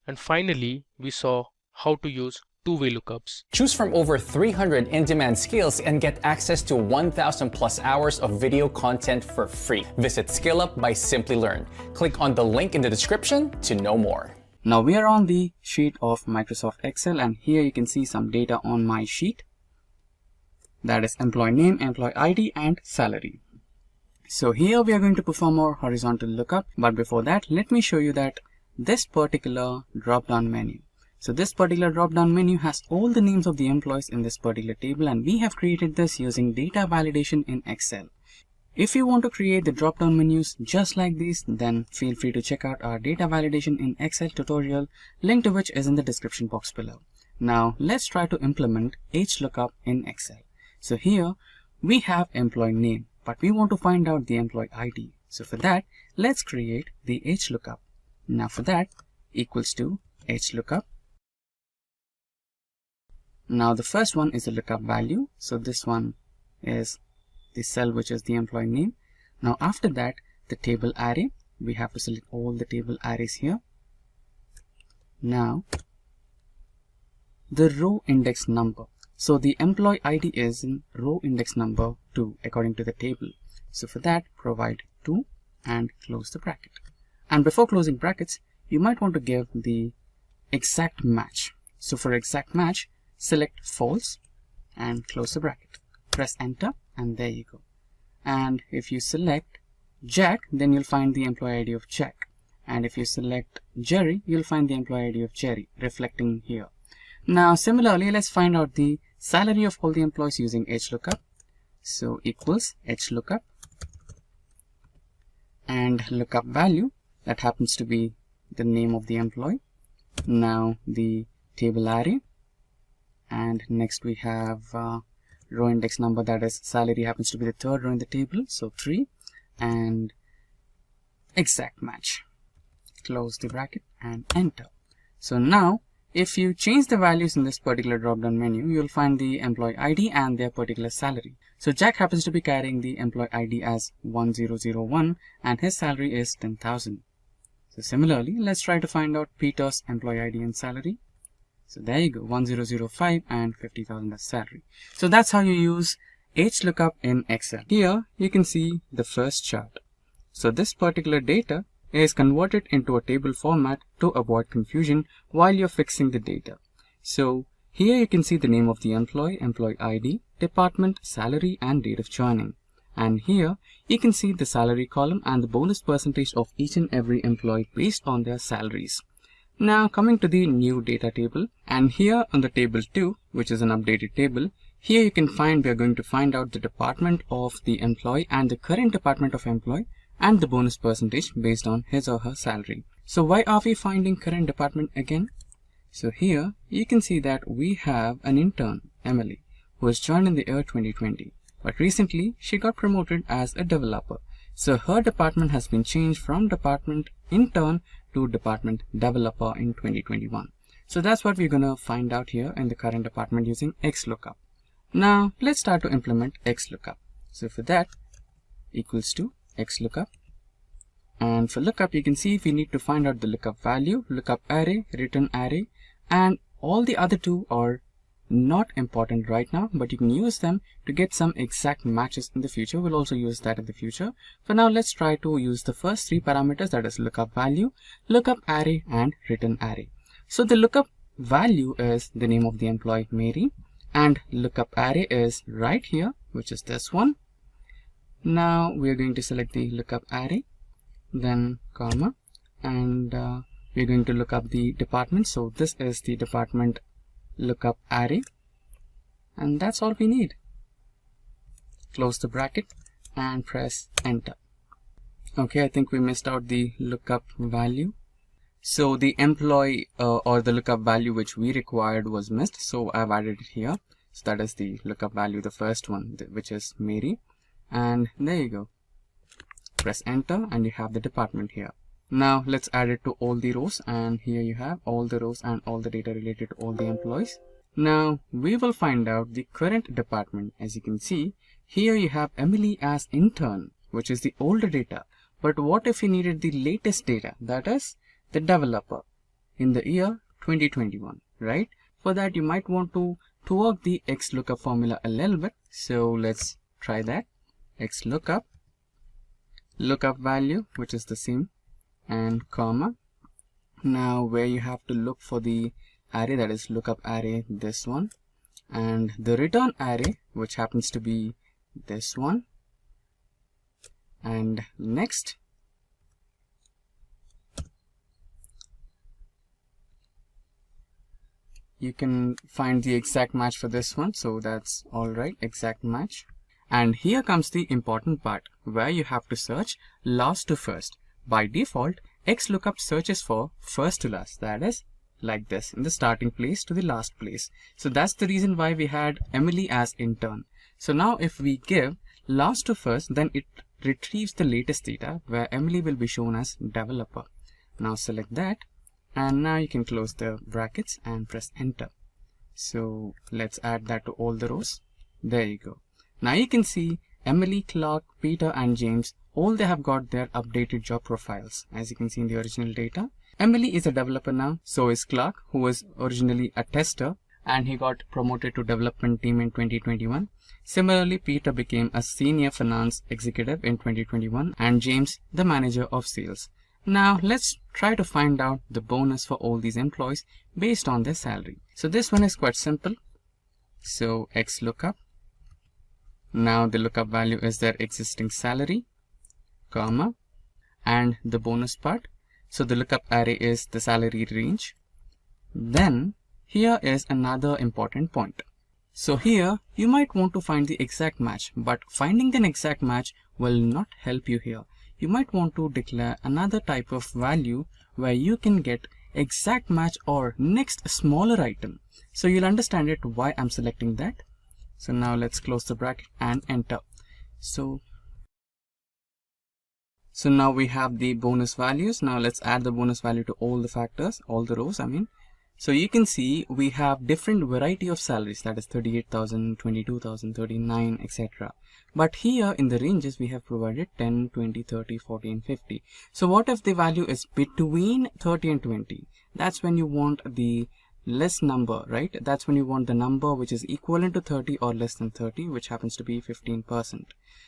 and finally we saw how to use two-way lookups.
Choose from over 300 in-demand skills and get access to 1,000 plus hours of video content for free. Visit SkillUp by Simplilearn. Click on the link in the description to know more.
Now we are on the sheet of Microsoft Excel, and here you can see some data on my sheet. That is employee name, employee ID, and salary. So here we are going to perform our horizontal lookup, but before that, let me show you that this particular drop-down menu. So this particular drop-down menu has all the names of the employees in this particular table, and we have created this using data validation in Excel. If you want to create the drop-down menus just like these, then feel free to check out our data validation in Excel tutorial, link to which is in the description box below. Now let's try to implement HLOOKUP in Excel. So here we have employee name, but we want to find out the employee ID. So for that, let's create the HLOOKUP. Now for that, equals to HLOOKUP. Now the first one is the lookup value. So this one is the cell which is the employee name. Now after that, the table array,
we have to select all the table arrays here. Now the row index number. So the employee ID is in row index number 2 according to the table. So for that, provide 2 and close the bracket. And before closing brackets, you might want to give the exact match. So for exact match, select false and close the bracket. Press enter and there you go. And if you select Jack, then you'll find the employee ID of Jack. And if you select Jerry, you'll find the employee ID of Jerry reflecting here. Now similarly, let's find out the salary of all the employees using HLOOKUP. So equals HLOOKUP and lookup value, that happens to be the name of the employee. Now the table array, and next we have row index number, that is salary happens to be the third row in the table, so 3, and exact match. Close the bracket and enter. So now if you change the values in this particular drop down menu, you'll find the employee ID and their particular salary. So Jack happens to be carrying the employee ID as 1001 and his salary is 10,000. So similarly, let's try to find out Peter's employee ID and salary. So there you go, 1005 and 50,000 as salary. So that's how you use HLOOKUP in Excel. Here you can see the first chart. So this particular data is converted into a table format to avoid confusion while you're fixing the data. So here you can see the name of the employee, employee ID, department, salary and date of joining. And here you can see the salary column and the bonus percentage of each and every employee based on their salaries. Now coming to the new data table, and here on the table 2, which is an updated table, here you can find we are going to find out the department of the employee and the current department of employee and the bonus percentage based on his or her salary. So why are we finding current department again? So here you can see that we have an intern, Emily, who was joined in the year 2020, but recently she got promoted as a developer. So her department has been changed from department intern to department developer in 2021. So that's what we're going to find out here in the current department using XLOOKUP. Now let's start to implement XLOOKUP. So for that, equals to XLOOKUP, and for lookup you can see if we need to find out the lookup value, lookup array, return array, and all the other two are not important right now, but you can use them to get some exact matches in the future. We'll also use that in the future. For now, let's try to use the first 3 parameters, that is lookup value, lookup array and return array. So the lookup value is the name of the employee Mary, and lookup array is right here, which is this one. Now we are going to select the lookup array, then comma, and we're going to look up the department. So this is the department lookup array, and that's all we need. Close the bracket and press enter. Okay, I think we missed out the lookup value. So the employee or the lookup value which we required was missed, so I've added it here. So that is the lookup value, the first one, which is Mary. And there you go. Press enter and you have the department here. Now let's add it to all the rows, and here you have all the rows and all the data related to all the employees. Now we will find out the current department. As you can see, here you have Emily as intern, which is the older data. But what if you needed the latest data, that is the developer in the year 2021, right? For that you might want to work the XLOOKUP formula a little bit. So let's try that. XLOOKUP, lookup value, which is the same, and comma. Now where you have to look for the array, that is lookup array, this one, and the return array, which happens to be this one. And next, you can find the exact match for this one, so that's all right, exact match. And here comes the important part, where you have to search last to first. By default, XLOOKUP searches for first to last, that is like this, in the starting place to the last place. So that's the reason why we had Emily as intern. So now if we give last to first, then it retrieves the latest data, where Emily will be shown as developer. Now select that, and now you can close the brackets and press enter. So let's add that to all the rows. There you go. Now you can see Emily, Clark, Peter and James all they have got their updated job profiles, as you can see in the original data. Emily is a developer now, so is Clark, who was originally a tester, and he got promoted to development team in 2021. Similarly, Peter became a senior finance executive in 2021 and James the manager of sales. Now let's try to find out the bonus for all these employees based on their salary. So this one is quite simple. So X lookup. Now the lookup value is their existing salary, comma, and the bonus part. So the lookup array is the salary range. Then here is another important point. So here you might want to find the exact match, but finding an exact match will not help you here. You might want to declare another type of value where you can get exact match or next smaller item. So you'll understand it why I'm selecting that. So now let's close the bracket and enter. So now we have the bonus values. Now let's add the bonus value to all the factors, all the rows, I mean. So you can see we have different variety of salaries, that is 38,000, 22,000, 39, etc. But here in the ranges we have provided 10, 20, 30, 40 and 50. So what if the value is between 30 and 20? That's when you want the less number, right? That's when you want the number which is equivalent to 30 or less than 30, which happens to be 15%.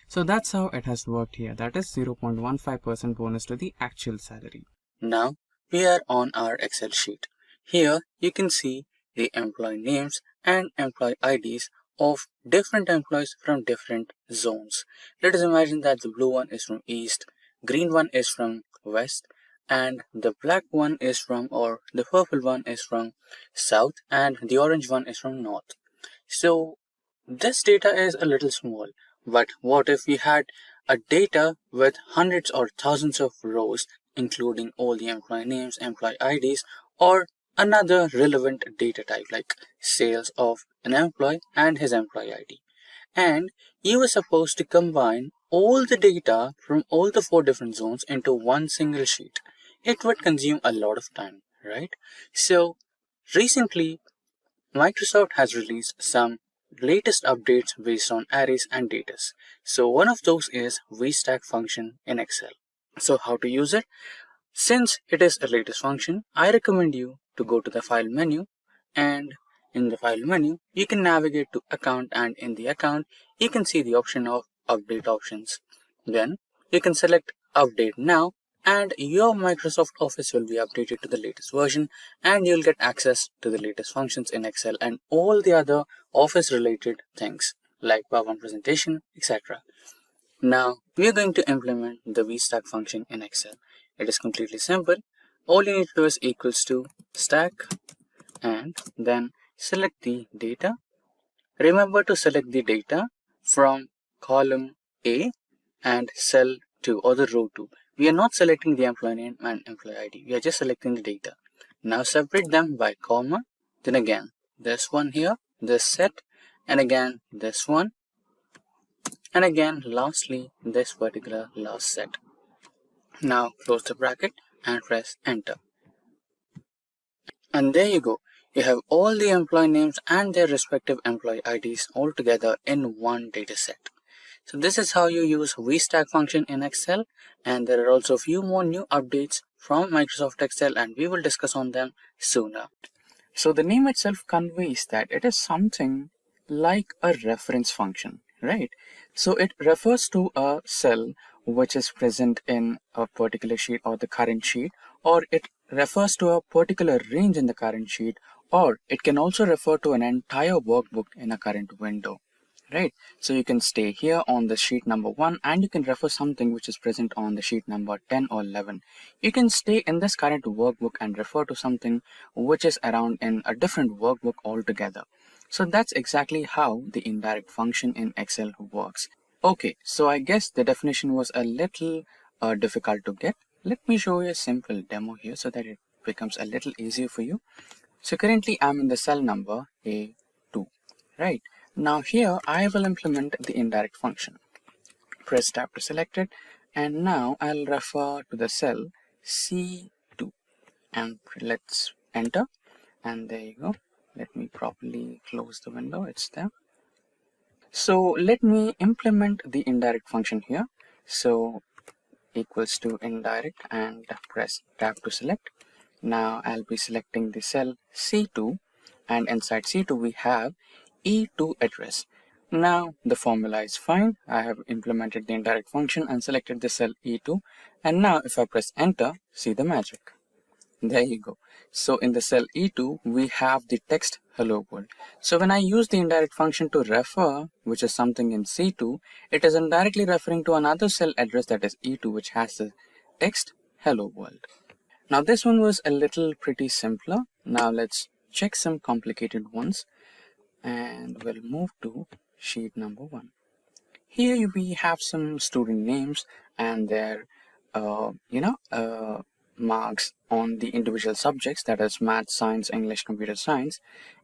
So that's how it has worked here. That is 0.15% bonus to the actual salary.
Now we are on our Excel sheet. Here you can see the employee names and employee IDs of different employees from different zones. Let us imagine that the blue one is from East, green one is from West, and the black one is from, or the purple one is from South, and the orange one is from North. So this data is a little small, but what if we had a data with hundreds or thousands of rows, including all the employee names, employee IDs, or another relevant data type like sales of an employee and his employee ID. And you were supposed to combine all the data from all the 4 different zones into one single sheet. It would consume a lot of time, right? So recently, Microsoft has released some latest updates based on arrays and datas. So one of those is VStack function in Excel. So how to use it? Since it is a latest function, I recommend you to go to the file menu, and in the file menu you can navigate to account, and in the account you can see the option of update options. Then you can select update now and your Microsoft Office will be updated to the latest version, and you'll get access to the latest functions in Excel and all the other Office related things like PowerPoint presentation, etc. Now we are going to implement the VStack function in Excel. It is completely simple. All you need to do is equals to stack and then select the data. Remember to select the data from column A and cell 2 or the row 2. We are not selecting the employee name and employee ID. We are just selecting the data. Now separate them by comma. Then again this one here, this set, and again this one, and again lastly this particular last set. Now close the bracket and press enter. And there you go. You have all the employee names and their respective employee IDs all together in one data set. So this is how you use VStack function in Excel, and there are also a few more new updates from Microsoft Excel and we will discuss on them sooner. So the name itself conveys that it is something like a reference function, right? So it refers to a cell which is present in a particular sheet or the current sheet, or it refers to a particular range in the current sheet, or it can also refer to an entire workbook in a current window, right? So you can stay here on the sheet number 1 and you can refer something which is present on the sheet number 10 or 11. You can stay in this current workbook and refer to something which is around in a different workbook altogether. So that's exactly how the indirect function in Excel works. Okay, so I guess the definition was a little difficult to get. Let me show you a simple demo here so that it becomes a little easier for you. So currently I'm in the cell number A2, right? Now here I will implement the indirect function. Press tab to select it, and now I'll refer to the cell C2 and let's enter, and there you go. Let me properly close the window, it's there. So let me implement the indirect function here. So
equals to indirect and press tab to select. Now I'll be selecting the cell C2, and inside C2 we have E2 address. Now the formula is fine. I have implemented the indirect function and selected the cell E2, and now if I press enter, see the magic. There you go. So in the cell E2 we have the text hello world. So when I use the indirect function to refer, which is something in C2, it is indirectly referring to another cell address, that is E2, which has the text hello world. Now this one was a little pretty simpler. Now let's check some complicated ones, and we'll move to sheet number 1. Here we have some student names and their marks on the individual subjects, that is math, science, English, computer science.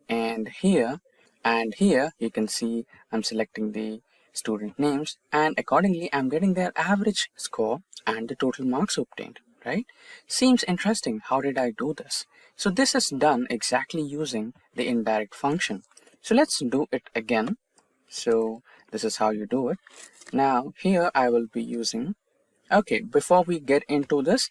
And here you can see I'm selecting the student names, and accordingly I'm getting their average score and the total marks obtained, right? Seems interesting. How did I do this? So this is done exactly using the indirect function. So let's do it again. So this is how you do it. Now here I will be using, okay, before we get into this,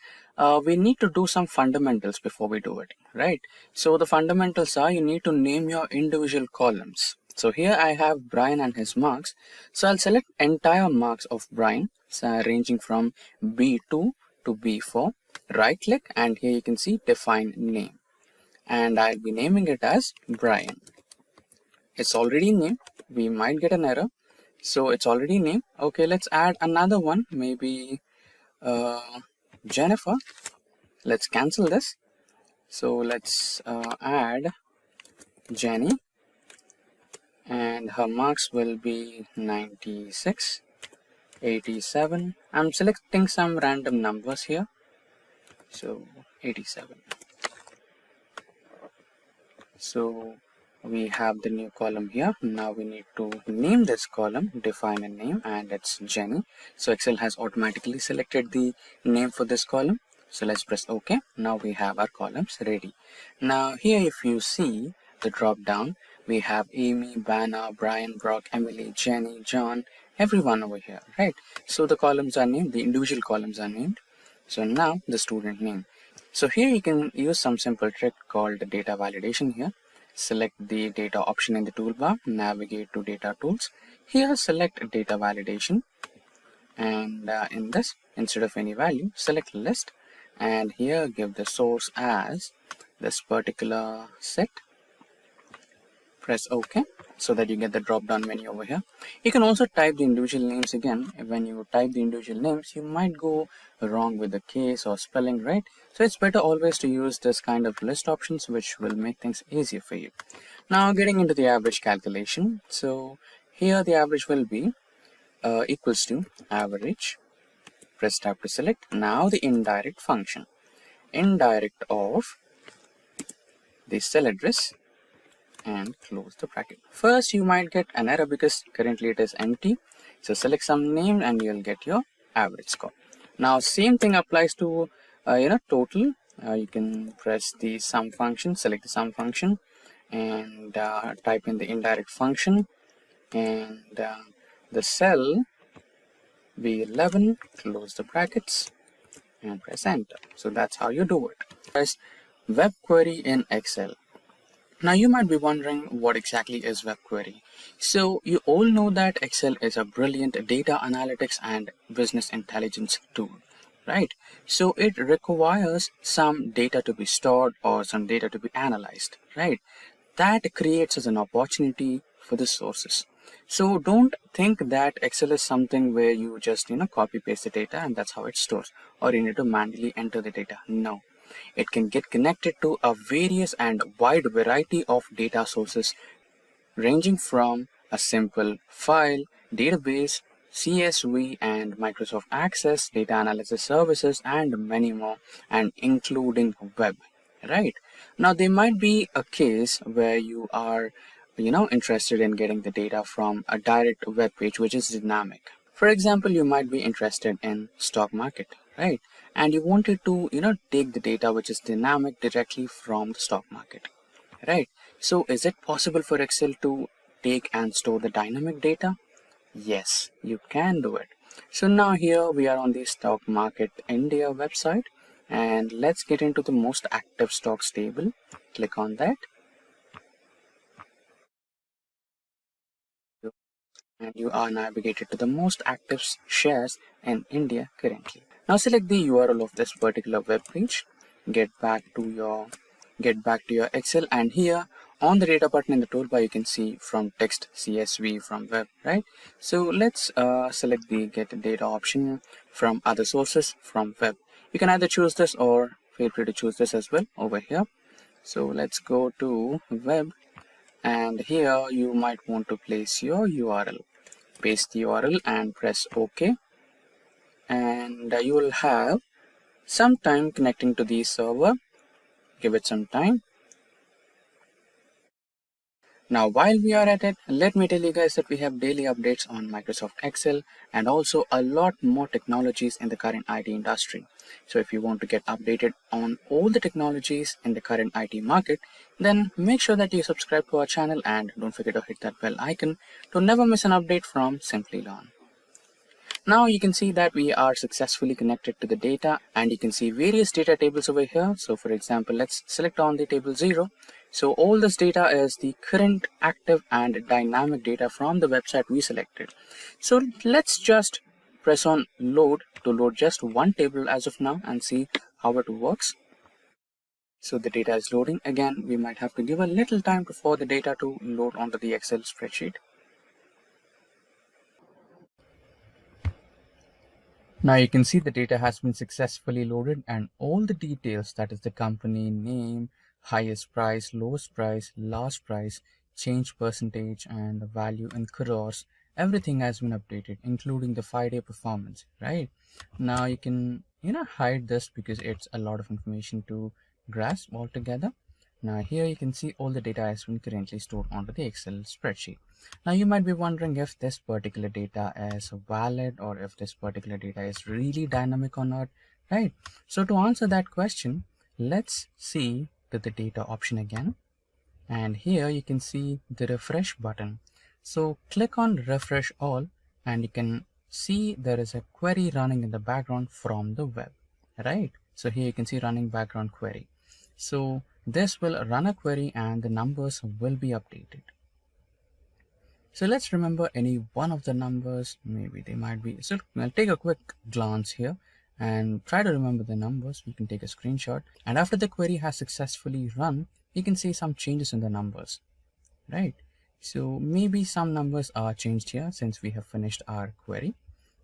we need to do some fundamentals before we do it, right? So the fundamentals are, you need to name your individual columns. So here I have Brian and his marks. So I'll select entire marks of Brian, ranging from B2 to B4. Right click, and here you can see define name, and I'll be naming it as Brian. It's already named. We might get an error, so it's already named. Okay, let's add another one, maybe Jennifer. Let's cancel this. So let's add Jenny, and her marks will be 96, 87. I'm selecting some random numbers here. So 87. So we have the new column here. Now we need to name this column, define a name, and it's Jenny. So Excel has automatically selected the name for this column. So let's press OK. Now we have our columns ready. Now here if you see the drop down, we have Amy, Banner, Brian, Brock, Emily, Jenny, John, everyone over here, right? So the columns are named, the individual columns are named. So now the student name. So here you can use some simple trick called data validation here. Select the data option in the toolbar, navigate to data tools. Here select data validation, and in this, instead of any value, select list, and here give the source as this particular set. Press OK, so that you get the drop down menu over here. You can also type the individual names again. When you type the individual names, you might go wrong with the case or spelling, right? So it's better always to use this kind of list options, which will make things easier for you. Now getting into the average calculation. So here the average will be equals to average. Press tab to select. Now the indirect function. Indirect of the cell address, and close the bracket. First you might get an error because currently it is empty. So select some name and you'll get your average score. Now same thing applies to total. You can press the sum function, select the sum function, and type in the indirect function, and the cell B11, close the brackets and press enter. So that's how you do it. Press web query in Excel. Now you might be wondering what exactly is web query. So you all know that Excel is a brilliant data analytics and business intelligence tool, right? So it requires some data to be stored or some data to be analyzed, right? That creates as an opportunity for the sources. So don't think that Excel is something where you just copy paste the data and that's how it stores, or you need to manually enter the data. No. It can get connected to a various and wide variety of data sources, ranging from a simple file, database, CSV, and Microsoft Access, data analysis services, and many more, and including web, right? Now there might be a case where you are interested in getting the data from a direct web page which is dynamic. For example, you might be interested in stock market, right? And you wanted to take the data which is dynamic directly from the stock market, right? So is it possible for Excel to take and store the dynamic data? Yes, you can do it. So now here we are on the Stock Market India website, and let's get into the most active stocks table. Click on that. And you are navigated to the most active shares in India currently. Now select the URL of this particular web page. Get back to your Excel, and here on the data button in the toolbar you can see from text, CSV, from web, right? So let's select the get data option from other sources, from web. You can either choose this or feel free to choose this as well over here. So let's go to web, and here you might want to place your URL. Paste the URL and press OK, and you will have some time connecting to the server. Give it some time. Now while we are at it, let me tell you guys that we have daily updates on Microsoft Excel and also a lot more technologies in the current IT industry. So if you want to get updated on all the technologies in the current IT market, then make sure that you subscribe to our channel and don't forget to hit that bell icon to never miss an update from Simplilearn. Now you can see that we are successfully connected to the data, and you can see various data tables over here. So for example, let's select on the table 0. So all this data is the current active and dynamic data from the website we selected. So let's just press on load to load just one table as of now and see how it works. So the data is loading. Again, we might have to give a little time for the data to load onto the Excel spreadsheet. Now you can see the data has been successfully loaded, and all the details, that is the company name, highest price, lowest price, last price, change percentage, and the value in crores, everything has been updated, including the 5-day performance, right? Now you can hide this because it's a lot of information to grasp altogether. Now here you can see all the data has been currently stored onto the Excel spreadsheet. Now you might be wondering if this particular data is valid or if this particular data is really dynamic or not, right? So to answer that question, let's see the data option again. And here you can see the refresh button. So click on refresh all, and you can see there is a query running in the background from the web, right? So here you can see running background query. So this will run a query and the numbers will be updated. So let's remember any one of the numbers. Maybe they might be, so I'll take a quick glance here and try to remember the numbers. We can take a screenshot, and after the query has successfully run, you can see some changes in the numbers, right? So maybe some numbers are changed here since we have finished our query.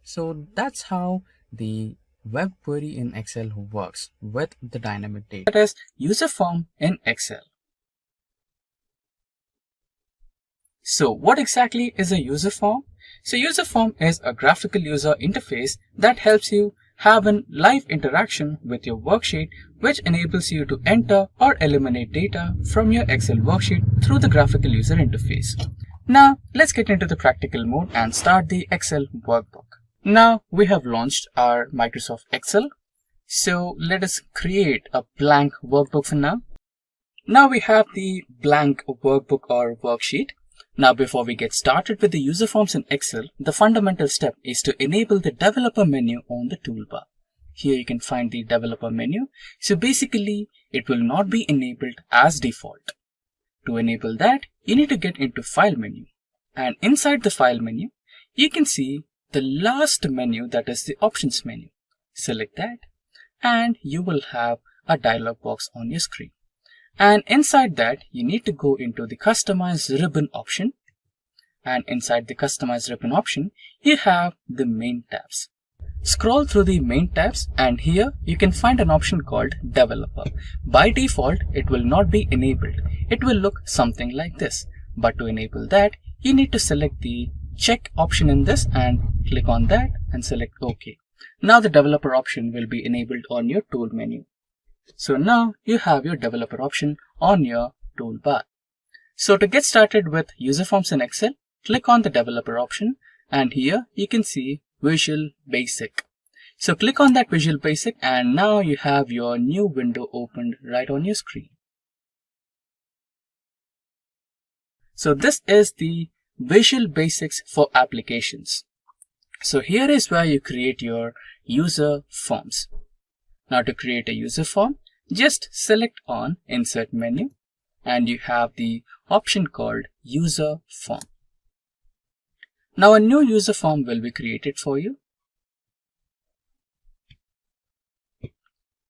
So that's how the web query in Excel works with the dynamic data. That is user form in Excel. So what exactly is a user form? So user form is a graphical user interface that helps you have a live interaction with your worksheet, which enables you to enter or eliminate data from your Excel worksheet through the graphical user interface. Now let's get into the practical mode and start the Excel workbook. Now we have launched our Microsoft Excel. So let us create a blank workbook for now. Now we have the blank workbook or worksheet. Now before we get started with the user forms in Excel, the fundamental step is to enable the developer menu on the toolbar. Here you can find the developer menu. So basically it will not be enabled as default. To enable that, you need to get into file menu, and inside the file menu you can see the last menu, that is the options menu. Select that and you will have a dialog box on your screen. And inside that, you need to go into the customize ribbon option. And inside the customize ribbon option, you have the main tabs. Scroll through the main tabs, and here you can find an option called developer. By default, it will not be enabled. It will look something like this. But to enable that, you need to select the check option in this and click on that and select OK. Now the developer option will be enabled on your tool menu. So now you have your developer option on your toolbar. So to get started with user forms in Excel, click on the developer option, and here you can see Visual Basic. So click on that Visual Basic, and now you have your new window opened right on your screen. So this is the Visual Basics for applications. So here is where you create your user forms. Now to create a user form, just select on Insert menu and you have the option called User Form. Now a new user form will be created for you,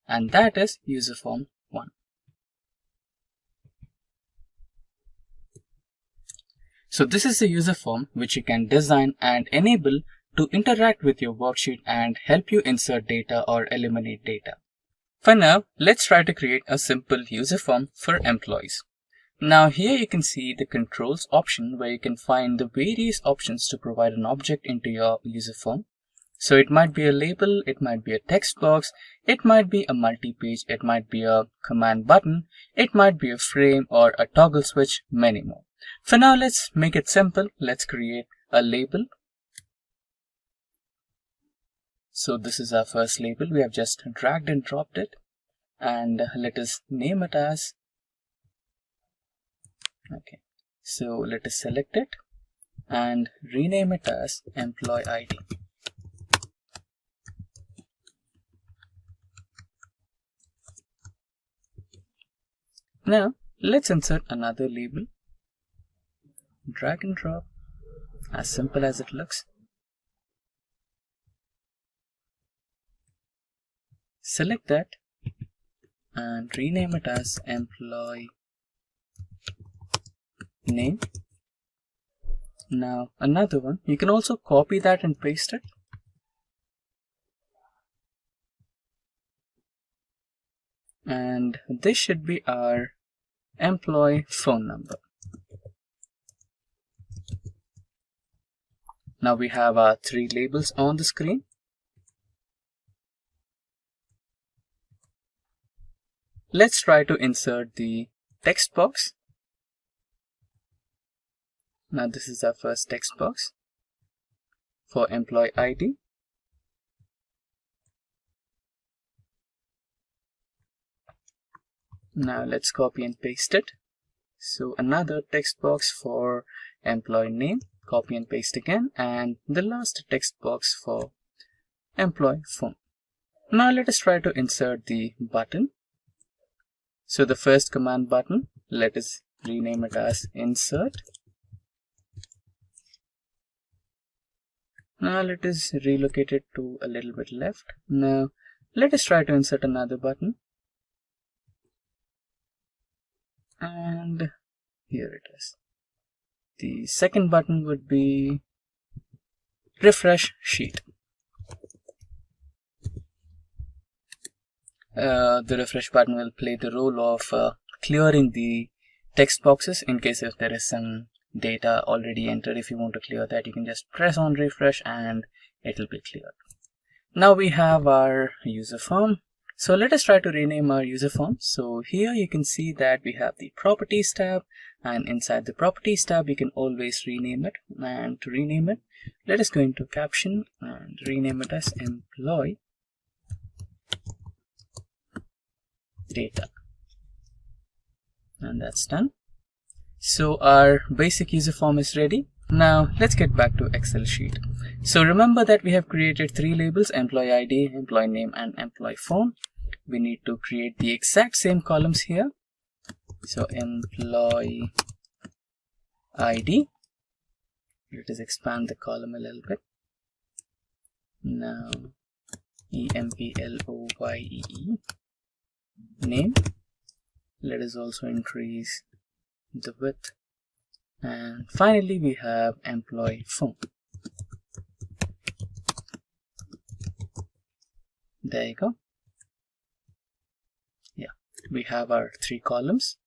and that is user form 1. So this is the user form which you can design and enable to interact with your worksheet and help you insert data or eliminate data. For now, let's try to create a simple user form for employees. Now here you can see the controls option where you can find the various options to provide an object into your user form. So it might be a label, it might be a text box, it might be a multi-page, it might be a command button, it might be a frame or a toggle switch, many more. For now, let's make it simple. Let's create a label. So this is our first label. We have just dragged and dropped it, and let us name it as, okay, so let us select it and rename it as employee ID. Now let's insert another label. Drag and drop, as simple as it looks. Select that and rename it as employee name. Now another one, you can also copy that and paste it. And this should be our employee phone number. Now we have our 3 labels on the screen. Let's try to insert the text box. Now this is our first text box for employee ID. Now let's copy and paste it. So another text box for employee name, copy and paste again, and the last text box for employee phone. Now let us try to insert the button. So the first command button, let us rename it as insert. Now let us relocate it to a little bit left. Now let us try to insert another button. And here it is. The second button would be refresh sheet. The refresh button will play the role of clearing the text boxes in case if there is some data already entered. If you want to clear that, you can just press on refresh and it will be cleared. Now we have our user form. So let us try to rename our user form. So here you can see that we have the properties tab, and inside the properties tab you can always rename it. And to rename it, let us go into caption and rename it as employee data, and that's done. So our basic user form is ready. Now let's get back to Excel sheet. So remember that we have created 3 labels: employee ID, employee name, and employee phone. We need to create the exact same columns here. So employee ID, let us expand the column a little bit. Now employee name, let us also increase the width, and finally we have employee phone. There you go. Yeah, we have our 3 columns.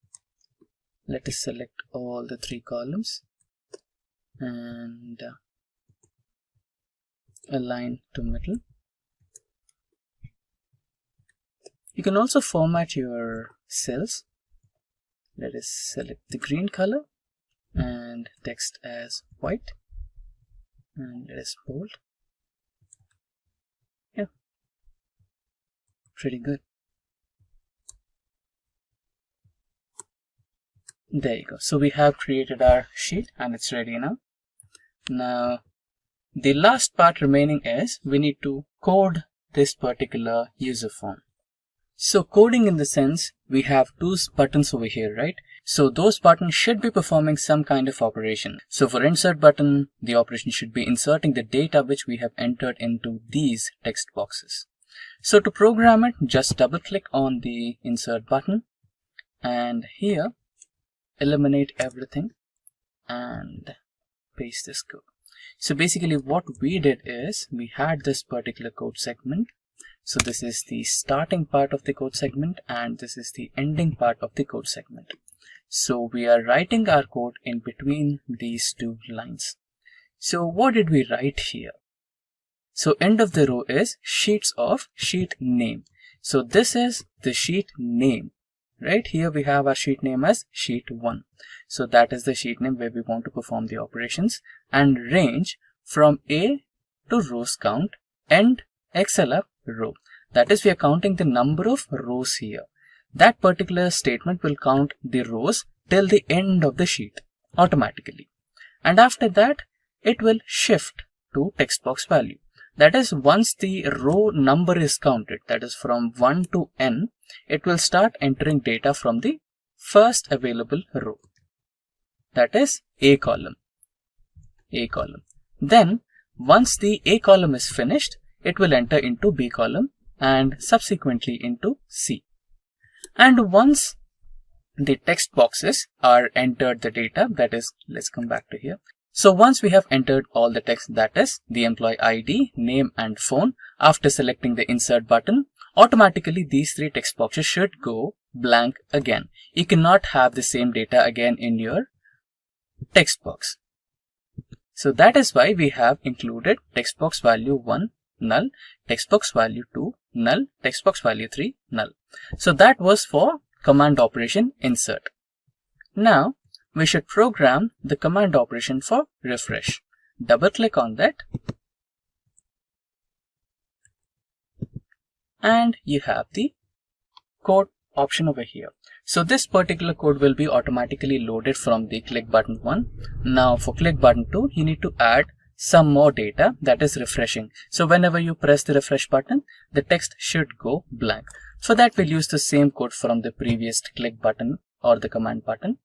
Let us select all the 3 columns and align to middle. You can also format your cells. Let us select the green color and text as white, and let us bold. Yeah, pretty good. There you go. So we have created our sheet and it's ready now. Now the last part remaining is we need to code this particular user form. So coding in the sense, we have two buttons over here, right? So those buttons should be performing some kind of operation. So for insert button, the operation should be inserting the data which we have entered into these text boxes. So to program it, just double click on the insert button and here eliminate everything and paste this code. So basically what we did is we had this particular code segment. So this is the starting part of the code segment and this is the ending part of the code segment. So we are writing our code in between these two lines. So what did we write here? So end of the row is sheets of sheet name. So this is the sheet name. Right here we have our sheet name as sheet 1. So that is the sheet name where we want to perform the operations, and range from A to rows count, end XLF row. That is, we are counting the number of rows here. That particular statement will count the rows till the end of the sheet automatically. And after that it will shift to text box value. That is, once the row number is counted, that is from 1 to n, it will start entering data from the first available row. That is A column. A column. Then once the A column is finished, it will enter into B column and subsequently into C. And once the text boxes are entered the data, that is, let's come back to here. So once we have entered all the text, that is the employee ID, name and phone, after selecting the insert button, automatically these three text boxes should go blank again. You cannot have the same data again in your text box. So that is why we have included text box value 1 null, text box value 2 null, text box value 3 null. So that was for command operation insert. Now we should program the command operation for refresh. Double click on that and you have the code option over here. So this particular code will be automatically loaded from the click button 1. Now for click button 2, you need to add some more data, that is refreshing. So whenever you press the refresh button, the text should go blank. For that we'll use the same code from the previous click button or the command button.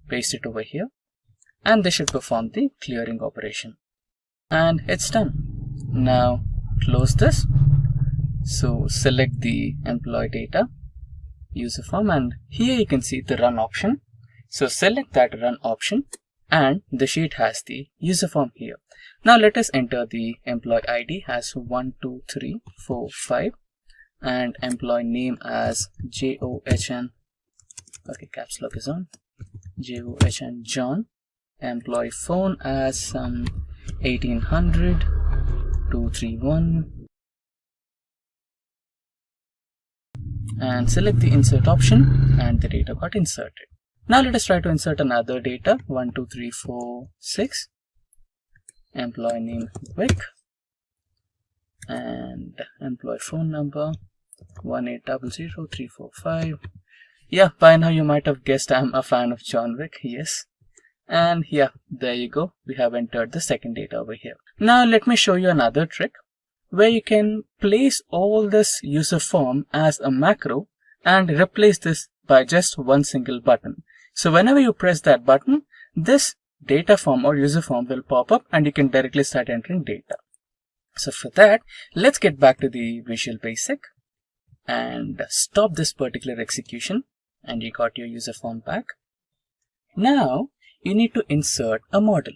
Paste it over here and this should perform the clearing operation. And it's done. Now close this. So select the employee data, user form, and here you can see the run option. So select that run option and the sheet has the user form here. Now let us enter the employee ID as 1, 2, 3, 4, 5 and employee name as JOHN. Okay, caps lock is on. JOHN John. Employee phone as 1800 231 and select the insert option and the data got inserted. Now let us try to insert another data 1, 2, 3, 4, 6. Employee name Vic and employee phone number 18000345. Yeah, by now you might have guessed I'm a fan of John Wick, yes. And yeah, there you go. We have entered the second data over here. Now let me show you another trick where you can place all this user form as a macro and replace this by just one single button. So whenever you press that button, this data form or user form will pop up and you can directly start entering data. So for that, let's get back to the Visual Basic and stop this particular execution, and you got your user form back. Now you need to insert a model.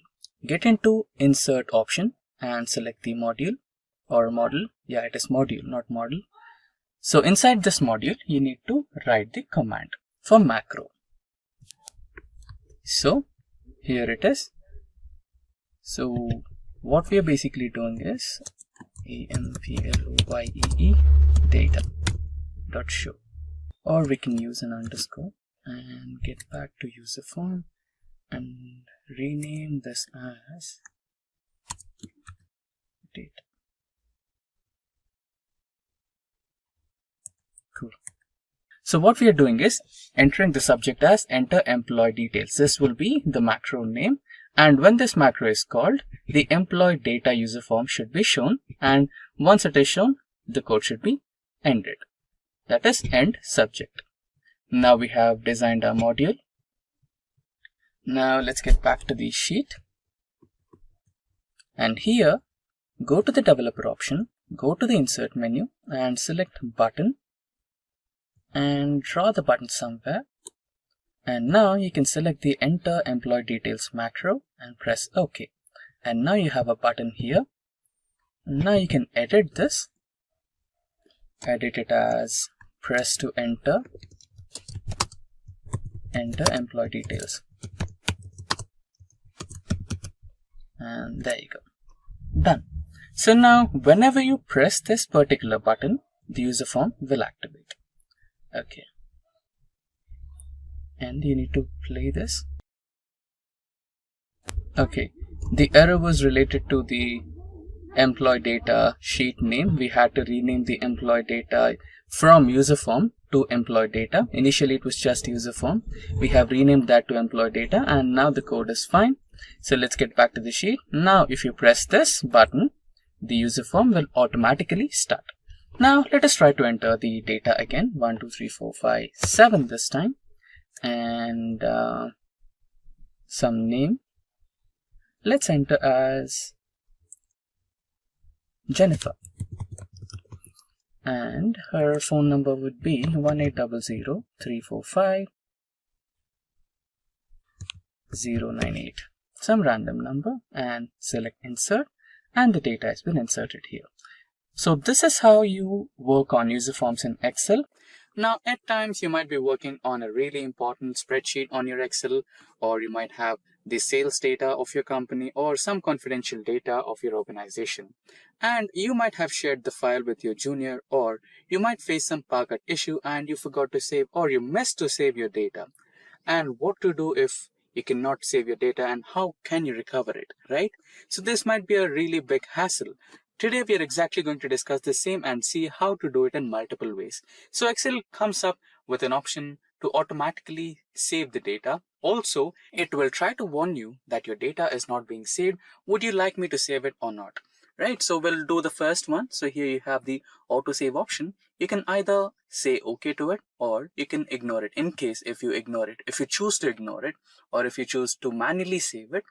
Get into insert option and select the module or model. Yeah, it is module, not model. So inside this module, you need to write the command for macro. So here it is. So what we are basically doing is employee data dot show, or we can use an underscore and get back to user form and rename this as data. Cool. So what we are doing is entering the subject as enter employee details. This will be the macro name, And when this macro is called, the employee data user form should be shown, and once it is shown, the code should be ended. That is end subject. Now we have designed our module. Now let's get back to the sheet. And here, go to the developer option, go to the insert menu and select button and draw the button somewhere. And now you can select the enter employee details macro and press OK. And now you have a button here. Now you can edit this. Edit it as press to enter employee details. And there you go. Done. So now whenever you press this particular button, the user form will activate. Okay. And you need to play this. Okay. The error was related to the employee data sheet name. We had to rename the employee data from user form to employee data. Initially it was just user form. We have renamed that to employee data, and now the code is fine. So let's get back to the sheet. Now if you press this button, the user form will automatically start. Now let us try to enter the data again. 1, 2, 3, 4, 5, 7 this time. And some name. Let's enter as Jennifer. And her phone number would be 1-800-345-098. Some random number, and select insert, and the data has been inserted here. So this is how you work on user forms in Excel. Now at times you might be working on a really important spreadsheet on your Excel, or you might have the sales data of your company or some confidential data of your organization. And you might have shared the file with your junior, or you might face some Barcode issue and you forgot to save, or you missed to save your data. And what to do if you cannot save your data, and how can you recover it, right? So this might be a really big hassle. Today we are exactly going to discuss the same and see how to do it in multiple ways. So Excel comes up with an option to automatically save the data. Also, it will try to warn you that your data is not being saved. Would you like me to save it or not? Right, so we'll do the first one. So here you have the auto save option. You can either say OK to it, or you can ignore it. In case if you ignore it, if you choose to ignore it, or if you choose to manually save it.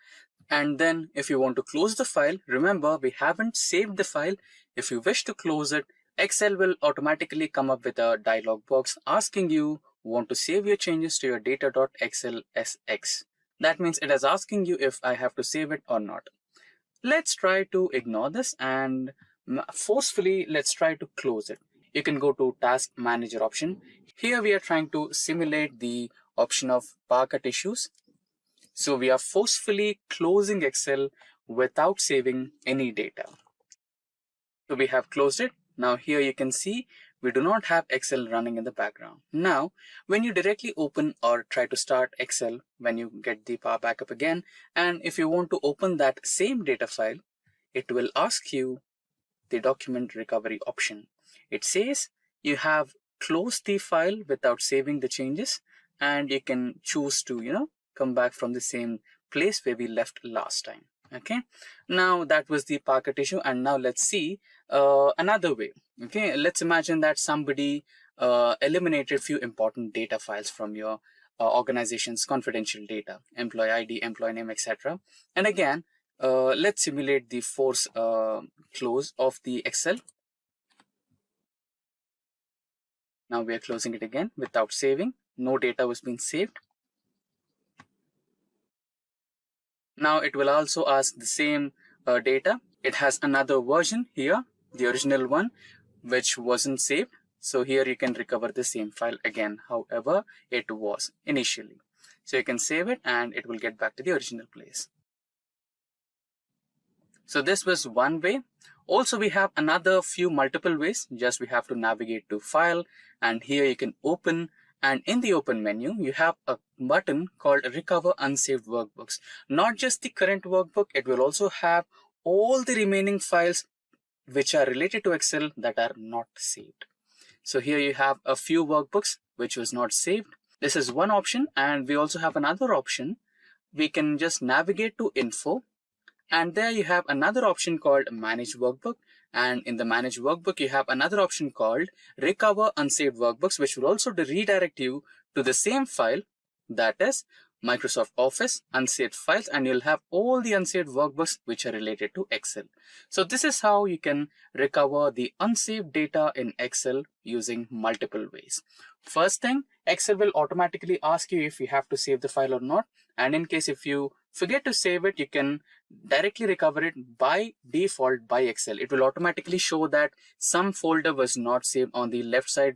And then if you want to close the file, remember we haven't saved the file. If you wish to close it, Excel will automatically come up with a dialog box asking you, want to save your changes to your data.xlsx. That means it is asking you if I have to save it or not. Let's try to ignore this, and forcefully let's try to close it. You can go to Task Manager option. Here we are trying to simulate the option of Barcode issues. So we are forcefully closing Excel without saving any data. So we have closed it. Now here you can see we do not have Excel running in the background. Now, when you directly open or try to start Excel, when you get the power backup again, and if you want to open that same data file, it will ask you the document recovery option. It says you have closed the file without saving the changes, and you can choose to, come back from the same place where we left last time. Okay, now that was the Barcode issue, and now let's see another way. Okay, let's imagine that somebody eliminated few important data files from your organization's confidential data, employee ID, employee name, etc. And again, let's simulate the force close of the Excel. Now we are closing it again without saving. No data was being saved. Now it will also ask the same data. It has another version here, the original one, which wasn't saved. So here you can recover the same file again, however it was initially. So you can save it and it will get back to the original place. So this was one way. Also, we have another few multiple ways. Just we have to navigate to File, and here you can open. And in the open menu, you have a button called Recover Unsaved Workbooks. Not just the current workbook, it will also have all the remaining files which are related to Excel that are not saved. So here you have a few workbooks which was not saved. This is one option, and we also have another option we can just navigate to Info, and there you have another option called Manage Workbook, and in the Manage Workbook you have another option called Recover Unsaved Workbooks, which will also redirect you to the same file, that is Microsoft Office unsaved files, and you'll have all the unsaved workbooks which are related to Excel. So this is how you can recover the unsaved data in Excel using multiple ways. First thing, Excel will automatically ask you if you have to save the file or not, and in case if you forget to save it, you can directly recover it by default by Excel. It will automatically show that some folder was not saved on the left side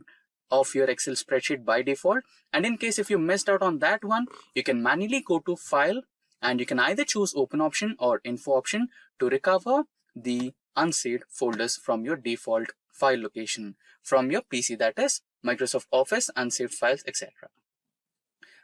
of your Excel spreadsheet by default, and in case if you missed out on that one, you can manually go to File and you can either choose Open option or Info option to recover the unsaved folders from your default file location from your PC, that is Microsoft Office unsaved files, etc.,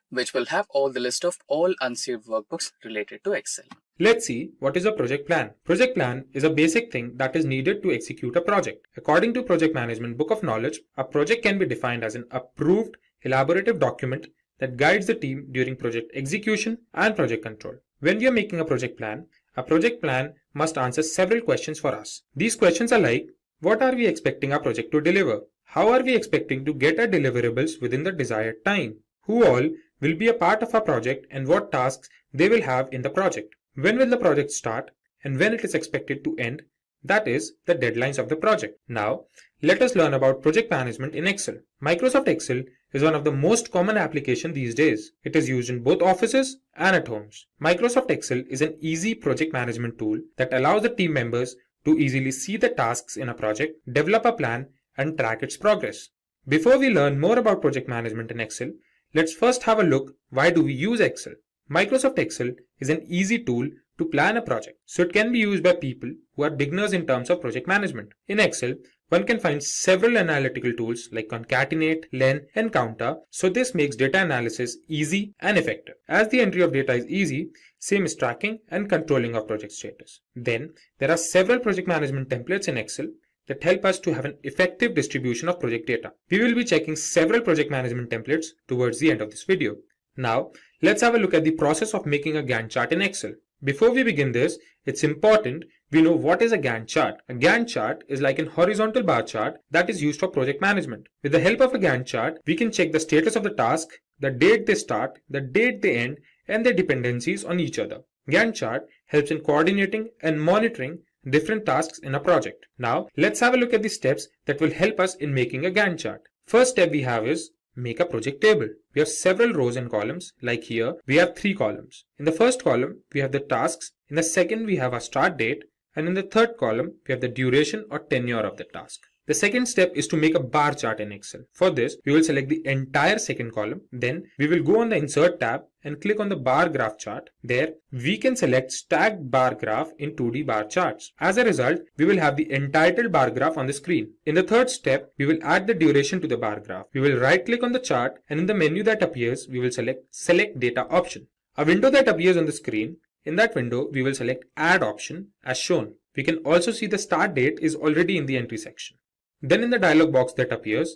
which will have all the list of all unsaved workbooks related to Excel.
Let's see what is a project plan. Project plan is a basic thing that is needed to execute a project. According to Project Management Book of Knowledge, a project can be defined as an approved, elaborative document that guides the team during project execution and project control. When we are making a project plan must answer several questions for us. These questions are like, what are we expecting our project to deliver? How are we expecting to get our deliverables within the desired time? Who all will be a part of our project and what tasks they will have in the project? When will the project start and when it is expected to end? That is, the deadlines of the project. Now, let us learn about project management in Excel. Microsoft Excel is one of the most common applications these days. It is used in both offices and at homes. Microsoft Excel is an easy project management tool that allows the team members to easily see the tasks in a project, develop a plan, and track its progress. Before we learn more about project management in Excel, let's first have a look, why do we use Excel? Microsoft Excel is an easy tool to plan a project, so it can be used by people who are beginners in terms of project management. In Excel, one can find several analytical tools like concatenate, len, and counter, so this makes data analysis easy and effective. As the entry of data is easy, same is tracking and controlling of project status. Then, there are several project management templates in Excel that help us to have an effective distribution of project data. We will be checking several project management templates towards the end of this video. Now, let's have a look at the process of making a Gantt chart in Excel. Before we begin this, it's important we know what is a Gantt chart. A Gantt chart is like an horizontal bar chart that is used for project management. With the help of a Gantt chart, we can check the status of the task, the date they start, the date they end, and their dependencies on each other. Gantt chart helps in coordinating and monitoring different tasks in a project. Now, let's have a look at the steps that will help us in making a Gantt chart. First step we have is make a project table. We have several rows and columns. Like here, we have 3 columns. In the first column, we have the tasks. In the second, we have a start date. And in the third column, we have the duration or tenure of the task. The second step is to make a bar chart in Excel. For this, we will select the entire second column. Then we will go on the Insert tab and click on the bar graph chart. There, we can select stacked bar graph in 2D bar charts. As a result, we will have the entitled bar graph on the screen. In the third step, we will add the duration to the bar graph. We will right click on the chart, and in the menu that appears, we will select Select Data option. A window that appears on the screen. In that window, we will select Add option as shown. We can also see the start date is already in the entry section. Then in the dialog box that appears,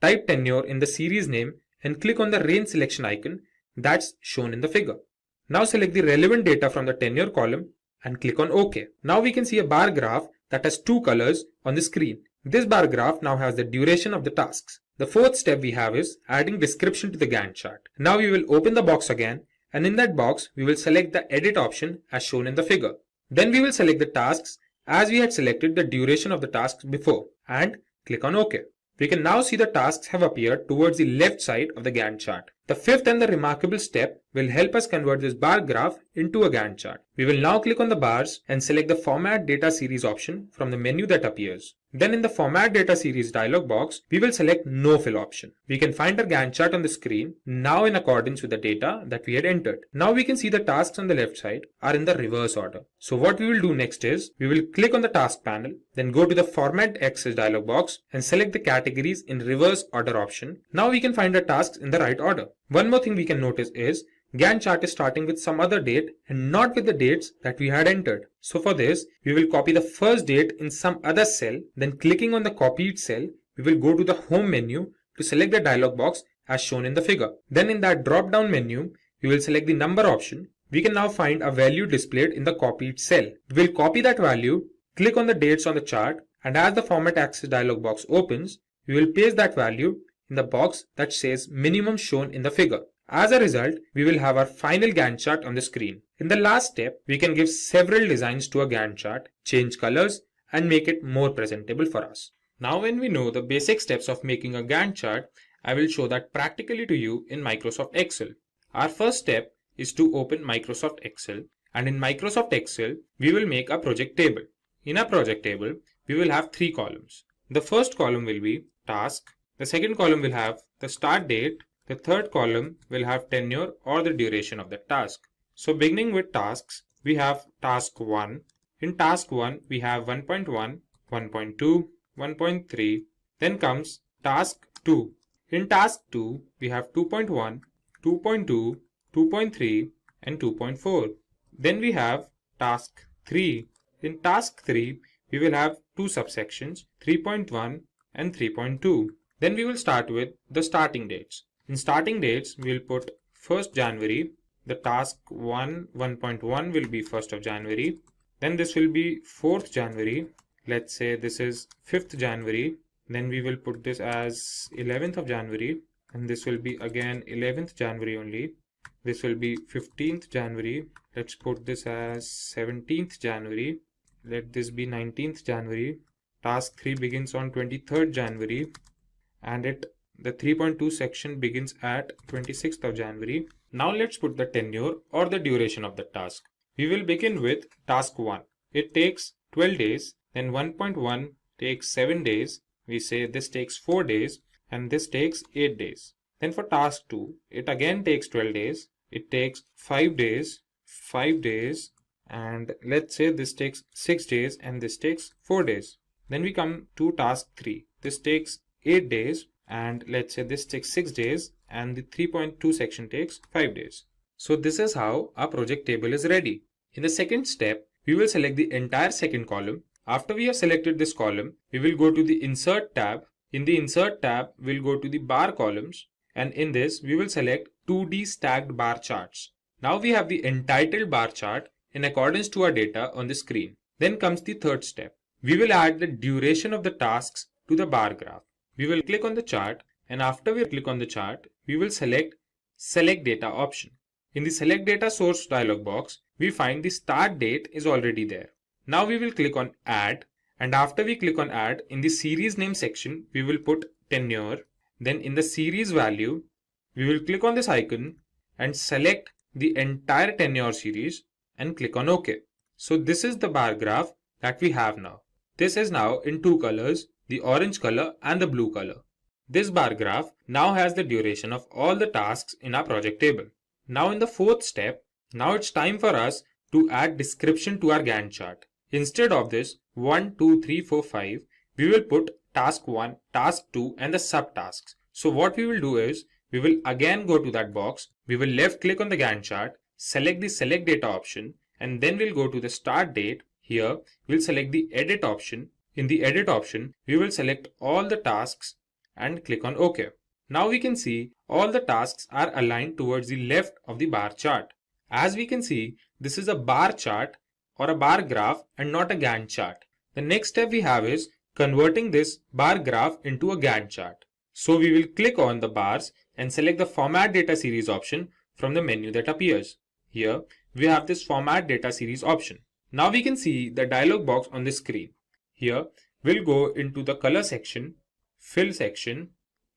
type tenure in the series name and click on the range selection icon that's shown in the figure. Now select the relevant data from the tenure column and click on OK. Now we can see a bar graph that has 2 colors on the screen. This bar graph now has the duration of the tasks. The fourth step we have is adding description to the Gantt chart. Now we will open the box again, and in that box we will select the edit option as shown in the figure. Then we will select the tasks as we had selected the duration of the tasks before and click on OK. We can now see the tasks have appeared towards the left side of the Gantt chart. The fifth and the remarkable step will help us convert this bar graph into a Gantt chart. We will now click on the bars and select the Format Data Series option from the menu that appears. Then in the Format Data Series dialog box, we will select No Fill option. We can find our Gantt chart on the screen now in accordance with the data that we had entered. Now we can see the tasks on the left side are in the reverse order. So what we will do next is, we will click on the task panel, then go to the Format Access dialog box and select the categories in reverse order option. Now we can find our tasks in the right order. One more thing we can notice is, Gantt chart is starting with some other date and not with the dates that we had entered. So for this, we will copy the first date in some other cell, then clicking on the copied cell, we will go to the home menu to select the dialog box as shown in the figure. Then in that drop down menu, we will select the number option, we can now find a value displayed in the copied cell. We'll copy that value, click on the dates on the chart, and as the Format Axis dialog box opens, we will paste that value in the box that says minimum shown in the figure. As a result, we will have our final Gantt chart on the screen. In the last step, we can give several designs to a Gantt chart, change colors, and make it more presentable for us. Now when we know the basic steps of making a Gantt chart, I will show that practically to you in Microsoft Excel. Our first step is to open Microsoft Excel, and in Microsoft Excel, we will make a project table. In a project table, we will have 3 columns. The first column will be task, the second column will have the start date, the third column will have tenure or the duration of the task. So beginning with tasks, we have task 1. In task 1, we have 1.1, 1.2, 1.3. Then comes task 2. In task 2, we have 2.1, 2.2, 2.3 and 2.4. Then we have task 3. In task 3, we will have 2 subsections, 3.1 and 3.2. Then we will start with the starting dates. In starting dates, we will put 1st January. The task 1.1 will be 1st of January. Then this will be 4th January. Let's say this is 5th January. Then we will put this as 11th of January. And this will be again 11th January only. This will be 15th January. Let's put this as 17th January. Let this be 19th January. Task 3 begins on 23rd January. And the 3.2 section begins at 26th of January. Now let's put the tenure or the duration of the task. We will begin with task 1. It takes 12 days. Then 1.1 takes 7 days. We say this takes 4 days. And this takes 8 days. Then for task 2, it again takes 12 days. It takes 5 days, 5 days, and let's say this takes 6 days and this takes 4 days. Then we come to task 3. This takes 8 days and let's say this takes 6 days and the 3.2 section takes 5 days. So this is how our project table is ready. In the second step, we will select the entire second column. After we have selected this column, we will go to the Insert tab. In the Insert tab, we'll go to the bar columns, and in this, we will select 2D stacked bar charts. Now we have the entitled bar chart in accordance to our data on the screen. Then comes the third step. We will add the duration of the tasks to the bar graph. We will click on the chart, and after we click on the chart, we will select Select Data option. In the Select Data Source dialog box, we find the start date is already there. Now we will click on Add, and after we click on Add, in the series name section, we will put tenure. Then in the series value, we will click on this icon and select the entire tenure series and click on OK. So this is the bar graph that we have now. This is now in 2 colors, the orange color and the blue color. This bar graph now has the duration of all the tasks in our project table. Now in the fourth step, now it's time for us to add description to our Gantt chart. Instead of this 1, 2, 3, 4, 5, we will put task 1, task 2 and the subtasks. So what we will do is, we will again go to that box, we will left click on the Gantt chart, select the Select Data option, and then we'll go to the Start Date. Here, we'll select the Edit option. In the Edit option, we will select all the tasks and click on OK. Now we can see all the tasks are aligned towards the left of the bar chart. As we can see, this is a bar chart or a bar graph and not a Gantt chart. The next step we have is converting this bar graph into a Gantt chart. So we will click on the bars and select the Format Data Series option from the menu that appears. Here we have this Format Data Series option. Now we can see the dialog box on the screen. Here we'll go into the color section, fill section,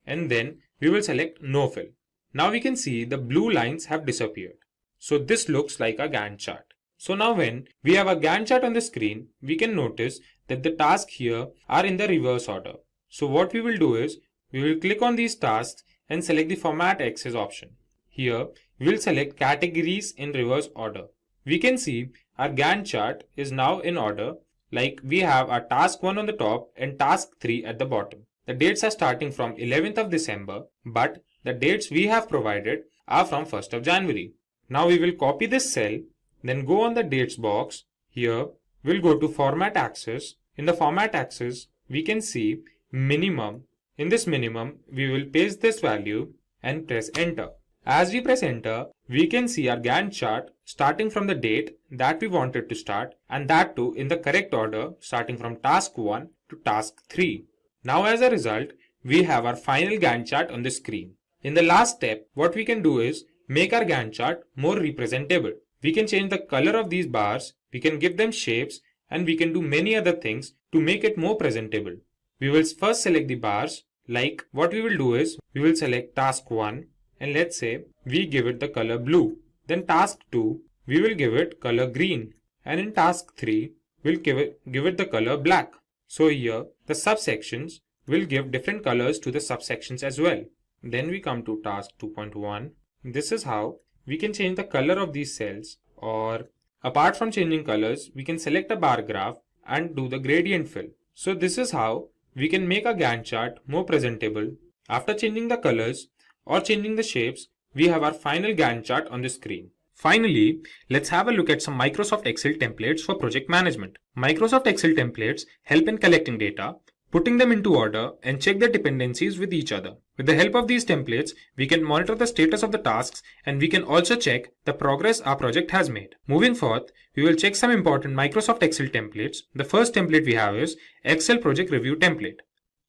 and then we will select no fill. Now we can see the blue lines have disappeared. So this looks like a Gantt chart. So now when we have a Gantt chart on the screen, we can notice that the tasks here are in the reverse order. So what we will do is, we will click on these tasks and select the Format Axis option. Here, we will select Categories in reverse order. We can see our Gantt chart is now in order, like we have our task 1 on the top and task 3 at the bottom. The dates are starting from 11th of December, but the dates we have provided are from 1st of January. Now we will copy this cell, then go on the dates box. Here, we'll go to Format Axis. In the Format Axis, we can see minimum. In this minimum, we will paste this value and press enter. As we press enter, we can see our Gantt chart starting from the date that we wanted to start, and that too in the correct order, starting from task 1 to task 3. Now as a result, we have our final Gantt chart on the screen. In the last step, what we can do is make our Gantt chart more representable. We can change the color of these bars, we can give them shapes, and we can do many other things to make it more presentable. We will first select the bars. Like what we will do is, we will select task 1 and let's say we give it the color blue. Then task 2, we will give it color green, and in task 3, we'll give it the color black. So here the subsections will give different colors to the subsections as well. Then we come to task 2.1. This is how we can change the color of these cells, or apart from changing colors, we can select a bar graph and do the gradient fill. So this is how we can make a Gantt chart more presentable. After changing the colors or changing the shapes, we have our final Gantt chart on the screen. Finally, let's have a look at some Microsoft Excel templates for project management. Microsoft Excel templates help in collecting data, putting them into order, and check their dependencies with each other. With the help of these templates, we can monitor the status of the tasks, and we can also check the progress our project has made. Moving forth, we will check some important Microsoft Excel templates. The first template we have is Excel Project Review template.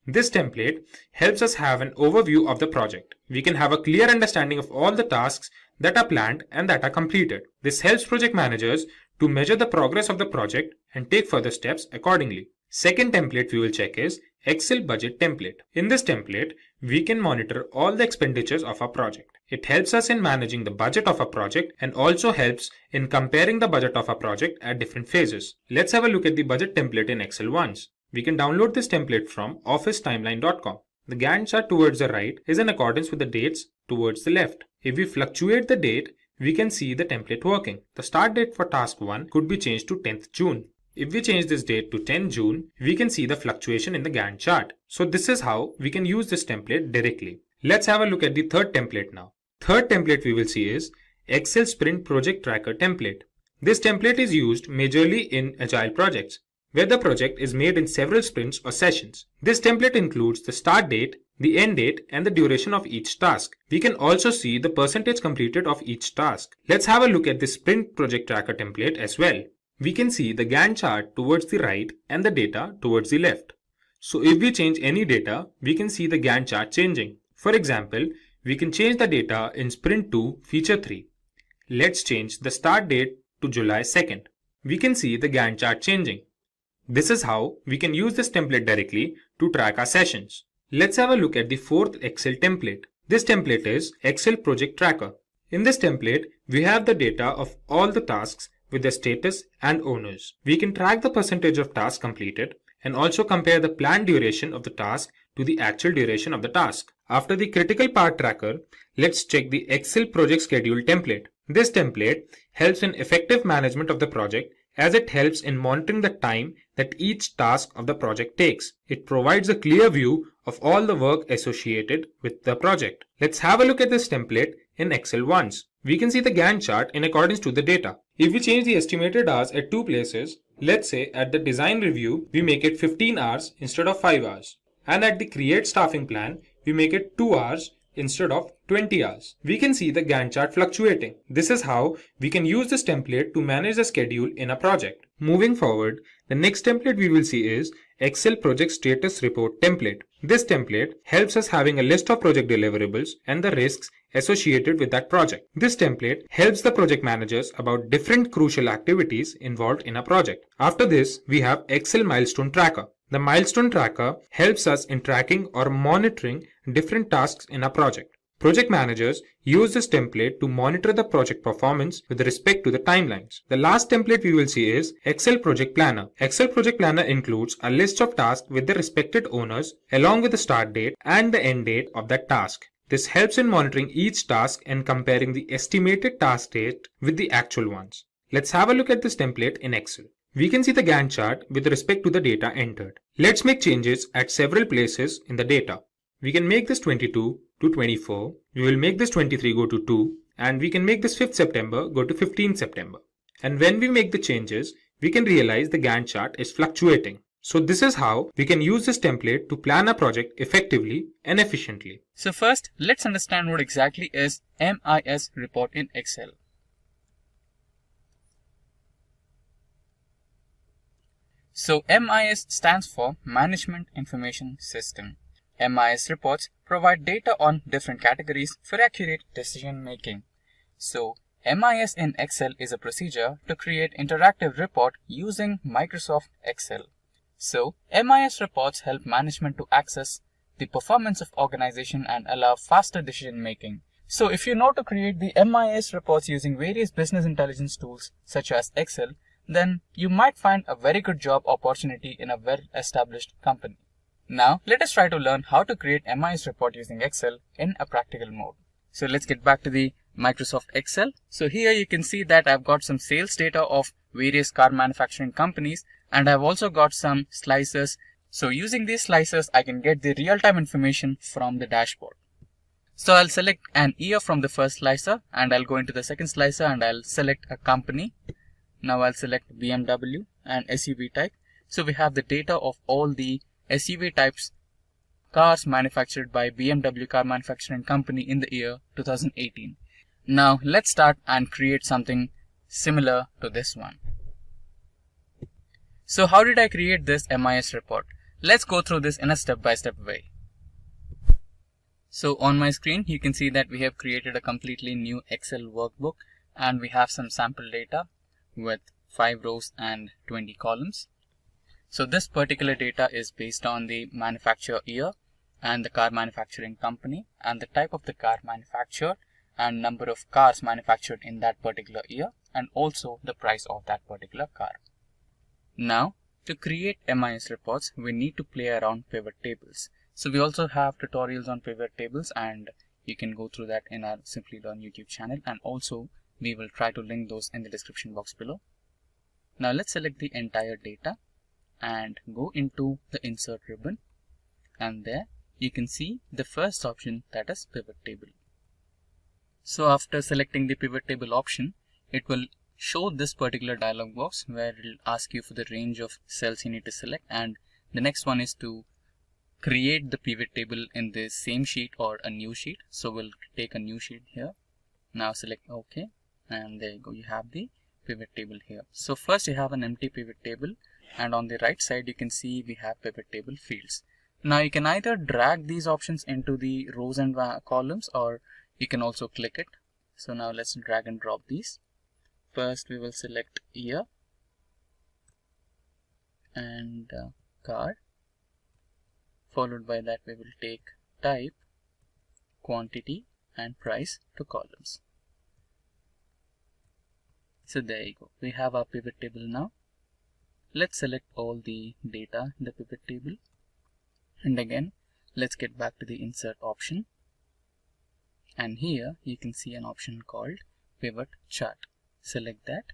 This template helps us have an overview of the project. We can have a clear understanding of all the tasks that are planned and that are completed. This helps project managers to measure the progress of the project and take further steps accordingly. Second template we will check is Excel Budget template. In this template, we can monitor all the expenditures of our project. It helps us in managing the budget of a project and also helps in comparing the budget of a project at different phases. Let's have a look at the budget template in Excel once. We can download this template from officetimeline.com. The Gantt chart towards the right is in accordance with the dates towards the left. If we fluctuate the date, we can see the template working. The start date for task 1 could be changed to 10th June. If we change this date to 10 June, we can see the fluctuation in the Gantt chart. So this is how we can use this template directly. Let's have a look at the third template now. Third template we will see is Excel Sprint Project Tracker template. This template is used majorly in agile projects, where the project is made in several sprints or sessions. This template includes the start date, the end date, and the duration of each task. We can also see the percentage completed of each task. Let's have a look at the Sprint Project Tracker template as well. We can see the Gantt chart towards the right and the data towards the left. So if we change any data, we can see the Gantt chart changing. For example, we can change the data in Sprint 2 Feature 3. Let's change the start date to July 2nd. We can see the Gantt chart changing. This is how we can use this template directly to track our sessions. Let's have a look at the fourth Excel template. This template is Excel Project Tracker. In this template, we have the data of all the tasks with the status and owners. We can track the percentage of tasks completed and also compare the planned duration of the task to the actual duration of the task. After the critical part tracker, let's check the Excel Project Schedule template. This template helps in effective management of the project, as it helps in monitoring the time that each task of the project takes. It provides a clear view of all the work associated with the project. Let's have a look at this template in Excel once. We can see the Gantt chart in accordance to the data. If we change the estimated hours at two places, let's say at the design review, we make it 15 hours instead of 5 hours. And at the create staffing plan, we make it 2 hours instead of 20 hours. We can see the Gantt chart fluctuating. This is how we can use this template to manage the schedule in a project. Moving forward, the next template we will see is Excel Project Status Report template. This template helps us having a list of project deliverables and the risks associated with that project. This template helps the project managers about different crucial activities involved in a project. After this, we have Excel Milestone Tracker. The milestone tracker helps us in tracking or monitoring different tasks in a project. Project managers use this template to monitor the project performance with respect to the timelines. The last template we will see is Excel Project Planner. Excel Project Planner includes a list of tasks with the respected owners along with the start date and the end date of that task. This helps in monitoring each task and comparing the estimated task date with the actual ones. Let's have a look at this template in Excel. We can see the Gantt chart with respect to the data entered. Let's make changes at several places in the data. We can make this 22 to 24. We will make this 23 go to 2. And we can make this 5th September go to 15th September. And when we make the changes, we can realize the Gantt chart is fluctuating. So this is how we can use this template to plan a project effectively and efficiently.
So first, let's understand what exactly is MIS report in Excel. So MIS stands for Management Information System. MIS reports provide data on different categories for accurate decision making. So MIS in Excel is a procedure to create interactive report using Microsoft Excel. So MIS reports help management to access the performance of organization and allow faster decision making. So if you know to create the MIS reports using various business intelligence tools such as Excel, then you might find a very good job opportunity in a well-established company. Now let us try to learn how to create MIS report using Excel in a practical mode. So let's get back to the Microsoft Excel. So here you can see that I've got some sales data of various car manufacturing companies, and I've also got some slices. So using these slices, I can get the real-time information from the dashboard. So I'll select an year from the first slicer, and I'll go into the second slicer and I'll select a company. Now I'll select BMW and SUV type. So we have the data of all the SUV types cars manufactured by BMW car manufacturing company in the year 2018. Now let's start and create something similar to this one. So how did I create this MIS report? Let's go through this in a step-by-step way. So on my screen, you can see that we have created a completely new Excel workbook, and we have some sample data with 5 rows and 20 columns. So this particular data is based on the manufacturer year and the car manufacturing company and the type of the car manufactured and number of cars manufactured in that particular year, and also the price of that particular car. Now to create MIS reports, we need to play around pivot tables. So we also have tutorials on pivot tables, and you can go through that in our Simplilearn YouTube channel, and also we will try to link those in the description box below. Now let's select the entire data and go into the insert ribbon, and there you can see the first option, that is pivot table. So after selecting the pivot table option, it will show this particular dialog box where it will ask you for the range of cells you need to select, and the next one is to create the pivot table in the same sheet or a new sheet. So we'll take a new sheet here. Now select OK, and there you go, you have the pivot table here. So first you have an empty pivot table, and on the right side you can see we have pivot table fields. Now you can either drag these options into the rows and columns, or you can also click it. So now let's drag and drop these. First we will select year and car. Followed by that we will take type, quantity and price to columns. So there you go, we have our pivot table now. Let's select all the data in the pivot table, and again let's get back to the insert option, and here you can see an option called pivot chart. Select that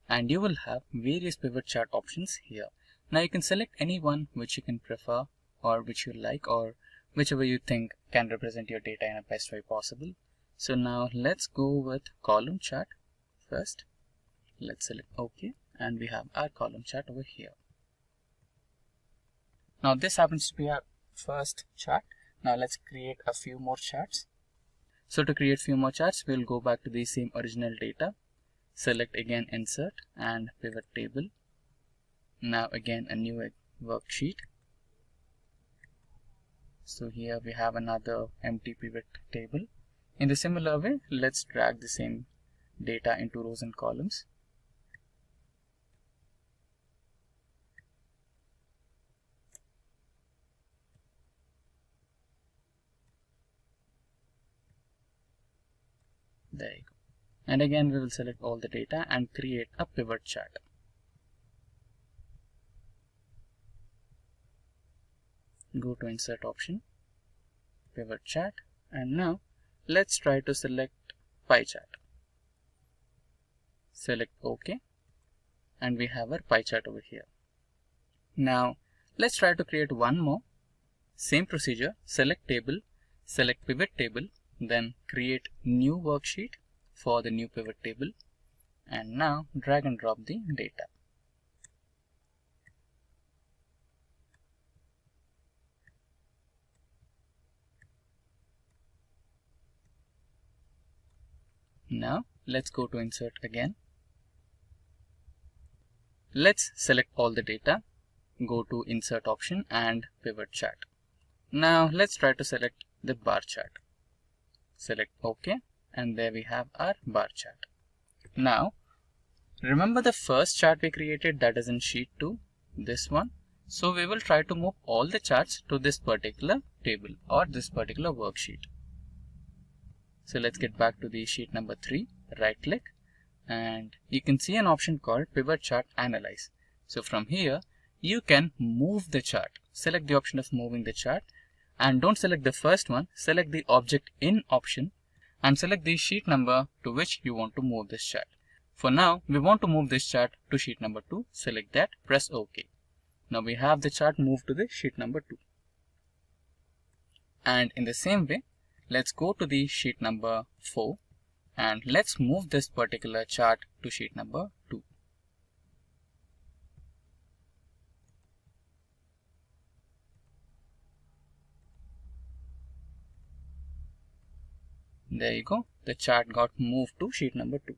and you will have various pivot chart options here. Now you can select any one which you can prefer or which you like, or whichever you think can represent your data in the best way possible. So now let's go with column chart first. Let's select OK, and we have our column chart over here. Now this happens to be our first chart. Now let's create a few more charts. So to create few more charts, we'll go back to the same original data. Select again insert and pivot table. Now again a new worksheet. So here we have another empty pivot table. In the similar way, let's drag the same data into rows and columns. There you go. And again we will select all the data and create a pivot chart. Go to insert option, pivot chart, and now let's try to select pie chart. Select OK, and we have our pie chart over here. Now let's try to create one more. Same procedure, select table, select pivot table, then create new worksheet for the new pivot table, and now drag and drop the data. Now let's go to insert again. Let's select all the data, go to insert option and pivot chart. Now let's try to select the bar chart. Select OK, and there we have our bar chart. Now remember the first chart we created, that is in sheet 2, this one. So we will try to move all the charts to this particular table or this particular worksheet. So let's get back to the sheet number 3, right click, and you can see an option called Pivot Chart Analyze. So from here you can move the chart. Select the option of moving the chart, and don't select the first one, select the Object In option and select the sheet number to which you want to move this chart. For now we want to move this chart to sheet number 2, select that, press OK. Now we have the chart moved to the sheet number 2. And in the same way, let's go to the sheet number 4 and let's move this particular chart to sheet number 2. There you go, the chart got moved to sheet number 2.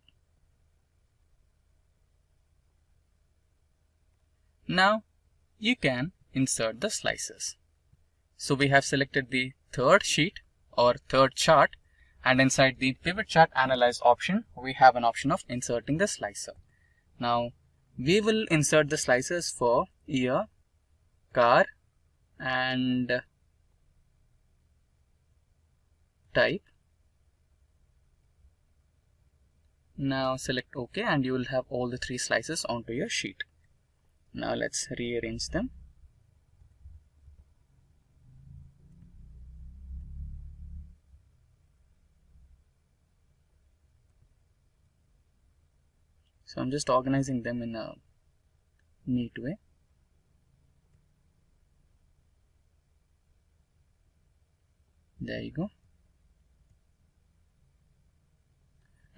Now you can insert the slices. So we have selected the third sheet or third chart, and inside the Pivot Chart Analyze option we have an option of inserting the slicer. Now we will insert the slices for year, car and type. Now select OK and you will have all the 3 slices onto your sheet. Now let's rearrange them. So I'm just organizing them in a neat way. There you go.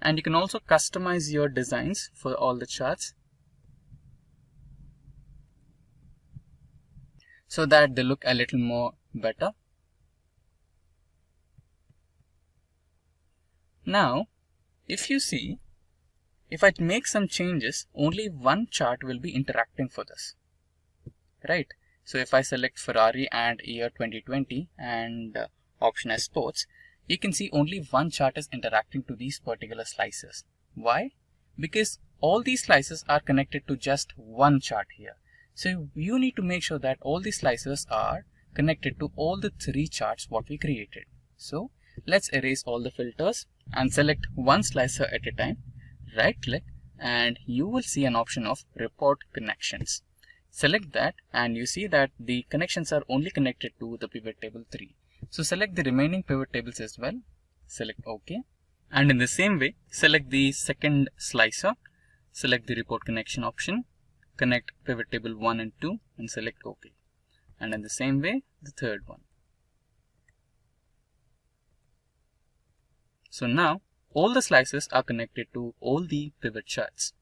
And you can also customize your designs for all the charts so that they look a little more better. Now, if you see, if I make some changes, only one chart will be interacting for this, right? So if I select Ferrari and year 2020 and option as sports, you can see only one chart is interacting to these particular slices. Why? Because all these slices are connected to just one chart here. So you need to make sure that all these slices are connected to all the 3 charts what we created. So let's erase all the filters and select one slicer at a time. Right click and you will see an option of Report Connections. Select that and you see that the connections are only connected to the pivot table 3. So select the remaining pivot tables as well. Select OK. And in the same way, select the second slicer. Select the Report Connection option. Connect pivot table 1 and 2 and select OK. And in the same way, the third one. So now all the slices are connected to all the pivot charts.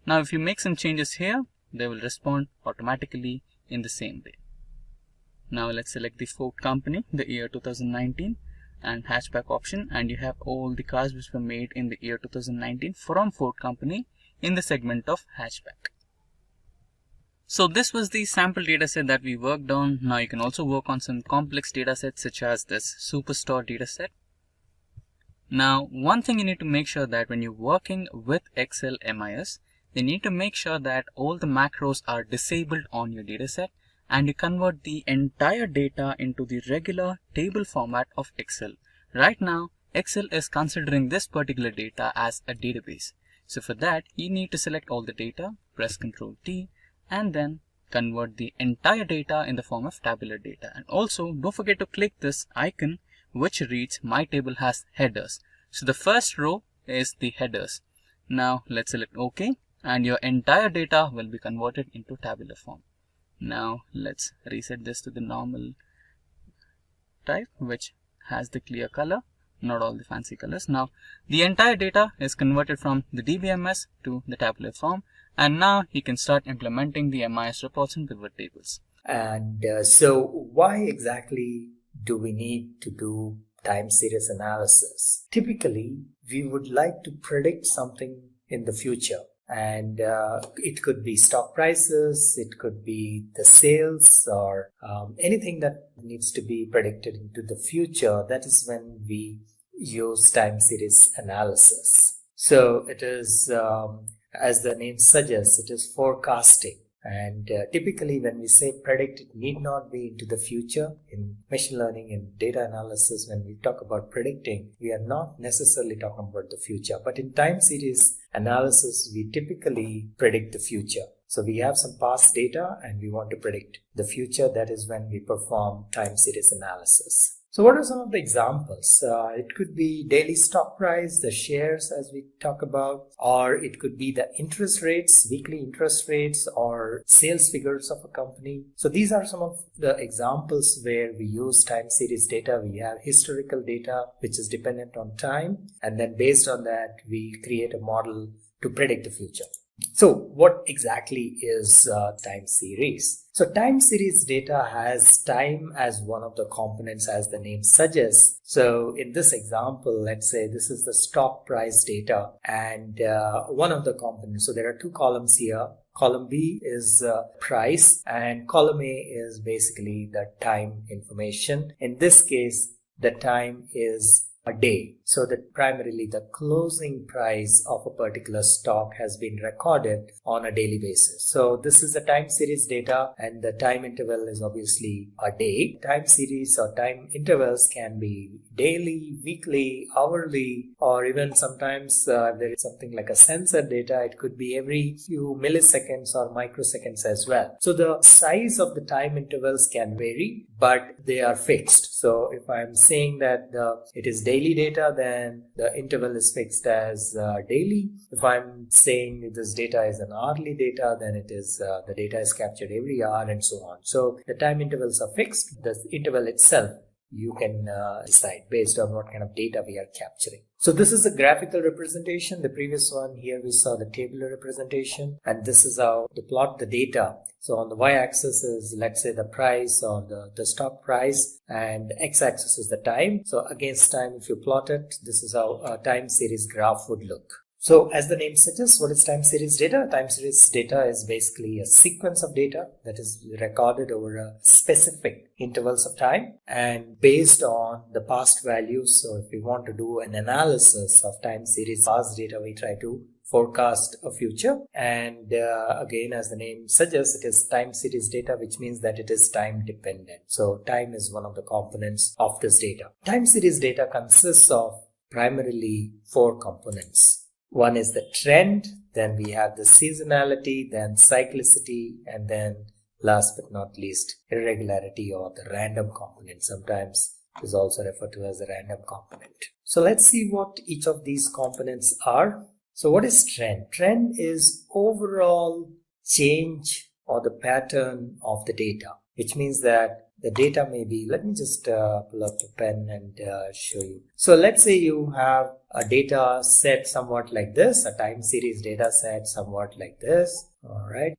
Now if you make some changes here, they will respond automatically in the same way. Now let's select the Ford company, the year 2019 and hatchback option, and you have all the cars which were made in the year 2019 from Ford company in the segment of hatchback. So this was the sample dataset that we worked on. Now you can also work on some complex datasets such as this Superstore dataset. Now, one thing you need to make sure that when you're working with Excel MIS, you need to make sure that all the macros are disabled on your dataset and you convert the entire data into the regular table format of Excel. Right now, Excel is considering this particular data as a database. So for that, you need to select all the data, press Ctrl T, and then convert the entire data in the form of tabular data. And also, don't forget to click this icon which reads My Table Has Headers. So the first row is the headers. Now let's select OK and your entire data will be converted into tabular form. Now let's reset this to the normal type which has the clear color, not all the fancy colors. Now the entire data is converted from the DBMS to the tabular form, and now you can start implementing the MIS reports and pivot tables.
And so why exactly do we need to do time series analysis. Typically, we would like to predict something in the future. And it could be stock prices, it could be the sales, or anything that needs to be predicted into the future. That is when we use time series analysis. So it is, as the name suggests, it is forecasting. And typically when we say predict, it need not be into the future. In machine learning and data analysis, when we talk about predicting, we are not necessarily talking about the future. But in time series analysis, we typically predict the future. So we have some past data and we want to predict the future. That is when we perform time series analysis. So what are some of the examples? It could be daily stock price, the shares as we talk about, or it could be the interest rates, weekly interest rates, or sales figures of a company. So these are some of the examples where we use time series data. We have historical data which is dependent on time, and then based on that we create a model to predict the future. So what exactly is time series? So time series data has time as one of the components, as the name suggests. So in this example, let's say this is the stock price data and one of the components. So there are two columns here. Column B is price and column A is basically the time information. In this case, the time is a day. So that primarily the closing price of a particular stock has been recorded on a daily basis. So this is the time series data and the time interval is obviously a day. Time series or time intervals can be daily, weekly, hourly, or even sometimes there is something like a sensor data. It could be every few milliseconds or microseconds as well. So the size of the time intervals can vary, but they are fixed. So if I'm saying that it is daily data, then the interval is fixed as daily. If I'm saying this data is an hourly data, then it is the data is captured every hour and so on. So the time intervals are fixed. The interval itself you can decide based on what kind of data we are capturing. So this is a graphical representation. The previous one here we saw the tabular representation, and this is how to plot the data. So on the y-axis is, let's say, the price or the stock price, and the x-axis is the time. So against time, if you plot it, this is how a time series graph would look. So as the name suggests, what is time series data? Time series data is basically a sequence of data that is recorded over a specific intervals of time and based on the past values. So if we want to do an analysis of time series past data, we try to forecast a future. And again, as the name suggests, it is time series data, which means that it is time dependent. So time is one of the components of this data. Time series data consists of primarily four components. One is the trend, then we have the seasonality, then cyclicity, and then last but not least, irregularity or the random component. Sometimes it is also referred to as a random component. So let's see what each of these components are. So what is trend? Trend is overall change or the pattern of the data, which means that the data may be, let me just pull up a pen and show you. So let's say you have a data set somewhat like this, a time series data set somewhat like this. All right.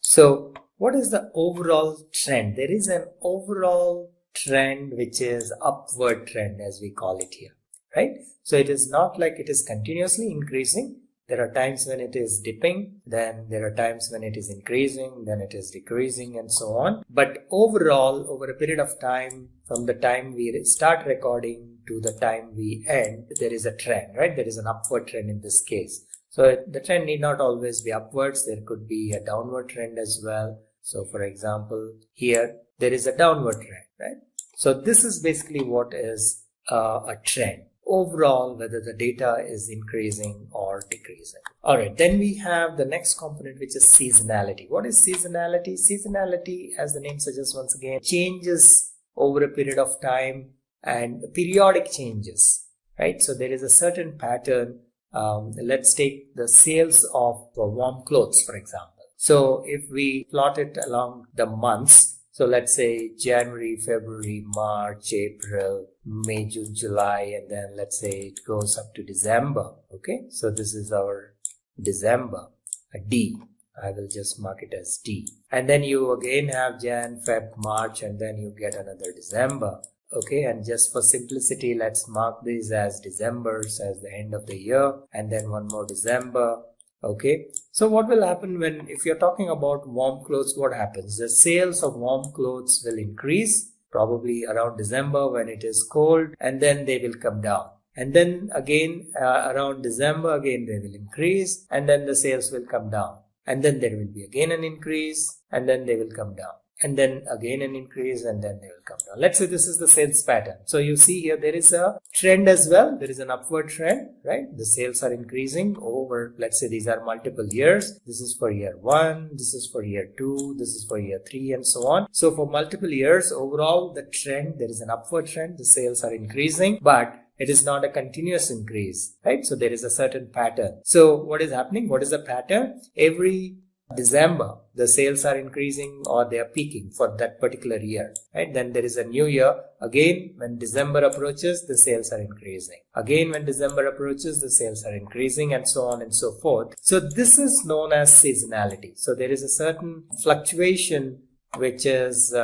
So what is the overall trend? There is an overall trend which is upward trend, as we call it here, right? So it is not like it is continuously increasing. There are times when it is dipping, then there are times when it is increasing, then it is decreasing and so on. But overall, over a period of time, from the time we start recording to the time we end, there is a trend, right? There is an upward trend in this case. So the trend need not always be upwards. There could be a downward trend as well. So for example, here there is a downward trend, right? So this is basically what is a trend. Overall, whether the data is increasing or decreasing. All right, then we have the next component, which is seasonality. What is seasonality? Seasonality, as the name suggests once again, changes over a period of time and periodic changes, right? So there is a certain pattern. Let's take the sales of warm clothes, for example. So if we plot it along the months, so let's say January, February, March, April, May, June, July, and then let's say it goes up to December. Okay, so this is our December, a D. I will just mark it as D. And then you again have Jan, Feb, March, and then you get another December. Okay, and just for simplicity, let's mark these as Decembers as the end of the year, and then one more December. Okay, so what will happen if you're talking about warm clothes, what happens? The sales of warm clothes will increase probably around December when it is cold, and then they will come down. And then again around December, again they will increase, and then the sales will come down. And then there will be again an increase, and then they will come down. And then again an increase, and then they will come down. Let's say this is the sales pattern. So you see here there is a trend as well. There is an upward trend, right? The sales are increasing over, let's say these are multiple years. This is for year 1, this is for year 2, this is for year 3, and so on. So for multiple years, overall the trend, there is an upward trend. The sales are increasing, but it is not a continuous increase, right? So there is a certain pattern. So what is happening? What is the pattern? Every December, the sales are increasing or they are peaking for that particular year, right? Then there is a new year. Again, when December approaches, the sales are increasing. Again, when December approaches, the sales are increasing, and so on and so forth. So this is known as seasonality. So there is a certain fluctuation which is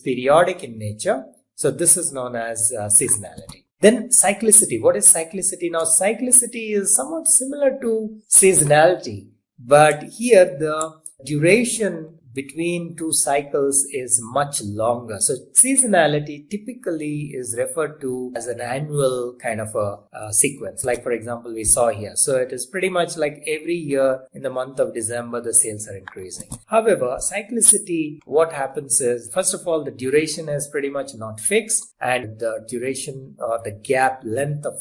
periodic in nature. So this is known as seasonality. Then cyclicity. What is cyclicity? Now, cyclicity is somewhat similar to seasonality, but here the duration between two cycles is much longer. So seasonality typically is referred to as an annual kind of a sequence. Like for example, we saw here. So it is pretty much like every year in the month of December, the sales are increasing. However, cyclicity, what happens is, first of all, the duration is pretty much not fixed, and the duration or the gap length of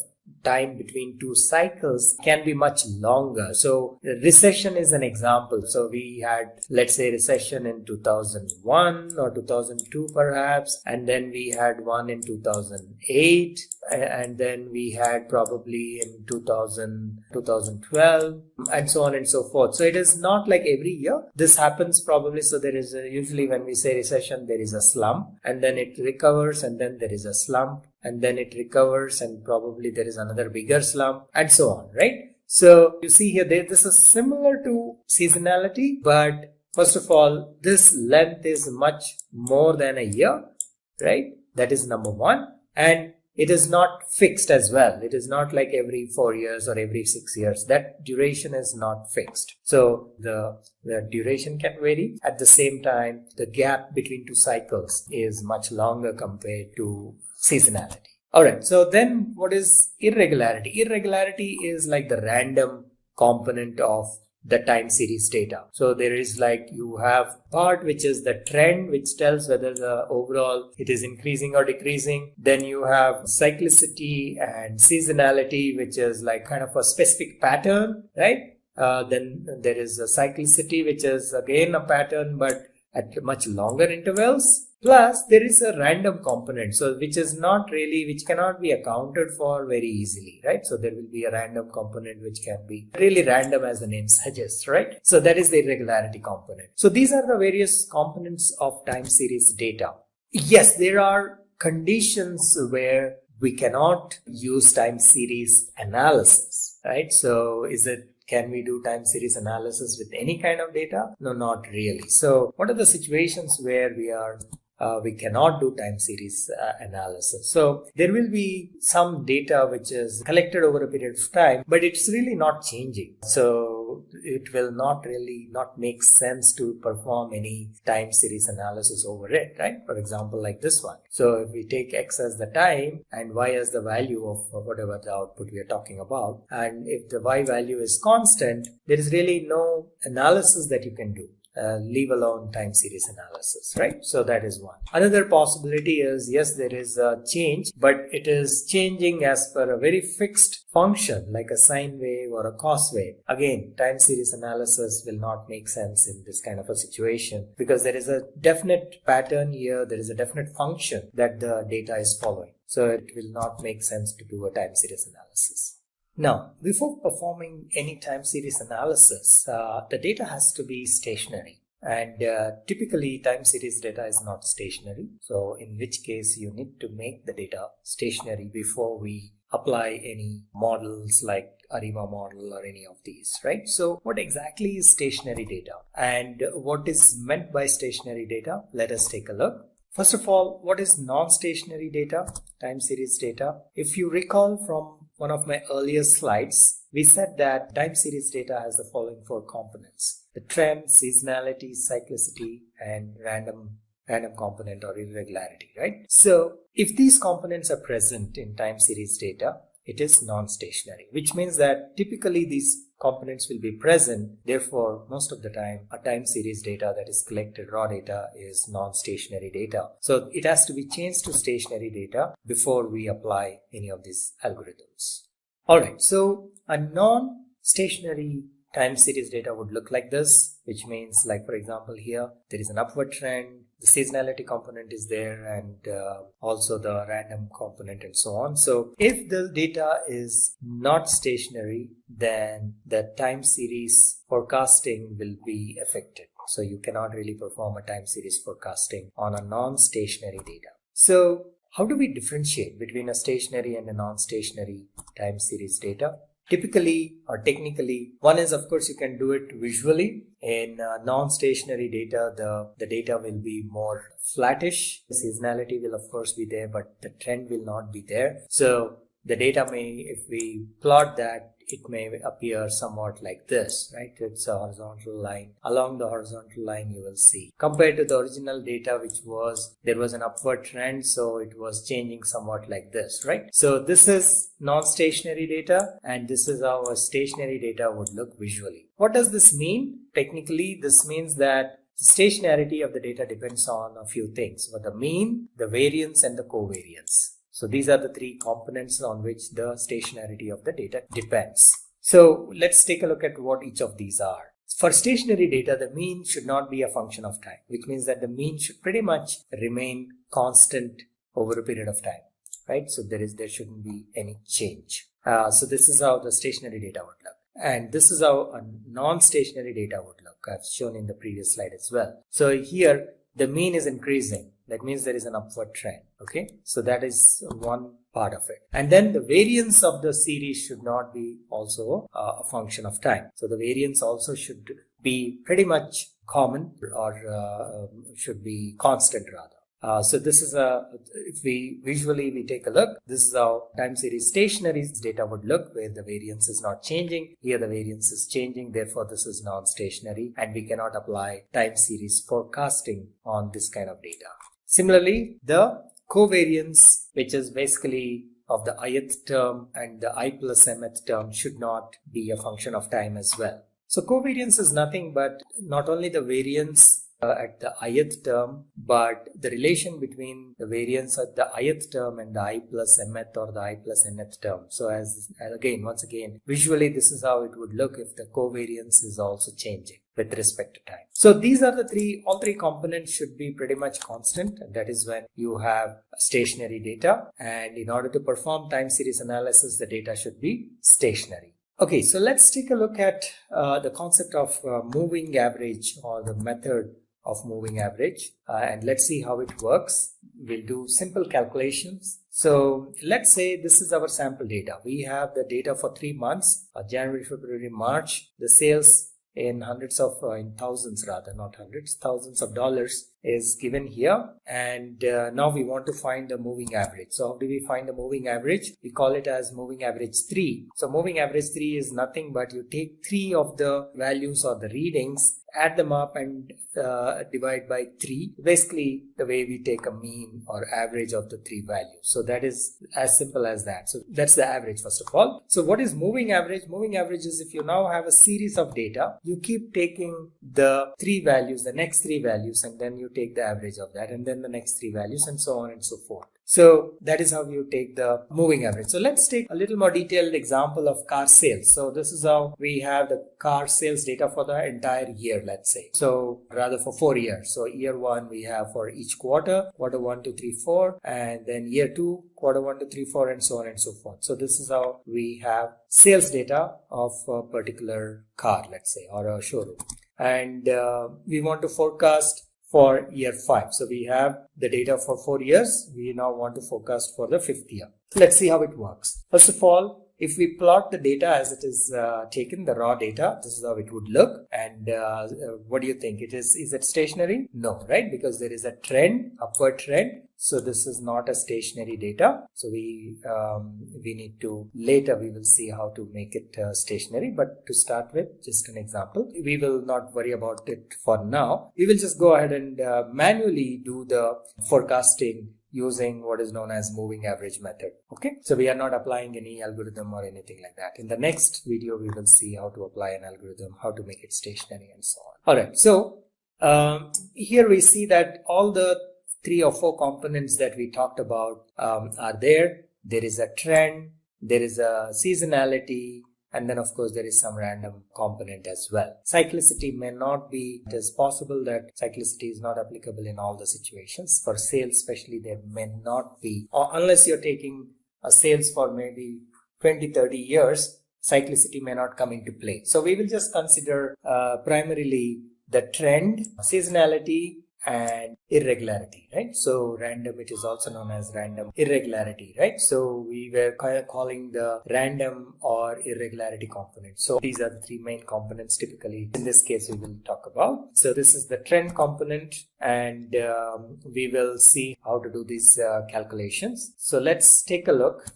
time between two cycles can be much longer. So recession is an example. So we had, let's say, recession in 2001 or 2002 perhaps, and then we had one in 2008, and then we had probably in 2012, and so on and so forth. So it is not like every year. This happens probably. So there is usually when we say recession, there is a slump, and then it recovers, and then there is a slump, and then it recovers, and probably there is another bigger slump, and so on, right? So you see here, this is similar to seasonality, but first of all, this length is much more than a year, right? That is number one. And it is not fixed as well. It is not like every 4 years or every 6 years. That duration is not fixed. So the duration can vary. At the same time, the gap between two cycles is much longer compared to seasonality. All right. So then what is irregularity? Irregularity is like the random component of the time series data. So there is like you have part which is the trend, which tells whether the overall it is increasing or decreasing. Then you have cyclicity and seasonality, which is like kind of a specific pattern, right? Then there is a cyclicity, which is again a pattern, but at much longer intervals. Plus there is a random component, so which cannot be accounted for very easily, right? So there will be a random component which can be really random, as the name suggests, right? So that is the irregularity component. So these are the various components of time series data. Yes, there are conditions where we cannot use time series analysis, right? So can we do time series analysis with any kind of data? No, not really. So what are the situations where we cannot do time series analysis? So there will be some data which is collected over a period of time, but it's really not changing. So it will not make sense to perform any time series analysis over it, right? For example, like this one. So if we take X as the time and Y as the value of whatever the output we are talking about, and if the Y value is constant, there is really no analysis that you can do. Leave alone time series analysis, right? So that is one. Another possibility is, yes, there is a change, but it is changing as per a very fixed function, like a sine wave or a cos wave. Again, time series analysis will not make sense in this kind of a situation, because there is a definite pattern here, there is a definite function that the data is following. So it will not make sense to do a time series analysis. Now, before performing any time series analysis, the data has to be stationary, and typically time series data is not stationary. So in which case you need to make the data stationary before we apply any models like ARIMA model or any of these, right? So what exactly is stationary data and what is meant by stationary data? Let us take a look. First of all, what is non-stationary data, time series data? If you recall from one of my earlier slides, we said that time series data has the following 4 components: the trend, seasonality, cyclicity, and random component or irregularity, right? So if these components are present in time series data, it is non-stationary, which means that typically these components will be present. Therefore, most of the time, a time series data that is collected raw data is non-stationary data. So it has to be changed to stationary data before we apply any of these algorithms. All right, so a non-stationary time series data would look like this, which means, like for example here, there is an upward trend, the seasonality component is there, and also the random component and so on. So if the data is not stationary, then the time series forecasting will be affected. So you cannot really perform a time series forecasting on a non-stationary data. So how do we differentiate between a stationary and a non-stationary time series data? Typically or technically, one is, of course, you can do it visually. In non-stationary data, the data will be more flattish. The seasonality will of course be there, but the trend will not be there. So the data may, if we plot that, it may appear somewhat like this, right? It's a horizontal line. Along the horizontal line, you will see. Compared to the original data, there was an upward trend, so it was changing somewhat like this, right? So this is non-stationary data, and this is how a stationary data would look visually. What does this mean? Technically, this means that the stationarity of the data depends on a few things: the mean, the variance, and the covariance. So these are the 3 components on which the stationarity of the data depends. So let's take a look at what each of these are. For stationary data, the mean should not be a function of time, which means that the mean should pretty much remain constant over a period of time, right? So there shouldn't be any change. So this is how the stationary data would look. And this is how a non-stationary data would look. I've shown in the previous slide as well. So here the mean is increasing. That means there is an upward trend. Okay, so that is one part of it. And then the variance of the series should not be also a function of time. So the variance also should be pretty much common, or should be constant rather. So this is if we visually take a look, this is how time series stationary data would look, where the variance is not changing. Here the variance is changing, therefore this is non-stationary, and we cannot apply time series forecasting on this kind of data. Similarly, the covariance, which is basically of the ith term and the I plus mth term, should not be a function of time as well. So covariance is nothing but not only the variance at the ith term, but the relation between the variance at the ith term and the I plus mth or the I plus nth term. So once again, visually this is how it would look if the covariance is also changing with respect to time. So these are all three components should be pretty much constant, and that is when you have stationary data. And in order to perform time series analysis, the data should be stationary. Okay, so let's take a look at the concept of moving average, or the method of moving average, and let's see how it works. We'll do simple calculations. So let's say this is our sample data. We have the data for 3 months, January, February, March. The sales in thousands rather, not hundreds, thousands of dollars is given here. And now we want to find the moving average. So how do we find the moving average? We call it as moving average 3. So moving average 3 is nothing but you take 3 of the values or the readings, add them up and divide by 3. Basically the way we take a mean or average of the 3 values. So that is as simple as that. So that's the average first of all. So what is moving average? Moving average is if you now have a series of data, you keep taking the 3 values, the next 3 values, and then you take the average of that, and then the next 3 values, and so on and so forth. So that is how you take the moving average. So let's take a little more detailed example of car sales. So this is how we have the car sales data for the entire year, let's say. So rather for 4 years. So year 1 we have for each quarter 1, 2, 3, 4, and then year 2, quarter 1, 2, 3, 4, and so on and so forth. So this is how we have sales data of a particular car, let's say, or a showroom. And we want to forecast for year 5. So we have the data for 4 years. We now want to forecast for the 5th year. Let's see how it works. First of all, if we plot the data as it is taken, the raw data, this is how it would look. And what do you think? Is it stationary? No, right? Because there is a trend, upward trend. So this is not a stationary data. So we need to, later we will see how to make it stationary. But to start with, just an example, we will not worry about it for now. We will just go ahead and manually do the forecasting using what is known as moving average method. Okay, so we are not applying any algorithm or anything like that. In the next video, we will see how to apply an algorithm, how to make it stationary and so on. All right, so here we see that all the 3 or 4 components that we talked about are there. There is a trend, there is a seasonality, and then of course there is some random component as well. Cyclicity may not be, it is possible that cyclicity is not applicable in all the situations. For sales especially, there may not be, or unless you're taking a sales for maybe 20-30 years, cyclicity may not come into play. So we will just consider primarily the trend, seasonality, and irregularity, right? So random, it is also known as random irregularity, right? So we were calling the random or irregularity component. So these are the 3 main components typically in this case we will talk about. So this is the trend component, and we will see how to do these calculations. So let's take a look,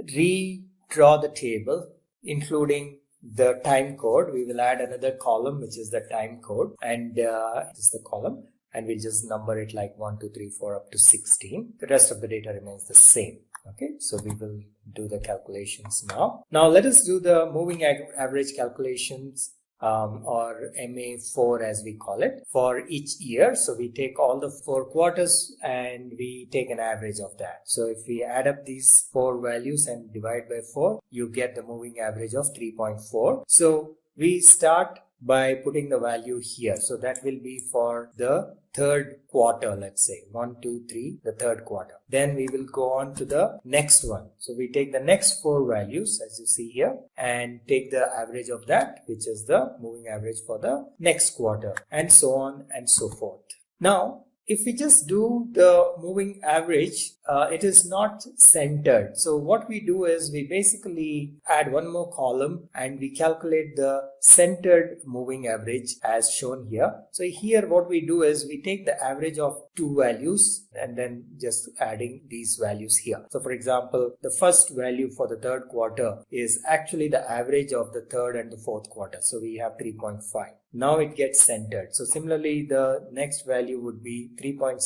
redraw the table including the time code. We will add another column which is the time code, and this is the column. And we'll just number it like 1, 2, 3, 4 up to 16. The rest of the data remains the same. Okay, so we will do the calculations now. Now let us do the moving average calculations or MA4 as we call it for each year. So we take all the 4 quarters and we take an average of that. So if we add up these 4 values and divide by 4, you get the moving average of 3.4. So we start by putting the value here. So that will be for the 3rd quarter, let's say 1, 2, 3, the 3rd quarter. Then we will go on to the next one. So we take the next 4 values as you see here and take the average of that, which is the moving average for the next quarter, and so on and so forth. Now, if we just do the moving average, it is not centered. So what we do is we basically add one more column and we calculate the centered moving average as shown here. So here what we do is we take the average of 2 values and then just adding these values here. So for example, the first value for the 3rd quarter is actually the average of the 3rd and the 4th quarter. So we have 3.5. Now it gets centered. So similarly, the next value would be 3.6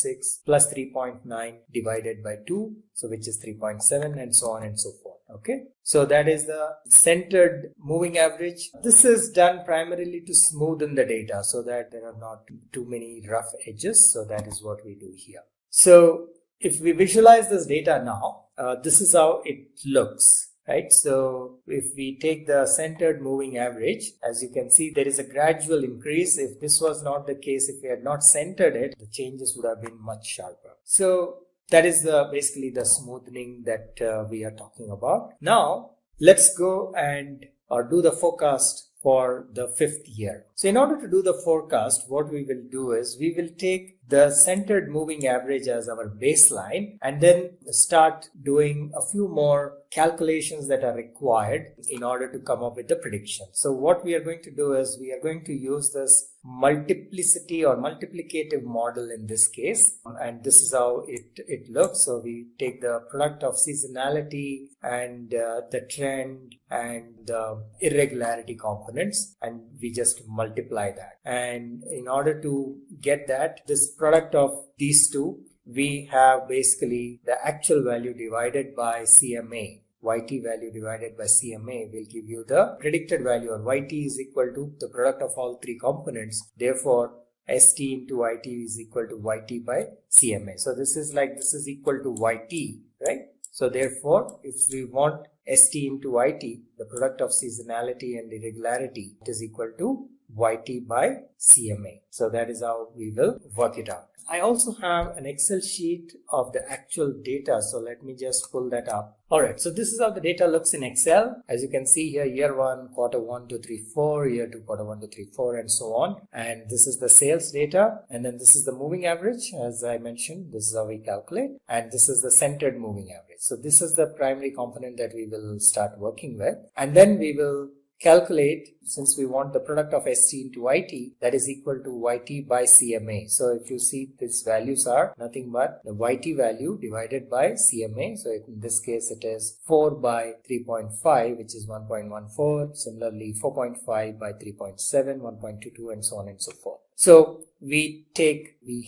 plus 3.9 divided by 2, so which is 3.7, and so on and so forth. Okay, so that is the centered moving average. This is done primarily to smoothen the data so that there are not too many rough edges. So that is what we do here. So if we visualize this data now, this is how it looks. Right, so if we take the centered moving average, as you can see, there is a gradual increase. If this was not the case, if we had not centered it, the changes would have been much sharper. So that is basically the smoothing that we are talking about. Now let's go and do the forecast for the 5th year. So in order to do the forecast, what we will do is we will take the centered moving average as our baseline and then start doing a few more calculations that are required in order to come up with the prediction. So what we are going to do is we are going to use this multiplicity or multiplicative model in this case, and this is how it looks. So we take the product of seasonality and the trend and the irregularity components, and we just multiply that. And in order to get that, this product of these two, we have basically the actual value divided by CMA. YT value divided by CMA will give you the predicted value, or YT is equal to the product of all 3 components. Therefore, ST into YT is equal to YT by CMA. So this is equal to YT, right? So therefore, if we want ST into YT, the product of seasonality and irregularity, it is equal to YT by CMA. So that is how we will work it out. I also have an Excel sheet of the actual data. So let me just pull that up. Alright, so this is how the data looks in Excel. As you can see here, year 1, quarter 1, 2, 3, 4, year 2, quarter 1, 2, 3, 4, and so on. And this is the sales data. And then this is the moving average. As I mentioned, this is how we calculate. And this is the centered moving average. So this is the primary component that we will start working with. And then we will calculate, since we want the product of ST into YT, that is equal to YT by CMA. So if you see, these values are nothing but the YT value divided by CMA. So in this case it is 4 by 3.5, which is 1.14. Similarly 4.5 by 3.7, 1.22, and so on and so forth. So we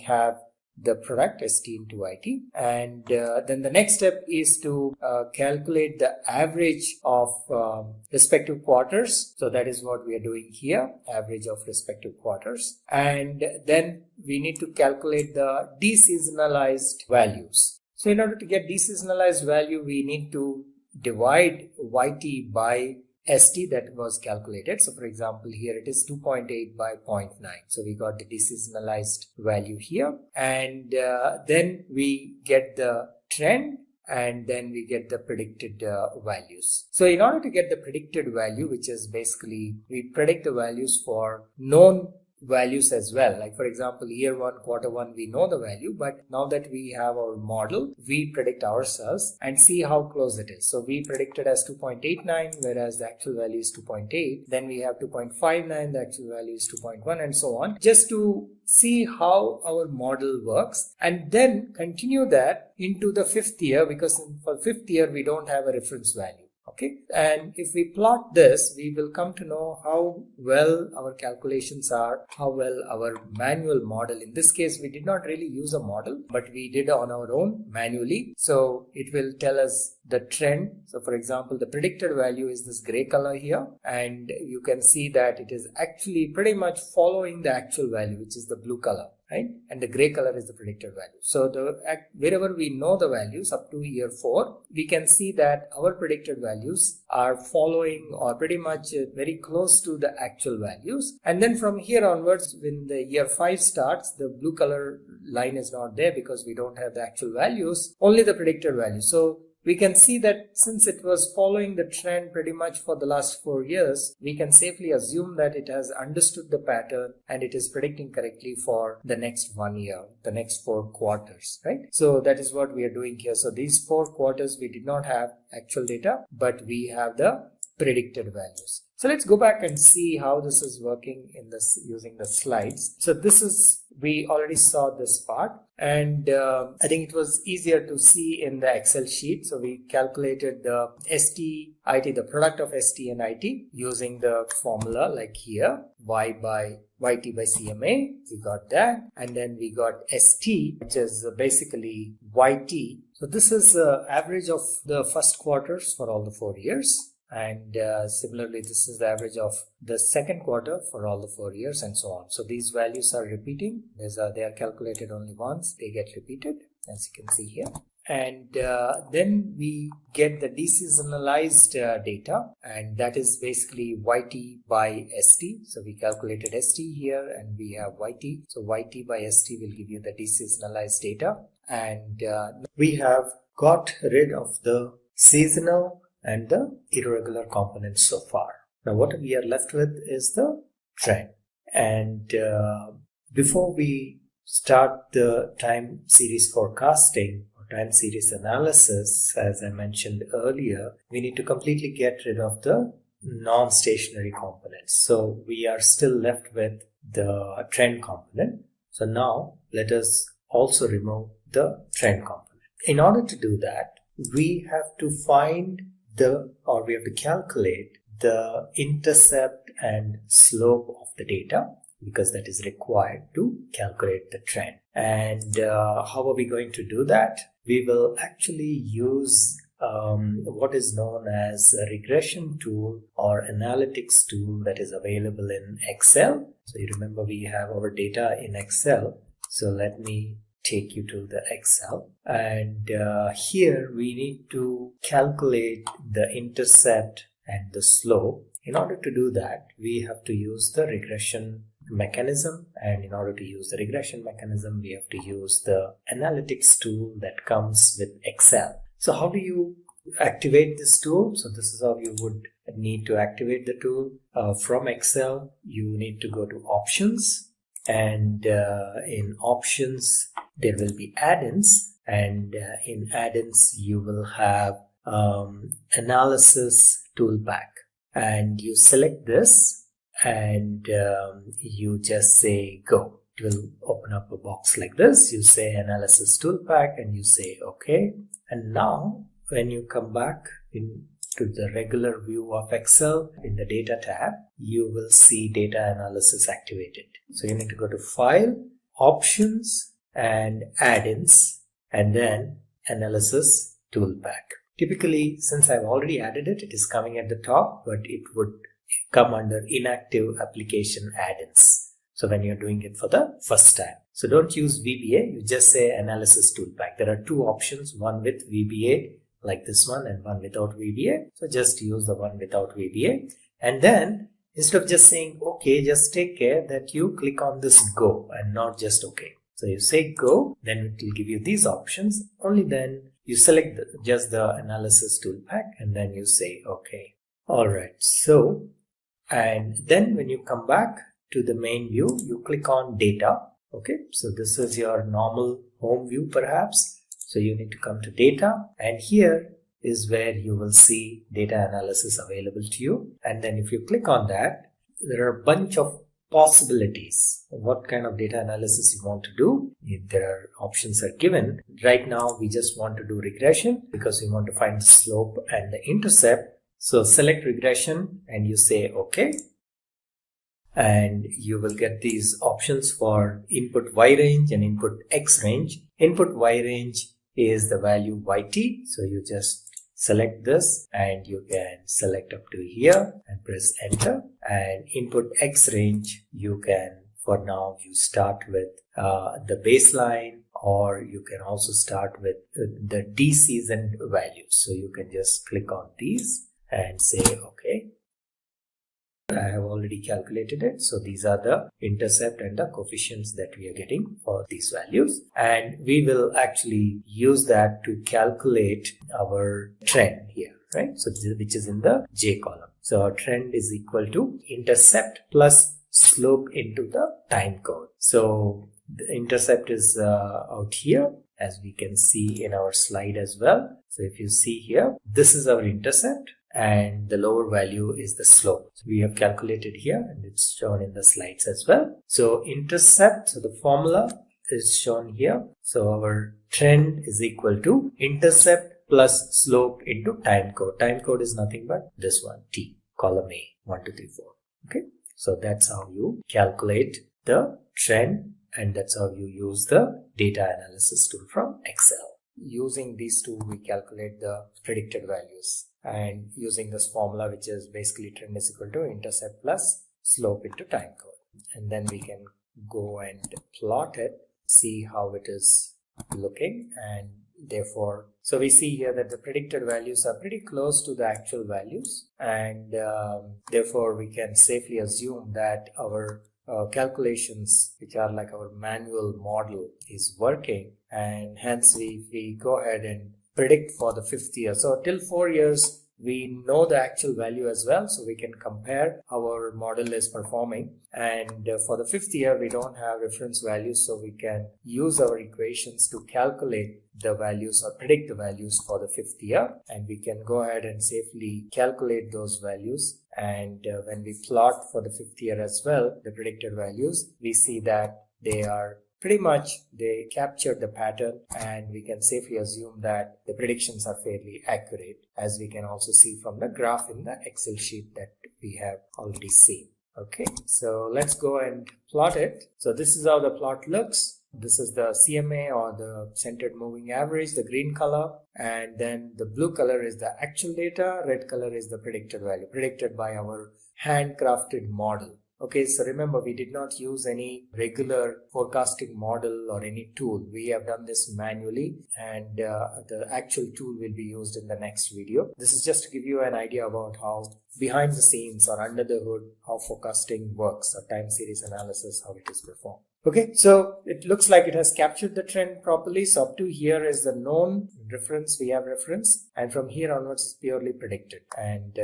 have the product ST into IT, and then the next step is to calculate the average of respective quarters. So that is what we are doing here, average of respective quarters. And then we need to calculate the deseasonalized values. So in order to get deseasonalized value, we need to divide YT by ST that was calculated. So for example, here it is 2.8 by 0.9. So we got the deseasonalized value here, and then we get the trend, and then we get the predicted values. So in order to get the predicted value, which is basically we predict the values for known values as well. Like for example, year 1, quarter 1, we know the value, but now that we have our model, we predict ourselves and see how close it is. So we predicted as 2.89, whereas the actual value is 2.8. Then we have 2.59, the actual value is 2.1, and so on, just to see how our model works, and then continue that into the 5th year, because for 5th year we don't have a reference value. Okay, and if we plot this, we will come to know how well our calculations are, how well our manual model. In this case, we did not really use a model, but we did on our own manually. So it will tell us the trend. So for example, the predicted value is this gray color here, and you can see that it is actually pretty much following the actual value, which is the blue color. Right? And the gray color is the predicted value. So wherever we know the values up to year 4, we can see that our predicted values are following or pretty much very close to the actual values. And then from here onwards, when the year 5 starts, the blue color line is not there because we don't have the actual values, only the predicted value. So we can see that since it was following the trend pretty much for the last 4 years, we can safely assume that it has understood the pattern and it is predicting correctly for the next 1 year, the next 4 quarters, right? So that is what we are doing here. So these 4 quarters, we did not have actual data, but we have the predicted values. So let's go back and see how this is working in this using the slides. So this is, we already saw this part, and I think it was easier to see in the Excel sheet. So we calculated the ST, IT, the product of ST and IT using the formula like here, YT by CMA, we got that, and then we got ST, which is basically YT. So this is average of the first quarters for all the 4 years. And similarly, this is the average of the second quarter for all the 4 years, and so on. So these values are repeating. They are calculated only once. They get repeated, as you can see here. And then we get the deseasonalized data, and that is basically YT by ST. So we calculated ST here, and we have YT. So YT by ST will give you the deseasonalized data. And we have got rid of the seasonal and the irregular components so far. Now what we are left with is the trend. And before we start the time series forecasting or time series analysis, as I mentioned earlier, we need to completely get rid of the non-stationary components. So we are still left with the trend component. So now let us also remove the trend component. In order to do that, we have to find we have to calculate the intercept and slope of the data, because that is required to calculate the trend. And how are we going to do that? We will actually use what is known as a regression tool or analytics tool that is available in Excel. So you remember we have our data in Excel. So let me take you to the Excel, and here we need to calculate the intercept and the slope. In order to do that, we have to use the regression mechanism, and in order to use the regression mechanism, we have to use the analytics tool that comes with Excel. So how do you activate this tool? So this is how you would need to activate the tool. From Excel, you need to go to options, and in options there will be add-ins, and in add-ins you will have analysis toolpack, and you select this and you just say go. It will open up a box like this. You say analysis toolpack and you say okay. And now when you come back into the regular view of Excel in the data tab, you will see data analysis activated. So you need to go to file, options, and add-ins, and then analysis toolpack. Typically, since I've already added it, it is coming at the top, but it would come under inactive application add-ins. So when you're doing it for the first time. So don't use VBA, you just say analysis toolpack. There are two options, one with VBA like this one and one without VBA. So just use the one without VBA. And then instead of just saying okay, just take care that you click on this go and not just okay. So you say go, then it will give you these options. Only then you select just the analysis toolpack and then you say okay. Alright, so and then when you come back to the main view, you click on data. Okay, so this is your normal home view perhaps. So you need to come to data, and here is where you will see data analysis available to you. And then if you click on that, there are a bunch of possibilities of what kind of data analysis you want to do. If there are options are given. Right now we just want to do regression because we want to find the slope and the intercept. So select regression and you say okay. And you will get these options for input Y range and input X range. Input Y range is the value YT. So you just select this and you can select up to here and press enter. And input X range, you can, for now, you start with the baseline, or you can also start with the deseasoned values. So you can just click on these and say okay. I have already calculated it. So these are the intercept and the coefficients that we are getting for these values. And we will actually use that to calculate our trend here, right? So which is in the J column. So our trend is equal to intercept plus slope into the time code. So the intercept is out here, as we can see in our slide as well. So if you see here, this is our intercept, and the lower value is the slope. So we have calculated here and it's shown in the slides as well. So intercept, so the formula is shown here. So our trend is equal to intercept plus slope into time code. Time code is nothing but this one, T, column A, 1, 2, 3, 4. Okay. So that's how you calculate the trend, and that's how you use the data analysis tool from Excel. Using these two, we calculate the predicted values. And using this formula, which is basically trend is equal to intercept plus slope into time code. And then we can go and plot it, see how it is looking, and therefore, so we see here that the predicted values are pretty close to the actual values, and therefore we can safely assume that our calculations, which are like our manual model, is working, and hence we go ahead and predict for the 5th year. So till 4 years we know the actual value as well, so we can compare how our model is performing. And for the 5th year we don't have reference values, so we can use our equations to calculate the values or predict the values for the 5th year, and we can go ahead and safely calculate those values. And when we plot for the 5th year as well, the predicted values, we see that they are pretty much, they capture the pattern, and we can safely assume that the predictions are fairly accurate, as we can also see from the graph in the Excel sheet that we have already seen. Okay, so let's go and plot it. So this is how the plot looks. This is the CMA, or the centered moving average, the green color, and then the blue color is the actual data, red color is the predicted value, predicted by our handcrafted model. Okay, so remember, we did not use any regular forecasting model or any tool. We have done this manually, and the actual tool will be used in the next video. This is just to give you an idea about how behind the scenes or under the hood, how forecasting works, or time series analysis, how it is performed. Okay, so it looks like it has captured the trend properly. So up to here is the known reference, we have reference, and from here onwards is purely predicted. And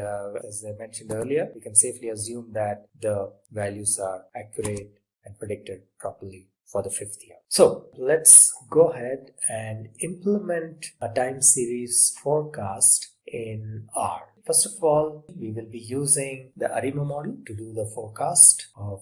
as I mentioned earlier, we can safely assume that the values are accurate and predicted properly for the 5th year. So let's go ahead and implement a time series forecast in R. First of all, we will be using the ARIMA model to do the forecast of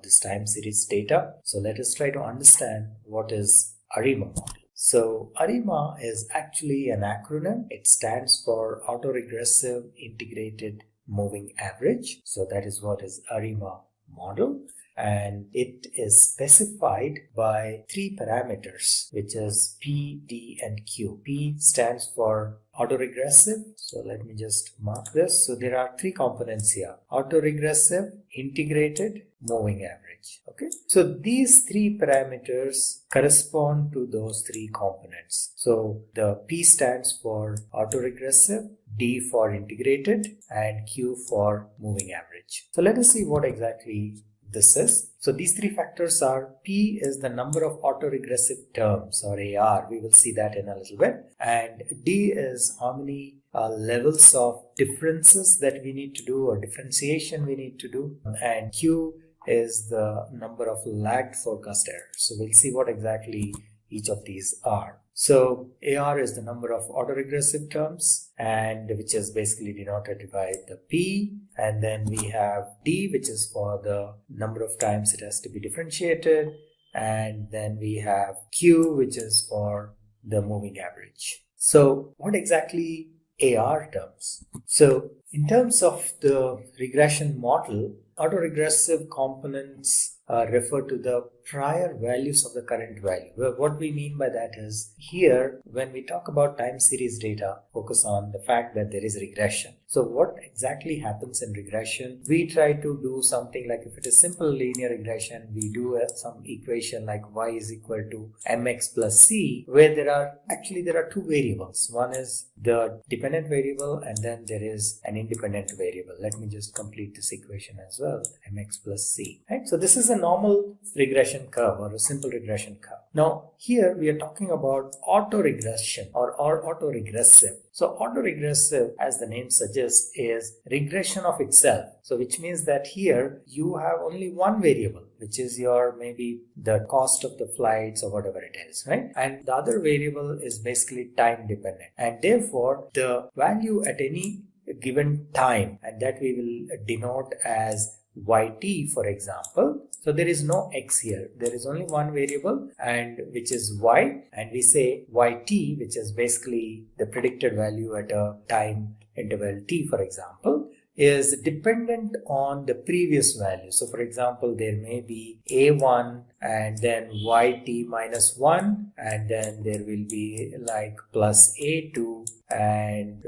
this time series data. So let us try to understand what is ARIMA model. So ARIMA is actually an acronym. It stands for Autoregressive Integrated Moving Average. So that is what is ARIMA model. And it is specified by 3 parameters, which is P, D, and Q. P stands for autoregressive. So let me just mark this. So there are 3 components here: autoregressive, integrated, moving average. Okay. So these 3 parameters correspond to those 3 components. So the P stands for autoregressive, D for integrated, and Q for moving average. So let us see what exactly this is. So these 3 factors are: P is the number of autoregressive terms, or AR. We will see that in a little bit. And D is how many levels of differences that we need to do, or differentiation we need to do. And Q is the number of lagged forecast errors. So we'll see what exactly each of these are. So AR is the number of autoregressive terms, and which is basically denoted by the P, and then we have D, which is for the number of times it has to be differentiated, and then we have Q, which is for the moving average. So what exactly AR terms? So in terms of the regression model, autoregressive components refer to the prior values of the current value. What we mean by that is, here when we talk about time series data, focus on the fact that there is regression. So what exactly happens in regression? We try to do something like, if it is simple linear regression, we do some equation like y is equal to mx plus c, where there are 2 variables. One is the dependent variable, and then there is an independent variable. Let me just complete this equation as well, mx plus c. Right? So this is a normal regression curve, or a simple regression curve. Now here we are talking about autoregression or autoregressive. So autoregressive, as the name suggests, is regression of itself. So which means that here you have only one variable, which is your maybe the cost of the flights or whatever it is, right? And the other variable is basically time dependent, and therefore the value at any given time, and that we will denote as yt, for example. So there is no x here, there is only one variable, and which is y, and we say yt, which is basically the predicted value at a time interval t, for example, is dependent on the previous value. So for example, there may be a1 and then yt minus 1, and then there will be like plus a2 and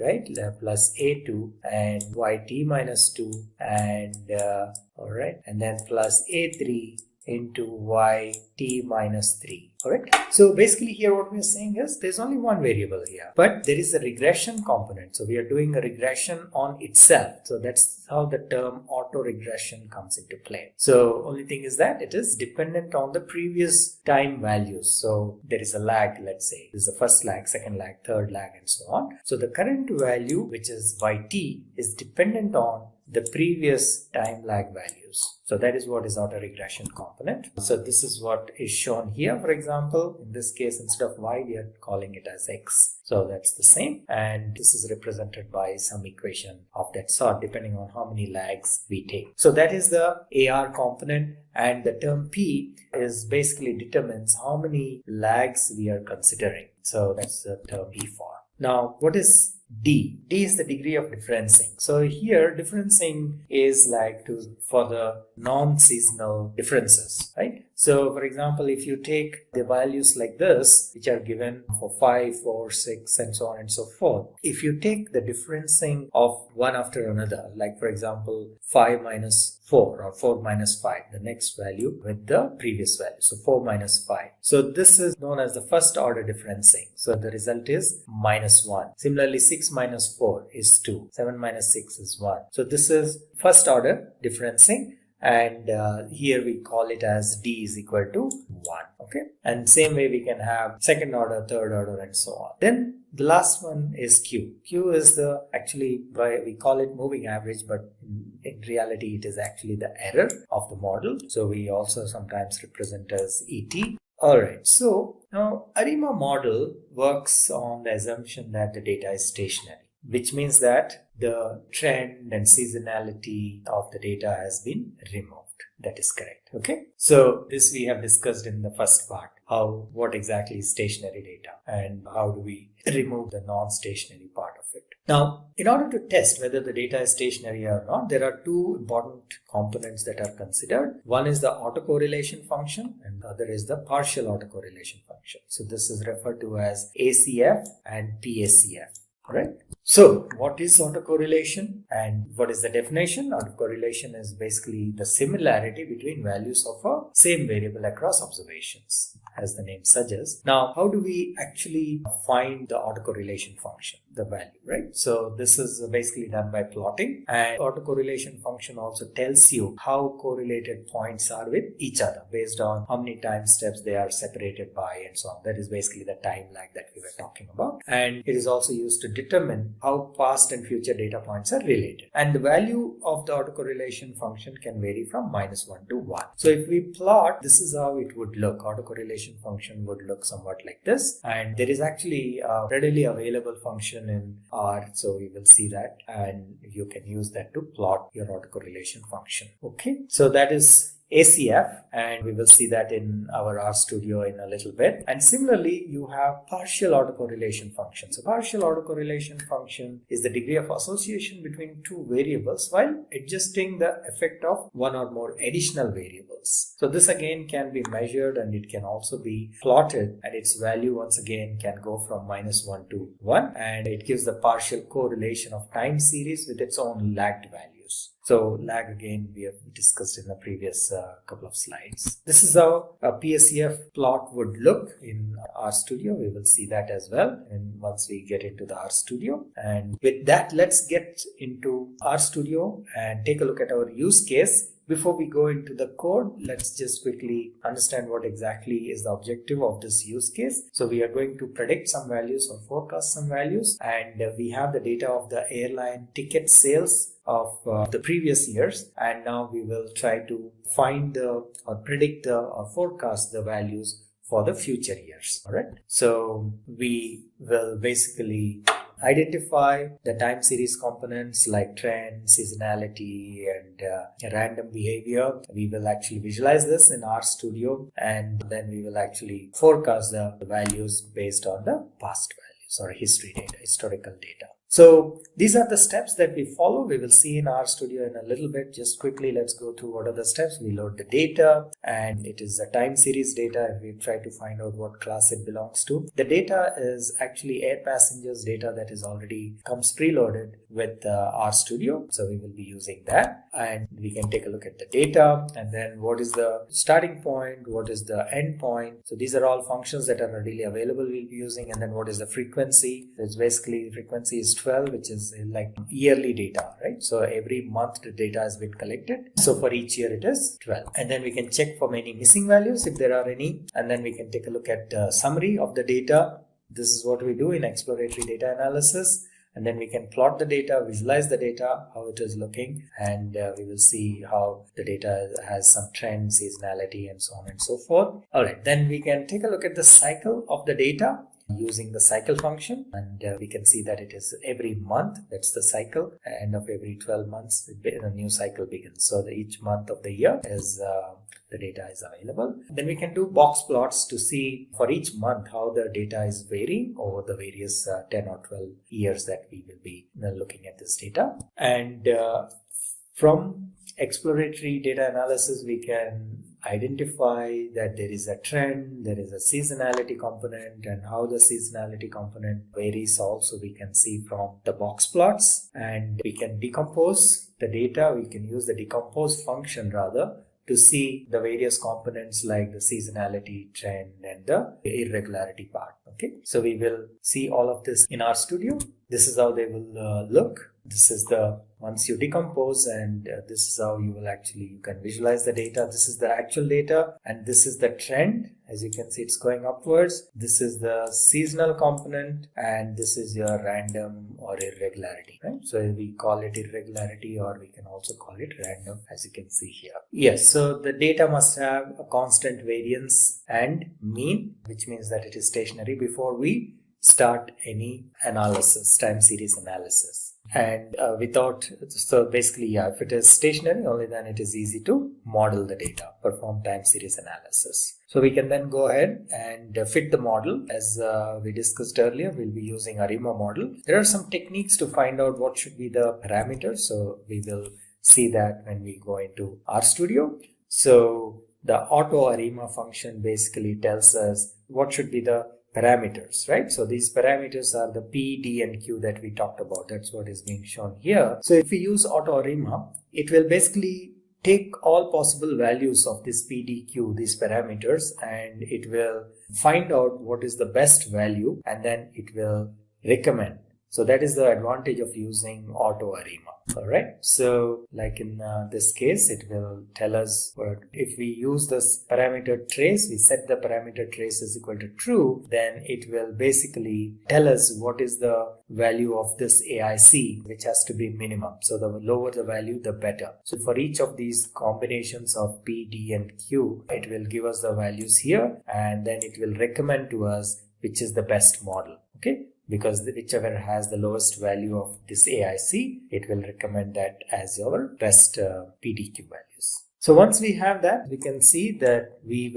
plus a2 and yt minus 2 and all right, and then plus a3 into yt minus 3. Alright, so basically here what we are saying is there's only one variable here, but there is a regression component. So we are doing a regression on itself. So that's how the term autoregression comes into play. So only thing is that it is dependent on the previous time values. So there is a lag, let's say this is the first lag, second lag, third lag, and so on. So the current value, which is yt, is dependent on the previous time lag values. So that is what is autoregression component. So this is what is shown here. For example, in this case, instead of y, we are calling it as x. So that's the same. And this is represented by some equation of that sort, depending on how many lags we take. So that is the AR component. And the term P is basically determines how many lags we are considering. So that's the term P for. Now, what is D? D is the degree of differencing. So here differencing is like for the non-seasonal differences, right? So for example, if you take the values like this, which are given for 5, 4, 6, and so on and so forth, if you take the differencing of one after another, like for example 5 minus 4 or 4 minus 5, the next value with the previous value, so 4 minus 5. So this is known as the first order differencing. So the result is minus 1. Similarly, 6 minus 4 is 2. 7 minus 6 is 1. So this is first order differencing, and here we call it as D is equal to 1. Okay, and same way we can have second order, third order, and so on. Then the last one is Q. Q is the, actually we call it moving average, but in reality it is actually the error of the model. So we also sometimes represent as ET. Alright, so now ARIMA model works on the assumption that the data is stationary, which means that the trend and seasonality of the data has been removed. That is correct. Okay, so this we have discussed in the first part, what exactly is stationary data and how do we remove the non-stationary part of it. Now, in order to test whether the data is stationary or not, there are two important components that are considered. One is the autocorrelation function and the other is the partial autocorrelation function. So this is referred to as ACF and PACF. Right? So what is autocorrelation and what is the definition? Autocorrelation is basically the similarity between values of a same variable across observations, as the name suggests. Now, how do we actually find the autocorrelation function, the value, right? So this is basically done by plotting, and autocorrelation function also tells you how correlated points are with each other based on how many time steps they are separated by and so on. That is basically the time lag that we were talking about. And it is also used to determine how past and future data points are related. And the value of the autocorrelation function can vary from -1 to 1. So if we plot, this is how it would look. Autocorrelation function would look somewhat like this. And there is actually a readily available function in R. So we will see that, and you can use that to plot your autocorrelation function. Okay, so that is ACF, and we will see that in our RStudio in a little bit. And similarly, you have partial autocorrelation function. So partial autocorrelation function is the degree of association between two variables while adjusting the effect of one or more additional variables. So this again can be measured and it can also be plotted, and its value once again can go from -1 to 1, and it gives the partial correlation of time series with its own lagged values. So lag again we have discussed in the previous couple of slides. This is how a PACF plot would look in RStudio. We will see that as well, and once we get into the RStudio. And with that, let's get into RStudio and take a look at our use case. Before we go into the code, let's just quickly understand what exactly is the objective of this use case. So we are going to predict some values or forecast some values, and we have the data of the airline ticket sales of the previous years, and now we will try to find or predict or forecast the values for the future years. All right, so we will basically identify the time series components like trend, seasonality, and random behavior. We will actually visualize this in RStudio, and then we will actually forecast the values based on the past values or history data, historical data. So these are the steps that we follow. We will see in RStudio in a little bit. Just quickly, let's go through what are the steps. We load the data, and it is the time series data, and we try to find out what class it belongs to. The data is actually air passengers data that is already comes preloaded with RStudio. So we will be using that, and we can take a look at the data, and then what is the starting point, what is the end point. So these are all functions that are readily available we'll be using, and then what is the frequency. It's basically frequency is 12, which is like yearly data, right? So every month the data has been collected. So for each year it is 12. And then we can check for any missing values if there are any. And then we can take a look at summary of the data. This is what we do in exploratory data analysis. And then we can plot the data, visualize the data, how it is looking, and we will see how the data has some trend, seasonality, and so on and so forth. All right, then we can take a look at the cycle of the data using the cycle function, and we can see that it is every month. That's the cycle. End of every 12 months a new cycle begins. So each month of the year is the data is available. Then we can do box plots to see for each month how the data is varying over the various 10 or 12 years that we will be looking at this data. And from exploratory data analysis, we can identify that there is a trend, there is a seasonality component, and how the seasonality component varies also we can see from the box plots. And we can decompose the data. We can use the decompose function rather to see the various components like the seasonality, trend, and the irregularity part. Okay, so we will see all of this in RStudio. This is how they will look. This is the once you decompose, and this is how you can visualize the data. This is the actual data, and this is the trend. As you can see, it's going upwards. This is the seasonal component, and this is your random or irregularity, right? So we call it irregularity, or we can also call it random, as you can see here. Yes, so the data must have a constant variance and mean, which means that it is stationary before we start any analysis, time series analysis. And so basically, yeah, if it is stationary, only then it is easy to model the data, perform time series analysis. So we can then go ahead and fit the model. As we discussed earlier, we'll be using ARIMA model. There are some techniques to find out what should be the parameters. So we will see that when we go into RStudio. So the auto ARIMA function basically tells us what should be the parameters, right? So these parameters are the P, D, and Q that we talked about. That's what is being shown here. So if we use auto ARIMA, it will basically take all possible values of this P, D, Q, these parameters, and it will find out what is the best value, and then it will recommend. So that is the advantage of using auto ARIMA. All right. So like in this case, it will tell us if we use this parameter trace, we set the parameter trace is equal to true, then it will basically tell us what is the value of this AIC, which has to be minimum. So the lower the value, the better. So for each of these combinations of P, D, and Q, it will give us the values here, and then it will recommend to us which is the best model. Okay. Because whichever has the lowest value of this AIC, it will recommend that as our best PDQ values. So once we have that, we can see that we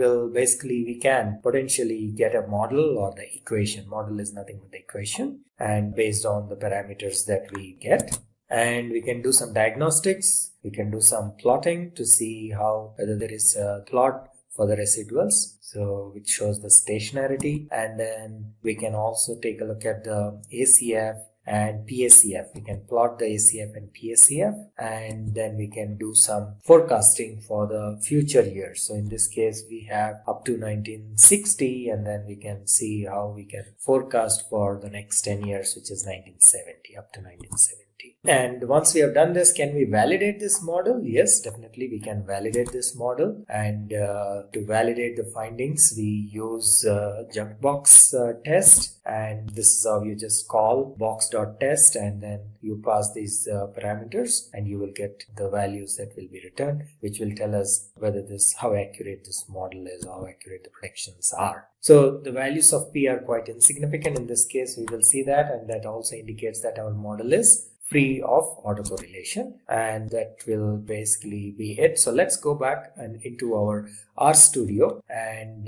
can potentially get a model or the equation. Model is nothing but the equation, and based on the parameters that we get. And we can do some diagnostics. We can do some plotting to see whether there is a plot for the residuals, so which shows the stationarity. And then we can also take a look at the ACF and PACF. We can plot the ACF and PACF, and then we can do some forecasting for the future years. So in this case, we have up to 1960, and then we can see how we can forecast for the next 10 years, which is 1970, up to 1970. And once we have done this, can we validate this model? Yes, definitely we can validate this model. And to validate the findings, we use junk box test. And this is how you just call box.test, and then you pass these parameters, and you will get the values that will be returned, which will tell us whether how accurate this model is, how accurate the predictions are. So the values of P are quite insignificant in this case. We will see that, and that also indicates that our model is free of autocorrelation, and that will basically be it. So let's go back and into our RStudio and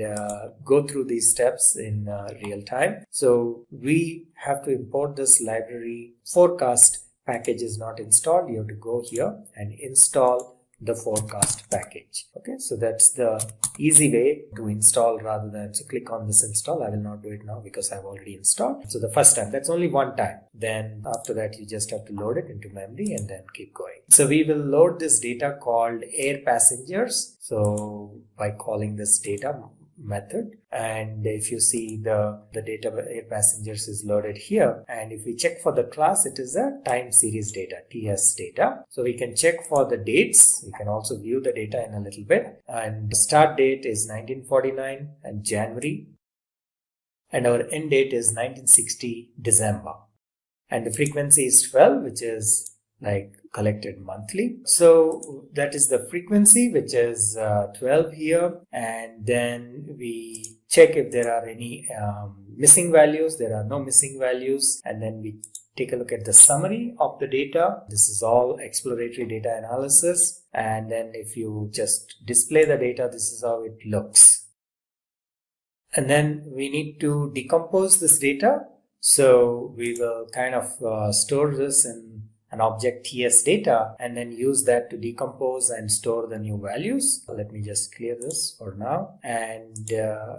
go through these steps in real time. So we have to import this library. Forecast package is not installed. You have to go here and install the forecast package. Okay, so that's the easy way to install rather than, so click on this install. I will not do it now because I've already installed. So the first time, that's only one time. Then after that, you just have to load it into memory and then keep going. So we will load this data called air passengers. So by calling this data method, and if you see the data air passengers is loaded here, and if we check for the class, it is a time series data, TS data. So we can check for the dates. We can also view the data in a little bit, and the start date is 1949 and January, and our end date is 1960 December, and the frequency is 12, which is like collected monthly. So that is the frequency, which is 12 here. And then we check if there are any missing values. There are no missing values. And then we take a look at the summary of the data. This is all exploratory data analysis. And then if you just display the data, this is how it looks. And then we need to decompose this data. So we will kind of store this in an object TS data and then use that to decompose and store the new values. Let me just clear this for now. And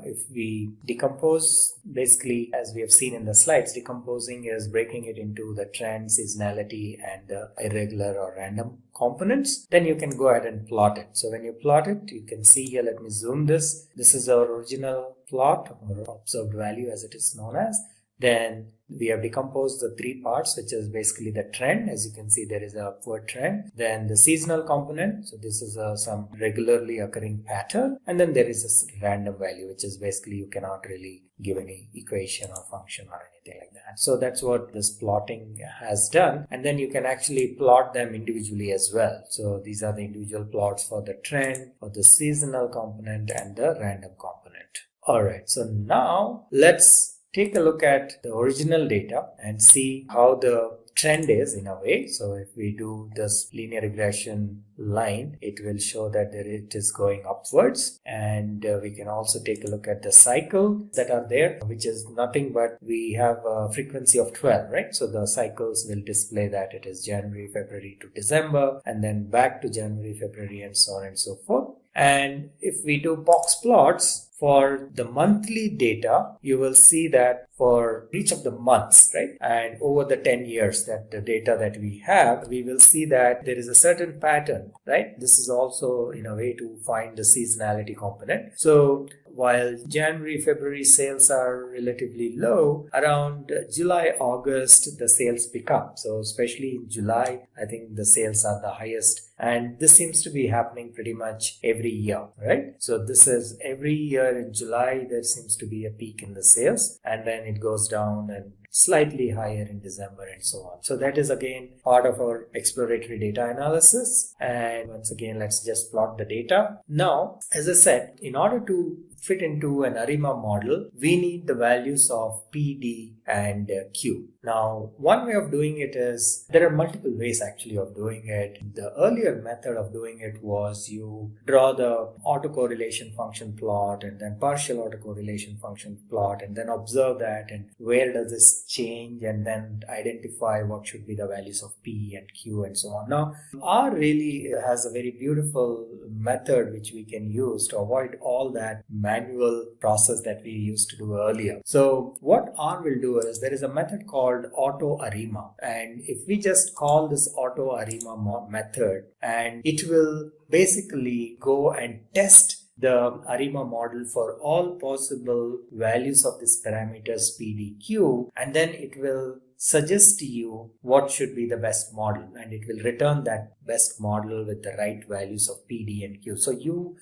if we decompose, basically, as we have seen in the slides, decomposing is breaking it into the trend, seasonality, and the irregular or random components. Then you can go ahead and plot it. So when you plot it, you can see here, let me zoom this. This is our original plot or observed value as it is known as. Then we have decomposed the three parts, which is basically the trend. As you can see, there is an upward trend. Then the seasonal component. So this is some regularly occurring pattern. And then there is a random value, which is basically you cannot really give any equation or function or anything like that. So that's what this plotting has done. And then you can actually plot them individually as well. So these are the individual plots for the trend, for the seasonal component, and the random component. All right. So now let's take a look at the original data and see how the trend is in a way. So if we do this linear regression line, it will show that it is going upwards. And we can also take a look at the cycle that are there, which is nothing but we have a frequency of 12, right? So the cycles will display that it is January, February to December, and then back to January, February, and so on and so forth. And if we do box plots for the monthly data, you will see that for each of the months, right? And over the 10 years that the data that we have, we will see that there is a certain pattern, right? This is also in a way to find the seasonality component. So while January, February sales are relatively low, around July, August, the sales pick up. So especially in July, I think the sales are the highest. And this seems to be happening pretty much every year, right? So this is every year in July, there seems to be a peak in the sales, and then it goes down and slightly higher in December and so on. So that is again part of our exploratory data analysis. And once again, let's just plot the data. Now, as I said, in order to fit into an ARIMA model, we need the values of P, D, and Q. Now, one way of doing it is, there are multiple ways actually of doing it. The earlier method of doing it was you draw the autocorrelation function plot and then partial autocorrelation function plot and then observe that and where does this change and then identify what should be the values of P and Q and so on. Now, R really has a very beautiful method which we can use to avoid all that manual process that we used to do earlier. So what R will do is, there is a method called auto ARIMA, and if we just call this auto ARIMA method, and it will basically go and test the ARIMA model for all possible values of this parameters PDQ, and then it will suggest to you what should be the best model, and it will return that best model with the right values of P, D, and Q. So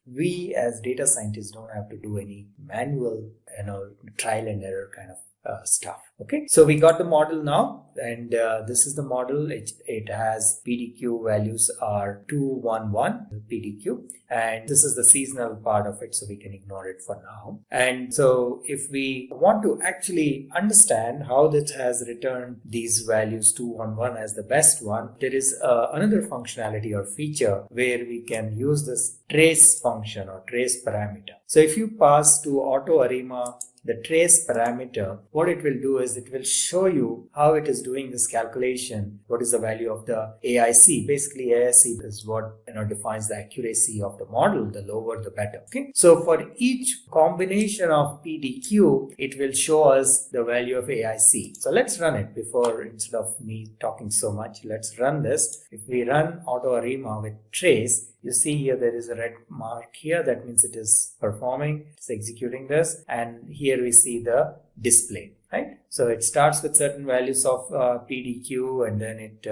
we as data scientists don't have to do any manual, trial and error kind of stuff. Okay, so we got the model now, and this is the model. It has PDQ values are 211 PDQ, and this is the seasonal part of it, so we can ignore it for now. And so if we want to actually understand how this has returned these values 211 as the best one, there is another functionality or feature where we can use this trace function or trace parameter. So if you pass to auto ARIMA the trace parameter, what it will do is it will show you how it is doing this calculation. What is the value of the AIC? Basically, AIC is what defines the accuracy of the model. The lower, the better. Okay. So for each combination of PDQ, it will show us the value of AIC. So let's run it instead of me talking so much. Let's run this. If we run auto ARIMA with trace, you see here there is a red mark here. That means it is performing, it's executing this. And here we see the display, right? So it starts with certain values of PDQ, and then it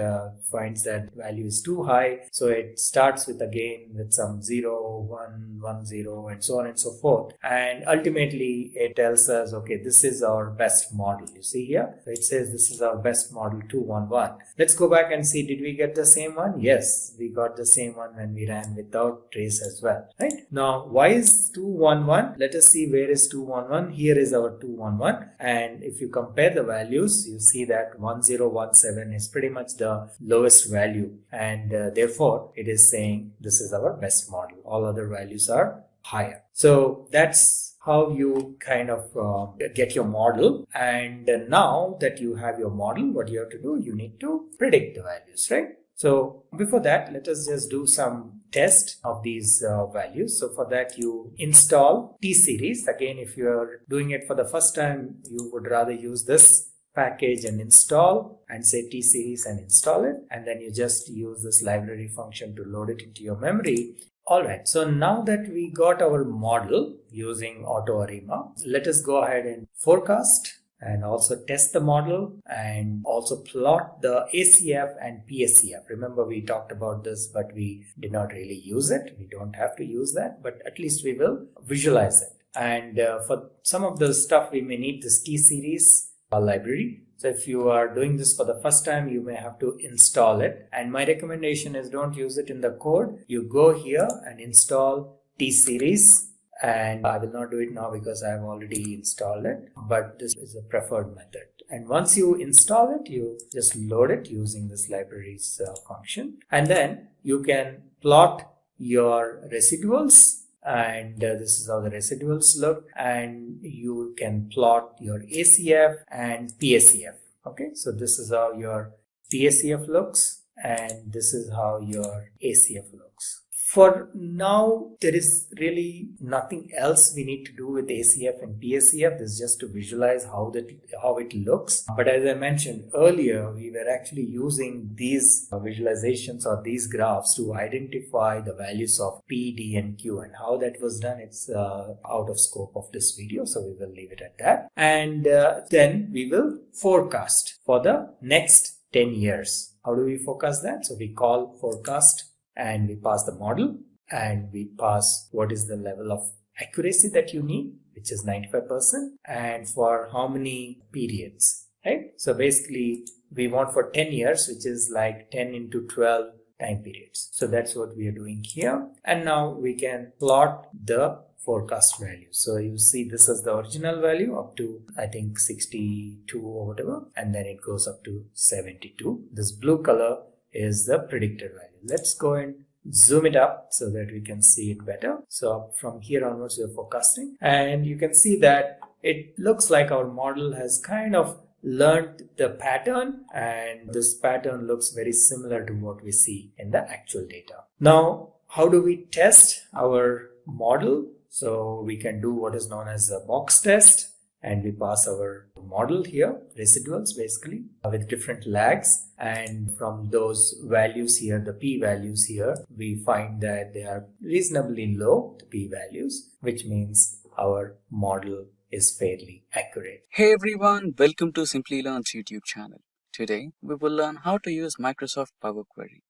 finds that value is too high. So it starts with again with some 0, 1, 1, 0, and so on and so forth. And ultimately it tells us, okay, this is our best model. You see here, so it says this is our best model 211. Let's go back and see, did we get the same one? Yes, we got the same one when we ran without trace as well, right? Now, why is 211? Let us see where is 211. Here is our 211. And if you compare the values, you see that 1017 is pretty much the lowest value, and therefore it is saying this is our best model. All other values are higher. So that's how you kind of get your model. And now that you have your model, what you have to do, you need to predict the values, right? So before that, let us just do some test of these values. So for that, you install T-Series. Again, if you are doing it for the first time, you would rather use this package and install and say T-Series and install it. And then you just use this library function to load it into your memory. Alright, so now that we got our model using AutoArima, let us go ahead and forecast and also test the model and also plot the ACF and PSCF. Remember, we talked about this, but we did not really use it. We don't have to use that, but at least we will visualize it. And for some of the stuff, we may need this T-Series library. So if you are doing this for the first time, you may have to install it. And my recommendation is don't use it in the code. You go here and install T-Series. And I will not do it now because I have already installed it. But this is a preferred method. And once you install it, you just load it using this libraries function. And then you can plot your residuals. And this is how the residuals look, and you can plot your ACF and PSCF. Okay, so this is how your PSCF looks, and this is how your ACF looks. For now, there is really nothing else we need to do with ACF and PSCF. This is just to visualize how it looks. But as I mentioned earlier, we were actually using these visualizations or these graphs to identify the values of P, D, and Q. And how that was done, it's out of scope of this video, so we will leave it at that. And then we will forecast for the next 10 years. How do we forecast that? So we call forecast, and we pass the model, and we pass what is the level of accuracy that you need, which is 95%, and for how many periods, right? So basically we want for 10 years, which is like 10 into 12 time periods. So that's what we are doing here. And now we can plot the forecast value. So you see this is the original value up to I think 62 or whatever, and then it goes up to 72. This blue color is the predicted value. Let's go and zoom it up so that we can see it better. So from here onwards, we are forecasting, and you can see that it looks like our model has kind of learned the pattern, and this pattern looks very similar to what we see in the actual data. Now, how do we test our model? So we can do what is known as a box test, and we pass our model here, residuals basically, with different lags. And from those values here, the P values here, we find that they are reasonably low, the P values, which means our model is fairly accurate.
Hey everyone, welcome to Simplilearn's YouTube channel. Today, we will learn how to use Microsoft Power Query.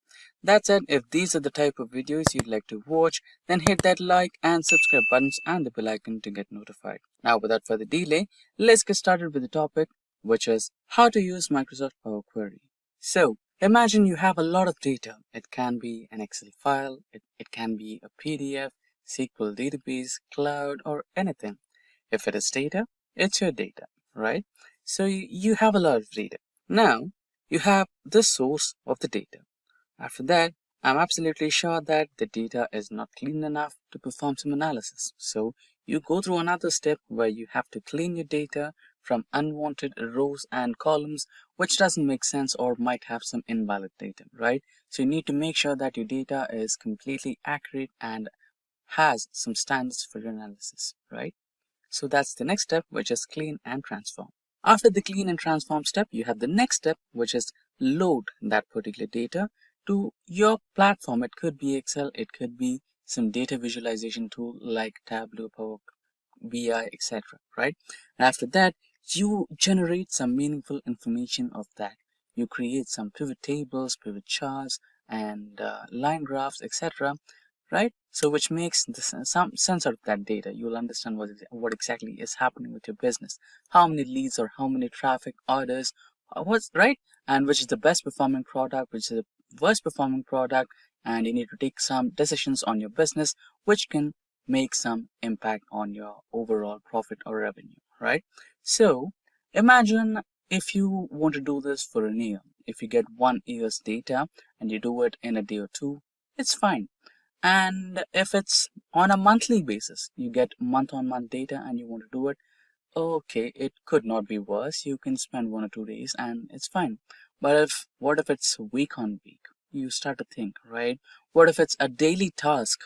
That said, if these are the type of videos you'd like to watch, then hit that like and subscribe buttons and the bell icon to get notified. Now, without further delay, let's get started with the topic, which is how to use Microsoft Power Query. So, imagine you have a lot of data. It can be an Excel file, it can be a PDF, SQL database, cloud, or anything. If it is data, it's your data, right? So you have a lot of data. Now, you have the source of the data. After that, I'm absolutely sure that the data is not clean enough to perform some analysis. So you go through another step where you have to clean your data from unwanted rows and columns, which doesn't make sense or might have some invalid data, right? So you need to make sure that your data is completely accurate and has some standards for your analysis, right? So that's the next step, which is clean and transform. After the clean and transform step, you have the next step, which is load that particular data to your platform. It could be Excel, it could be some data visualization tool like Tableau, Power BI, etc. right? And after that, you generate some meaningful information of that. You create some pivot tables, pivot charts, and line graphs, etc. right? So which makes some sense out of that data. You'll understand what exactly is happening with your business, how many leads or how many traffic orders, what's right, and which is the best performing product, which is the worst performing product, and you need to take some decisions on your business which can make some impact on your overall profit or revenue, right? So imagine if you want to do this for a year. If you get 1 year's data and you do it in a day or two, it's fine. And if it's on a monthly basis. You get month-on-month data and you want to do it. Okay, it could not be worse. You can spend 1 or 2 days and it's fine. But what if it's week on week? You start to think, right? What if it's a daily task?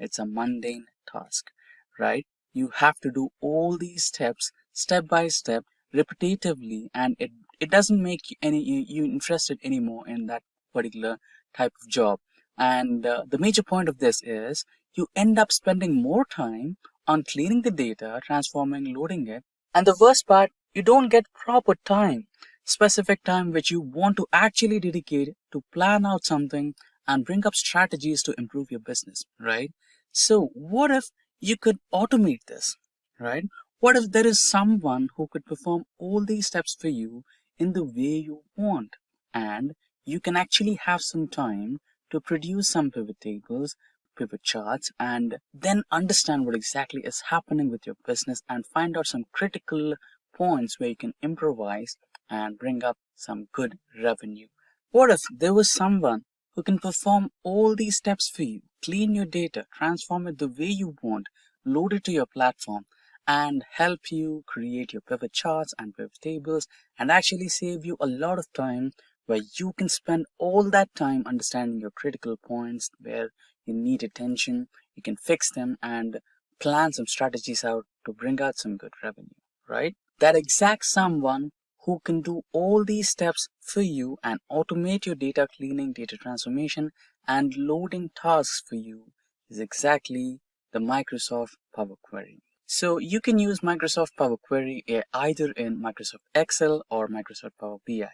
It's a mundane task, right? You have to do all these steps step by step repetitively, and it doesn't make you interested anymore in that particular type of job. And the major point of this is you end up spending more time on cleaning the data, transforming, loading it. And the worst part, you don't get proper time, specific time which you want to actually dedicate to plan out something and bring up strategies to improve your business, right? So what if you could automate this, right? What if there is someone who could perform all these steps for you in the way you want, and you can actually have some time to produce some pivot tables, pivot charts, and then understand what exactly is happening with your business and find out some critical points where you can improvise and bring up some good revenue. What if there was someone who can perform all these steps for you, clean your data, transform it the way you want, load it to your platform, and help you create your pivot charts and pivot tables, and actually save you a lot of time where you can spend all that time understanding your critical points where you need attention, you can fix them and plan some strategies out to bring out some good revenue, right? That exact someone who can do all these steps for you and automate your data cleaning, data transformation, and loading tasks for you is exactly the Microsoft Power Query. So you can use Microsoft Power Query either in Microsoft Excel or Microsoft Power BI,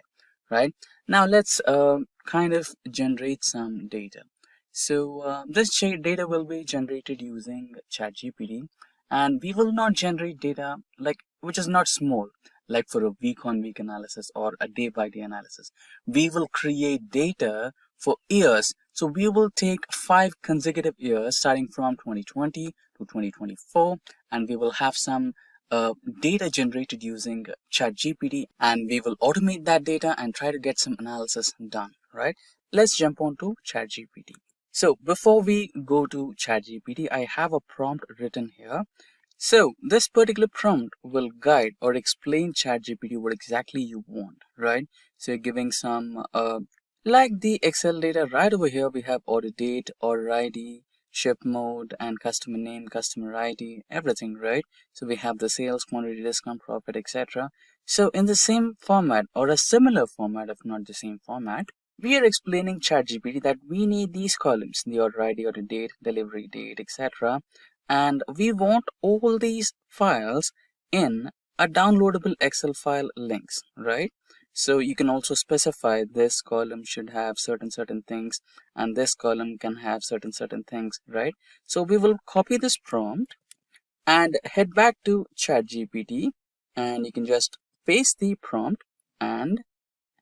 right? Now let's kind of generate some data. So this data will be generated using ChatGPT, and we will not generate data which is not small, like for a week-on-week analysis or a day-by-day analysis. We will create data for years. So we will take 5 consecutive years starting from 2020 to 2024, and we will have some data generated using ChatGPT, and we will automate that data and try to get some analysis done, right? Let's jump on to ChatGPT. So before we go to ChatGPT, I have a prompt written here. So this particular prompt will guide or explain ChatGPT what exactly you want, right? So you're giving some, like the Excel data right over here, we have order date, order ID, ship mode, and customer name, customer ID, everything, right? So we have the sales, quantity, discount, profit, etc. So in the same format or a similar format, if not the same format, we are explaining ChatGPT that we need these columns, the order ID, order date, delivery date, etc. And we want all these files in a downloadable Excel file links, right? So you can also specify this column should have certain things, and this column can have certain things, right? So we will copy this prompt and head back to ChatGPT, and you can just paste the prompt and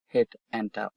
hit enter.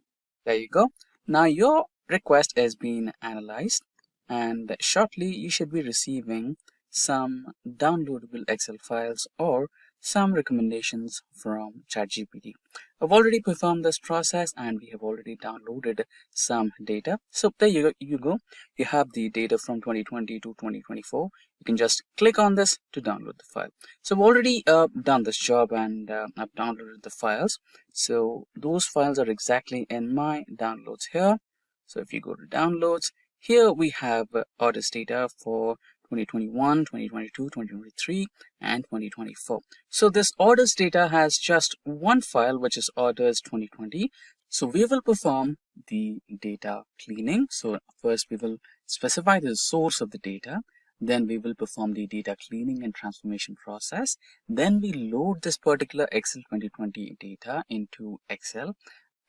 There you go. Now your request has been analyzed, and shortly you should be receiving some downloadable Excel files or some recommendations from ChatGPT. I've already performed this process and we have already downloaded some data. So there you go. You have the data from 2020 to 2024. You can just click on this to download the file. So I've already done this job, and I've downloaded the files. So those files are exactly in my downloads here. So if you go to downloads, here we have orders data for 2021, 2022, 2023, and 2024. So this orders data has just one file, which is orders 2020. So we will perform the data cleaning. So first we will specify the source of the data. Then we will perform the data cleaning and transformation process. Then we load this particular Excel 2020 data into Excel.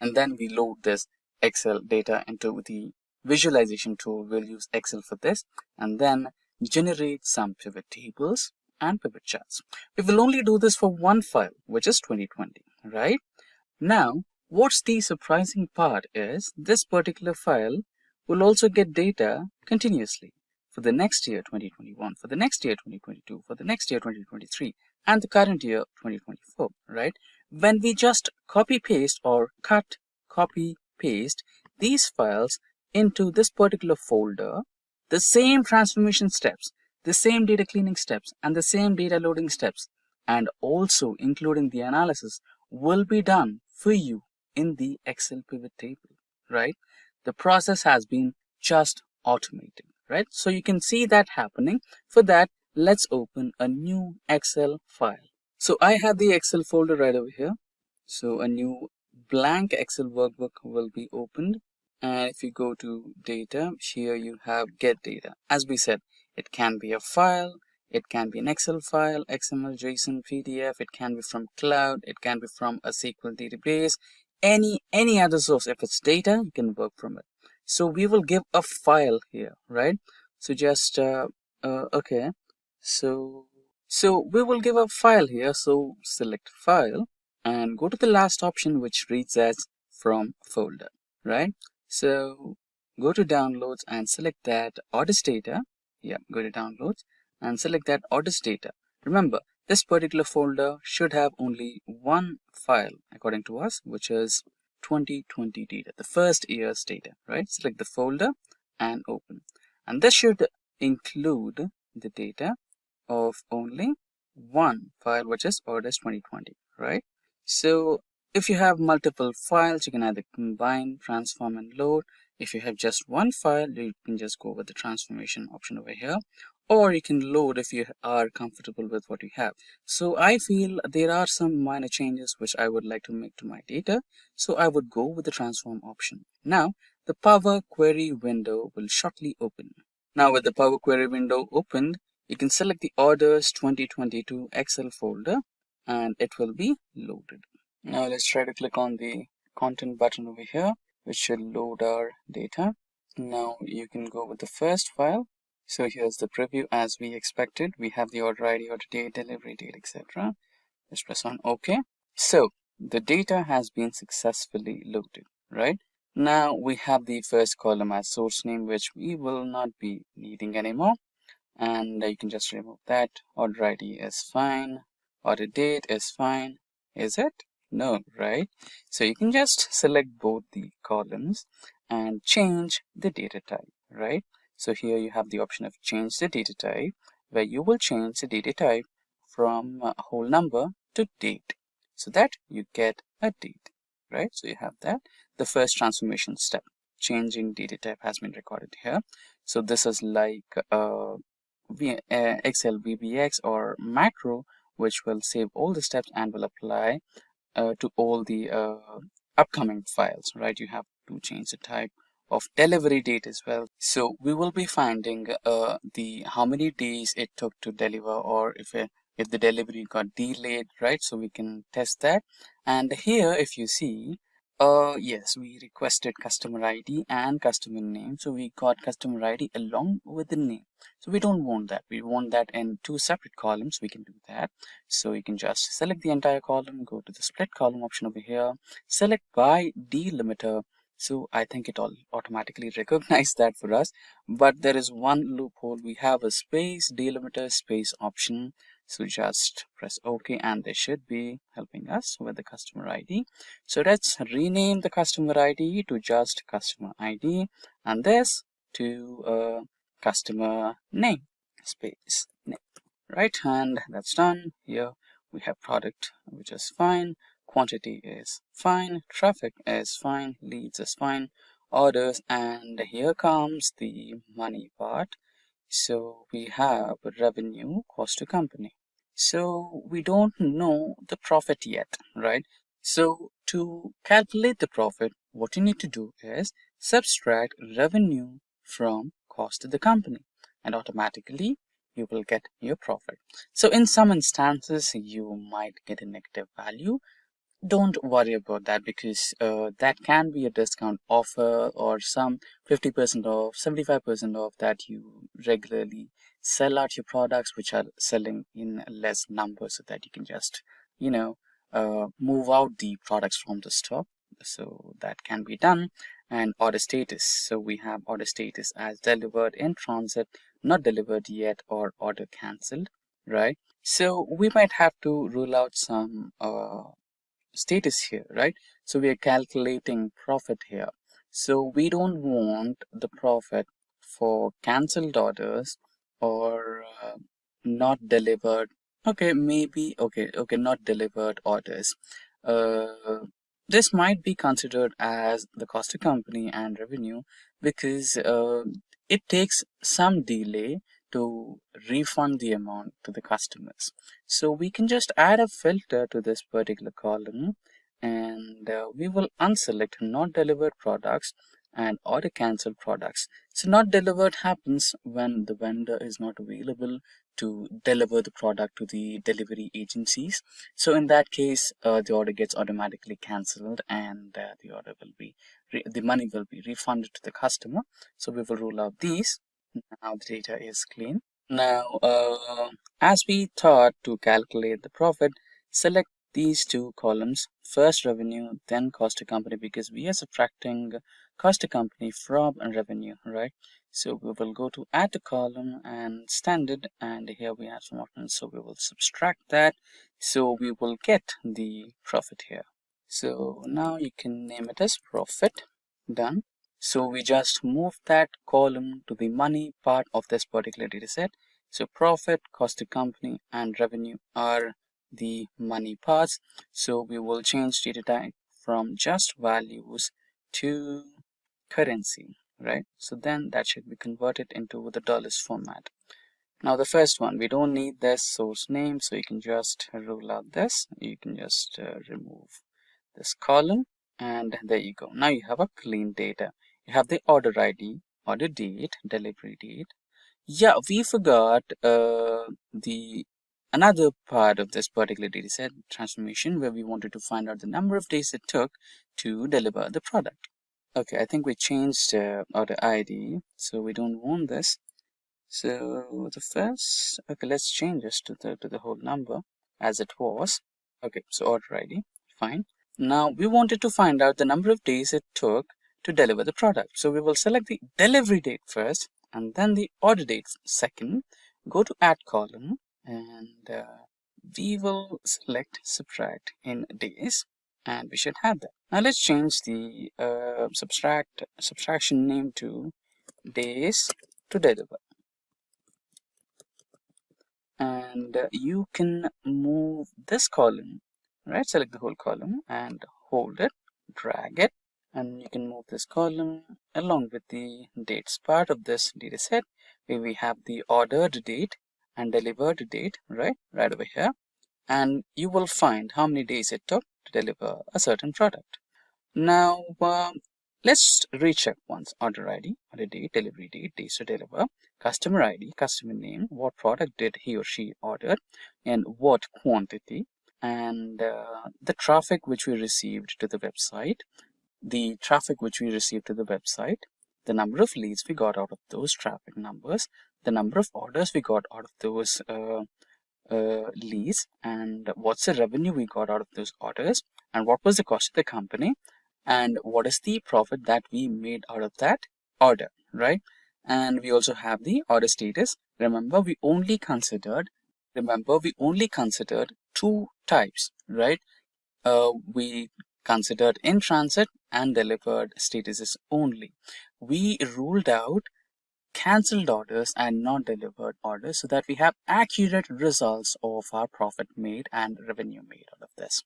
And then we load this Excel data into the visualization tool. We'll use Excel for this. And then generate some pivot tables and pivot charts. We will only do this for one file, which is 2020, right? Now, what's the surprising part is this particular file will also get data continuously for the next year 2021, for the next year 2022, for the next year 2023, and the current year 2024, right? When we just copy paste or cut, copy paste these files into this particular folder, the same transformation steps, the same data cleaning steps and the same data loading steps, and also including the analysis, will be done for you in the Excel pivot table, right? The process has been just automated, right? So you can see that happening. For that, let's open a new Excel file. So I have the Excel folder right over here. So a new blank Excel workbook will be opened. And if you go to data, here you have get data. As we said, it can be a file, it can be an Excel file, XML, JSON, PDF, it can be from cloud, it can be from a SQL database, any other source. If it's data, you can work from it. So we will give a file here, right? So just okay, so we will give a file here. So select file and go to the last option, which reads as from folder, right? So go to downloads and select that orders data. Yeah, go to downloads and select that orders data. Remember, this particular folder should have only one file according to us, which is 2020 data, the first year's data, right? Select the folder and open. And this should include the data of only one file, which is orders 2020, right? So if you have multiple files, you can either combine, transform, and load. If you have just one file, you can just go with the transformation option over here, or you can load if you are comfortable with what you have. So I feel there are some minor changes which I would like to make to my data, so I would go with the transform option. Now the Power Query window will shortly open. Now with the Power Query window opened, you can select the orders 2022 Excel folder and it will be loaded. Now let's try to click on the content button over here, which should load our data. Now you can go with the first file. So here's the preview as we expected. We have the order ID, order date, delivery date, etc. Let's press on OK. So the data has been successfully loaded, right? Now we have the first column as source name, which we will not be needing anymore. And you can just remove that. Order ID is fine. Order date is fine. Is it? No, right? So you can just select both the columns and change the data type, right? So here you have the option of change the data type, where you will change the data type from a whole number to date, so that you get a date, right? So you have that. The first transformation step, changing data type, has been recorded here. So this is like Excel VBX or macro, which will save all the steps and will apply to all the upcoming files, right? You have to change the type of delivery date as well. So we will be finding the how many days it took to deliver, or if the delivery got delayed, right? So we can test that. And here, if you see, yes, we requested customer ID and customer name. So we got customer ID along with the name. So we don't want that. We want that in two separate columns. We can do that. So you can just select the entire column, go to the split column option over here, select by delimiter. So I think it all automatically recognized that for us. But there is one loophole. We have a space delimiter space option. So just press OK and they should be helping us with the customer ID. So let's rename the customer ID to just customer ID and this to customer name space name, right? And that's done. Here we have product, which is fine, quantity is fine, traffic is fine, leads is fine, orders, and here comes the money part. So we have revenue, cost to company. So we don't know the profit yet, right? So to calculate the profit, what you need to do is subtract revenue from cost to the company, and automatically you will get your profit. So in some instances, you might get a negative value. Don't worry about that, because that can be a discount offer or some 50% off, 75% off that you regularly sell out your products which are selling in less numbers, so that you can just, move out the products from the stock. So that can be done. And order status. So we have order status as delivered, in transit, not delivered yet, or order cancelled, right? So we might have to rule out some status here, right? So we are calculating profit here. So we don't want the profit for cancelled orders or not delivered. Okay, maybe, okay, not delivered orders. This might be considered as the cost to company and revenue because it takes some delay to refund the amount to the customers. So we can just add a filter to this particular column, and we will unselect not delivered products and order cancelled products. So not delivered happens when the vendor is not available to deliver the product to the delivery agencies. So in that case, the order gets automatically cancelled, and the order will be the money will be refunded to the customer. So we will rule out these. Now the data is clean. Now, as we thought to calculate the profit, select these two columns, first revenue, then cost to company, because we are subtracting cost to company from revenue, right? So we will go to add to column and standard, and here we have some options. So we will subtract that. So we will get the profit here. So now you can name it as profit. Done. So we just move that column to the money part of this particular data set. So profit, cost to company, and revenue are the money parts. So we will change data type from just values to currency, right? So then that should be converted into the dollars format. Now the first one, we don't need this source name, so you can just rule out this. You can just remove this column, and there you go. Now you have a clean data. You have the order ID, order date, delivery date. Yeah, we forgot the another part of this particular data set, transformation, where we wanted to find out the number of days it took to deliver the product. Okay, I think we changed order ID, so we don't want this. So the first, okay, let's change this to the whole number as it was. Okay, so order ID, fine. Now we wanted to find out the number of days it took to deliver the product. So we will select the delivery date first and then the order date second. Go to add column, and we will select subtract in days, and we should have that. Now let's change the subtraction name to days to deliver. And you can move this column, right? Select the whole column and hold it, drag it, and you can move this column along with the dates part of this data set, where we have the ordered date and delivered date, right over here. And you will find how many days it took to deliver a certain product. Now let's recheck once. Order ID, order date, delivery date, days to deliver, customer ID, customer name, what product did he or she order, and what quantity, and the traffic which we received to the website, the number of leads we got out of those traffic numbers, the number of orders we got out of those leads, and what's the revenue we got out of those orders, and what was the cost of the company, and what is the profit that we made out of that order, right? And we also have the order status. Remember, we only considered two types, right? We considered in transit and delivered statuses only. We ruled out cancelled orders and not delivered orders so that we have accurate results of our profit made and revenue made out of this,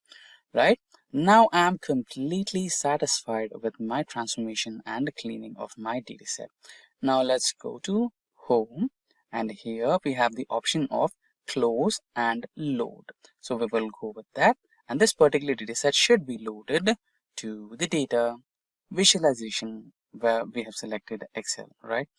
right? Now I'm completely satisfied with my transformation and the cleaning of my dataset. Now let's go to home, and here we have the option of close and load. So we will go with that, and this particular dataset should be loaded to the data visualization where we have selected Excel, right?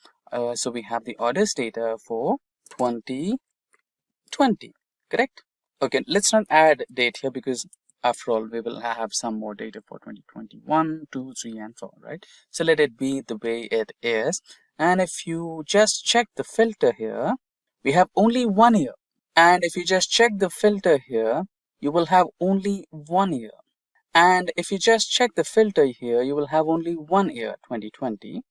So we have the orders data for 2020, correct? Okay, let's not add date here because after all, we will have some more data for 2021, 2, 3, and 4, right? So let it be the way it is. And if you just check the filter here, we have only 1 year. And if you just check the filter here, you will have only 1 year. And if you just check the filter here, you will have only 1 year, 2020.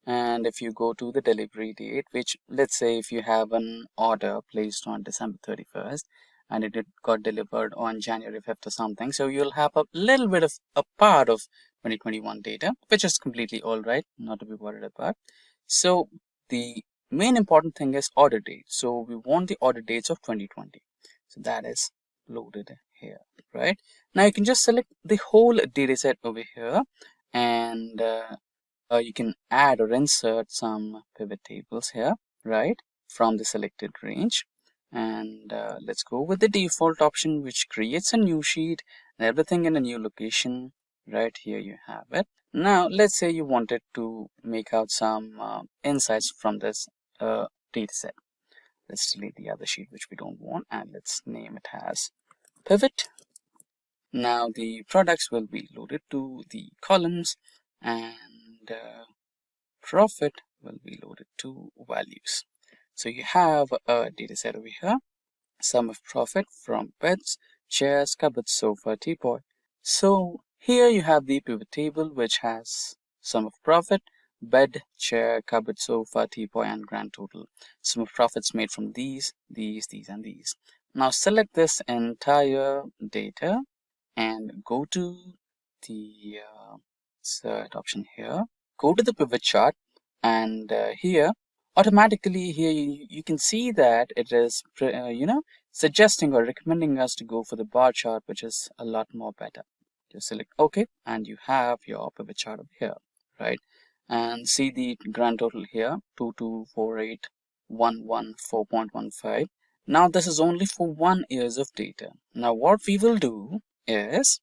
And if you go to the delivery date, which let's say if you have an order placed on December 31st, and it got delivered on January 5th or something, so you'll have a little bit of a part of 2021 data, which is completely all right, not to be worried about. So the main important thing is order date. So we want the order dates of 2020. So that is loaded here, right? Now you can just select the whole data set over here, and you can add or insert some pivot tables here, right, from the selected range. And let's go with the default option, which creates a new sheet and everything in a new location. Right here you have it. Now let's say you wanted to make out some insights from this data set. Let's delete the other sheet which we don't want, and let's name it as pivot. Now the products will be loaded to the columns, and profit will be loaded to values. So you have a data set over here, sum of profit from beds, chairs, cupboards, sofa, teapot. So here you have the pivot table which has sum of profit, bed, chair, cupboard, sofa, teapot, and grand total. Sum of profits made from these, and these. Now select this entire data and go to the insert option here. Go to the pivot chart, and here automatically here you can see that it is suggesting or recommending us to go for the bar chart, which is a lot more better. Just select OK, and you have your pivot chart over here, right? And see the grand total here, 224811.4.15. Now this is only for 1 year of data. Now what we will do is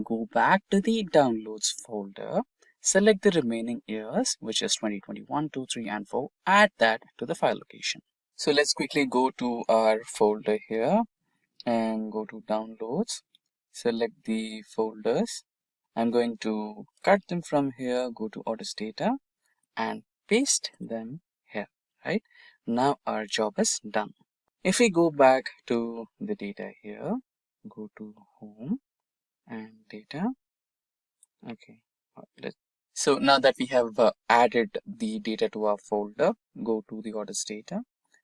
go back to the downloads folder, select the remaining years, which is 2021, 2, 3, and 4, add that to the file location. So let's quickly go to our folder here and go to downloads, select the folders. I'm going to cut them from here, go to orders data and paste them here, right? Now our job is done. If we go back to the data here, go to home and data. Okay, so now that we have added the data to our folder, go to the orders data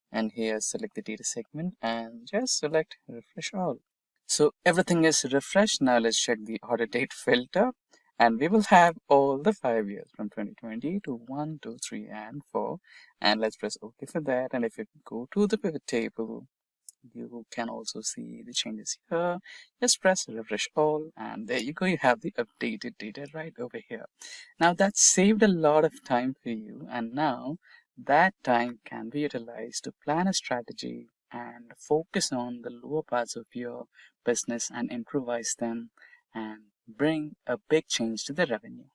and here select the data segment and just select refresh all. So everything is refreshed. Now let's check the order date filter, and we will have all the 5 years from 2020 to 1, 2, 3, and 4. And let's press OK for that. And if you go to the pivot table, you can also see the changes here. Just press refresh all, and there you go. You have the updated data right over here. Now that saved a lot of time for you, and now that time can be utilized to plan a strategy and focus on the lower parts of your business and improvise them and bring a big change to the revenue.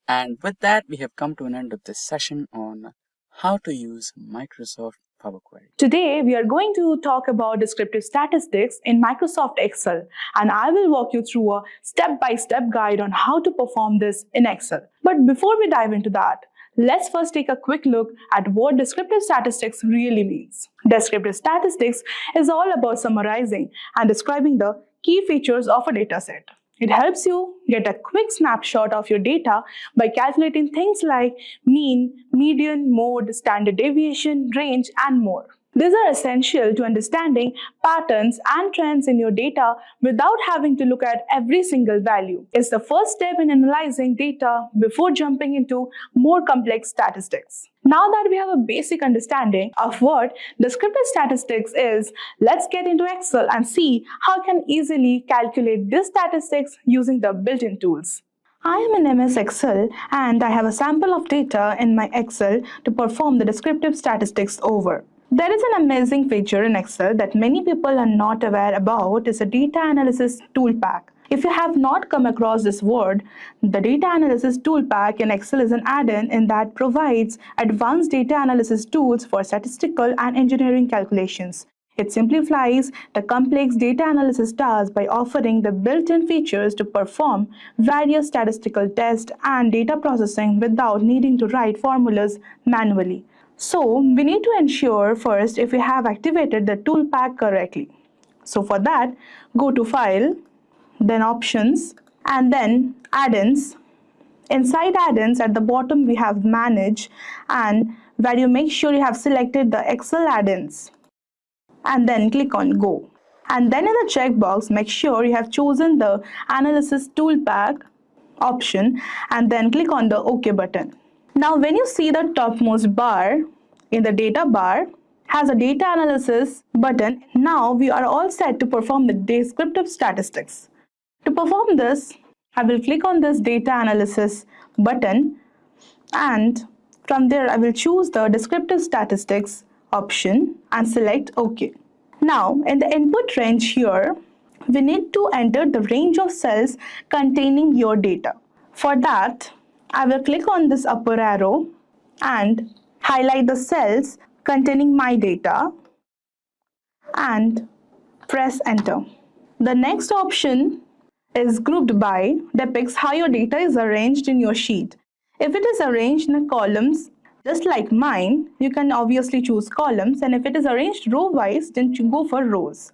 And with that, we have come to an end of this session on how to use Microsoft Power Query.
Today, we are going to talk about descriptive statistics in Microsoft Excel, and I will walk you through a step-by-step guide on how to perform this in Excel. But before we dive into that, let's first take a quick look at what descriptive statistics really means. Descriptive statistics is all about summarizing and describing the key features of a data set. It helps you get a quick snapshot of your data by calculating things like mean, median, mode, standard deviation, range, and more. These are essential to understanding patterns and trends in your data without having to look at every single value. It's the first step in analyzing data before jumping into more complex statistics. Now that we have a basic understanding of what descriptive statistics is, let's get into Excel and see how we can easily calculate these statistics using the built-in tools. I am in MS Excel and I have a sample of data in my Excel to perform the descriptive statistics over. There is an amazing feature in Excel that many people are not aware about is a data analysis tool pack. If you have not come across this word, the data analysis tool pack in Excel is an add-in that provides advanced data analysis tools for statistical and engineering calculations. It simplifies the complex data analysis task by offering the built-in features to perform various statistical tests and data processing without needing to write formulas manually. So we need to ensure first if we have activated the tool pack correctly. So for that, go to File, then Options, and then Add-ins. Inside Add-ins at the bottom we have Manage, and where you make sure you have selected the Excel add-ins. And then click on Go. And then in the checkbox, make sure you have chosen the Analysis Tool Pack option and then click on the OK button. Now when you see the topmost bar, in the data bar has a data analysis button. Now we are all set to perform the descriptive statistics. To perform this, I will click on this data analysis button, and from there I will choose the descriptive statistics option and select OK. Now in the input range here, we need to enter the range of cells containing your data. For that, I will click on this upper arrow and highlight the cells containing my data and press enter. The next option is grouped by, depicts how your data is arranged in your sheet. If it is arranged in columns, just like mine, you can obviously choose columns, and if it is arranged row wise, then you go for rows.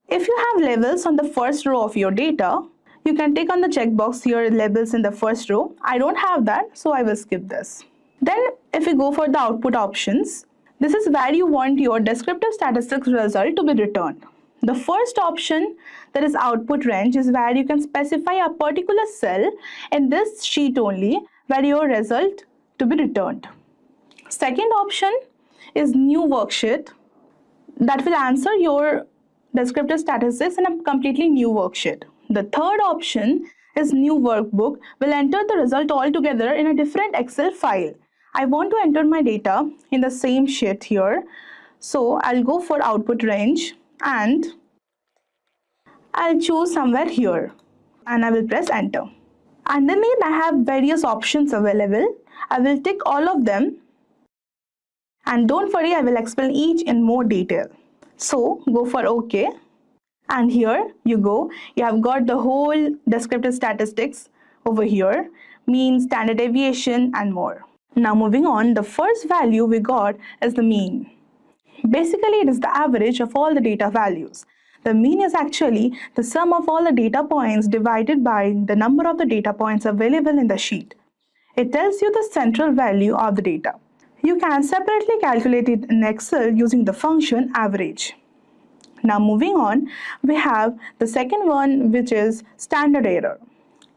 If you have labels on the first row of your data, you can tick on the checkbox here, labels in the first row. I don't have that, so I will skip this. Then if you go for the output options, this is where you want your descriptive statistics result to be returned. The first option, that is output range, is where you can specify a particular cell in this sheet only where your result to be returned. Second option is new worksheet, that will answer your descriptive statistics in a completely new worksheet. The third option is new workbook, will enter the result altogether in a different Excel file. I want to enter my data in the same sheet here, so I'll go for output range and I'll choose somewhere here and I will press enter. Underneath I have various options available. I will tick all of them, and don't worry, I will explain each in more detail. So go for OK, and here you go. You have got the whole descriptive statistics over here, mean, standard deviation and more. Now moving on, the first value we got is the mean. Basically, it is the average of all the data values. The mean is actually the sum of all the data points divided by the number of the data points available in the sheet. It tells you the central value of the data. You can separately calculate it in Excel using the function average. Now moving on, we have the second one, which is standard error.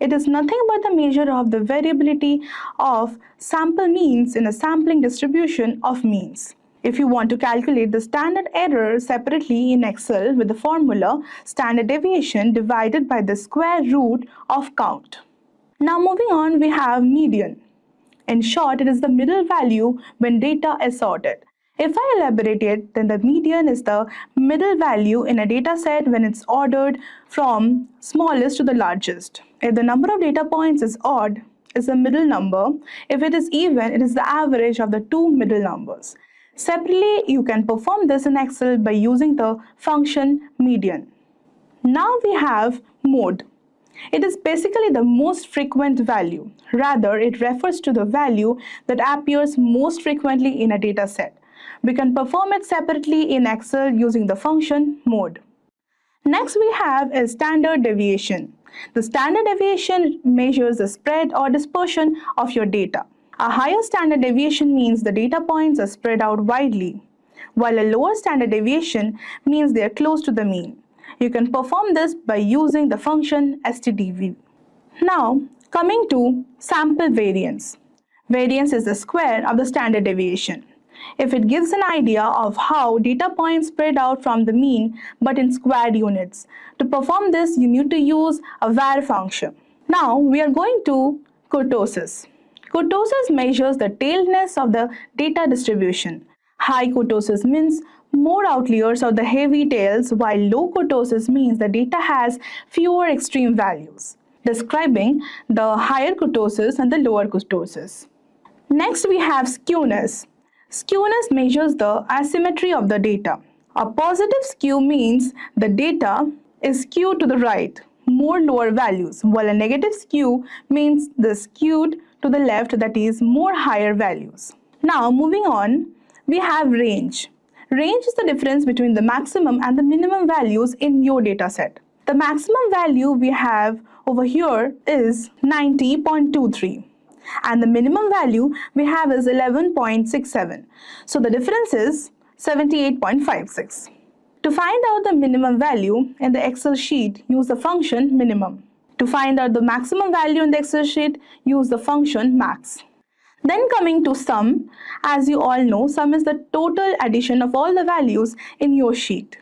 It is nothing but the measure of the variability of sample means in a sampling distribution of means. If you want to calculate the standard error separately in Excel with the formula standard deviation divided by the square root of count. Now moving on, we have median. In short, it is the middle value when data is sorted. If I elaborate it, then the median is the middle value in a data set when it's ordered from smallest to the largest. If the number of data points is odd, it's the middle number. If it is even, it is the average of the two middle numbers. Separately, you can perform this in Excel by using the function median. Now we have mode. It is basically the most frequent value. Rather, it refers to the value that appears most frequently in a data set. We can perform it separately in Excel using the function mode. Next we have is standard deviation. The standard deviation measures the spread or dispersion of your data. A higher standard deviation means the data points are spread out widely, while a lower standard deviation means they are close to the mean. You can perform this by using the function stdv. Now, coming to sample variance. Variance is the square of the standard deviation. If it gives an idea of how data points spread out from the mean but in squared units. To perform this, you need to use a var function. Now, we are going to kurtosis. Kurtosis measures the tailness of the data distribution. High kurtosis means more outliers of the heavy tails, while low kurtosis means the data has fewer extreme values, describing the higher kurtosis and the lower kurtosis. Next, we have skewness. Skewness measures the asymmetry of the data. A positive skew means the data is skewed to the right, more lower values, while a negative skew means the skewed to the left, that is more higher values. Now moving on, we have range. Range is the difference between the maximum and the minimum values in your data set. The maximum value we have over here is 90.23 and the minimum value we have is 11.67. So the difference is 78.56. To find out the minimum value in the Excel sheet, use the function minimum. To find out the maximum value in the Excel sheet, use the function max. Then coming to sum, as you all know, sum is the total addition of all the values in your sheet.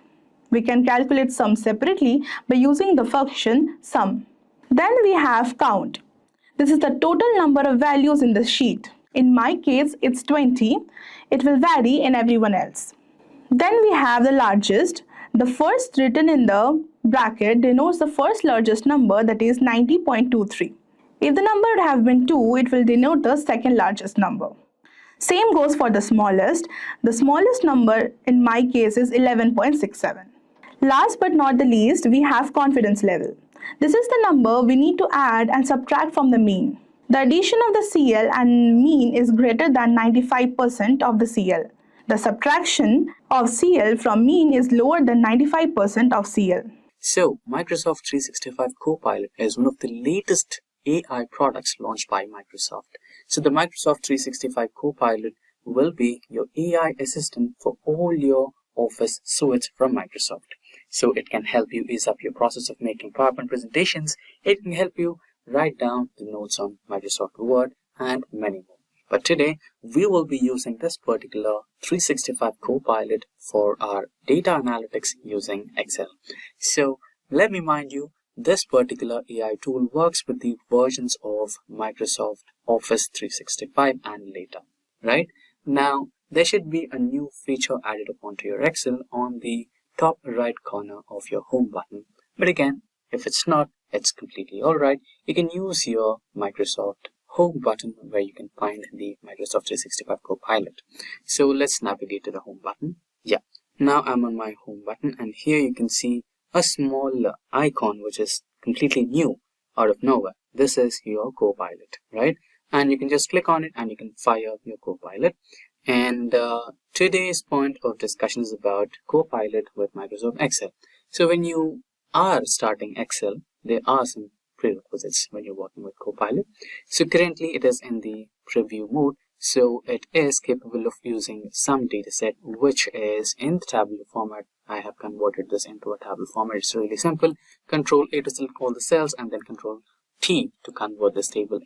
We can calculate sum separately by using the function sum. Then we have count. This is the total number of values in the sheet. In my case, it's 20. It will vary in everyone else. Then we have the largest. The first written in the bracket denotes the first largest number, that is 90.23. If the number would have been 2, it will denote the second largest number. Same goes for the smallest. The smallest number in my case is 11.67. Last but not the least, we have confidence level. This is the number we need to add and subtract from the mean. The addition of the CL and mean is greater than 95% of the CL. The subtraction of CL from mean is lower than 95% of CL.
So, Microsoft 365 Copilot is one of the latest AI products launched by Microsoft. So, the Microsoft 365 Copilot will be your AI assistant for all your Office suites from Microsoft. So, it can help you ease up your process of making PowerPoint presentations. It can help you write down the notes on Microsoft Word and many more. But today, we will be using this particular 365 Copilot for our data analytics using Excel. So, let me mind you, this particular AI tool works with the versions of Microsoft Office 365 and later, right? Now, there should be a new feature added upon to your Excel on the top right corner of your home button. But again, if it's not, it's completely alright. You can use your Microsoft home button where you can find the Microsoft 365 Copilot. So let's navigate to the home button. Yeah, now I'm on my home button and here you can see a small icon which is completely new out of nowhere. This is your Copilot, right? And you can just click on it and you can fire your Copilot. And today's point of discussion is about Copilot with Microsoft Excel. So when you are starting Excel, there are some prerequisites when you're working with Copilot. So currently it is in the preview mode. So it is capable of using some dataset which is in the tabular format. I have converted this into a tabular format. It's really simple. Control A to select all the cells and then Control T to convert this table.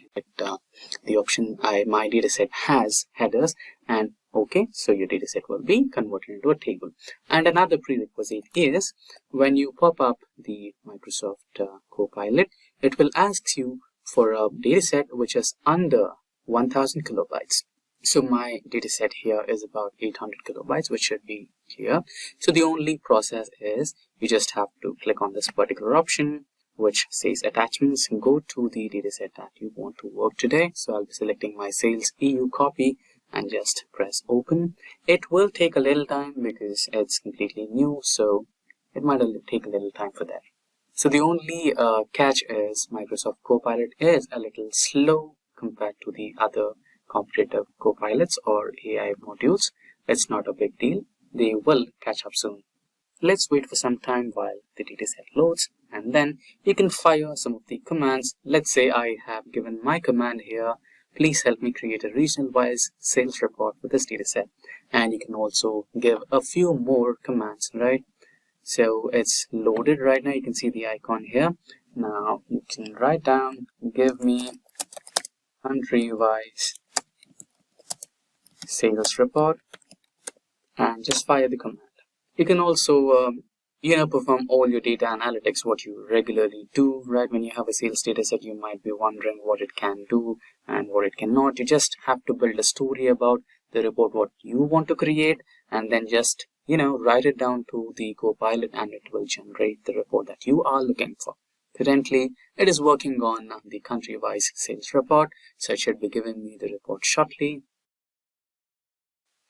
The option my dataset has headers and okay, so your dataset will be converted into a table. And another prerequisite is when you pop up the Microsoft Copilot, it will ask you for a dataset which is under 1000 kilobytes. So my dataset here is about 800 kilobytes, which should be here. So the only process is you just have to click on this particular option which says attachments, go to the dataset that you want to work today. So I'll be selecting my sales EU copy and just press open. It will take a little time because it's completely new, so it might take a little time for that. So the only catch is Microsoft Copilot is a little slow compared to the other competitive Copilots or AI modules. It's not a big deal. They will catch up soon. Let's wait for some time while the dataset loads and then you can fire some of the commands. Let's say I have given my command here, please help me create a regional wise sales report for this dataset. And you can also give a few more commands, right? So it's loaded right now. You can see the icon here. Now you can write down, give me country wise sales report and just fire the command. You can also perform all your data analytics, what you regularly do, right? When you have a sales data set, you might be wondering what it can do and what it cannot. You just have to build a story about the report, what you want to create, and then just, write it down to the Copilot and it will generate the report that you are looking for. Currently, it is working on the country-wise sales report, so it should be giving me the report shortly.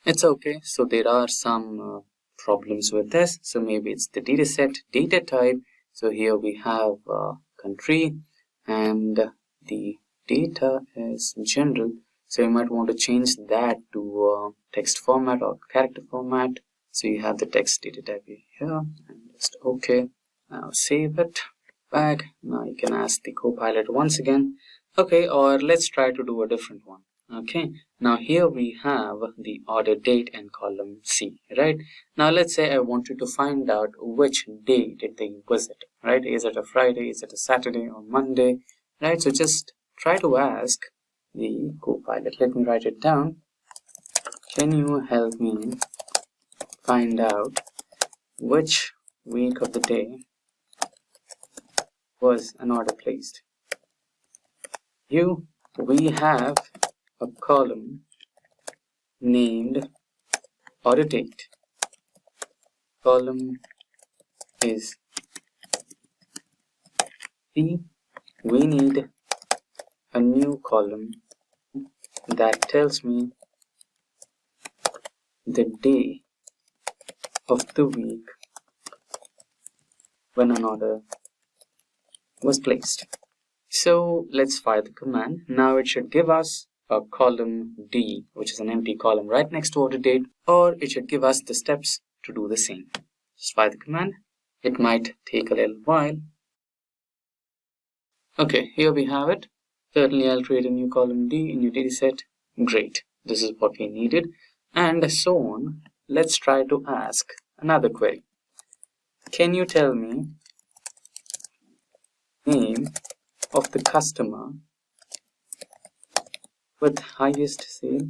It's okay. So there are some problems with this. So maybe it's the dataset data type. So here we have country and the data is general. So you might want to change that to text format or character format. So you have the text data type here and just okay. Now save it back. Now you can ask the Copilot once again. Okay, or let's try to do a different one. Okay, now here we have the order date in column C, right? Now let's say I wanted to find out which day did they visit, right? Is it a Friday, is it a Saturday or Monday, right? So just try to ask the Copilot. Let me write it down. Can you help me find out which week of the day was an order placed? We have a column named order date. Column is P. We need a new column that tells me the day of the week when an order was placed. So let's fire the command. Now it should give us a column D, which is an empty column right next to order date, or it should give us the steps to do the same. Just fire the command. It might take a little while. Okay, here we have it. Certainly I'll create a new column D in your dataset. Great, this is what we needed. And so on. Let's try to ask another query. Can you tell me name of the customer with highest sale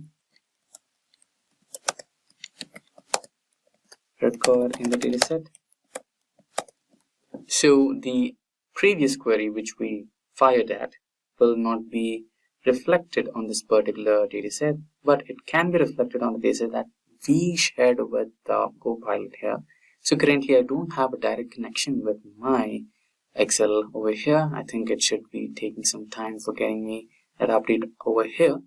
record in the dataset? So the previous query which we fired at will not be reflected on this particular dataset, but it can be reflected on the dataset that we shared with the Copilot here. So currently I don't have a direct connection with my Excel over here. I think it should be taking some time for getting me that update over here.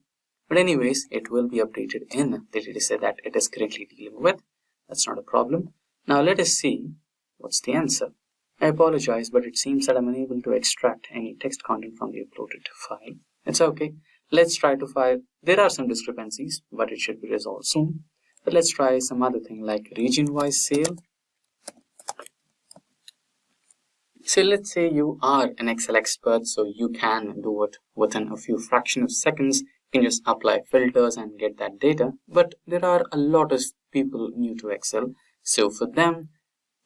But anyways, it will be updated in the dataset that it is currently dealing with. That's not a problem. Now let us see what's the answer. I apologize, but it seems that I'm unable to extract any text content from the uploaded file. It's okay. Let's try to file. There are some discrepancies, but it should be resolved soon. But let's try some other thing like region-wise sale. So let's say you are an Excel expert, so you can do it within a few fraction of seconds. You can just apply filters and get that data. But there are a lot of people new to Excel. So for them,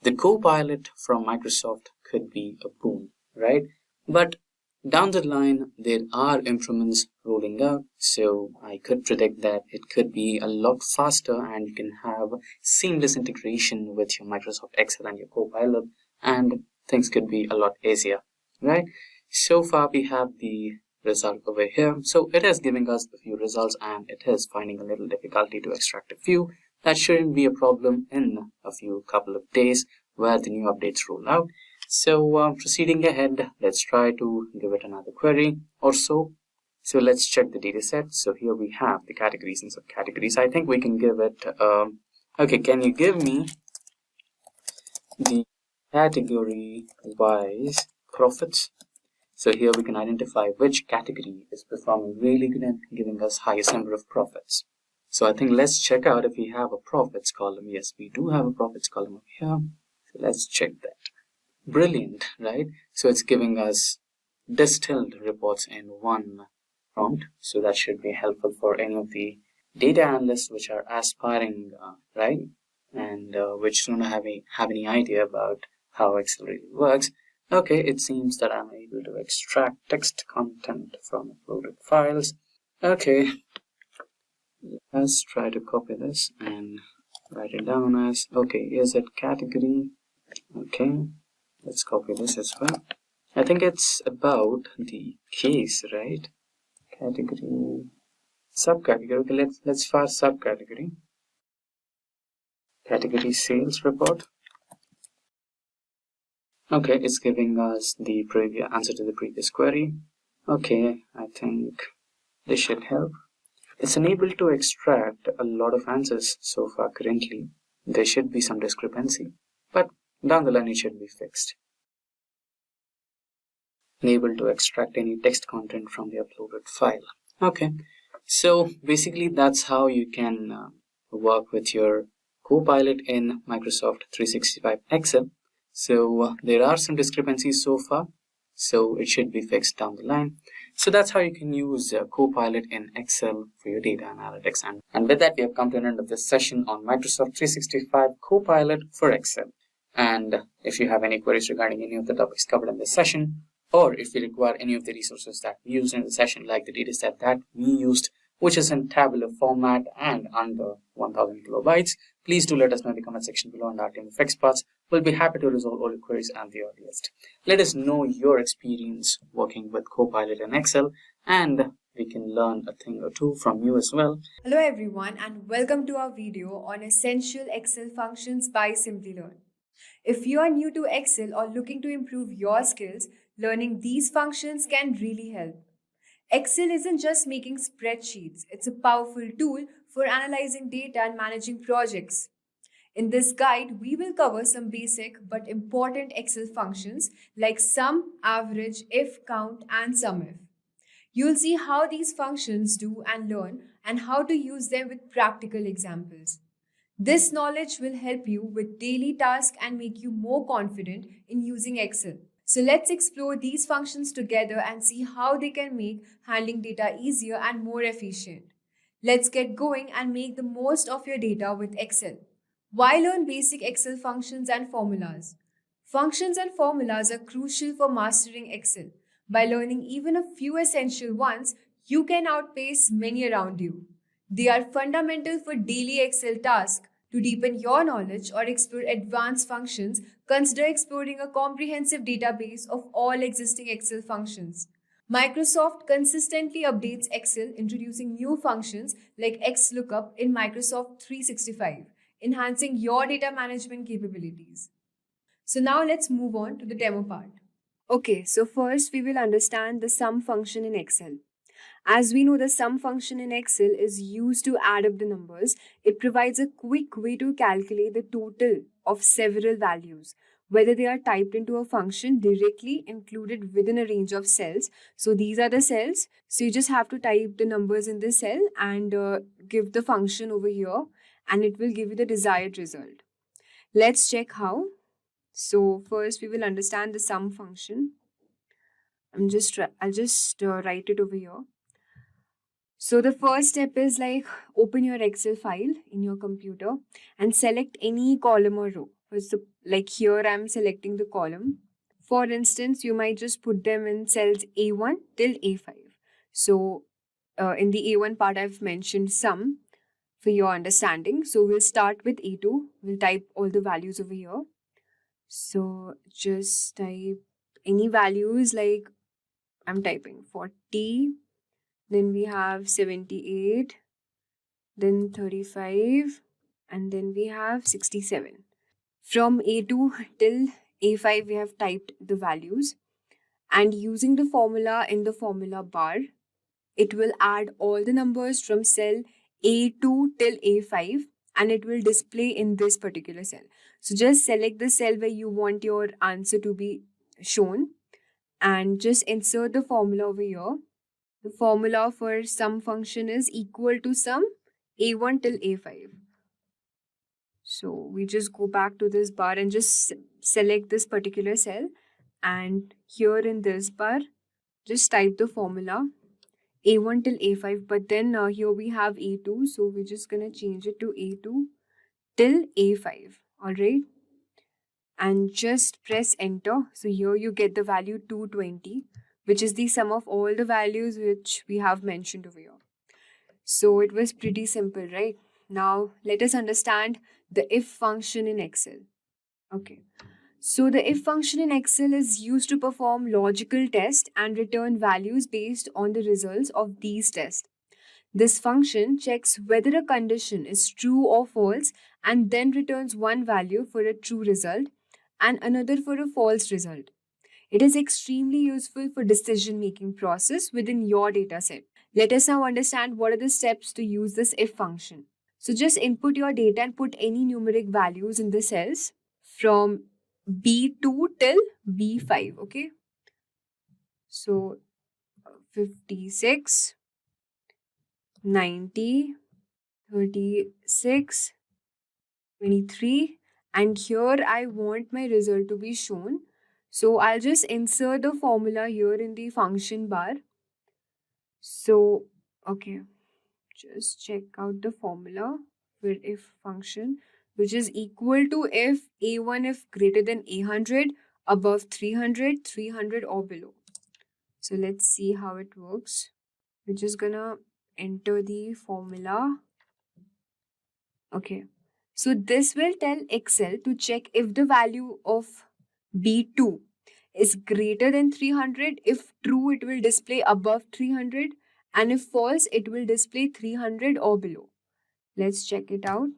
the Copilot from Microsoft could be a boon, right? But down the line, there are improvements rolling out. So I could predict that it could be a lot faster and you can have seamless integration with your Microsoft Excel and your Copilot, and things could be a lot easier, right? So far we have the result over here. So it is giving us a few results and it is finding a little difficulty to extract a few. That shouldn't be a problem in a few couple of days where the new updates roll out. So proceeding ahead, let's try to give it another query or so. So let's check the data set. So here we have the categories and subcategories. I think we can give it, okay, can you give me the category wise profits? So here we can identify which category is performing really good and giving us highest number of profits. So I think let's check out if we have a profits column. Yes, we do have a profits column over here. So let's check that. Brilliant, right? So it's giving us distilled reports in one prompt. So that should be helpful for any of the data analysts which are aspiring, right? And which don't have any idea about how Excel really works. Okay, it seems that I'm able to extract text content from uploaded files. Okay, let's try to copy this and write it down as, okay, is it category? Okay, let's copy this as well. I think it's about the case, right? Category, subcategory. Okay, let's fire subcategory. Category sales report. Okay, it's giving us the previous answer to the previous query. Okay, I think this should help. It's unable to extract a lot of answers so far currently. There should be some discrepancy, but down the line it should be fixed. Unable to extract any text content from the uploaded file. Okay, so basically that's how you can work with your Copilot in Microsoft 365 Excel. So there are some discrepancies so far, so it should be fixed down the line. So that's how you can use Copilot in Excel for your data analytics. And with that, we have come to an end of this session on Microsoft 365 Copilot for Excel. And if you have any queries regarding any of the topics covered in this session, or if you require any of the resources that we used in the session, like the dataset that we used, which is in tabular format and under 1000 kilobytes, please do let us know in the comment section below, and our team of experts will be happy to resolve all your queries at the earliest. Let us know your experience working with Copilot in Excel, and we can learn a thing or two from you as well.
Hello everyone and welcome to our video on essential Excel functions by Simplilearn. If you are new to Excel or looking to improve your skills, learning these functions can really help. Excel isn't just making spreadsheets, it's a powerful tool for analyzing data and managing projects. In this guide, we will cover some basic but important Excel functions like sum, average, if, count, and SUMIFS. You'll see how these functions do and learn and how to use them with practical examples. This knowledge will help you with daily tasks and make you more confident in using Excel. So let's explore these functions together and see how they can make handling data easier and more efficient. Let's get going and make the most of your data with Excel. Why learn basic Excel functions and formulas? Functions and formulas are crucial for mastering Excel. By learning even a few essential ones, you can outpace many around you. They are fundamental for daily Excel tasks. To deepen your knowledge or explore advanced functions, consider exploring a comprehensive database of all existing Excel functions. Microsoft consistently updates Excel, introducing new functions like XLOOKUP in Microsoft 365, enhancing your data management capabilities. So now let's move on to the demo part. Okay, so first we will understand the sum function in Excel. As we know, the sum function in Excel is used to add up the numbers. It provides a quick way to calculate the total of several values, whether they are typed into a function directly included within a range of cells. So these are the cells. So you just have to type the numbers in this cell and give the function over here, and it will give you the desired result. Let's check how. So first we will understand the sum function. I'll just write it over here. So the first step is like open your Excel file in your computer and select any column or row. So like here I'm selecting the column. For instance, you might just put them in cells A1 till A5. So in the A1 part I've mentioned sum for your understanding. So we'll start with A2. We'll type all the values over here. So just type any values, like I'm typing 40. Then we have 78, then 35, and then we have 67. From A2 till A5, we have typed the values. And using the formula in the formula bar, it will add all the numbers from cell A2 till A5, and it will display in this particular cell. So just select the cell where you want your answer to be shown and just insert the formula over here. The formula for sum function is equal to sum A1 till A5. So we just go back to this bar and just select this particular cell. And here in this bar, just type the formula A1 till A5. But then here we have A2. So we're just going to change it to A2 till A5. Alright. And just press enter. So here you get the value 220. Which is the sum of all the values which we have mentioned over here. So it was pretty simple, right? Now let us understand the if function in Excel. Okay. So the if function in Excel is used to perform logical tests and return values based on the results of these tests. This function checks whether a condition is true or false and then returns one value for a true result and another for a false result. It is extremely useful for decision-making process within your dataset. Let us now understand what are the steps to use this if function. So just input your data and put any numeric values in the cells from B2 till B5, okay? So 56, 90, 36, 23, and here I want my result to be shown. So I'll just insert the formula here in the function bar. So, okay, just check out the formula for if function, which is equal to if A1 if greater than 800, above 300, 300 or below. So let's see how it works. We're just gonna enter the formula. Okay. So this will tell Excel to check if the value of B2 is greater than 300. If true, it will display above 300. And if false, it will display 300 or below. Let's check it out.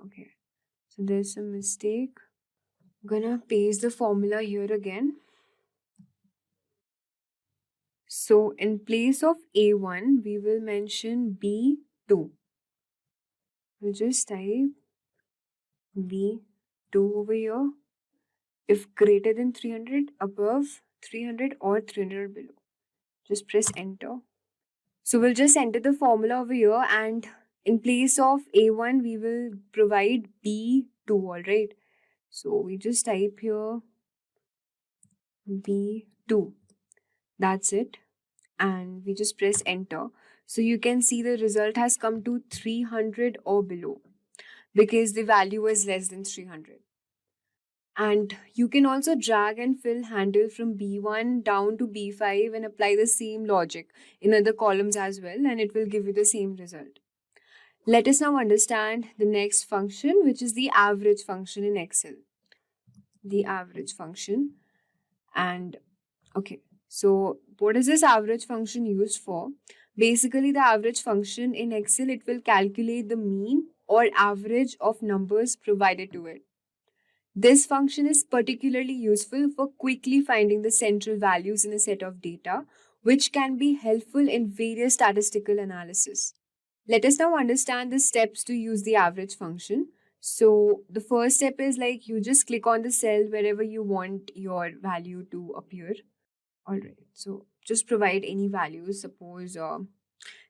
Okay. So there's a mistake. I'm gonna paste the formula here again. So in place of A1, we will mention B2. We'll just type B2 over here. If greater than 300, above 300 or 300 below. Just press enter. So we'll just enter the formula over here, and in place of A1, we will provide B2, alright? So we just type here B2. That's it. And we just press enter. So you can see the result has come to 300 or below because the value is less than 300. And you can also drag and fill handle from B1 down to B5 and apply the same logic in other columns as well, and it will give you the same result. Let us now understand the next function, which is the average function in Excel. The average function. And okay, so what is this average function used for? Basically, the average function in Excel, it will calculate the mean or average of numbers provided to it. This function is particularly useful for quickly finding the central values in a set of data, which can be helpful in various statistical analysis. Let us now understand the steps to use the average function. So the first step is like you just click on the cell wherever you want your value to appear. Alright, so just provide any values. Suppose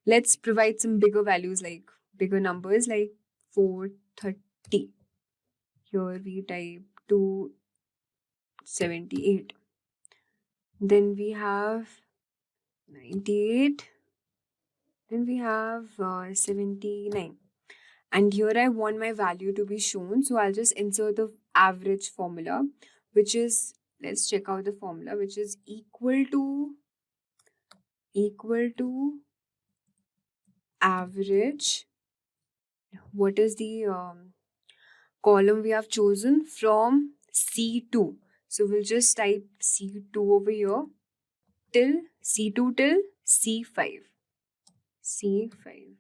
let's provide some bigger values, like bigger numbers, like 430. Here we type 278. Then we have 98. Then we have 79. And here I want my value to be shown. So I'll just insert the average formula, which is, let's check out the formula, which is equal to average. What is the column we have chosen? From C2. So we'll just type C2 over here till C2 till C5. C5.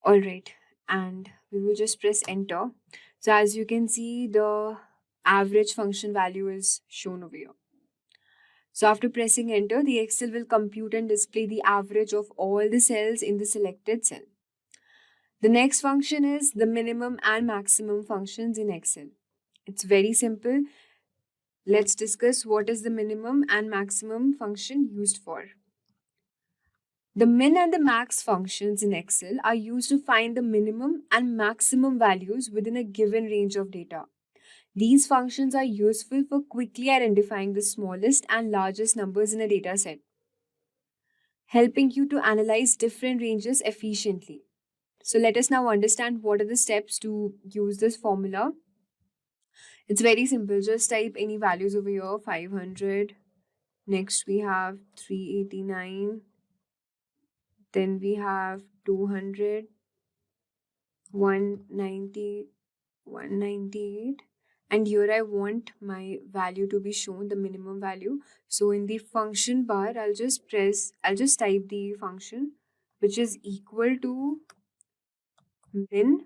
Alright, and we will just press enter. So as you can see, the average function value is shown over here. So after pressing enter, the Excel will compute and display the average of all the cells in the selected cell. The next function is the minimum and maximum functions in Excel. It's very simple. Let's discuss what is the minimum and maximum function used for. The min and the max functions in Excel are used to find the minimum and maximum values within a given range of data. These functions are useful for quickly identifying the smallest and largest numbers in a data set, helping you to analyze different ranges efficiently. So let us now understand what are the steps to use this formula. It's very simple. Just type any values over here, 500. Next we have 389. Then we have 200, 190, 198. And here I want my value to be shown, the minimum value. So in the function bar, I'll just type the function, which is equal to min.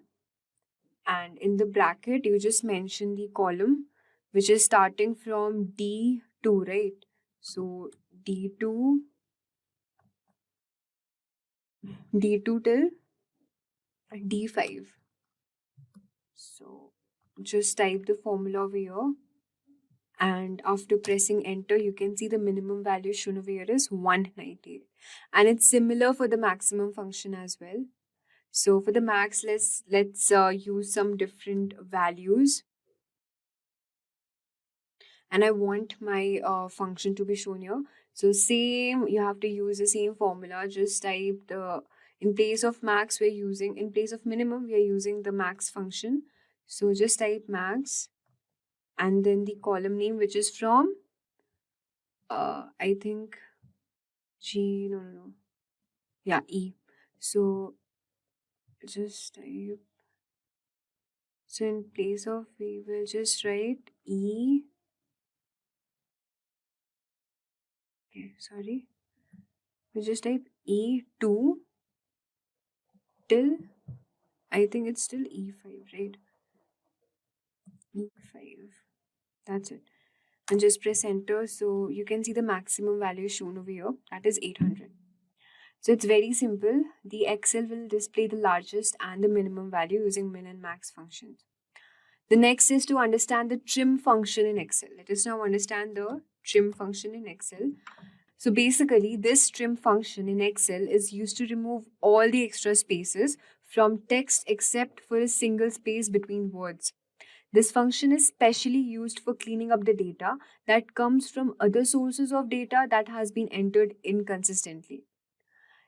And in the bracket, you just mention the column, which is starting from D2, right? So D2 till D5. So just type the formula over here. And after pressing enter, you can see the minimum value shown over here is 198. And it's similar for the maximum function as well. So for the max, let's use some different values. And I want my function to be shown here. So same, you have to use the same formula. Just type in place of max, in place of minimum, we are using the max function. So just type max and then the column name, which is from I think G, no. Yeah, E. So just type. So in place of we will just write E. Okay, sorry. We just type E2 till, I think it's still E5, right? E5. That's it. And just press enter. So you can see the maximum value shown over here. That is 800. So it's very simple. The Excel will display the largest and the minimum value using min and max functions. The next is to understand the trim function in Excel. Let us now understand the trim function in Excel. So basically, this trim function in Excel is used to remove all the extra spaces from text except for a single space between words. This function is specially used for cleaning up the data that comes from other sources of data that has been entered inconsistently.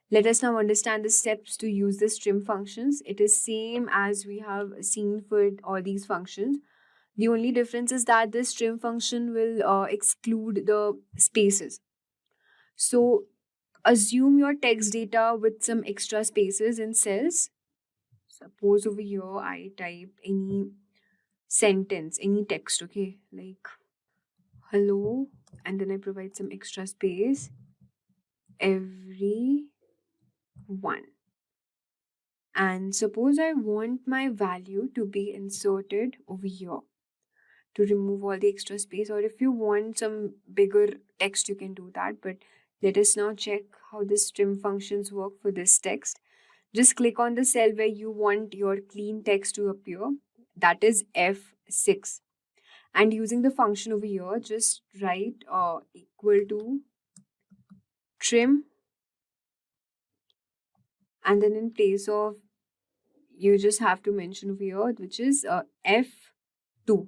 Let us now understand the steps to use this trim functions. It is same as we have seen for all these functions. The only difference is that this trim function will exclude the spaces. So assume your text data with some extra spaces in cells. Suppose over here I type any sentence, any text, okay, like hello, and then I provide some extra space, everyone. And suppose I want my value to be inserted over here to remove all the extra space, or if you want some bigger text, you can do that. But let us now check how this trim functions work for this text. Just click on the cell where you want your clean text to appear. That is F6. And using the function over here, just write equal to trim. And then in place of, you just have to mention over here, which is F2.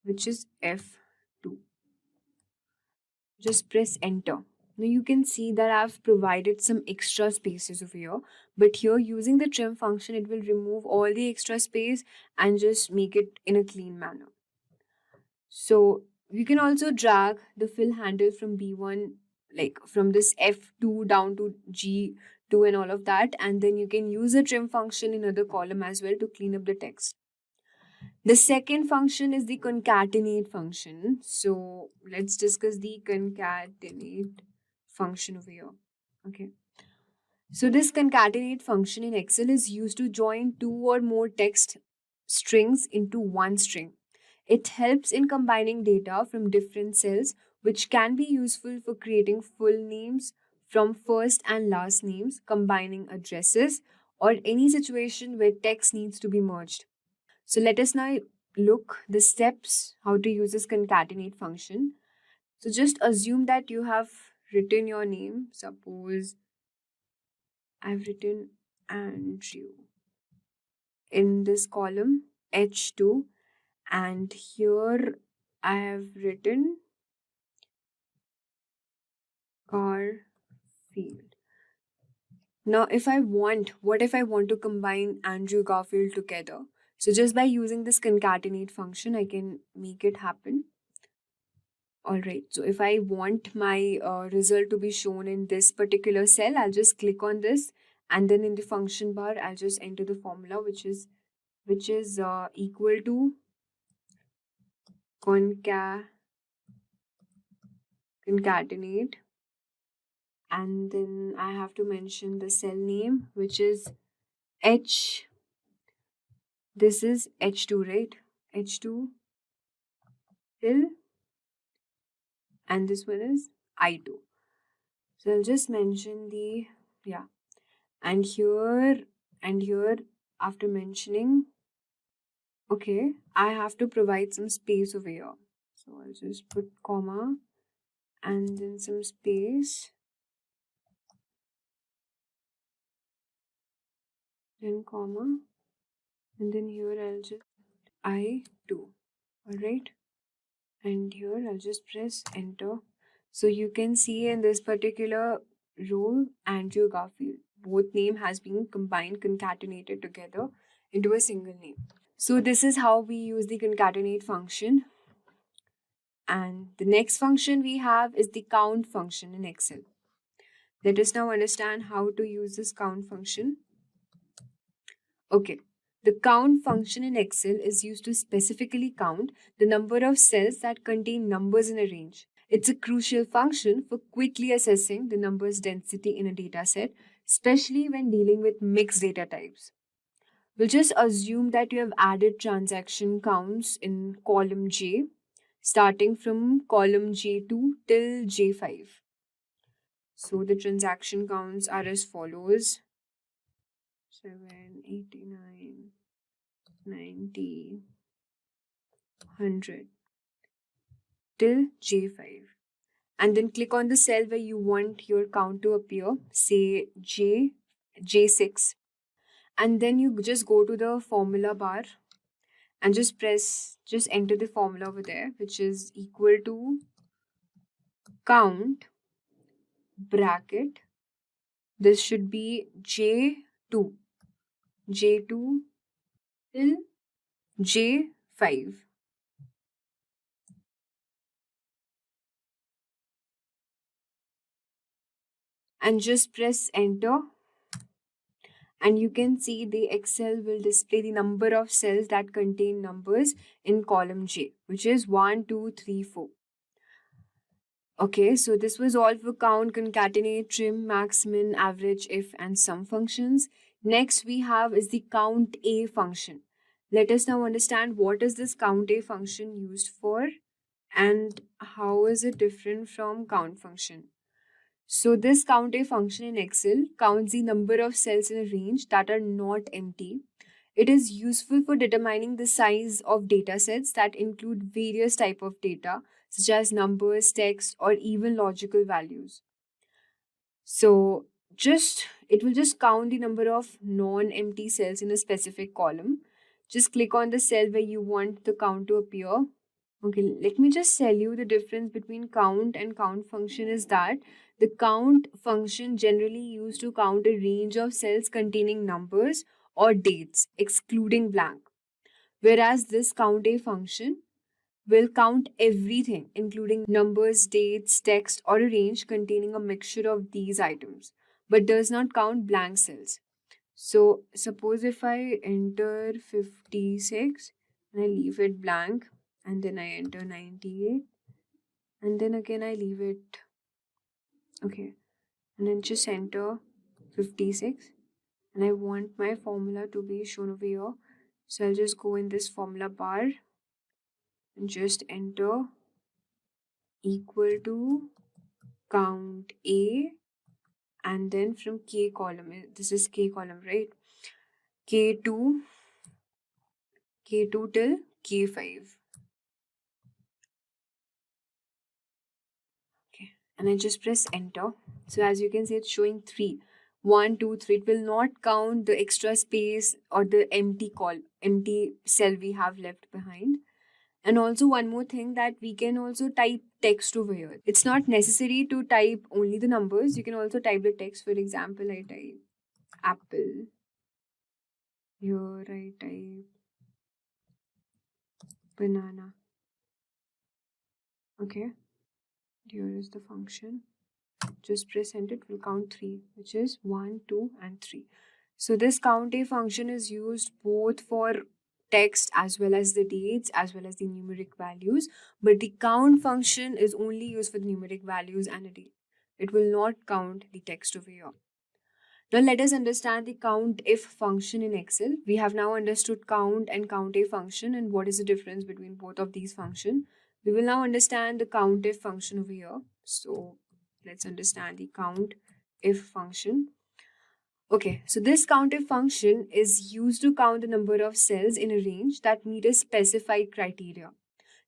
Which is F2. Just press enter. Now you can see that I've provided some extra spaces over here, but here using the trim function, it will remove all the extra space and just make it in a clean manner. So you can also drag the fill handle from B1, like from this F2 down to G2 and all of that, and then you can use the trim function in other column as well to clean up the text. The second function is the concatenate function. So let's discuss the concatenate function over here. Okay. So this concatenate function in Excel is used to join two or more text strings into one string. It helps in combining data from different cells, which can be useful for creating full names from first and last names, combining addresses, or any situation where text needs to be merged. So let us now look the steps how to use this concatenate function. So just assume that you have written your name. Suppose I've written Andrew in this column H2, and here I have written Garfield. Now what if I want to combine Andrew Garfield together? So just by using this concatenate function, I can make it happen. Alright, so if I want my result to be shown in this particular cell, I'll just click on this, and then in the function bar, I'll just enter the formula, which is equal to concatenate, and then I have to mention the cell name, which is H. This is H2, right? H2 till, and this one is I2. So I'll just mention the, and here after mentioning, okay, I have to provide some space over here. So I'll just put comma and then some space, then comma, and then here I'll just I2. Alright, and here I'll just press enter. So you can see in this particular row, Andrew Garfield, both name has been combined, concatenated together into a single name. So this is how we use the concatenate function. And the next function we have is the count function in Excel. Let us now understand how to use this count function. Okay, the count function in Excel is used to specifically count the number of cells that contain numbers in a range. It's a crucial function for quickly assessing the numbers density in a dataset, especially when dealing with mixed data types. We'll just assume that you have added transaction counts in column J, starting from column J2 till J5. So the transaction counts are as follows: 7, 89, 90, 100 till J5. And then click on the cell where you want your count to appear, say J6. And then you just go to the formula bar and just enter the formula over there, which is equal to count bracket. This should be J2 till J5. And just press enter. And you can see the Excel will display the number of cells that contain numbers in column J, which is 1, 2, 3, 4. Okay, so this was all for count, concatenate, trim, max, min, average, if, and sum functions. Next we have is the count A function. Let us now understand what is this count A function used for and how is it different from count function. So this count A function in Excel counts the number of cells in a range that are not empty. It is useful for determining the size of data sets that include various types of data, such as numbers, text, or even logical values. So it will just count the number of non-empty cells in a specific column. Just click on the cell where you want the count to appear. Okay, let me just tell you the difference between count and count function is that the count function generally used to count a range of cells containing numbers or dates, excluding blank. Whereas this count A function will count everything, including numbers, dates, text, or a range containing a mixture of these items, but does not count blank cells. So suppose if I enter 56 and I leave it blank, and then I enter 98, and then again I leave it, okay, and then just enter 56, and I want my formula to be shown over here. So I'll just go in this formula bar and just enter equal to count A, and then from K column, this is K column, right? K2 till K5. Okay, and I just press enter. So as you can see, it's showing 3. 1, 2, 3. It will not count the extra space or the empty cell we have left behind. And also one more thing, that we can also type text over here. It's not necessary to type only the numbers. You can also type the text. For example, I type apple. Here I type banana. Okay. Here is the function. Just press enter, it will count 3, which is 1, 2, and 3. So this count A function is used both for text as well as the dates as well as the numeric values, but the count function is only used for the numeric values and a date. It will not count the text over here. Now let us understand the count if function in Excel. We have now understood count and count A function and what is the difference between both of these functions. We will now understand the count if function over here. So let's understand the count if function. Okay, so this count if function is used to count the number of cells in a range that meet a specified criteria.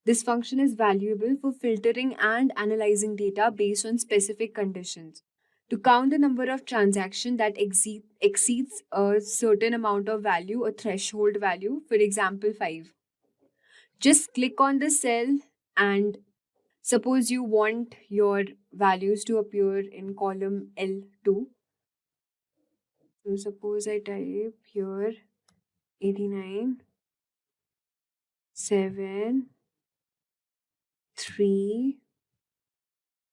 This function is valuable for filtering and analyzing data based on specific conditions. To count the number of transactions that exceeds a certain amount of value, a threshold value, for example 5. Just click on the cell and suppose you want your values to appear in column L2. So suppose I type here 89, 7, 3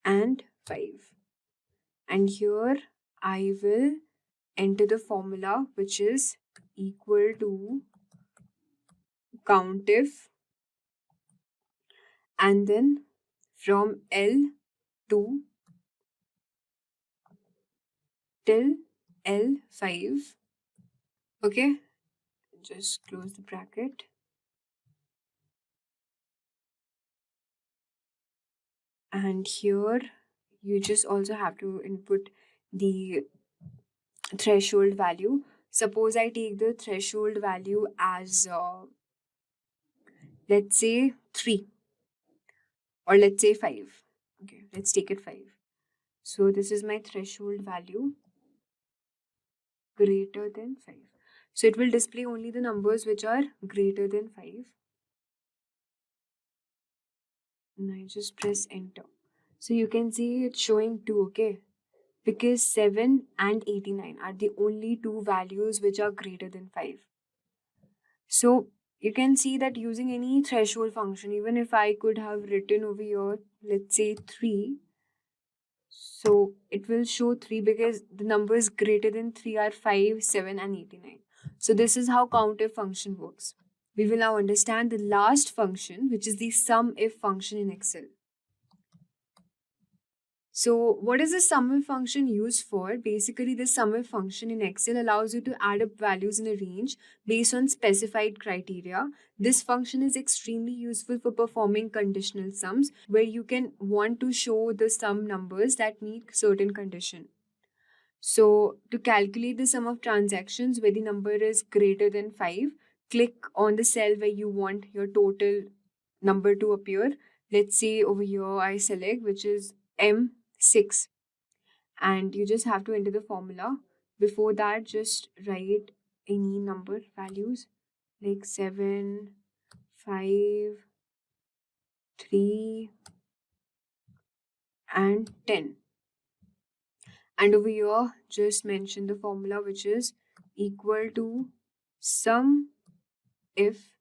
and 5. And here I will enter the formula, which is equal to COUNTIF, and then from L to till L5. Okay, just close the bracket. And here you just also have to input the threshold value. Suppose I take the threshold value as let's say 3, or let's say 5. Okay, let's take it 5. So this is my threshold value greater than 5. So it will display only the numbers which are greater than 5. And I just press enter. So you can see it's showing 2, okay? Because 7 and 89 are the only two values which are greater than 5. So you can see that using any threshold function, even if I could have written over here, let's say 3, so it will show 3 because the numbers greater than 3 are 5, 7 and 89. So this is how COUNTIF function works. We will now understand the last function, which is the SUMIF function in Excel. So what is the SUMIF function used for? Basically, the SUMIF function in Excel allows you to add up values in a range based on specified criteria. This function is extremely useful for performing conditional sums, where you can want to show the sum numbers that meet certain condition. So to calculate the sum of transactions where the number is greater than 5, click on the cell where you want your total number to appear. Let's say over here I select, which is M6, and you just have to enter the formula. Before that, just write any number values like 7, 5, 3 and 10. And over here, just mention the formula, which is equal to sum if,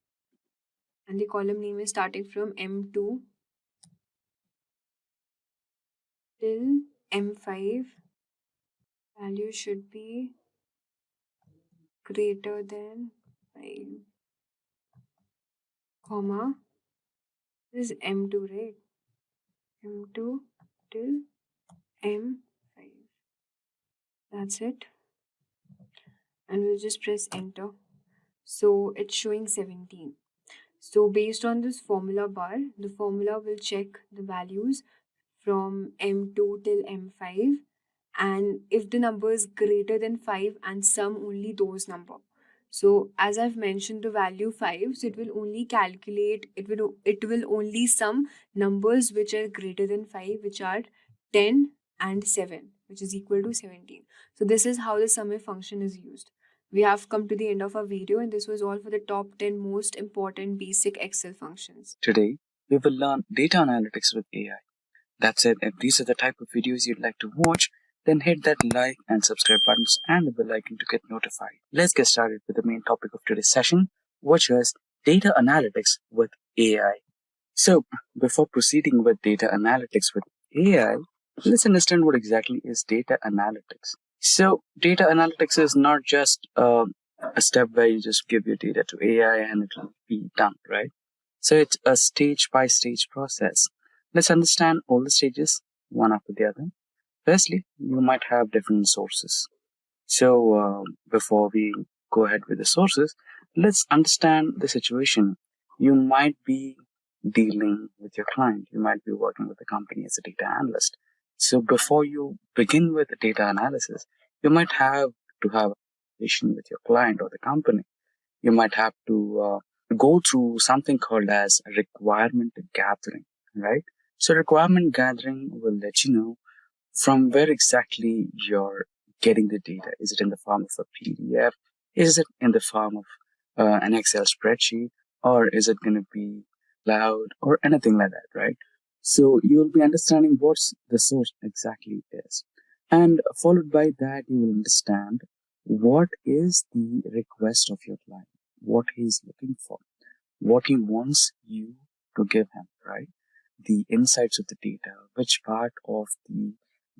and the column name is starting from M2 till M5. Value should be greater than 5, comma, this is M2, right? M2 till M5. That's it. And we'll just press enter. So it's showing 17. So based on this formula bar, the formula will check the values from M2 till M5, and if the number is greater than 5 and sum only those number. So as I've mentioned the value 5, so it will only calculate, it will only sum numbers which are greater than 5, which are 10 and 7, which is equal to 17. So this is how the SUMIF function is used. We have come to the end of our video, and this was all for the top 10 most important basic Excel functions.
Today, we will learn data analytics with AI. That's it. If these are the type of videos you'd like to watch, then hit that like and subscribe buttons and the bell icon to get notified. Let's get started with the main topic of today's session, which is data analytics with AI. So, before proceeding with data analytics with AI, let's understand what exactly is data analytics. So, data analytics is not just a step where you just give your data to AI and it will be done, right? So, it's a stage-by-stage process. Let's understand all the stages, one after the other. Firstly, you might have different sources. So, before we go ahead with the sources, let's understand the situation. You might be dealing with your client. You might be working with the company as a data analyst. So before you begin with the data analysis, you might have to have a conversation with your client or the company. You might have to go through something called as requirement gathering, right? So requirement gathering will let you know from where exactly you're getting the data. Is it in the form of a PDF? Is it in the form of an Excel spreadsheet? Or is it going to be cloud or anything like that, right? So you'll be understanding what the source exactly is. And followed by that, you will understand what is the request of your client, what he's looking for, what he wants you to give him, right?
the insights of the data, which part of the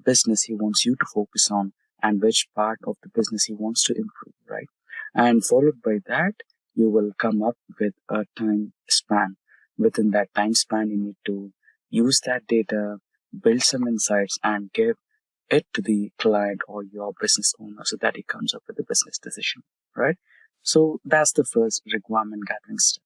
business he wants you to focus on, and which part of the business he wants to improve, right? And followed by that, you will come up with a time span. Within that time span, you need to use that data, build some insights, and give it to the client or your business owner so that he comes up with a business decision, right? So that's the first requirement gathering step.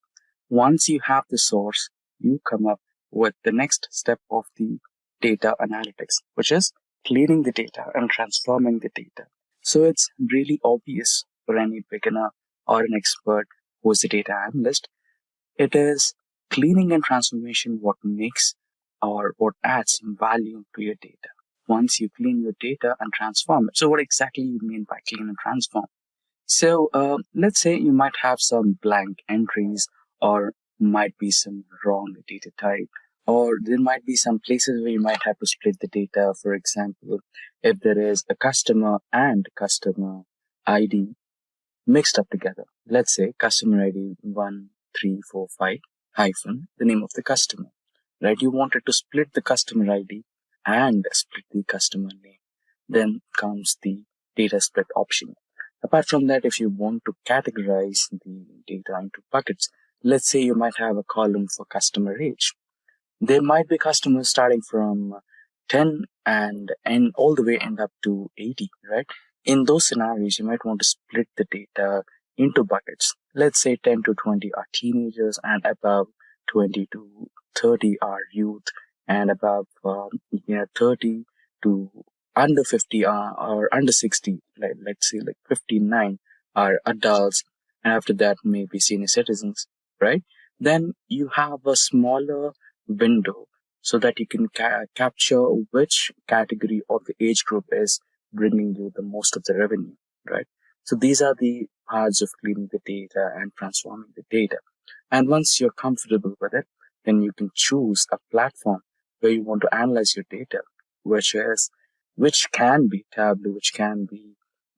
Once you have the source, you come up with the next step of the data analytics, which is cleaning the data and transforming the data. So it's really obvious for any beginner or an expert who is a data analyst. It is cleaning and transformation what makes or what adds value to your data. Once you clean your data and transform it. So what exactly you mean by clean and transform? So let's say you might have some blank entries, or might be some wrong data type, or there might be some places where you might have to split the data. For example, if there is a customer and customer ID mixed up together, let's say customer ID 1345 hyphen the name of the customer, right? You wanted to split the customer ID and split the customer name. Then comes the data split option. Apart from that, if you want to categorize the data into buckets, let's say you might have a column for customer age. There might be customers starting from 10 and all the way end up to 80, right? In those scenarios, you might want to split the data into buckets. Let's say 10 to 20 are teenagers, and above 20 to 30 are youth, and above 30 to under 50 or under 60, let's say like 59 are adults, and after that maybe senior citizens, right? Then you have a smaller window so that you can capture which category of the age group is bringing you the most of the revenue, right? So these are the parts of cleaning the data and transforming the data. And once you're comfortable with it, then you can choose a platform where you want to analyze your data, which can be Tableau, which can be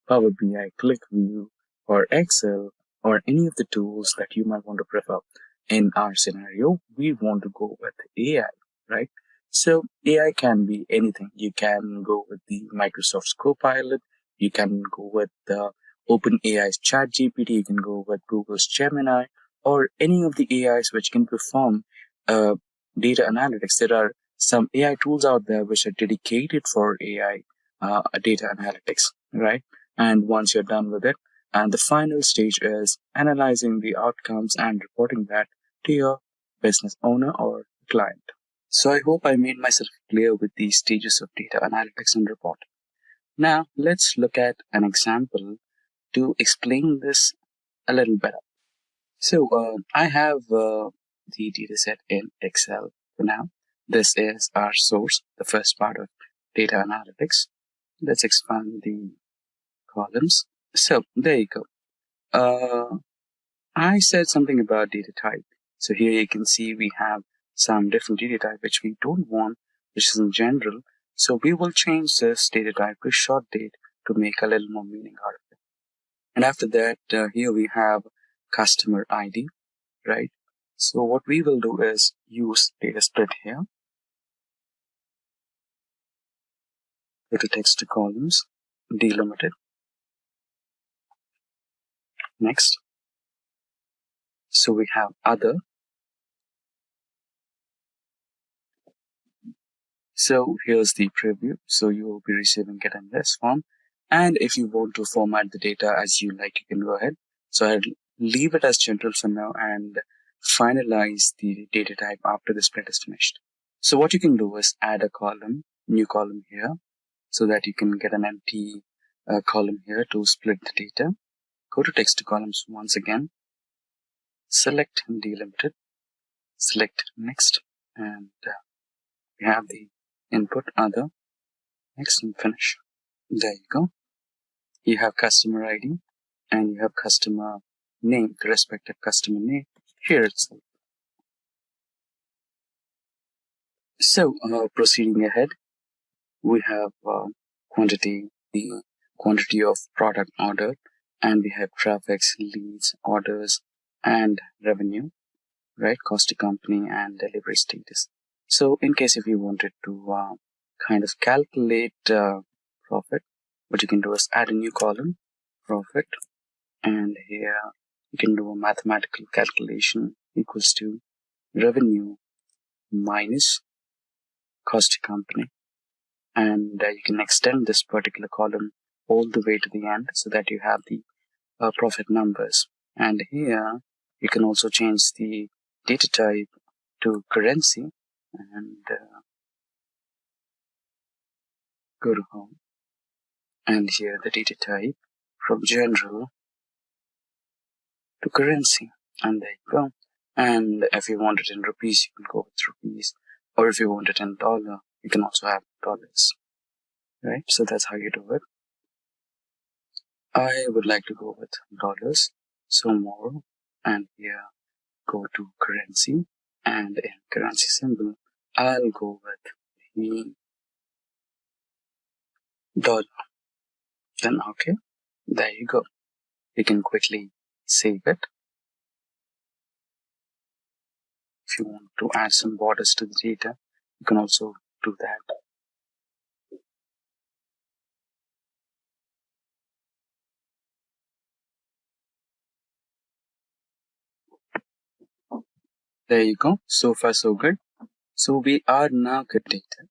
Power BI, ClickView, or Excel, or any of the tools that you might want to prefer. In our scenario, we want to go with AI, right? So AI can be anything. You can go with the Microsoft's Copilot. You can go with the OpenAI's ChatGPT. You can go with Google's Gemini, or any of the AIs which can perform data analytics. There are some AI tools out there which are dedicated for AI data analytics, right? And once you're done with it, and the final stage is analyzing the outcomes and reporting that to your business owner or client. So I hope I made myself clear with these stages of data analytics and reporting. Now let's look at an example to explain this a little better. So I have the dataset in Excel for now. This is our source, the first part of data analytics. Let's expand the columns. So there you go. I said something about data type. So here you can see we have some different data type which we don't want, which is in general. So we will change this data type to short date to make a little more meaning out of it. And after that, here we have customer ID, right? So what we will do is use data split here. Go to text to columns, delimited. Next. So we have other. So here's the preview. So you will be receiving it in this form. And if you want to format the data as you like, you can go ahead. So I'll leave it as general for now and finalize the data type after the split is finished. So what you can do is add a column, new column here, so that you can get an empty column here to split the data. Go to text to columns once again. Select delimited. Select next. And we have the input other. Next and finish. There you go. You have customer ID and you have customer name, the respective customer name here itself. So proceeding ahead, we have quantity, the quantity of product ordered, and we have traffics, leads, orders, and revenue, right? Cost to company and delivery status. So in case if you wanted to kind of calculate profit, what you can do is add a new column, profit, and here you can do a mathematical calculation equals to revenue minus cost to company, and you can extend this particular column all the way to the end so that you have the profit numbers. And here you can also change the data type to currency and go to home, and here the data type from general to currency, and there you go. And if you want it in rupees, you can go with rupees, or if you want it in dollar, you can also have dollars, right? So that's how you do it. I would like to go with dollars, so more, and here go to currency, and in currency symbol I'll go with the dollar. Then okay, there you go. You can quickly save it. If you want to add some borders to the data, you can also do that. There you go. So far so good. So we are now good data.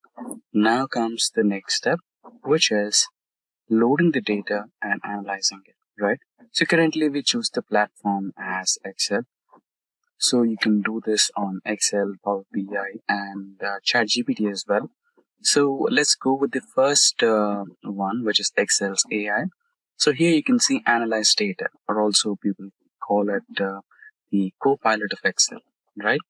Now comes the next step, which is loading the data and analyzing it, right? So currently we choose the platform as Excel. So you can do this on Excel, Power BI, and ChatGPT as well. So let's go with the first one, which is Excel's AI. So here you can see analyze data, or also people call it the co-pilot of Excel, right?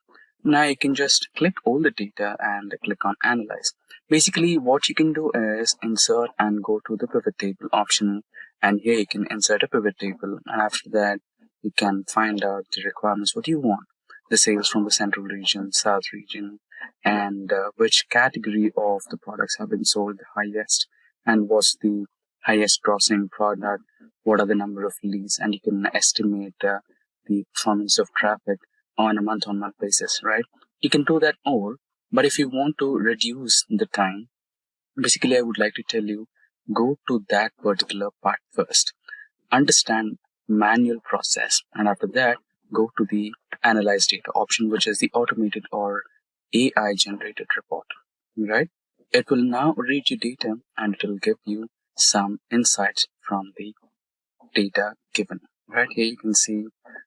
Now you can just click all the data and click on analyze. Basically what you can do is insert and go to the pivot table option, and here you can insert a pivot table, and after that you can find out the requirements what you want, the sales from the central region, south region, and which category of the products have been sold the highest, and what's the highest crossing product, what are the number of leads, and you can estimate the performance of traffic on a month-on-month basis, right? You can do that all, but if you want to reduce the time, basically I would like to tell you, go to that particular part first. Understand manual process, and after that, go to the analyze data option, which is the automated or AI generated report, right? It will now read your data and it will give you some insights from the data given. Right here you can see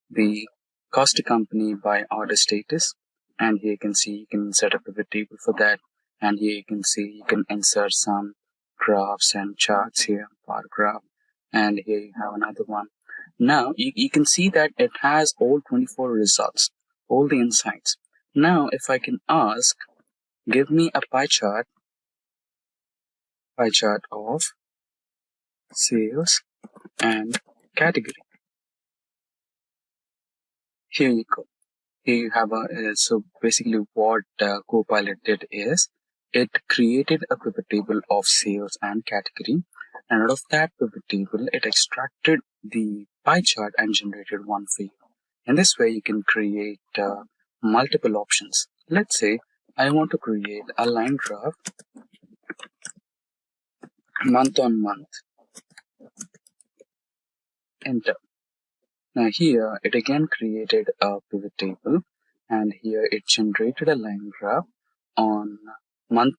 the cost to company by order status, and here you can see you can set up a pivot table for that, and here you can see you can insert some graphs and charts here, bar graph, and here you have another one. Now you can see that it has all 24 results, all the insights. Now if I can ask, give me a pie chart of sales and category. Here you go. Here you have so basically what Copilot did is it created a pivot table of sales and category, and out of that pivot table it extracted the pie chart and generated one for you. In this way you can create multiple options. Let's say I want to create a line graph month on month. Enter. Now here it again created a pivot table, and here it generated a line graph on month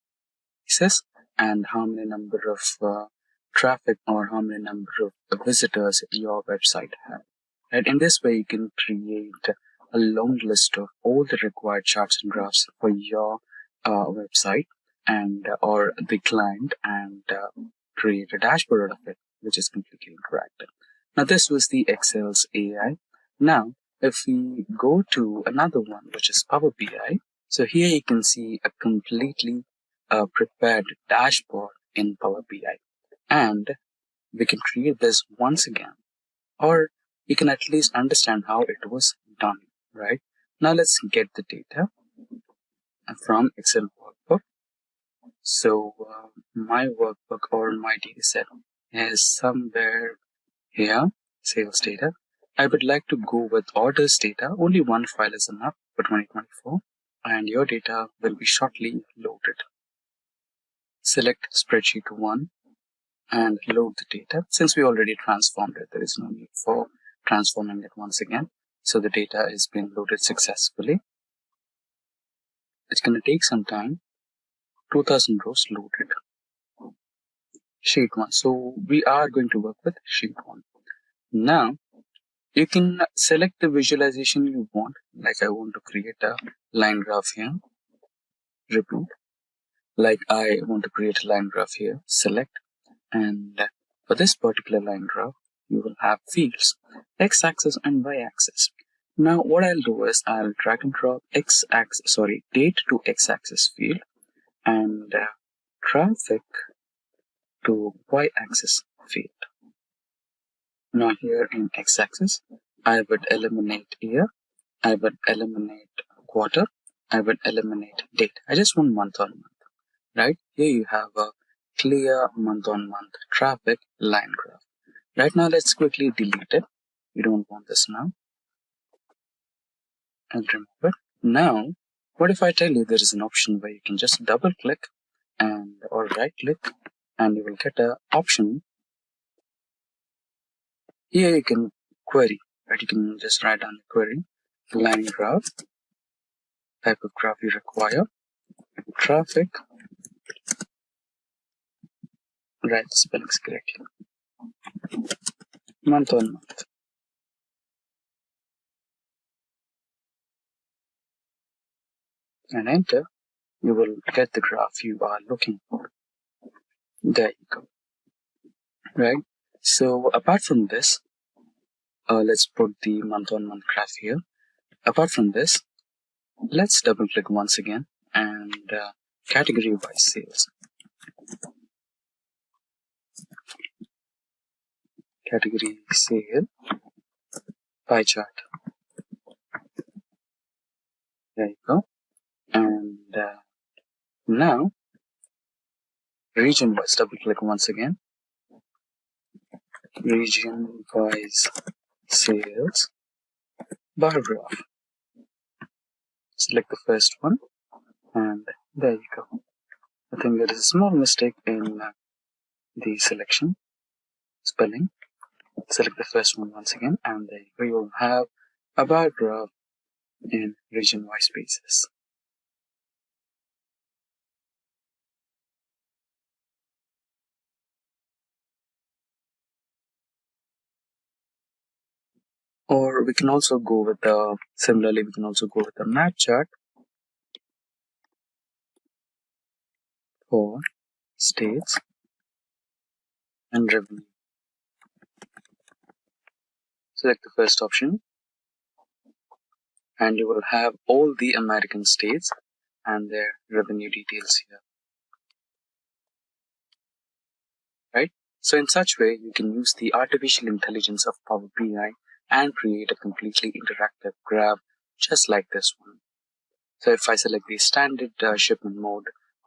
basis and how many number of traffic or how many number of visitors your website had. Right? In this way you can create a long list of all the required charts and graphs for your website and or the client, and create a dashboard of it, which is completely interactive. Now this was the Excel's AI. Now if we go to another one, which is Power BI, so here you can see a completely prepared dashboard in Power BI, and we can create this once again, or you can at least understand how it was done, right? Now let's get the data from Excel workbook. So my workbook or my data set is somewhere here, sales data. I would like to go with orders data. Only one file is enough for 2024.
and your data will be shortly loaded. Select spreadsheet 1 and load the data. Since we already transformed it, there is no need for transforming it once again. So the data is being loaded successfully. It's going to take some time. 2000 rows loaded. Sheet 1. So we are going to work with sheet 1. Now you can select the visualization you want. Like I want to create a line graph here. Repeat. Like I want to create a line graph here. Select. And for this particular line graph, you will have fields, x-axis and y-axis. Now what I'll do is I'll drag and drop date to x-axis field and traffic to y-axis field. Now here in x-axis, I would eliminate year, I would eliminate quarter, I would eliminate date. I just want month on month, right? Here you have a clear month on month traffic line graph. Right now, let's quickly delete it. We don't want this now. And remove it. Now, what if I tell you there is an option where you can just double click and or right click and you will get an option. Here you can query, right? You can just write down the query, line graph, type of graph you require, traffic, write the spellings correctly, month on month. And enter, you will get the graph you are looking for. There you go. Right? So apart from this, let's put the month on month graph here. Apart from this, let's double click once again and category wise sales. Category sale, pie chart. There you go. And now region wise, double click once again. Region wise sales, bar graph. Select the first one and there you go. I think there is a small mistake in the selection spelling. Select the first one once again and there you go. You will have a bar graph in region wise basis. Or we can also go with similarly we can also go with a map chart for states and revenue. Select the first option and you will have all the American states and their revenue details here. Right? So in such way you can use the artificial intelligence of Power BI and create a completely interactive graph just like this one. So if I select the standard shipment mode,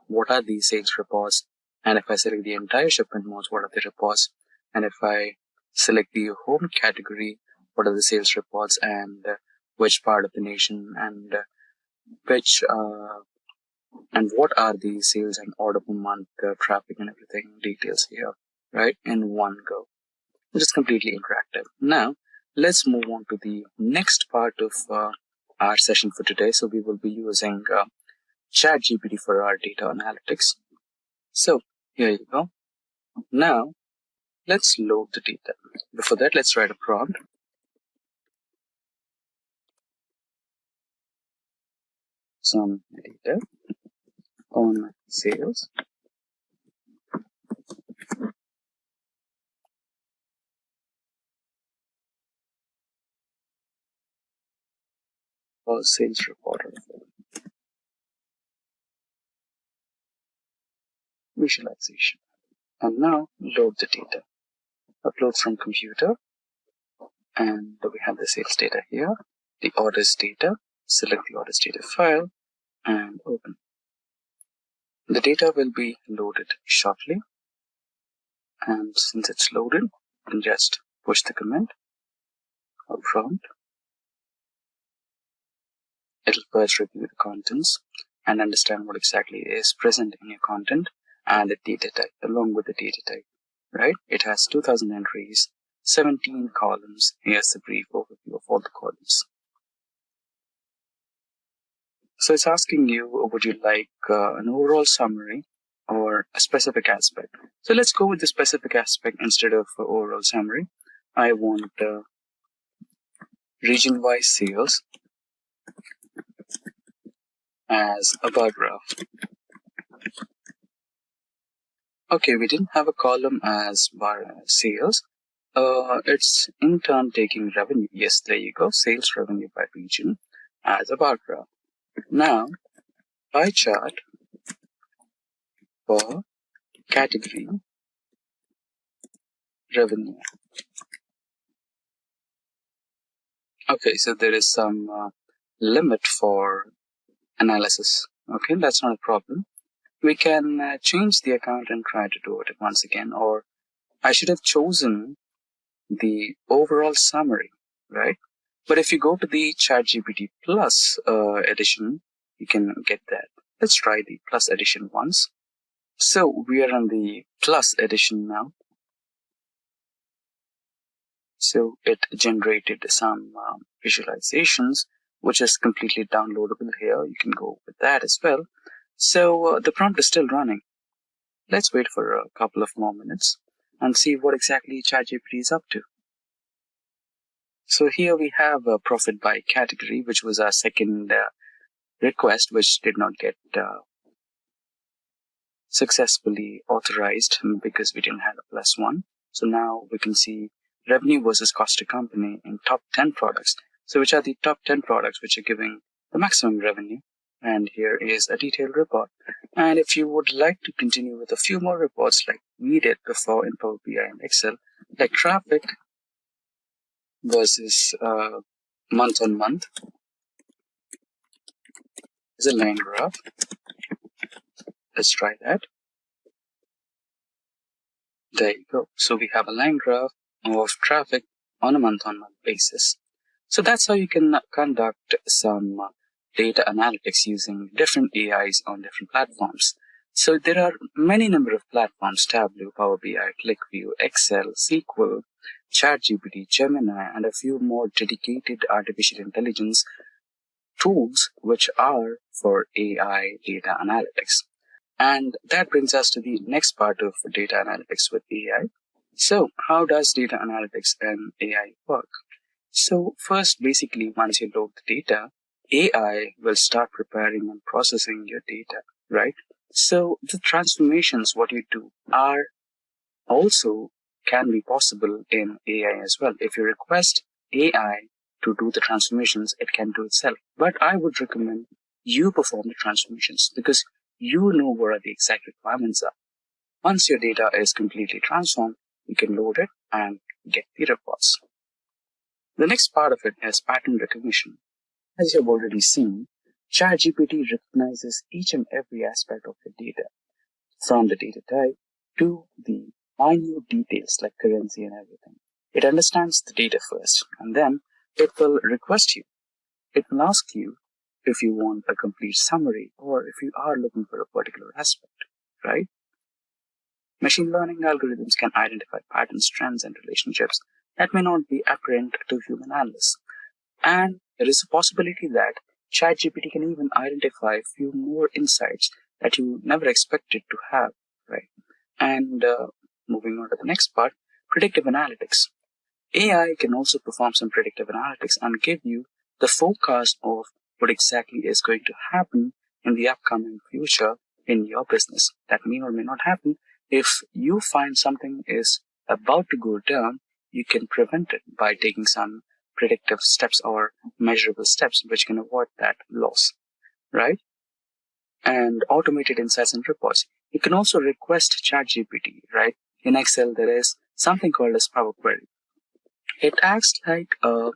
what are the sales reports? And if I select the entire shipment modes, what are the reports? And if I select the home category, what are the sales reports and which part of the nation and and what are the sales and order per month, traffic and everything details here, right? In one go. It is completely interactive. Now, let's move on to the next part of our session for today. So we will be using ChatGPT for our data analytics. So here you go. Now, let's load the data. Before that, let's write a prompt. Some data on sales. Or sales report. Visualization. And now load the data. Upload from computer. And we have the sales data here. The orders data. Select the orders data file and open. The data will be loaded shortly. And since it's loaded, you can just push the command or prompt. it'll first review the contents and understand what exactly is present in your content and the data type along with the data type, right? It has 2000 entries, 17 columns. Here's the brief overview of all the columns. So it's asking you, would you like an overall summary or a specific aspect? So let's go with the specific aspect instead of overall summary. I want region-wise sales as a bar graph. Okay, we didn't have a column as bar sales. It's in turn taking revenue. Yes, there you go. Sales revenue by region as a bar graph. Now, pie chart for category revenue. Okay, so there is some limit for analysis. Okay, that's not a problem. We can change the account and try to do it once again, or I should have chosen the overall summary, right? But if you go to the ChatGPT Plus edition, you can get that. Let's try the Plus edition once. So we are on the Plus edition now. So it generated some visualizations, which is completely downloadable here. You can go with that as well. So the prompt is still running. Let's wait for a couple of more minutes and see what exactly ChatGPT is up to. So here we have a profit by category, which was our second request, which did not get successfully authorized because we didn't have a +1. So now we can see revenue versus cost to company in top 10 products. So which are the top 10 products which are giving the maximum revenue? And here is a detailed report. And if you would like to continue with a few more reports like we did before in Power BI and Excel, like traffic versus month on month is a line graph. Let's try that. There you go. So we have a line graph of traffic on a month-on-month basis. So that's how you can conduct some data analytics using different AIs on different platforms. So there are many number of platforms: Tableau, Power BI, ClickView, Excel, SQL, ChatGPT, Gemini, and a few more dedicated artificial intelligence tools which are for AI data analytics. And that brings us to the next part of data analytics with AI. So how does data analytics and AI work? So first, basically, once you load the data, AI will start preparing and processing your data, right? So the transformations, what you do, are also can be possible in AI as well. If you request AI to do the transformations, it can do itself. But I would recommend you perform the transformations because you know what the exact requirements are. Once your data is completely transformed, you can load it and get the reports. The next part of it is pattern recognition. As you have already seen, ChatGPT recognizes each and every aspect of the data, from the data type to the minute details like currency and everything. It understands the data first, and then it will request you. It will ask you if you want a complete summary or if you are looking for a particular aspect, right? Machine learning algorithms can identify patterns, trends, and relationships that may not be apparent to human analysts. And there is a possibility that ChatGPT can even identify a few more insights that you never expected to have, right? And moving on to the next part, predictive analytics. AI can also perform some predictive analytics and give you the forecast of what exactly is going to happen in the upcoming future in your business. That may or may not happen. If you find something is about to go down, you can prevent it by taking some predictive steps or measurable steps which can avoid that loss, right? And automated insights and reports. You can also request ChatGPT, right? In Excel, there is something called as Power Query. It acts like a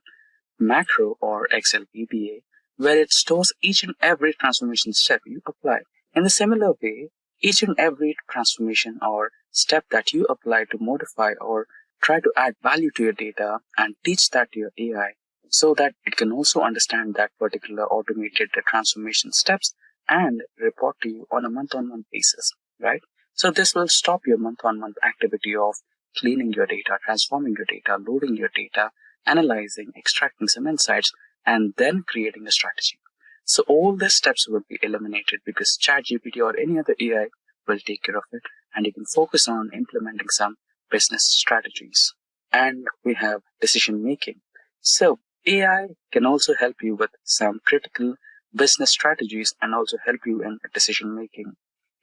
macro or Excel VBA where it stores each and every transformation step you apply. In a similar way, each and every transformation or step that you apply to modify or try to add value to your data and teach that to your AI
so that it can also understand that particular automated transformation steps and report to you on a month-on-month basis, right? So this will stop your month-on-month activity of cleaning your data, transforming your data, loading your data, analyzing, extracting some insights, and then creating a strategy. So all these steps will be eliminated because ChatGPT or any other AI will take care of it, and you can focus on implementing some business strategies. And we have decision making. So AI can also help you with some critical business strategies and also help you in decision making.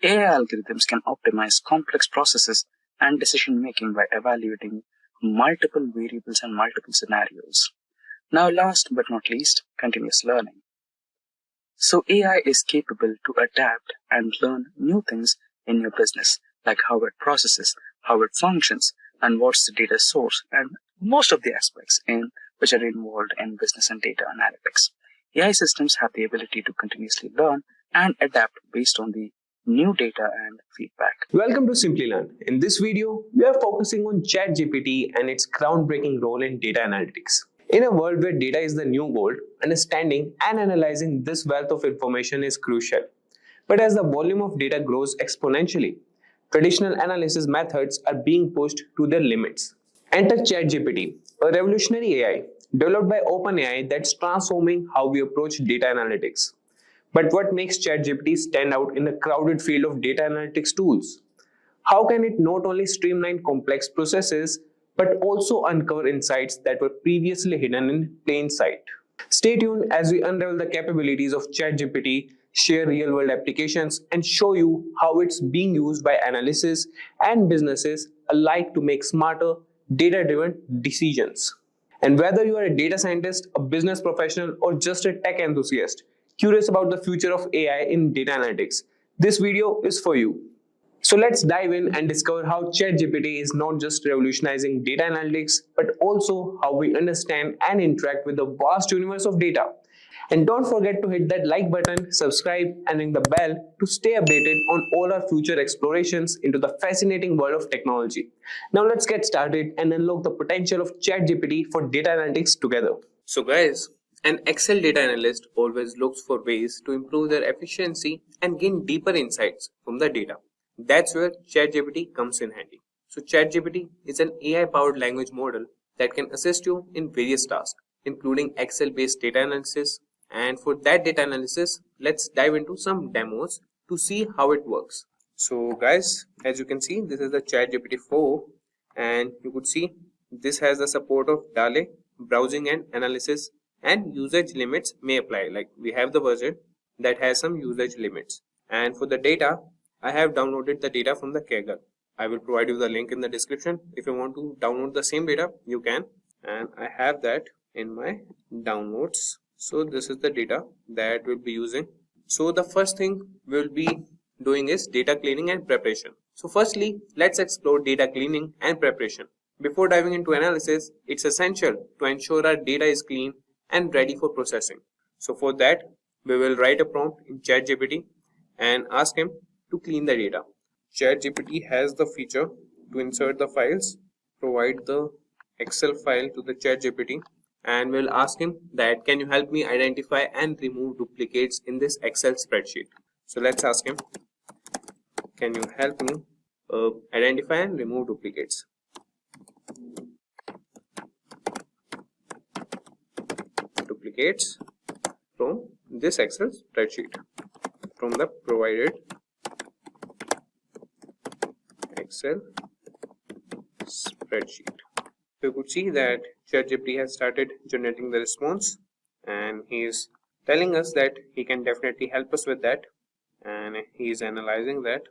AI algorithms can optimize complex processes and decision making by evaluating multiple variables and multiple scenarios. Now, last but not least, continuous learning. So AI is capable to adapt and learn new things in your business, like how it processes, how it functions, and what's the data source, and most of the aspects in which are involved in business and data analytics. AI systems have the ability to continuously learn and adapt based on the new data and feedback.
Welcome to Simplilearn. In this video, we are focusing on ChatGPT and its groundbreaking role in data analytics. In a world where data is the new gold, understanding and analyzing this wealth of information is crucial. But as the volume of data grows exponentially, traditional analysis methods are being pushed to their limits. Enter ChatGPT, a revolutionary AI developed by OpenAI that's transforming how we approach data analytics. But what makes ChatGPT stand out in the crowded field of data analytics tools? How can it not only streamline complex processes, but also uncover insights that were previously hidden in plain sight? Stay tuned as we unravel the capabilities of ChatGPT, share real-world applications, and show you how it's being used by analysts and businesses alike to make smarter, data-driven decisions. And whether you are a data scientist, a business professional, or just a tech enthusiast curious about the future of AI in data analytics, this video is for you. So let's dive in and discover how ChatGPT is not just revolutionizing data analytics, but also how we understand and interact with the vast universe of data. And don't forget to hit that like button, subscribe, and ring the bell to stay updated on all our future explorations into the fascinating world of technology. Now let's get started and unlock the potential of ChatGPT for data analytics together.
So guys, an Excel data analyst always looks for ways to improve their efficiency and gain deeper insights from the data. That's where ChatGPT comes in handy. So ChatGPT is an AI-powered language model that can assist you in various tasks, including Excel-based data analysis. And for that data analysis, let's dive into some demos to see how it works. So guys, as you can see, this is the ChatGPT 4, and you could see this has the support of DALL-E, browsing and analysis, and usage limits may apply. Like we have the version that has some usage limits. And for the data, I have downloaded the data from the Kaggle. I will provide you the link in the description. If you want to download the same data, you can. And I have that in my downloads. So this is the data that we'll be using. So the first thing we'll be doing is data cleaning and preparation. So firstly, let's explore data cleaning and preparation. Before diving into analysis, it's essential to ensure our data is clean and ready for processing. So for that, we will write a prompt in ChatGPT and ask him to clean the data. ChatGPT has the feature to insert the files, provide the Excel file to the ChatGPT, and we'll ask him that can you help me identify and remove duplicates in this Excel spreadsheet. So let's ask him, can you help me identify and remove duplicates? Duplicates from this Excel spreadsheet from the provided Excel spreadsheet. So you could see that ChatGPT has started generating the response, and he is telling us that he can definitely help us with that, and he is analyzing that.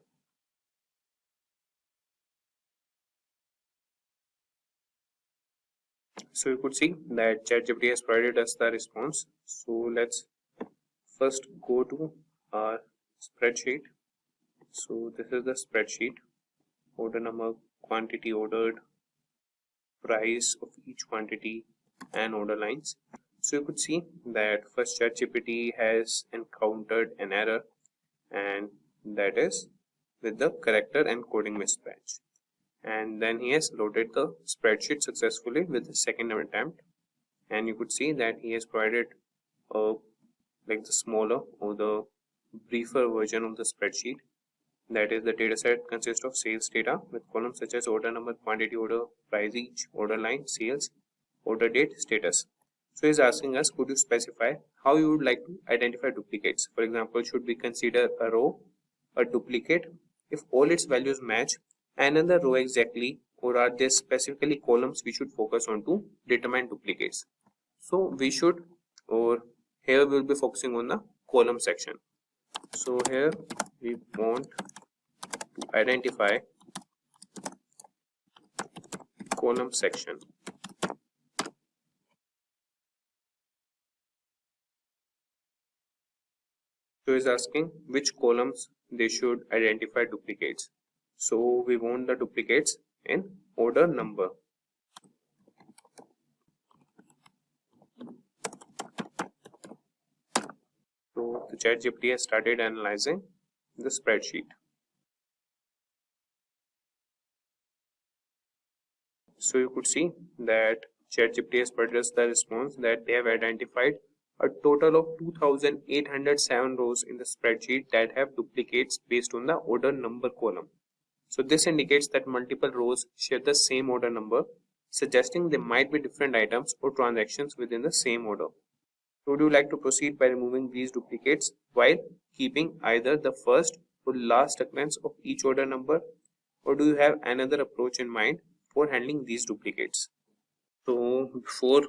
So you could see that ChatGPT has provided us the response. So let's first go to our spreadsheet. So this is the spreadsheet. Order number, quantity ordered, price of each quantity, and order lines. So you could see that first ChatGPT has encountered an error, and that is with the character and coding mismatch. And then he has loaded the spreadsheet successfully with the second attempt, and you could see that he has provided like the smaller or the briefer version of the spreadsheet. That is, the dataset consists of sales data with columns such as order number, quantity order, price each, order line, sales, order date, status. So he's asking us, could you specify how you would like to identify duplicates? For example, should we consider a row a duplicate if all its values match another row exactly, or are there specifically columns we should focus on to determine duplicates? So we should, or here we'll be focusing on the column section. So here we want to identify column section. So is asking which columns they should identify duplicates. So we want the duplicates in order number. So the ChatGPT has started analyzing the spreadsheet. So you could see that ChatGPT has produced the response that they have identified a total of 2,807 rows in the spreadsheet that have duplicates based on the order number column. So this indicates that multiple rows share the same order number, suggesting there might be different items or transactions within the same order. So would you like to proceed by removing these duplicates while keeping either the first or last occurrence of each order number, or do you have another approach in mind for handling these duplicates? So before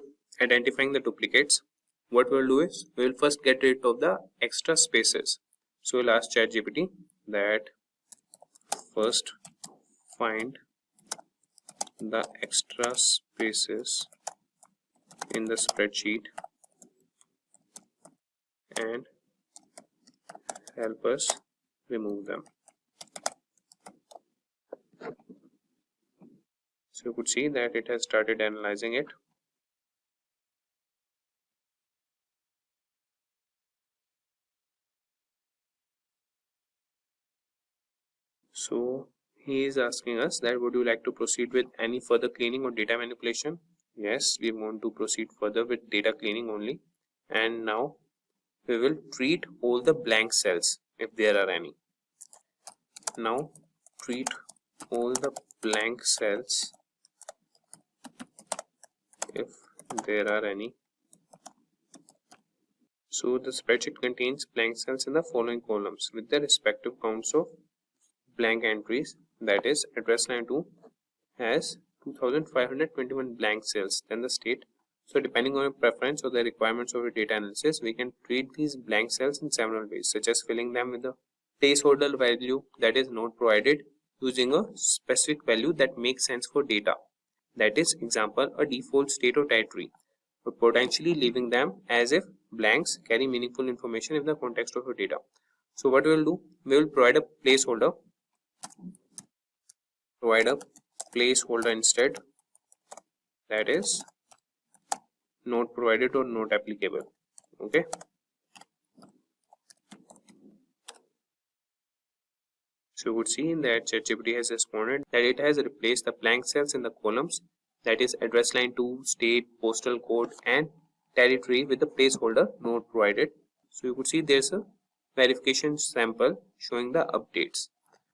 identifying the duplicates, what we'll do is we'll first get rid of the extra spaces. So we'll ask ChatGPT that first find the extra spaces in the spreadsheet and help us remove them. So you could see that it has started analyzing it. So he is asking us that would you like to proceed with any further cleaning or data manipulation? Yes, we want to proceed further with data cleaning only. And now we will treat all the blank cells if there are any. Now treat all the blank cells if there are any. So the spreadsheet contains blank cells in the following columns with the respective counts of blank entries. That is, address line 2 has 2521 blank cells, then the state. So depending on your preference or the requirements of your data analysis, we can treat these blank cells in several ways, such as filling them with a placeholder value that is not provided using a specific value that makes sense for data. That is, example, a default state or territory, but potentially leaving them as if blanks carry meaningful information in the context of your data. So what we will do, we will provide a placeholder. Provide a placeholder instead, that is not provided or not applicable. Okay. So you would see that ChatGPT has responded that it has replaced the blank cells in the columns, that is address line 2, state, postal code and territory, with the placeholder not provided. So you could see there's a verification sample showing the updates.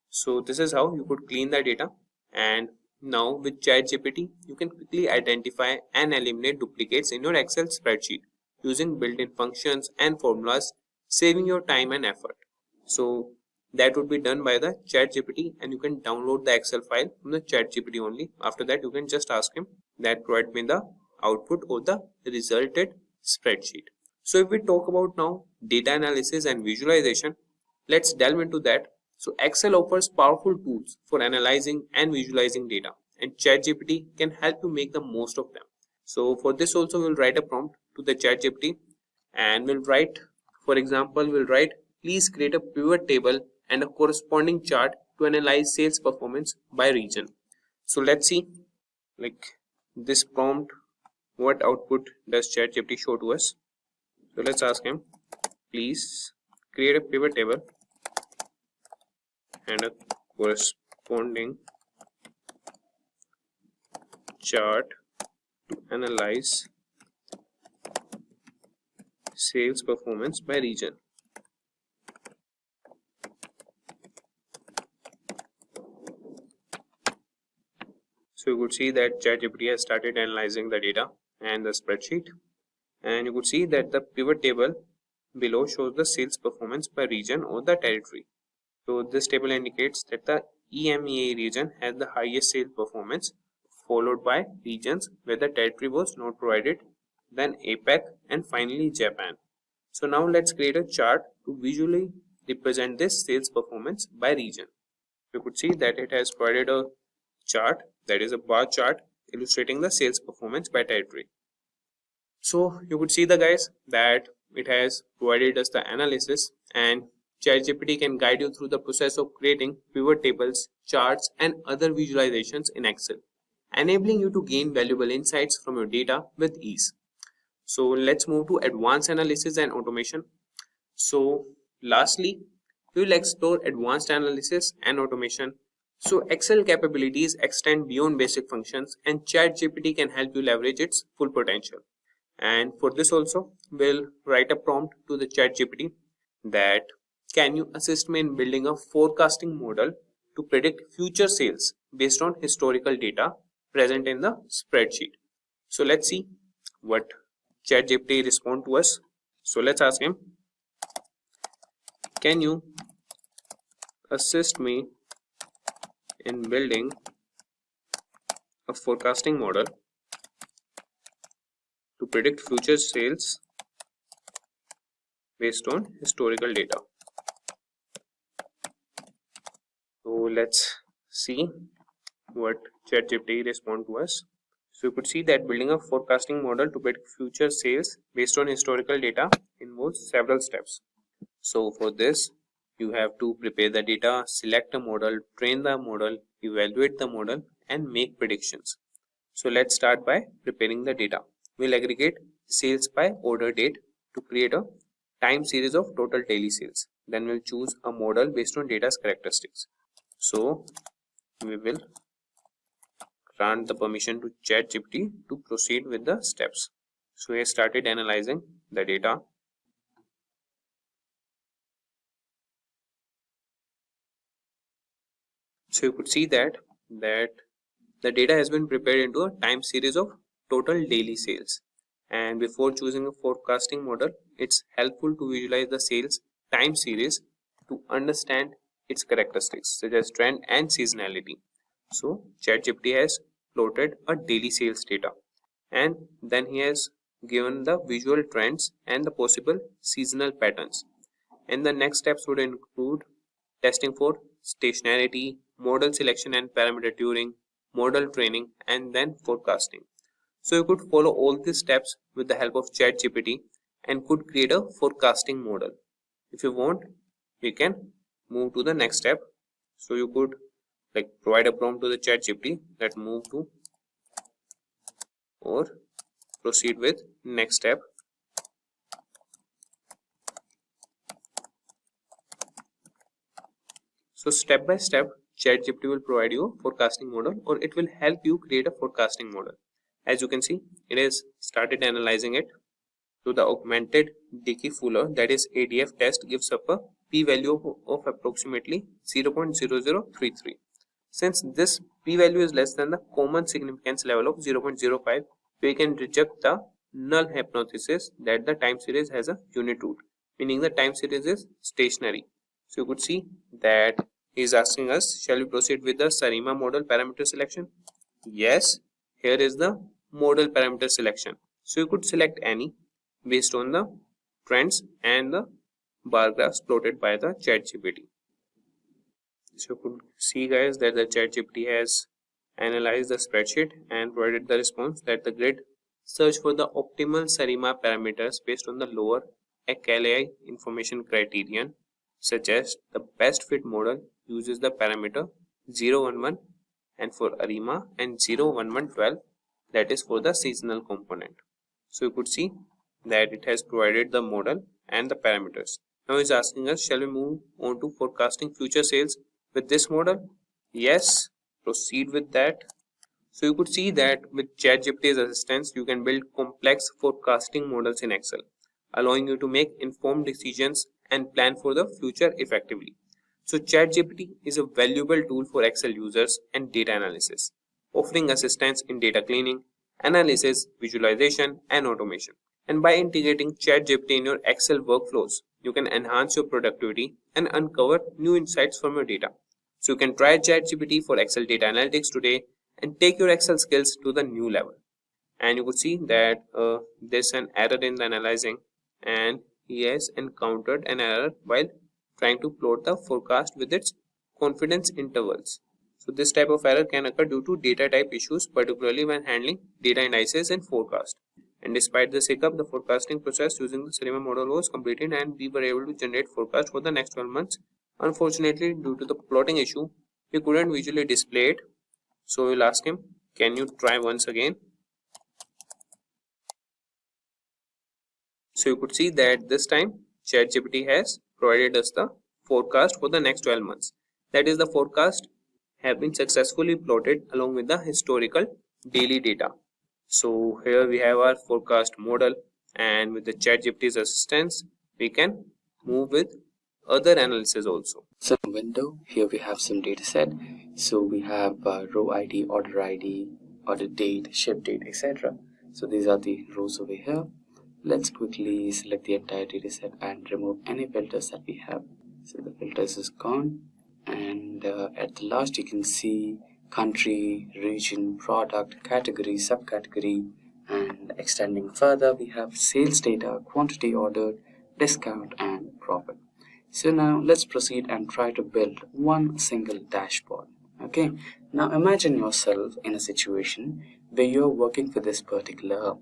So this is how you could clean the data. And now with ChatGPT, you can quickly identify and eliminate duplicates in your Excel spreadsheet using built-in functions and formulas, saving your time and effort. So that would be done by the ChatGPT, and you can download the Excel file from the ChatGPT only. After that, you can just ask him that provide me the output or the resulted spreadsheet. So if we talk about now data analysis and visualization, let's delve into that. So Excel offers powerful tools for analyzing and visualizing data, and ChatGPT can help you make the most of them. So for this also we'll write a prompt to the ChatGPT, and we'll write, for example, we'll write, please create a pivot table and a corresponding chart to analyze sales performance by region. So let's see, like this prompt, what output does ChatGPT show to us. So let's ask him, please create a pivot table and a corresponding chart to analyze sales performance by region. So you could see that ChatGPT has started analyzing the data and the spreadsheet, and you could see that the pivot table below shows the sales performance by region or the territory. So this table indicates that the EMEA region has the highest sales performance, followed by regions where the territory was not provided, then APAC, and finally Japan. So now let's create a chart to visually represent this sales performance by region. You could see that it has provided a chart, that is a bar chart illustrating the sales performance by territory. So you could see the guys that it has provided us the analysis, and ChatGPT can guide you through the process of creating pivot tables, charts, and other visualizations in Excel, enabling you to gain valuable insights from your data with ease. So let's move to advanced analysis and automation. So lastly, we will explore advanced analysis and automation. So Excel capabilities extend beyond basic functions, and ChatGPT can help you leverage its full potential. And for this also, we'll write a prompt to the ChatGPT that can you assist me in building a forecasting model to predict future sales based on historical data present in the spreadsheet. So let's see what ChatGPT respond to us. So let's ask him, can you assist me in building a forecasting model to predict future sales based on historical data. So let's see what ChatGPT respond to us. So you could see that building a forecasting model to predict future sales based on historical data involves several steps. So for this, you have to prepare the data, select a model, train the model, evaluate the model, and make predictions. So let's start by preparing the data. We'll aggregate sales by order date to create a time series of total daily sales. Then we'll choose a model based on data's characteristics. So we will grant the permission to ChatGPT to proceed with the steps. So he has started analyzing the data. So you could see that the data has been prepared into a time series of total daily sales. And before choosing a forecasting model, it's helpful to visualize the sales time series to understand its characteristics such as trend and seasonality. So ChatGPT has plotted a daily sales data, and then he has given the visual trends and the possible seasonal patterns. And the next steps would include testing for stationarity, model selection and parameter tuning, model training, and then forecasting. So you could follow all these steps with the help of ChatGPT and could create a forecasting model. If you want, we can move to the next step. So you could provide a prompt to the ChatGPT that move to or proceed with next step. So step by step, ChatGPT will provide you a forecasting model, or it will help you create a forecasting model. As you can see, it has started analyzing it. So the augmented Dickey-Fuller, that is ADF test, gives up a p-value of approximately 0.0033. Since this p-value is less than the common significance level of 0.05, we can reject the null hypothesis that the time series has a unit root, meaning the time series is stationary. So you could see that he is asking us, shall we proceed with the SUMIFS model parameter selection? Yes, here is the model parameter selection. So you could select any based on the trends and the bar graphs plotted by the ChatGPT. So you could see guys that the ChatGPT has analyzed the spreadsheet and provided the response that the grid search for the optimal SUMIFS parameters based on the lower ACLI information criterion, such as the best fit model uses the parameter 011 and for ARIMA and 01112, that is for the seasonal component. So you could see that it has provided the model and the parameters. Now it's asking us, shall we move on to forecasting future sales with this model? Yes, proceed with that. So you could see that with ChatGPT's assistance, you can build complex forecasting models in Excel. allowing you to make informed decisions and plan for the future effectively. So ChatGPT is a valuable tool for Excel users and data analysis, offering assistance in data cleaning, analysis, visualization, and automation. And by integrating ChatGPT in your Excel workflows, you can enhance your productivity and uncover new insights from your data. So you can try ChatGPT for Excel data analytics today and take your Excel skills to the new level. And you could see that there's an error in the analyzing, and he has encountered an error while trying to plot the forecast with its confidence intervals. So this type of error can occur due to data type issues, particularly when handling data indices and forecast. And despite this hiccup, the forecasting process using the SUMIFS model was completed and we were able to generate forecast for the next 12 months. Unfortunately, due to the plotting issue, we couldn't visually display it. So we'll ask him, can you try once again? So you could see that this time ChatGPT has provided us the forecast for the next 12 months. That is, the forecast have been successfully plotted along with the historical daily data. So here we have our forecast model, and with the ChatGPT's assistance, we can move with other analysis also.
So window, here we have some data set. So we have row ID, order date, ship date, etc. So these are the rows over here. Let's quickly select the entire data set and remove any filters that we have. So the filters is gone, and at the last you can see country, region, product, category, subcategory, and extending further we have sales data, quantity ordered, discount, and profit. So now let's proceed and try to build one single dashboard. Okay, now imagine yourself in a situation where you're working for this particular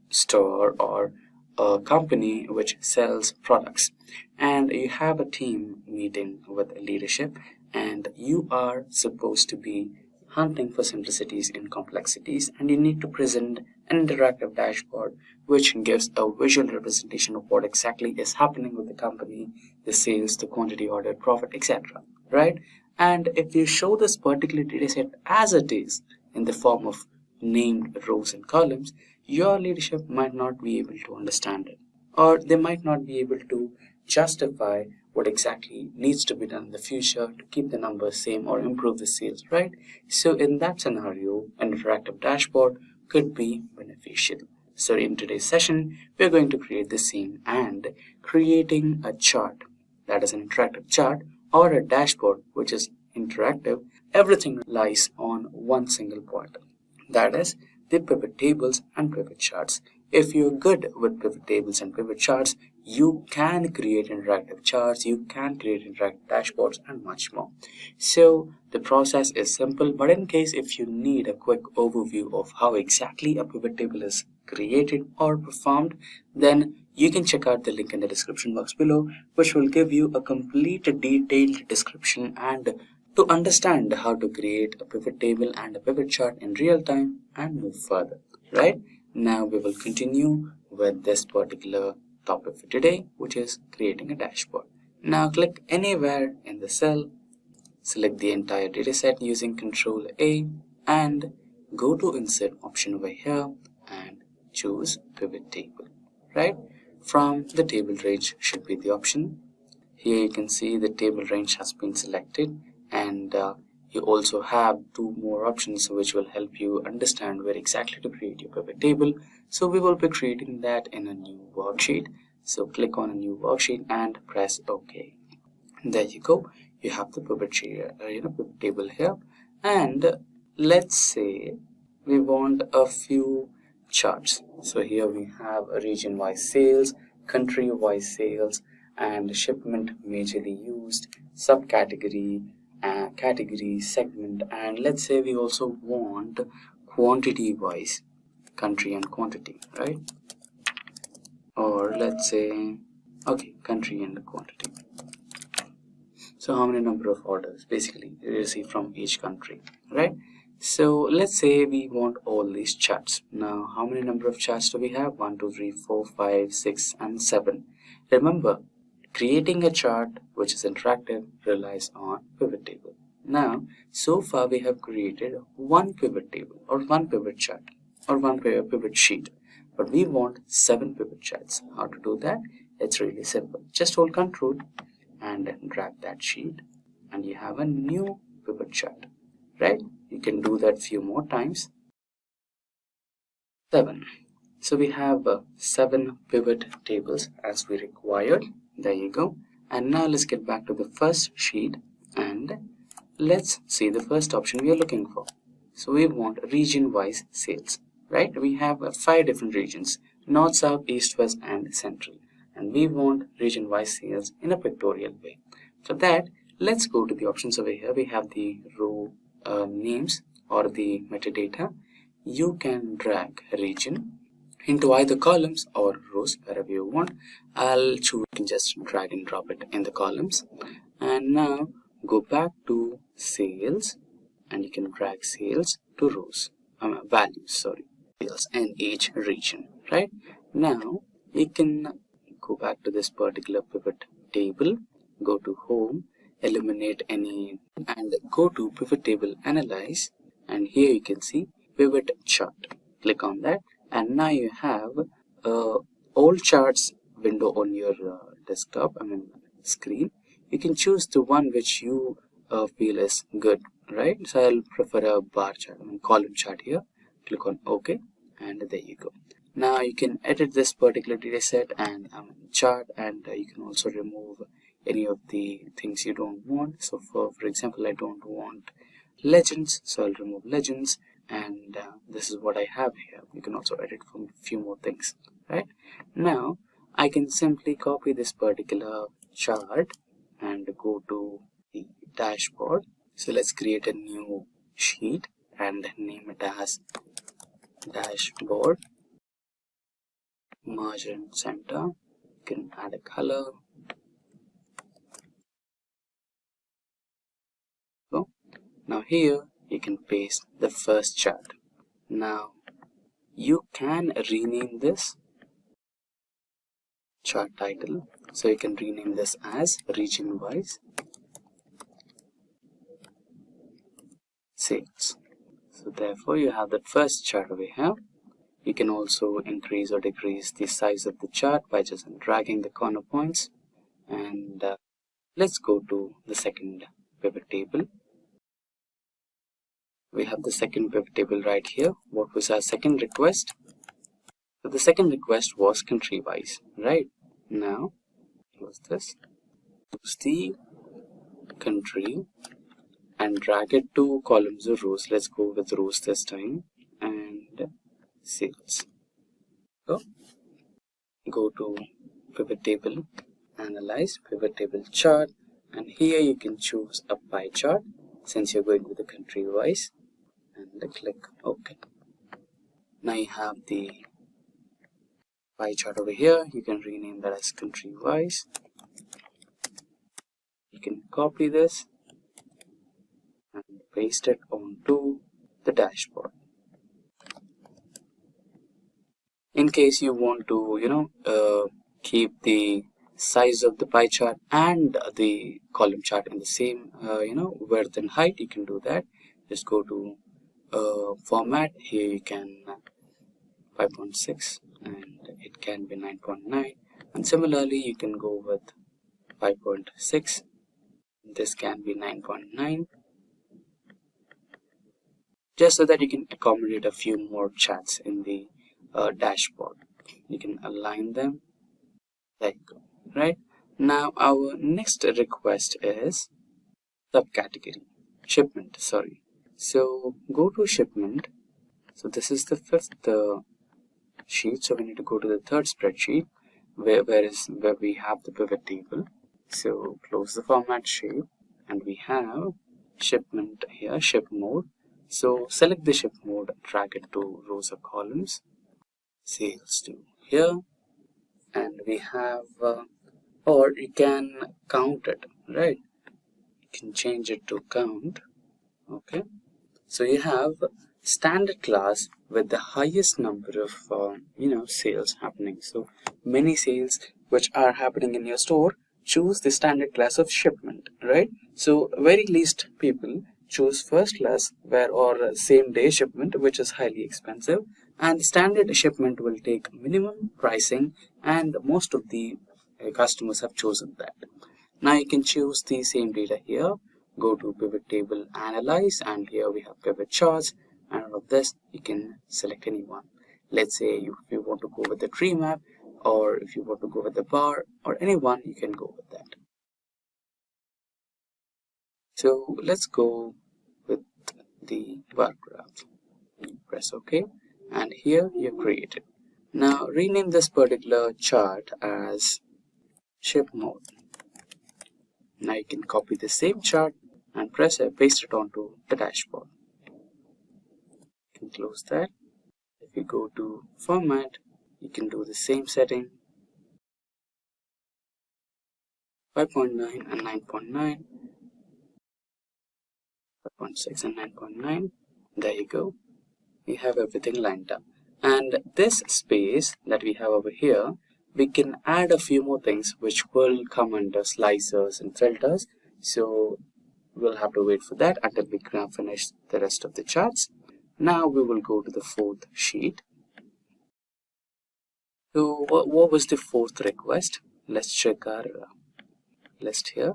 store or a company which sells products, and you have a team meeting with leadership, and you are supposed to be hunting for simplicities in complexities, and you need to present an interactive dashboard which gives a visual representation of what exactly is happening with the company, the sales, the quantity ordered, profit, etc. Right? And if you show this particular data set as it is in the form of named rows and columns, your leadership might not be able to understand it, or they might not be able to justify what exactly needs to be done in the future to keep the numbers same or improve the sales, right? So in that scenario, an interactive dashboard could be beneficial. So in today's session, we're going to create the same and creating a chart, that is an interactive chart, or a dashboard which is interactive. Everything lies on one single point, that is the pivot tables and pivot charts. If you're good with pivot tables and pivot charts, you can create interactive charts, you can create interactive dashboards, and much more. So the process is simple, but in case if you need a quick overview of how exactly a pivot table is created or performed, then you can check out the link in the description box below, which will give you a complete detailed description and to understand how to create a pivot table and a pivot chart in real time and move further. Right? Now we will continue with this particular topic for today, which is creating a dashboard. Now click anywhere in the cell, select the entire dataset using Ctrl A, and go to Insert option over here and choose Pivot Table. Right? From the table range should be the option. Here you can see the table range has been selected, and you also have two more options which will help you understand where exactly to create your pivot table. So we will be creating that in a new worksheet. So click on a new worksheet and press OK. There you go. You have the pivot table here. And let's say we want a few charts. So here we have a region-wise sales, country-wise sales, and shipment majorly used, subcategory, category, segment, and let's say we also want quantity wise, country and quantity, right? Or let's say country and quantity. So how many number of orders basically you receive from each country, right? So let's say we want all these charts. Now how many number of charts do we have? 1 2 3 4 5 6 and 7. Remember, creating a chart which is interactive relies on pivot table. Now, so far we have created one pivot table or one pivot chart or one pivot sheet.
but we want 7 pivot charts. How to do that? It's really simple. Just hold Control and drag that sheet, and you have a new pivot chart, right? You can do that few more times. 7. So we have 7 pivot tables as we required. There you go. And now let's get back to the first sheet and let's see the first option we are looking for. So we want region-wise sales, right? We have 5 different regions: North, South, East, West, and Central. And we want region-wise sales in a pictorial way. For that, let's go to the options over here. We have the row names or the metadata. You can drag region into either columns or rows, wherever you want. I'll choose, you can just drag and drop it in the columns. And now go back to sales, and you can drag sales to rows, sales in each region, right? Now you can go back to this particular pivot table, go to home, eliminate any, and go to pivot table analyze, and here you can see pivot chart. Click on that, and now you have all charts window on your desktop, screen. You can choose the one which you feel is good, right? So I'll prefer a bar chart, column chart here. Click on OK, and there you go. Now you can edit this particular data set and chart, and you can also remove any of the things you don't want. So for example, I don't want legends, so I'll remove legends, and this is what I have here. You can also edit from a few more things, right? Now I can simply copy this particular chart and go to the dashboard. So let's create a new sheet and name it as dashboard. Margin center. You can add a color. So now here you can paste the first chart. Now you can rename this chart title. So you can rename this as region wise sales. So therefore you have that first chart over here. You can also increase or decrease the size of the chart by just dragging the corner points. And let's go to the second pivot table. We have the second pivot table right here. What was our second request? So the second request was country wise, right? Now close this, choose the country and drag it to columns or rows. Let's go with rows this time, and sales. So go to pivot table, analyze, pivot table chart, and here you can choose a pie chart since you're going with the country wise, and click OK. Now you have the pie chart over here. You can rename that as country wise. You can copy this and paste it onto the dashboard. In case you want to keep the size of the pie chart and the column chart in the same width and height, you can do that. Just go to format. Here you can 5.6 and it can be 9.9, and similarly you can go with 5.6. This can be 9.9, just so that you can accommodate a few more charts in the dashboard. You can align them. There you go. Right now our next request is subcategory shipment. So go to shipment. So this is the fifth sheet, so we need to go to the third spreadsheet where we have the pivot table. So close the format shape, and we have shipment here, ship mode. So select the ship mode, drag it to rows or columns, sales to here, and we have or you can count it, right? You can change it to count. Okay, so you have standard class with the highest number of sales happening. So many sales which are happening in your store, choose the standard class of shipment, right? So very least people choose first class or same day shipment, which is highly expensive. And the standard shipment will take minimum pricing, and most of the customers have chosen that. Now you can choose the same data here, go to pivot table, analyze, and here we have pivot charts, and out of this you can select any one. Let's say if you want to go with the tree map, or if you want to go with the bar, or any one, you can go with that. So let's go with the bar graph. Press OK, and here you create it. Now rename this particular chart as ship mode. Now you can copy the same chart and paste it onto the dashboard. You can close that. If you go to format, you can do the same setting, 5.9 and 9.9, 5.6 and 9.9. There you go. We have everything lined up. And this space that we have over here, we can add a few more things which will come under slicers and filters. So we'll have to wait for that until we can finish the rest of the charts. Now we will go to the fourth sheet. So what was the fourth request? Let's check our list here.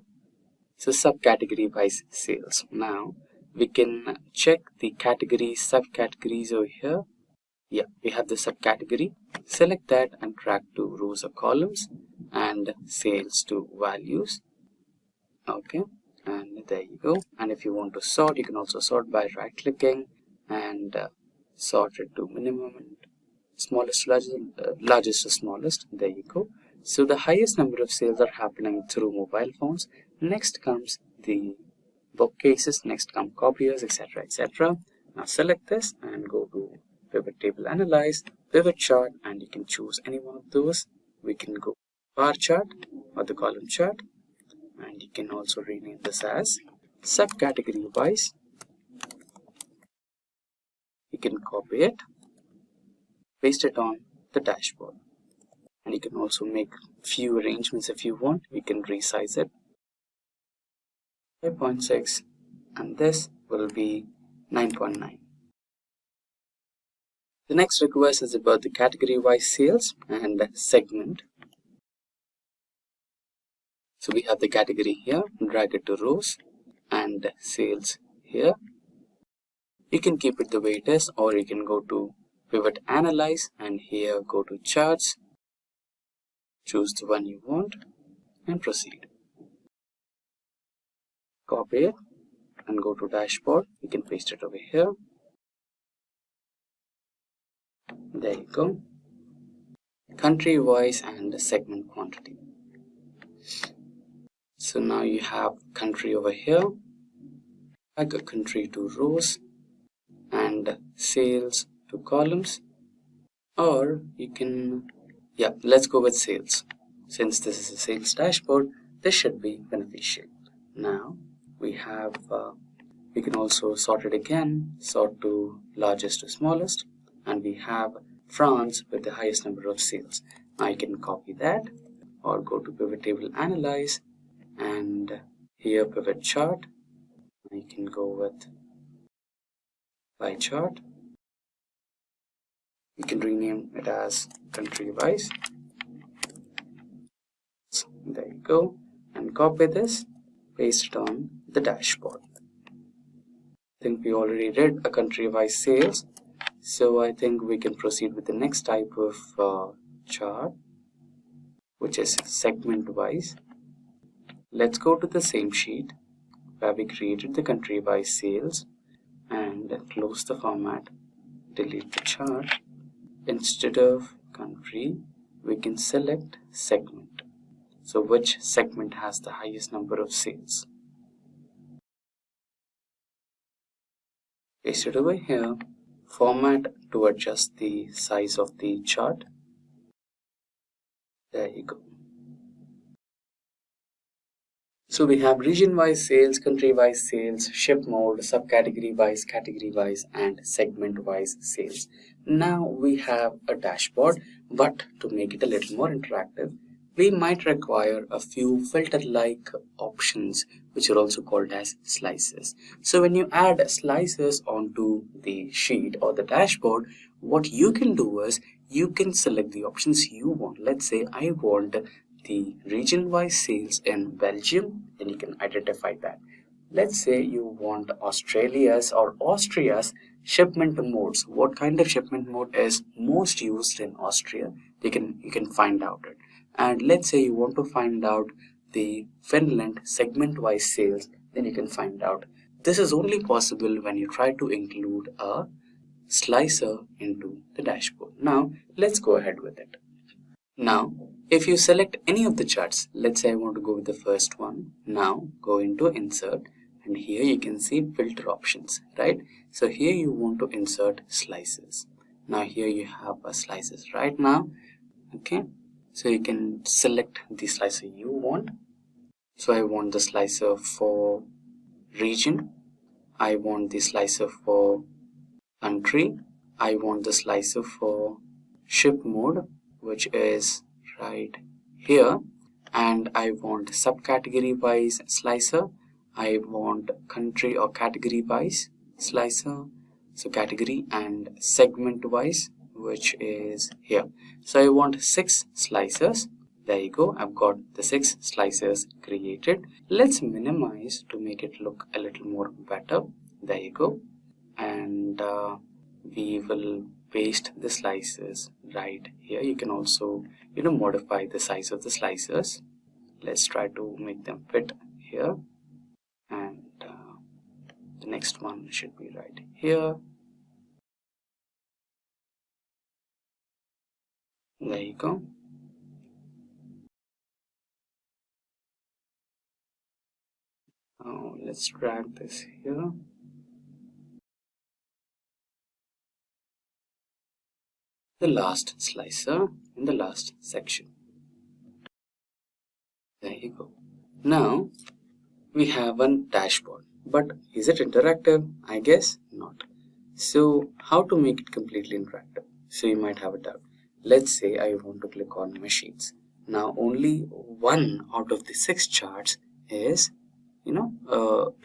So subcategory wise sales. Now we can check the categories, subcategories over here. Yeah, we have the subcategory. Select that and drag to rows or columns and sales to values. Okay, and there you go. And if you want to sort, you can also sort by right clicking and sort it to minimum and smallest to largest to smallest. There you go. So the highest number of sales are happening through mobile phones. Next comes the bookcases, next come copiers, etc., etc. Now select this and go to pivot table, analyze, pivot chart, and you can choose any one of those. We can go bar chart or the column chart, and you can also rename this as subcategory wise. You can copy it, paste it on the dashboard, and you can also make few arrangements if you want. You can resize it, 5.6, and this will be 9.9. The next request is about the category wise sales and segment. So we have the category here, drag it to rows, and sales here. You can keep it the way it is, or you can go to pivot analyze and here go to charts, choose the one you want and proceed. Copy it and go to dashboard. You can paste it over here. There you go. Country wise and segment quantity. So now you have country over here, like a country to rows and sales to columns, or you can, yeah, let's go with sales. Since this is a sales dashboard, this should be beneficial. Now we have, we can also sort it again, sort to largest to smallest, and we have France with the highest number of sales. Now you can copy that or go to pivot table, analyze, and here pivot chart. You can go with pie chart. You can rename it as country wise. So there you go, and copy this, paste it on the dashboard. I think we already did a country wise sales, so I think we can proceed with the next type of chart, which is segment wise. Let's go to the same sheet where we created the country wise sales and close the format, delete the chart. Instead of country, we can select segment. So which segment has the highest number of sales? Paste it over here, format to adjust the size of the chart. There you go. So we have region-wise sales, country-wise sales, ship mode, subcategory-wise, category-wise, and segment-wise sales. Now we have a dashboard, but to make it a little more interactive, we might require a few filter-like options, which are also called as slices. So when you add slices onto the sheet or the dashboard,
what you can do is you can select the options you want. Let's say I want the region-wise sales in Belgium, then you can identify that. Let's say you want Australia's or Austria's shipment modes. What kind of shipment mode is most used in Austria? You can find out it. And let's say you want to find out the Finland segment-wise sales, then you can find out. This is only possible when you try to include a slicer into the dashboard. Now let's go ahead with it. Now if you select any of the charts, let's say I want to go with the first one. Now go into insert, and here you can see filter options, right? So here you want to insert slices. Now here you have a slices right now. Okay, so you can select the slicer you want. So I want the slicer for region, I want the slicer for country, I want the slicer for ship mode, which is right here, and I want subcategory wise slicer, I want country or category wise slicer, so category, and segment wise, which is here. So I want 6 slicers. There you go, I've got the 6 slicers created. Let's minimize to make it look a little more better. There you go, and we will paste the slices right here. You can also modify the size of the slicers. Let's try to make them fit here, and the next one should be right here. There you go. Now let's drag this here. The last slicer in the last section. There you go. Now we have a dashboard, but is it interactive? I guess not. So how to make it completely interactive? So you might have a doubt. Let's say I want to click on machines. Now only 1 out of the 6 charts is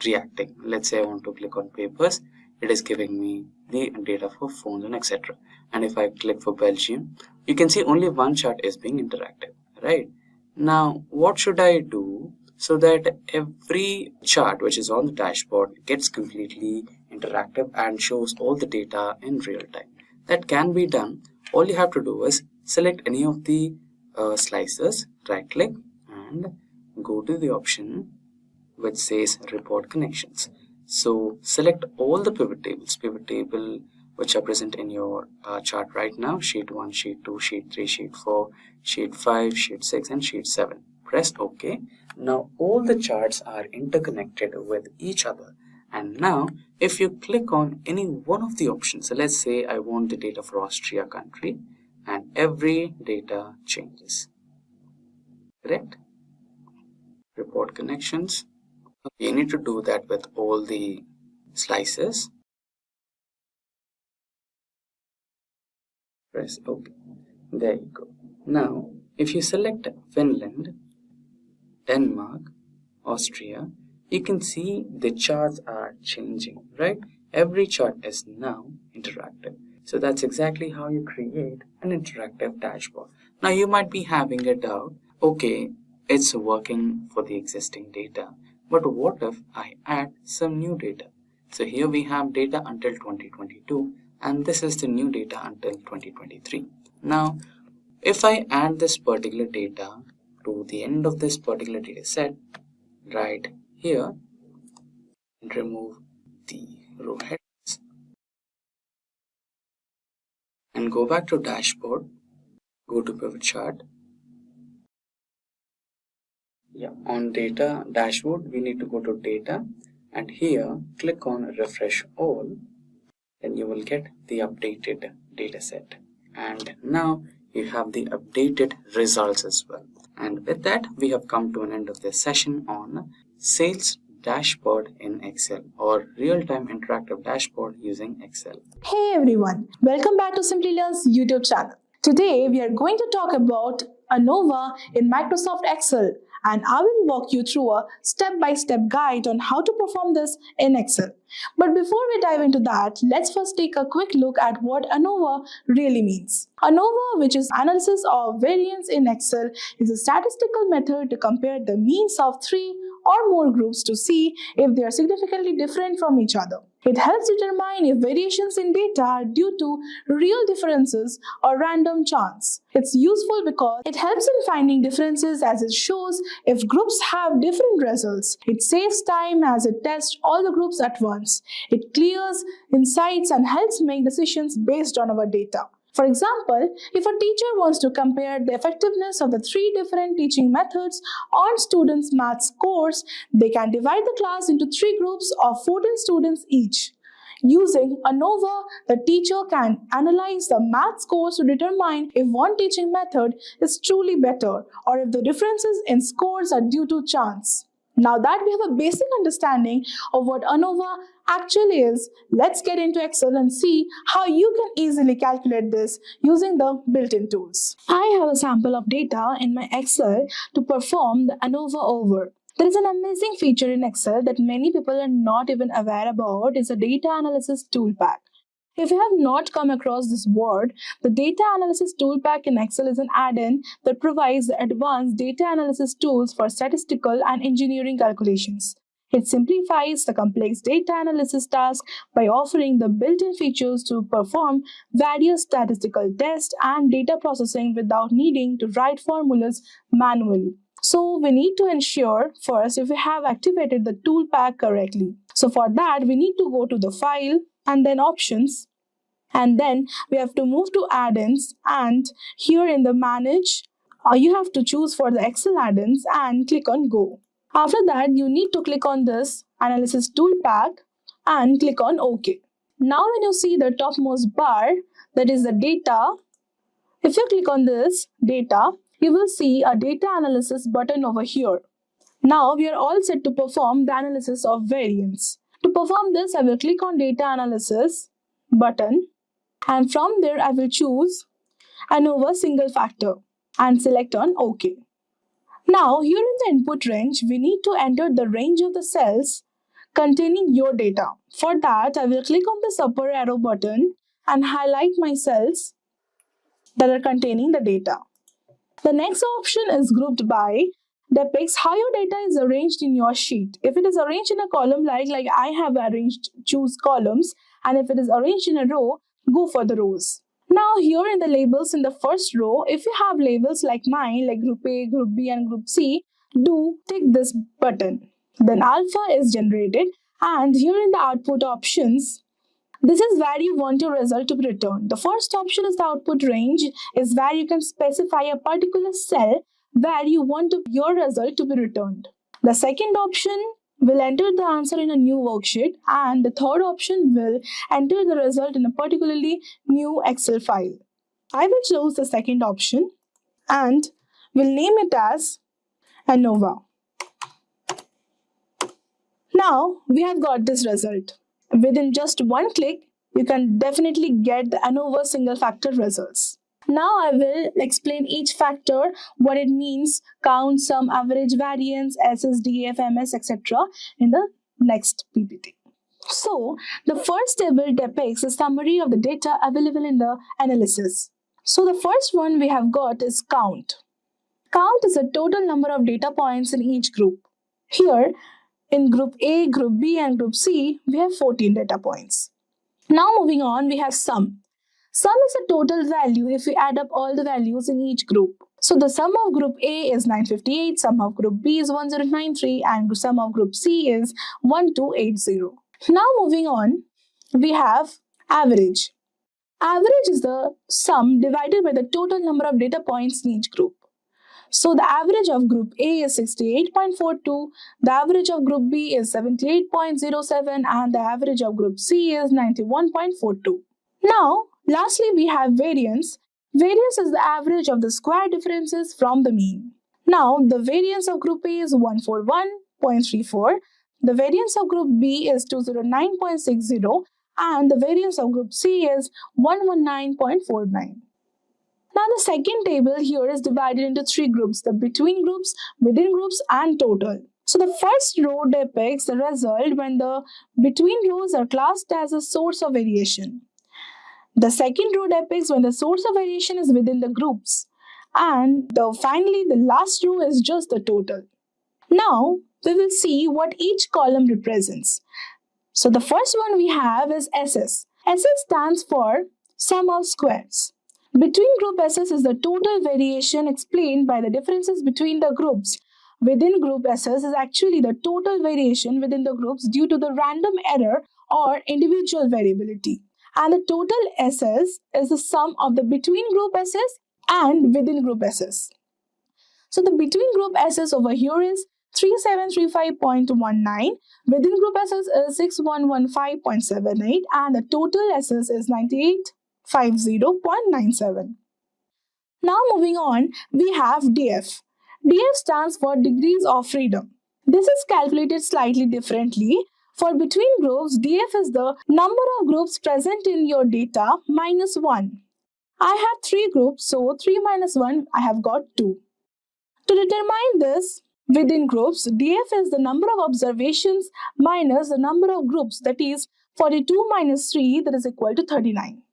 reacting. Let's say I want to click on papers. It is giving me the data for phones and etc. And if I click for Belgium, you can see only 1 chart is being interactive, right? Now what should I do so that every chart which is on the dashboard gets completely interactive and shows all the data in real time? That can be done. All you have to do is select any of the slicers, right click, and go to the option which says report connections. So select all the pivot table which are present in your chart right now: sheet 1, sheet 2, sheet 3, sheet 4, sheet 5, sheet 6, and sheet 7. Press OK. Now all the charts are interconnected with each other. And now if you click on any one of the options, so let's say I want the data for Austria country, and every data changes. Correct? Report connections. Okay, you need to do that with all the slices. Press OK. There you go. Now if you select Finland, Denmark, Austria, you can see the charts are changing, right? Every chart is now interactive. So that's exactly how you create an interactive dashboard. Now you might be having a doubt. Okay, it's working for the existing data, but what if I add some new data? So here we have data until 2022, and this is the new data until 2023. Now if I add this particular data to the end of this particular data set right here, and remove the row headers and go back to dashboard, go to pivot chart. On data dashboard, we need to go to data, and here click on refresh all, then you will get the updated data set, and now you have the updated results as well. And with that, we have come to an end of this session on sales dashboard in Excel, or real-time interactive dashboard using Excel.
Hey everyone, welcome back to Simplilearn's YouTube channel. Today we are going to talk about ANOVA in Microsoft Excel, and I will walk you through a step-by-step guide on how to perform this in Excel. But before we dive into that, let's first take a quick look at what ANOVA really means. ANOVA, which is analysis of variance in Excel, is a statistical method to compare the means of 3 or more groups to see if they are significantly different from each other. It helps determine if variations in data are due to real differences or random chance. It's useful because it helps in finding differences as it shows if groups have different results. It saves time as it tests all the groups at once. It clears insights and helps make decisions based on our data. For example, if a teacher wants to compare the effectiveness of the 3 different teaching methods on students' math scores, they can divide the class into 3 groups of 14 students each. Using ANOVA, the teacher can analyze the math scores to determine if one teaching method is truly better or if the differences in scores are due to chance. Now that we have a basic understanding of what ANOVA actually is, let's get into Excel and see how you can easily calculate this using the built-in tools. I have a sample of data in my Excel to perform the ANOVA over. There is an amazing feature in Excel that many people are not even aware about. Is a data analysis toolpack. If you have not come across this word, the Data Analysis Toolpack in Excel is an add-in that provides the advanced data analysis tools for statistical and engineering calculations. It simplifies the complex data analysis task by offering the built-in features to perform various statistical tests and data processing without needing to write formulas manually. So we need to ensure first if we have activated the toolpack correctly. So for that, we need to go to the File and then Options, and then we have to move to Add-ins, and here in the Manage, you have to choose for the Excel add-ins and click on Go. After that, you need to click on this Analysis Toolpack and click on OK. Now when you see the topmost bar, that is the data, if you click on this data, you will see a data analysis button over here. Now we are all set to perform the analysis of variance. To perform this, I will click on Data Analysis button, and from there I will choose ANOVA Single Factor and select on OK. Now here in the input range, we need to enter the range of the cells containing your data. For that, I will click on this upper arrow button and highlight my cells that are containing the data. The next option is Grouped By, depicts how your data is arranged in your sheet. If it is arranged in a column like I have arranged, choose columns, and if it is arranged in a row, go for the rows. Now here in the labels in the first row, if you have labels like mine, like Group A, Group B and Group C, do tick this button. Then alpha is generated, and here in the output options, this is where you want your result to be returned. The first option is the output range, is where you can specify a particular cell where you want your result to be returned. The second option will enter the answer in a new worksheet, and the third option will enter the result in a particularly new Excel file. I will choose the second option and will name it as ANOVA. Now we have got this result. Within just one click, you can definitely get the ANOVA single factor results. Now I will explain each factor, what it means, count, sum, average, variance, SS, DF, MS, etc. in the next PPT. So the first table depicts a summary of the data available in the analysis. So the first one we have got is count. Count is the total number of data points in each group. Here, in Group A, Group B and Group C, we have 14 data points. Now moving on, we have sum. Sum is the total value if we add up all the values in each group. So the sum of Group A is 958, sum of Group B is 1093 and sum of Group C is 1280. Now moving on, we have average. Average is the sum divided by the total number of data points in each group. So the average of Group A is 68.42, the average of Group B is 78.07 and the average of Group C is 91.42. Now, lastly, we have variance. Variance is the average of the square differences from the mean. Now, the variance of Group A is 141.34, the variance of Group B is 209.60 and the variance of Group C is 119.49. Now the second table here is divided into three groups: the between groups, within groups, and total. So the first row depicts the result when the between rows are classed as a source of variation. The second row depicts when the source of variation is within the groups. And finally, the last row is just the total. Now, we will see what each column represents. So the first one we have is SS. SS stands for sum of squares. Between group SS is the total variation explained by the differences between the groups. Within group SS is actually the total variation within the groups due to the random error or individual variability. And the total SS is the sum of the between group SS and within group SS. So the between group SS over here is 3735.19, within group SS is 6115.78, and the total SS is 9850.97. Now moving on, we have DF. DF stands for degrees of freedom. This is calculated slightly differently. For between groups, DF is the number of groups present in your data minus 1. I have 3 groups, so 3 minus 1, I have got 2. To determine this, within groups, DF is the number of observations minus the number of groups, that is 42 minus 3, that is equal to 39.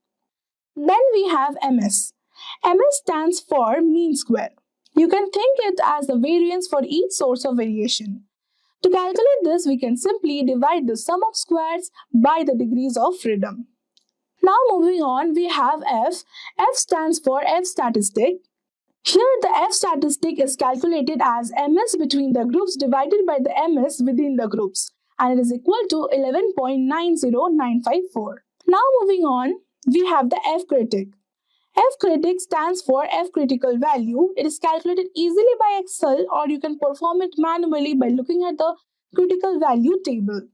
Then we have MS. MS stands for mean square. You can think it as the variance for each source of variation. To calculate this, we can simply divide the sum of squares by the degrees of freedom. Now moving on, we have F. F stands for F statistic. Here the F statistic is calculated as MS between the groups divided by the MS within the groups, and it is equal to 11.90954. Now moving on, we have the F critic. F critic stands for F critical value. It is calculated easily by Excel, or you can perform it manually by looking at the critical value table.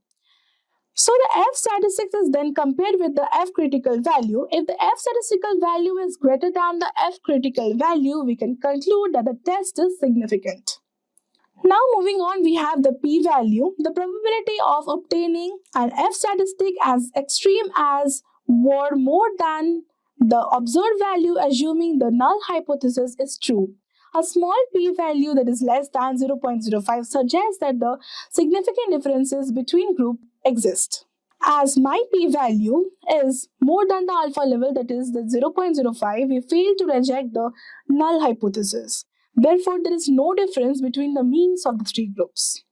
So the F statistics is then compared with the F critical value. If the F statistical value is greater than the F critical value, we can conclude that the test is significant. Now moving on, we have the p-value. The probability of obtaining an F statistic as extreme as or more than the observed value assuming the null hypothesis is true. A small p-value that is less than 0.05 suggests that the significant differences between groups exist. As my p-value is more than the alpha level, that is the 0.05, we fail to reject the null hypothesis. Therefore, there is no difference between the means of the three groups.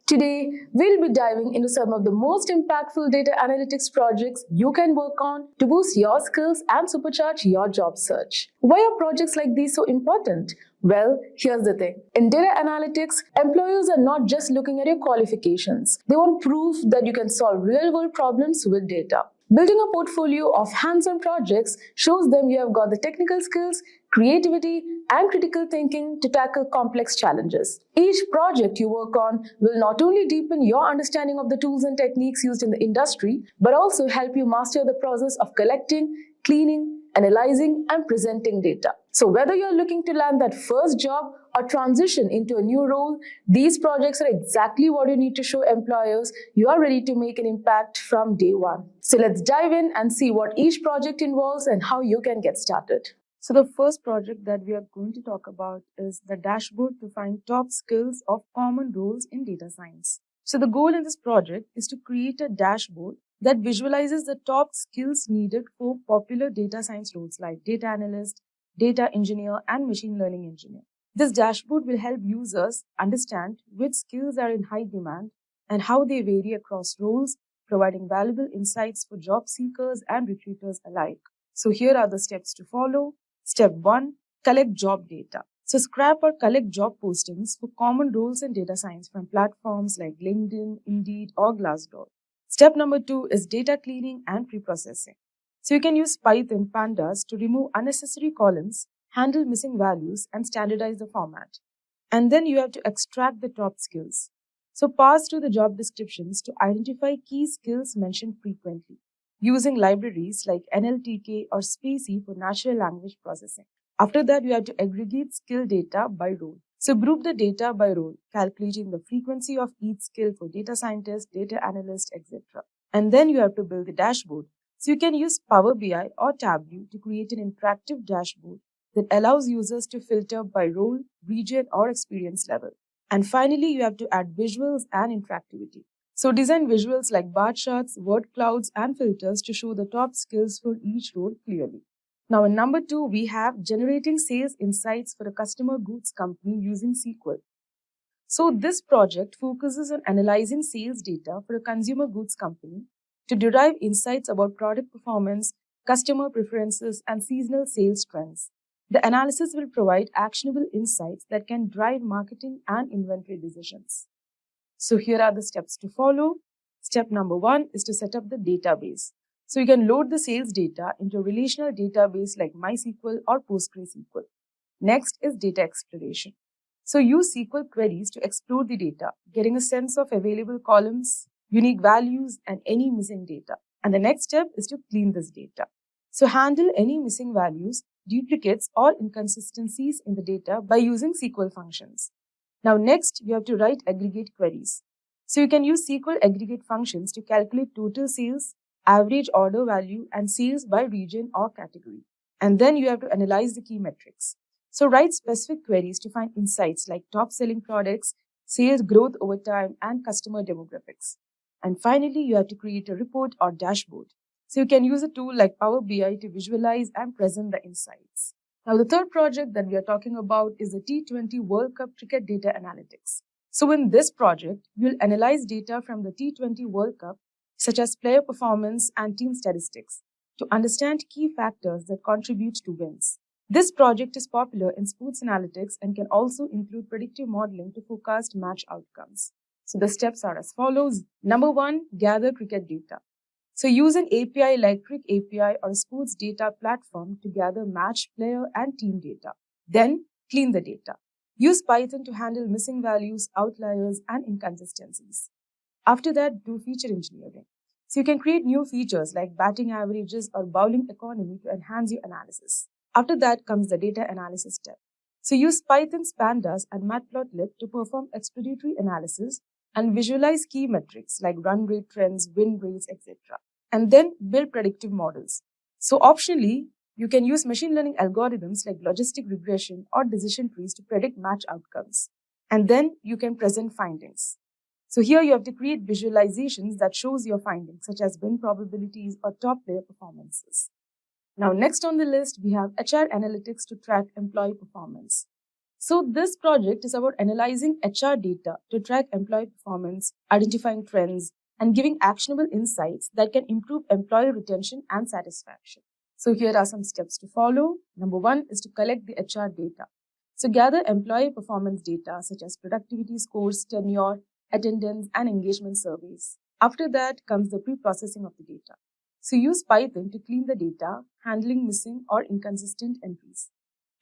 Today, we'll be diving into some of the most impactful data analytics projects you can work on to boost your skills and supercharge your job search. Why are projects like these so important? Well, here's the thing. In data analytics, employers are not just looking at your qualifications. They want proof that you can solve real-world problems with data. Building a portfolio of hands-on projects shows them you have got the technical skills, creativity, and critical thinking to tackle complex challenges. Each project you work on will not only deepen your understanding of the tools and techniques used in the industry, but also help you master the process of collecting, cleaning, analyzing, and presenting data. So whether you're looking to land that first job or transition into a new role, these projects are exactly what you need to show employers you are ready to make an impact from day one. So let's dive in and see what each project involves and how you can get started.
So the first project that we are going to talk about is the dashboard to find top skills of common roles in data science. So the goal in this project is to create a dashboard that visualizes the top skills needed for popular data science roles like data analyst, data engineer, and machine learning engineer. This dashboard will help users understand which skills are in high demand and how they vary across roles, providing valuable insights for job seekers and recruiters alike. So here are the steps to follow. Step 1. Collect job data. So scrap or collect job postings for common roles in data science from platforms like LinkedIn, Indeed, or Glassdoor. Step number 2 is data cleaning and preprocessing. So you can use Python pandas to remove unnecessary columns, handle missing values, and standardize the format. And then you have to extract the top skills. So parse through the job descriptions to identify key skills mentioned frequently, using libraries like NLTK or Spacey for natural language processing. After that, you have to aggregate skill data by role. So group the data by role, calculating the frequency of each skill for data scientist, data analyst, etc. And then you have to build the dashboard. So you can use Power BI or Tableau to create an interactive dashboard that allows users to filter by role, region, or experience level. And finally, you have to add visuals and interactivity. So design visuals like bar charts, word clouds, and filters to show the top skills for each role clearly. Now in number 2, we have generating sales insights for a customer goods company using SQL. So this project focuses on analyzing sales data for a consumer goods company to derive insights about product performance, customer preferences, and seasonal sales trends. The analysis will provide actionable insights that can drive marketing and inventory decisions. So here are the steps to follow. Step number 1 is to set up the database. So you can load the sales data into a relational database like MySQL or PostgreSQL. Next is data exploration. So use SQL queries to explore the data, getting a sense of available columns, unique values, and any missing data. And the next step is to clean this data. So handle any missing values, duplicates, or inconsistencies in the data by using SQL functions. Now next, you have to write aggregate queries. So you can use SQL aggregate functions to calculate total sales, average order value, and sales by region or category. And then you have to analyze the key metrics. So write specific queries to find insights like top selling products, sales growth over time, and customer demographics. And finally, you have to create a report or dashboard. So you can use a tool like Power BI to visualize and present the insights. Now, the third project that we are talking about is the T20 World Cup Cricket Data Analytics. So in this project, you'll analyze data from the T20 World Cup, such as player performance and team statistics, to understand key factors that contribute to wins. This project is popular in sports analytics and can also include predictive modeling to forecast match outcomes. So the steps are as follows. Number 1, gather cricket data. So use an API like Crick API or a sports data platform to gather match, player, and team data. Then clean the data. Use Python to handle missing values, outliers, and inconsistencies. After that, do feature engineering. So you can create new features like batting averages or bowling economy to enhance your analysis. After that comes the data analysis step. So use Python's pandas and matplotlib to perform exploratory analysis and visualize key metrics like run rate trends, win rates, etc. And then build predictive models. So optionally, you can use machine learning algorithms like logistic regression or decision trees to predict match outcomes. And then you can present findings. So here you have to create visualizations that shows your findings, such as win probabilities or top player performances. Now, next on the list, we have HR analytics to track employee performance. So this project is about analyzing HR data to track employee performance, identifying trends, and giving actionable insights that can improve employee retention and satisfaction. So here are some steps to follow. Number 1 is to collect the HR data. So gather employee performance data such as productivity scores, tenure, attendance, and engagement surveys. After that comes the pre-processing of the data. So use Python to clean the data, handling missing or inconsistent entries.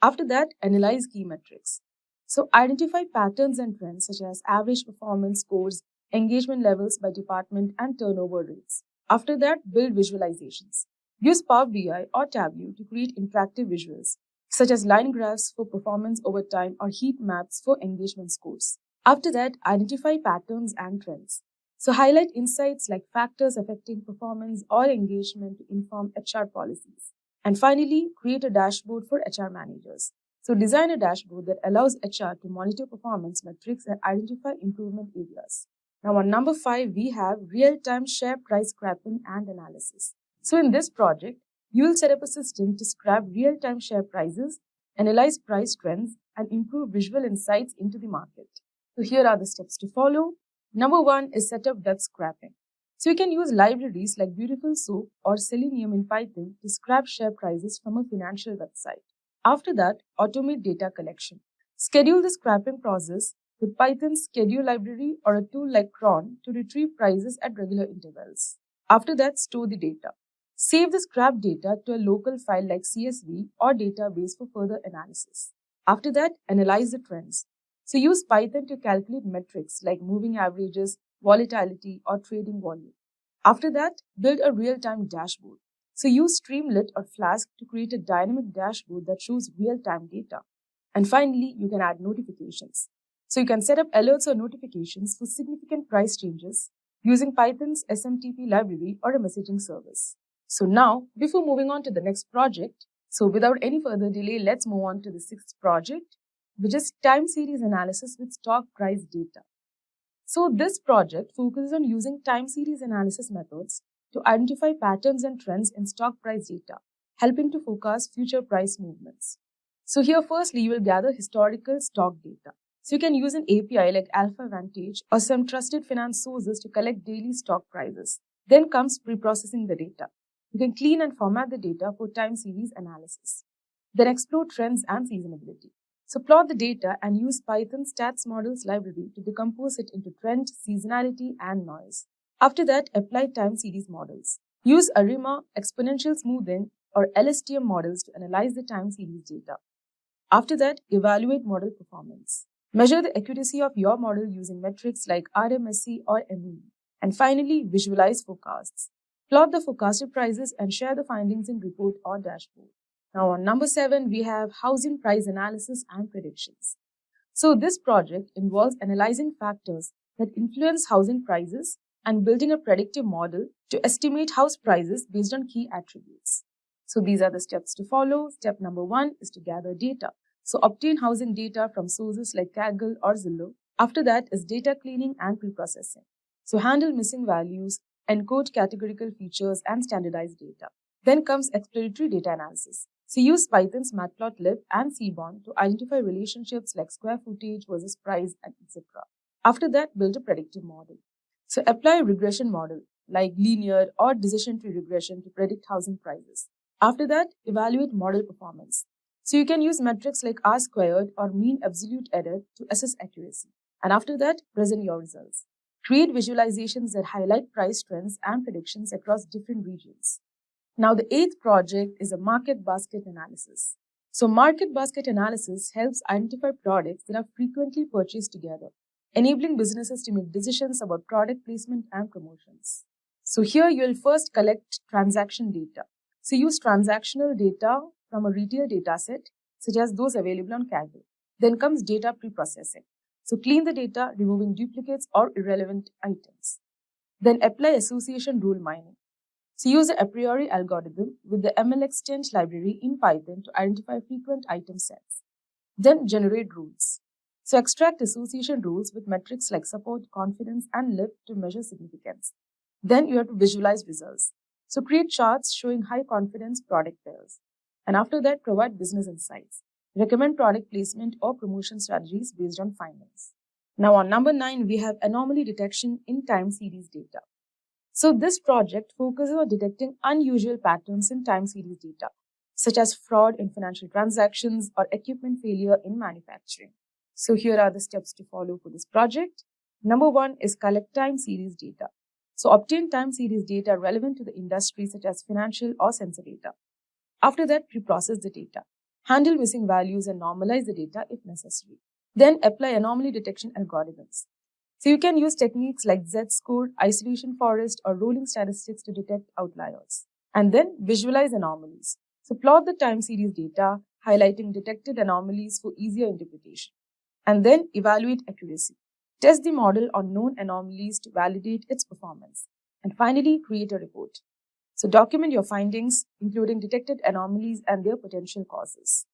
After that, analyze key metrics. So identify patterns and trends such as average performance scores, engagement levels by department, and turnover rates. After that, build visualizations. Use Power BI or Tableau to create interactive visuals, such as line graphs for performance over time or heat maps for engagement scores. After that, identify patterns and trends. So highlight insights like factors affecting performance or engagement to inform HR policies. And finally, create a dashboard for HR managers. So design a dashboard that allows HR to monitor performance metrics and identify improvement areas. Now on number 5, we have real-time share price scrapping and analysis. So in this project, you will set up a system to scrap real-time share prices, analyze price trends, and improve visual insights into the market. So here are the steps to follow. Number 1 is set up web scrapping. So you can use libraries like Beautiful Soup or Selenium in Python to scrap share prices from a financial website. After that, automate data collection. Schedule the scrapping process with Python's schedule library or a tool like cron to retrieve prices at regular intervals. After that, store the data. Save the scrapped data to a local file like CSV or database for further analysis. After that, analyze the trends. So use Python to calculate metrics like moving averages, volatility, or trading volume. After that, build a real-time dashboard. So use Streamlit or Flask to create a dynamic dashboard that shows real-time data. And finally, you can add notifications. So you can set up alerts or notifications for significant price changes using Python's SMTP library or a messaging service. So now, before moving on to the next project, So without any further delay, let's move on to the sixth project, which is time series analysis with stock price data. So this project focuses on using time series analysis methods to identify patterns and trends in stock price data, helping to forecast future price movements. So here firstly, you will gather historical stock data. So you can use an API like Alpha Vantage or some trusted finance sources to collect daily stock prices. Then comes pre-processing the data. You can clean and format the data for time series analysis. Then explore trends and seasonality. So plot the data and use Python stats models library to decompose it into trend, seasonality, and noise. After that, apply time series models. Use ARIMA, exponential smoothing, or LSTM models to analyze the time series data. After that, evaluate model performance. Measure the accuracy of your model using metrics like RMSE or ME. And finally, visualize forecasts. Plot the forecasted prices and share the findings in report or dashboard. Now on number 7, we have housing price analysis and predictions. So this project involves analyzing factors that influence housing prices and building a predictive model to estimate house prices based on key attributes. So these are the steps to follow. Step number 1 is to gather data. So obtain housing data from sources like Kaggle or Zillow. After that is data cleaning and preprocessing. So handle missing values, encode categorical features and standardize data. Then comes exploratory data analysis. So use Python's matplotlib and Seaborn to identify relationships like square footage versus price and etc. After that, build a predictive model. So apply a regression model like linear or decision tree regression to predict housing prices. After that, evaluate model performance. So you can use metrics like R squared or mean absolute error to assess accuracy. And after that, present your results. Create visualizations that highlight price trends and predictions across different regions. Now, the 8th project is a market basket analysis. So market basket analysis helps identify products that are frequently purchased together, enabling businesses to make decisions about product placement and promotions. So here you will first collect transaction data. So use transactional data from a retail dataset, such as those available on Kaggle. Then comes data preprocessing. So clean the data, removing duplicates or irrelevant items. Then apply association rule mining. So use the a priori algorithm with the MLExtent library in Python to identify frequent item sets. Then generate rules. So extract association rules with metrics like support, confidence, and lift to measure significance. Then you have to visualize results. So create charts showing high confidence product pairs. And after that, provide business insights. Recommend product placement or promotion strategies based on findings. Now on number 9, we have anomaly detection in time series data. So this project focuses on detecting unusual patterns in time series data, such as fraud in financial transactions or equipment failure in manufacturing. So here are the steps to follow for this project. Number 1 is collect time series data. So obtain time series data relevant to the industry such as financial or sensor data. After that, pre-process the data. Handle missing values and normalize the data if necessary. Then apply anomaly detection algorithms. So you can use techniques like Z-score, isolation forest, or rolling statistics to detect outliers. And then visualize anomalies. So plot the time series data, highlighting detected anomalies for easier interpretation. And then evaluate accuracy. Test the model on known anomalies to validate its performance. And finally, create a report. So document your findings, including detected anomalies and their potential causes.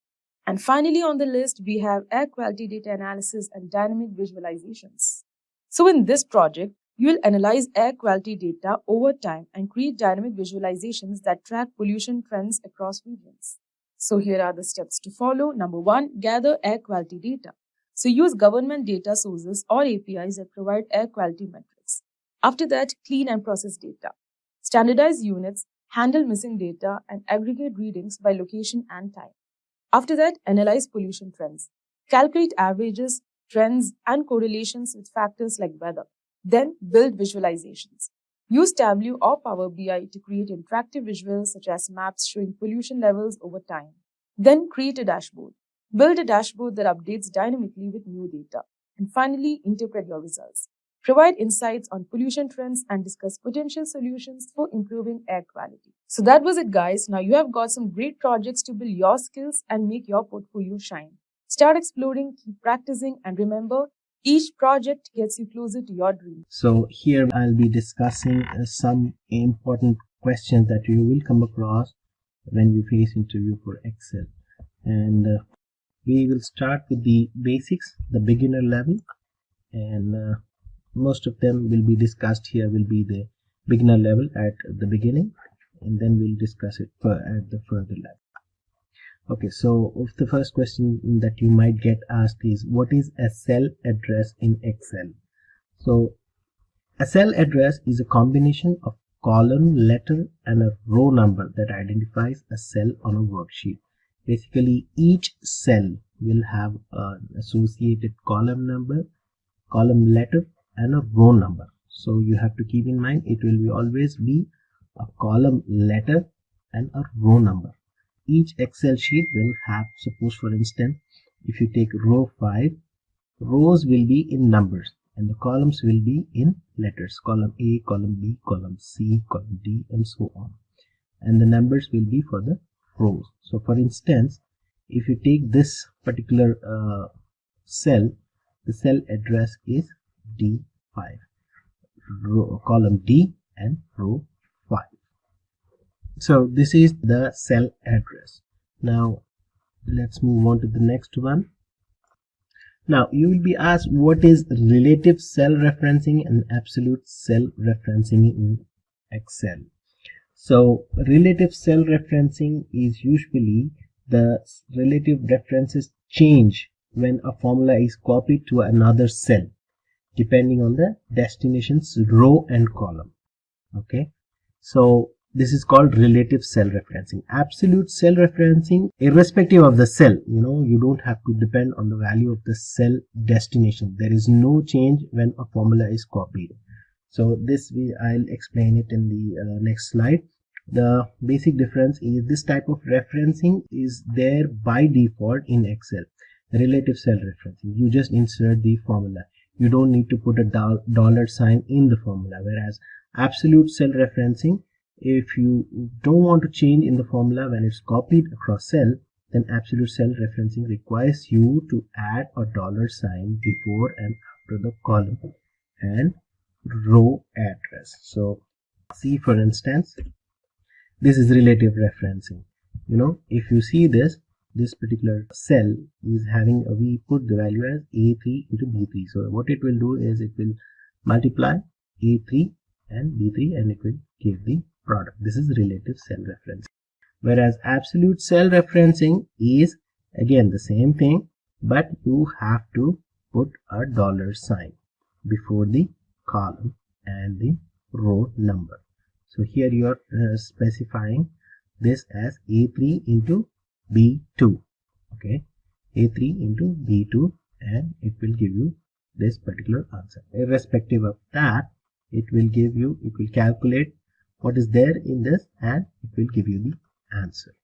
And finally on the list, we have air quality data analysis and dynamic visualizations. So in this project, you will analyze air quality data over time and create dynamic visualizations that track pollution trends across regions. So here are the steps to follow. Number 1, gather air quality data. So use government data sources or APIs that provide air quality metrics. After that, clean and process data. Standardize units, handle missing data, and aggregate readings by location and time. After that, analyze pollution trends. Calculate averages, trends, and correlations with factors like weather. Then build visualizations. Use Tableau or Power BI to create interactive visuals such as maps showing pollution levels over time. Then create a dashboard. Build a dashboard that updates dynamically with new data. And finally, interpret your results. Provide insights on pollution trends and discuss potential solutions for improving air quality. So that was it, guys. Now you have got some great projects to build your skills and make your portfolio shine. Start exploring, keep practicing, and remember, each project gets you closer to your dream.
So here I'll be discussing some important questions that you will come across when you face interview for Excel. And we will start with the basics, the beginner level, and most of them will be discussed here, will be the beginner level at the beginning, and then we'll discuss it at the further level. Okay, so the first question that you might get asked is, what is a cell address in Excel? So a cell address is a combination of column, letter, and a row number that identifies a cell on a worksheet. Basically, each cell will have an associated column number, column letter, and a row number. So you have to keep in mind it will always be a column letter and a row number. Each Excel sheet will have, suppose for instance, if you take row 5, rows will be in numbers and the columns will be in letters, column A, column B, column C, column D, and so on. And the numbers will be for the rows. So for instance, if you take this particular cell, the cell address is D5, column D and row 5. So this is the cell address. Now let's move on to the next one. Now you will be asked, what is relative cell referencing and absolute cell referencing in Excel? So relative cell referencing is usually the relative references change when a formula is copied to another cell depending on the destination's row and column. Okay, so this is called relative cell referencing. Absolute cell referencing, irrespective of the cell, you don't have to depend on the value of the cell destination. There is no change when a formula is copied. So this I'll explain it in the next slide. The basic difference is this type of referencing is there by default in Excel. Relative cell referencing, you just insert the formula. You don't need to put a dollar sign in the formula. Whereas absolute cell referencing, if you don't want to change in the formula when it's copied across cell, then absolute cell referencing requires you to add a dollar sign before and after the column and row address. So see, for instance, this is relative referencing. If you see this particular cell is having we put the value as A3 into B3. So what it will do is it will multiply A3 and B3 and it will give the product. This is relative cell referencing. Whereas absolute cell referencing is again the same thing, but you have to put a dollar sign before the column and the row number. So here you are specifying this as A3 into B2. Okay, A3 into B2, and it will give you this particular answer. Irrespective of that, it will calculate what is there in this and it will give you the answer.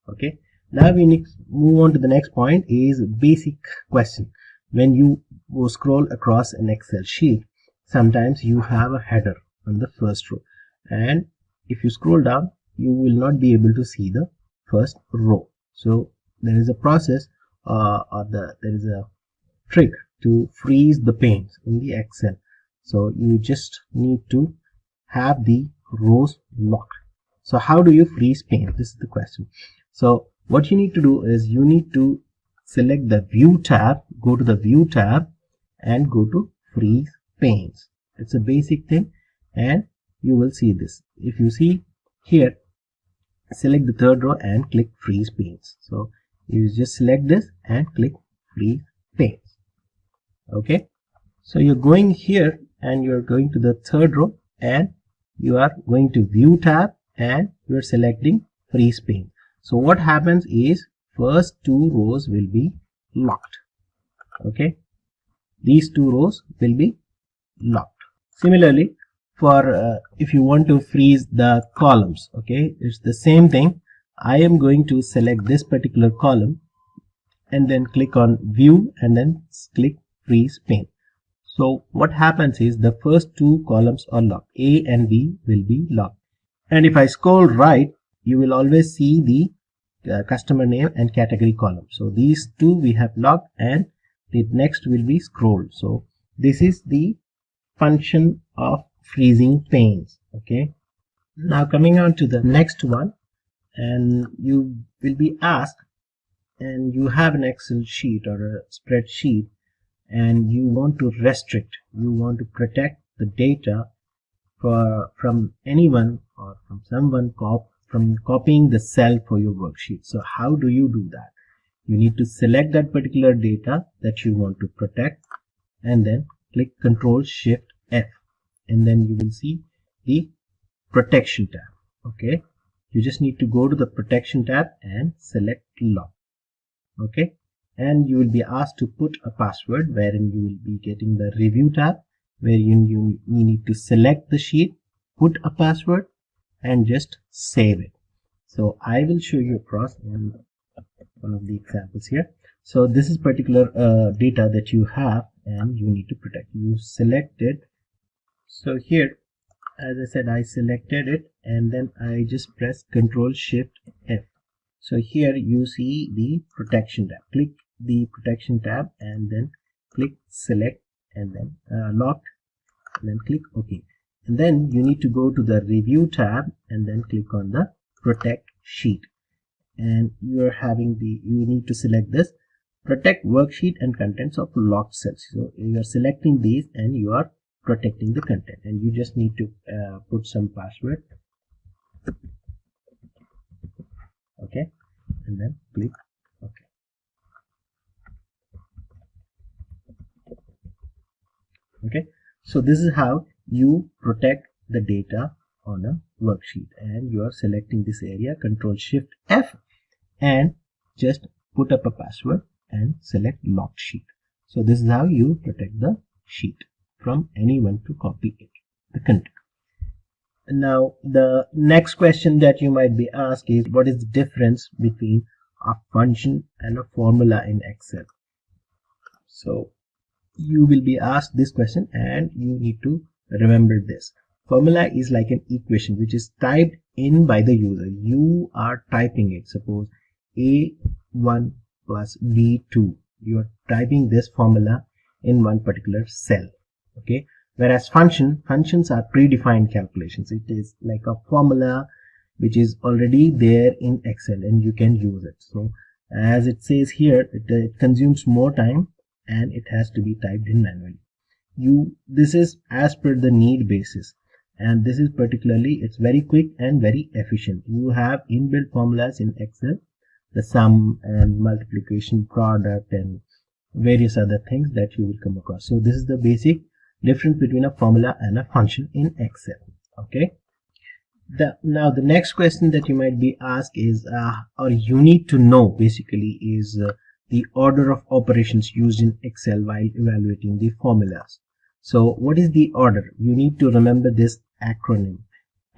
Okay, now we need to move on to the next point, is basic question. When you scroll across an Excel sheet, sometimes you have a header on the first row, and if you scroll down you will not be able to see the first row. So there is a process there is a trick to freeze the panes in the Excel. So you just need to have the rows locked. So how do you freeze panes? This is the question. So what you need to do is you need to select the view tab, go to the view tab and go to freeze panes. It's a basic thing and you will see this. If you see here, select the third row and click freeze panes. So you just select this and click freeze panes. Okay, so you're going here and you're going to the third row and you are going to view tab and you're selecting freeze pane. So what happens is first two rows will be locked. Okay, these two rows will be locked. Similarly, for if you want to freeze the columns, okay, it's the same thing. I am going to select this particular column and then click on view and then click freeze pane. So what happens is the first two columns are locked. A and B will be locked. And if I scroll right, you will always see the customer name and category column. So these two we have locked and the next will be scrolled. So this is the function of freezing panes. Okay. Now coming on to the next one, and you will be asked, and you have an Excel sheet or a spreadsheet, and you want to restrict, you want to protect the data from anyone or from someone from copying the cell for your worksheet. So how do you do that? You need to select that particular data that you want to protect, and then click Ctrl Shift F, and then you will see the protection tab. Okay, you just need to go to the protection tab and select lock. Okay, and you will be asked to put a password, wherein you will be getting the review tab, where you need to select the sheet, put a password, and just save it. So I will show you across in one of the examples here. So this is particular data that you have and you need to protect. You select it. So here, as I said, I selected it, and then I just press Ctrl Shift F. So here you see the protection tab. Click the protection tab and then click select, and then lock, and then click OK. And then you need to go to the review tab and then click on the protect sheet, and you need to select this protect worksheet and contents of locked cells. So you are selecting these and you are protecting the content, and you just need to put some password. Okay, and then click OK. Okay, so this is how you protect the data on a worksheet, and you are selecting this area, Ctrl Shift F, and just put up a password and select locked sheet. So this is how you protect the sheet from anyone to copy it, the content. Now the next question that you might be asked is, what is the difference between a function and a formula in Excel? So you will be asked this question and you need to remember this. Formula is like an equation which is typed in by the user. You are typing it. Suppose A1 plus B2. You are typing this formula in one particular cell. Okay. Whereas functions are predefined calculations. It is like a formula which is already there in Excel and you can use it. So as it says here, it consumes more time and it has to be typed in manually. This is as per the need basis, and this is particularly, it's very quick and very efficient. You have inbuilt formulas in Excel, the sum and multiplication, product, and various other things that you will come across. So this is the basic difference between a formula and a function in Excel. Okay. Now the next question that you might be asked is, or you need to know basically, is the order of operations used in Excel while evaluating the formulas. So what is the order? You need to remember this acronym,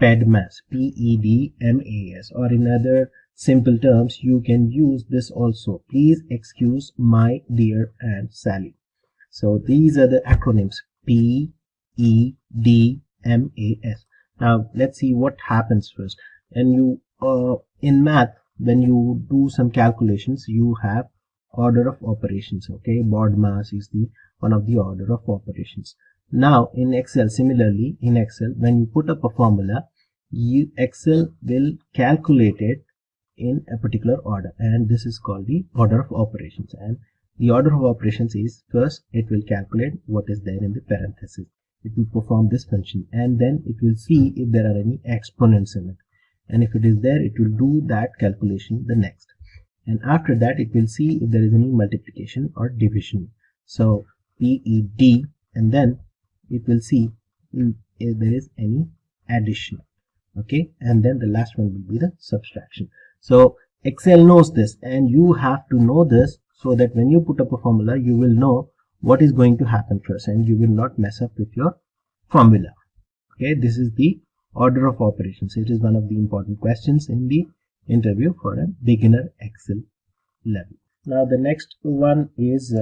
PEDMAS, PEDMAS, or in other simple terms, you can use this also. Please excuse my dear Aunt Sally. So these are the acronyms, PEDMAS. Now let's see what happens first. And you in math, when you do some calculations, you have order of operations. Okay, BODMAS is the one of the order of operations. Now in Excel, similarly in Excel, when you put up a formula, Excel will calculate it in a particular order, and this is called the order of operations. And the order of operations is, first it will calculate what is there in the parenthesis. It will perform this function, and then it will see if there are any exponents in it, and if it is there, it will do that calculation the next, and after that it will see if there is any multiplication or division. So PED, and then it will see if there is any addition. Okay, and then the last one will be the subtraction. So Excel knows this, and you have to know this, so that when you put up a formula, you will know what is going to happen first, and you will not mess up with your formula. Okay, this is the order of operations. It is one of the important questions in the interview for a beginner Excel level. Now the next one is,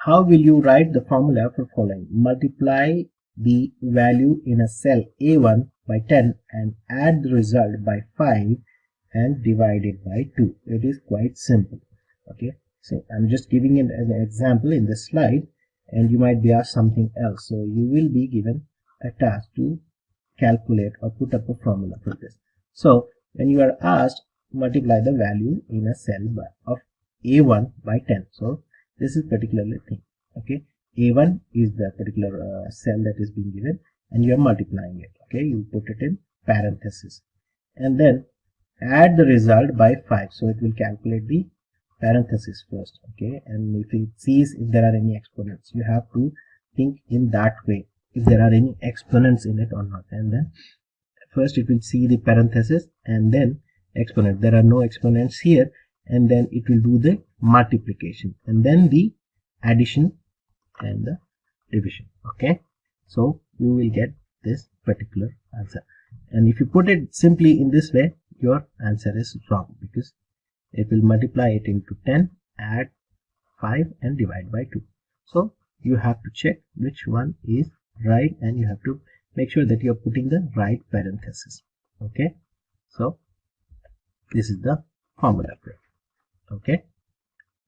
how will you write the formula for following? Multiply the value in a cell A1 by 10 and add the result by 5 and divide it by 2. It is quite simple. Okay, so I'm just giving it an example in this slide, and you might be asked something else. So you will be given a task to calculate or put up a formula for this. So when you are asked multiply the value in a cell of A1 by 10. So this is particularly thing. Okay, A1 is the particular cell that is being given, and you are multiplying it. Okay, you put it in parenthesis, and then add the result by 5. So it will calculate the parenthesis first. Okay, and if it sees if there are any exponents, you have to think in that way, if there are any exponents in it or not. And then first it will see the parenthesis and then exponent. There are no exponents here, and then it will do the multiplication and then the addition and the division. Okay, so you will get this particular answer. And if you put it simply in this way, your answer is wrong, because it will multiply it into 10, add 5 and divide by 2. So you have to check which one is right, and you have to make sure that you are putting the right parenthesis. Okay, so this is the formula for it. Okay,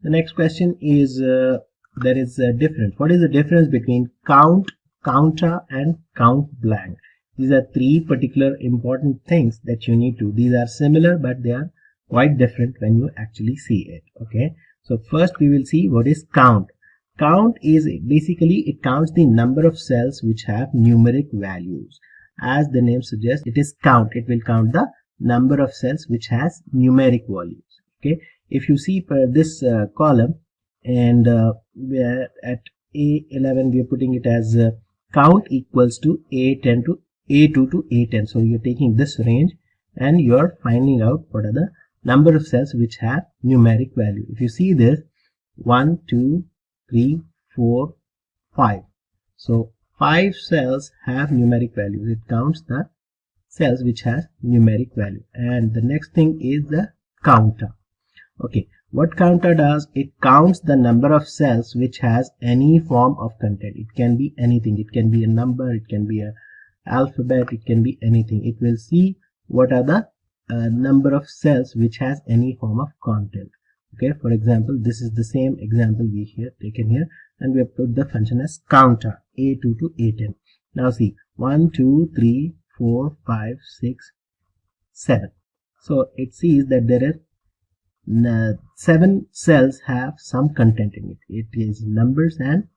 the next question is there is a difference. What is the difference between count, counter and count blank? These are three particular important things that you need to. These are similar, but they are quite different when you actually see it. Okay, so first we will see what is count. Count is basically, it counts the number of cells which have numeric values. As the name suggests, it is count. It will count the number of cells which has numeric values. Okay, if you see this column, and we are at A11, we are putting it as count equals to A10 to A2 to A10. So you're taking this range and you're finding out what are the number of cells which have numeric value. If you see this, 1, 2, 3, 4, 5. So 5 cells have numeric values. It counts the cells which has numeric value. And the next thing is the counter. Okay, what counter does? It counts the number of cells which has any form of content. It can be anything. It can be a number, it can be a alphabet, it can be anything. It will see what are the number of cells which has any form of content. Okay, for example, this is the same example we here taken here, and we have put the function as counter A2 to A10. Now see, 1, 2, 3, 4, 5, 6, 7. So it sees that there are 7 cells have some content in it. It is numbers and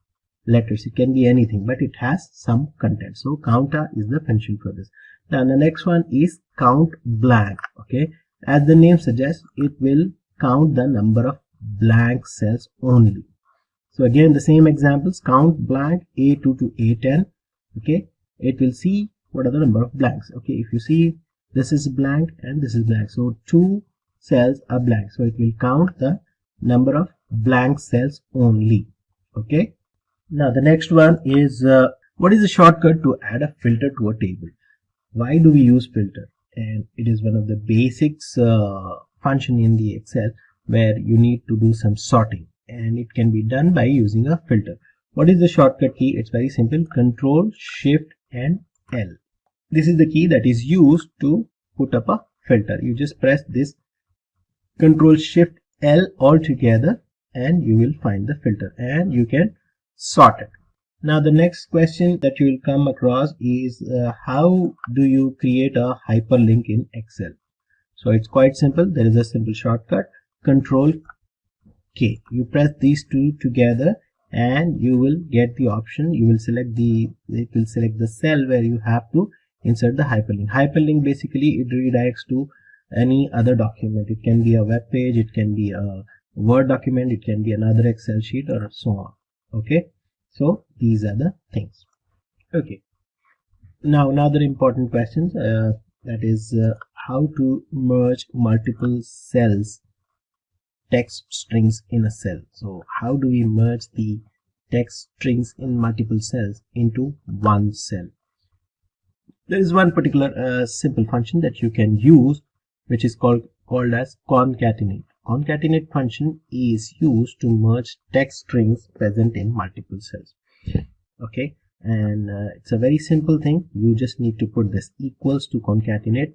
letters. It can be anything, but it has some content. So counter is the function for this. Now the next one is count blank. Okay, as the name suggests, it will count the number of blank cells only. So again, the same examples, count blank A2 to A10. Okay, it will see what are the number of blanks. Okay, if you see, this is blank and this is blank, so 2 cells are blank, so it will count the number of blank cells only. Okay, now the next one is what is the shortcut to add a filter to a table? Why do we use filter? And it is one of the basics function in the Excel where you need to do some sorting, and it can be done by using a filter. What is the shortcut key? It's very simple, Control Shift and L. This is the key that is used to put up a filter. You just press this Control Shift L all together and you will find the filter, and you can sort it. Now the next question that you will come across is how do you create a hyperlink in Excel? So it's quite simple. There is a simple shortcut, Control K. You press these two together and you will get the option. You will select it will select the cell where you have to insert the hyperlink. Hyperlink basically it redirects to any other document. It can be a web page, it can be a Word document, it can be another Excel sheet, or so on. Okay, so these are the things. Okay, now another important question, that is how to merge multiple cells text strings in a cell. So how do we merge the text strings in multiple cells into one cell? There is one particular simple function that you can use, which is called as concatenate. Concatenate function is used to merge text strings present in multiple cells. Okay, and it's a very simple thing. You just need to put this equals to concatenate,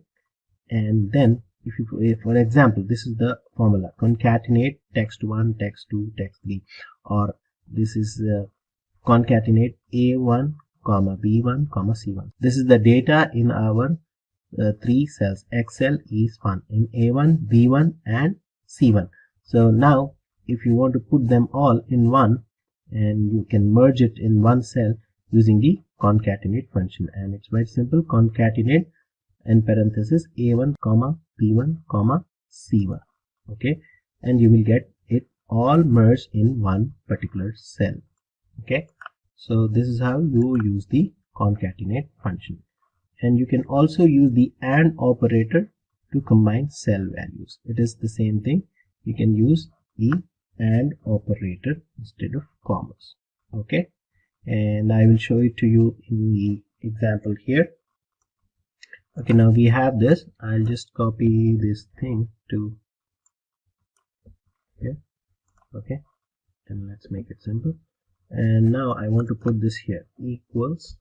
and then if you, for example, this is the formula, concatenate text1, text2, text3, or this is concatenate A1 comma B1 comma C1. This is the data in our three cells. Excel is fun in A1, B1 and C1. So now if you want to put them all in one, and you can merge it in one cell using the concatenate function, and it's very simple. Concatenate and parenthesis A1 comma B1 comma C1. Okay, and you will get it all merged in one particular cell. Okay, so this is how you use the concatenate function. And you can also use the AND operator to combine cell values. It is the same thing. You can use the AND operator instead of commas. Okay, and I will show it to you in the example here. Okay, now we have this. I'll just copy this thing to here. Okay, and let's make it simple. And now I want to put this here, equals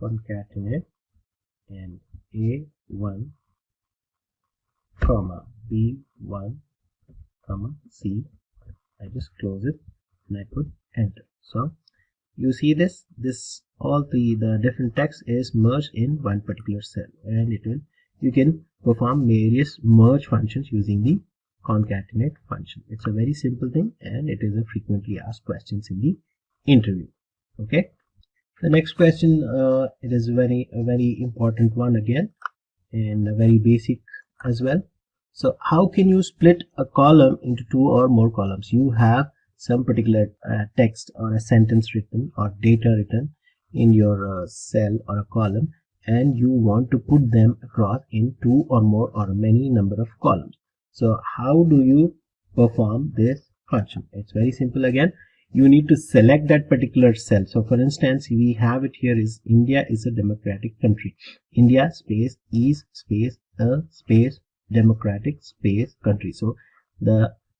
concatenate and A1 comma B1 comma C. I just close it and I put enter. So you see this all the different text is merged in one particular cell, and you can perform various merge functions using the concatenate function. It's a very simple thing, and it is a frequently asked questions in the interview. Okay, the next question, it is a very important one again, and a very basic as well. So how can you split a column into two or more columns? You have some particular text or a sentence written or data written in your cell or a column, and you want to put them across in two or more or many number of columns. So how do you perform this function? It's very simple again. You need to select that particular cell. So for instance, we have it here is India is a democratic country. India space is space a space democratic space country. So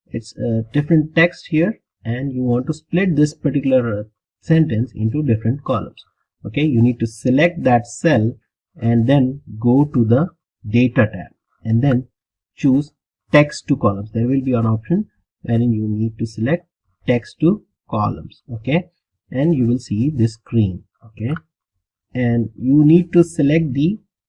it's a different text here, and you want to split this particular sentence into different columns. Okay, you need to select that cell and then go to the data tab and then choose text to columns. There will be an option wherein you need to select text to columns. Okay, and you will see this screen. Okay, and you need to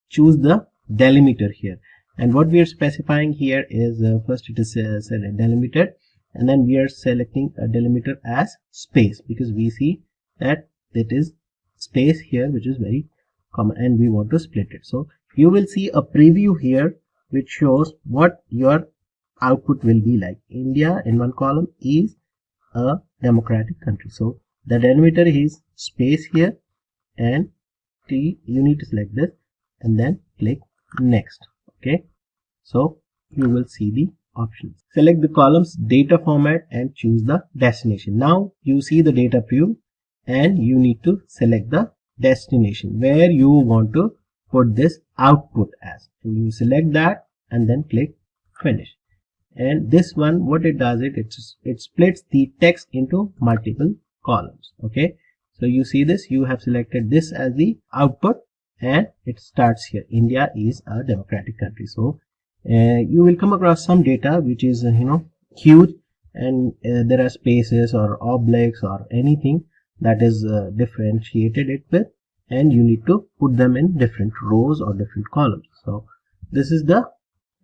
choose the delimiter here, and what we are specifying here is first it is a delimiter, and then we are selecting a delimiter as space, because we see that it is space here which is very common, and we want to split it. So you will see a preview here which shows what your output will be like. India in one column is a democratic country. So the delimiter is space here, and you need to select this and then click next. Okay, so you will see the options. Select the columns data format and choose the destination. Now you see the data preview, and you need to select the destination where you want to put this output as, and you select that and then click finish. And this one, what it does, it splits the text into multiple columns. Okay, so you see this, you have selected this as the output, and it starts here, India is a democratic country. So you will come across some data which is huge, and there are spaces or obliques or anything that is differentiated it with, and you need to put them in different rows or different columns. So this is the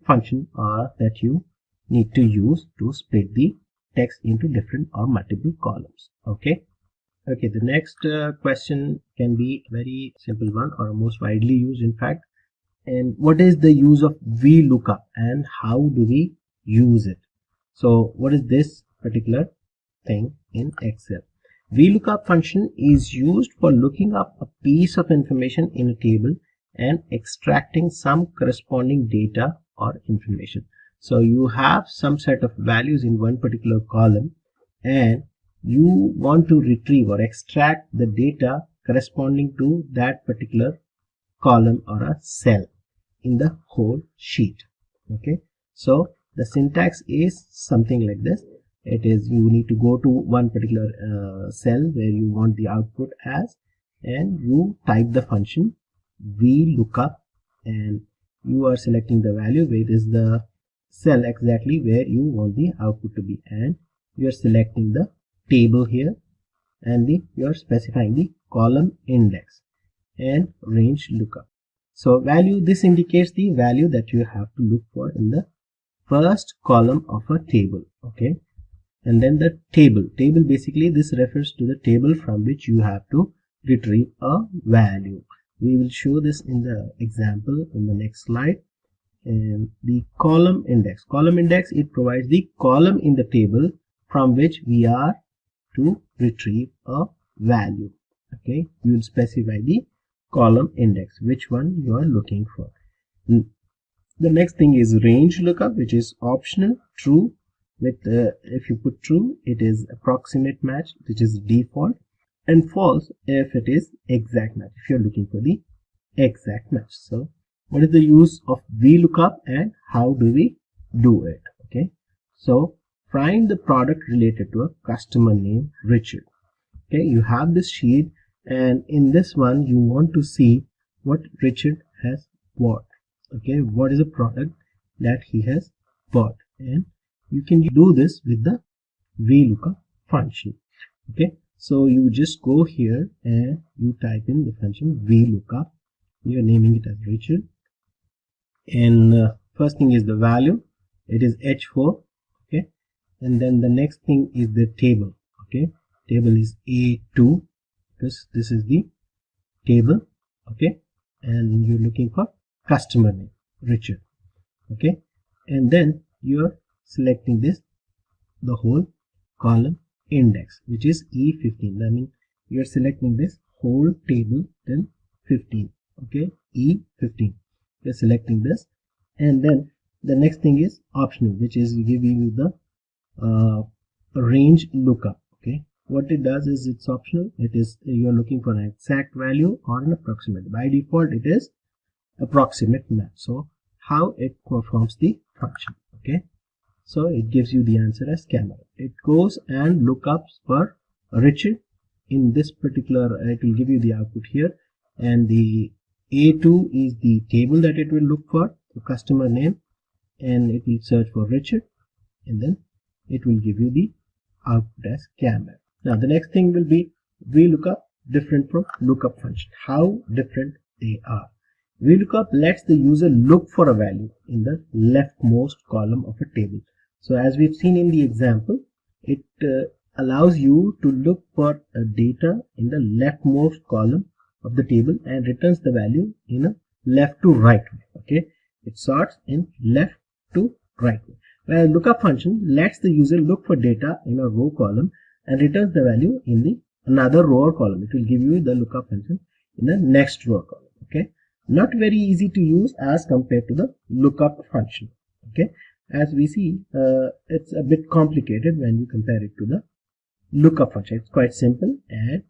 function that you need to use to split the text into different or multiple columns. Okay, the next question can be a very simple one, or most widely used in fact. And what is the use of VLOOKUP and how do we use it? So what is this particular thing in Excel? VLOOKUP function is used for looking up a piece of information in a table and extracting some corresponding data or information. So you have some set of values in one particular column, and you want to retrieve or extract the data corresponding to that particular column or a cell in the whole sheet. Okay, so the syntax is something like this. It is, you need to go to one particular cell where you want the output as, and you type the function VLOOKUP, and you are selecting the value where it is the cell exactly where you want the output to be, and you are selecting the table here, and you are specifying the column index and range lookup. So value, this indicates the value that you have to look for in the first column of a table. Okay, and then the table basically this refers to the table from which you have to retrieve a value. We will show this in the example in the next slide. And the column index, it provides the column in the table from which we are to retrieve a value. Okay, you will specify the column index, which one you are looking for. The next thing is range lookup, which is optional. True with if you put true, it is approximate match, which is default, and false if it is exact match, if you are looking for the exact match. So what is the use of VLOOKUP and how do we do it? Okay, so find the product related to a customer name Richard. Okay, you have this sheet, and in this one you want to see what Richard has bought. Okay, what is the product that he has bought, and you can do this with the VLOOKUP function. Okay, so you just go here and you type in the function VLOOKUP. You are naming it as Richard, and first thing is the value, it is H4. Okay, and then the next thing is the table. Okay, table is A2 because this is the table. Okay, and you're looking for customer name Richard. Okay, and then you're selecting this, the whole column index, which is E15. I mean, you're selecting this whole table till 15. Okay, E15. You're selecting this, and then the next thing is optional, which is giving you the range lookup. Okay, what it does is it's optional. It is you're looking for an exact value or an approximate. By default, it is approximate match. So how it performs the function? Okay, so it gives you the answer as camera. It goes and lookups for Richard. In this particular, it will give you the output here, and the A2 is the table that it will look for, the customer name, and it will search for Richard, and then it will give you the output as camera. Now the next thing will be VLOOKUP, different from lookup function. How different they are. VLOOKUP lets the user look for a value in the leftmost column of a table. So as we've seen in the example, it allows you to look for a data in the leftmost column of the table and returns the value in a left to right way. Okay, it sorts in left to right way. Whereas lookup function lets the user look for data in a row column and returns the value in the another row or column. It will give you the lookup function in the next row or column. Okay, not very easy to use as compared to the lookup function. Okay, as we see, it's a bit complicated when you compare it to the lookup function. It's quite simple, and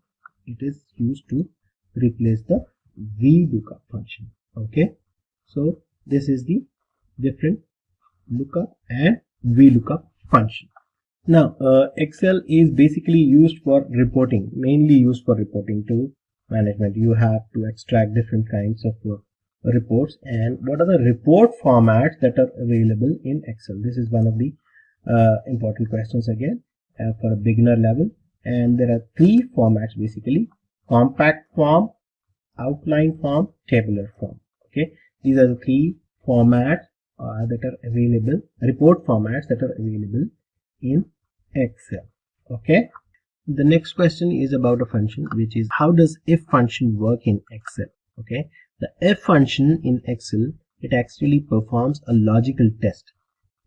it is used to replace the VLOOKUP function. Okay, so this is the different lookup and VLOOKUP function. Now Excel is basically used for reporting, mainly used for reporting to management. You have to extract different kinds of reports, and what are the report formats that are available in Excel? This is one of the important questions again for a beginner level, and there are three formats basically: compact form, outline form, tabular form. Okay, these are the three formats that are available, report formats that are available in Excel. Okay, the next question is about a function, which is how does if function work in Excel? Okay, the if function in Excel, it actually performs a logical test,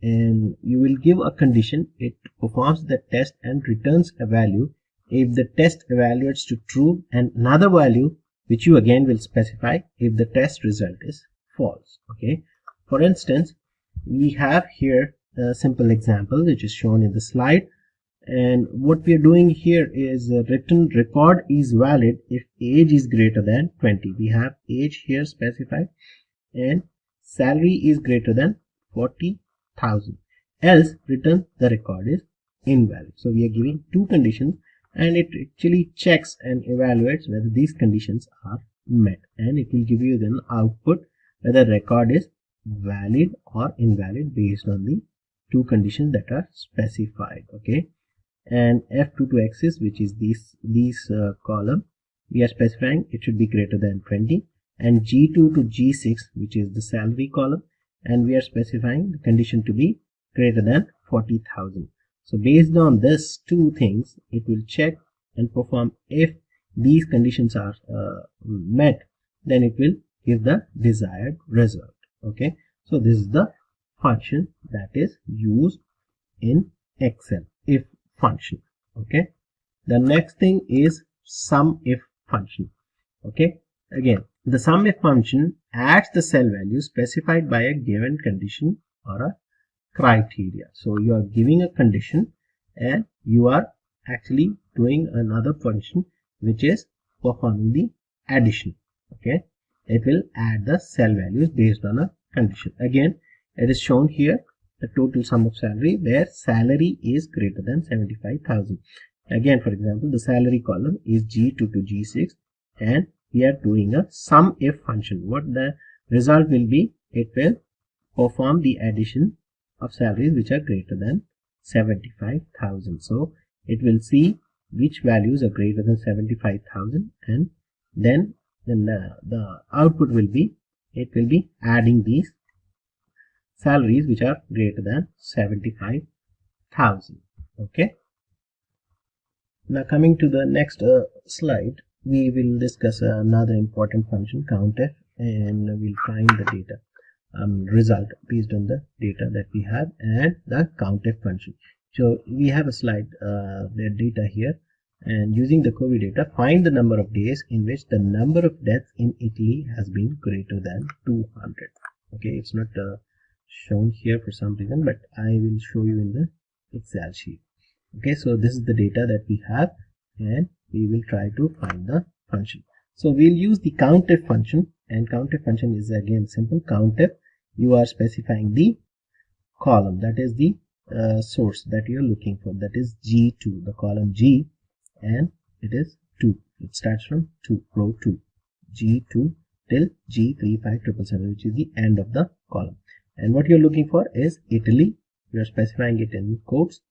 and you will give a condition, it performs the test and returns a value. If the test evaluates to true, and another value which you again will specify if the test result is false. Okay, for instance, we have here a simple example which is shown in the slide, and what we are doing here is written record is valid if age is greater than 20. We have age here specified, and salary is greater than 40,000, else return the record is invalid. So we are giving two conditions, and it actually checks and evaluates whether these conditions are met, and it will give you then output whether record is valid or invalid based on the two conditions that are specified. Okay, and F2 to axis, which is these column, we are specifying it should be greater than 20, and G2 to G6, which is the salary column, and we are specifying the condition to be greater than 40,000. So based on this two things, it will check and perform. If these conditions are met, then it will give the desired result. Okay, so this is the function that is used in Excel, if function. Okay, the next thing is SUMIFS function. Okay, again, the SUMIFS function adds the cell value specified by a given condition or a criteria. So you are giving a condition and you are actually doing another function which is performing the addition. Okay, it will add the cell values based on a condition. Again, it is shown here the total sum of salary where salary is greater than 75,000. Again, for example, the salary column is G2 to G6, and we are doing a SUMIFS function. What the result will be, it will perform the addition of salaries which are greater than 75,000. So it will see which values are greater than 75,000, and then the output will be, it will be adding these salaries which are greater than 75,000. Okay, now coming to the next slide, we will discuss another important function, COUNTIF, and we'll find the data result based on the data that we have and the COUNTIF function. So we have a slide, the data here, and using the COVID data, find the number of days in which the number of deaths in Italy has been greater than 200. Okay, it's not shown here for some reason, but I will show you in the Excel sheet. Okay, so this is the data that we have, and we will try to find the function. So we'll use the COUNTIF function, and COUNTIF function is again simple. COUNTIF, you are specifying the column, that is the source that you are looking for, that is G2, the column G, and it is 2. It starts from 2, row 2, G2 till G35777, which is the end of the column. And what you're looking for is Italy. You are specifying it in quotes,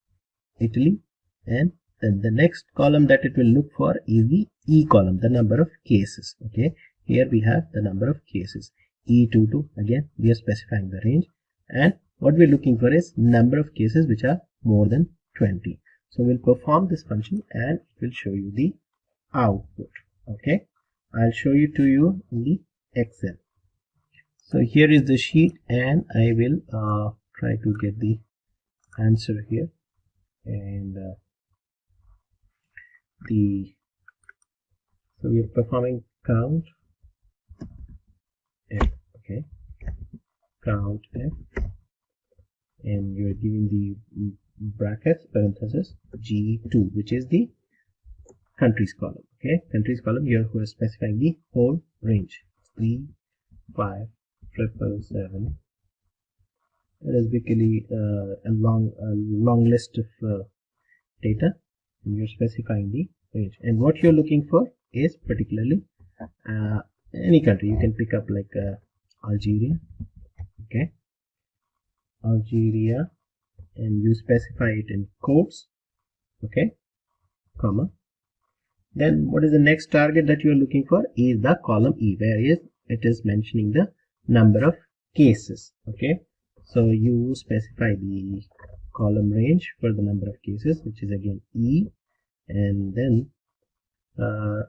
Italy, and then the next column that it will look for is the E column, the number of cases. Okay, here we have the number of cases, E22. Again, we are specifying the range, and what we're looking for is number of cases which are more than 20. So we'll perform this function and it will show you the output. Okay, I'll show you to you in the Excel. So here is the sheet, and I will try to get the answer here, and so we are performing count F. Okay, count F, and you are giving the brackets, parenthesis, G2, which is the countries column. Okay, countries column, you are specifying the whole range, 3, 5, 777. It is basically a long list of data, and you're specifying the range. And what you're looking for is particularly any country. You can pick up like Algeria. Okay, Algeria, and you specify it in quotes. Okay, comma. Then what is the next target that you are looking for is the column E, where it is mentioning the number of cases. Okay, so you specify the column range for the number of cases, which is again E, and then the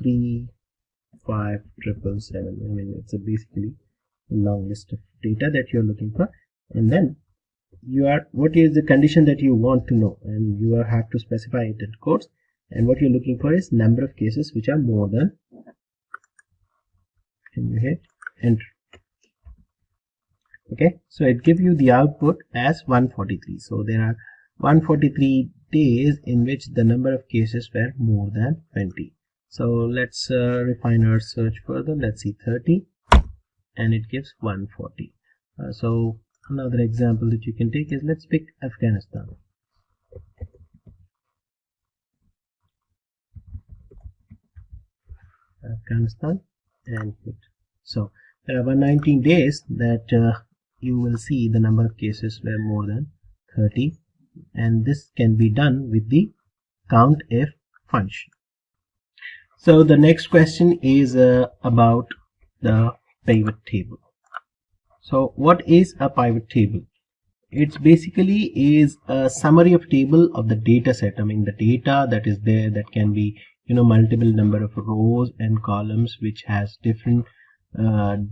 3, 5, 777. I mean, it's basically a long list of data that you're looking for, and then what is the condition that you want to know, and you have to specify it in quotes. And what you're looking for is number of cases which are more than, and you hit enter. Okay, so it gives you the output as 143. So there are 143 days in which the number of cases were more than 20. So let's refine our search further. Let's see 30, and it gives 140. So another example that you can take is, let's pick Afghanistan. Afghanistan, and hit. So there are 119 days that you will see the number of cases were more than 30 and this can be done with the COUNTIF function. So the next question is about the pivot table. So what is a pivot table? It's basically is a summary of table of the data set. I mean the data that is there, that can be multiple number of rows and columns which has different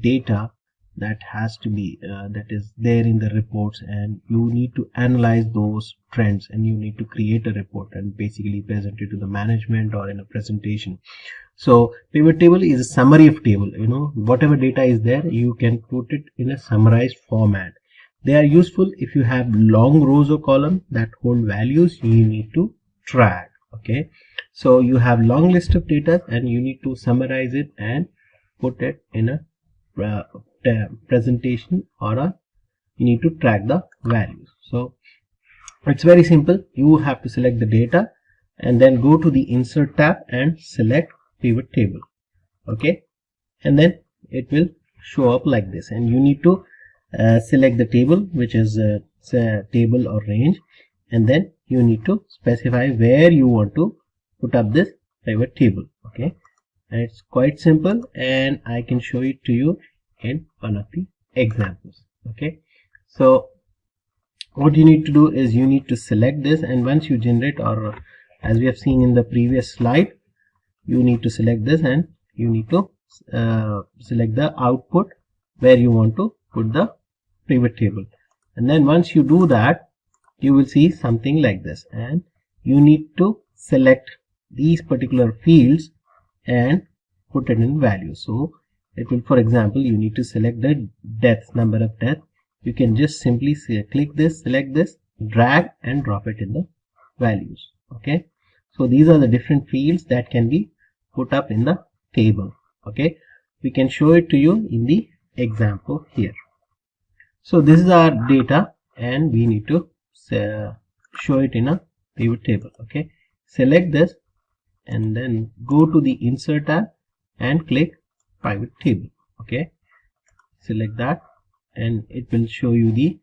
data that has to be that is there in the reports, and you need to analyze those trends and you need to create a report and basically present it to the management or in a presentation. So pivot table is a summary of table. Whatever data is there, you can put it in a summarized format. They are useful if you have long rows or columns that hold values you need to track. Okay, so you have long list of data and you need to summarize it and put it in a presentation, or you need to track the values. So it's very simple. You have to select the data and then go to the insert tab and select pivot table. Okay, and then it will show up like this, and you need to select the table, which is a table or range, and then you need to specify where you want to put up this pivot table. Okay, and it's quite simple, and I can show it to you in one of the examples. Okay, so what you need to do is you need to select this, and once you generate, or as we have seen in the previous slide, you need to select this and you need to select the output where you want to put the pivot table. And then once you do that, you will see something like this, and you need to select these particular fields and put it in values. So it will, for example, you need to select the deaths, number of deaths. You can just simply click this, select this, drag and drop it in the values. Okay, so these are the different fields that can be put up in the table. Okay, we can show it to you in the example here. So this is our data and we need to show it in a pivot table. Okay, select this and then go to the insert tab and click pivot table. Okay, select that and it will show you the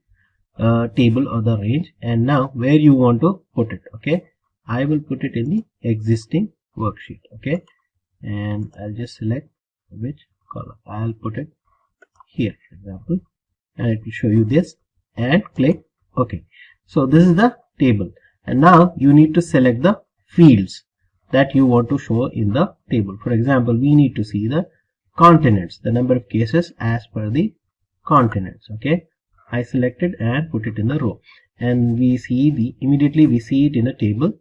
table or the range, and now where you want to put it. Okay, I will put it in the existing worksheet. Okay, and I'll just select which column. I'll put it here, for example, and it will show you this, and click OK. So this is the table, and now you need to select the fields that you want to show in the table. For example, we need to see the continents, the number of cases as per the continents. Okay, I selected and put it in the row, and we see immediately we see it in a table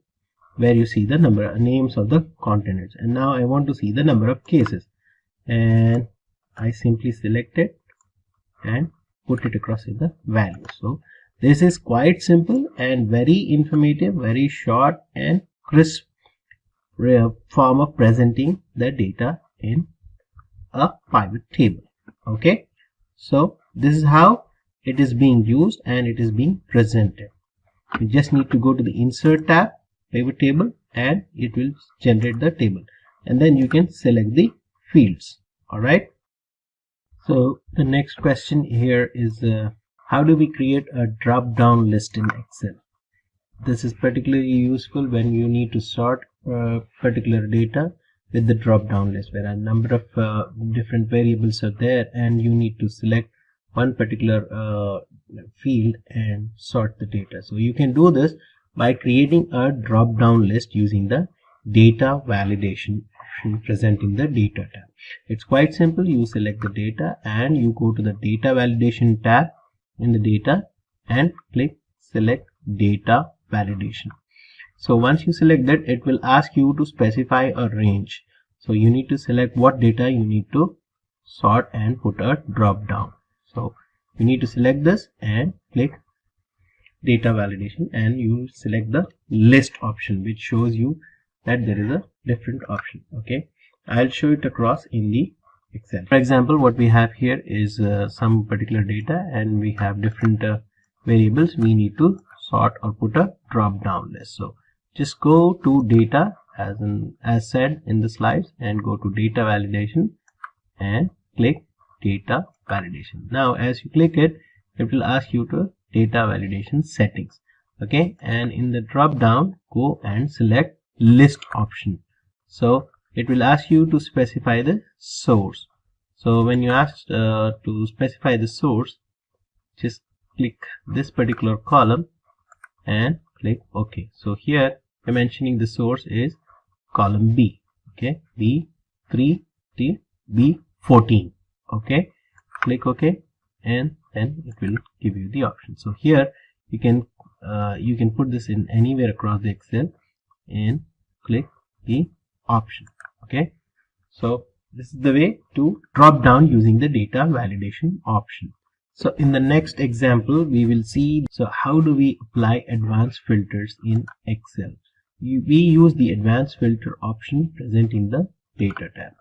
where you see the names of the continents. And now I want to see the number of cases, and I simply select it and put it across in the values. So this is quite simple and very informative, very short and crisp form of presenting the data in a pivot table. Okay, so this is how it is being used and it is being presented. You just need to go to the insert tab, pivot table, and it will generate the table, and then you can select the fields. All right, so the next question here is how do we create a drop down list in Excel? This is particularly useful when you need to sort particular data with the drop down list, where a number of different variables are there and you need to select one particular field and sort the data. So you can do this by creating a drop down list using the data validation option present in the data tab. It's quite simple. You select the data and you go to the data validation tab in the data and click select data validation. So once you select that, it will ask you to specify a range. So you need to select what data you need to sort and put a drop down. So you need to select this and click data validation, and you select the list option, which shows you that there is a different option. Okay, I'll show it across in the Excel. For example, what we have here is some particular data and we have different variables. We need to sort or put a drop down list. So just go to data as said in the slides and go to data validation and click data validation. Now as you click it, it will ask you to data validation settings. Okay, and in the drop down, go and select list option. So it will ask you to specify the source. So when you ask to specify the source, just click this particular column and click OK. So here I'm mentioning the source is column B. Okay, B3 to B14. Okay, click OK, and then it will give you the option. So here you can put this in anywhere across the Excel and click the option. Okay, so this is the way to drop down using the data validation option. So in the next example, we will see how do we apply advanced filters in Excel. We use the advanced filter option present in the data tab.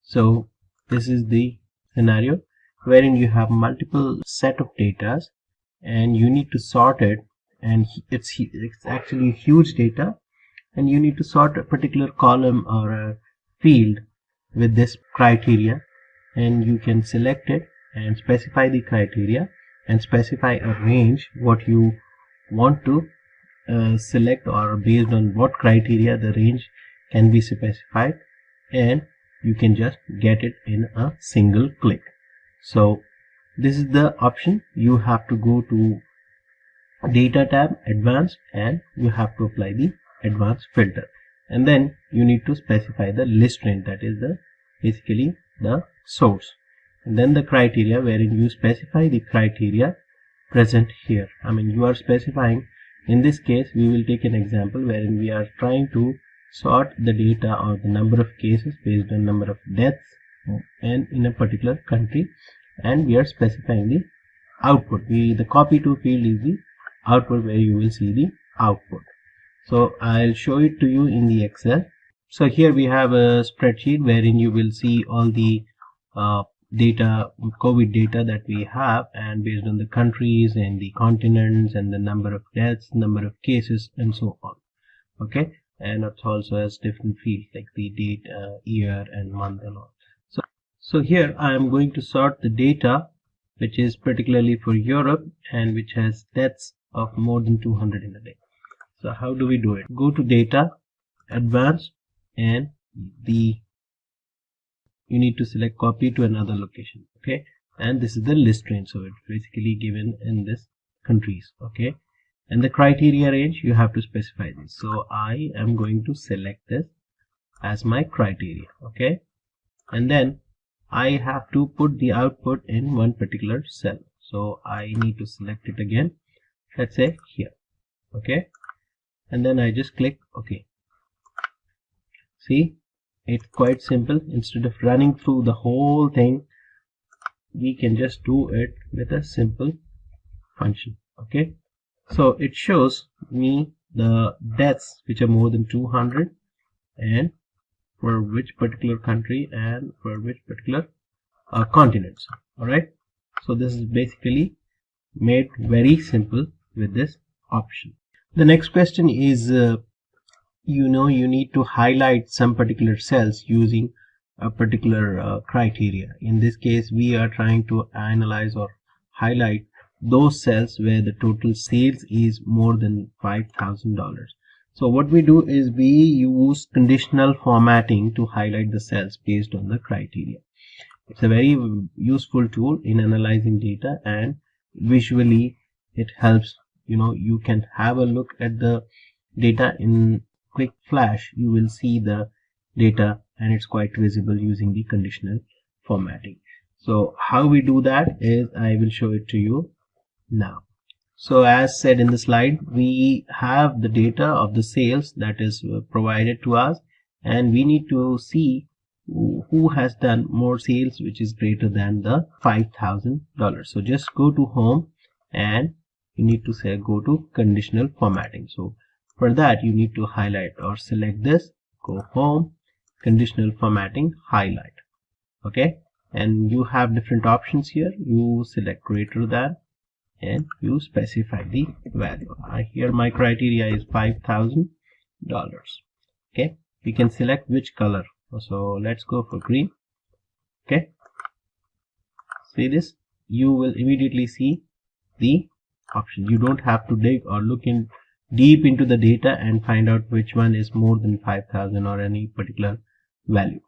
So this is the scenario wherein you have multiple set of data and you need to sort it, and it's actually huge data, and you need to sort a particular column or a field with this criteria, and you can select it and specify the criteria and specify a range what you want to select, or based on what criteria the range can be specified, and you can just get it in a single click. So this is the option. You have to go to data tab, advanced, and you have to apply the advanced filter, and then you need to specify the list range, that is basically the source, and then the criteria wherein you specify the criteria present here. I mean, you are specifying, in this case we will take an example wherein we are trying to sort the data or the number of cases based on number of deaths and in a particular country, and we are specifying the output. The copy to field is the output where you will see the output. So I'll show it to you in the Excel. So here we have a spreadsheet wherein you will see all the data, COVID data that we have, and based on the countries and the continents and the number of deaths, number of cases, and so on. Okay, and it also has different fields like the date, year, and month, and all. So here I am going to sort the data which is particularly for Europe and which has deaths of more than 200 in a day. So how do we do it? Go to data, advanced, and you need to select copy to another location. Okay, and this is the list range, so it's basically given in this countries. Okay, and the criteria range you have to specify this. So I am going to select this as my criteria. Okay, and then I have to put the output in one particular cell, so I need to select it again, let's say here. Okay, and then I just click OK. See, it's quite simple. Instead of running through the whole thing, we can just do it with a simple function. Okay, so it shows me the deaths which are more than 200 and for which particular country and for which particular continents. Alright, so this is basically made very simple with this option. The next question is you need to highlight some particular cells using a particular criteria. In this case we are trying to analyze or highlight those cells where the total sales is more than $5,000. So what we do is we use conditional formatting to highlight the cells based on the criteria. It's a very useful tool in analyzing data, and visually it helps. You can have a look at the data in quick flash. You will see the data and it's quite visible using the conditional formatting. So how we do that is I will show it to you now. So as said in the slide, we have the data of the sales that is provided to us, and we need to see who has done more sales which is greater than the $5,000. So just go to home and you need to say go to conditional formatting. So for that you need to highlight or select this, go home, conditional formatting, highlight. Okay, and you have different options here. You select greater than and you specify the value. Here my criteria is $5,000. Okay, we can select which color. So let's go for green. Okay, see this, you will immediately see the option. You don't have to dig or look in deep into the data and find out which one is more than 5000 or any particular value.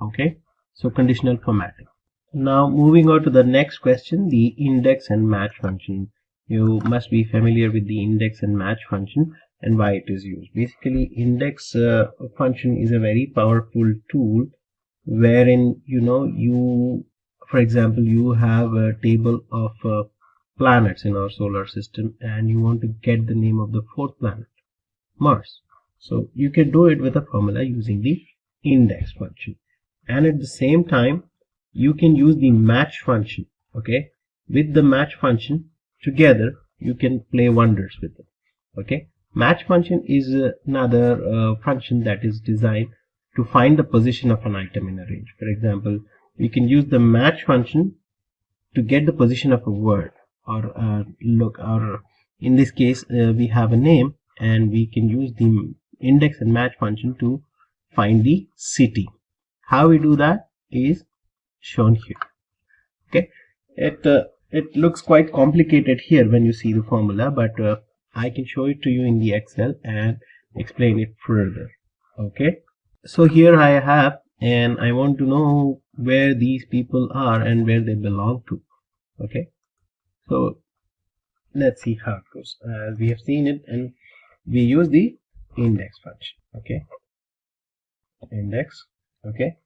Okay, so conditional formatting. Now moving on to the next question, the index and match function. You must be familiar with the index and match function and why it is used. Basically, index function is a very powerful tool wherein you, for example, you have a table of planets in our solar system and you want to get the name of the fourth planet, Mars. So you can do it with a formula using the index function, and at the same time you can use the match function. Okay, with the match function together you can play wonders with it. Okay, match function is another function that is designed to find the position of an item in a range. For example, we can use the match function to get the position of a word, or or in this case we have a name, and we can use the index and match function to find the city. How we do that is shown here. Okay, it looks quite complicated here when you see the formula, but I can show it to you in the Excel and explain it further. Okay, so here I have, and I want to know where these people are and where they belong to. Okay, so let's see how it goes. We have seen it, and we use the index function. Okay, index. Okay,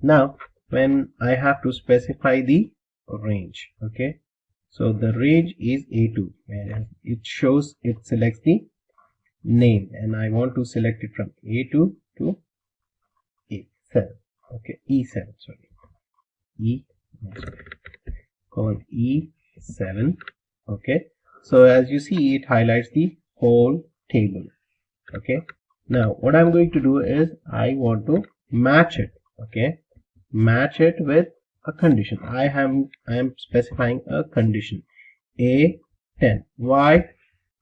now when I have to specify the range, okay, so the range is A2, and it selects the name, and I want to select it from A2 to A7. Okay, E7, sorry, E7. Okay, so as you see, it highlights the whole table. Okay, now what I'm going to do is I want to match it. Okay, match it with a condition. I am specifying a condition A10. Why?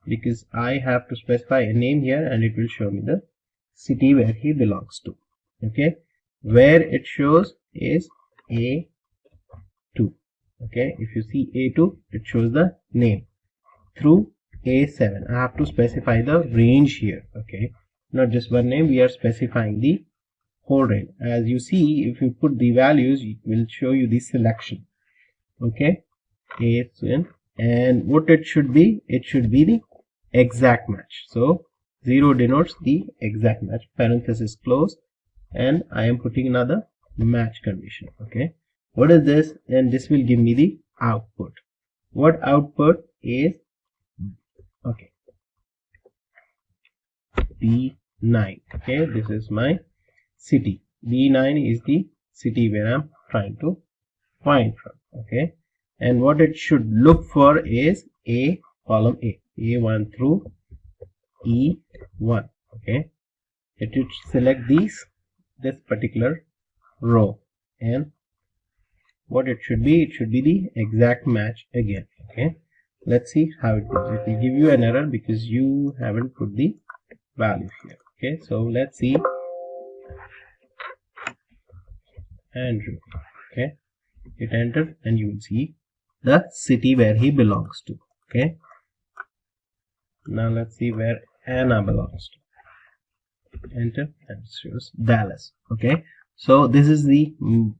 Because I have to specify a name here, and it will show me the city where he belongs to. Okay, where it shows is A2. Okay, if you see A2, it shows the name. Through A7, I have to specify the range here. Okay, not just one name, we are specifying the whole range. As you see, if you put the values, it will show you the selection. Okay, A7, and what it should be the exact match. So 0 denotes the exact match, parenthesis close, and I am putting another match condition. Okay, what is this? And this will give me the output. What output is? Okay, B9. Okay, this is my city. B9 is the city where I'm trying to find from. Okay, and what it should look for is A, column A1 through E1. Okay, it should select this particular row, and what it should be the exact match again. Okay, let's see how it goes. It will give you an error because you haven't put the value here. Okay, so let's see. Andrew. Okay, hit enter, and you will see the city where he belongs to. Okay, now let's see where Anna belongs to. Enter, and it shows Dallas. Okay, so this is the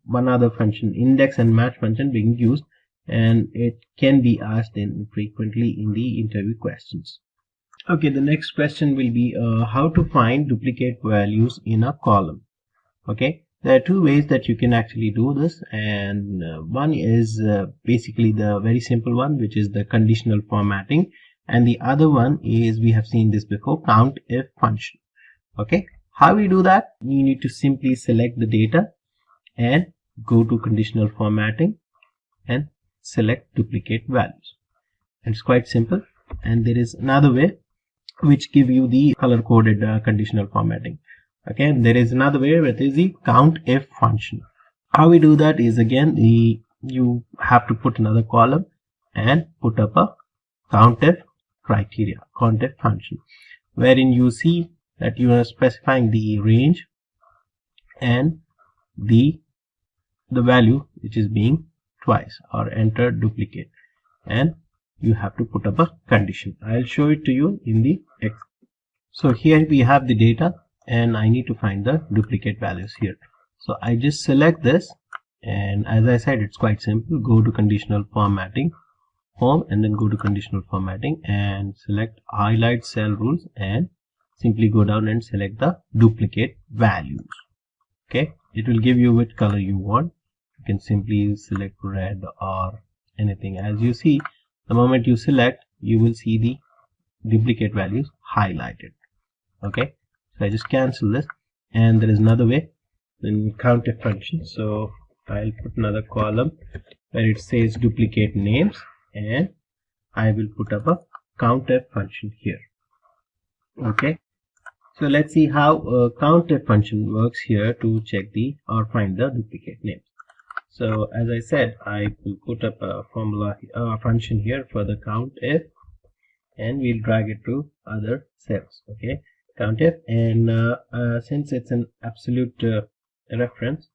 one other function, index and match function, being used, and it can be asked frequently in the interview questions. Okay, the next question will be how to find duplicate values in a column. Okay, there are two ways that you can actually do this, and one is basically the very simple one, which is the conditional formatting, and the other one is, we have seen this before, COUNTIF function. Okay, how we do that? You need to simply select the data and go to conditional formatting and select duplicate values, and it's quite simple. And there is another way which give you the color coded conditional formatting. Okay, and there is another way, which is the COUNTIF function. How we do that is, again, you have to put another column and put up a COUNTIF criteria, COUNTIF function, wherein you see that you are specifying the range and the value which is being twice, or enter duplicate, and you have to put up a condition. I'll show it to you in the Excel. So here we have the data and I need to find the duplicate values here. So I just select this, and as I said, it's quite simple. Go to conditional formatting, home, and then go to conditional formatting and select highlight cell rules and simply go down and select the duplicate values. Okay, it will give you which color you want. You can simply select red or anything. As you see, the moment you select, you will see the duplicate values highlighted. Okay, so I just cancel this, and there is another way, then countif function. So I'll put another column where it says duplicate names, and I will put up a countif function here. Okay, so let's see how a countif function works here to check the or find the duplicate names. So as I said, I will put up a formula function here for the countif, and we'll drag it to other cells. Okay, countif, and since it's an absolute reference,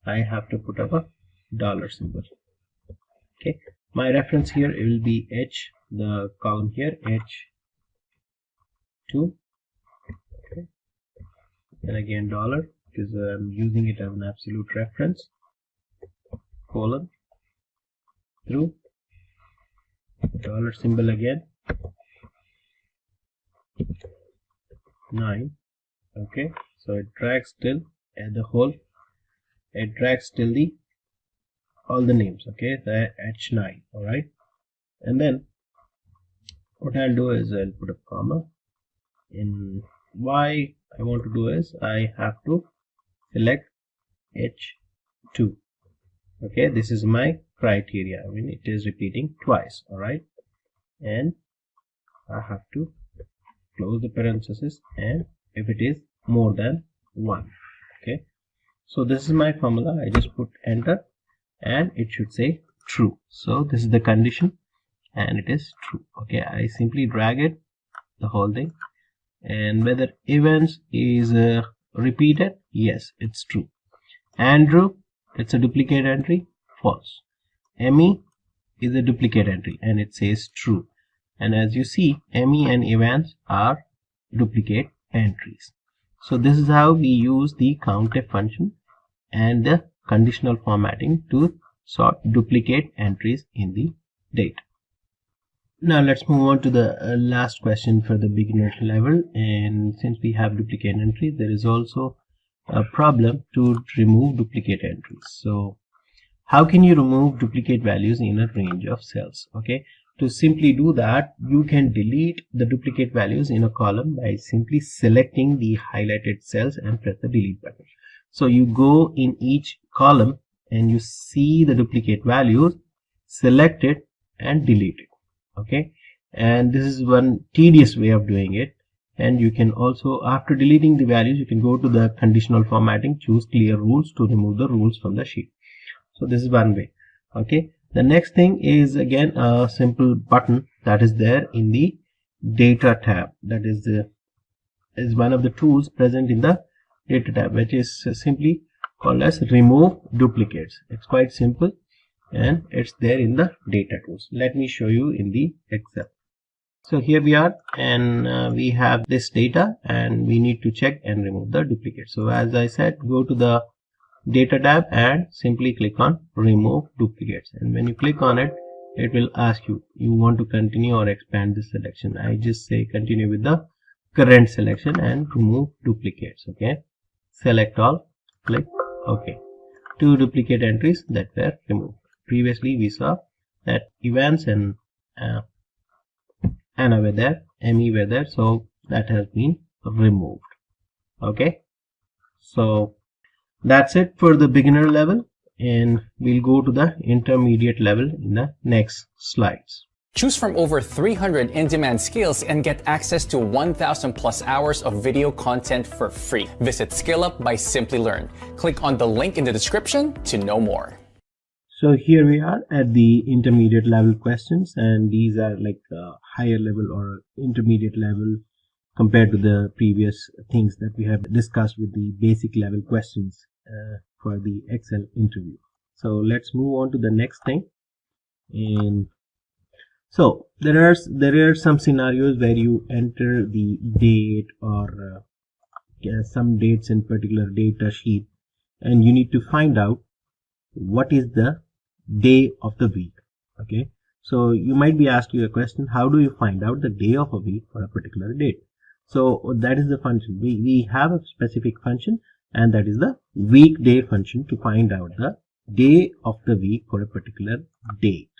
I have to put up a dollar symbol. Okay, my reference here it will be H, the column here H2, okay, and again dollar because I'm using it as an absolute reference, colon through dollar symbol again 9. Okay, so it drags till at the whole, it drags till the all the names. Okay, the H9. all right, and then what I'll do is I'll put a comma. In why I want to do is I have to select H2. Okay, this is my criteria. I mean, it is repeating twice. All right, and I have to close the parenthesis, and if it is more than 1. Okay, so this is my formula. I just put enter and it should say true. So this is the condition and it is true. Okay, I simply drag it, the whole thing, and whether events is repeated, yes, it's true. Andrew, it's a duplicate entry, false. Emmy is a duplicate entry and it says true. And as you see, Emmy and events are duplicate entries. So this is how we use the countif function and the conditional formatting to sort duplicate entries in the data. Now let's move on to the last question for the beginner level. And since we have duplicate entries, there is also a problem to remove duplicate entries. So how can you remove duplicate values in a range of cells? Okay, to simply do that, you can delete the duplicate values in a column by simply selecting the highlighted cells and press the delete button. So you go in each column and you see the duplicate values, select it and delete it. Okay, and this is one tedious way of doing it. And you can also, after deleting the values, you can go to the conditional formatting, choose clear rules to remove the rules from the sheet. So this is one way. Okay, the next thing is again a simple button that is there in the data tab. That is one of the tools present in the data tab, which is simply called as remove duplicates. It's quite simple and it's there in the data tools. Let me show you in the Excel. So here we are, and we have this data and we need to check and remove the duplicate. So as I said, go to the data tab and simply click on remove duplicates, and when you click on it, it will ask you want to continue or expand this selection. I just say continue with the current selection and remove duplicates. Okay, select all, click OK. 2 duplicate entries that were removed. Previously we saw that Evans and Anna were there, Emmy were there, so that has been removed. Okay, so that's it for the beginner level, and we'll go to the intermediate level in the next slides.
Choose from over 300 in-demand skills and get access to 1,000 plus hours of video content for free. Visit SkillUp by Simplilearn. Click on the link in the description to know more.
So here we are at the intermediate level questions, and these are like higher level or intermediate level compared to the previous things that we have discussed with the basic level questions for the Excel interview. So let's move on to the next thing. And So there are some scenarios where you enter the date or some dates in particular data sheet, and you need to find out what is the day of the week. Okay, so you might be asking a question, how do you find out the day of a week for a particular date? So that is the function. We have a specific function, and that is the weekday function to find out the day of the week for a particular date.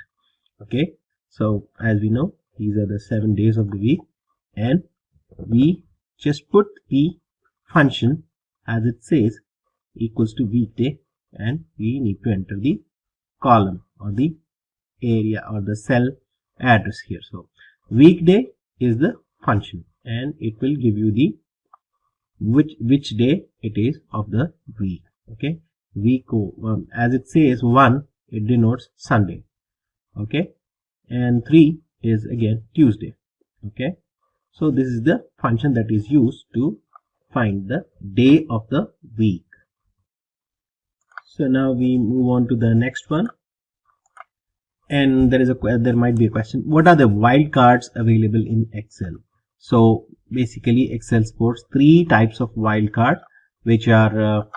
Okay, so as we know, these are the 7 days of the week, and we just put the function as it says equals to weekday, and we need to enter the column or the area or the cell address here. So weekday is the function, and it will give you the which day it is of the week. Okay, week as it says 1, it denotes Sunday. Okay, and 3 is again Tuesday. Okay, so this is the function that is used to find the day of the week. So now we move on to the next one, and there might be a question, what are the wildcards available in Excel? So basically Excel supports 3 types of wildcard, which are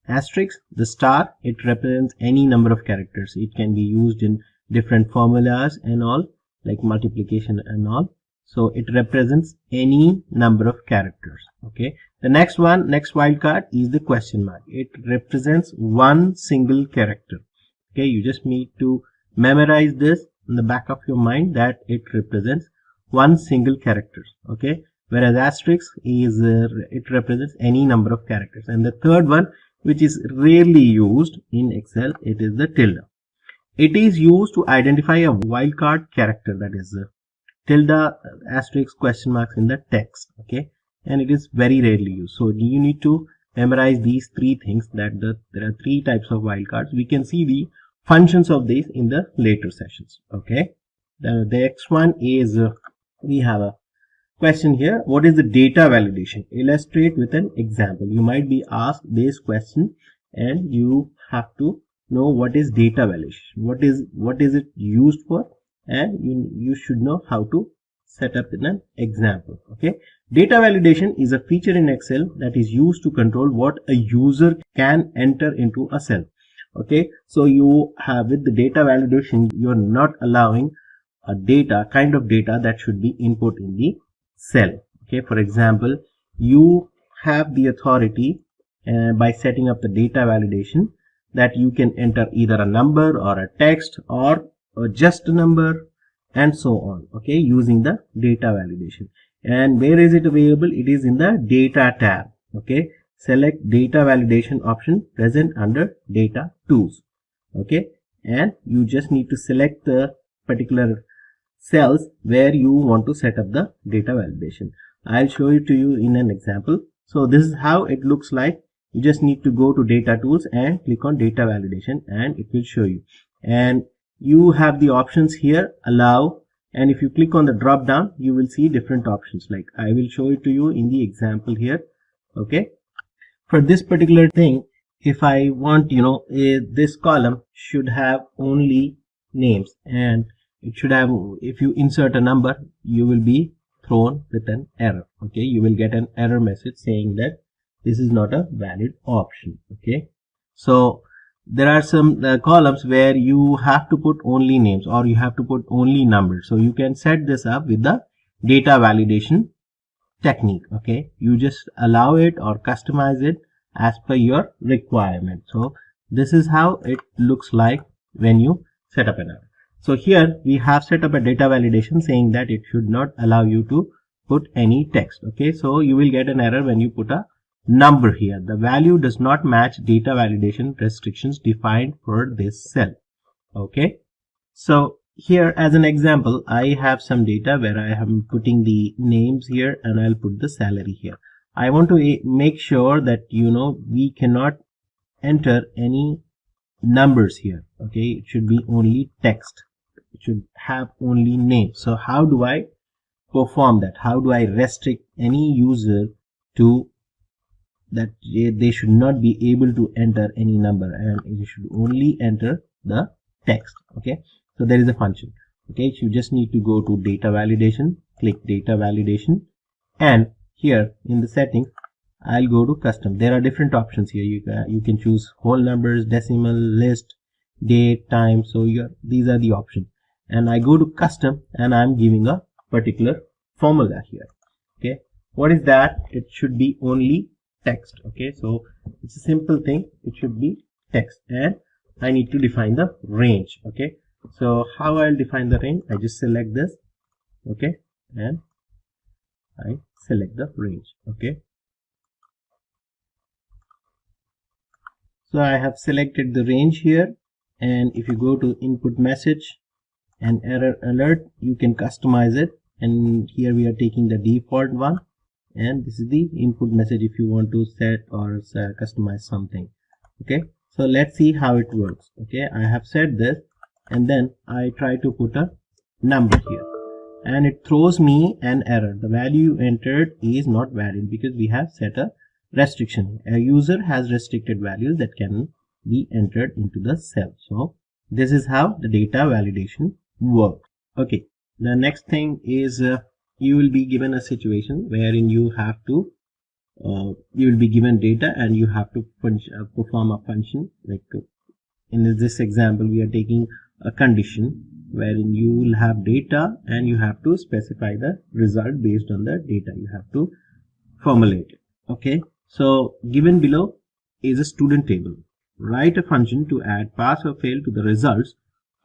asterisk, the star, it represents any number of characters. It can be used in different formulas and all, like multiplication and all. So it represents any number of characters. Okay, the next wildcard is the question mark. It represents one single character. Okay, you just need to memorize this in the back of your mind that it represents one single character. Okay, whereas asterisk is it represents any number of characters. And the third one, which is rarely used in Excel, it is the tilde. It is used to identify a wildcard character, that is tilde, asterisk, question marks in the text. Okay, and it is very rarely used. So you need to memorize these 3 things, that there are 3 types of wildcards. We can see the functions of these in the later sessions. Okay, the next one is we have a question here, what is the data validation? Illustrate with an example. You might be asked this question, and you have to know what is data validation, what is it used for, and you should know how to set up in an example. Okay, data validation is a feature in Excel that is used to control what a user can enter into a cell. Okay, so you have, with the data validation, you are not allowing a kind of data that should be input in the cell. Okay, for example, you have the authority by setting up the data validation that you can enter either a number or a text or just a number and so on. Okay, using the data validation. And where is it available? It is in the data tab. Okay, select data validation option present under data tools. Okay, and you just need to select the particular cells where you want to set up the data validation. I'll show it to you in an example. So this is how it looks like. You just need to go to data tools and click on data validation, and it will show you. And you have the options here, allow, and if you click on the drop down, you will see different options. Like I will show it to you in the example here. Okay, for this particular thing, if I want, this column should have only names, and it should have, if you insert a number, you will be thrown with an error. Okay, you will get an error message saying that this is not a valid option. Okay, so there are some columns where you have to put only names or you have to put only numbers. So you can set this up with the data validation technique. Okay, you just allow it or customize it as per your requirement. So this is how it looks like when you set up an error. So here we have set up a data validation saying that it should not allow you to put any text. Okay, so you will get an error when you put a number here. The value does not match data validation restrictions defined for this cell. Okay, so here as an example, I have some data where I am putting the names here and I'll put the salary here. I want to make sure that we cannot enter any numbers here. Okay, it should be only text. It should have only names. So how do I perform that? How do I restrict any user to that they should not be able to enter any number and it should only enter the text? Okay, so there is a function Okay, you just need to go to data validation, click data validation, and here in the settings I'll go to custom. There are different options here. You can choose whole numbers, decimal, list, date, time. So these are the options, and I go to custom and I'm giving a particular formula here. Okay, what is that? It should be only text. Okay, so it's a simple thing. It should be text, and I need to define the range. Okay, so how I'll define the range? I just select this. Okay, and I select the range. Okay, so I have selected the range here, and if you go to input message and error alert, you can customize it, and here we are taking the default one, and this is the input message if you want to set or customize something. Okay, so let's see how it works. Okay, I have set this, and then I try to put a number here, and it throws me an error. The value you entered is not valid because we have set a restriction. A user has restricted values that can be entered into the cell. So this is how the data validation works. Okay, the next thing is you will be given a situation wherein you have to you will be given data and you have to perform a function. Like in this example we are taking a condition wherein you will have data and you have to specify the result based on the data. You have to formulate it. Okay, so given below is a student table. Write a function to add pass or fail to the results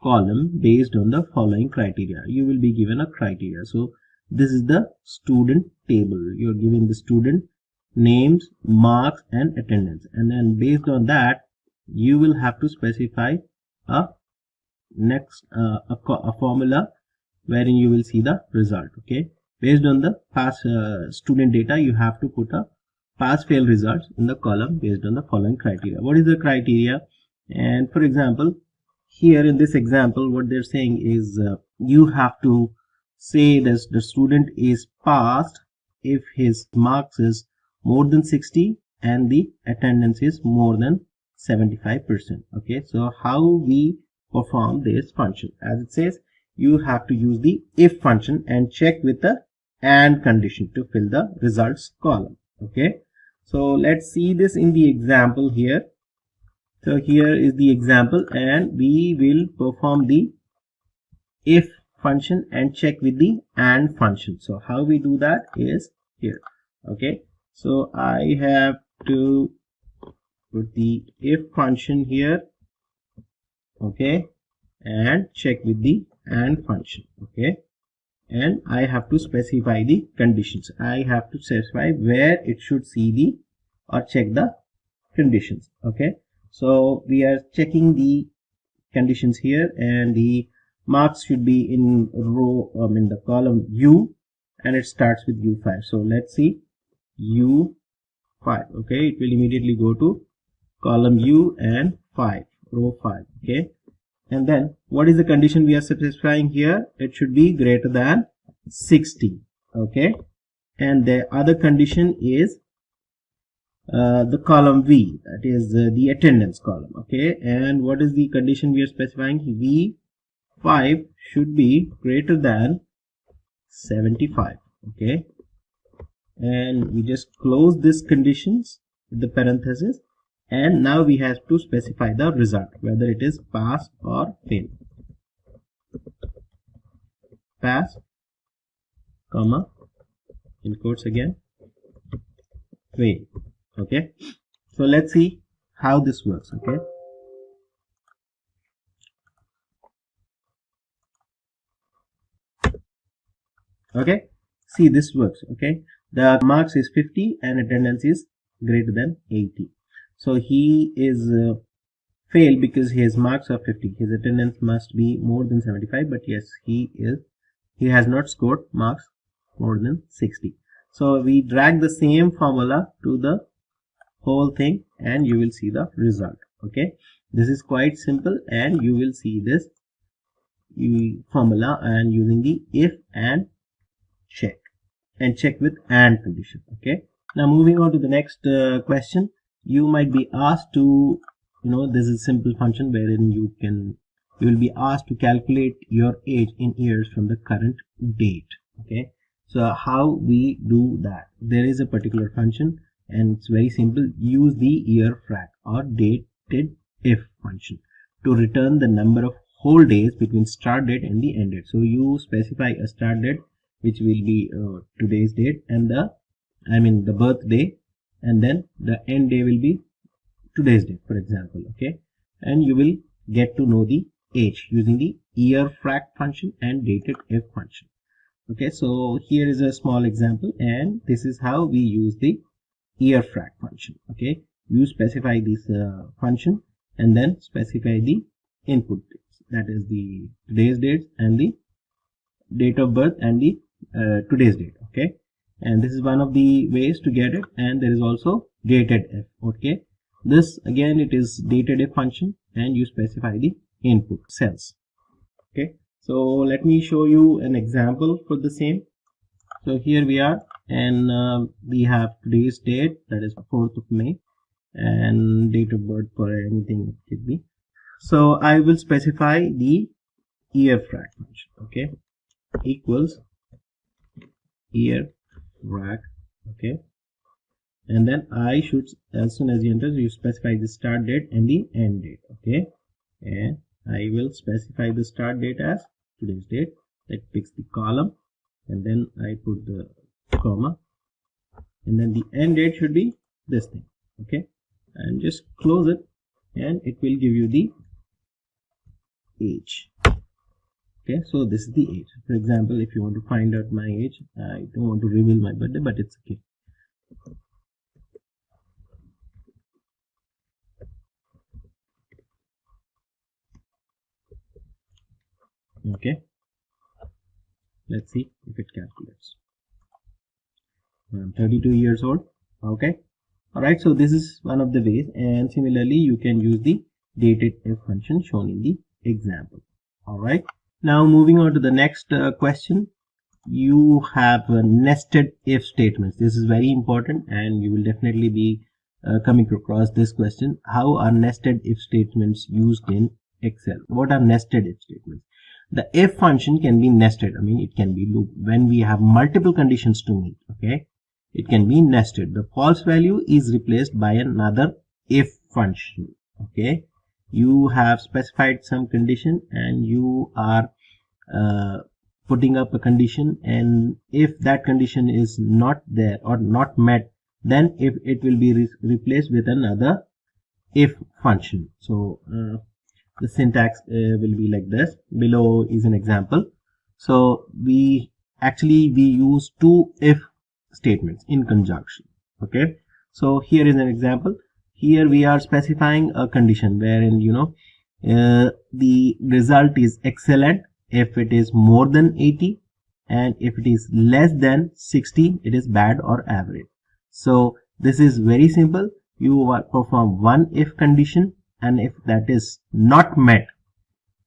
column based on the following criteria. You will be given a criteria. So this is the student table. You are given the student names, marks, and attendance, and then based on that you will have to specify a formula wherein you will see the result. Okay, based on the past student data, you have to put a pass fail results in the column based on the following criteria. What is the criteria? And for example, here in this example what they're saying is you have to say that the student is passed if his marks is more than 60 and the attendance is more than 75%. Okay, so how we perform this function? As it says, you have to use the if function and check with the and condition to fill the results column. Okay, so let's see this in the example here. So here is the example, and we will perform the if function and check with the and function. So how we do that is here. Okay, so I have to put the if function here. Okay, and check with the and function. Okay, and I have to specify the conditions. I have to specify where it should see the or check the conditions. Okay, so we are checking the conditions here, and the marks should be in row in the column U, and it starts with U5. So let's see U5. Okay, it will immediately go to column U and 5, row 5. Okay, and then what is the condition we are specifying here? It should be greater than 60. Okay, and the other condition is the column V, that is the attendance column. Okay, and what is the condition we are specifying? V5 should be greater than 75. Okay, and we just close this conditions with the parenthesis, and now we have to specify the result, whether it is pass or fail. Pass, comma, in quotes again, fail. Okay, so let's see how this works. Okay, okay, see this works. Okay, the marks is 50 and attendance is greater than 80. So he is failed because his marks are 50. His attendance must be more than 75, but yes, he has not scored marks more than 60. So we drag the same formula to the whole thing, and you will see the result. Okay, this is quite simple, and you will see this formula and using the if and check with and condition. Okay, now moving on to the next question. You might be asked to, this is a simple function wherein you can you will be asked to calculate your age in years from the current date. Okay, so how we do that? There is a particular function and it's very simple. Use the year frac or dated if function to return the number of whole days between start date and the end date. So you specify a start date which will be today's date and the birthday, and then the end day will be today's date, for example. Okay, and you will get to know the age using the year frac function and dated if function. Okay, so here is a small example, and this is how we use the year frac function. Okay, you specify this function and then specify the input dates, that is the today's date and the date of birth and the today's date. Okay, and this is one of the ways to get it, and there is also dated if. Okay, this again, it is dated if function, and you specify the input cells. Okay, so let me show you an example for the same. So here we are, and we have today's date, that is 4th of May, and date of birth for anything it could be. So I will specify the year frac function. Okay, equals year frac. Okay, and then I should, as soon as you enter, you specify the start date and the end date. Okay, and I will specify the start date as today's date. That picks the column, and then I put the comma, and then the end date should be this thing. Okay, and just close it, and it will give you the age. Okay, so this is the age. For example, if you want to find out my age, I don't want to reveal my birthday, but it's okay. Okay, let's see if it calculates. I'm 32 years old. Okay, alright, so this is one of the ways, and similarly you can use the dated if function shown in the example. Alright, now moving on to the next question. You have nested if statements. This is very important, and you will definitely be coming across this question. How are nested if statements used in Excel? What are nested if statements? The if function can be nested. I mean, it can be loop. When we have multiple conditions to meet, okay, it can be nested. The false value is replaced by another if function. Okay, you have specified some condition, and you are putting up a condition, and if that condition is not there or not met, then if it will be replaced with another if function. So the syntax will be like this. Below is an example. So we use two if statements in conjunction. Okay, so here is an example. Here we are specifying a condition wherein the result is excellent if it is more than 80, and if it is less than 60, it is bad or average. So this is very simple. You perform one if condition, and if that is not met,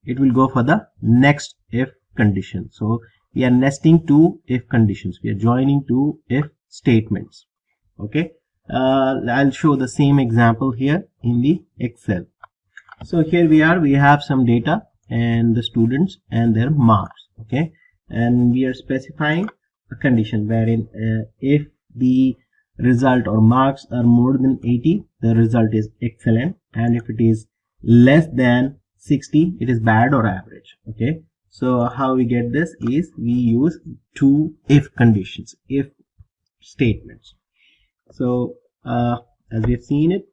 it will go for the next if condition. So we are nesting two if conditions. We are joining two if statements. Okay, I'll show the same example here in the Excel. So here we are. We have some data and the students and their marks. Okay, and we are specifying a condition wherein if the result or marks are more than 80, the result is excellent, and if it is less than 60, it is bad or average. Okay, so how we get this is we use two if conditions, if statements. So as we have seen it,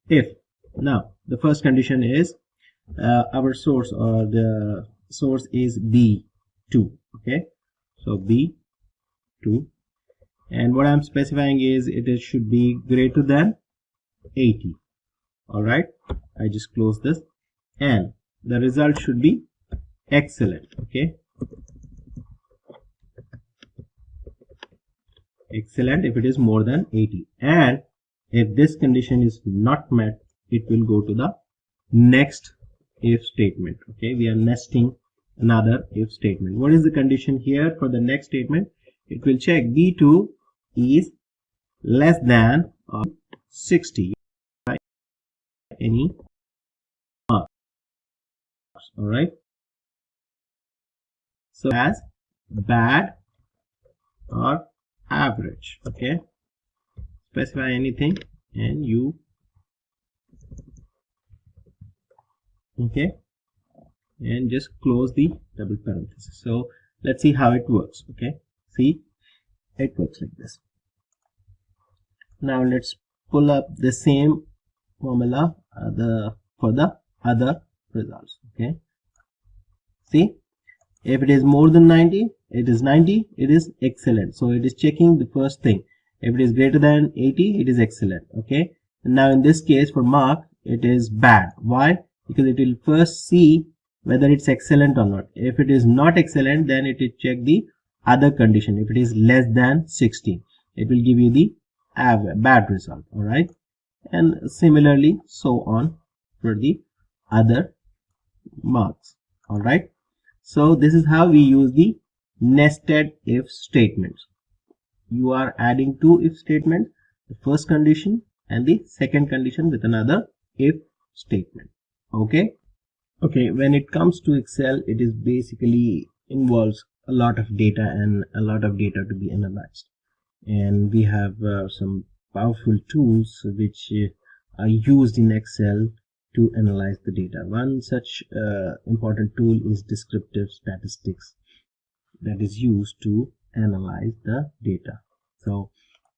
if now the first condition is our source, or the source is B2. Okay, so B2, and what I'm specifying is it should be greater than 80. All right, I just close this, and the result should be excellent. Okay, excellent if it is more than 80, and if this condition is not met, it will go to the next if statement. Okay, we are nesting another if statement. What is the condition here for the next statement? It will check B2 is less than or 60. Any marks. All right. So as bad or average. Okay. Specify anything and you. Okay. And just close the double parenthesis. So let's see how it works. Okay. See, it works like this. Now let's pull up the same formula for the other results. Okay. See, if it is more than 90, it is 90, it is excellent. So it is checking the first thing. If it is greater than 80, it is excellent. Okay. And now in this case for mark, it is bad. Why? Because it will first see whether it's excellent or not. If it is not excellent, then it will check the other condition. If it is less than 60, it will give you the bad result. All right. And similarly, so on for the other marks. All right. So this is how we use the nested if statements. You are adding two if statements, the first condition and the second condition with another if statement. Okay. Okay. When it comes to Excel, it is basically involves a lot of data and a lot of data to be analyzed. And we have some powerful tools which are used in Excel to analyze the data. One such important tool is descriptive statistics that is used to analyze the data. So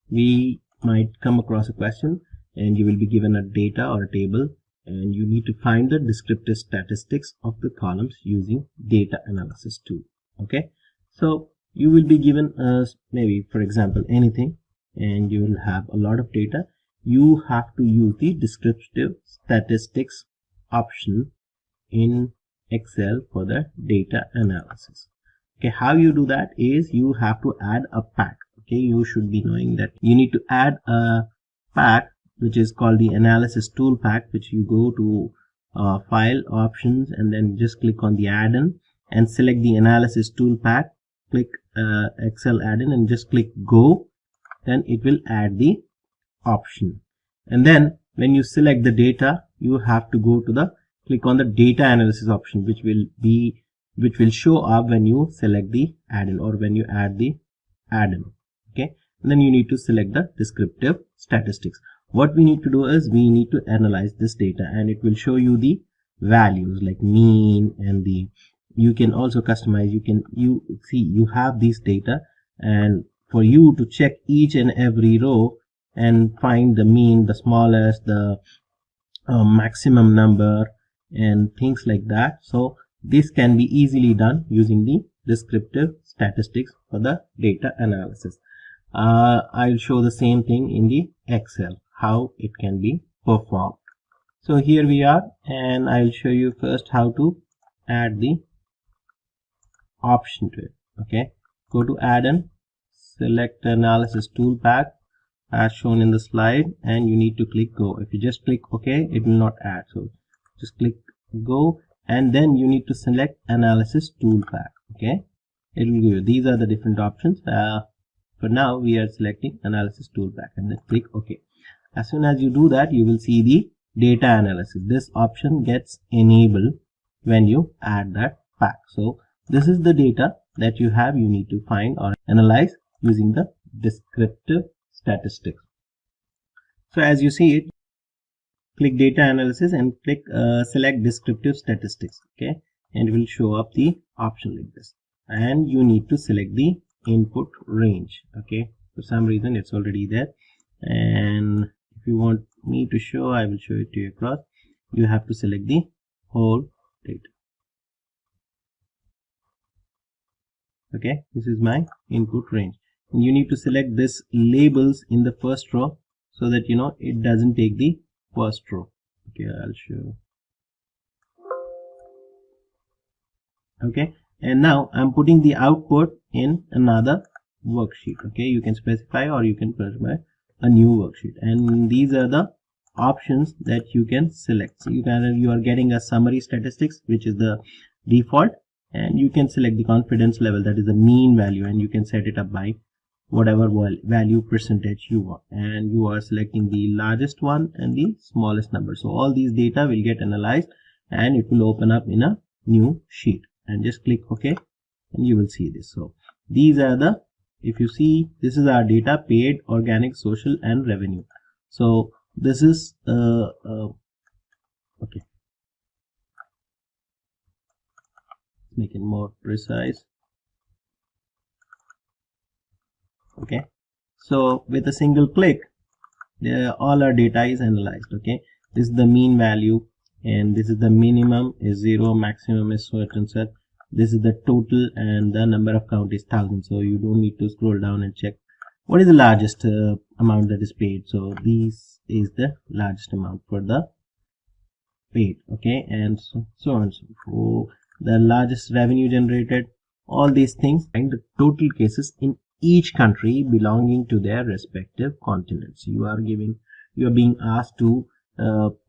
we might come across a question and you will be given a data or a table and you need to find the descriptive statistics of the columns using data analysis tool. Okay, so you will be given maybe for example anything and you will have a lot of data. You have to use the descriptive statistics option in Excel for the data analysis. Okay, how you do that is you have to add a pack. Okay, you should be knowing that you need to add a pack which is called the analysis tool pack, which you go to file options and then just click on the add-in and select the analysis tool pack, click Excel add-in and just click go. Then it will add the option, and then when you select the data you have to go to the click on the data analysis option, which will show up when you select the add-in or when you add the add-in. Okay, and then you need to select the descriptive statistics. What we need to do is we need to analyze this data and it will show you the values like mean and the you can also customize. You see you have these data, and for you to check each and every row and find the mean, the smallest, the maximum number and things like that. So this can be easily done using the descriptive statistics for the data analysis. I'll show the same thing in the Excel, how it can be performed. So here we are, and I'll show you first how to add the option to it. Okay, go to add-in, select analysis tool pack as shown in the slide, and you need to click go. If you just click OK, it will not add, so just click go, and then you need to select analysis tool pack. Okay, it will give you these are the different options. For now we are selecting analysis tool pack and then click OK. As soon as you do that, you will see the data analysis. This option gets enabled when you add that pack. So this is the data that you have. You need to find or analyze using the descriptive statistics. So as you see it, click data analysis and click select descriptive statistics. Okay, and it will show up the option like this, and you need to select the input range. Okay, for some reason it's already there, and if you want me to show, I will show it to you across. You have to select the whole data. Okay, this is my input range, and you need to select this labels in the first row so that you know it doesn't take the first row. Okay, I'll show. Okay, and now I'm putting the output in another worksheet. Okay, you can specify or you can specify a new worksheet, and these are the options that you can select. So you are getting a summary statistics, which is the default, and you can select the confidence level, that is the mean value, and you can set it up by whatever value percentage you want, and you are selecting the largest one and the smallest number. So all these data will get analyzed and it will open up in a new sheet, and just click OK and you will see this. So these are the, if you see, this is our data: paid, organic, social, and revenue. So this is okay, make it more precise. Okay, so with a single click, all our data is analyzed. Okay, this is the mean value, and this is the minimum is 0, maximum is so and so. This is the total, and the number of count is 1000. So you don't need to scroll down and check what is the largest amount that is paid. So this is the largest amount for the paid. Okay, and so on. So the largest revenue generated, all these things, and the total cases in each country belonging to their respective continents. You are being asked to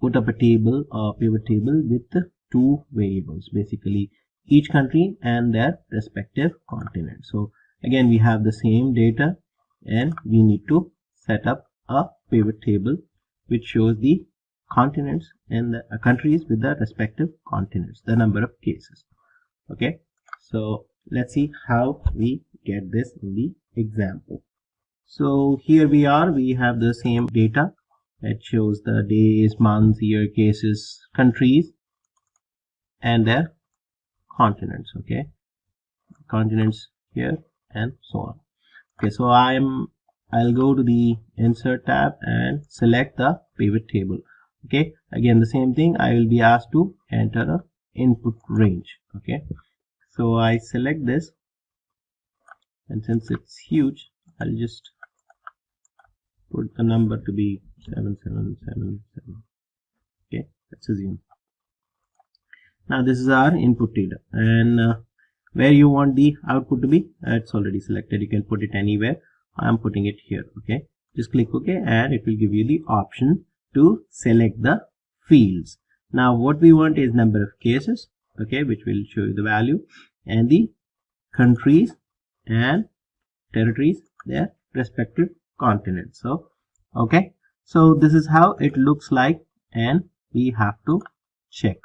put up a table or pivot table with two variables, basically each country and their respective continent. So again, we have the same data, and we need to set up a pivot table which shows the continents and the countries with the respective continents, the number of cases. Okay, so let's see how we get this in the example. So here we have the same data. It shows the days, months, year, cases, countries, and their continents. Okay, continents here and so on. Okay, so I'll go to the insert tab and select the pivot table. Okay, again the same thing, I will be asked to enter a input range. Okay, so I select this, and since it's huge, I'll just put the number to be 7777. Okay, let's assume. Now this is our input data, and where you want the output to be, it's already selected. You can put it anywhere. I'm putting it here. Okay, just click OK, and it will give you the option to select the fields. Now what we want is number of cases, okay, which will show you the value, and the countries and territories, their respective continents. So okay, so this is how it looks like, and we have to check.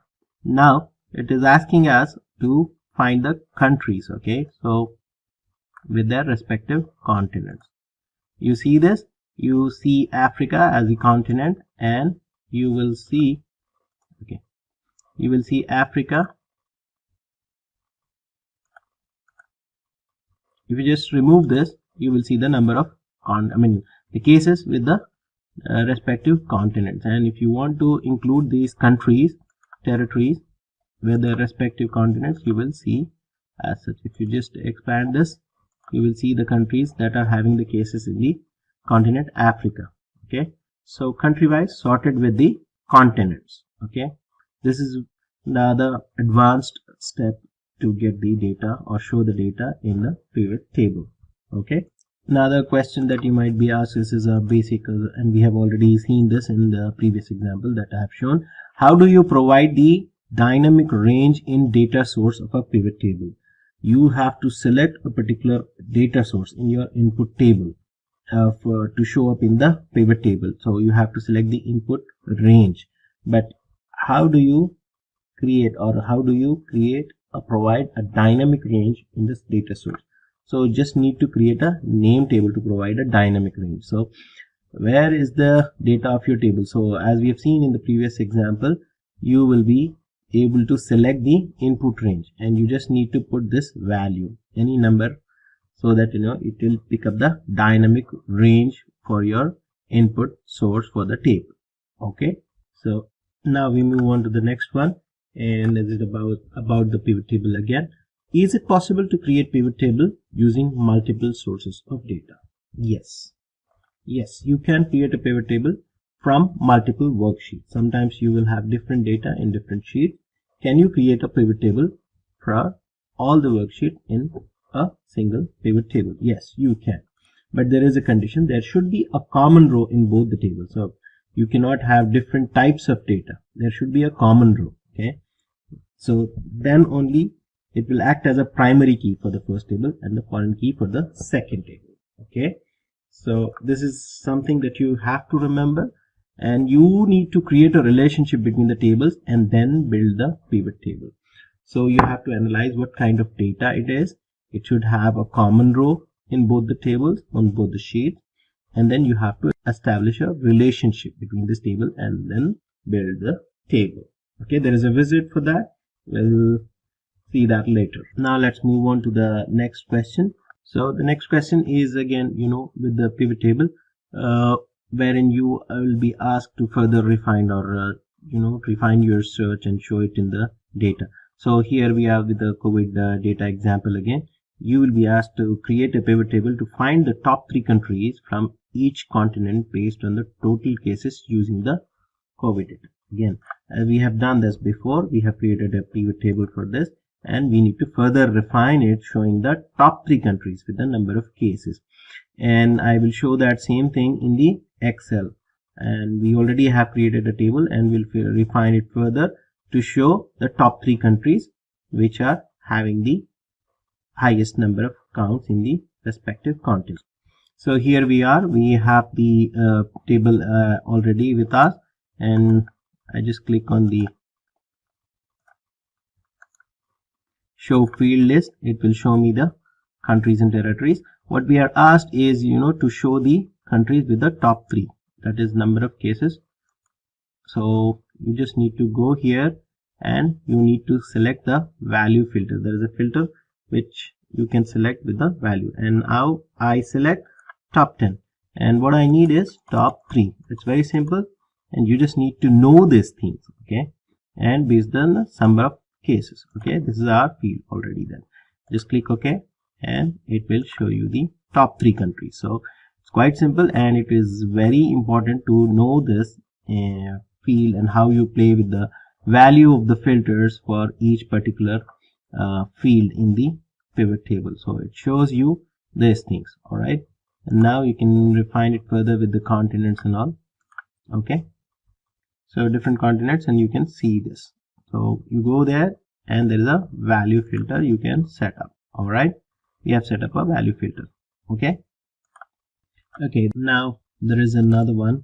Now it is asking us to find the countries. Okay, so with their respective continents, you see this, you see Africa as a continent, and you will see, okay, you will see Africa. If you just remove this, you will see the number of the cases with the respective continents. And if you want to include these countries, territories with the respective continents, you will see as such. If you just expand this, you will see the countries that are having the cases in the continent Africa. Okay, so country wise sorted with the continents. Okay, this is the other advanced step to get the data or show the data in the pivot table. Okay, another question that you might be asked, this is a basic, and we have already seen this in the previous example that I have shown. How do you provide the dynamic range in data source of a pivot table? You have to select a particular data source in your input table to show up in the pivot table. So you have to select the input range. But how do you create, or how do you create or provide a dynamic range in this data source? So just need to create a name table to provide a dynamic range. So where is the data of your table? So as we have seen in the previous example, you will be able to select the input range, and you just need to put this value, any number, so that it will pick up the dynamic range for your input source for the table. Okay, so now we move on to the next one, and this is about the pivot table again. Is it possible to create pivot table using multiple sources of data? Yes, you can create a pivot table from multiple worksheets. Sometimes you will have different data in different sheets. Can you create a pivot table for all the worksheet in a single pivot table? Yes, you can, but there is a condition. There should be a common row in both the tables. So you cannot have different types of data. There should be a common row. Okay, so then only it will act as a primary key for the first table and the foreign key for the second table. Okay, so this is something that you have to remember, and you need to create a relationship between the tables and then build the pivot table. So you have to analyze what kind of data it is. It should have a common row in both the tables, on both the sheets, and then you have to establish a relationship between this table and then build the table. Okay, there is a wizard for that. We'll see that later. Now let's move on to the next question. So the next question is again, with the pivot table, wherein you will be asked to further refine or refine your search and show it in the data. So here we are with the COVID data example again. You will be asked to create a pivot table to find the top 3 countries from each continent based on the total cases using the COVID data. Again, as we have done this before, we have created a pivot table for this, and we need to further refine it, showing the top 3 countries with the number of cases. And I will show that same thing in the Excel, and we already have created a table, and we'll refine it further to show the top 3 countries which are having the highest number of counts in the respective continents. So here we are, we have the table already with us, and I just click on the show field list. It will show me the countries and territories. What we are asked is to show the countries with the top 3, that is number of cases. So you just need to go here and you need to select the value filter. There is a filter which you can select with the value, and now I select top 10, and what I need is top 3. It's very simple, and you just need to know these things. Okay, and based on the number of cases. Okay, this is our field already. Then just click OK, and it will show you the top 3 countries. So it's quite simple, and it is very important to know this field and how you play with the value of the filters for each particular field in the pivot table. So it shows you these things. All right, and now you can refine it further with the continents and all. Okay, so different continents, and you can see this. So you go there, and there is a value filter you can set up. All right, we have set up a value filter. Okay, now there is another one.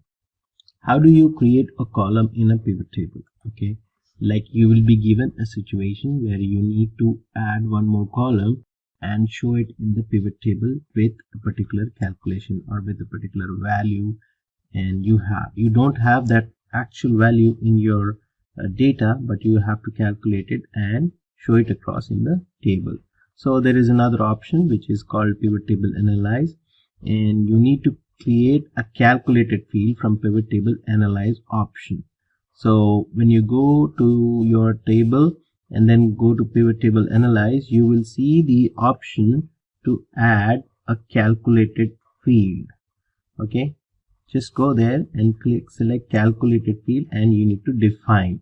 How do you create a column in a pivot table? Okay, like you will be given a situation where you need to add one more column and show it in the pivot table with a particular calculation or with a particular value, and you don't have that actual value in your data, but you have to calculate it and show it across in the table. So there is another option which is called pivot table analyze, and you need to create a calculated field from pivot table analyze option. So when you go to your table and then go to pivot table analyze, you will see the option to add a calculated field. Okay, just go there and click select calculated field, and you need to define.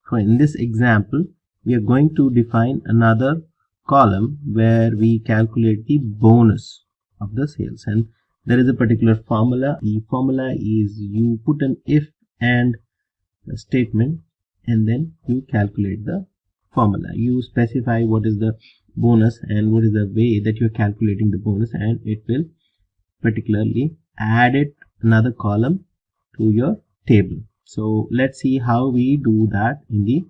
So in this example, we are going to define another column where we calculate the bonus of the sales, and there is a particular formula. The formula is you put an if and statement, and then you calculate the formula. You specify what is the bonus and what is the way that you're calculating the bonus, and it will particularly add it another column to your table. So let's see how we do that in the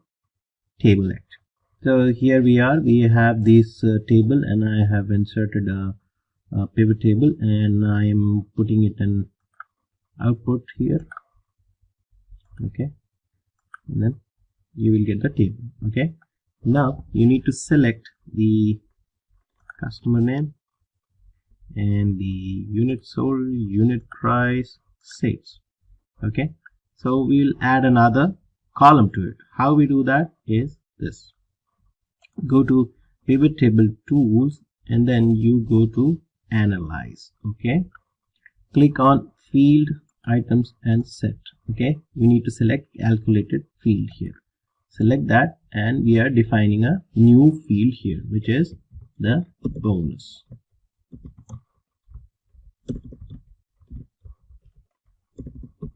table act. So here we are, we have this table, and I have inserted a pivot table, and I am putting it in output here. Okay, and then you will get the table. Okay, now you need to select the customer name and the unit sold, unit price, sales. Okay, so we will add another column to it. How we do that is this: go to pivot table tools, and then you go to analyze. Okay, click on field items and set. Okay, you need to select calculated field here. Select that, and we are defining a new field here, which is the bonus.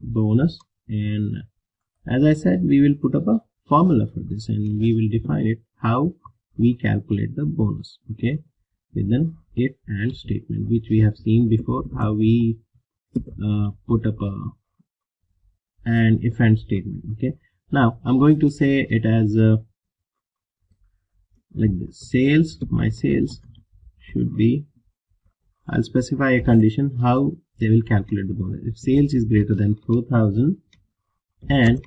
Bonus, and as I said, we will put up a formula for this, and we will define it how we calculate the bonus. Okay, with an if and statement, which we have seen before, how we put up an if and statement. Okay, now I'm going to say it as like this: sales, my sales should be, I'll specify a condition how they will calculate the bonus. If sales is greater than 4,000 and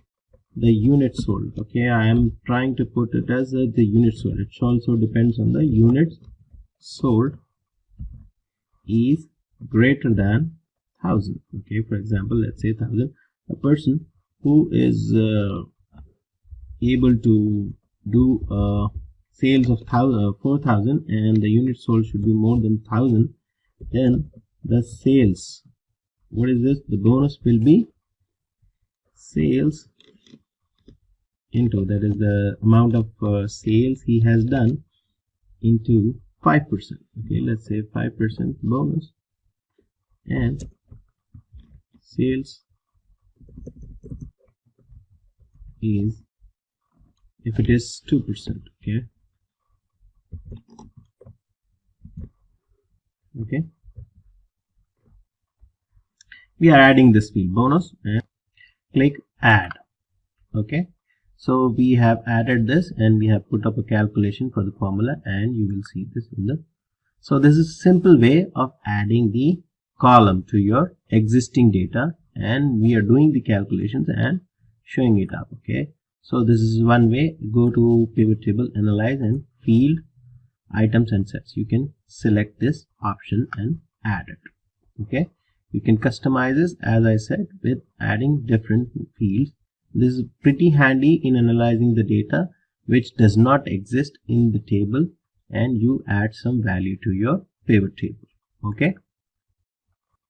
the unit sold, okay, I am trying to put it as the unit sold. It also depends on the units sold is greater than 1,000. Okay, for example, let's say 1,000. A person who is able to do sales of 4,000 and the unit sold should be more than 1,000, then the sales, what is this? The bonus will be sales into, that is the amount of sales he has done, into 5%. Okay, let's say 5% bonus, and sales is, if it is 2%. Okay, okay, we are adding this field bonus and click add. Okay, so we have added this and we have put up a calculation for the formula, and you will see this in the, so this is a simple way of adding the column to your existing data, and we are doing the calculations and showing it up. Okay, so this is one way. Go to pivot table, analyze, and field items and sets. You can select this option and add it. Okay, you can customize this, as I said, with adding different fields. This is pretty handy in analyzing the data which does not exist in the table, and you add some value to your pivot table. Okay,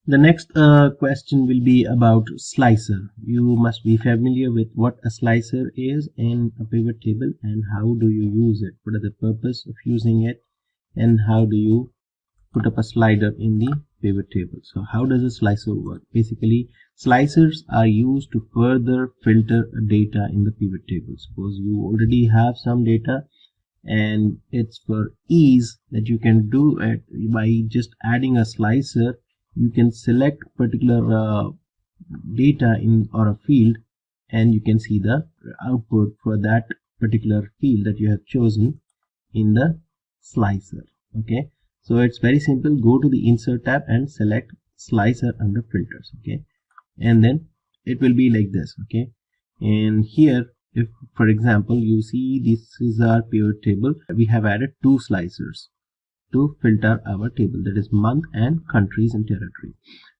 the next question will be about slicer. You must be familiar with what a slicer is in a pivot table and how do you use it, what are the purpose of using it, and how do you put up a slider in the pivot table. So how does a slicer work? Basically, slicers are used to further filter data in the pivot table. Suppose you already have some data, and it's for ease that you can do it by just adding a slicer. You can select particular data in or a field, and you can see the output for that particular field that you have chosen in the slicer. Okay, so it's very simple. Go to the insert tab and select slicer under filters. Okay, and then it will be like this. Okay, and here, if for example you see this is our pivot table, we have added two slicers to filter our table, that is month and countries and territory.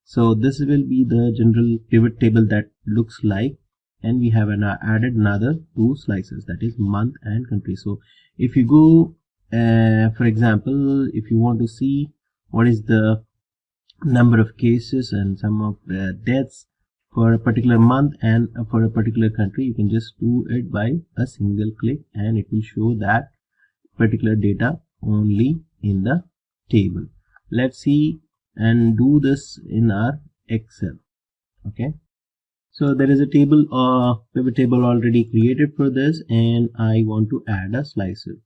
So this will be the general pivot table that looks like, and we have added another two slicers, that is month and country. So if you go for example, if you want to see what is the number of cases and some of the deaths for a particular month and for a particular country, you can just do it by a single click, and it will show that particular data only in the table. Let's see and do this in our Excel. Okay, so there is a table pivot table already created for this, and I want to add a slicer.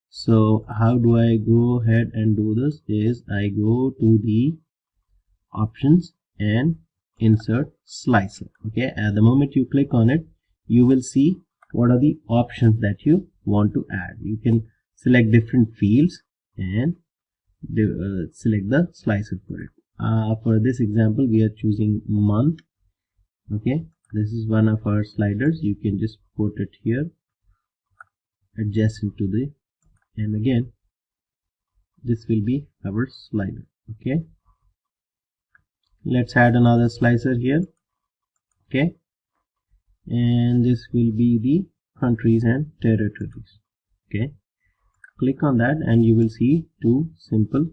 So how do I go ahead and do this? Is I go to the options and insert slicer. Okay, at the moment you click on it, you will see what are the options that you want to add. You can select different fields and select the slicer for it. For this example, we are choosing month. Okay, this is one of our sliders. You can just put it here, adjacent to the, and again this will be our slider. Okay, let's add another slicer here. Okay, and this will be the countries and territories. Okay, click on that and you will see two simple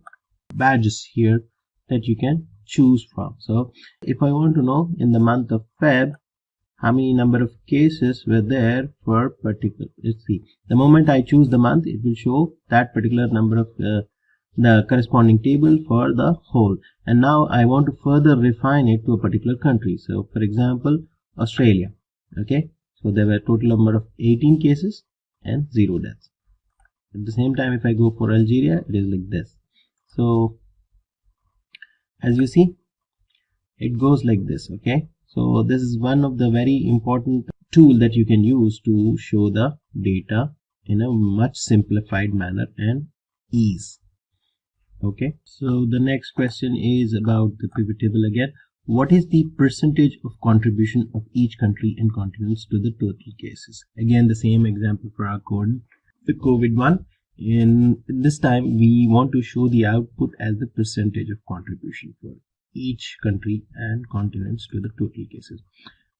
badges here that you can choose from. So if I want to know in the month of Feb how many number of cases were there for particular, let's see, the moment I choose the month, it will show that particular number of the corresponding table for the whole. And now I want to further refine it to a particular country. So for example, Australia. Okay, so there were a total number of 18 cases and 0 deaths. At the same time, if I go for Algeria, it is like this. So as you see, it goes like this. Okay, so this is one of the very important tool that you can use to show the data in a much simplified manner and ease. Okay, so the next question is about the pivot table again. What is the percentage of contribution of each country and continents to the total cases? Again, the same example for our code, the COVID one. In this time, we want to show the output as the percentage of contribution for each country and continents to the total cases.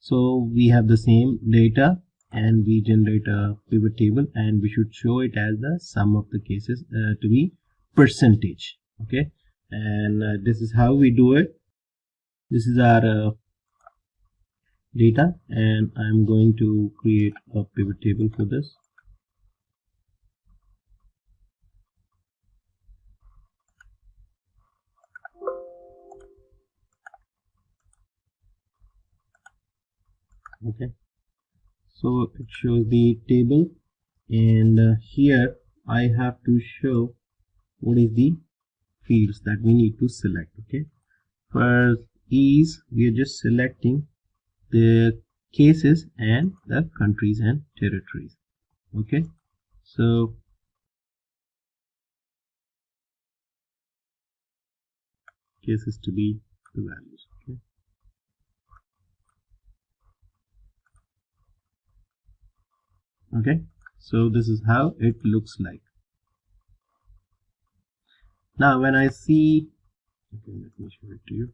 So we have the same data and we generate a pivot table, and we should show it as the sum of the cases to be percentage. Okay, and this is how we do it. This is our data, and I'm going to create a pivot table for this. Okay, so it shows the table, and here I have to show what is the fields that we need to select. Okay, for ease, we are just selecting the cases and the countries and territories. Okay, so cases to be the values. Okay, okay, so this is how it looks like. Now when I see, okay, let me show it to you.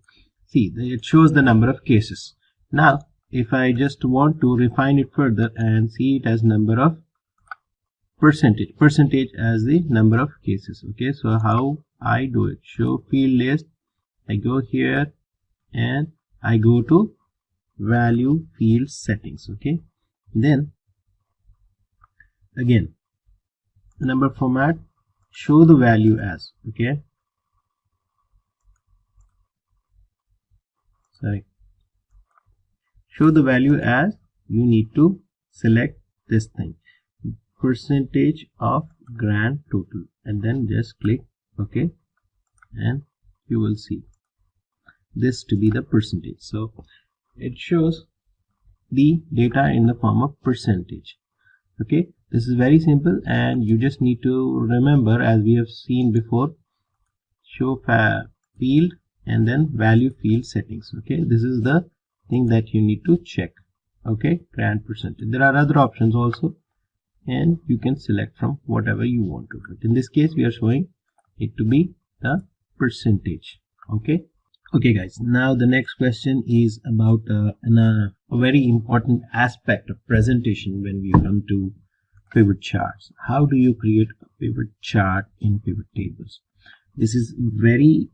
See, it shows the number of cases. Now if I just want to refine it further and see it as number of percentage as the number of cases. Okay, so how I do it? Show field list. I go here and I go to value field settings. Okay, then again, number format, show the value as. Okay, sorry, show the value as. You need to select this thing, percentage of grand total, and then just click OK, and you will see this to be the percentage. So it shows the data in the form of percentage. Okay, this is very simple, and you just need to remember, as we have seen before, show field and then value field settings. Okay, this is the thing that you need to check. Okay, grand percentage. There are other options also, and you can select from whatever you want to, but in this case we are showing it to be the percentage. Okay, guys, now the next question is about a very important aspect of presentation when we come to pivot charts. How do you create a pivot chart in pivot tables? This is very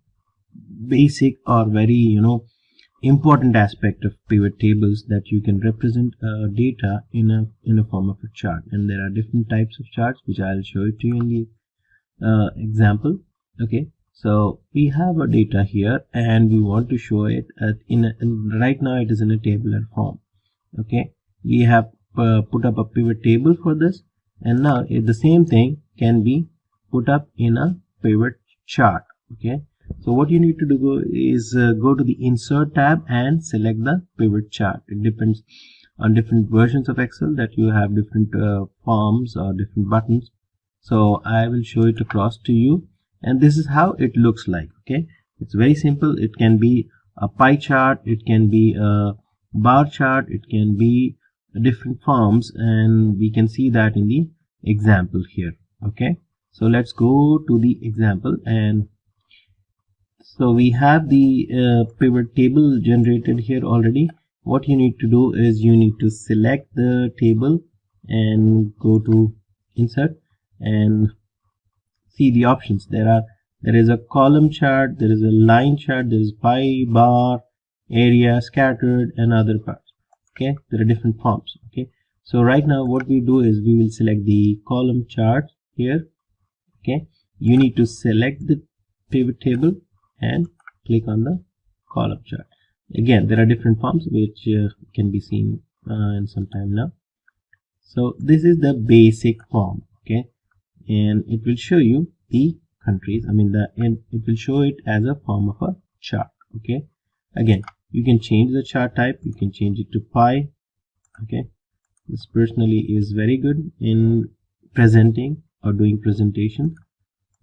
basic or very important aspect of pivot tables, that you can represent data in a form of a chart, and there are different types of charts which I'll show it to you in the example. Okay, so we have a data here and we want to show it right now it is in a tabular form. Okay, we have put up a pivot table for this, and now the same thing can be put up in a pivot chart. Okay, so what you need to do is go to the insert tab and select the pivot chart. It depends on different versions of Excel that you have different forms or different buttons. So I will show it across to you, and this is how it looks like. Okay, it's very simple. It can be a pie chart, it can be a bar chart, it can be different forms, and we can see that in the example here. Okay, so let's go to the example, and so we have the pivot table generated here already. What you need to do is you need to select the table and go to insert and see the options. There is a column chart, there is a line chart, there is pie, bar, area, scattered, and other parts. Okay, there are different forms. Okay, so right now what we do is we will select the column chart here. Okay, you need to select the pivot table and click on the column chart. Again, there are different forms which can be seen in some time now. So this is the basic form. Okay, and it will show you the countries. It will show it as a form of a chart. Okay, again, you can change the chart type. You can change it to pie. Okay, this personally is very good in presenting or doing presentation,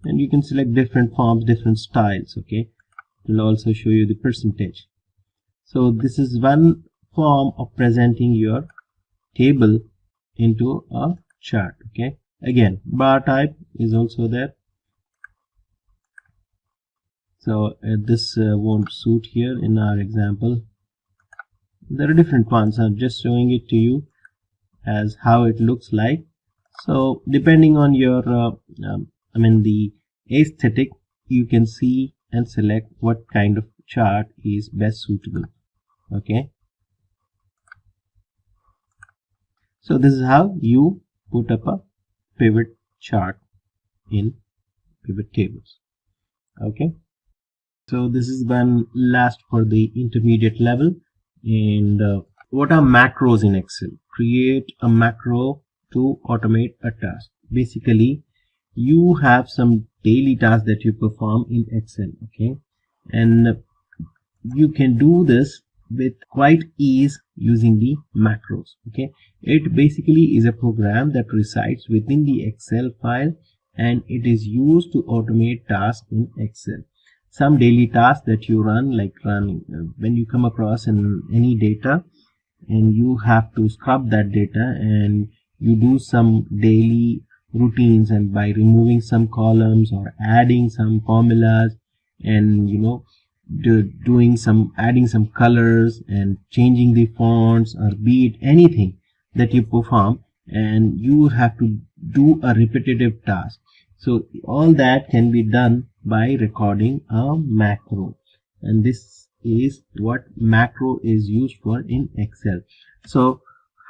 and you can select different forms, different styles. Okay, it will also show you the percentage. So this is one form of presenting your table into a chart. Okay, again, bar type is also there. So this won't suit here in our example. There are different ones. I'm just showing it to you as how it looks like. So depending on your the aesthetic, you can see and select what kind of chart is best suitable. Okay, so this is how you put up a pivot chart in pivot tables. Okay, so this is one last for the intermediate level. And what are macros in Excel? Create a macro to automate a task. Basically, you have some daily tasks that you perform in Excel. Okay, and you can do this with quite ease using the macros. Okay, it basically is a program that resides within the Excel file, and it is used to automate tasks in Excel. Some daily tasks that you run, like when you come across any data and you have to scrub that data, and you do some daily routines, and by removing some columns or adding some formulas, and adding some colors and changing the fonts, or be it anything that you perform, and you have to do a repetitive task. So all that can be done by recording a macro, and this is what macro is used for in Excel. So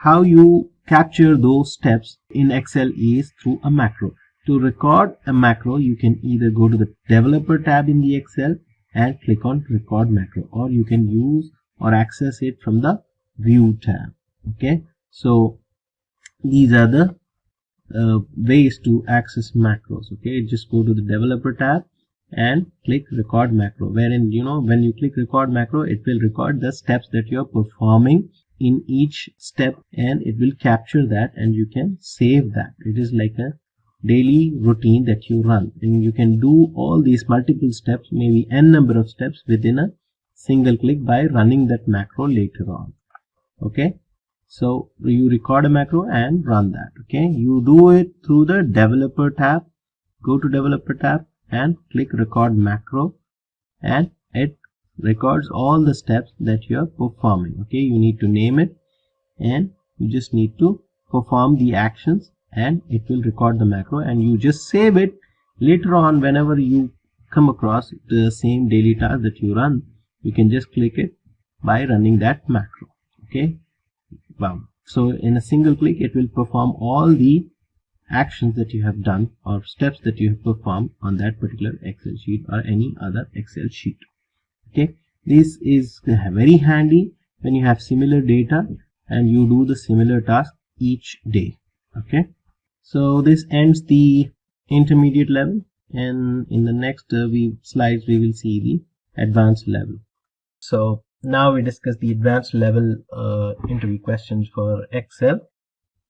how you capture those steps in Excel is through a macro. To record a macro, you can either go to the developer tab in the Excel and click on record macro, or you can use or access it from the view tab. Okay, so these are the ways to access macros. Okay, just go to the developer tab and click record macro, wherein when you click record macro, it will record the steps that you are performing in each step, and it will capture that, and you can save that. It is like a daily routine that you run, and you can do all these multiple steps, maybe n number of steps, within a single click by running that macro later on. Okay, so you record a macro and run that. Okay, you do it through the developer tab. Go to developer tab and click record macro, and it records all the steps that you are performing. Okay, you need to name it, and you just need to perform the actions, and it will record the macro, and you just save it later on. Whenever you come across the same daily task that you run, you can just click it by running that macro. Okay, wow. So in a single click, it will perform all the actions that you have done or steps that you have performed on that particular Excel sheet or any other Excel sheet. Okay, this is very handy when you have similar data and you do the similar task each day. Okay, so this ends the intermediate level, and in the next slides we will see the advanced level. So now we discuss the advanced level interview questions for Excel.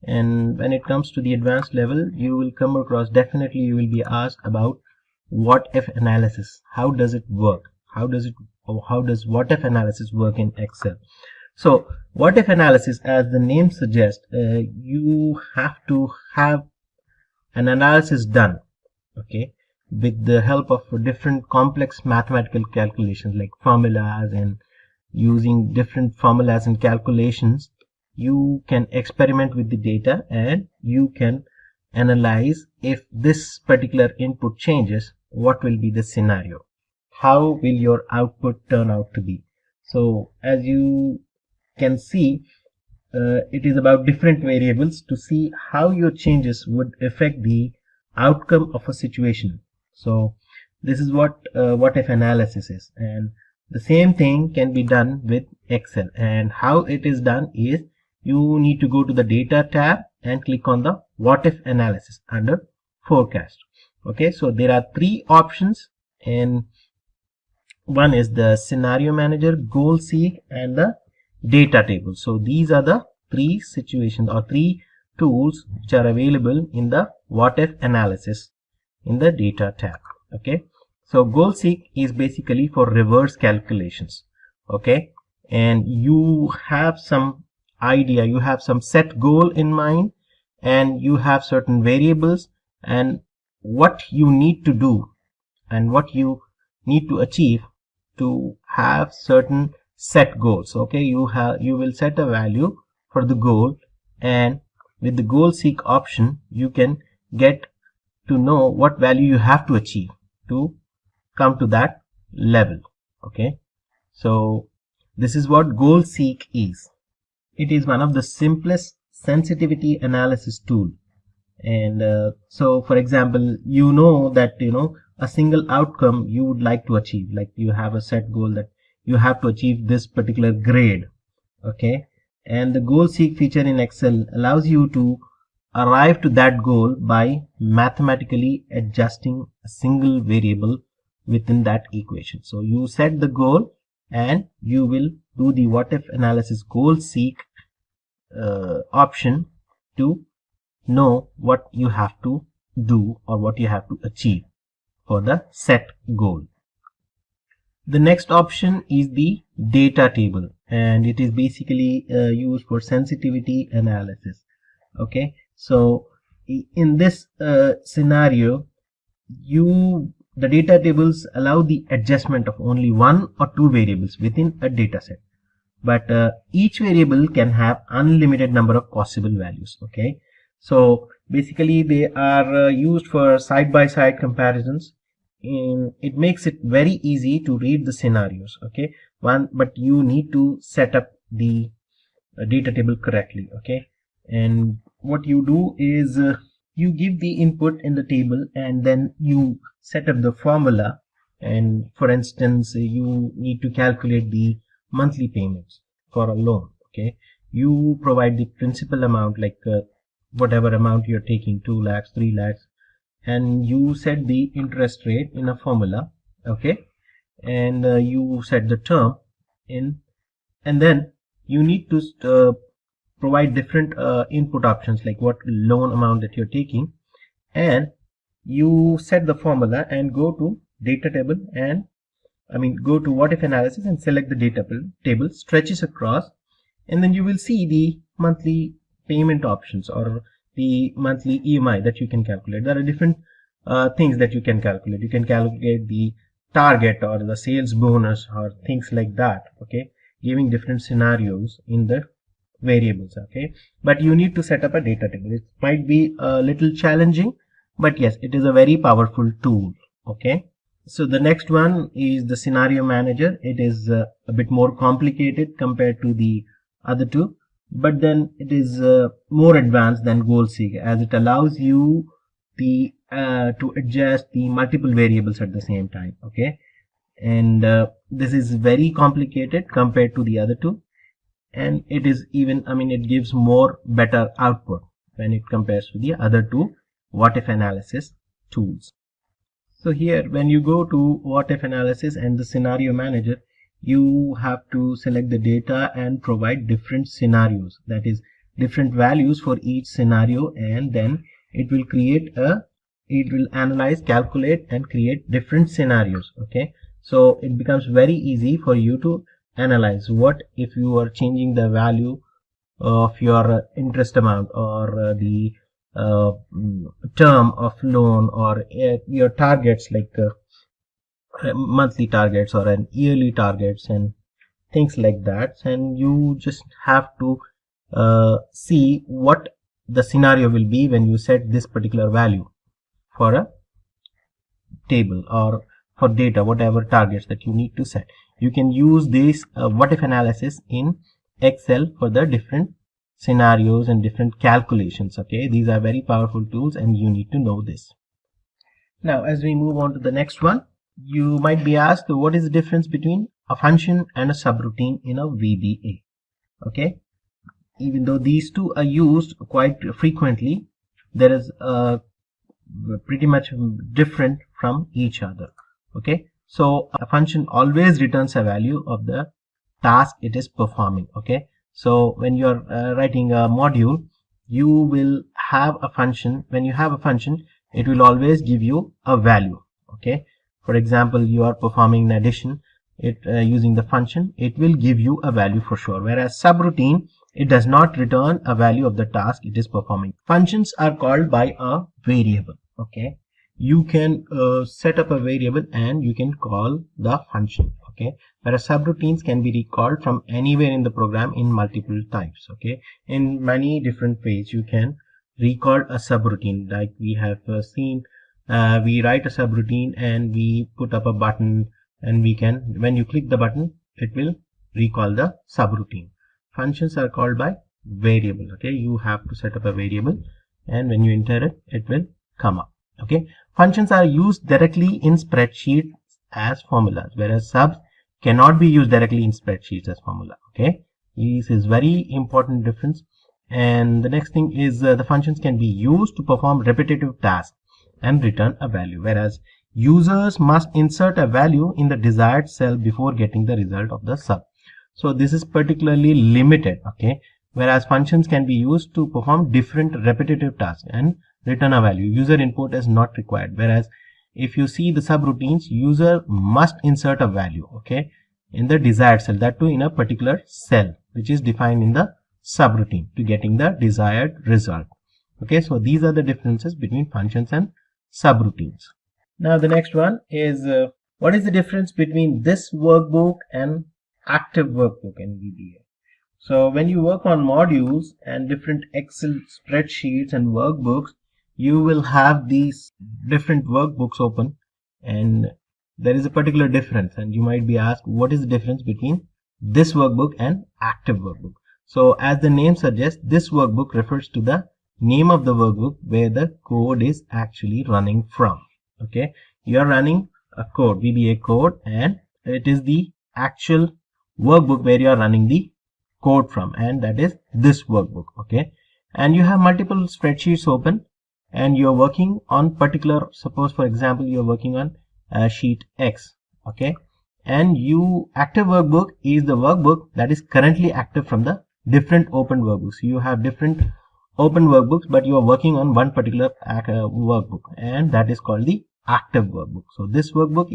And when it comes to the advanced level, you will come across, definitely you will be asked about what if analysis. How does it work? How does what if analysis work in Excel? So what if analysis, as the name suggests, you have to have an analysis done, okay, with the help of different complex mathematical calculations like formulas, and using different formulas and calculations, you can experiment with the data, and you can analyze if this particular input changes, what will be the scenario, how will your output turn out to be. So as you can see, it is about different variables to see how your changes would affect the outcome of a situation. So this is what if analysis is, and the same thing can be done with Excel. And how it is done is, you need to go to the data tab and click on the what if analysis under forecast. Okay, so there are three options, and one is the scenario manager, goal seek, and the data table. So these are the three situations or three tools which are available in the what if analysis in the data tab. Okay, so goal seek is basically for reverse calculations. Okay, and you have some idea, you have some set goal in mind, and you have certain variables and what you need to do and what you need to achieve to have certain set goals. Okay, you will set a value for the goal, and with the goal seek option you can get to know what value you have to achieve to come to that level. Okay, so this is what goal seek is. It is one of the simplest sensitivity analysis tool. And so for example, you know that a single outcome you would like to achieve, like you have a set goal that you have to achieve this particular grade. Okay, and the goal seek feature in Excel allows you to arrive to that goal by mathematically adjusting a single variable within that equation. So you set the goal and you will do the what if analysis goal seek option to know what you have to do or what you have to achieve for the set goal. The next option is the data table, and it is basically used for sensitivity analysis. Okay, so in this scenario, the data tables allow the adjustment of only one or two variables within a data set, but each variable can have unlimited number of possible values. Okay, so basically they are used for side-by-side comparisons. It makes it very easy to read the scenarios. Okay, but you need to set up the data table correctly. Okay, and what you do is you give the input in the table and then you set up the formula. And for instance, you need to calculate the monthly payments for a loan. Okay, you provide the principal amount, like whatever amount you're taking, 2 lakhs, 3 lakhs, and you set the interest rate in a formula. Okay, and you set the term in, and then you need to provide different input options, like what loan amount that you're taking, and you set the formula and go to data table, and go to what if analysis and select the data table, stretches across, and then you will see the monthly payment options or the monthly EMI that you can calculate. There are different things that you can calculate. You can calculate the target or the sales bonus or things like that. Okay, giving different scenarios in the variables. Okay, but you need to set up a data table. It might be a little challenging, but yes, it is a very powerful tool. Okay, so the next one is the scenario manager. It is a bit more complicated compared to the other two, but then it is more advanced than goal seek, as it allows you to adjust the multiple variables at the same time. Okay, and this is very complicated compared to the other two, and it is even it gives more better output when it compares to the other two what if analysis tools. So here, when you go to what if analysis and the scenario manager, you have to select the data and provide different scenarios, that is different values for each scenario, and then it will analyze, calculate, and create different scenarios. Okay, so it becomes very easy for you to analyze what if you are changing the value of your interest amount or the term of loan, or your targets, like monthly targets or an yearly targets and things like that. And you just have to see what the scenario will be when you set this particular value for a table or for data, whatever targets that you need to set. You can use this what if analysis in Excel for the different scenarios and different calculations. Okay, these are very powerful tools and you need to know this. Now, as we move on to the next one, you might be asked, what is the difference between a function and a subroutine in a VBA? Okay, even though these two are used quite frequently, there is a pretty much different from each other. Okay, so a function always returns a value of the task it is performing. Okay, so when you're writing a module, you will have a function. When you have a function, it will always give you a value. Okay, for example, you are performing an addition, using the function, it will give you a value for sure, whereas subroutine, it does not return a value of the task it is performing. Functions are called by a variable. Okay, you can set up a variable and you can call the function. Okay, whereas subroutines can be recalled from anywhere in the program in multiple types. Okay, in many different ways you can recall a subroutine, like we have seen. We write a subroutine and we put up a button, and we can, when you click the button, it will recall the subroutine. Functions are called by variable. Okay, you have to set up a variable, and when you enter it, it will come up. Okay, functions are used directly in spreadsheets as formulas, whereas subs cannot be used directly in spreadsheets as formula. Okay, this is very important difference. And the next thing is the functions can be used to perform repetitive tasks and return a value, whereas users must insert a value in the desired cell before getting the result of the sub. So this is particularly limited. Okay, whereas functions can be used to perform different repetitive tasks and return a value. User input is not required, whereas if you see the subroutines, user must insert a value, okay, in the desired cell, that too in a particular cell which is defined in the subroutine to getting the desired result. Okay, so these are the differences between functions and subroutines. Now the next one is what is the difference between this workbook and active workbook in VBA? So when you work on modules and different Excel spreadsheets and workbooks, you will have these different workbooks open, and there is a particular difference, and you might be asked, what is the difference between this workbook and active workbook? So as the name suggests, this workbook refers to the name of the workbook where the code is actually running from. Okay, you are running a code, VBA code, and it is the actual workbook where you are running the code from, and that is this workbook. Okay, and you have multiple spreadsheets open, and you are working on particular, suppose for example you are working on sheet X. Okay, and active workbook is the workbook that is currently active from the different open workbooks. You have different open workbooks, but you are working on one particular workbook, and that is called the active workbook. So this workbook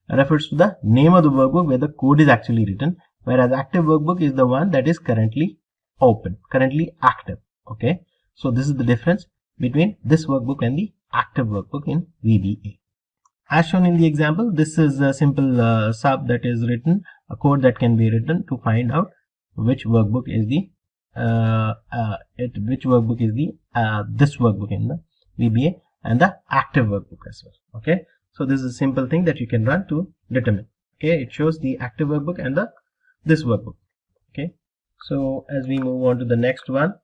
refers to the name of the workbook where the code is actually written, whereas active workbook is the one that is currently open, currently active. Okay, so this is the difference between this workbook and the active workbook in VBA. As shown in the example, this is a simple sub that is written, a code that can be written to find out which workbook is the this workbook in the VBA and the active workbook as well. Okay, so this is a simple thing that you can run to determine. Okay, it shows the active workbook and this workbook. Okay, so as we move on to the next one,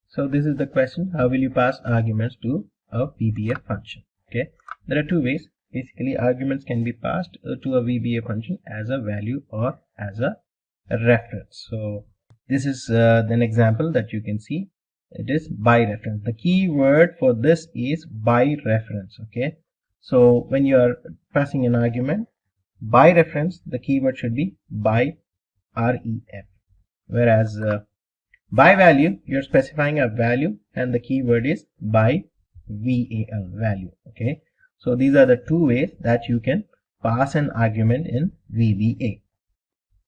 so this is the question: how will you pass arguments to a VBA function? Okay, there are two ways. Basically, arguments can be passed to a VBA function as a value or as a reference. So this is an example that you can see. It is by reference. The key word for this is by reference. Okay, so when you are passing an argument by reference, the keyword should be by ref, whereas by value, you're specifying a value and the keyword is by val, value. Okay, so these are the two ways that you can pass an argument in VBA.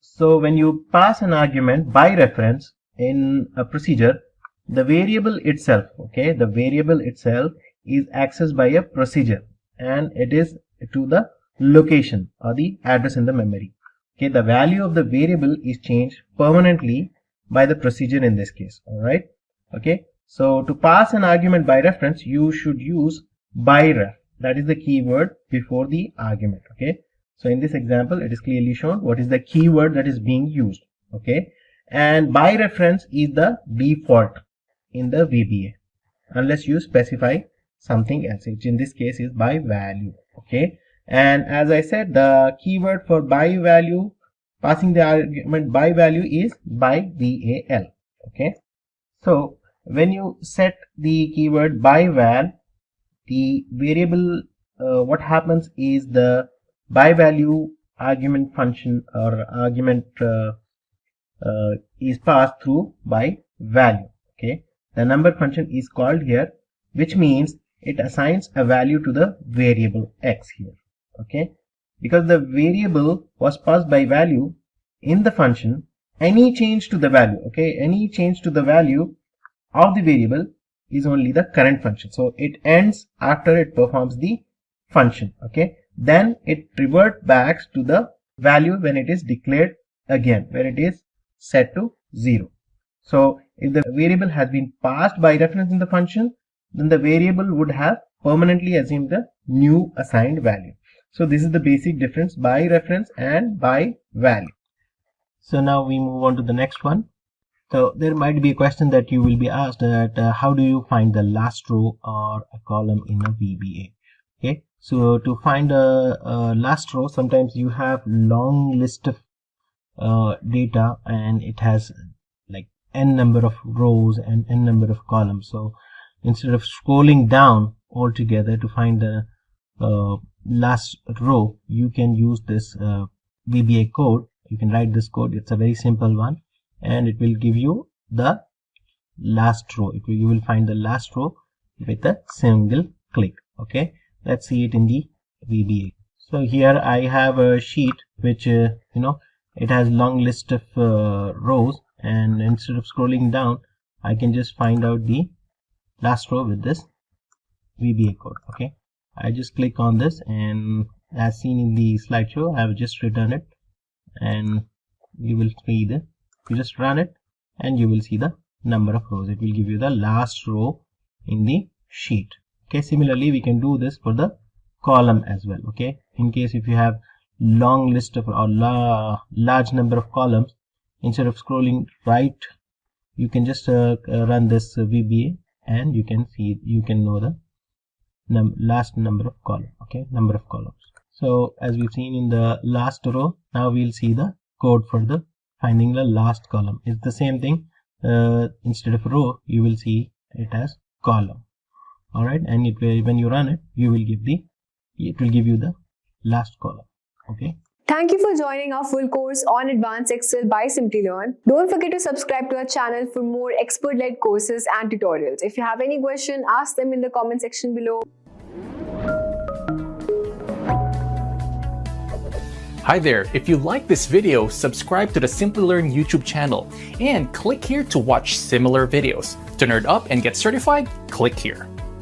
So when you pass an argument by reference in a procedure, the variable itself, okay, the variable itself is accessed by a procedure, and it is to the location or the address in the memory. Okay, the value of the variable is changed permanently by the procedure in this case. All right. Okay, so to pass an argument by reference, you should use by ref. That is the keyword before the argument. Okay, so in this example, it is clearly shown what is the keyword that is being used. Okay, and by reference is the default in the VBA unless you specify something else, which in this case is by value. Okay, and as I said, the keyword for by value, passing the argument by value, is by val. Okay, so when you set the keyword by val, the variable, what happens is the by value argument function or argument is passed through by value. Okay, the number function is called here, which means it assigns a value to the variable x here. Okay, because the variable was passed by value in the function, any change to the value, okay, any change to the value of the variable is only the current function. So it ends after it performs the function. Okay, then it reverts back to the value when it is declared again, where it is set to 0. So if the variable has been passed by reference in the function, then the variable would have permanently assumed the new assigned value. So this is the basic difference by reference and by value. So now we move on to the next one. So there might be a question that you will be asked that how do you find the last row or a column in a VBA? Okay, so to find a last row, sometimes you have long list of data and it has like n number of rows and n number of columns. So instead of scrolling down altogether to find the last row, you can use this VBA code. You can write this code. It's a very simple one, and it will give you the last row. You will find the last row with a single click. Okay, let's see it in the VBA. So here I have a sheet which it has long list of rows, and instead of scrolling down, I can just find out the last row with this VBA code. Okay, I just click on this, and as seen in the slideshow, I have just written it, and you will see you just run it and you will see the number of rows. It will give you the last row in the sheet. Okay, similarly we can do this for the column as well. Okay, in case if you have long list of or large number of columns, instead of scrolling right, you can just run this VBA, and you can know the last number of columns. Okay, number of columns. So as we've seen in the last row, now we'll see the code for the finding the last column. It's the same thing. Instead of row, you will see it as column. All right, and when you run it, it will give you the last column. Okay.
Thank you for joining our full course on Advanced Excel by Simplilearn. Don't forget to subscribe to our channel for more expert-led courses and tutorials. If you have any question, ask them in the comment section below.
Hi there, if you like this video, subscribe to the Simplilearn YouTube channel and click here to watch similar videos. To nerd up and get certified, click here.